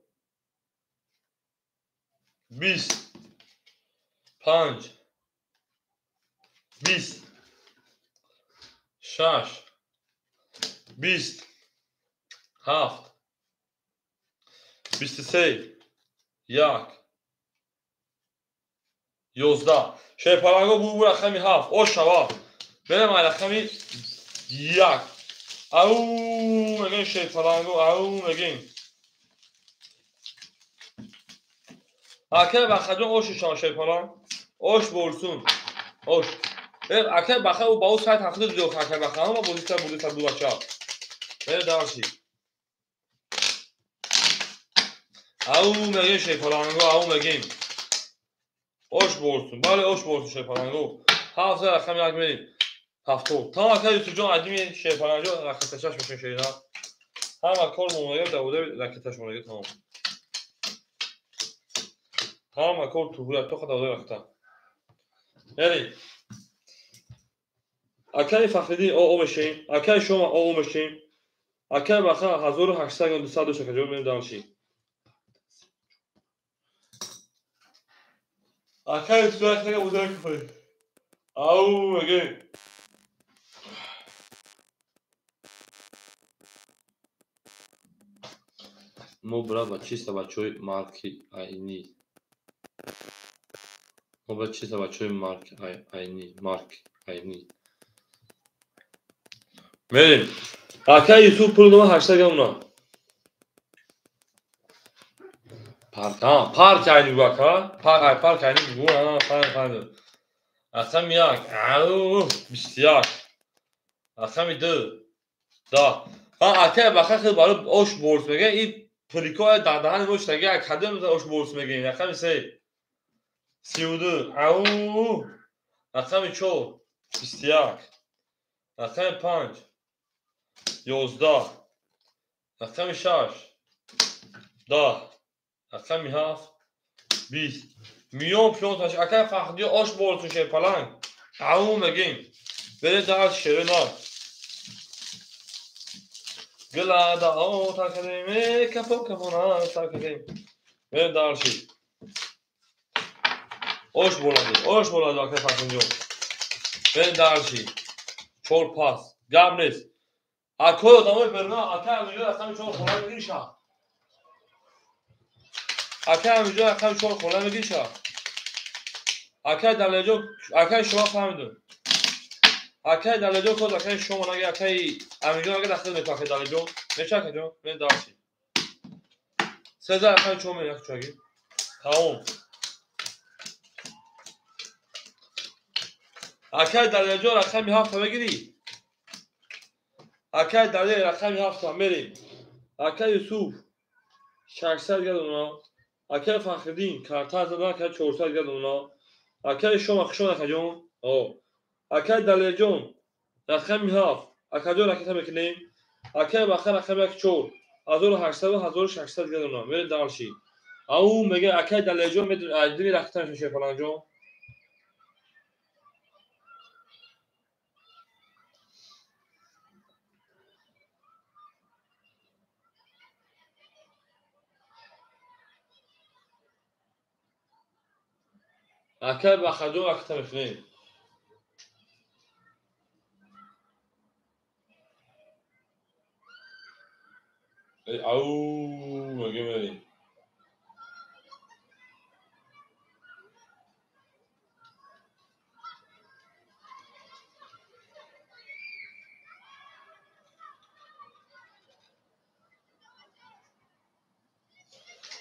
A: 20 5 20 6 20 7 23 1 11 شیپالانگو بو رقمی 7 او شوا بریم رقمی 1 او میگن شیپالانگو او میگن اکه بخدون اوش شما شیپالان اوش بولسون اوش اکه بخه او با او سایت هفته دو اکه بخه اما بودیستا دو بچه ها بره دارشی او میگن شیپالانگو او میگن اوش بولسون بله اوش بولسون شیپالانگو هفته رقم یک میریم هفتو تا اکه یوسف جان عدیمی شیپالانگو رکتشش بشن شیرها هم کار ممایه دوده رکتش ممایه تمام هم کار تو بوده تو خدا دوده رکتا یعنی اکای فخردین او میشیم اکای شما او میشیم اکای بخه 1800 یا 200 دوشه که جو میریم دانشی اکای سویت که بوده کفایی او میگه مو برا با چیستا بچوی مارکی اینی مو برا چیستا بچوی مارک اینی میریم اکای یوسف پول دوما 800 گمونا پارک اینی بکا پارک اینی بگو پارک رقم یک او 21 رقم دو دا اکای بخه خیلی بالا اوش بورس میگه این پلیکای دهن روش تگه کدوم اوش بورس میگه رقم 3 32 او رقم 4 21 رقم 5 11 رقم 6 10 رقم 7 20 میون پیونتاش اکای فخدی اوش بورس شه پلنگ او میگیم بره دار شیرنا گلا دا او تا کدیم کپونا تا کدیم بره دار شی اوش بولاdı اکای فخدی بره دار شی چور پاس گام نیست اکو دامای برنا اکای میگه اصلا چور خونه میگیشه اکای میگه اصلا چور خونه میگیشه اکای دلجو اکای شما فهمیدون اکای دلجو کد اکای شما نگه اکای امیجو نگه داخل میکنه اکای دلجو میشه که جو من داشتی سزا اکای شما میگه چاگی تمام اکای دلجو رقم 7 بگیری اکای دلجو رقم 7 میریم اکای یوسف 600 گرد اونا اکه فخردین کارتا زدن که 400 گرد اونا اکه شما خشون اکجون او اکه دلیجون رقم هفت اکه جو رکتا میکنیم اکه بخیر رقم یک 4 1800 و 1600 گرد اونا میره دالشی او میگه اکه دلیجون میدونی رکتا میشه فلان جون اکه بخدو رکتا میکنیم او میگه میری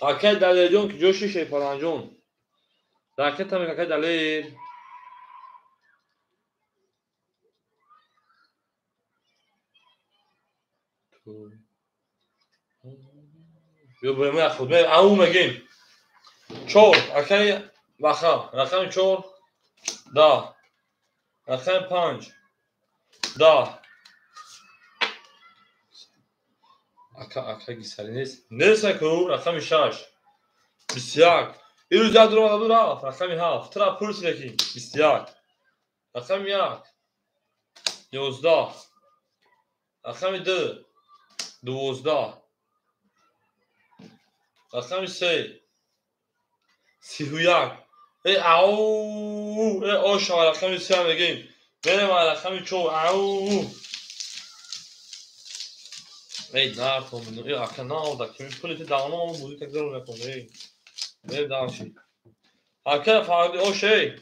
A: اکه دلیجون که جوشی شی فلان جون رکتا میگه اکه دلیل بیا بریم خود او میگیم 4 اکه بخا رقم 4 10 رقم 5 10 اکه گیسری نیست نیست که رقم 6 21 این روز درو رفت رقم 7 ترا پولس لکی 21 رقم 1 11 رقم 2 12 رقم 3 31 ای او ای آشا رقم 3 میگیم بریم رقم 4 او ای نه تو منو ای اکه نه دا که پولیت داونو بودی که درو نکنه ای داشی اکه فقط او شی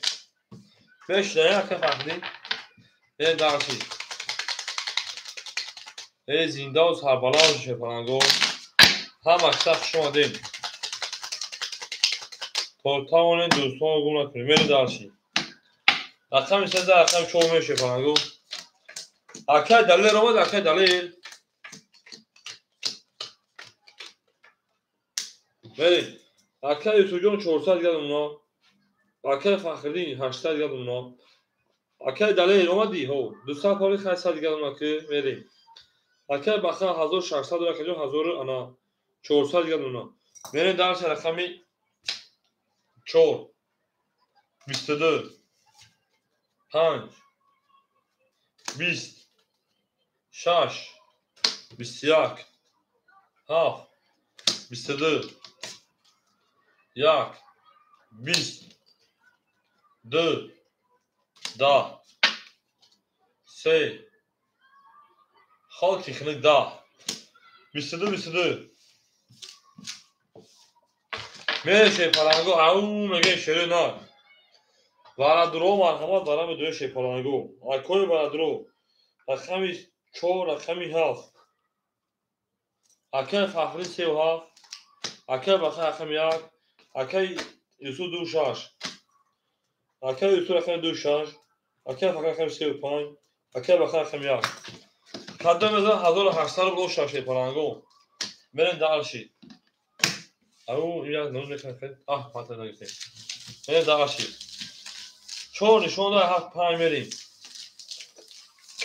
A: 5 نه اکه فقط ای داشی ای زنده و سربلند شه فلانگو هم اکثر شما دیم تمام دوستان گم نکنیم میره داشی رقم 13 رقم 4 میشه فلانگو اکه دلیل رو بود اکه دلیل بریم اکه یوسف جون 400 گرد اونا اکه فخری 800 گرد اونا اکه دلیل اومدی هو 200 پاری 800 گرد اونا که بریم اکه بخا 1600 و اکه جون 1000 انا 400 گرد اونا بریم درس رقمی 4 22 5 20 6 21 7 22 1 20 2 10 3 خاکی خنک 10 22 میشه پلنگو او میگه شروع نه برادرو مرحمت دارم دوی شی پلنگو اکوی برادرو رقمی 4 رقمی 7 اکه فخری 37 اکه بخیر رقم 1 اکه یوسف 26 اکه یوسف رقم 26 اکه فخر رقم 35 اکه بخیر رقم 1 قدم از 1800 رو شاشه پلنگو برین دالشی او یا نون میکنه پاتر نگیره برین دالشی 4 نشون داره 7 5 میریم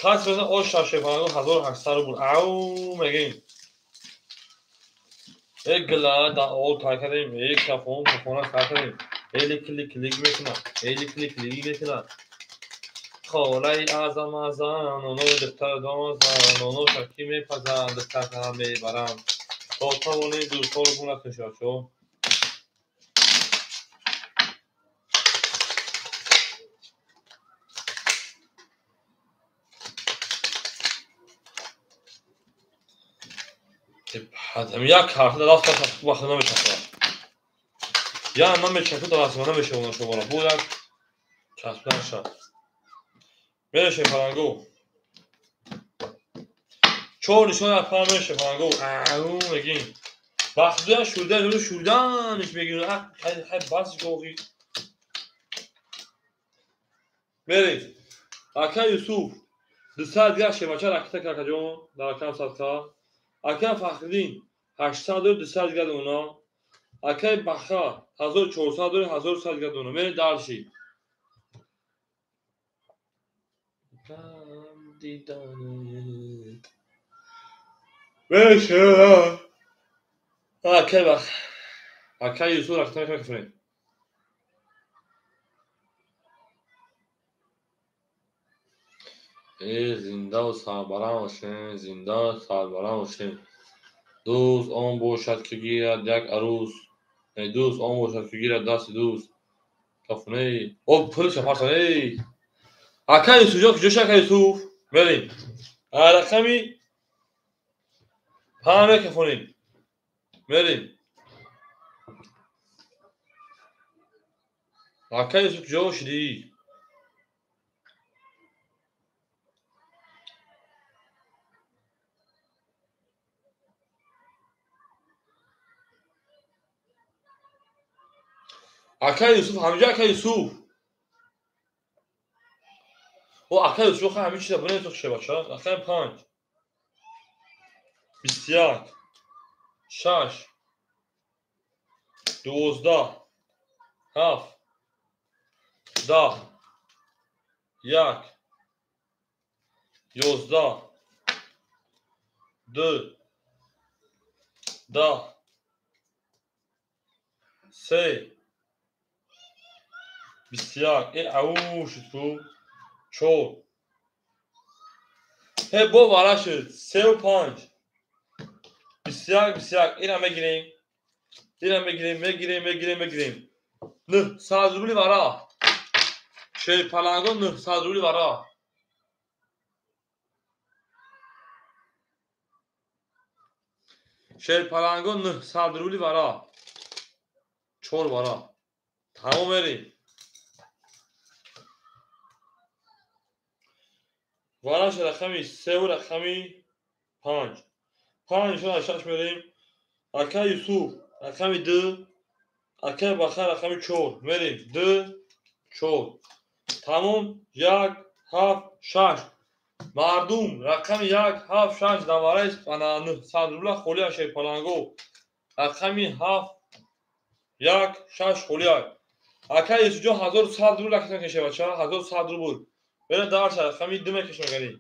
A: کاس بزن او شاشه پلنگو 1800 رو بود او میگیم یک گلا دا اول تا کردیم یک کافون کار کردیم ایلی کلیک میکنه ایلی کلیک میکنه خالای اعظم اونو دفتر دامازن اونو شکی میپزن دفتر هم میبرم تا اونی دوستا رو گونه کشاشو حدم یک کارت دست تا وقت نمیشه یا نمیشه تو دست نمیشه اون شما رو بود چسبن شد میشه فرانگو 4 نشون اپ میشه فرانگو او میگیم وقتی شده شدنش میگیره خیلی باز جوگی برید اکا یوسف 200 گاشه بچه رکته که جون در کم ساعت اکا فخردین 800 و 200 گاد اونا Акай Баха 1400 дорем, 1100 дига донам. Мери дарши. Беша. Акай Бах. Акай Юсуф рахтам кафре. زنده و سربلند باشین، زنده و سربلند باشین. دوست آن باشد که گیرد یک عروس، دوست آن باشد که گیرد دست دوست. کافونه او پلش پارسانی اکا یوسف جوش اکا یوسف بریم رقمی پامه کافونین بریم اکا یوسف جوش دی اکا یوسف همجا اکا یوسف او اکا یوسف همین چیزا بونه تو چه باشه اکا 5 21 6 12 7 10 1 11 2 10 3 21 ای اوش تو 4 He bu varaşı sev punch. Bisyak İrem'e gireyim. gireyim. Nı sazruli vara. Şey palangon nı sazruli vara. Şey palangon nı sazruli vara. Çor vara. Tamam vereyim. Varaş rakami sev rakami punch. Punch şuna şaş vereyim. Aka Yusuf rakami dı. Aka Bakar rakami çor. Vereyim. Dı çor. Tamam yak haf şaş. مردم رقم 1 7 6 نوارش بنانه صدرالله خولیه شی پلانگو رقم 7 1 6 خولیه اکا یسوجو 1100 رو لکتن کشه بچه 1100 رو بود بره دارش رقم 2 کشم گری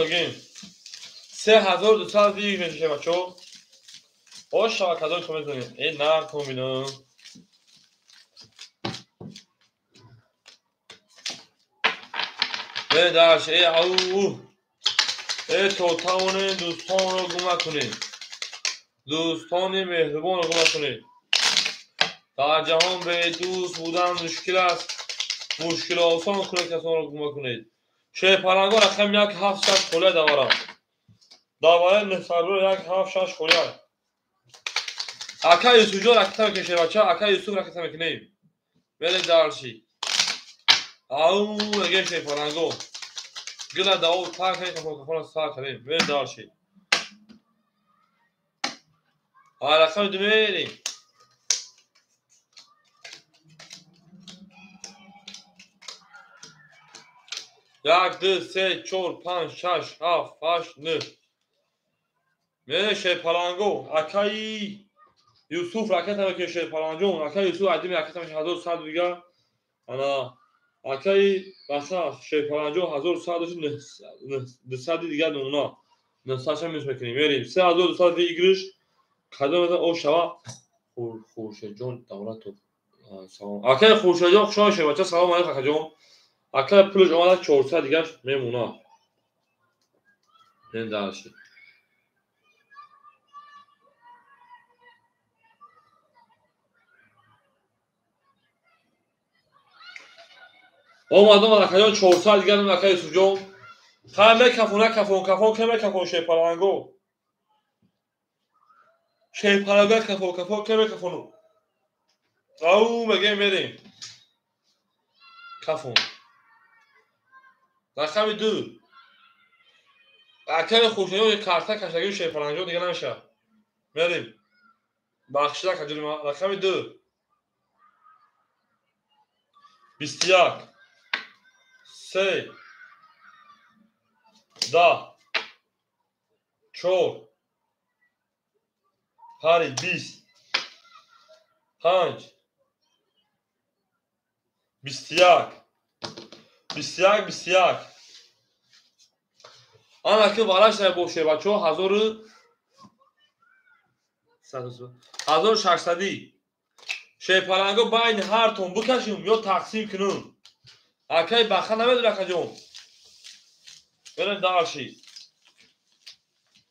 A: again 3200 دیگه کشه بچه باش شبکه دار کمیت کنیم این نه کمیدم به درش ای توتاون دوستان رو گمه کنید دوستان مهربان رو گمه کنید در جهان به دوست بودن مشکل است مشکل آسان کنه کسان رو گمه کنید شه پرنگان رقم 1 7 6 خوله دواره نصربر 1 7 6 خوله اکا یوسف جان رکتم کشه بچه اکا یوسف رکتم کنیم بله درشی او اگه شه پرنگان گلا داو تا کنید که فوق سا کنیم بله درشی رقم 2 میریم 1 2 3 4 5 6 7 8 9 میشه پلانگو اکای یوسف رکت هم که شه پلانجون اکای یوسف عدیم رکت هم 1100 دیگه انا اکای بسا شه پلانجون 1100 دیگه اونا نساش هم میشه کنیم بریم 3200 دیگه گرش کدوم مثلا او شوا خورشه جون دولت تو سلام اکای خورشه جون خوشا شه بچا سلام علیکم اکای جون اکای پولش اومد 400 دیگه میمونا این داشت اومدم اکای 400 دیگه اکای سوجون خامه کفون کمه کفون شه پلانگو شه پلانگو کفون کمه کفونو او مگه میریم کفون رقم 2 اکای خوشیون یک کارتا کشگی شه پلانگو دیگه نمیشه میریم بخشیده کجوری ما رقم 2 21 3 10 4 5 20 5 21 21 21 آن که والاش باشه بچه ها 1600 شیپالنگو بین هر تون بکشیم یا تقسیم کنیم اکی بخه نمیدونه کجا بریم دارشی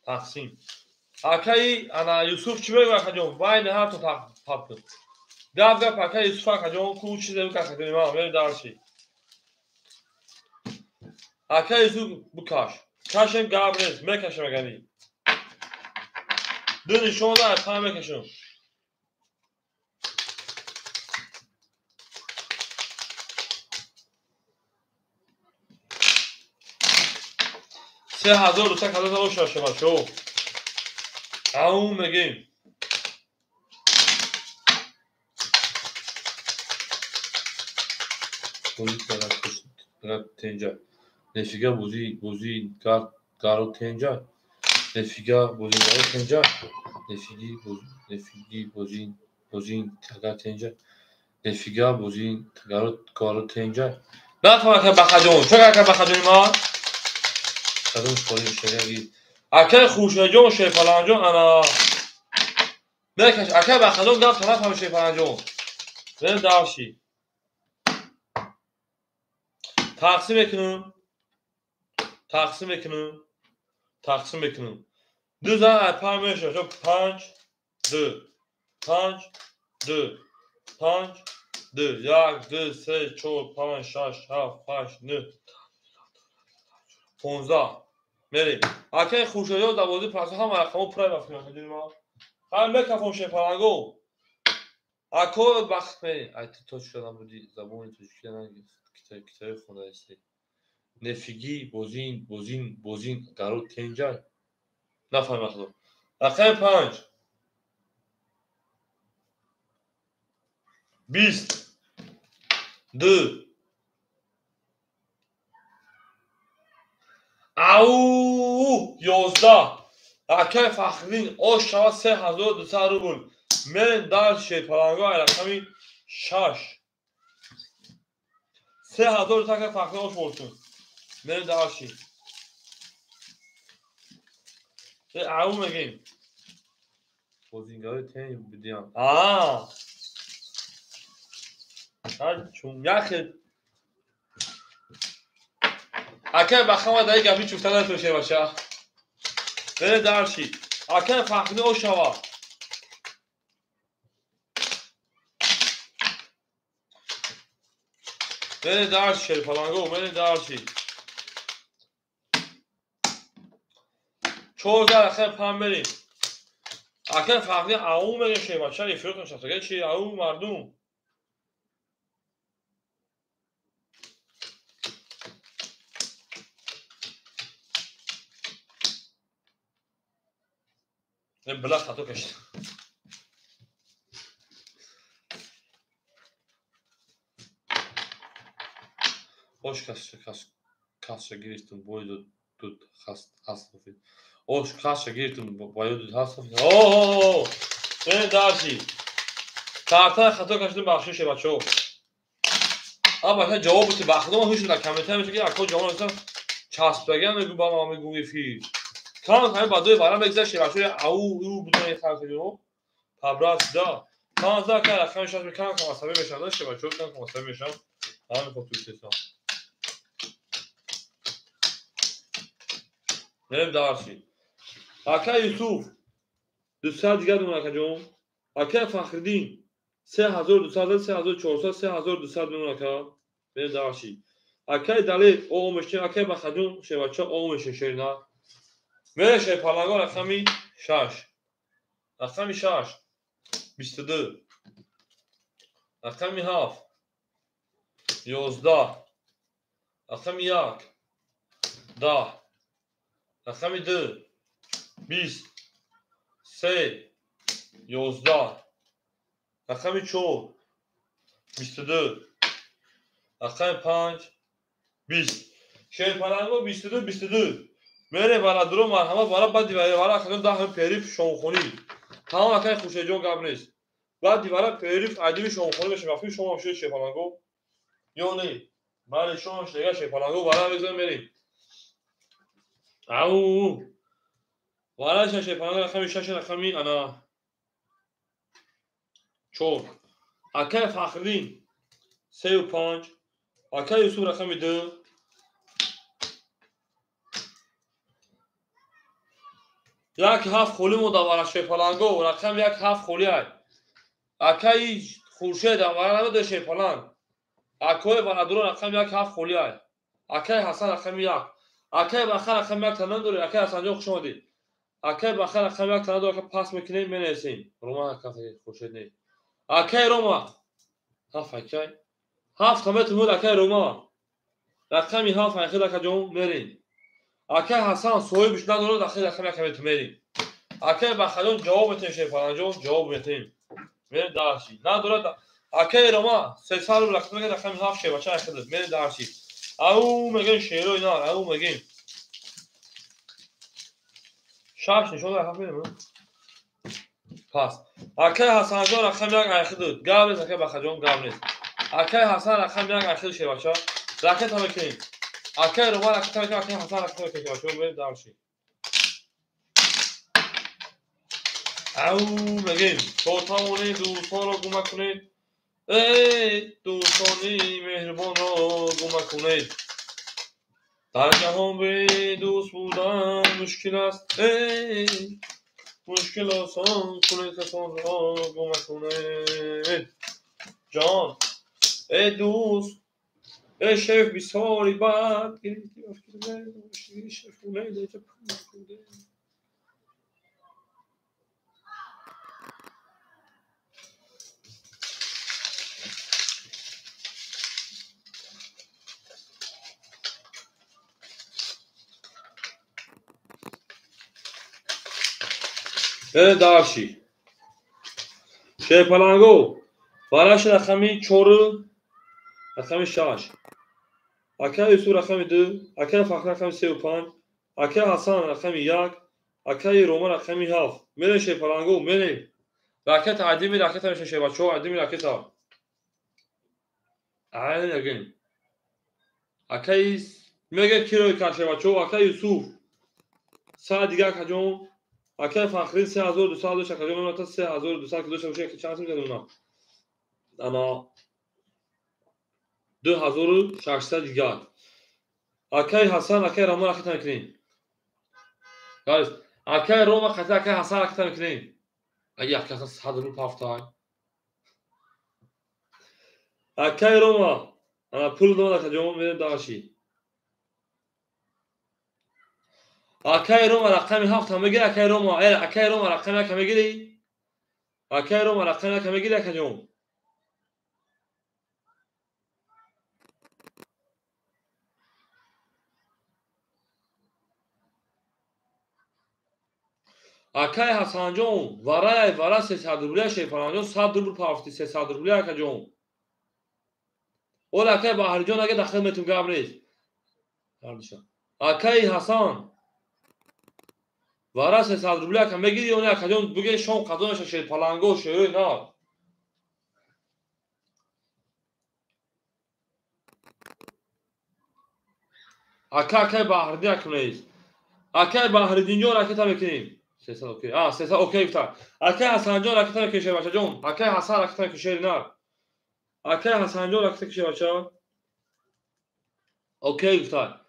A: تقسیم اکی انا یوسف چی بگه کجا بین هر تون پاپ کن گفت اکی یوسف کجا کو چیزی بگه کجا بریم دارشی اکی یوسف بکش کشم گابرز میکشم اگنی دو نشون ده پا میکشم سه هزار دو سه هزار رو شاشه بچه اون میگیم بوزی تنجا نفیگا بوزی گارو تنجا نفیگا بوزی گارو تنجا نفیگی بوزی تگا تنجا نفیگا بوزی گارو تنجا نه تو که بخجون چرا که بخجونی ما کدوم خودی شگی اکه خوشه جون شیپالان جون انا بکش اکه بخجون گفت طرف هم شیپالان جون بریم دارشی تقسیم کنون تقسیم کنون دو زن پا میشه شو 5 2 5 2 5 2 1 2 3 4 5 6 7 8 9 15 میریم اکه خوشه جون دوازی پس هم رقمو پرای بفکنم میدونی ما هم بکفون شیپالانگو اکو بخت میریم ای تو شدم بودی زبونی تو که نگیست کتاب خونده هستی نفیگی بوزین گارو تنجای نفهم مخلوق رقم 5 20 2 او 11 رقم فخرین آش شود 3200 روبل من در شیپالانگو رقمی 6 3200 که فخرین آش بولتون من در شی او میگیم بوزینگاری تنی بدیم چون یخی اکه بخواه دایی گفتی چوفتن نتوشه باشه بره درشی اکه فخری او شوا بره درشی شیپالانگو بره درشی 14 اکه پام بریم اکه فخری او میگه شی باشه افروت نشسته چی او مردم بلا خطو کشت hoş kasça giriştim boyu tut hastafı hoş kasça giriştim boyu tut hastafı ben درشی کارتا خطا کشیدم بخشش بچه‌ها اما مثلا جواب بود بخدا ما هیچ کامنت میشه که اکو جواب مثلا چسب بگم میگو با ما میگو فی کام کنه بعد دو بارم بگذاشت بچه‌ها او بدون فرق رو پابراس دا کام دا که رقمش رو میکنم که واسه میشن داشته بچه‌ها که واسه میشن همین خود تو سیستم بریم درشی اکا یوسف 200 دیگه دونه کجا اکا فخردین 3200 3400 3200 دونه که بریم درشی اکا دلیل او مشکل اکا بخدون شبچه او مشکل نه میره شیپالانگو رقمی 6 رقمی 6 22 رقمی 7 11 رقمی 1 10 رقمی 2 20 3 11 رقمی 4 22 رقمی 5 20 شیپالانگو 22 میره بالا درو مرحمه بالا بعد دیواره بالا خودم ده هم پیریف شونخونی تمام اکای خوشه جو قبل نیست بعد دیواره پیریف عدیمی شونخونی بشه مفهوم شما میشه شپالانگو یا نه بله شما دیگه شپالانگو بالا بزنیم بریم او بالا شپالانگو رقم 6 رقمی انا چوک اکای فخرین 3 و 5 اکای یوسف رقم 2 یک هفت خولی مداوره شپالانگو رقم یک هفت خولی های اکای خورشید دواره نمیده شپالان اکای بانادرو رقم یک هفت خولی های اکای حسن رقم یک اکای بخر رقم یک تنان دوری اکای حسن جو خوش آمدید اکای بخر رقم یک تنان دوری که پاس میکنیم بنویسیم روما کسی خورشید نی اکای روما هفت اکای هفت همه تمود اکای روما رقمی هفت اکای دکا جون میرین اکای حسن سوی بشنان دورو داخل رقم یک همه تمیرین اکای بخرون جواب میتیم شیفان جو جواب میتیم میرین دارشی نه دورو اکای روما 3 سال رقم میگه رقم هفت شه بچه اخیر میرین دارشی او میگن شیرو اینا او میگن شاش نشون ده هفت میرم پس اکای حسن جان رقم یک اخیر گاب نیست اکای بخرون گاب نیست اکای حسن رقم یک اخیر شه بچه راکت هم میکنیم اکای روما راکت هم میکنیم اکای حسن راکت هم میکنیم بچه میرین دارشی او میگیم تو تمونی دوستان رو گمه کنید ای دوستانی مهربان را گمه کنید در جهان به دوست بودن مشکل است ای مشکل آسان کنید کسان را گمه کنید جان ای دوست ای شیف بسیاری بد گریدی شیف کنید دارشی شیپالانگو بالاش رقمی 4 رقمی 6 اکای یوسف رقمی 2 اکای فخر رقمی 3 و 5 اکای حسن رقمی 1 اکای روما رقمی 7 میره شیپالانگو میره راکت عدیمی راکت میشه شیباچو عدیمی راکت ها عین نگین اکای میگه کیلو کار شیباچو اکای یوسف ساعت دیگه کجون اکای فخری 3200 کجون میاد تا 3200 کجون شوشه که چند میده اونا انا 2600 دیگه اکای حسن اکای روما راکت میکنین گایز اکای روما خطا اکای حسن راکت میکنین اگه اکای حسن 100 رو پافتای اکای روما انا پول دو کجون میره داشی اکای روما رقمی 7 هم میگیره اکای روما اکای روما رقمی یک میگیری اکای روما رقمی یک میگیره کجون اکای حسن جون وارا 300 روبله شیفان جون 100 روبل پافتی 300 روبله کجون اول اکای بحر جون اگه داخل میتون گاب نیست اکای حسن وارا 300 روبله که میگیری اون کجون بگی شون قدمش شیپالانگو شوی نه اکای بحر دیگه کنید اکای بحر دینجو راکت میکنیم 300 اوکی 300 اوکی تا اکای حسن جون راکت میکشه بچا جون اکای حسن راکت میکشه نه اکای حسن جون راکت میکشه بچا اوکی تا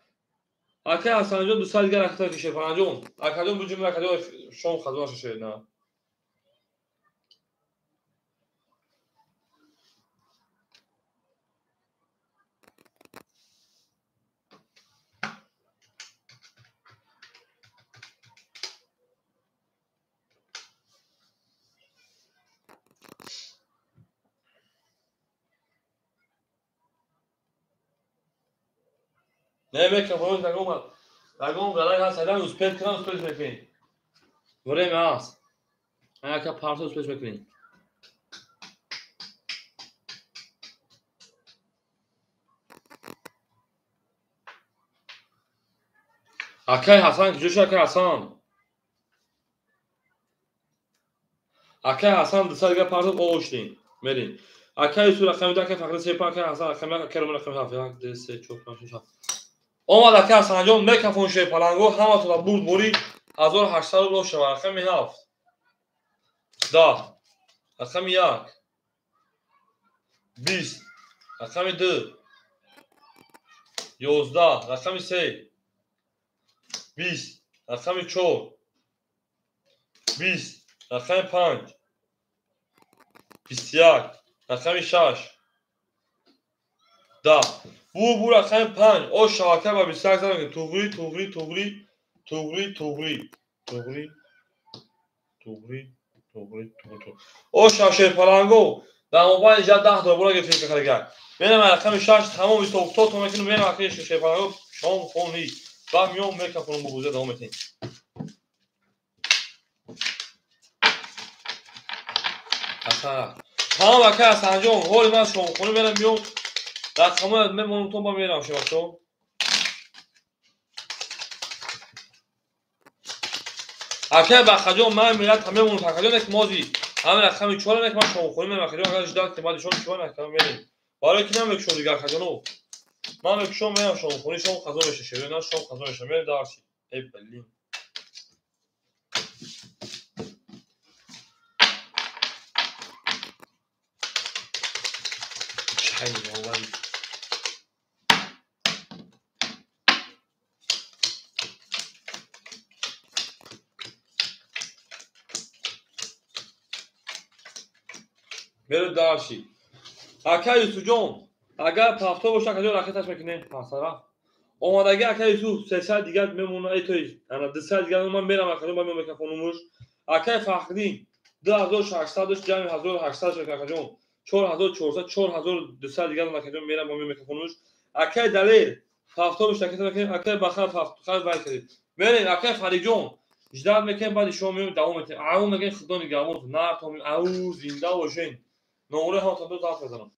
A: اکای حسن جون 200 دیگه راکت میکشه جون اکای جون بجیم اکای شون خدمتش شه نه نه میکروفون داگم گلای هست الان اسپیت کنم اسپیت میکنی وره ماست اکای پارتو اسپیت میکنی Акай Ҳасан куҷо шуд акай Ҳасан? Акай Ҳасан дусар дига партов овуштем. Мерем. Акай Юсуф рақами 2 акай фақири 3 акай Ҳасан рақами 1 акай Рӯмӣ рақами 7 1 2 3 4 5 6 7 омад акай Ҳасанҷон мекафонишем паланго ҳаматонро бурд бори 1800 рубл шава рақами 7 10 рақами 1 20 рақами 2 11 рақами 3 20 рақами 4 20 рақами 5 21 рақами 6 10 бу рақами 5 ош шавака ба 21 зада туғри туғри туғри туғри туғри туғри туғри туғри туғри ош шавшер паланго дар мобайли ҷа 10 дора гирифтем карагар менам рақами 6 тамом 20 тон мекунем менам акай шавшер паланго шом хони ба миём мекафонам бо буза давом метем тамом акай Ҳасанҷон ҳоли ман шомхона мерам миём рақамоят мемонам то ба мерам шавашо акай бақаҷон ман миллат ҳам мемонам такаҷон ек мози ҳамин рақами 4 ек ман шомхона мерам акаҷон агар ждат ки баъди шом чӣ накам мерем барои ки намекушом дигар акаҷоно ман мекушом мерам шомхона шом қазо мешашем на шом қазо мешам мерем дарси ай блин чай валлаҳи беру дарси акай Юсуфҷон агар пафто боша акаҷон рақеташ мекунем пасара омадаги акай Юсуф 300 дигар мемона ай той ана 200 дигар ман мерам акаҷон ба меом мекафонумуш акай Фахриддин 2800 дош ҷамъи 1800 мекунем акаҷон 4400 4200 дигар акаҷон мерам ба меом мекафонумуш акай Далер пафто бош рақета мекунем акай Бахар пафто хай вай кардем мерем акай Фариҷон ждат мекунем баъди шом меом давом метем ау мегӯем худо нигаҳбон нар то ау зинда бошен номарои ҳаматон ду зарф мезанам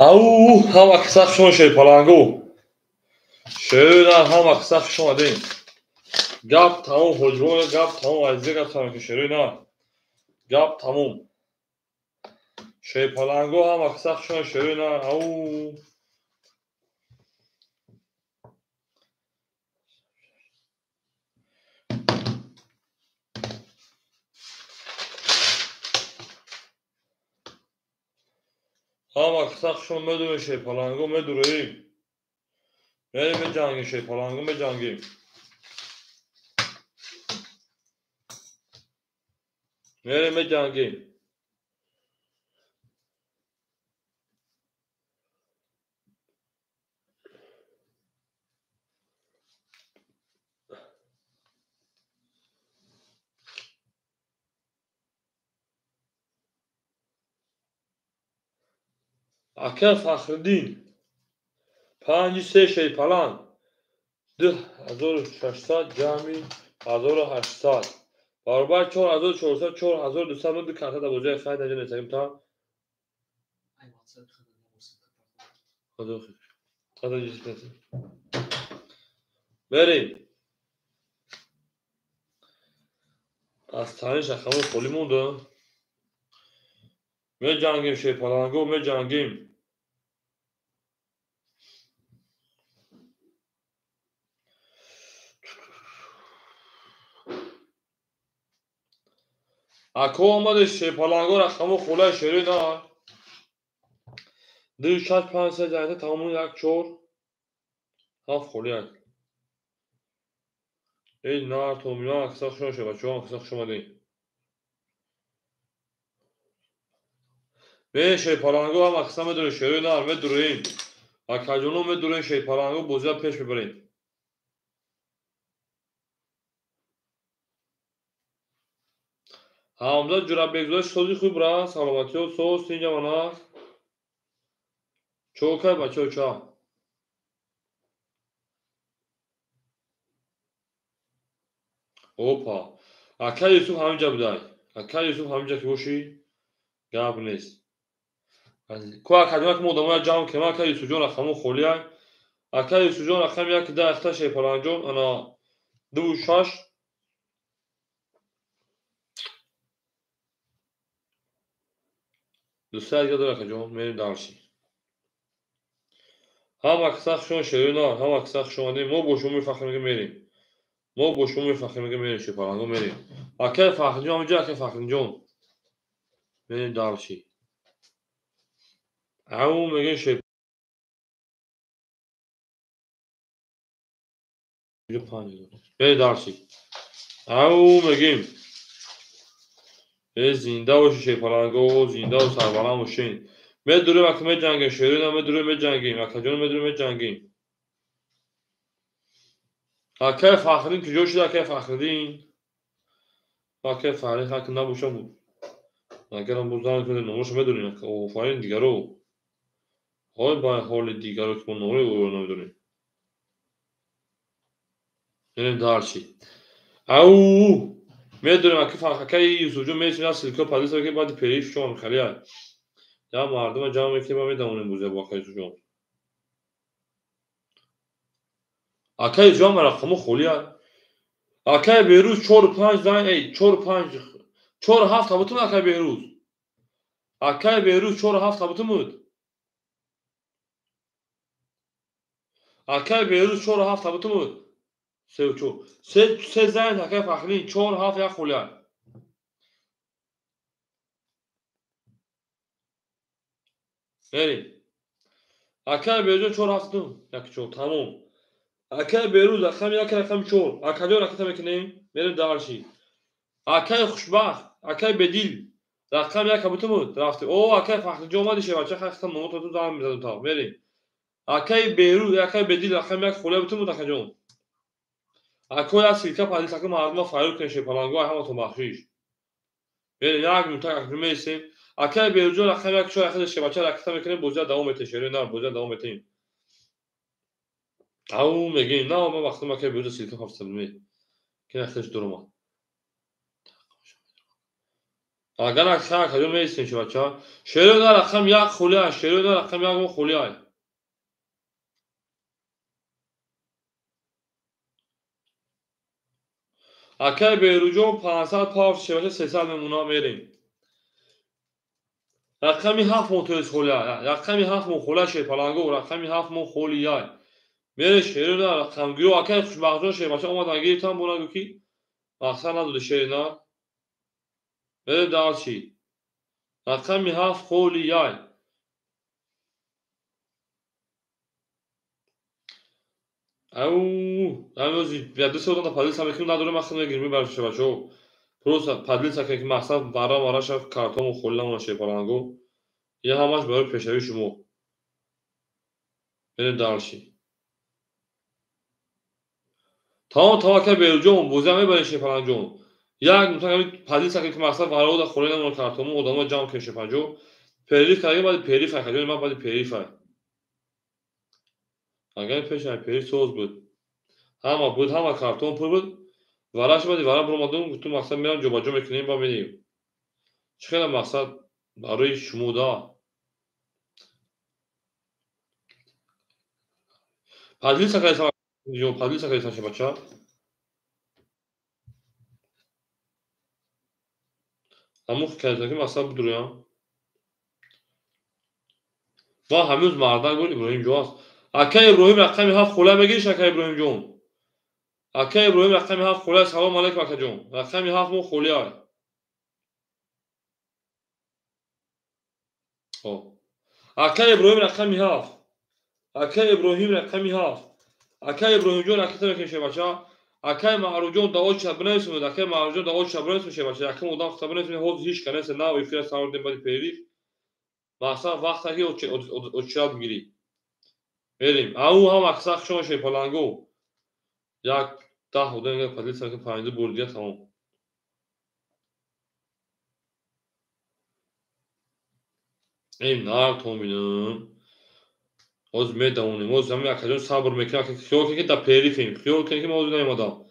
A: او هم سخت شما شی پلنگو شیرین هم سخت شما دین گپ تموم حجبون گپ تموم عزیزی گپ تموم که شیرین گپ تموم شی پلنگو هم سخت شما شیرین او هم سخت شما مدون شی پلنگو مدونیم بریم به جنگی شی پلنگو به جنگی بریم به جنگی اکه فخردین 5 شی پلنگ 2600 جمعی 1800 برابر 4400 4200 بود کارت دوجه خرید اینجا نسیم تا بریم از تنش اخمون خالی مونده می جنگیم شی پلنگو می جنگیم اکو آمده شی پلنگو رخمون خوله شیری نه 265 جنگه تمامون یک چور هفت خولی هست این نه تومیان اکساق شما شد بچه هم اکساق شما دیم به شی پلنگو هم اکساق میدونه شیری نه میدونیم اکجونو میدونیم شی پلنگو بوزیاب پیش ببریم همزاد جراب بگذاشت سوزی خوب را سلامتی و سوز اینجا منه چوکه بچه چه اوپا اکه یوسف همینجا بودای اکه یوسف همینجا که باشی گب نیست کو اکادمی که مودمون جمع که ما اکه یوسف جون رخمون خولی های اکه یوسف جون رخم یک ده اخته شی پلنگ جون انا 26 دوسته اگه داره اکه جون میریم درشی هم اکساق شما شیرین هم اکساق شما دیم ما باشون میفخریم که میریم ما باشون میفخریم که میریم شی پلنگو میریم اکه فخر جون همینجا اکه فخر جون میریم درشی او میگه شی میریم درشی او میگیم زنده باشی شی پلنگو زنده و سربلند باشین میدونیم اکه می جنگیم شیرین هم میدونیم می جنگیم اکه جون میدونیم می جنگیم اکه فخرین که جو شده اکه فخردین اکه فخرین حق نباشه بود اگر هم بودن کنه نمروش میدونیم اکه او فاین دیگرو های با حال دیگرو که با نمره او رو نمیدونیم یعنی دارچی او میدونیم اکه فخر یوسف جون میتونه سیلکو پادیس که بعد پریف شما خیلی یا مردم جمع که ما میدونیم بوزه با خیلی جون اکه جمع رقمو خولی اکه بیروز 4 5 ای 4 5 4 7 تابوتم اکه بیروز اکه بیروز 4 7 تابوتم بود اکه بیروز 4 7 تابوتم بود سه زن اکه فخرین 4 7 یک خولی بریم اکه بیروز 4 7 یک چور تمام اکه بیروز رقم یک رقم 4 اکه جو رقم میکنیم میریم دارشی اکه خوشبخت اکه بدیل رقم یک تابوتم بود رفته او اکه فخر جو اومدی شه بچه خستم نمو تو دارم میزدم تا بریم اکه بیروز اکه بدیل رقم یک خولی بوتم بود اکه جون اکه یا سیلکا پادیس اکه مردم فایل کنه شه پلنگو همه تو بخشیش بریم یک منطقه اکه میسیم اکه بیروز رقم یک چور اکه شه بچه رقم میکنیم بوزه دوام میتشه نه بوزه دوام میتیم او میگیم نه ما وقتی ما که بیروز سیلکا 700 می که اخش درما اگر اکثر کجا میستین شما بچه ها شروع در رقم یک خولیه شروع در رقم یک خولیه اکر بیروجون 500 پاف شباشه 300 میمونا میریم رقمی 7 مون تویز خولیه رقمی 7 مون خولیه شه پلانگو رقمی 7 مون خولیه میره شروع در رقم گیرو اکر خوشبختون شباشه اومدن گیریتان بونگو کی مقصد ندوده شروع میره دارچی رقمی 7 خولیه او امروزی بیاده سودا پادل سمکیم نداره مخصوصا گیرمی برش بچه پروس پادل سکه که مقصد برا شف کارتون خولیه اون شه پلانگو یه همش برای پیشوی شما میره دارچی تا که بیرجون بوزه میبره شه پلانجون یک مثلا پادل سکه که مقصد برا و خولیه اون کارتون ادامه جام که شه پنجو پریف کاری باید پریف کاری من باید پریف اگر پیشای پریف سوز بود همه کارتون پر بود وراش باید ورا برمادون تو مقصد میرم جو با جو میکنیم با میریم چقدر مقصد برای شمودا پادل سکه سا جو پادل سکه سا شه بچه همون که مقصد بود رویان و هنوز مردان گفت ابراهیم جواست اکه ابراهیم رقمی 7 خوله بگیرش اکه ابراهیم جون اکه ابراهیم رقمی 7 خوله سلام علیکم اکه جون رقمی 7 مون خولیه او اکه ابراهیم رقمی 7 اکه ابراهیم رقمی 7 اکه ابراهیم جون اکه تو میشه بچه اکه معروجون داوود شبنه اسمه اکه معروجون داوود شبنه اسمه شه بچه اکه مدام خبر اسمه هوز هیچ کنه سه ناوی فیر ساوردن بادی پیری مثلا وقتی اوچاد میگیری بریم او هم اکساق شما شه پلانگو یک ده بوده اینگه پدیل سرکن پرنده بردیه تمام این نار تومینم از میدونیم از همین اکجون صبر میکنه که خیال که در پیری فیم خیال که موضوع نمیدم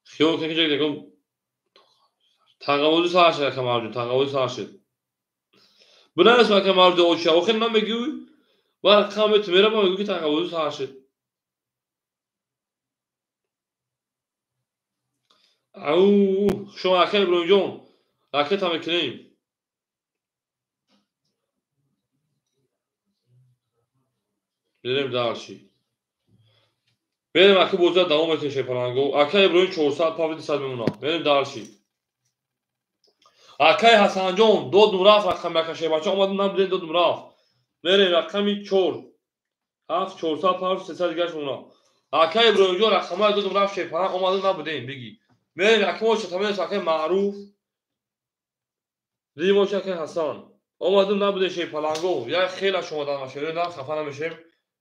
A: خیال که جایی دیگه تقابلی سر شد که مرجون تقابلی سر شد بنا اسم که مرجون اوچه آخر نمیگی و رقم تو میره با میگی که تقابلی سر شد او شما اکه ابراهیم جون اکه تا میکنیم بریم دارشی بریم اکه بوزد دوام میکنیم پلانگو اکه ابراهیم 400 پاوی 200 میمونه بریم دارشی اکه حسن جون دو نوراف رقم بکشه بچه اومدن نبودین دو نوراف بریم رقمی 4 7 400 پاوی 300 دیگه میمونه اکه ابراهیم جون رقم های دو نوراف شه پلان اومدن نبودین بگی بریم اکه ما شتامه اکه معروف ریمو اکه حسن اومدن نبودین شه پلانگو یا خیلی شما دادن شه نه خفه نمیشیم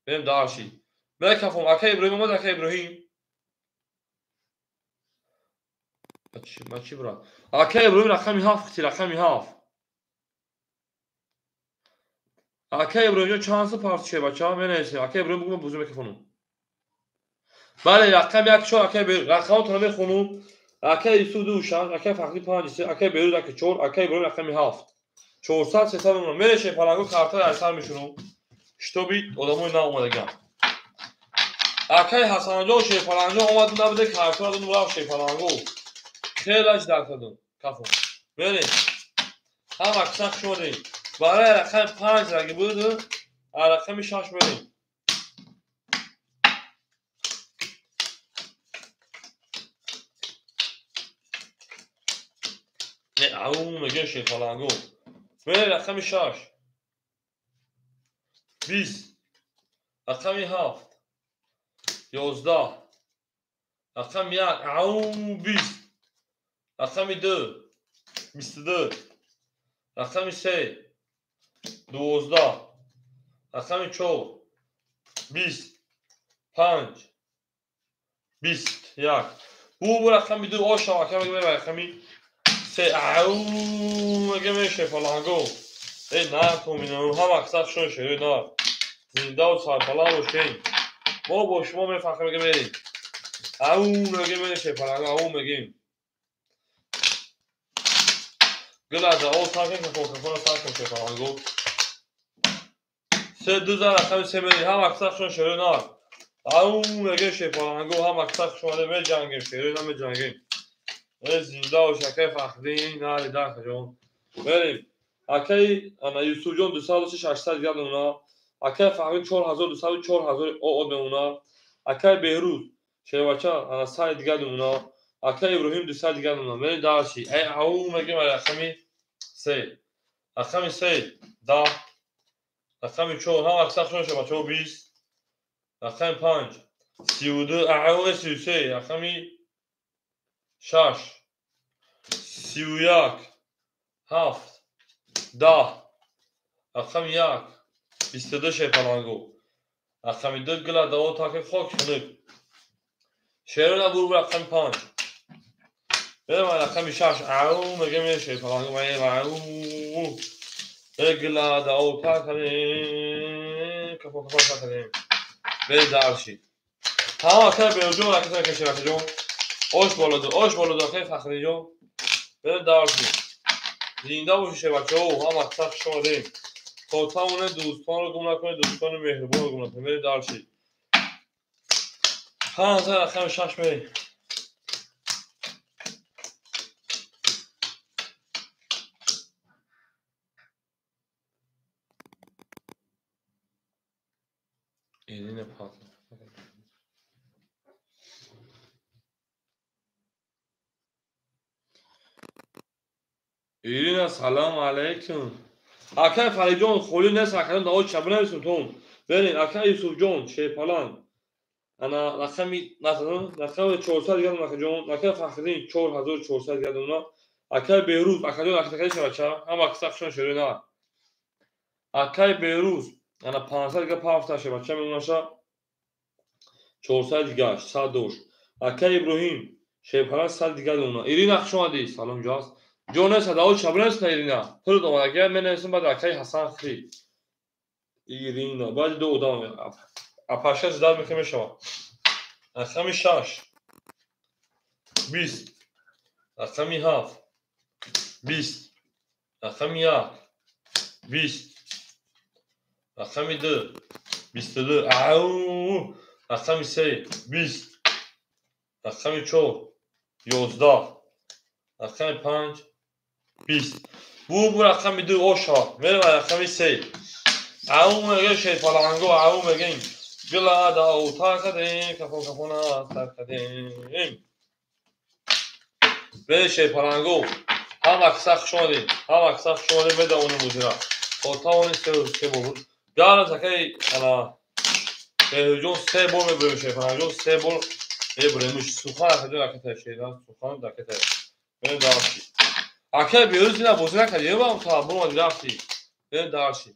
A: بریم دارشی من کفم اکه ابراهیم اومد اکه ابراهیم چی برا اکه ابراهیم رقمی 7 رقمی 7 اکه ابراهیم چند تا پارت شه بچه‌ها بنویسید اکه ابراهیم بگم بوزو میکنم بله رقم یک شو اکه رقم تو میخونم اکه ایسو دوشان اکه فقطی 5 اکه بیرود اکه 4 اکه ابراهیم رقمی 7 400 300 میمونه میشه پلنگو کارت اصلا میشونم شتوبی ادامو نه اومدگم اکه حسن جان شه پلنگو اومد نبوده کارت رو نورا شه پلنگو خیلیش درد دادم کافو بله هم اکثر شده برای رقم 5 اگه بود رقم 6 بریم او میگه شه پلنگو بله رقم 6 20 رقم 7 11 رقم 1 او 20 رقم 2 22 رقم 3 12 رقم 4 20 5 21 bu رقم 2 aşağı رقم رقمی 3 او میگه میشه پلنگو ای نه تو مینو هم اکثر شون شه نه زنده و سرپلا باشین ما با شما میفهمیم میگه بریم او میگه میشه پلنگو او میگیم گلازه او تاکن که فوکفون تاکن که پالانگو سه دو زن رقم سه بری هم اکساقشون شروع نار او مگه شه پالانگو هم اکساقشون به جنگیم شروع نام جنگیم زنده و شکر فخری نالی داخل جون بریم اکی انا یوسف جون 206 گرد اونا اکی فخری 4200 4000 او به اونا اکی بهروز شیوچا انا سای دیگه اونا اکی ابراهیم 200 گرد اونا بریم داشی ای او مگه رقمی سه رقمی سه دا رقمی 4 هم اکساقشون شه بچه 20 رقم 5 32 او 33 رقمی 6 31 7 10 رقم 1 22 شه پالانگو رقم 2 گلا دو تا که خاک شنک شیرون ابو رقم 5 بریم رقم 6 او مگه میشه پالانگو او گلا دو تا کنیم کفو کنیم بریم دارشی ها که به جو رقم کشی رقم جو اوش بالا دو که فخری جو بریم دارشی زنده باشی بچه او هم اکساق شما خودتامونه دوستان رو گم نکنید دوستان مهربان رو گم نکنید برید دارشید خانزه رقم 6 برید ایرین پاک ایرین سلام علیکم اکای فری جون خولی نست اکای داود شبه نمیسون تون برین اکای یوسف جون شیپالان انا رقم 400 گردم اکای جون اکای فخرین 4400 گردم اونا اکای بیروز اکای جون اکای شما بچه هم اکساقشون شروع نه اکای بیروز انا 500 گرد پافتر شما بچه میموناشا 400 دیگه 102 اکای ابراهیم شیپالان 100 دیگه اونا ایرین اخشون دی سلام جاست جون صداو شبرنس ایرینا پول دوباره اگر من نمیسم بعد اکای حسن خری ایرینا بعد دو دام اپاشه زداد میکنم شما رقم 6 20 رقم 7 20 رقم 1 20 رقم 2 22 او رقم 3 20 رقم 4 11 رقم 5 20 bu رقم 2 اوشا میرم رقم 3 او مگه شه پالانگو او مگه گلا دا تا کدیم کفونا تا کدیم به شه پالانگو هم اکساق شدیم بده اون مدیرا تا اون سه بود دارم زکی انا جون سه بول میبریم شه پالانگو سه بول میبریمش سوخان کجا که شیران سوخان دکته من داشتی اکه بیروز اینا بوزنا کردیم با تا بول ما رفتی من داشتی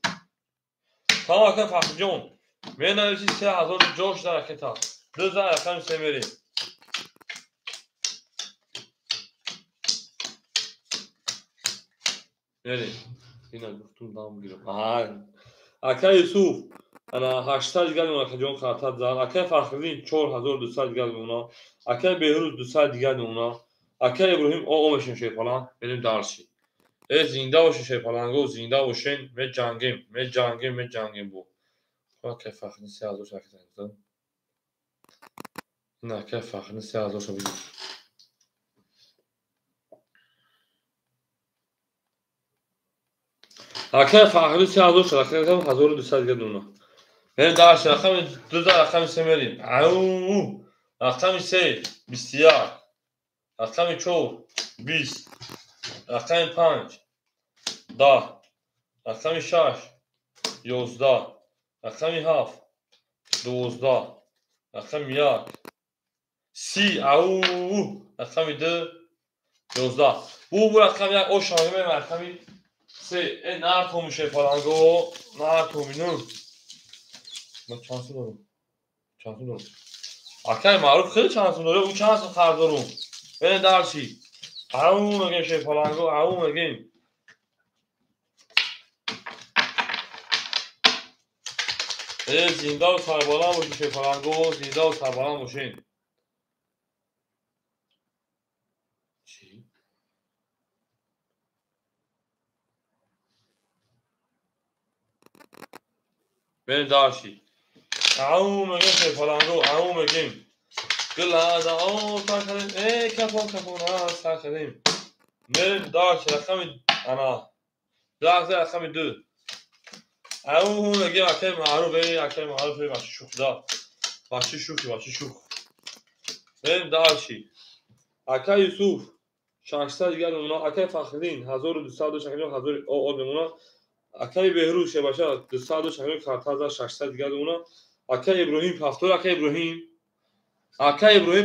A: تا اکه فخر جون من نوشتی 3000 جوش در کتاب دو زن رقم سه میریم بریم اینا گفتم دام گیرم اکه یوسف انا 800 گل اونا جون خاطر زال اکه فخرین 4200 گل اونا اکه بهروز 200 گل اونا اکه ابراهیم او مشین شه falan بریم دارشی زنده باشه شه پالانگو زنده باشین و جنگیم bu اکه فخرین 3000 شکر نه که فخرین 3000 شو بگیر اکه فخرین 3000 شو اکه 1200 گل اونا بریم دارشی رقم 2 رقم 3 بریم او رقم 3 21 رقم 4 20 رقم 5 10 رقم 6 11 رقم 7 12 رقم 1 30 او رقم 2 11 bu رقم 1 o şahime رقم 3 nar tomu şey falan go nar tominu من چانسی دارم اکای معروف خیلی چانسی داره اون چانس خردارم بریم دارشی او مگه شه پالانگو او مگه زنده و سربالان باشین شه پالانگو زنده و سربالان باشین چی؟ بریم دارچی او میگیم که پلنگو او میگیم گلازه او ساکریم ای کپون ها ساکریم بریم دارچی رقم انا درخت رقم 2 او میگیم اکی معروفه باشی شوخ دا باشی شوخ بریم دارچی اکی یوسف 600 دیگر اونا اکی فخرین 1200 شکریم 1000 او بمونا اکی بهروز شباشه 200 شکریم 4600 دیگر اونا اکی ابراهیم پفتور اکی ابراهیم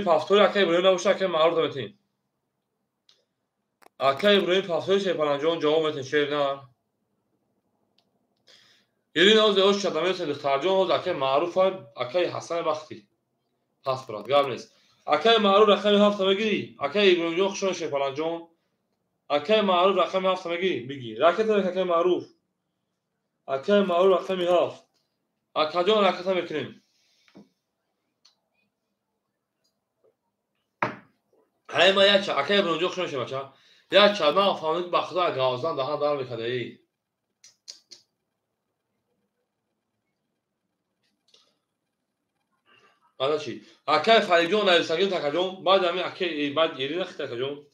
A: پفتور اکی ابراهیم نباشه اکی معروف دمتین اکی ابراهیم پفتور شه پلنجان جواب متن شیر نه یلی نوز اوش شدمه سه دخترجان اوز اکی معروف اکی حسن بختی پس برات گام نیست اکی معروف رقم 7 میگیری اکی ابراهیم جان خوشون شه پلنجان اکی معروف رقم 7 میگیری بگی راکت اکی معروف رقم 7 اکی جان راکت میکنیم های ما یک اکی ابراهیم جان خوشون شه بچه یک چرما فهمید بخدا گازدان دهان دار میکرده ای بعد چی اکی خلیجون نویسنگی تکجون بعد همین اکی بعد یری نخ تکجون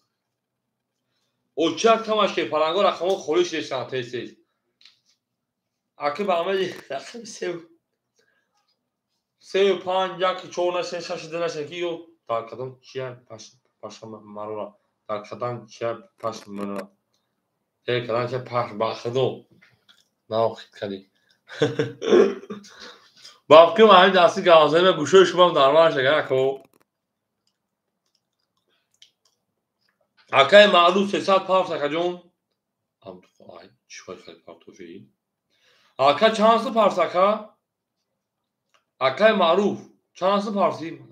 A: او چه کماش که پلنگو رقمو خولش داشتن تیسیز اکی با عملی رقم 3 و 5 یک 4 نشه 6 نشه کیو در کدام چیه پاش مرورا در کدام چیه پاش مرورا هی کدام چیه پاش باخدو نه خیلی کلی باقی ما همین دستی گازه به گوشه شما درمان شگر کو اکی معلوم 300 پاس تکجون هم تو آی چوی خیلی پارتوفی اکی چانس پارساکا اکی معروف چانس پارسی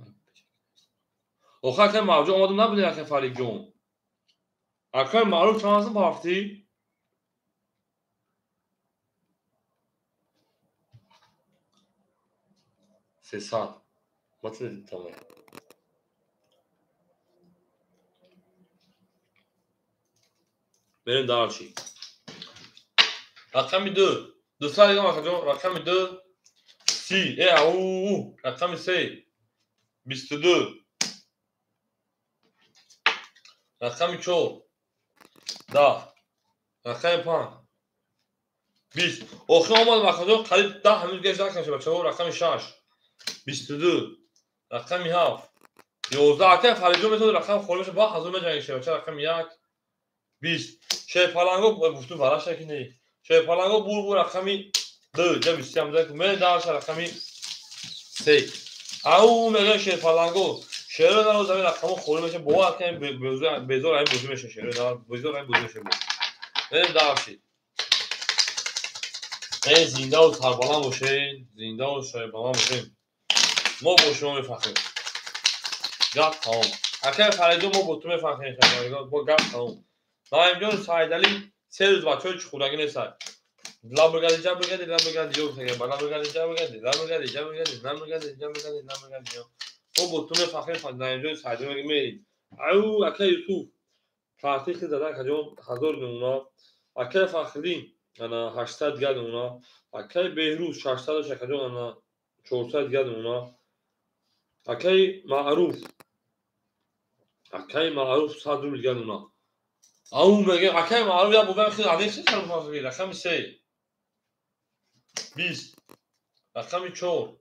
A: اکی معروف اومدم نبودی اکی فریق جون اکی معروف چانس پارسی 300 مطلب تمام بریم دارچی رقم 2 دوستان دیگه ما جون رقم 2 سی او رقم 3 22 رقم 4 10 رقم 5 20 آخه اومد مخاطر قریب 10 هنوز گشت نکنشه بچه ها رقم 6 22 رقم 7 11 اکه خریجون میتونه رقم خورمش با حضور مجنگشه بچه رقم 1 20 شه پلنگو گفتون براش که نه شه پلنگو بور رقم 2 جا 20 هم ده من دارش رقم 3 او میگه شه پلنگو شهر دارو زمین رقم خورمش با اکه بزار این بوزی میشه شهر دار بزار این بوزی میشه من دارشی این زنده و سربلند باشین زنده و سربلند باشین ما با شما میفخریم گپ تمام اکه خریدو ما با تو میفخریم با گپ تمام نایم جان سایدالی 3 روز بچه‌ها چه خودگی نیستن لامبورگانی جا بگردی یو تگه بالا بگردی جا بگردی ما با تو میفخریم خود نایم جان سایدالی میگه میریم او اکه یوسف فاتح زده کجون حضور اونا اکه فخرین انا 800 گاد اونا اکه بهروز 600 شکجون انا 400 گاد اونا اکه معروف 100 روبل گاد اونا او میگه اکه معروف یا بوبن خیلی عادی چه کار می‌کنه رقم 3 20 رقم 4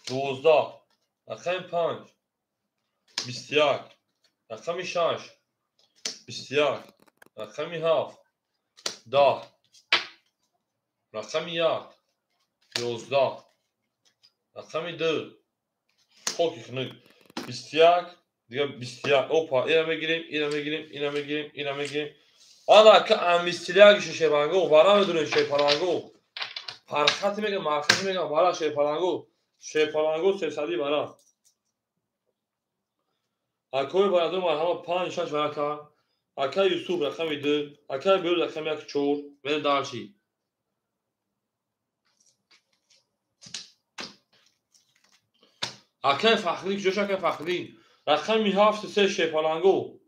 A: 12 رقم 5 21 رقم 6 21 رقم 7 10 رقم 1 11 رقم 2 خوکی خنک 21 دیگه 21 اوپا اینو میگیریم آنا که امیستیلیاگی شه پلنگو برا میدونین شه پلنگو حرکت میگه مرکز میگه برا شه پلنگو 300 برا اکوی برادر ما هم 5 6 برا اکا یوسف رقم 2 اکا بیرو رقم 1 4 من دارچی اکا فخری جوش اکا فخری رقم 7 3 شه پلنگو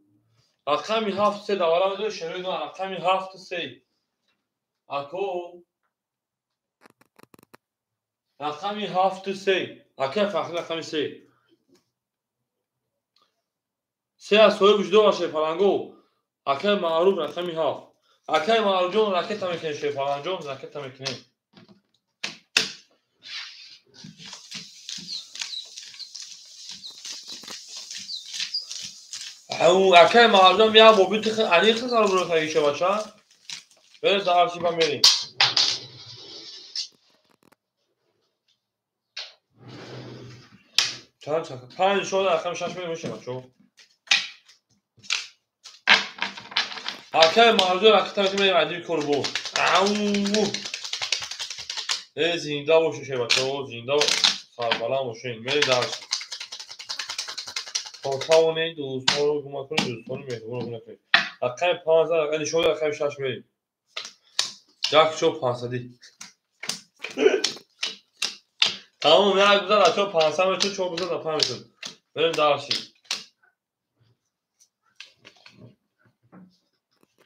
A: رقم 7 3 دوارا میدونه شروع دو رقم 7 3 اکو رقمی 7-3 اکه فخری رقمی 3 3 از صاحب وجود باشه پلنگو اکه معروف رقمی 7 اکه معروف جون راکت میکنه شه پلنجون راکت میکنه او اکه معروف میا بوبیت خیلی خسارو برو خیشه باشه بره دارچی با بریم چند 5 شد رقم 6 میشه بچو اکه معروف راکت میکنه عادی کربو او زنده باشه شه بچو زنده سربلند باشین میری دارچی تاونه دوستان رو گم کنید دوستان مهربون رو نکنید رقم 15 رقم شد رقم 6 بریم جک شو 500 تمام یک بزن بچه‌ها 500 میتون چوب بزن تا 5 میتون بریم دارچی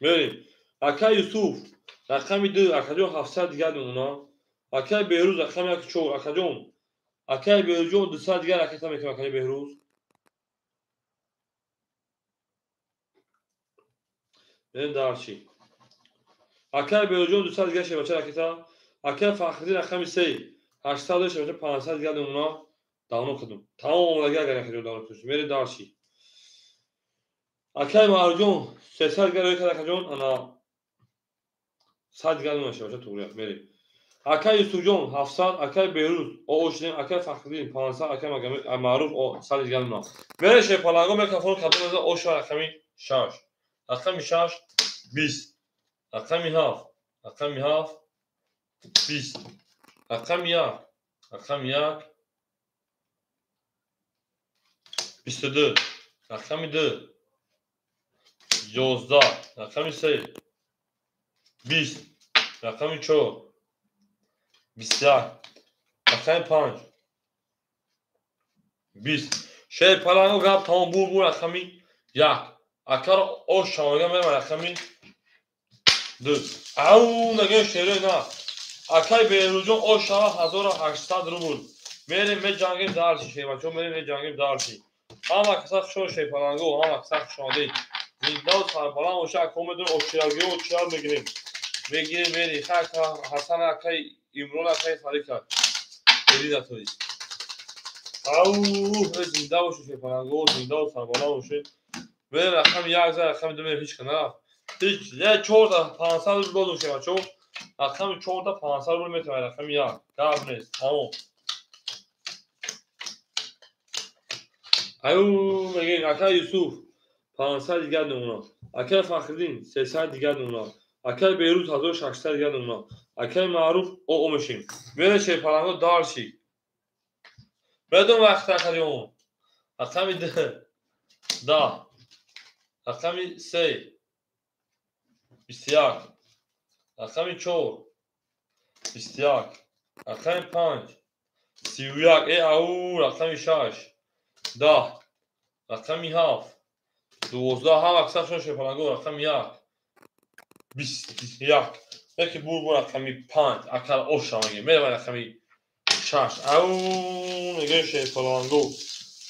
A: بریم اکه یوسف رقم 2 اکه جون 700 دیگه اونا اکه بهروز رقم 1 چو اکه جون اکه بهروز جون 200 دیگه رقم میکنه اکه بهروز بریم دارچی اکه بهروز جون 200 دیگه شه بچه رقم اکه فخری رقم 3 800 شه بچه 500 دیگه اونا داونو کدوم تمام دیگه اگر اکه داونو توش بریم دارچی اکه مارجون 300 دیگه اکه جون انا 100 دیگه اون شه بچه تو بریم اکه یوسف جون 700 اکه بهروز او اوشین اکه فخری 500 اکه معروف او 100 دیگه اونا بره شه پلنگو میکروفون خاطر از او شو رقمی 6 رقمی 6 20 رقمی 7 رقمی 7 20 رقمی 1 رقمی 1 22 رقمی 2 11 رقمی 3 20 رقمی 4 21 رقمی 5 20 شه پلنگو گپ تمام بور رقمی 1 اکه رو او شامگه میرم رقمی 2 او نگه شیره نه اکه بهروز جون او شاه 1800 روبل میریم می جنگیم دارچی شه بچه‌ها میریم می جنگیم دارچی هم اکساق شو شه پلنگو هم اکساق شادی زنده و سربلند باشه اکه میدون اوشیاگی و اوشیار میگیریم میریم خیلی حسن اکه امرون اکه فری کرد بری نتونی او زنده باشه شه پلنگو زنده و سربلند باشه بریم رقم 1 رقم 2 میریم هیچ کنه هیچ یه 4 تا 500 روبل بودون شه بچه‌ها رقم 4 تا 500 روبل میتونه رقم 1 کار نیست تمام او میگه اکه یوسف 500 دیگه اونا اکه فخرالدین 300 دیگه اونا اکه بهروز 1600 دیگه اونا اکه معروف او میشیم بره شه پلنگو دارچی بدون وقت اخریون رقم 10 رقم 3 21 رقم 4 21 رقم 5 31 ای او رقم 6 10 رقم 7 12 هم اکثر شه پلنگو رقم 1 21 یکی بور رقمی 5 اکل اوشا میگه میره رقمی 6 او میگه شه پلنگو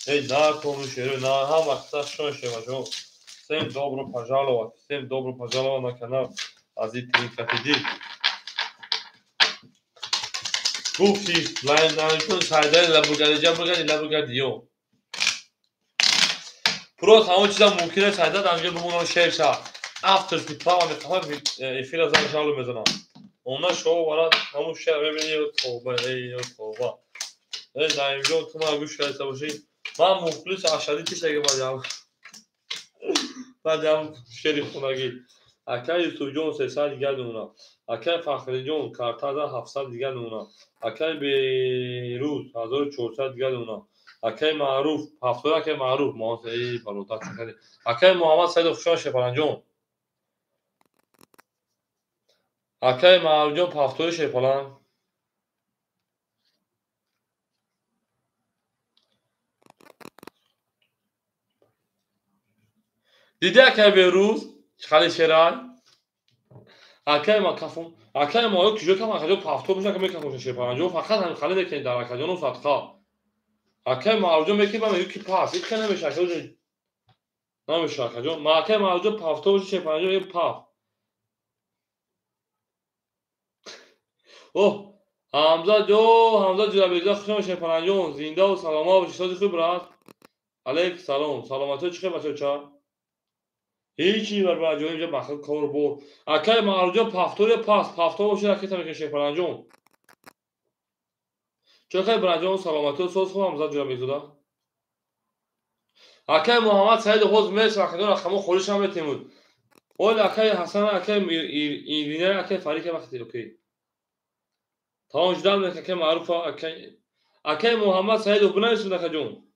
A: ای نه تو میشه نه هم اکثر شه بچو всем добро пожаловать всем добро пожаловать на канал Азит Тринкатиди گفتی لایندانتون سایده لبوگردیو پرو تمام چیزا ممکنه سایده دانجا بمونم شیر شا افتر پیپا و میخوام افیر از انشالو میزنم اونا شو برات همون شهر ببینی توبه ای نایم جون تو ما گوش کرده باشی من مخلص اشری چیز اگه بعدم شری خونگی اکه یوسف جون 300 دیگه اونا اکه فخری جون کارتازا 700 دیگه اونا اکه بهروز 1400 دیگه اونا اکه معروف 70 اکه معروف ما ای باروتا چکردی اکه محمد سید افشان شپلنجون اکه معروف جون 70 شپلن دیدی اکه بهروز خالی شرای اکای ما کفون اکای ما کجا کم اکجا پافتو میشه که میکنه شه پنجو فقط هم خاله میکنه در اکجا نو صدقه اکای ما اوجو میکی با میگه پاس این کنه میشه که نمیشه اکجا ما اکای ما اوجو پافتو میشه شه پنجو یه پاف اوه حمزه جو بیزا خوشم شه پنجو زنده و سلامت و چیزی خوب برات علیک سلام سلامتی چیه بچه چا هیچی بر بچه‌ها اینجا بخیر کار بر اکای ما اوجو پافتو پاس پافتو میشه که تا میشه شه پنجو چه برنجان سلامتی و سوز خوب حمزه جو بیزا اکای محمد سعید حوز میس و کنار خمو خورش هم تیمود اول اکای حسن اکای ایرینه اکای فریق وقتی اوکی تاج دام اکای معروف اکای محمد سعید و بنای سود جون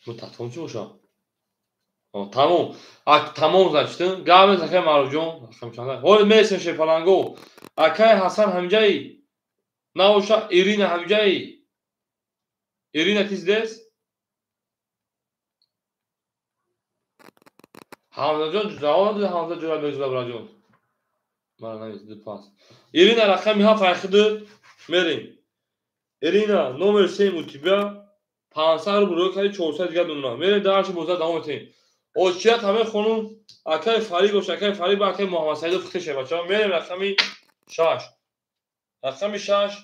A: متعمم چی باشه تمام تمام زشتن گام اکای معروف جون خمسان اول میس شه پلنگو اکای حسن همجایی ناوشا ایرینه همجایی ایرینه تیز دست حمزه جون جواب ده حمزه جواب بیزا برجون ما نمیز پاس ایرینه رقمی ها فرخده میریم ایرینا نمر 3 مولتیپیا 500 رو برو کردی 400 دیگه دوننا میره درش بوزا دوام تیم اوچیت همه خانم اکای فریق و شکای فریق با اکای محمد سعید فتشه بچه‌ها میریم رقمی 6 رقمی 6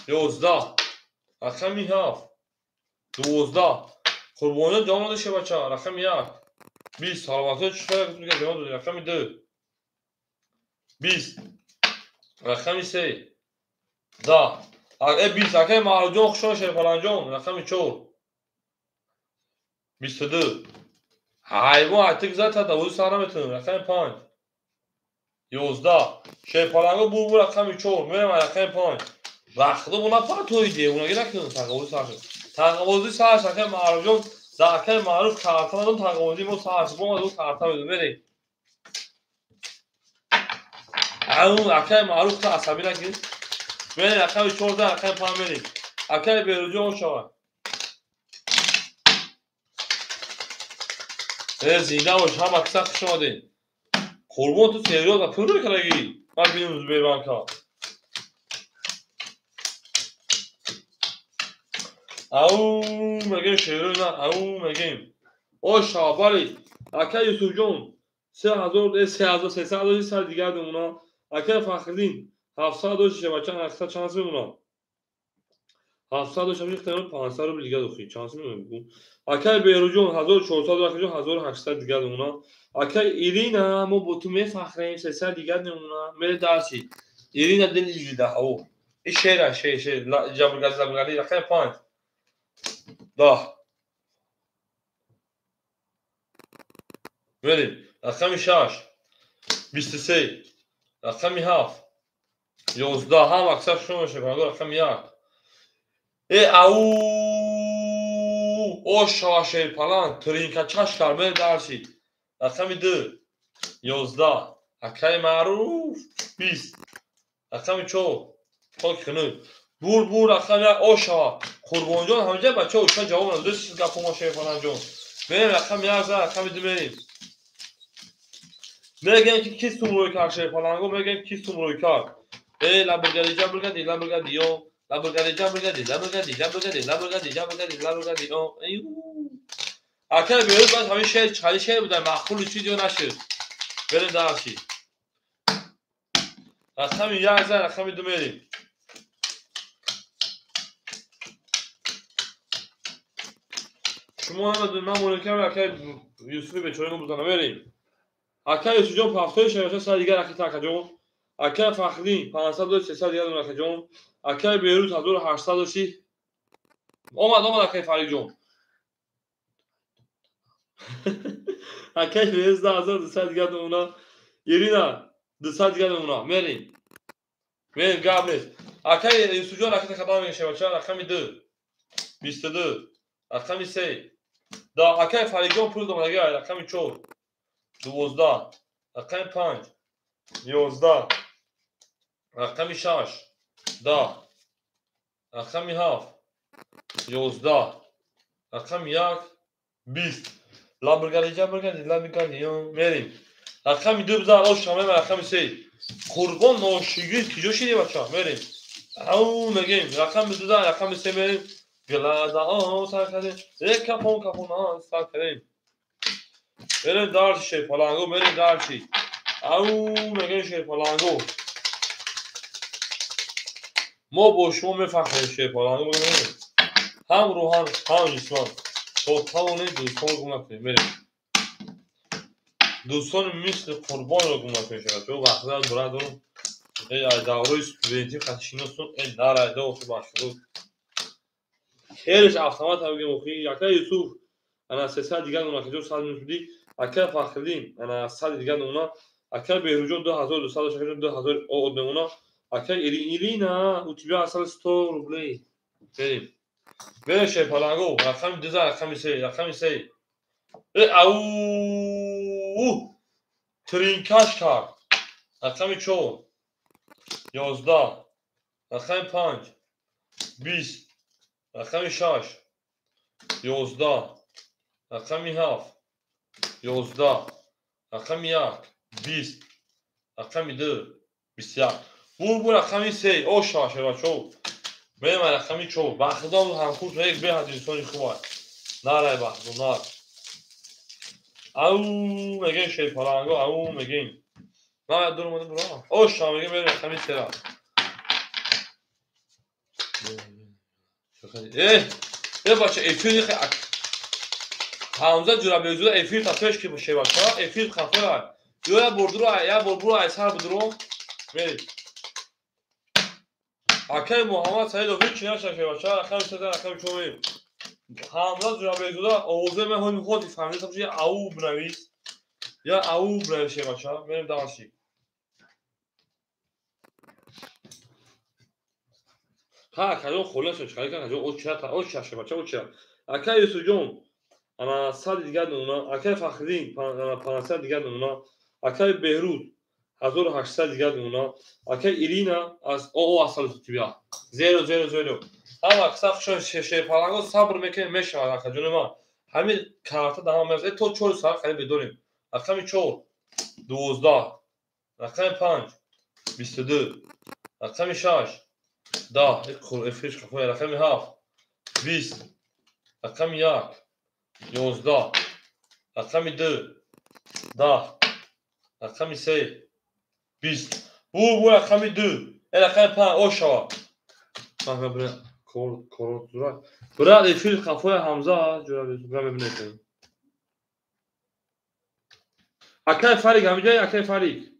A: 11 رقمی 7 12 قربانیت جوان داشته بچه‌ها رقمی 1 20 سلامتی چطور میگه جوان داشته رقمی 2 20 رقمی 3 10 20 اکای معروجون خوشش فلانجون رقمی 4 22 حیوان اتک زد تا دوز سارا میتونم رقم 5 11 شه پلنگو بو رقم 4 میرم رقم 5 وقت اونا پاتوی دی اونا گیر نکنن تقاوز سر تقاوزی سر شکل معروجون زاکه معروف کارتون تقاوزی مو سر بو دو کارتا میره اون اکای معروف تا عصبی نگیر میره رقم 14 رقم 5 میره اکای بیروجون شو زنده باش هم اکثر شما دین قربان تو تهران و پول کرگی من بینم زبیر بانکا او مگه شیرو نه او مگه او شابالی اکا یوسف جون 3300 سال دیگه اونا اکا فخردین 700 دوش بچه‌ها اکثر چانس اونا 700 دوش میشه اختیار 500 رو دیگه دوخی چانس میگم اکا بیروجون 1400 اکا 1800 دیگه اونا اکا ایرینا ما با تو میفخریم 300 دیگه اونا میره درسی ایرینا دلی ده او این شعر جبرگزی رقم 5 10 بریم رقم 6 23 رقم 7 11 هم اکثر شما میشه رقم 1 او او شاشه پلان ترینکا چاش کرمه درسی رقم 2 11 اکای معروف 20 رقم 4 پاک کنه بور رقم اوشا قربان جان همینجا بچه اوشا جواب نداره چیز گپو ما شیفان جان بریم رقم 11 رقم 2 بریم میگن که کی سومروی کار شیفان میگن کی سومروی کار لابرگادی یو لابرگادی اکر بیرون باید همین شعر بودن مخفول چیزی رو نشد بریم درشی رقم 11 رقم 2 بریم شما هم من مونکم اکر یوسفی به چوری بزنم بریم اکر یوسف جان پافتوی شبکه سر دیگر اکی تاکا جون اکر فخری 500 300 دیگر دون اکر جون اکر بیروت 1800 سی اومد اکر فریق جون اکر 12200 دیگر دون اونا ایرینا 200 دیگر دون اونا بریم گام نیست اکر یوسف جان اکی خدام میشه شبکه رقم 2 22 رقم 3 دا اکر فریق جون پول دوم دیگر رقم 4 12 رقم 5 11 رقم 6 10 رقم 7 11 رقم 1 20 لابرگردی میریم رقم 2 بذار آشامه و رقم 3 قربان ناشیگی کجا شدی بچه‌ها میریم او میگیم رقم 2 رقم 3 میریم گلادا آ سر کردیم یک کپون آ سر کردیم میریم دارچی پلانگو میریم دارچی او میگیم شیپلانگو ما با شما میفهمیم شیپلانگو میریم هم روحان هم جسمان تا توانید دوستان رو گم نکنید میریم دوستان مثل قربان رو گم نکنید شد تو وقتا برادرم دوره استودنتی خدشینستون این نرایده و تو باشد خیرش автомат هم بگیم اوخی یکا یوسف انا 300 دیگر اونا که جو سال میشدی اکا فخردین انا سال دیگر اونا اکا بهروجو 2200 شکر 2000 او اونا اکا ایرینا اوتیبیا اصل 100 روبلی بریم بریم شیپلانگو رقم 2 رقم 3 او ترینکاش کرد رقم 4 11 رقم 5 20 رقم 6 11 رقم 7 11 رقم 1 20 رقم 2 21 bu رقم 3 او شاشه بچو بریم رقم 4 بخدام هم خوش یک به حد انسانی خوبه نره بخدام نره او میگن شیپلانگو او میگن نه دور اومده برا او شام میگن بریم رقم 3 ای بچه افیر حمزه جورا بزوده افیر تفش که باشه بچه افیر خفه یا بردرو یا بربرو ایسر بدرو میری اکای محمد سعید و هیچ نشه بچه رقم 3 رقم 4 حمزه جورا بزوده آوازه من هم خودی فهمیده تا بشه او بنویس یا او بنویشه بچه میریم دانشی ها کجا خلاص چیکار کنه کجا او چشه بچه او چه اکای یوسف جون انا سال دیگر اونا اکای فخرین 500 دیگر اونا اکای بهروز 1800 دیگر اونا اکای ایرینا از او اصل توتیا 000 اما اکساف شو شیپلانگو صبر میکنه میشه اکا جون ما همین کارت دام میز تو 4 سال خیلی بدونیم رقم 4 12 رقم 5 22 رقم 6 10 خل افش خفای رقم 7 20 رقم 1 11 رقم 2 10 رقم 3 20 bu رقم 2 رقم 5 اوشا kanka bre kor dura bra de fil kafaya Hamza jura bra bebinete akay farik amca akay farik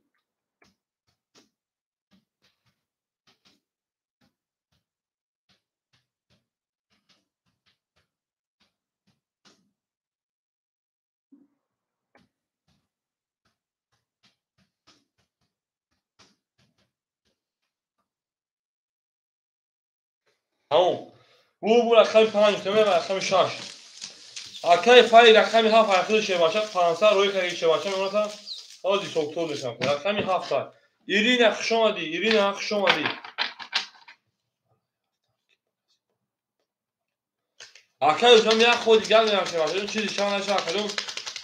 A: tamam bu رقم 5 تمام رقم 6 akay farik رقم 7 farklı şey başa 500 روی که şey başa مثلا آزی سوکتور داشتم رقم 7 ایرین خشومدی akay hocam ya خود gelmeyen şey başa چیزی شان نشه akadum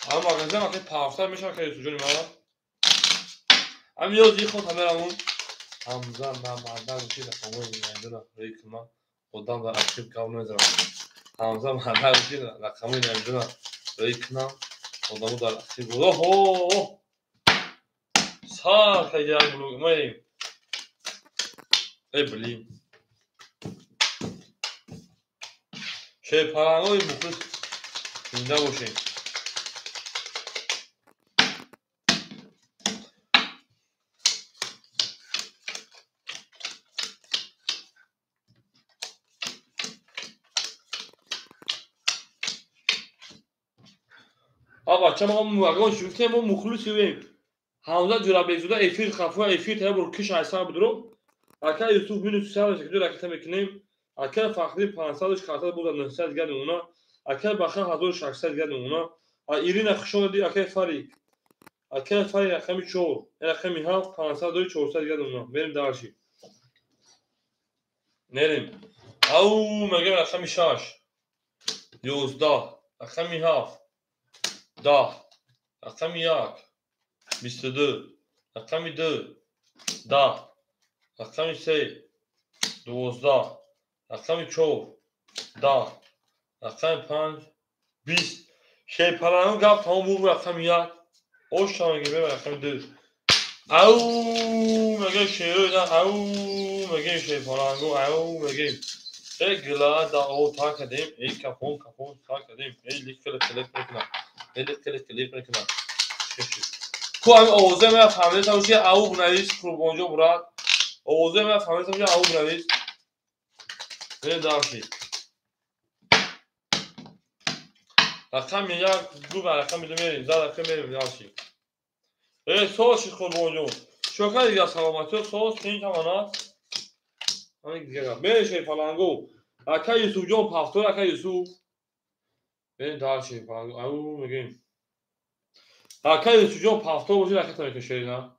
A: ama magazin akay 500 میشه که سوجونی ما هم یوزی خود همون Hamza ben madem bir şey de kavga ediyorum. Reykma odan da aktif kavga ediyorum. Hamza madem bir şey de rakamı ediyorum. Reykma odamı da aktif. Oho! Sağ kayacağım bunu. Mayım. Bileyim. Şey parangoy bu kız. Şimdi bu şey. Abi akşam ama muhakkak şurada ama muhlusi Hamza cura bezuda efir kafa efir tabi bu kış aysa bu durum. Aka Yusuf bin Üsal şekilde rakete bekleyin. Aka Fahri Pansalıç kartal burada nösel geldi ona. Aka Bakha Hazır şahsel geldi ona. İrina Khşon di Aka Farik. Aka Farik rakami çoğu. Rakami ha Pansalıç çoğusel geldi ona. Benim dağışı. میریم. او میگه رقم 6 11 رقم 7 10 رقم 1 22 رقم 2 10 رقم 3 12 رقم 4 10 رقم 5 20 şey paranın gap tamam bu رقم 1 o şanı gibi رقم 2 او میگه شیرو او میگه شی پارانگو او میگه گلا دا او تا کدیم ای کپون تا کدیم ای لیک کلیک میکنم ای لیک کلیک میکنم کو هم اوزه من فهمیده تا چی او بنویس کروبونجو برات اوزه من فهمیده تا چی او بنویس ببین داشی رقم یک دو و رقم میریم زاد رقم میریم داشی soğuk çıkıyor boncuğum. Çok hadi ya salamatı soğuk senin kamana. Hani güzel. Ben şey falan go. Aka Yusuf John Pastor aka Yusuf. Ben daha şey falan. Au megin. Aka Yusuf John Pastor bu aka tabii ki şey na.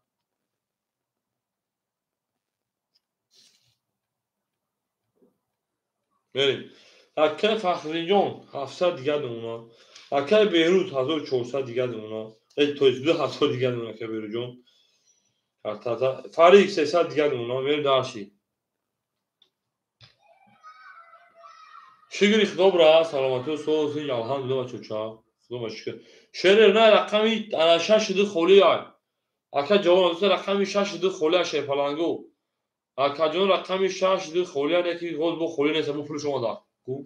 A: Benim. Aka Fahriyon hafsa diğer ona. Aka Beyrut 1400 diğer ona. توی هفته دیگه اون که بره جون تا فریق 300 دیگه اون میره داشی شکری dobra سلامتی و صحت الحمدلله بچه‌ها خدا مشکل شهر نه رقمی انا 6 خولی ای اکا جوان دوست رقمی 6 خولی شه پلنگو اکا جون رقمی 6 خولی نه کی گل بو خولی نه بو پول شما دا کو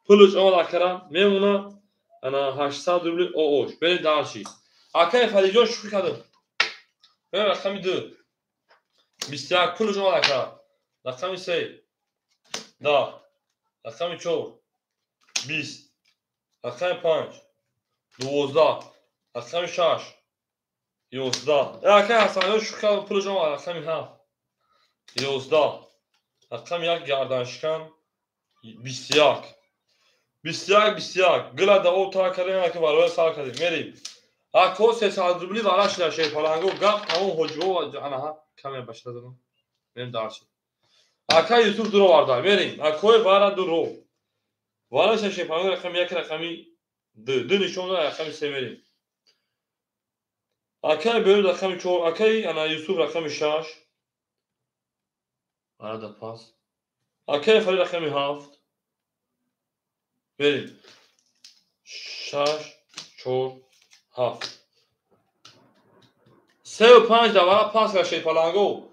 A: پول شما دا کرا میمونه انا 800 روبل او اوش بره داشی اکا فریجون شکر کردم من رقمی 2 21 پول شما دا کرا رقمی 3 دا رقمی 4 20 رقم 5 12 رقم 6 11 رقم حسنه شکر پول شما رقم 7 11 رقم یک گردنشکن 21 گلا دا او تا کردیم که برای سال کردیم میریم اکو 300 روبلی براش نشه پلنگو گپ تمام حجو انا کمی بشه دادم میریم دارش اکا یوسف درو واردا میریم اکو بارا درو والاش نشه پلنگو رقم 1 رقمی 2 نشون رقم 3 میریم اکای بيرو رقم 4 اکای انا یوسف رقم 6 arada pas اکای فرید رقم 7 بریم 6 4 7 3 و 5 دوباره پاس کشید پلنگو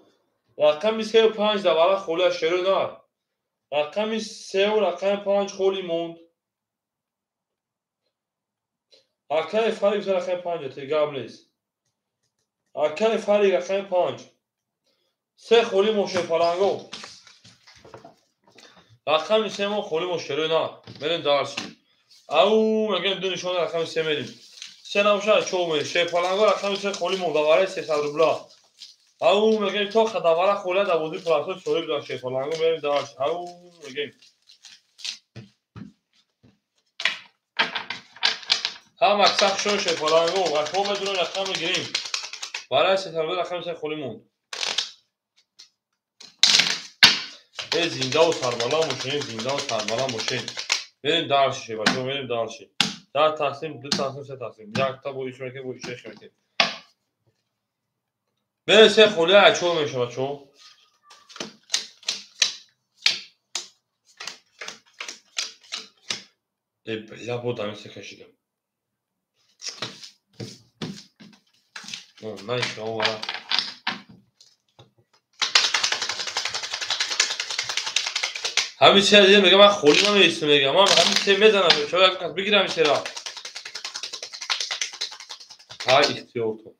A: رقم 3 و 5 دوباره خوله شروع نه رقم 3 و رقم 5 خولی موند اکای فرید رقم 5 تیگاب نیست اکای فرید رقم 5 3 خولی موشه پلنگو رقم 3 ما خولی مشتری نه بریم دارشیم او میگم دو نشون رقم 3 میریم 3 نموشه چوب شه پلنگو رقم 3 خولی مداوره 300 روبلا او میگم تو خداوره خوله در بودی پلاسو چوری بدن شه پلنگو بریم دارش او میگم هم اکسخ شو شه پلنگو و تو بدون رقم میگیریم برای 300 روبلا رقم 3 خولی مون ای زنده و سربالا موشین زنده و سربالا موشین بریم دارشی بچه‌ها بریم دارشی در تقسیم 2 تقسیم 3 تقسیم یک تا با ایش میکنیم با ایش میکنیم بریم 3 خوله اچو میشه بچه‌ها ای بلا بود همیشه کشیدم نایش آورا همیشه دیگه میگم من خولی نمیستم میگم من همیشه میزنم چرا یک بگیرم همیشه را ها اختیار تو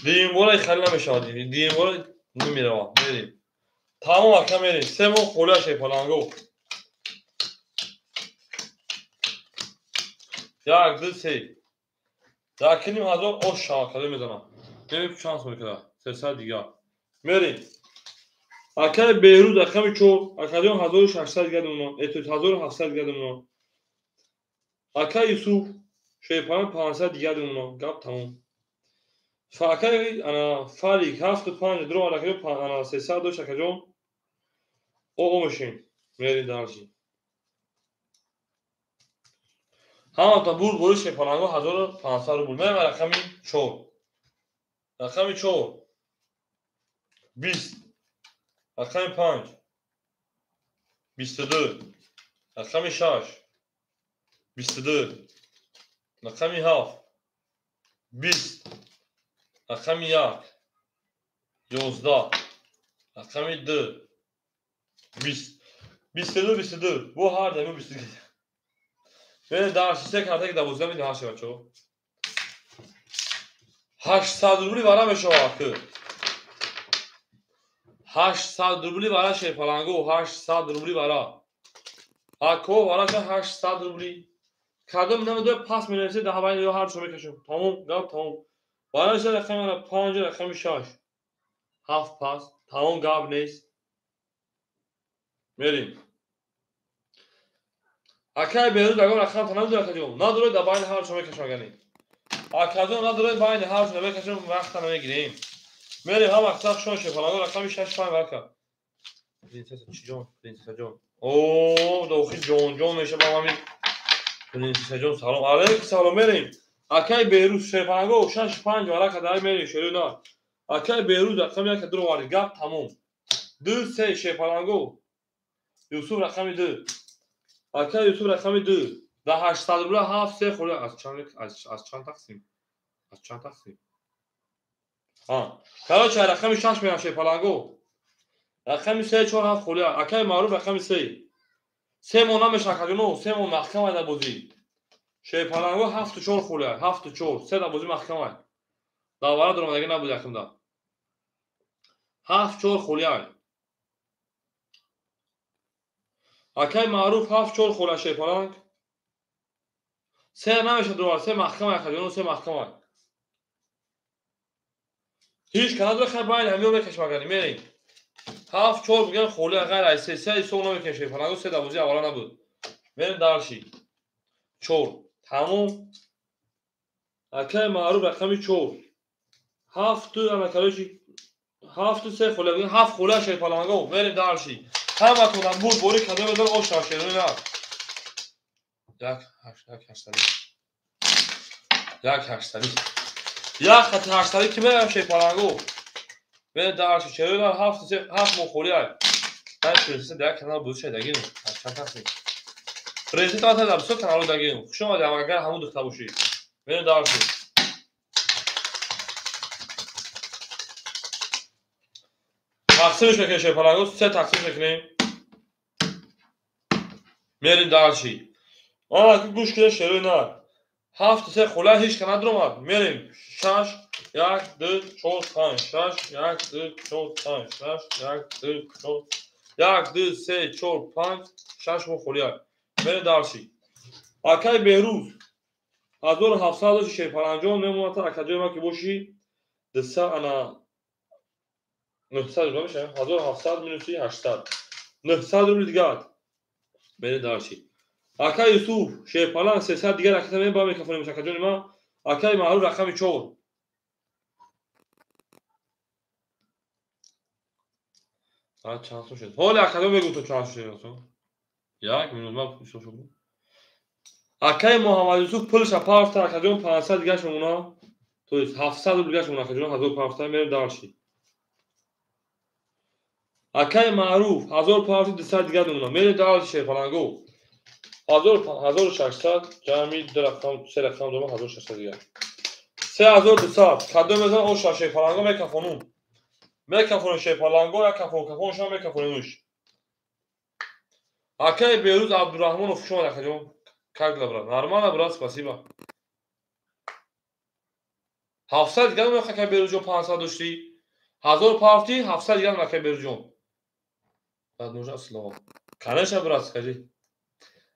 A: دیم بولا خیلی نمیشه دیم بولا نمیره بریم تمام اکم میریم 3 مو خوله شه پلنگو یک دو 3 در کنیم هزار اوش شاکله میزنم بریم شانس میکنم 300 دیگه میریم اکای بیرود رقم 4 اکادیون 1600 گردم اتو 1700 گردم اکای یوسف شیپان 500 گردم گپ تمام فاکای انا فالیک 75 درو اکای انا 300 اکادیون او ماشین میرین دارچی همه تا بور بورش پلنگو 1500 روبل میرم رقمی 4 رقمی 4 20 رقمی 5 22 رقمی 6 22 رقمی 7 20 رقمی 1 11 رقمی 2 20 22 bu her daim 22 ve daha سه کارت که 12 میده هاشه بچه‌ها 800 روبلی برام شما که 800 روبلی برای شیر پلنگو 800 روبلی برای اکو برای 800 روبلی کادم نمیده پاس میرسه ده باید یا هر شما میکشم تمام گاب تمام برای رقم 5 رقم 6 هفت پاس تمام گاب نیست میریم اکای بیرون دگم رقم تنها دو کجوم نداره ده باید هر شما میکشم گنی اکادون نداره باید هر شما میکشم وقت نمیگیریم میریم هم اکساف شون شیر پلنگو رقم 6 5 ورکا پرنسس جون اوه دوخی جون میشه با همین پرنسس جون سلام علیک سلام میریم اکای بیروز شیر پلنگو 6 5 ورکا دای میریم شروع نه اکای بیروز رقم یک درو وارد گپ تموم 2 3 شیر پلنگو یوسف رقم 2 اکای یوسف رقم 2 ده 800 روبل 7 3 خورده از چند تقسیم ها کلا چه رقم 6 میرم شیر پلنگو رقم 3 4 7 خورده اکای معروف رقم 3 مون نمیشه کدونو 3 مون محکمه در بازی شیر پلنگو 7 4 خورده 7 4 3 در بازی محکمه داوره درم دیگه نبود یکم دا 7 4 خورده اکای معروف 7 4 خورده شیر پلنگ 3 نمیشه دوباره 3 محکمه کدونو 3 محکمه هیچ کنه دو خیر باید همین بکش مگانی میریم 7 4 میگن خورده غیر از 3 سو نمیکنه شیر پلنگو 3 در بازی اولا نبود میریم دارشی 4 تموم اکای معروف رقمی 4 7 انا کلوچی 7 3 خورده 7 خورده شیر پلنگو میریم دارشی همه تونم بود بوری کدو بدون او شاشیرونی نه یک 800 یک خط 800 که میرم شیر پلنگو میریم دارشی چرا در 7 3 7 مخوری های من پرنسس در کنار بود شد دگیم چند تقسیم پرنسس تا تا در کنار دگیم شما در اگر همون دختر باشی میریم دارشی تقسیمش میکنیم شیر پلنگو 3 تقسیم میکنیم میریم دارشی آه که گوش کده شروع نه 7 3 خلا هیچ کنه درماد میریم 6 1 2 4 5 6 1 2 4 5 6 1 2 4 1 2 3 4 5 6 خولیا میریم دارشی اکای بیروز 1700 شیر پلنجون نمونت اکجای ما که باشی دسته انا 900 رو میشه 1700 مینوسی 800 900 رو دیگه میریم دارشی اکای یوسف شیر پلنگ 300 دیگه رکته می با میکفونیم میشه اکجای ما اکای معروف رقمی 4 چند تا شد حالا اکادو بگو تو چند شد تو یک مینوت ما پوشش شد اکای محمد یوسف پولش پارت اکادو 500 دیگه شمونا تو 700 دیگه شمونا اکادو 1500 میریم دارشی اکای معروف 1500 دیگه شمونا میریم دارشی پلنگو 1600 جمعی دو رقم 3 رقم دو 1600 دیگه 3200 کادو بزن او شاشه پلنگو میکفونم میکفونم شی پلنگو یا کفون شما میکفونمش اکای بیروز عبدالرحمن شما اکادو как добра нормально брат спасибо 700 دیگه میخواد بیروز 500 داشتی 1000 پارتی 700 دیگه میخواد بیروز بعد نوجا слова конечно брат скажи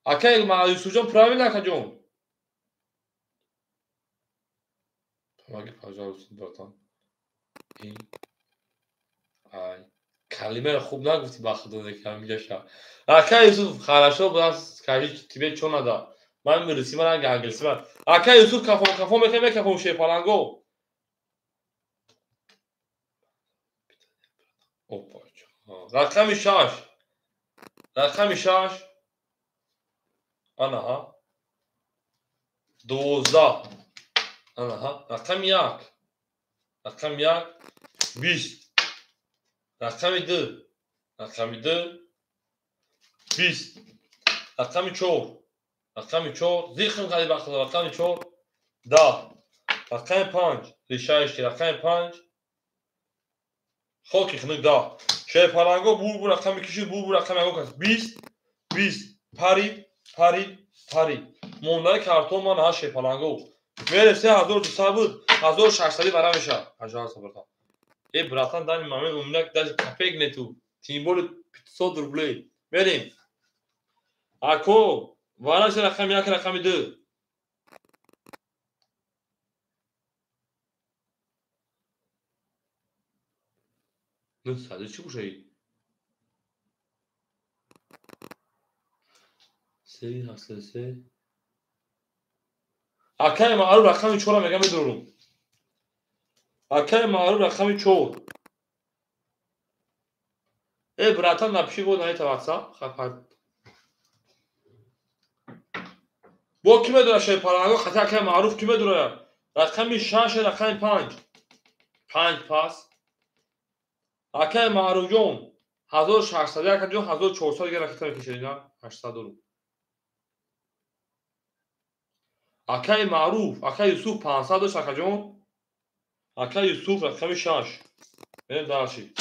A: акай маюсу جون правильно каджон помоги пожалуйста братан и ай калиме хуб нагуфти ба худо декам мигаша акай юсуф хорошо брат скажи тебе что надо من میرسی من اگه انگلیسی من اکا یوسف کفون میکنه کفون شیر پلنگو اوپا رقم 6 رقم 6 آنها 12 آنها رقم 1 رقم 1 20 رقم 2 رقم 2 20 رقم 4 رقم 4 زیخم خیلی بخدا رقم 4 10 رقم 5 ریشایش رقم 5 خاکی خنک 10 شای پالانگو بور رقم کشید بور رقم یکو کس 20 20 پری پری پری موندای کارتون من ها شای پالانگو میره 3200 بود 1600 برام میشه 5000 برام ای براتان دانی مامن عمرک داش کپک نه تو تیمبول 500 روبلی بریم اکو واراش رقم 1 رقم 2 نه ساده چی بوشه سری هسته سه اکای معروف رقم 4 میگم بدرون اکای معروف رقم 4 ای براتان نپشی بود نه تواتسا خفت بو کی بدونه شای پالانگو خطا اکای معروف کی بدونه رقم 6 رقم 5 5 پاس اکای معروف جون 1600 یک جون 1400 دیگه رقم کشیدن 800 رو اکای معروف اکای یوسف 500 داشت اکا جون اکای یوسف رقم 6 بریم داشی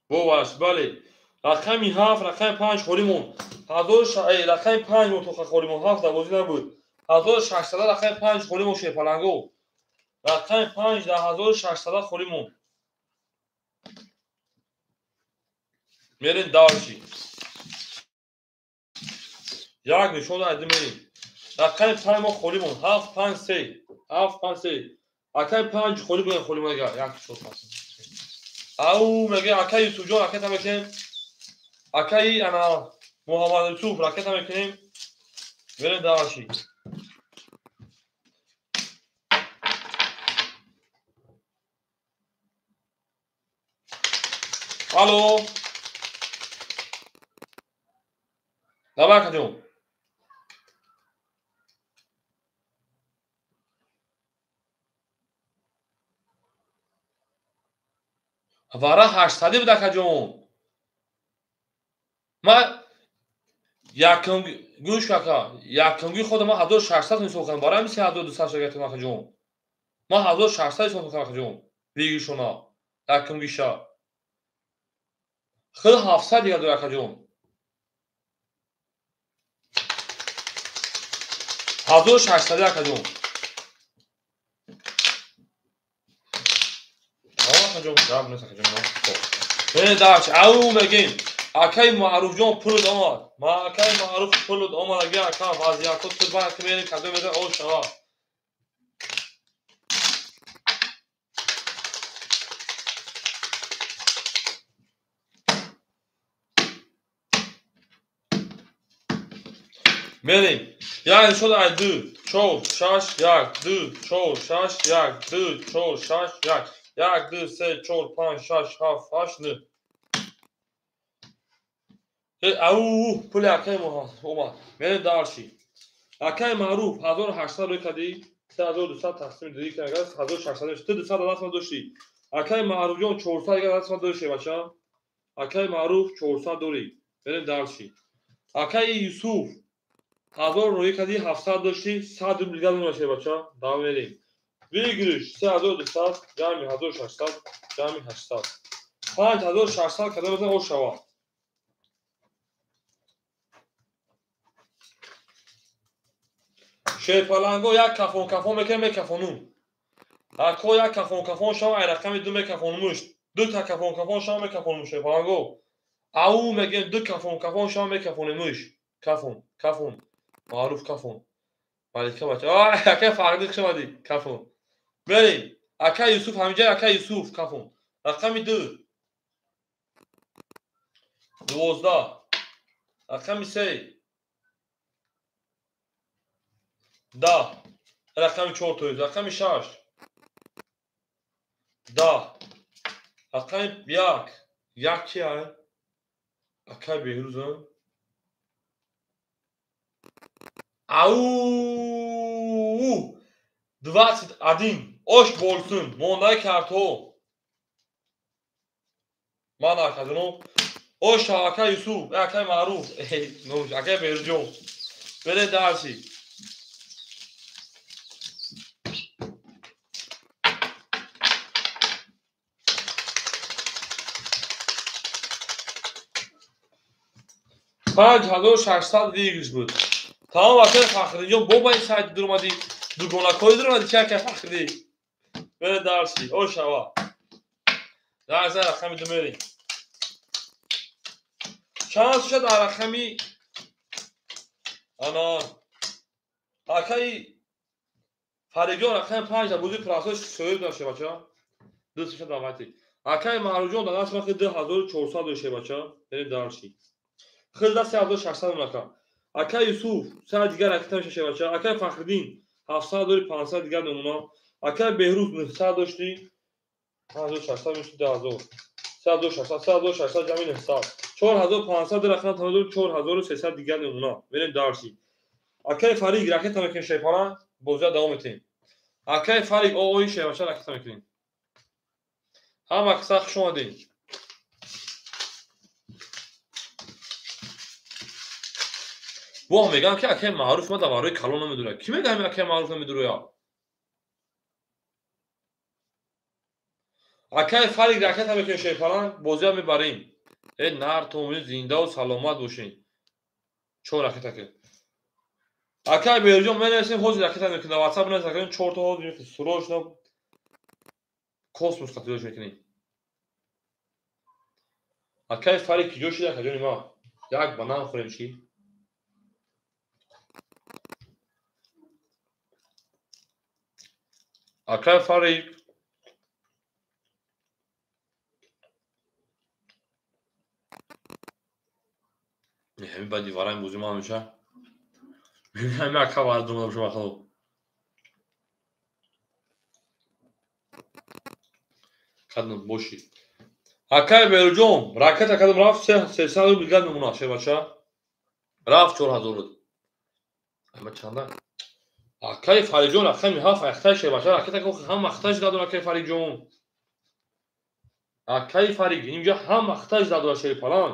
A: بو واش بله رقم 7 رقم 5 خوریمون 1000 رقم 5 متوخه خوریمون 7 دوازی نبود 1600 رقم 5 خوریمون شای پالانگو رقم 5 در 1600 خوریمون میرین داشی یک نشون دادیم میریم رقم 5 ما خوریمون 7 5 3 7 5 3 رقم 5 خوریمون اگر یک شد او میگه اکای یوسف جان اکای میکنیم اکای انا محمد یوسف اکای میکنیم بریم داشی الو نباید جون واره 800 بود اکا جون ما یکم گوش کاکا یکمگی خود ما 1600 نیست کنم باره میشه 1200 شگرت اکا جون ما 1600 نیست کنم اکا جون بیگی شما یکمگی شا خود 700 دیگه دو اکا جون 1600 اکا جون اکا جون جواب نیست اکا جون نه داش او میگیم اکای معروف جون پول آمد ما اکای معروف پول آمد اگه اکا وضعیت تو با کمی کدو بده او شما بریم یک شد از 2 4 6 1 2 4 6 1 2 4 6 1 2 3 4 5 6 7 8 9 او پول اکای اومد بریم دارشی اکای معروف 1800 روی کدی 3200 تصمیم دیدی که اگر 1600 تو 200 دست داشتی اکای معروف جون 400 دیگه دست داشتی بچا اکای معروف 400 دوری بریم دارشی اکای یوسف 1000 روی کدی 700 داشتی 100 دیگه داشتی بچا دام بریم بگیرش 3200 جمع 1600 جمع 800 5600 کدو بزن او شوا شای پالانگو یک کفون میکفونون اکو یک کفون شما ای رقم 2 میکفونموش دو تا کفون شما میکفونموش شای پالانگو او میگه دو کفون شما میکفونموش کفون معروف کفون مالکه بچه اکه فرقی شما دی کفون بریم اکه یوسف همینجا اکه یوسف کفون رقم 2 12 رقم 3 10 رقم 4 توی رقم 6 10 رقم 1 1 کیه Акай Беҳрӯзам. Ау! 21. Ош болсун. Мондаи картҳо. Ман акадунум. Ош Акай Юсуф, Акай Маъруф. Нош Акай Беҳрӯзҷон. Беред дарси. $5600 буд. Тамом Акай Фахриҷон бо ба ин сайт дурмади дугонакорӣ дурмади чи Акай Фахрӣ. Беред дарси. Ош ава. Дарса рақами ду мерем. Чанд шуд дар рақами анан Акай Фариҷон рақами 5 бузи прасош соёд дошта бача. 200 давати. Акай Маъруфҷон дар дасти ман 2400 дошта бача. Беред дарси. Хеле даст 3600 мунака. Акай Юсуф сай дигар рақам шаша бача. Акай Фахриддин 700 500 дигар номуна. Акай Беҳрӯз 900 дошти. 5600 мешуд 10000. 3600 ҷамъи 900. 4500 рақам тамом 4300 дигар номуна. Берем дарси. Акай Фарид ракета мекунем шепара. Бозиа давом метем. Акай Фарид ои шебача ракета мекунем. Ҳама қиса хуш омадем. Воҳ мегам ки Акай Маъруф ма дар барои калон намедурад. Ки мегам Акай Маъруф намедурояд? Акай Фарид ракета мекунем шепара. Бозиа мебарем. Нар томил зиндаву саломат бошем. 4 ракета ки. Акай Беҳрӯзҷон менависем ҳозир ракета мекунем. WhatsApp менависем 4 та ҳозир мекунем. Срочно космос қатиёш мекунем. Акай Фарид ки ҷо шуда акаҷони ма. Як банан хӯрем чӣ? Акай Фарид ҳамин ба дивараи бӯзи ман меша. ҳамин Акай вардум меша бахало. кадом боши. Акай Беҳрӯзҷон ракета кадом рафт 300 дигар номуна шебача. Рафт 4000. ама чанда? Акай Фариҷон рақами 7 ахтай шебача ракета ки ҳам ахташ дадон Акай Фариҷон. Акай Фарид инҷа ҳам ахташ дадон шепаран.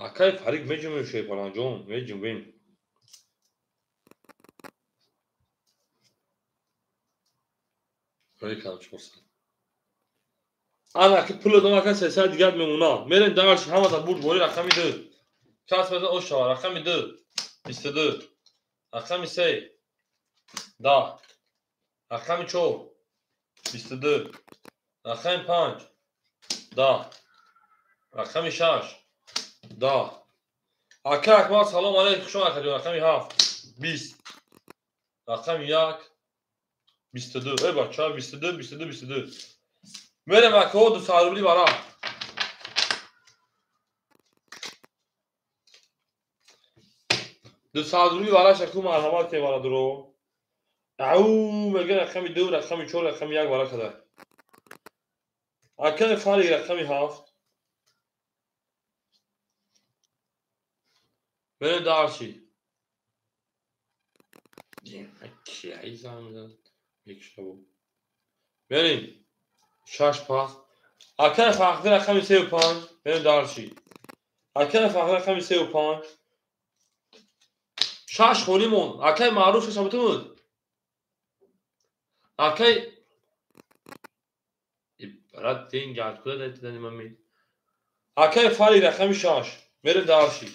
A: Акай Фарид меҷумем шепаранҷон меҷумем. ана ки пул додам Акай 300 дигар мемона. Мерем дарш ҳама да бурд бори рақами 2. Кас меза ошава рақами 2 22. Рақами 3 10. Рақами 4 22. Рақами 5 10. рақами 6 10. Акай Акмал салом алейкум шумо акаҷон рақами 7 20. рақами 1 22. эй бача 22 22 22. мерем акаҳо 200 рубли бара. $200 бара шаку марҳамат ке бара дуро. ау мега рақами 2 рақами 4 рақами 1 бара када. Акай Фарид рақами 7. берем дарси. ки зам мекшабо. берем 6 пас. Акай Фахри рақами 35. берем дарси. Акай Фахри рақами 35. 6 хонимон. Акай Маъруф шабутумуд. Акай брат деньги куда дайте дани мами. Акай Фарид рақами 6. берем дарси.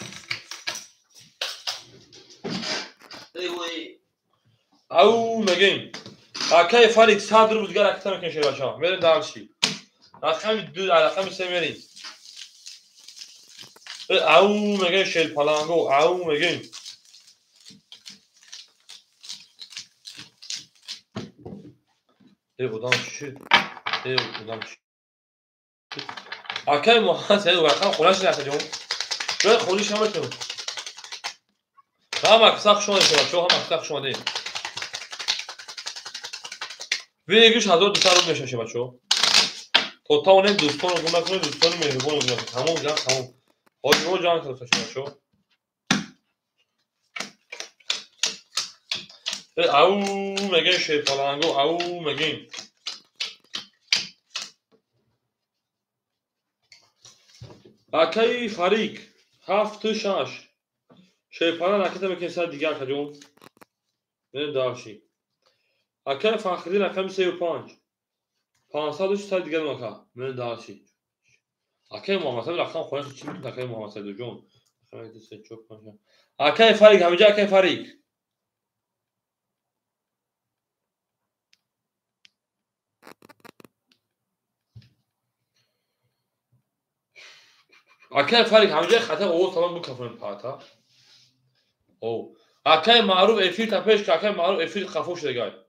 A: ау мегем. Акай Фарид 100 рубл дигар рақам мекунем шебача. берем дарси. рақами 2 рақами 3 мерем. ау мегем шелпаланго. ау мегем. خودم چی؟ خودم چی؟ اکای مهندس رقم خونش نکردیم. باید خونیش هم بکنم. هم اکساق شما نشود. چون هم اکساق شما دیم. ویگیش 1200 رو میشه بچه. تو اون دوستان رو گم نکنه، دوستان مهربان رو گم نکنه. تمام جان تمام. حاج رو جان خلاص شو. او میگن شیطانگو او میگن اکی فریق 7-6 شیطان حرکت میکنه سر دیگر کجون نه داشی اکی فخری رقم 35 500 سر دیگر مکا نه داشی اکی محمد رقم خودش چی میتونه اکی محمد سید جون خیلی سه چوب کنه اکی فریق همینجا اکی فریق اکی فریق همینجا خطا او سلام بکفن پاتا او اکی معروف افیر تپش که اکی معروف افیر خفوش دیگه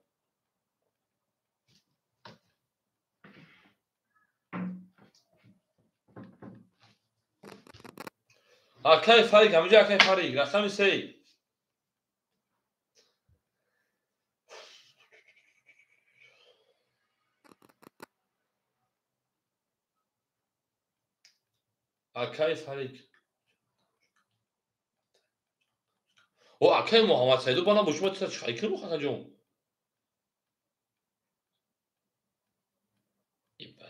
A: اکی فریق همینجا اکی فریق رقم 3 اکی فریق او اکی محمد سیدو بنا بشما تسا چایکر بخواه جون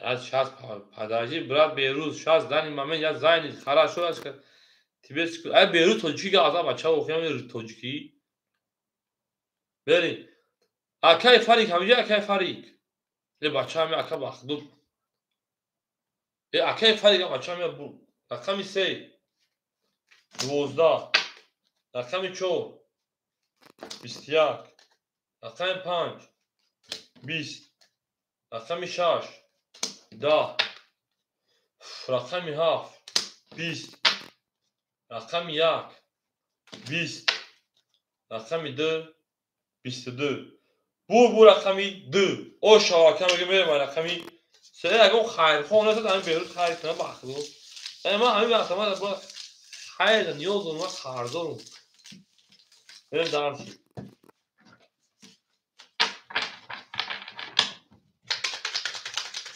A: از شاز پدرجی برات بیروز شاز دانی مامن یا زاینی خرا شو از که تیبس ای بیروز توجیکی که آزا بچه اوخیام توجیکی بری اکی فریق همینجا اکی فریق یه بچه همی اکی بخدو اکی فریق بچه همی برو رقمی 3 12 رقمی 4 21 رقمی 5 20 رقمی 6 10 رقمی 7 20 رقمی 1 20 رقمی 2 22 bu رقمی 2 o şarkı میگه میره رقمی 3 اگه اون خیر خونه تو همین بیروت خیر کنه بخدو اما همین وقت ما با خیر نیاز اون خردارم بریم درسی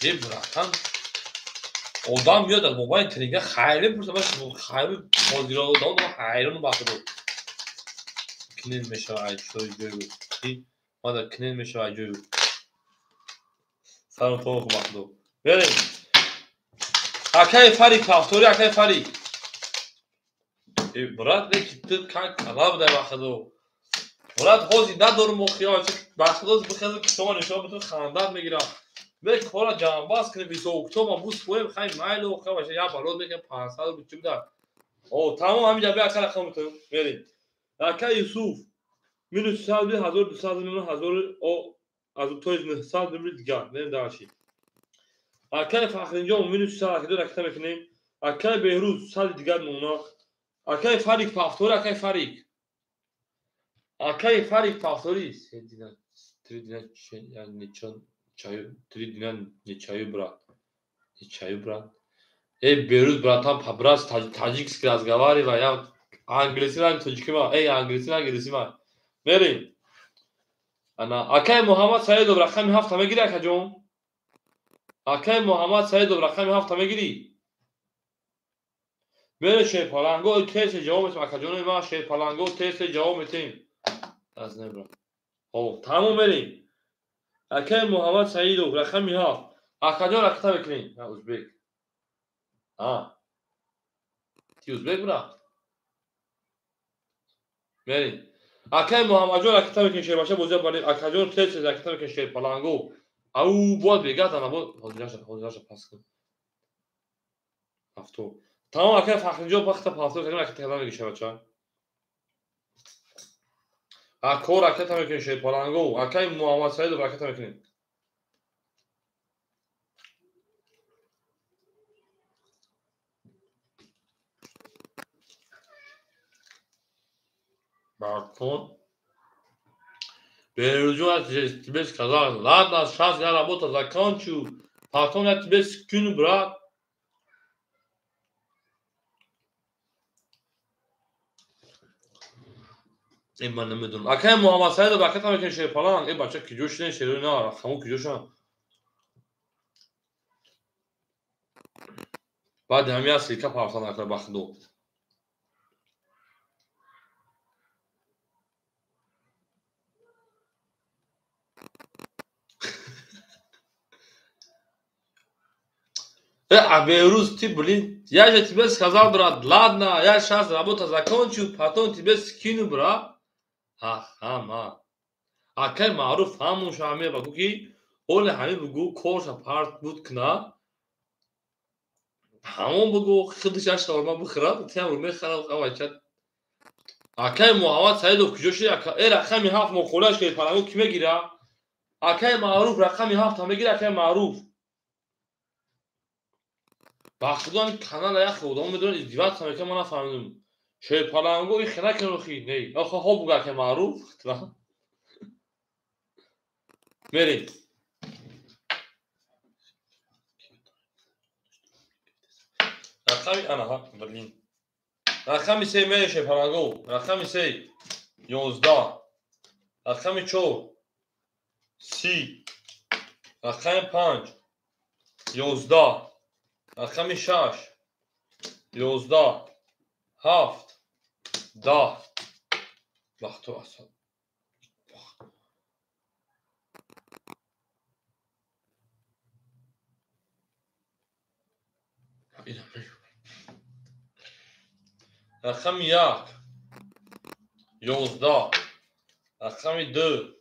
A: براتن odam میاد از موبایل تلگرام خیلی پرسه باشه خیلی مدیرا دادم حیران بخدو کنین میشه شوی جو ما در کنین میشه جو سلام تو بخدو بریم اکی فریق فاکتوری اکی فریق برات نکیت کان کلاب در بخدو برات خوزی ندارم مخیال بخدو بخدو که شما نشان بتون خاندان بگیرم به کارا جانباز کنه 20 اکتبر بوس پویم خیلی مایل و خواهش یا بالات میگه 500 بود چی بود او تمام همینجا به اکل خودتون برید اکی یوسف minus 1200 میلیون هزار او از تو سال میلیون دیگر نیم داشتی اکی فخرینجا minus 100 که رکته میکنیم اکی بهروز سال دیگر مونا اکی فریق فاکتور اکی فریق فاکتوری دیگر دیگر یعنی چون چای دیگر برات ای بهروز براتان پبراس تاجیکسکی разговариваю я английский ран тоҷики ма эй английский ма بریم انا اکی محمد سعیدов رقم 7 میگیری اکا جون اکی محمد سعیدov رقم 7 میگیری بره شیپالنگو تست جواب میتیم اکا جون ما شیپالنگو تست جواب میتیم از نبرا او تمام بریم اکی محمد سعیدov رقم 7 اکا جون رقم میکنیم ازبک تی ازبک برا بریم اکی محمد جون رقم میکنیم شیر باشه بوزه بریم اکا جون تست رقم میکنیم شیپالنگو او بود بگات انا بود حاضر پاس کن هفتو تمام اکی فخرینجا وقت پاسو کنیم اکی تهران میشه بچا اکو رکت میکنیم شیپالنگو اکی محمد سعید رکت میکنیم Балкон. Переживать тебе сказал, ладно, сейчас я работу закончу, потом я тебе скину, брат. این من نمیدونم اکه محمد سعید بکت هم میکنه شیپالان این بچه کجوش نه شیرو نه خمو کجوشن بعد همین سیکا پارسان اکر بخدو А Бейрус ты, блин, я же тебе сказал, брат, ладно, я сейчас работу закончу, потом тебе скину, брат. Ма. Акай маруф хамуш ҳаме багӯ ки оли ҳамин бигӯ корша парт буд кина ҳамон бигӯ худаш як шаурма бихӯрад тиам мехӯрад авачад акай Муҳаммад Саидов куҷо шуди рақами 7 мохӯлааш ки парангу ки мегира акай маъруф рақами 7 мегира акай маъруф ба худо ҳамин канала яхе одамон медонад издивоҷ мекунад ман нафаҳмидум шерпалангу и хина кинохи не охо ҳо буга акай маъруф мерем рақами анаҳа берлин рақами 3 мерем шерпалангу рақами 3 11 рақами 4 30 рақами 5 11 рақами 6 11 7 10 вақту асад рақами 1 11 рақами 2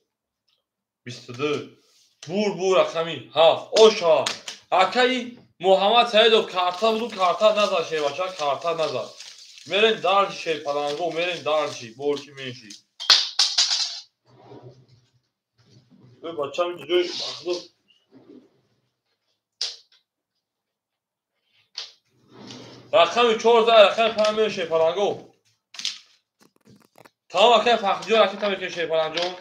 A: 22 бур рақами 7 оша акаи Муҳаммад Саидов карта буду карта назад шевача карта назад мерем дарҷи шерпалангу мерем дарҷи борчи менши бачам ҷои махзур рақами 14 рақами 5 мерем шерпалангу тамом акай фахрҷон акай тамекунӣ шерпаланҷон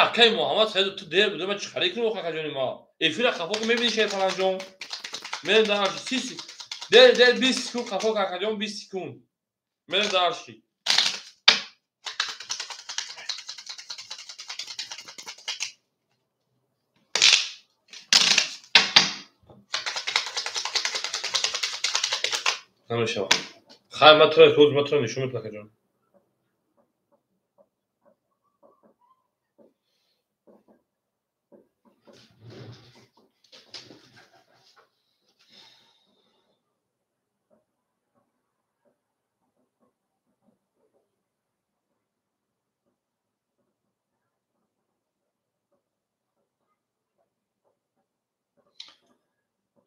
A: акай Муҳаммад Саидов ту дер буду ман чиқаре кунӣ акаҷони ма эфира хафо ки мебинӣ шерпаланҷон мерем дарҷи 30 дер 20 секунд хафо ки акаҷон 20 секунд мерем дарҷи намешавад хайр ман туро рӯз ман туро нишон медиҳам акаҷон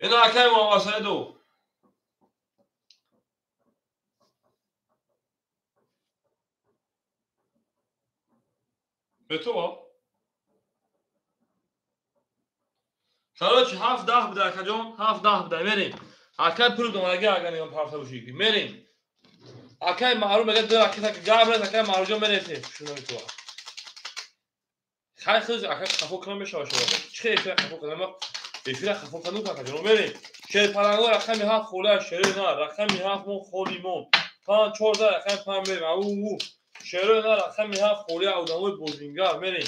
A: ина акай Муҳаммад Саидов бетува короче 7-10 буда акаҷон 7-10 буда мерем акай пури домадаги агар нигам парта бошӣ мерем акай маъруф мегӯяд ду ракета ки габрес акай маъруфҷон мерем шуд наметувад хай хӯз акай хафо кунам мешавад шуд чӣ хел эфира хафо кунам эфира хафо кунам акаҷон мерем шерпалангу рақами 7 холия шерои на рақами 7 мон холи мон 5 14 рақами 5 мерем аву шерои на рақами 7 холия одамои бозингар мерем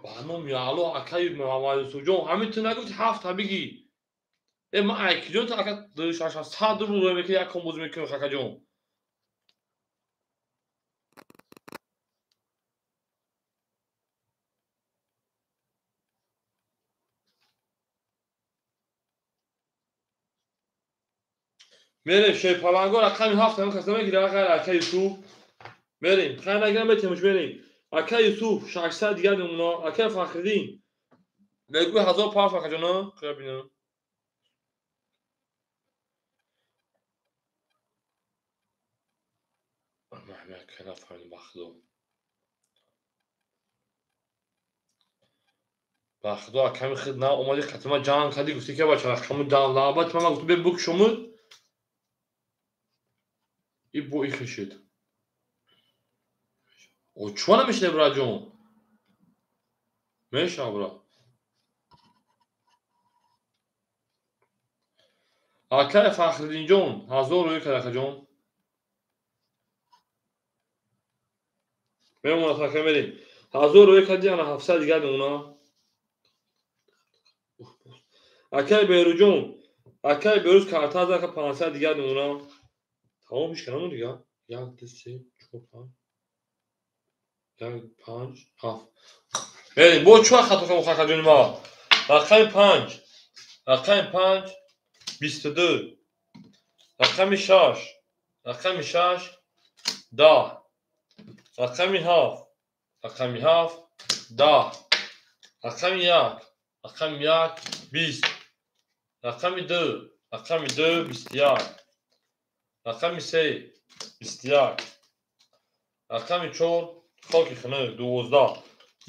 A: баъном яъло акаи Муҳаммад Юсуфҷон ҳамин ту нагуфти 7 бигӣ ман айкиҷон ака 100 рӯб мекунӣ якон боз мекунӣ акаҷон мерем шерпалангу рақами 7 ҳам кас намегирад акай Юсуф мерем хай нагирам метемуш мерем акай Юсуф 600 дигар мемона акай Фахриддин мегӯи 1000 паф акаҷоно кӯя бинам акай нафаҳмидам ба худо аками хид на омадӣ қатъи ман ҷамъ кардӣ гуфтӣ ки бача рақаму навбати ман гуфтӣ бе букшумуд и бо и хишид чума намешине браҷон мешав бра акай Фахриддинҷон 1000 рӯи кад акаҷон میمونه تا که میریم 1001 دیگه 700 دیگه اونا اکای بیروجون اکای بیروز کارت هزار که 500 دیگه اونا تمام میشه کنم دیگه 1 2 3 4 5 7 بریم با چه خطا که مخاطب جون ما رقم 5 رقم 5 22 رقم 6 رقم 6 10 رقم 7 رقم 7 10 رقم 1 رقم 1 20 رقم 2 رقم 2 21 رقم 3 21 رقم 4 خاک خنه 12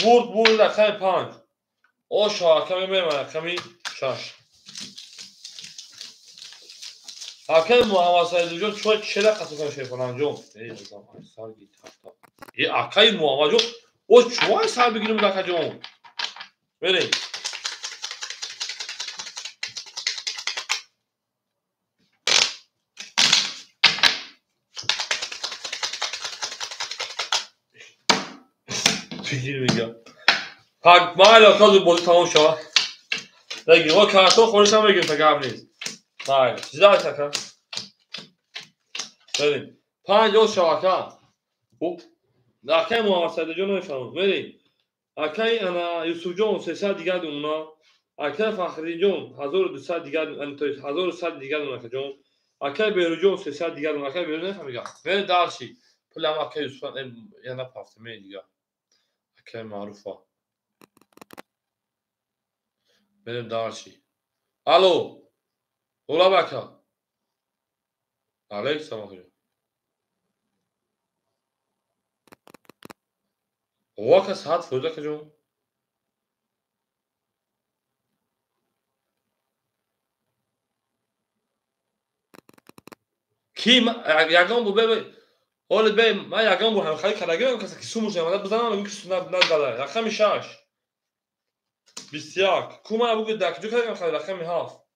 A: برد رقم 5 او شاکم میمه رقم 6 حکم محمد سعید جون چه چرا قصه کنه فلان جون ای خدا سال گیتار ای اکای محمد جون او چوای سال بگیریم دکا جون بریم بگیر میگم پاک ما علاقه بازی تمام شد بگیر ما کارتون خودش هم بگیر فکر نیست مایل چیزا تکا بریم 5 او شاکم او اکای محمد سعید جون نفهمم بریم اکای انا یوسف جون 300 دیگه اونا اکای فخری جون 1200 دیگه انت 1100 دیگه اونا جون اکای بیرو جون 300 دیگه اونا اکای بیرو نفهمیگم بریم دارشی پولم اکای یوسف یا نه پافتمه دیگه اکای معروفه بریم دارشی الو اولا بکا علیک سلام خیلی اوه که ساعت فوزه که جون کی یگان بو ببین اول ببین من یگان بو هم خیلی کلاگرام کسی که سومش نمیاد بزنم میگه که سونا نزده رقم 6 21 کوما بگو دک جو کردم خیلی رقم 7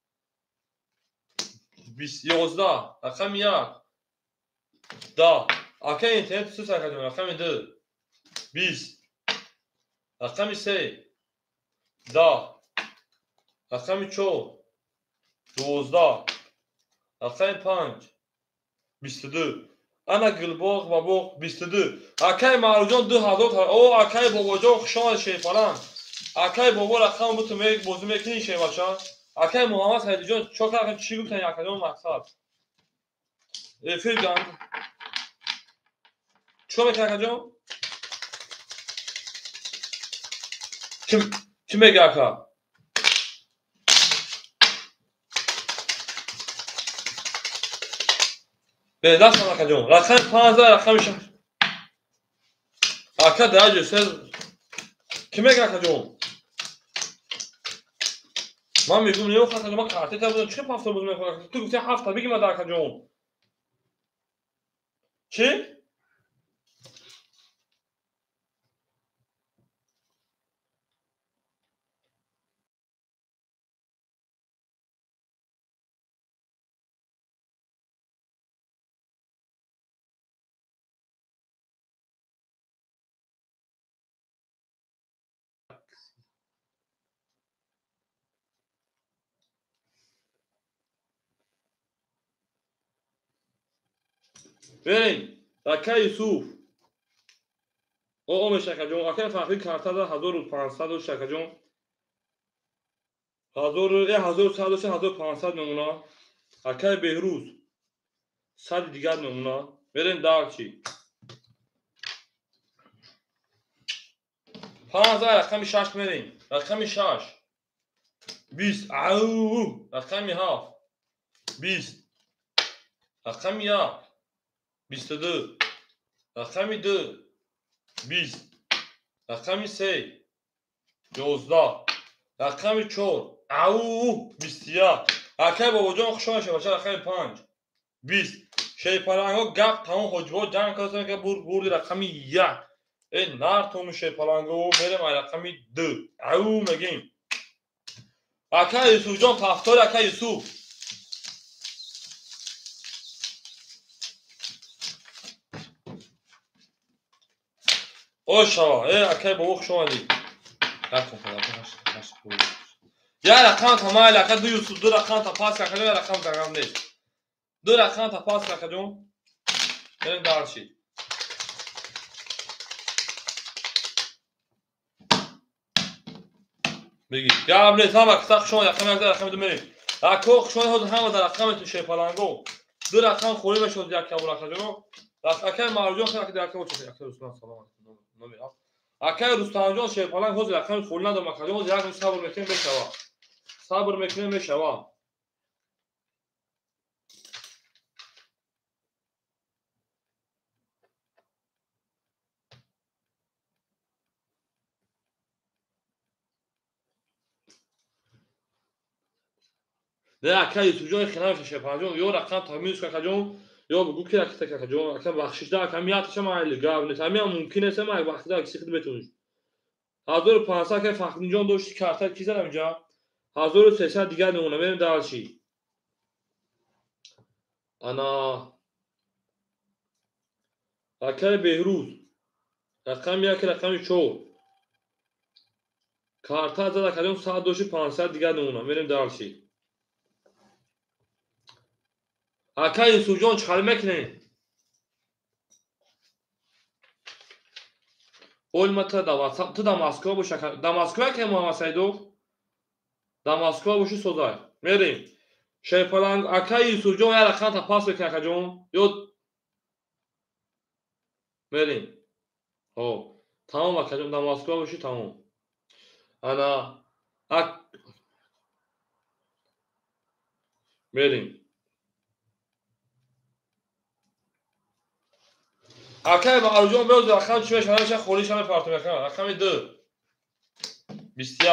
A: 11 رقم 1 10 اکه اینترنت سو سرکردم رقم 2 20 رقم 3 10 رقم 4 12 رقم 5 22 انا گلباغ و باغ 22 اکه مارجان 2000 او اکه بابا جو خوشحال شی فلان اکه بابا رقم بتو میگ بازی میکنی شی باشه اکه محمد سعید جان چوکا چی گفتن یک کدوم مقصد رفیق جان چو میکنه جان چی میگه اکا به دست اکا جان رقم 15 رقم 6 اکا درجه سر کی میگه اکا جان من میگم نیو خاطر ما کارت تا بودم چه پافتو بود میکنه تو گفتی 7 تا بگی ما اکا جان چی بریم اکا یوسف او مشکل جون اکا فقط کارت دا 1500 شکل جون 1100 نمونه اکای بهروز 100 دیگر نمونه بریم دارچی 15 رقم 6 بریم رقم 6 20 او رقم 7 20 رقم 1 22 رقم 2 20 رقم 3 11 رقم 4 او 21 اکای بابا جان خوشحال شه باشه رقم 5 20 شی پلنگا گپ تمام حجبا جنگ کردن که بردی رقم 1 این نار تو میشه پلنگو بریم رقم 2 او میگیم اکا یوسف جان پفتار اکا یوسف اوشا اکی با وقت شما دی رقم یا رقم تا لکه دو رقم تا پاس کردم یا رقم درام نیست دو رقم تا پاس کردم بریم دارشی بگی یا نیست هم اکتاق شما رقم یک در رقم دو میریم اکوخ شما هود همه در رقم تو شیپالانگو دو رقم خوری بشود یک کبولا کردم اکی مارجون خیلی که در رقم چه اکی رسولان سلام نمیرم اکی رستم جان شیپالانگ هود رقم خوری ندارم اکی هود یک صبر میکنیم بشوا صبر میکنیم بشوا نه اکی سوجای خناش شیپالانگ یا رقم تمیز کردم یا بگو که اکی کردم اکی بخشش دار کمیاتش ما ایلگاو نیست همین ممکنه است ما وقتی دار کسی خود بتونیم 1500 که فخر جان داشتی کارتا کی زدم اینجا 1300 دیگه نمونه بریم دارشی انا اکی بهروز رقم یک رقم 4 کارتا زده کردم 100 داشتی 500 دیگه نمونه بریم دارشی اکی سوجان چخال میکنه اول متى دا تو داماسکو باشه داماسکو که محمد سیدو داماسکو باشه سوزای میریم شیپالانگ اکی یوسف جان یا رقم تا پاس بکنه جان یا میریم او تمام اکی جان داماسکو باشه تمام انا میریم اکی با ارجون بیاز رقم چوش هنرش خوریش همه پارتو میکنه رقم 2 21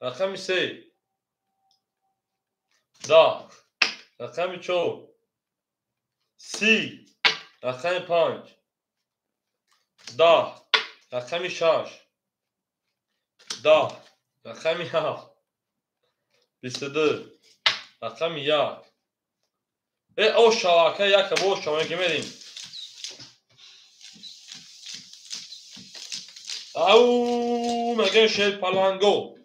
A: رقم 3 10 رقم 4 30 رقم 5 10 رقم 6 10 رقم 7 22 رقم 1 او شواکه یک بوش شما که میریم او مگه شیپالانگو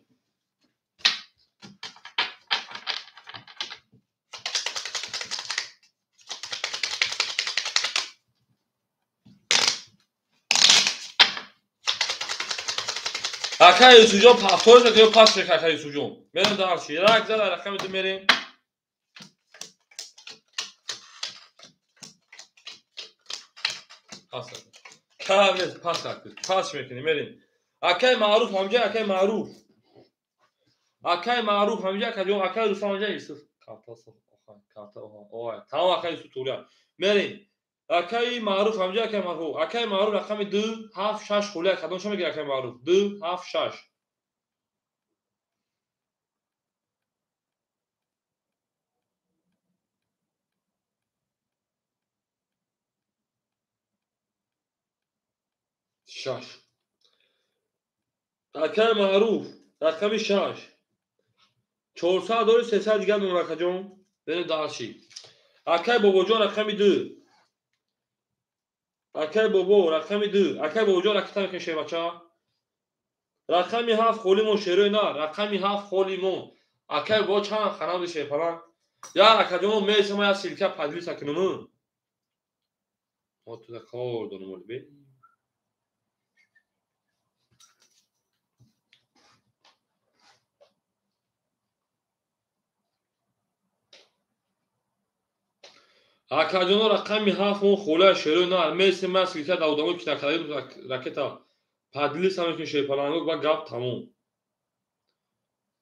A: اکی سوجون پاسور که پاس میکنه اکی سوجون میریم دارشی رک زد رقم 2 میریم پاس پاس میکنیم میریم اکی معروف همجا اکی معروف همجا که جو اکی دوستان همجا یوسف کارتا اوه تمام اکی یوسف طولیا میریم اکی معروف همجا اکی معروف رقم 2 7 6 خوله کدوم شما میگه اکی معروف 2 7 6 6 اکی معروف رقم 6 400 دور 300 دیگه نمره کجام بریم دارشی اکی بابا جان رقم 2 اکی بابا جان رقم کشه بچه رقم 7 خولیمون شیروی نه رقم 7 خولیمون اکی با چند خناب شیپالانگ یا اکی جان میسه ما یا سیلکه پدلی سکنمون ما تو ده کار دانمول بی اکی جان رقم 7 اون خوله شیروی نه میسه ما سیلکه داودامو که تکراری رکتا پدلی سکنمون شیپالانگو با گاب تموم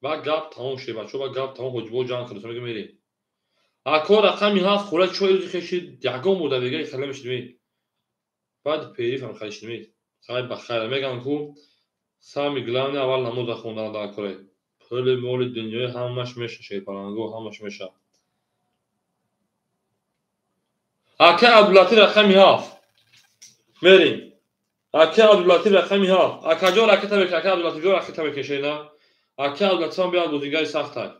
A: و گاب تموم شد بچه با گاب تموم حجبو جان کنه سمیگه میریم اکو رقم 7 خوله چوی روزی خشید یگم بوده بگه خیلی میشدمی بعد پیری فهم خیلی شدمی خیلی بخیر میگم کو سامی گلانی اول نموز خوندن در کره پل مول دنیای همش میشه شیپالانگو همش میشه اکی عبداللطی رقم 7 میریم اکی عبداللطی رقم 7 اکی جا رکتا بکشه اکی عبداللطی جا رکتا بکشه نه اکی عبداللطی هم بیاد بودینگای سخت های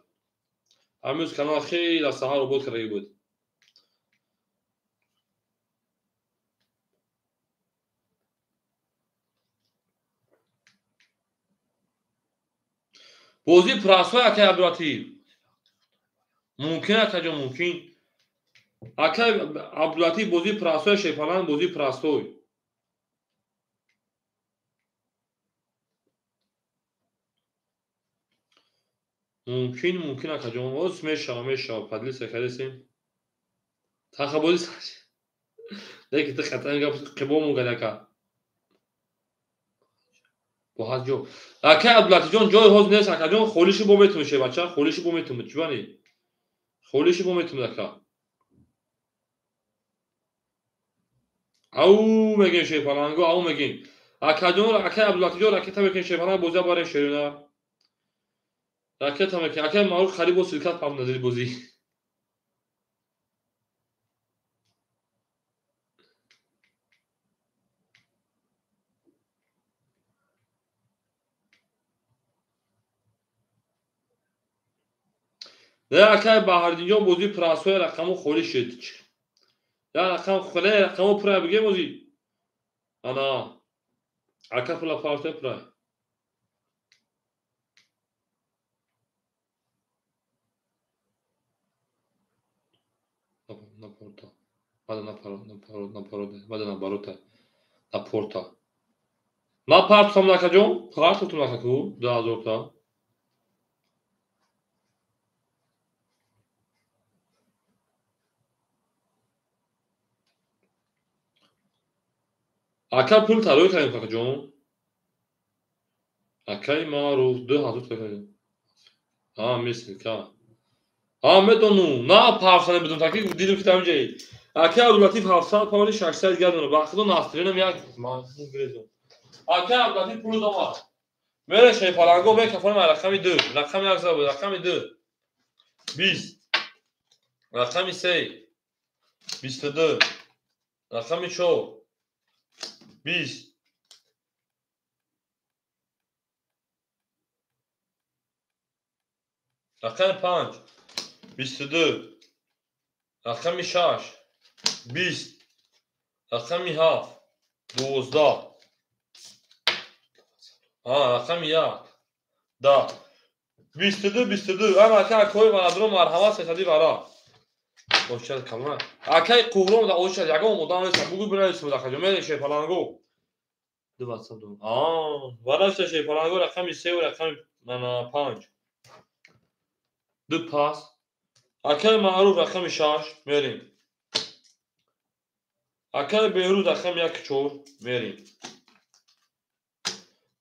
A: امروز کانال خیلی از سهار رو بود کرده بود بازی پراسوی اکای عبداللطیف ممکن اکا ممکن اکای عبداللطیف بازی پراسوی شیپالان بازی پراسوی ممکن اکا جون اوز میشه پدلی سکرسیم تا بازی ساش دیگه تو خطر نگاه قبوم گلکا باز جو اکای عبداللطیف جون جای حوز نیست اکا جون خولیشی بو میتونه شه بچه خولیشی بو میتونه جوانی خولیشی بو میتونه اکا او میگین شیپالانگو او میگین اکا جون اکای عبداللطیف جون راکت میگین شیپالان بازی باره شیرونه راکت میگین اکای معروف خریب و سرکت پام نداری بازی نه اکای بهاردین جون بازی پراسوی رقمو خولی شد یا رقم خله رقمو پره بگه بازی انا اکا پلا پارته پره на порта vada vada na baruta na porta na part som naka jon part tu naka ku da zorta aka pul taroy karim kaka jon akay maruf de hazır karim ha misli ka ha medonu na parçanı بدون takik dedim ki tamam şey akay Abdulatif hafsa pavli şaşsal geldi baktım nastrine mi ya mahsus grezon akay Abdulatif pulu da var böyle şey falango ve kafanı rakami 2 rakami yaksa bu rakami 2 20 rakami 3 22 rakami 4 20 rakami 5 22 rakami 6 20 rakami 7 12 ha rakami 1 10 22 انا اکای کوی و ادرو مرحمت ستادی برا اوشل کما اکای قورم دا اوشل یگو مودان است بگو برای اسم دا خجمه شه پلانگو دو واتساپ دو وراش شه پلانگو رقم 3 و رقم انا 5 دو پاس اکای معروف رقم 6 میریم اکای بیروز رقم 1 4 میریم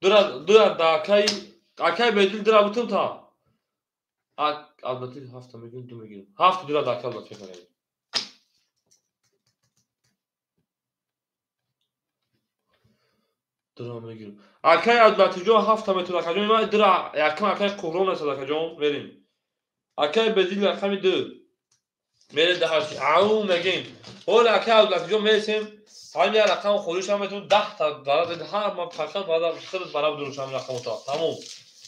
A: دو دا اکای بدل درا بتون تا البته هفته میگیم دو میگیم هفته درا دا اکای البته کنیم درا میگیم اکای البته جو هفته میتونه کجا ما درا یکم اکای قرون است کجا بریم اکای بدل رقم 2 میره ده هاش او میگیم اول اکای البته جو میسیم همین رقم خودش هم میتونه 10 تا داره هر ما فقط بعد خود برابر دروش هم رقم تا تمام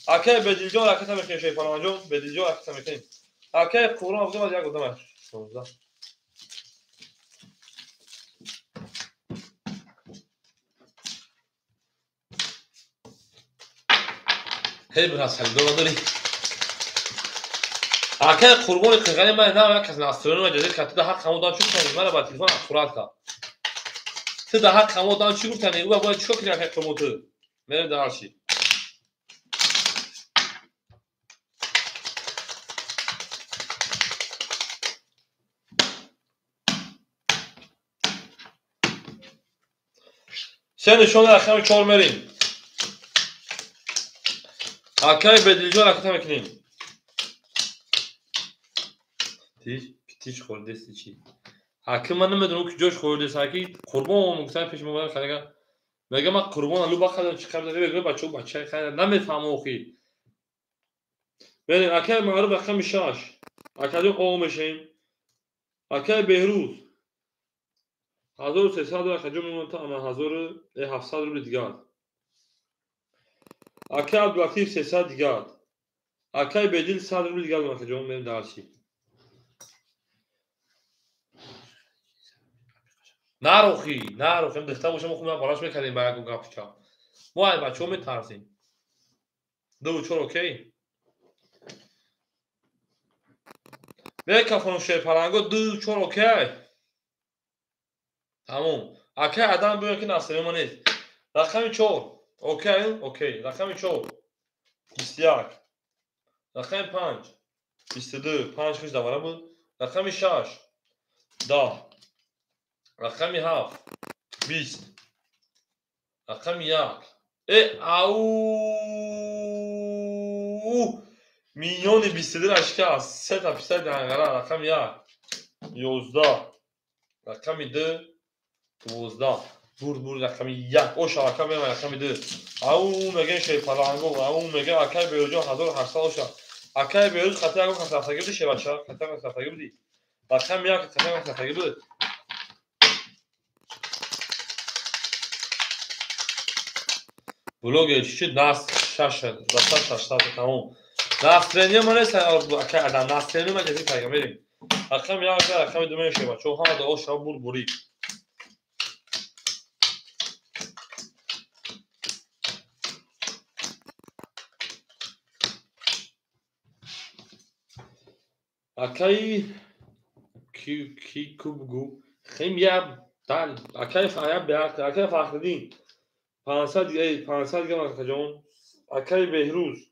A: اکای بدل جو رقم میکنه شی فلان جو بدل جو رقم میکنیم اکای قرون بگم از یک گفتم 16 هی براس دو داری اکای قربون قرقانی من نه کس ناسترون و جدید کاتو ده حق خمودان چون کنیم من با تلفن اخورات کا تو ده حق خمودان چی گفتن او باید چیکار کنی اکای قرموتو میره دارشی sen شون رقم 4 میریم اکای بدلیجو رقم میکنیم تیش خورده سی چی حکم من نمیدونم که جوش خورده ساکی قربان مکتب پیش موبایل خریگا میگم من قربان الو بخدا چیکار داره بگه بچه خیر نمیفهمه اخی ببین اکای معروف رقم 6 اکای قوم میشیم اکای بهروز 1300 و خجم میمونتا انا 1700 روبل دیگر اکای عبداللطیف 300 دیگر اکای بدیل 100 روبل دیگر من خجم میریم درشی نروخی هم دختر باشم خوب بالاش میکردیم برای گپ چا ما بچه‌ها میترسیم دو چور اوکی میکافون شیر پلنگو 2 4 اوکی تموم اکی عدم بیان که نصیری ما نیست رقم 4 اوکی رقم 4 21 رقم 5 22 5 خوش دوباره بود رقم 6 10 رقم 7 20 رقم 1 او میلیون 22 شکست 3 تا پیسه دنگره رقم 1 11 رقم 2 12 بور رقم 1 اوش رقم میام رقم 2 او میگه شی پلنگو او میگه اکی بیوجو 1800 اوش اکی بیوجو خطر اگه خطر تاگی بشه بچا خطر تاگی بدی رقم 1 خطر تاگی بود بلوگ چی دست شش دست شش تمام ناسترینی ما نیست اکی ادم ناسترینی ما جدی تاگی میریم رقم 1 رقم 2 میشه بچا ها دو اوش بوری اکی کی کوبگو خیم یا دال اکی فایا بیار اکی فخردین 500 دیگه من جون اکی بهروز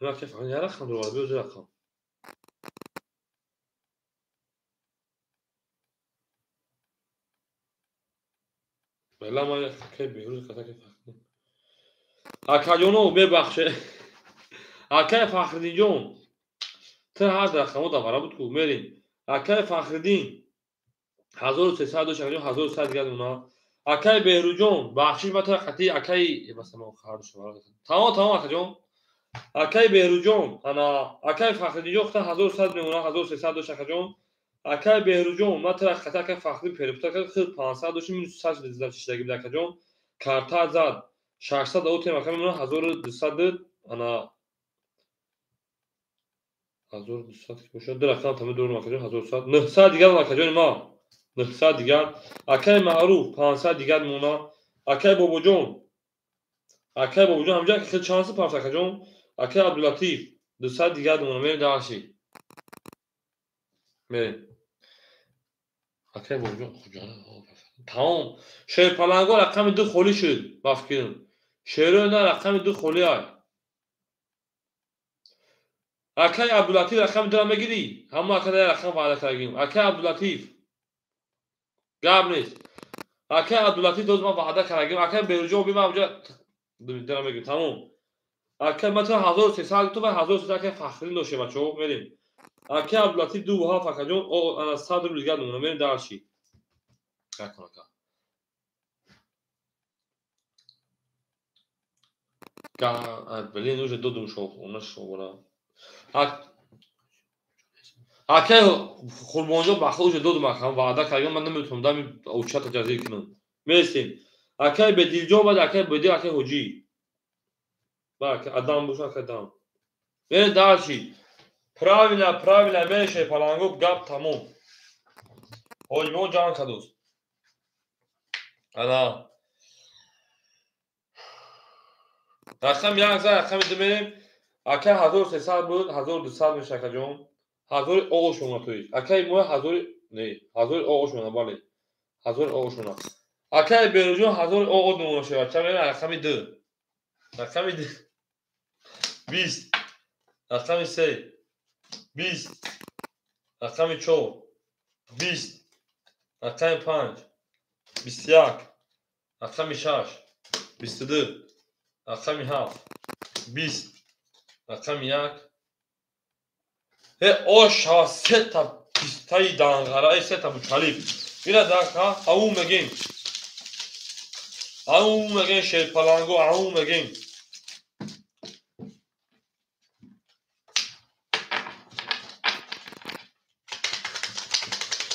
A: اکی فخردین یا رقم رو بیوز رقم بلا ما اکی بهروز اکی فخردین اکی جونو ببخشه اکی فخردین جون تا هر رقم دوباره بود کو میریم اکی فخردین 1300 شکل 1100 دیگه اونا اکی بهروز جون بخشش ما تا قطعی اکی مثلا خرد شما تمام اکی جون اکی بهروز جون انا اکی فخردین جون تا 1100 میمونه 1300 شکل جون اکی بهروز جون ما تا قطعی اکی فخردین پریپتا که خود 500 دوش مینوس 100 دیزل چیزی دیگه اکی جون کارتا زد 600 اوت اکی میمونه 1200 انا 1200 که باشه در رقم تمام دور اکی جون 1100 900 دیگه اکی جون ما 900 دیگر اکی معروف 500 دیگر مونا اکی بابو جون همجا که خیلی چانس پاس اکی جون اکی عبداللطیف 200 دیگر مونا میریم داشی میریم اکی بابو جون خجانه تمام شیر پلنگو رقم 2 خولی شد بافکرم شیرو نه رقم 2 خولی های اکی عبداللطیف رقم 2 میگیری همه اکی رقم وعده کردیم اکی عبداللطیف گاب نیست اکی عبداللطیف دوز ما وعده کردیم اکی بیروجو بیم همجا دارم میگم تمام اکی مثلا 1300 تو و 1300 که فخرین داشته بچه‌ها میریم اکی عبداللطیف دو ها فقط جون او انا 100 رو دیگه دونه میریم دارشی نکنه کا بلین نوجه دو دون شو اون شو ورا اکی قربانجو بخوش دو دو مکان وعده کردم من نمیتونم دم اوچت جزیره کنم میرسیم اکی به دیلجو بعد اکی بدی اکی حجی با که ادم باشه اکی ادم میریم دارشی правильно میشه پلنگو گپ تموم حجبو جان کدوست انا رقم 1 رقم 2 میریم اکی 1300 بود 1200 میشه اکی جون 1000 اوغو شما توی اکی مو 1000 نه 1000 اوغو شما بالی 1000 اوغو شما اکی بیروجون 1000 اوغو دونه شه چه میریم رقم 2 رقم 2 20 رقم 3 20 رقم 4 20 رقم 5 21 رقم 6 22 رقم 7 20 رقم 1 اوشا 3 تا پیستای دانغرای 3 تا بوچالیف اینا داکا او مگین شیر پلنگو او مگین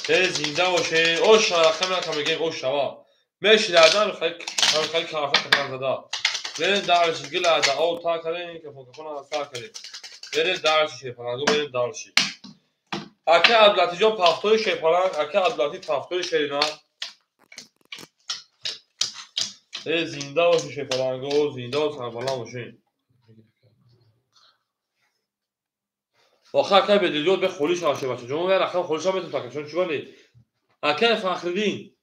A: زنده باشه اوشا رقم رقم مگین اوشا میشه دادن خیلی کافه کنم زدا بریم دارشی گل ادا او تا کردین که فوکفون اصلا کردین بریم دارشی شیر پلنگو بریم دارشی اکی عبداللطیف جان پافتوی شیر پلنگ اکی عبداللطیف پافتوی شیرینا زنده باشه شیر پلنگو زنده و سربلند باشین آخه اکای بدلیات به خولیش آشه بچه جون و رقم خولیش هم میتونه چون چی ولی اکای فخردین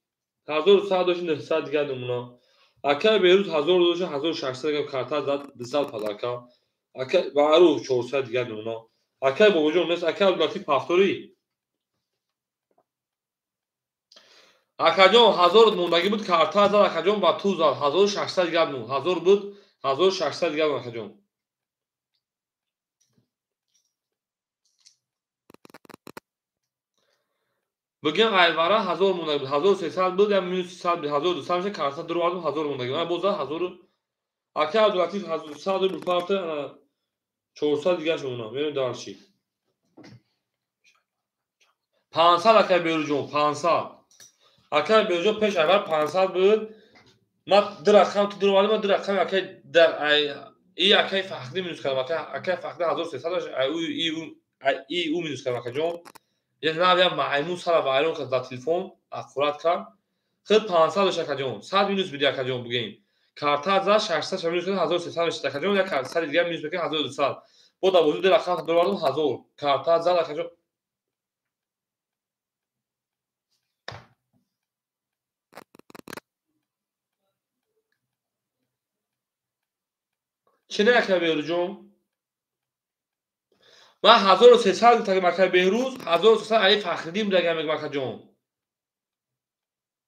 A: 1100 داشتین 900 دیگه نمونه اکای بیروت 1000 داشتین 1600 دیگه کارتا زد 200 پلاکا اکای بارو 400 دیگه نمونه اکای بابا جون مثل اکای لطیف پافتوری اکاجون 1000 موندگی بود کارتا زد اکاجون با تو زد 1600 دیگه نمونه 1000 بود 1600 دیگه اکاجون بگم ایوارا 1000 موندگی بود 1300 بود یا minus 300 بود 1200 میشه کارتا درو آوردم 1000 موندگی من باز 1000 اکای لطیف 1100 بود پافت 400 دیگه شونه ببین دار چی 500 اکای بیرو جون 500 اکای بیرو جون پیش اول 500 بود ما درخم تو درو ما درخم اکای در ای اکای فخری minus کردم اکای فخری 1300 داشت ای او minus کردم اکای جون یه نمیدونم مایمون سر وایرون که در تلفن اکورات کرد خود 500 داشت اکای جون 100 minus بدی اکای جون بگیم کارتا از 600 minus 1300 داشت اکای جون یک سر دیگه minus بگیم 1200 بود وجود درخم درو 1000 کارتا از اکای جون چه اکای بیرو جون من 1300 تا مکه بهروز 1300 علی فخردین بودم میگم مکه جون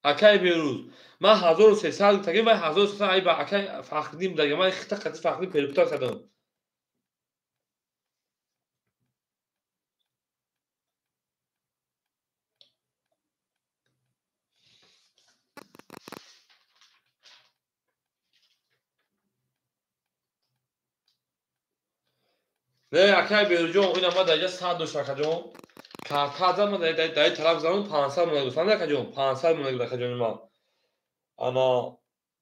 A: اکای بهروز من 1300 تا و 1300 علی با اکای فخردین بودم من خط خط فخردین پرپتا کردم نه اکای بهروز جون اینا ما در 100 دوش مکه جون کارت من در طرف زمان 500 مونده گفتم مکه جون 500 مونده مکه جون ما انا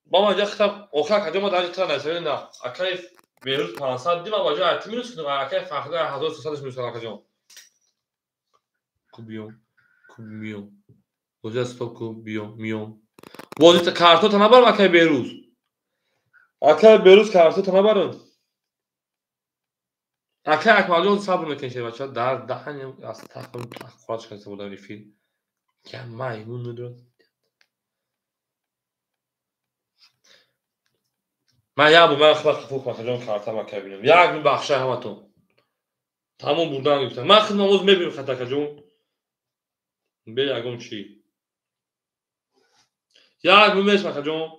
A: با ما جا خطاب اوخا کجا ما در تا نسل نه اکای بهروز 500 دی ما با جا اتمینوس کنم اکای فخردین 1300 میشه مکه جون کوبیو کجا استوب میو بازی کارتو تا نبرم اکای بهروز اکای بهروز کارتو تا نبرم اکای اکمالیون صبر میکنه بچه در دهن از تخم خواهش کنسته بودم این فیلم که مایمون ندارد من یه من خبر خفوق کنم جون کارتا اکای بینم یک میبخشه همتون تمام بودن گفتم من خود نماز میبینم خطا جون به یگم چی یک میبینم اکای جون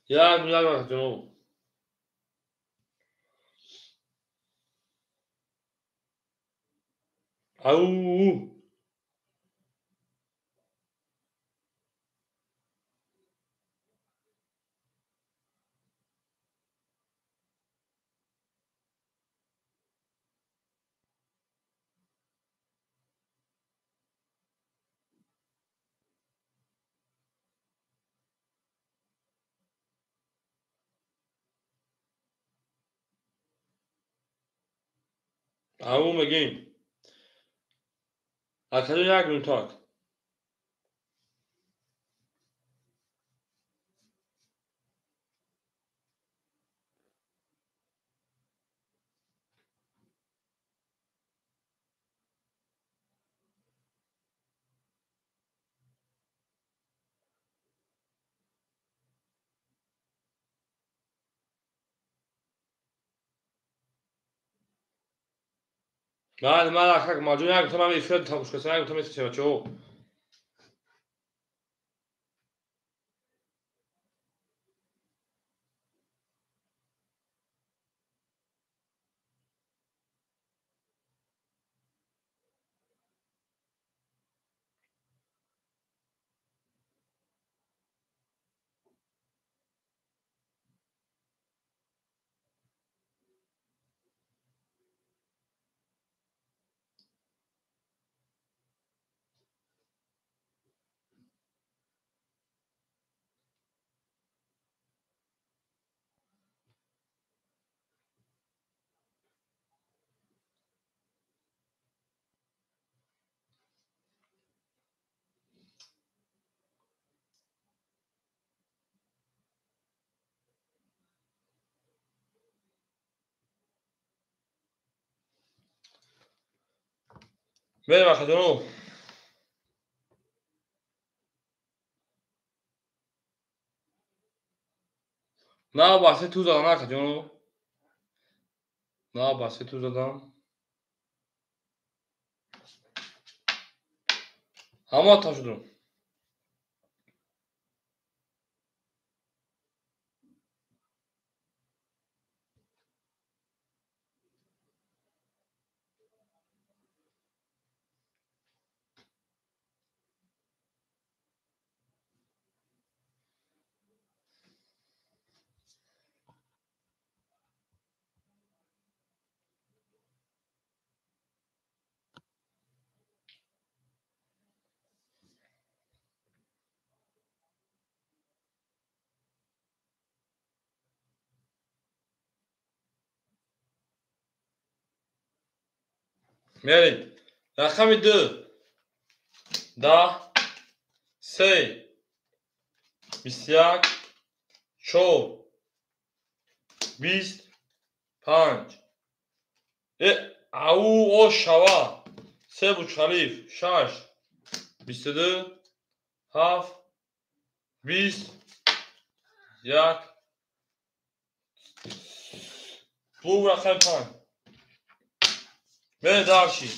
A: یک میبینم اکای جون او او میگیم اکای جون یک میبینم تاک من اکای ماجون یک تو من میفرد تا خوش کنم یک تو میشه بچه او بریم آقا جونو. نه بسه تو زدم آقا جونو. نه بسه تو زدم. همه تا شدم. بریم. رقم 2 10 3 21 4 25 او شوا 3 بود خلیف 6 22 7 20 1 دو رقم 5 بره دارشی.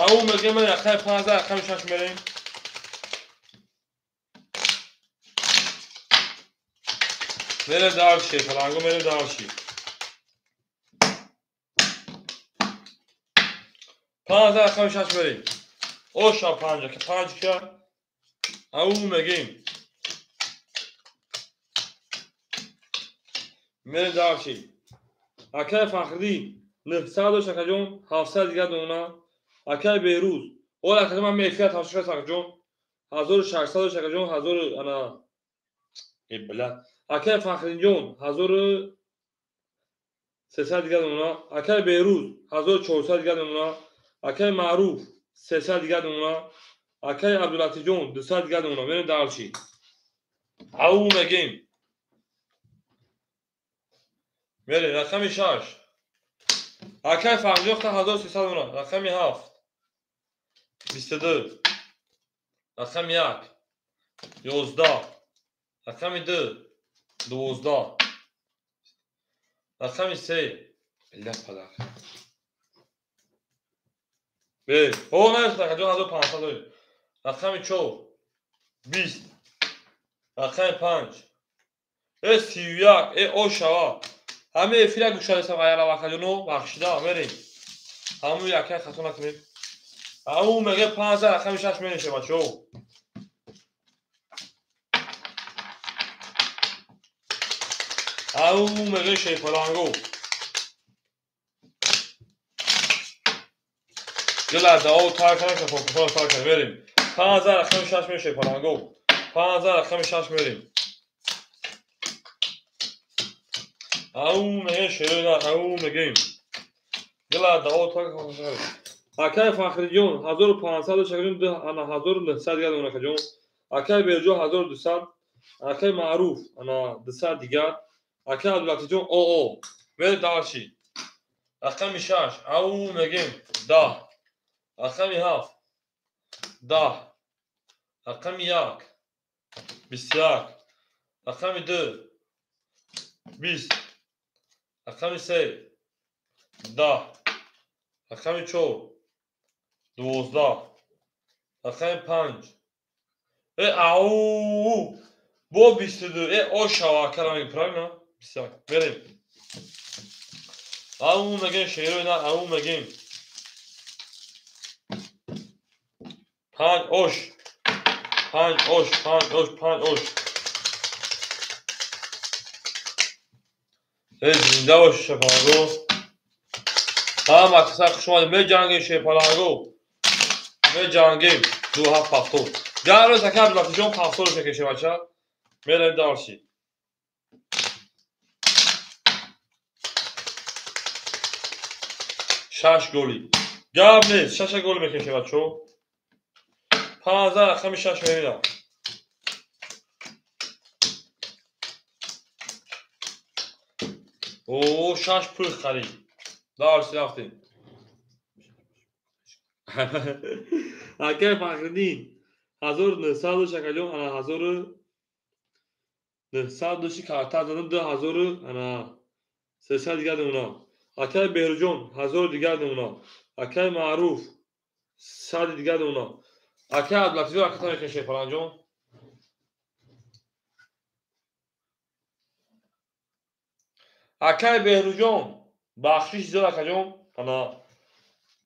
A: او میگه من رقم 15 رقم 6 بریم. بره دارشی فلانگو بره دارشی. 15 رقم 6 بریم. او شا 5 که 5 کرد. او میگیم میره دارشی. اکای فخری 900 شکجون 700 دیگه دونا. اکای بیروز اول اکای من میفیات هاشش شکجون 1600 شکجون 1000 انا بلا. اکای فخری جون 1300 دیگه دونا. اکای بیروز 1400 دیگه دونا. اکای معروف 300 دیگه دونا. اکای عبدالعتی جون 200 دیگه دونا. میره دارشی. او میگیم میره رقم 6 اکای فخری جون 1300 دونا. رقم 7 22 رقم 1 11 رقم 2 12 رقم 3 بله پدر بله او نه رقم 1500 داریم. رقم 4 20 رقم 5 31 او شوا همه فیلم گوشه هستم غیر وقت جنو بخشیده بریم همون یکی خطا نکنیم. همون میگه 15 رقم 6 میشه بچه همون میگه شیفلانگو گل دعا تار کنه که فوکسا تار کنه بریم. 15 رقم 6 میشه شیفلانگو. 15 رقم 6 میریم. همون میگه شیرون همون میگیم گل دعا تار کنه. اکای فخری جون 1500 شکرون انا 1900 دیگه اون جون. اکای بیرجو 1200. اکای معروف انا 200 دیگه. اکای عبدالعتی جون او بر دارشی. رقم 6 او میگیم 10 رقم 7 10 رقم 1 21 رقم 2 20 رقم 3 10 رقم 4 12 رقم 5 او با 22 او شوا کلامی پرایم بسیار بریم. او میگیم شیرو نه او میگیم 5 اوش 5 اوش 5 اوش 5 اوش زنده باش شیپالانگو. هم اکثر خوش اومدیم به جنگیم شیپالانگو به جنگیم 2770 در روز که عبدالعتی جون 500 رو بکشه بچه میریم دارشی. 6 گلی گپ نیست. 6 گل میکشه بچه‌ها. 15 رقم 6 میبینم. اوه 6 پول خرید. دارسی رفتیم. اگر فخردین 1951 انا 1902 کارتا زدم 2000 انا 300 دیگه اونا. اگر بهرجون 1000 دیگه اونا. اگر معروف 100 دیگه اونا. اگر عبداللطیف اکتا میکشه فلانجون. اگر بهرجون بخشش زد اکجون انا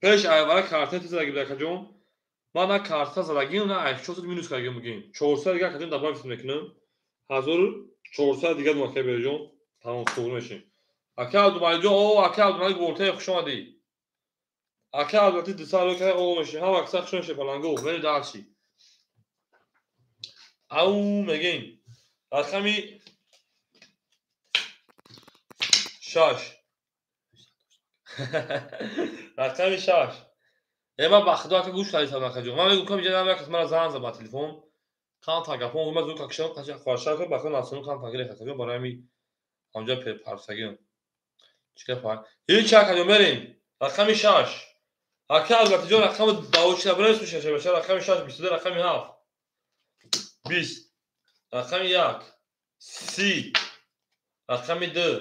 A: پیش ایوارا کارتا زدگی اکجون. من کارتا زدگی اونا 800 minus کردیم میگیم 400 دیگه اکجون добавить میکنم 1400 دیگه اون اکر بهرجون تمام صبح میشیم. اکر عبدالمجید او اکر عبدالمجید گورته خوش اومدی. اکر عبداللطیف 2 سال که او میشه ها اکثر خوش میشه فلانگو ولی دارچی. او میگیم رقمی 6 رقمی 6 اما بخدا که گوش کردید هم کجا من میگم که جناب که من زنگ زد با تلفن کان تاگافون من زود کاکشم کاش خواهشا که بخدا ناسون کان تاگیر خاطر برای می اونجا پرسگیم چیکار پای هیچ چا کجا بریم رقمی 6 اکر البته جو رقم داوچ برای میشه بشه رقمی 6 22 رقمی 7 20 رقمی 1 30 رقمی 2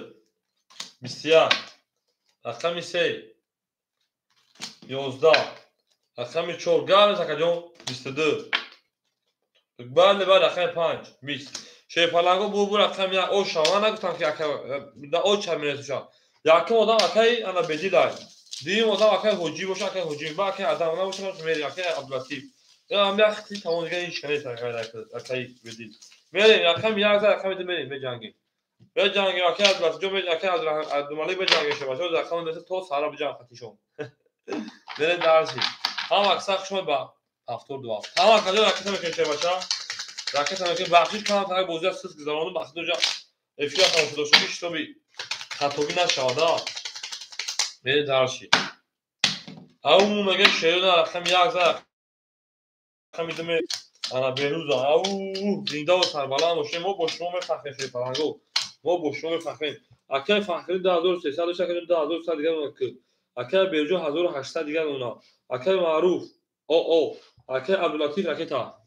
A: 21 رقمی 3 11 رقمی 4 گال زکجون 22 بله بله رقم 5 20 شیپالانگو بو رقم یا او شما نگفتم که دا او چه میرسه یکی مدام اکی انا بدی دای دی مدام اکی حجی باشه اکی حجی با اکی آدم نباشه میری اکی عبداللطیف یا هم وقتی تمام دیگه این شکنه اکی بدی میری رقم 11 رقم دی میری به جنگی اکی عبداللطیف جو میری اکی عبدالملک به جنگی شه باشه رقم دست تو سارا به جنگ خطیشون میری درسی هم اکثر شما با هفتور دو هفت هم اکثر رقم میکنه باشه رقم که بخشش کنم تا بوزی است که زمانو بخش دو جا افشا خواهد شده شدیش تو بی خطوبی نشاده میری درسی او مگه شیرون رقم 11 رقم میدم انا بهروز او زنده و سربلند باشه ما با شما فخر شیم فرنگو ما با شما فخریم اکر فخری 2300 شکل 2100 دیگه اون که اکر برجو 1800 دیگه اونا اکر معروف او اکر عبداللطیف رکتا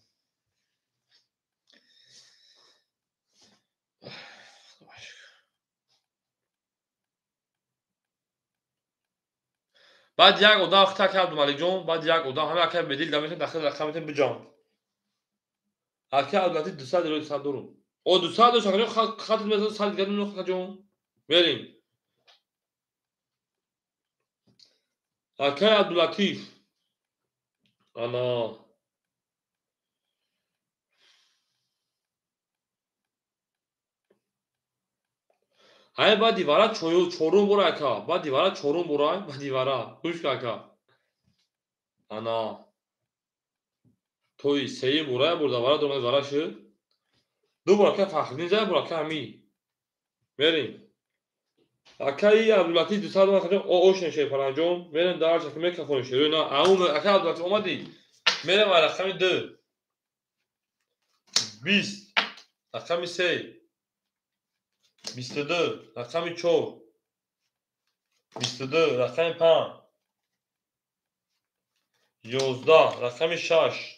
A: بعد یک ادا اختا که عبدالملک جون بعد یک ادا همه اکر بدیل دمیتون داخل رقمتون بجام اکر عبداللطیف 200 روی 100 درو او 200 شکل خط میذاره 100 دیگه اون جون بریم اکر عبداللطیف انا های با دیوارا چورون برو اکا با دیوارا چورون برو با دیوارا گوش اکا انا توی سه برو برو دیوارا دو دیوارا شو دو برو که فخری جای برو که همی بریم اکای عبداللطیف 200 ما اوشن شی پرانجون میرن دار چک میکروفون شروع نه اون اکا عبداللطیف اومدی میرم على رقم 2 20 رقم 3 22 رقم 4 22 رقم 5 11 رقم 6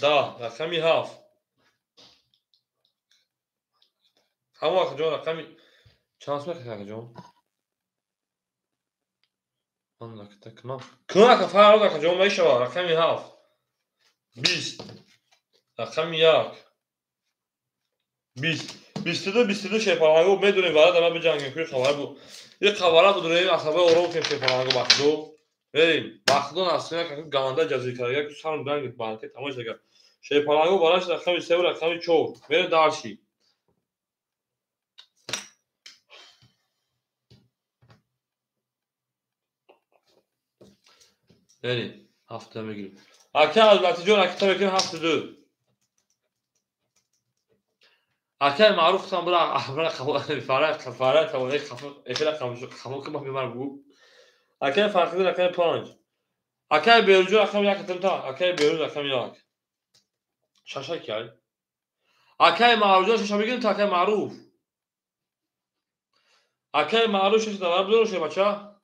A: 10 رقم 7 همون اخ جون رقم چانس میخواد اخ جون اون لك تكنا كنا كفار اخ جون میشه رقم 7 20 رقم 1 20 22 شیپارانگو میدونیم وارد ما به جنگ کوی خبر بود یه خبره بود روی عصبه اورو که شیپارانگو بخدو بریم بخدو اصلا که گاندا جزیره کرده که سان دنگ بانک تماش دیگه شیپارانگو بالاش رقم 3 و رقم 4 میره دارشی بریم هفته میگیریم اکه البته جون اکه بگیم هفته دو اکه معروف تام برا احمر خبر فرات تولی خفق افلا خمش که ما بیمار بود اکه فخری رقم 5 اکه بیرجو رقم 1 تا اکه بیرجو رقم 1 شاشه کی اکه معروف شاشه بگیریم تا اکه معروف اکه معروف شاشه داره بزرشه بچه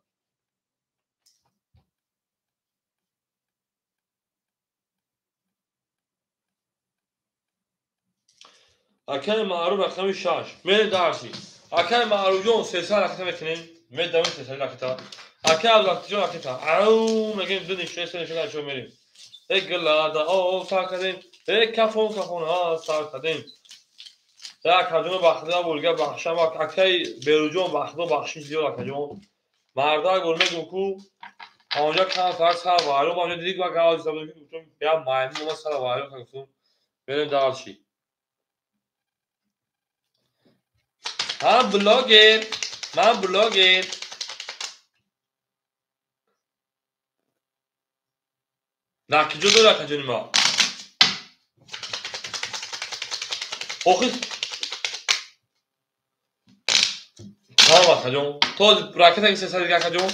A: اکه معروف رقم 6 میل دارشی اکه معروف جون 300 رقم میکنیم میل داریم 300 رقم اکه عبدالله جون رقم او میگیم دو نشه سه شو میریم گلادا او سر کردیم کفون ها سر کردیم کجون بخدا بولگه بخشم اکه بیروجون بخدا بخشش دیو کجون مردا گرمه گوکو آنجا کم فرض سر وارو آنجا دیدی که گاز زدم که گفتم بیا مایمون ما سر وارو گفتم بریم دالشی من بلاگر نکجو داره کجون ما اوخی tamam kajun to raket hangi sesler gel kajun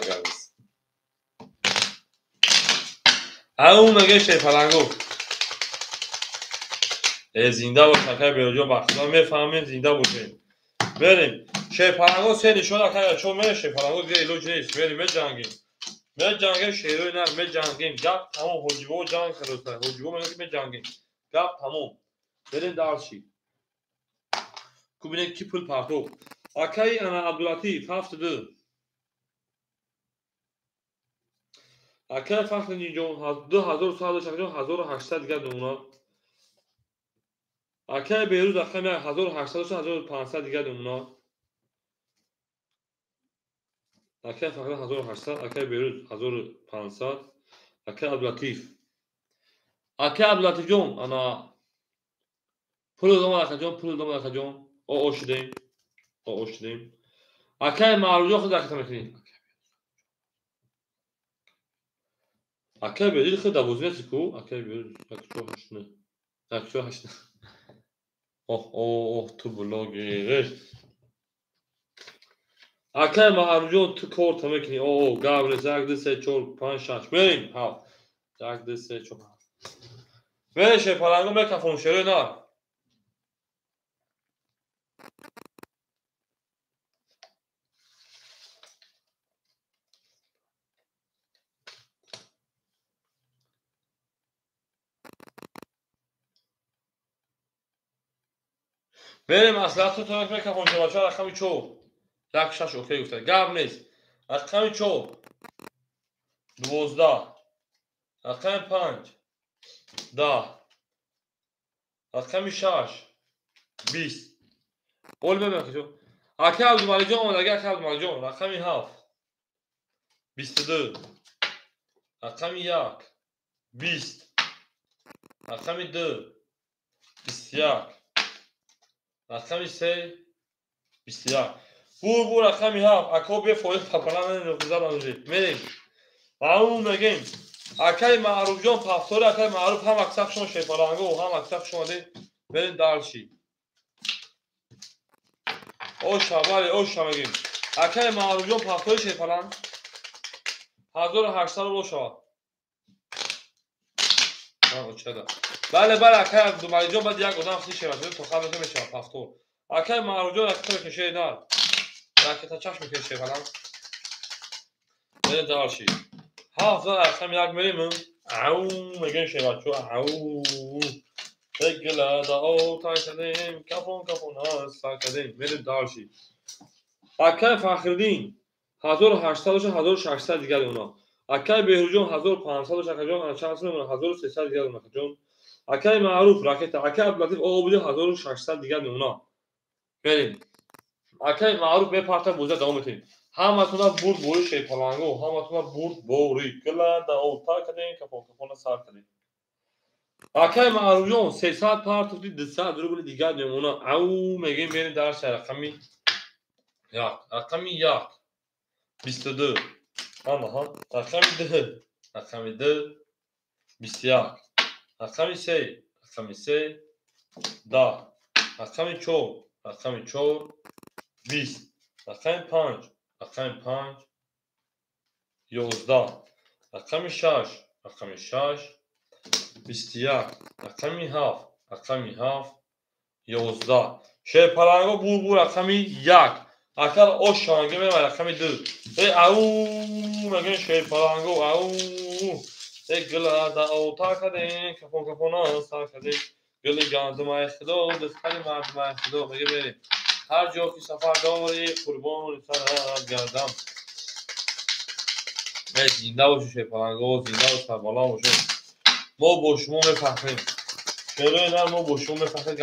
A: gel اون مگه شیفرنگو زنده باش اکه بیروجو بخدا میفهمیم زنده باشیم بریم شیفرنگو سه نشون اکه چون میره شیفرنگو دیگه ایلوج نیست بریم جنگیم شیروی نه جنگیم گپ تمام حجبو جنگ خلاصه حجبو میگه جنگیم گپ تمام بریم دارشی کوبینه کی پول پارتو اکه انا عبداللطیف 72 اکه فخر نیجون 2100 دیگه دونا اکه بیروز رقم 1800 1500 دیگه دونا اکه فخر 1800 اکه بیروز 1500 اکه عبداللطیف جون انا پول دوما جون او شدیم اکه معروجو خود رکتا میکنی اکه بیروز خود دوازده سکو اکه بیروز اکچو هشنه اوه تو بلاگیره اکه معروجو تو کورت میکنی اوه گابر زاگ 3 4 5 6 بریم ها زاگ 3 4 بریم شیفرنگو میکفون شروع نه بریم اصلا تو تاک میکفون شما چرا رقمی چو یک شش اوکی گفته گاب نیست رقمی چو 12 رقم 5 10 رقم 6 20 قول ببین که چو اکه عبدالمالی جان اومد اگه اکه عبدالمالی جان رقمی 7 22 رقمی 1 20 رقمی 2 21 رقمی 3 21 بور رقمی 7 اکو به فویل پاپلان نفوزه بانوزی میریم اون میگیم اکه معروف جان پفتور اکه معروف هم اکسق شما شیفرنگو و هم اکسق شما ده بریم دالشی اوشا بله اوشا میگیم اکه معروف جان پفتور شیفرنگ 1800 اوشا بله اکه عبدالمالی جان باید یک آدم خیلی شیفرنگ تو خواهد میشه پفتور اکه معروف جان اکه کشه دار اکه چشم میشه شیفرنگ بریم دالشی 700 رقم یک میریم او میگیم شیفرنگ او گلادا او تا کردیم کفون ها سر کردیم میریم دالشی اکه فخردین 1800 1600 دیگر اونا اکه بهروجون 1500 شکجون چند سال 1300 دیگر اونا جون اکه معروف راکت اکه عبداللطیف او بوده 1600 دیگر اونا بریم اکه معروف به پارتا بوزه دوام میتیم همتون برد بوری شیپالانگو همتون برد بوری گلادا او تا کردیم کفون سر کردیم اکه معروف جون 300 پارت تو 200 درو دیگر اونا او میگیم بریم درس رقمی رقمی 1 22 aha رقمی 2 21 رقمی 3 10 رقمی 4 20 رقم 5 رقم 5 11 رقم 6 رقم 6 21 رقم 7 رقم 7 11 شیر پلنگو بور رقم 1 اکل اوشانگه به رقم 2 او مگه شیر پلنگو او گل دا اوتا کده کپونا سا کده گل گاندمای خدا دستانی مردمای خدا مگه بریم هر جا که سفر داری قربان سر گردم زنده باشه شیر پلنگو زنده باشه بالا باشه ما با شما میفهمیم شروع اینا ما با شما میفهمیم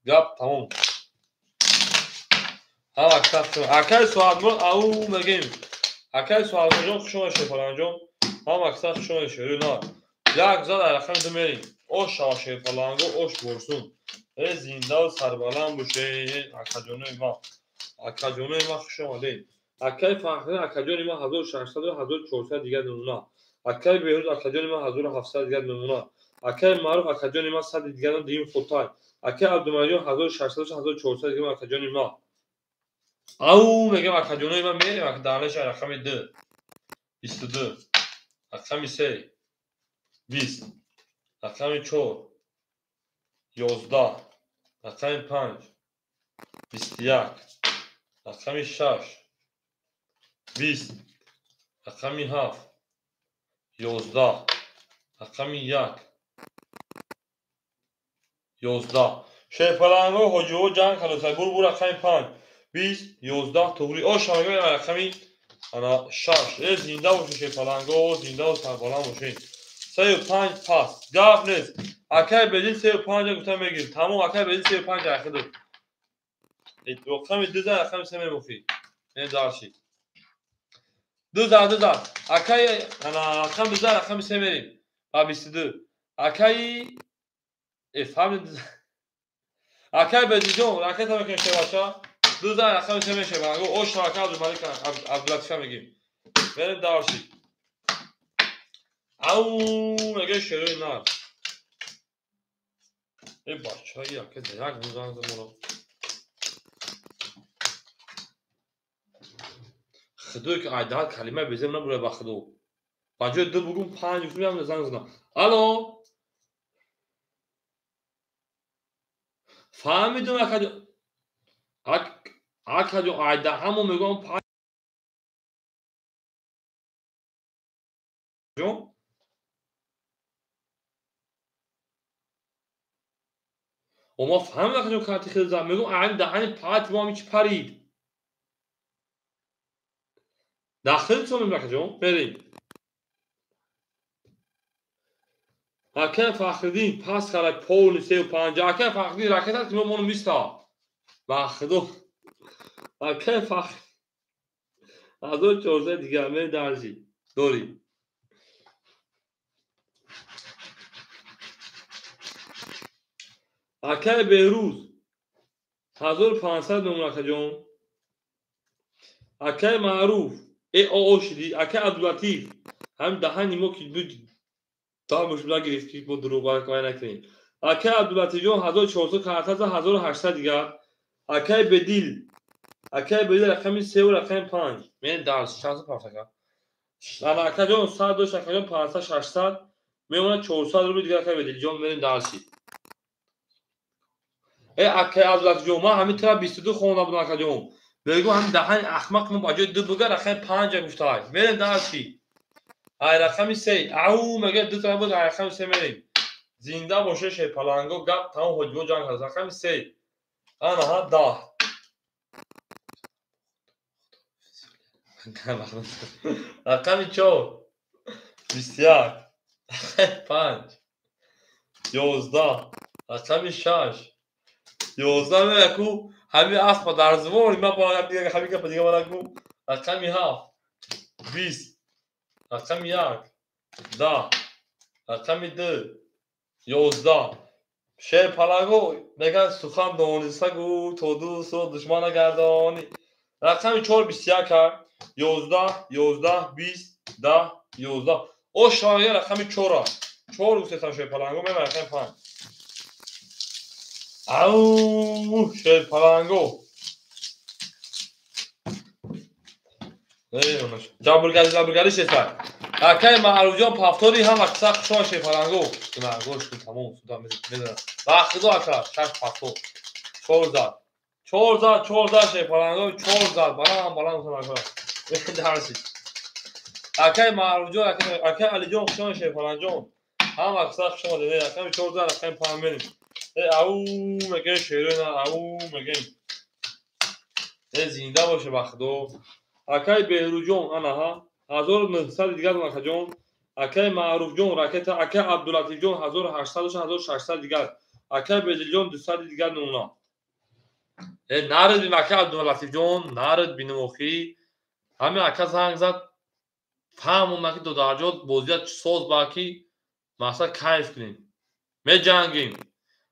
A: گپ تموم ها اکثر شما اکای سوال مون او مگیم اکای سوال مون شما شیر پلنگو هم اکثر شما شروع نه یک زد رقم دو میریم او شیر پلنگو اوش برسون زنده و سربلند باشه اکاجونه ما خوش آمدید اکای فخری اکاجون ما 1600 و 1400 دیگر نمونه اکای بهروز اکاجون ما 1700 دیگر نمونه اکای معروف اکاجون ما 100 دیگر دیم فوتای اکای عبدالمجید 1600 و 1400 دیگر اکاجون ما او میگم اکاجون ما میریم اک دانش رقم 2 22 رقم 3 20 رقم 4 11 رقم 5 21 رقم 6 20 رقم 7 11 رقم 1 11 شیر پلنگو هجو جنگ خلاصای بور رقم 5 20 11 توری او شامگه رقم انا 6 زنده باشه شیر پلنگو زنده و سربلند باشه 35 پاس گپ نیست اکای بدین 35 گفتم میگیم تمام اکای بدین 35 اخدو رقم 2 رقم 3 میموفی نه داشی 2 اکای انا رقم 2 رقم 3 میریم با 22 اکای افهم اکای بدیجون راکت هم که باشه 2 رقم 3 میشه بگو او شراکت عبدالملک عبداللطیف میگیم بریم داشی او مگه شروع نه ای بچه‌ای که درک میزنن زمونو خدایی که عدد کلمه بزنم نبوده بخدو بچه دو بگم 5 گفتم هم زنگ زدم الو فهمیدم اکادو عدد همو میگم 5 جون و ما فهمیدم اکادو کارتی خیلی زن میگم عدد دهن پات ما میچ پرید داخل تو میگم جون بریم اکه فخردین پاس کرد پول 35 اکه فخردین راکت که منو میستا بخدو اکه فخر از اون 14 دیگه می درجی دوری اکه بهروز 1500 نمونه جون اکه معروف ای او شدی اکه عبداللطیف هم دهنی ما که بود تا مشکل گرفتی با دروغ کاری نکنیم اکه عبداللطیف جون 1400 کارت 1800 دیگه اکه بدیل رقم 3 و رقم 5 من درس شانس پاسکا انا اکه جون 100 اکه جون 500 600 میمونه 400 رو دیگه اکه بدیل جون من درسی ای اکه عبداللطیف جون ما همین طرف 22 خونده بودم اکه جون بگو هم دهن احمق من باجه دو بگه رقم 5 گفتای من درسی ای رقم 3 او مگه دو تا بود رقم 3 میریم زنده باشه شیر پلنگو گپ تمام حجبو جنگ هست رقم 3 انا ها 10 رقم 4 21 5 11 رقم 6 11 میگو همین اسب در زمان ما با هم دیگه همین که دیگه میگو رقم 7 20 رقم 1 10 رقم 2 11 شیر پلنگو میگن سخن دانسته گو تو دوست و دشمن گردانی رقم 4 21 11 20 10 11 او شایع رقم 4 گفتم شیر پلنگو میگن رقم 5 او شیر پلنگو نمیدونش جابرگردی شد. اکای معروجان پافتوری هم اکثر شما شیفرانگو نه گوش کن تموم شد میدونم وقتی دو اکثر شش پافتور چهار زد شیفرانگو 4 زد بالا مثلا درسی اکای معروجان اکای علی جان شما شیفرانجان هم اکثر شما دیده اکای 4 زد اکای پام بریم او میگه شیرین او میگه زنده باشه بخدو اکای بهروجان آنها 1900 دیگر اکای جان اکای معروف جان راکت اکای عبداللطیف جان 1800 و 1600 دیگر اکای بدل جان 200 دیگر نونا نارد بیم اکای عبداللطیف جان نارد بینموخی همه اکای زنگ زد فهمون که دو درجات بازیات سوز باکی مثلا کیف کنیم می جنگیم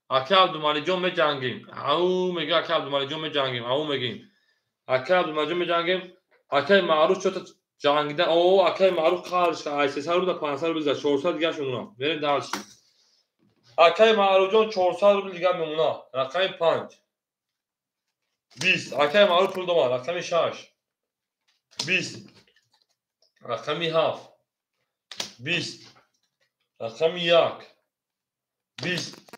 A: اکای عبدالمالی جان می جنگیم او میگه اکای عبدالمالی جان می جنگیم او میگیم اکای عبدالمالی جان می جنگیم اکای معروف شد جنگیدن او اکای معروف خارج که ای 300 رو 500 رو بزد 400 دیگه شون بریم درش اکای معروف جان 400 رو دیگه میمونه رقم 5 20 اکای معروف پول دوم رقم 6 20 رقم 7 20 رقم 1 20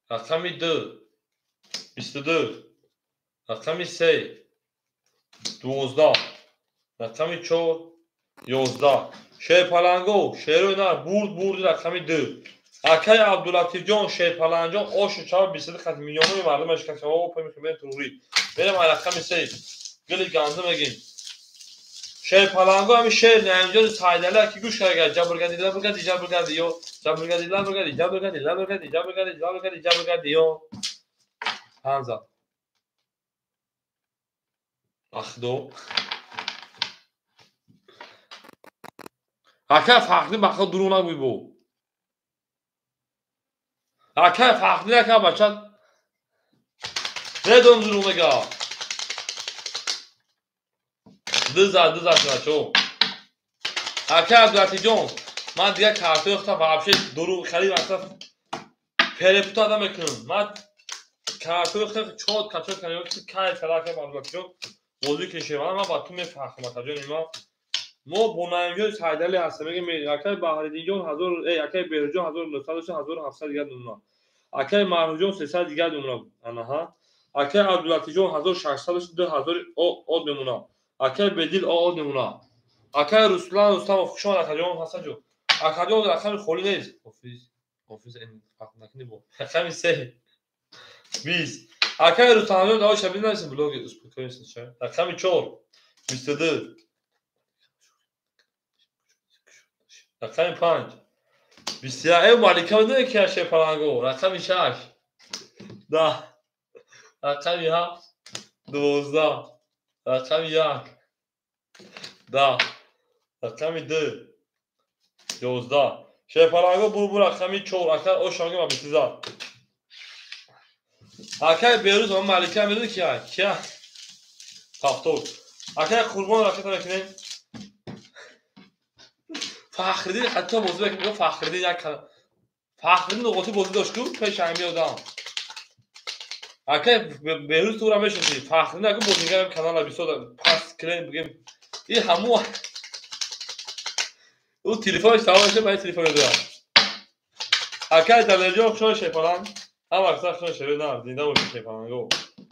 A: رقم 2 22 رقم 3 12 رقم 4 11 شیر پلنگو شیر نه برد رقم 2 اکای عبداللطیف جان شیر پلنجان اوش چاو 20 خط میلیونی مردمش که او پای میکنه توری بریم رقم 3 گلی گنده میگیم شیر پلنگو همین شیر نمیجان سایدله کی گوش کرد جبرگردی یو هنزا اخدو اکای فقری بخا درو نگوی بو اکای فقری اکای بچه ندون درو نگا دزد شو اکای عبداللطیف جان من دیگه کارتوی اختم وابشه درو خرید اصلا پرپوت آدم میکنم من کارتوی اختم چود کچود کنیم که کای فلاکه عبداللطیف جان بازی کشه من با تو میفهمم جان ما بونایمجان سایدلی هستم میگم اکای بهاردین جان 1000 اکای بهرجان 1900 1700 دیگه نونا اکای مهرجان 300 دیگه نونا آنها اکای عبداللطیف جان 1600 2000 او نمونا اکای بدیل او نمونا اکای رسولان رستم خوشان اکای جان حسن جو اکای جان رقم خولی نیست office این فهم نکنی با رقم 3 20 اکای رستم جان داوش شبیه نیست بلوگ اسپیکر نیست رقم 4 22 رقم 5 21 مالکه نه که شیر پلنگو رقم 6 10 رقم 7 12 رقم 1 10 رقم 2 11 شیر پلنگو بو رقم 4 اکای او شانگه ما بیتیزا اکای بیروز هم مالکه میدونی کیا تافتور اکای قربان رقم میکنیم فخردین حتی موضوع که میگه فخردین یک فخردین نقطه بازی داشت که پیش همی دادم اکای بهروز تو را میشناسی فخردین اگه بازیگرم کانال 20 پاس کلین بگیم این همو او تلفنش تمام شد باید تلفن دارم اکای دلجو خوشا شیپالان هم اکثر خوشا شده نه زنده باشه شیپالان گو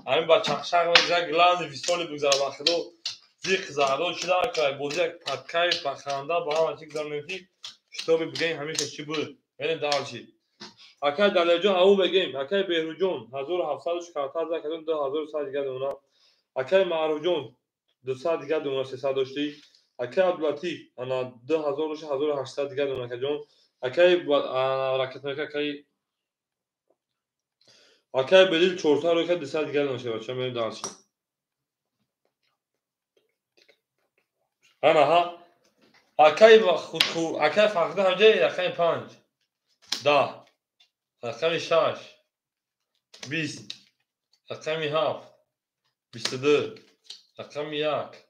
A: همین با چخشق و زیگ گلاند ویستولی بگذاره بخدو زیق زهدو چیده که بازی یک پدکای بخنده با هم چیک زرنگی شتابی بگیم همیشه چی بود بریم دارچی اکای دلجو او بگیم اکای بهروجون 1700 کدوم 2100 دیگه اونا اکای معروجون 200 دیگه اونا 300 داشتی اکای عبداللطیف انا 2000 1800 دیگه اونا که جون اکای راکت اکای اکای بدیل 400 رو که 200 دیگه اونا شه بچا بریم دارچی انا ها اکای خود اکای فقط همجه اکای 5 10 اکای 6 20 رقم 7 22 رقم 1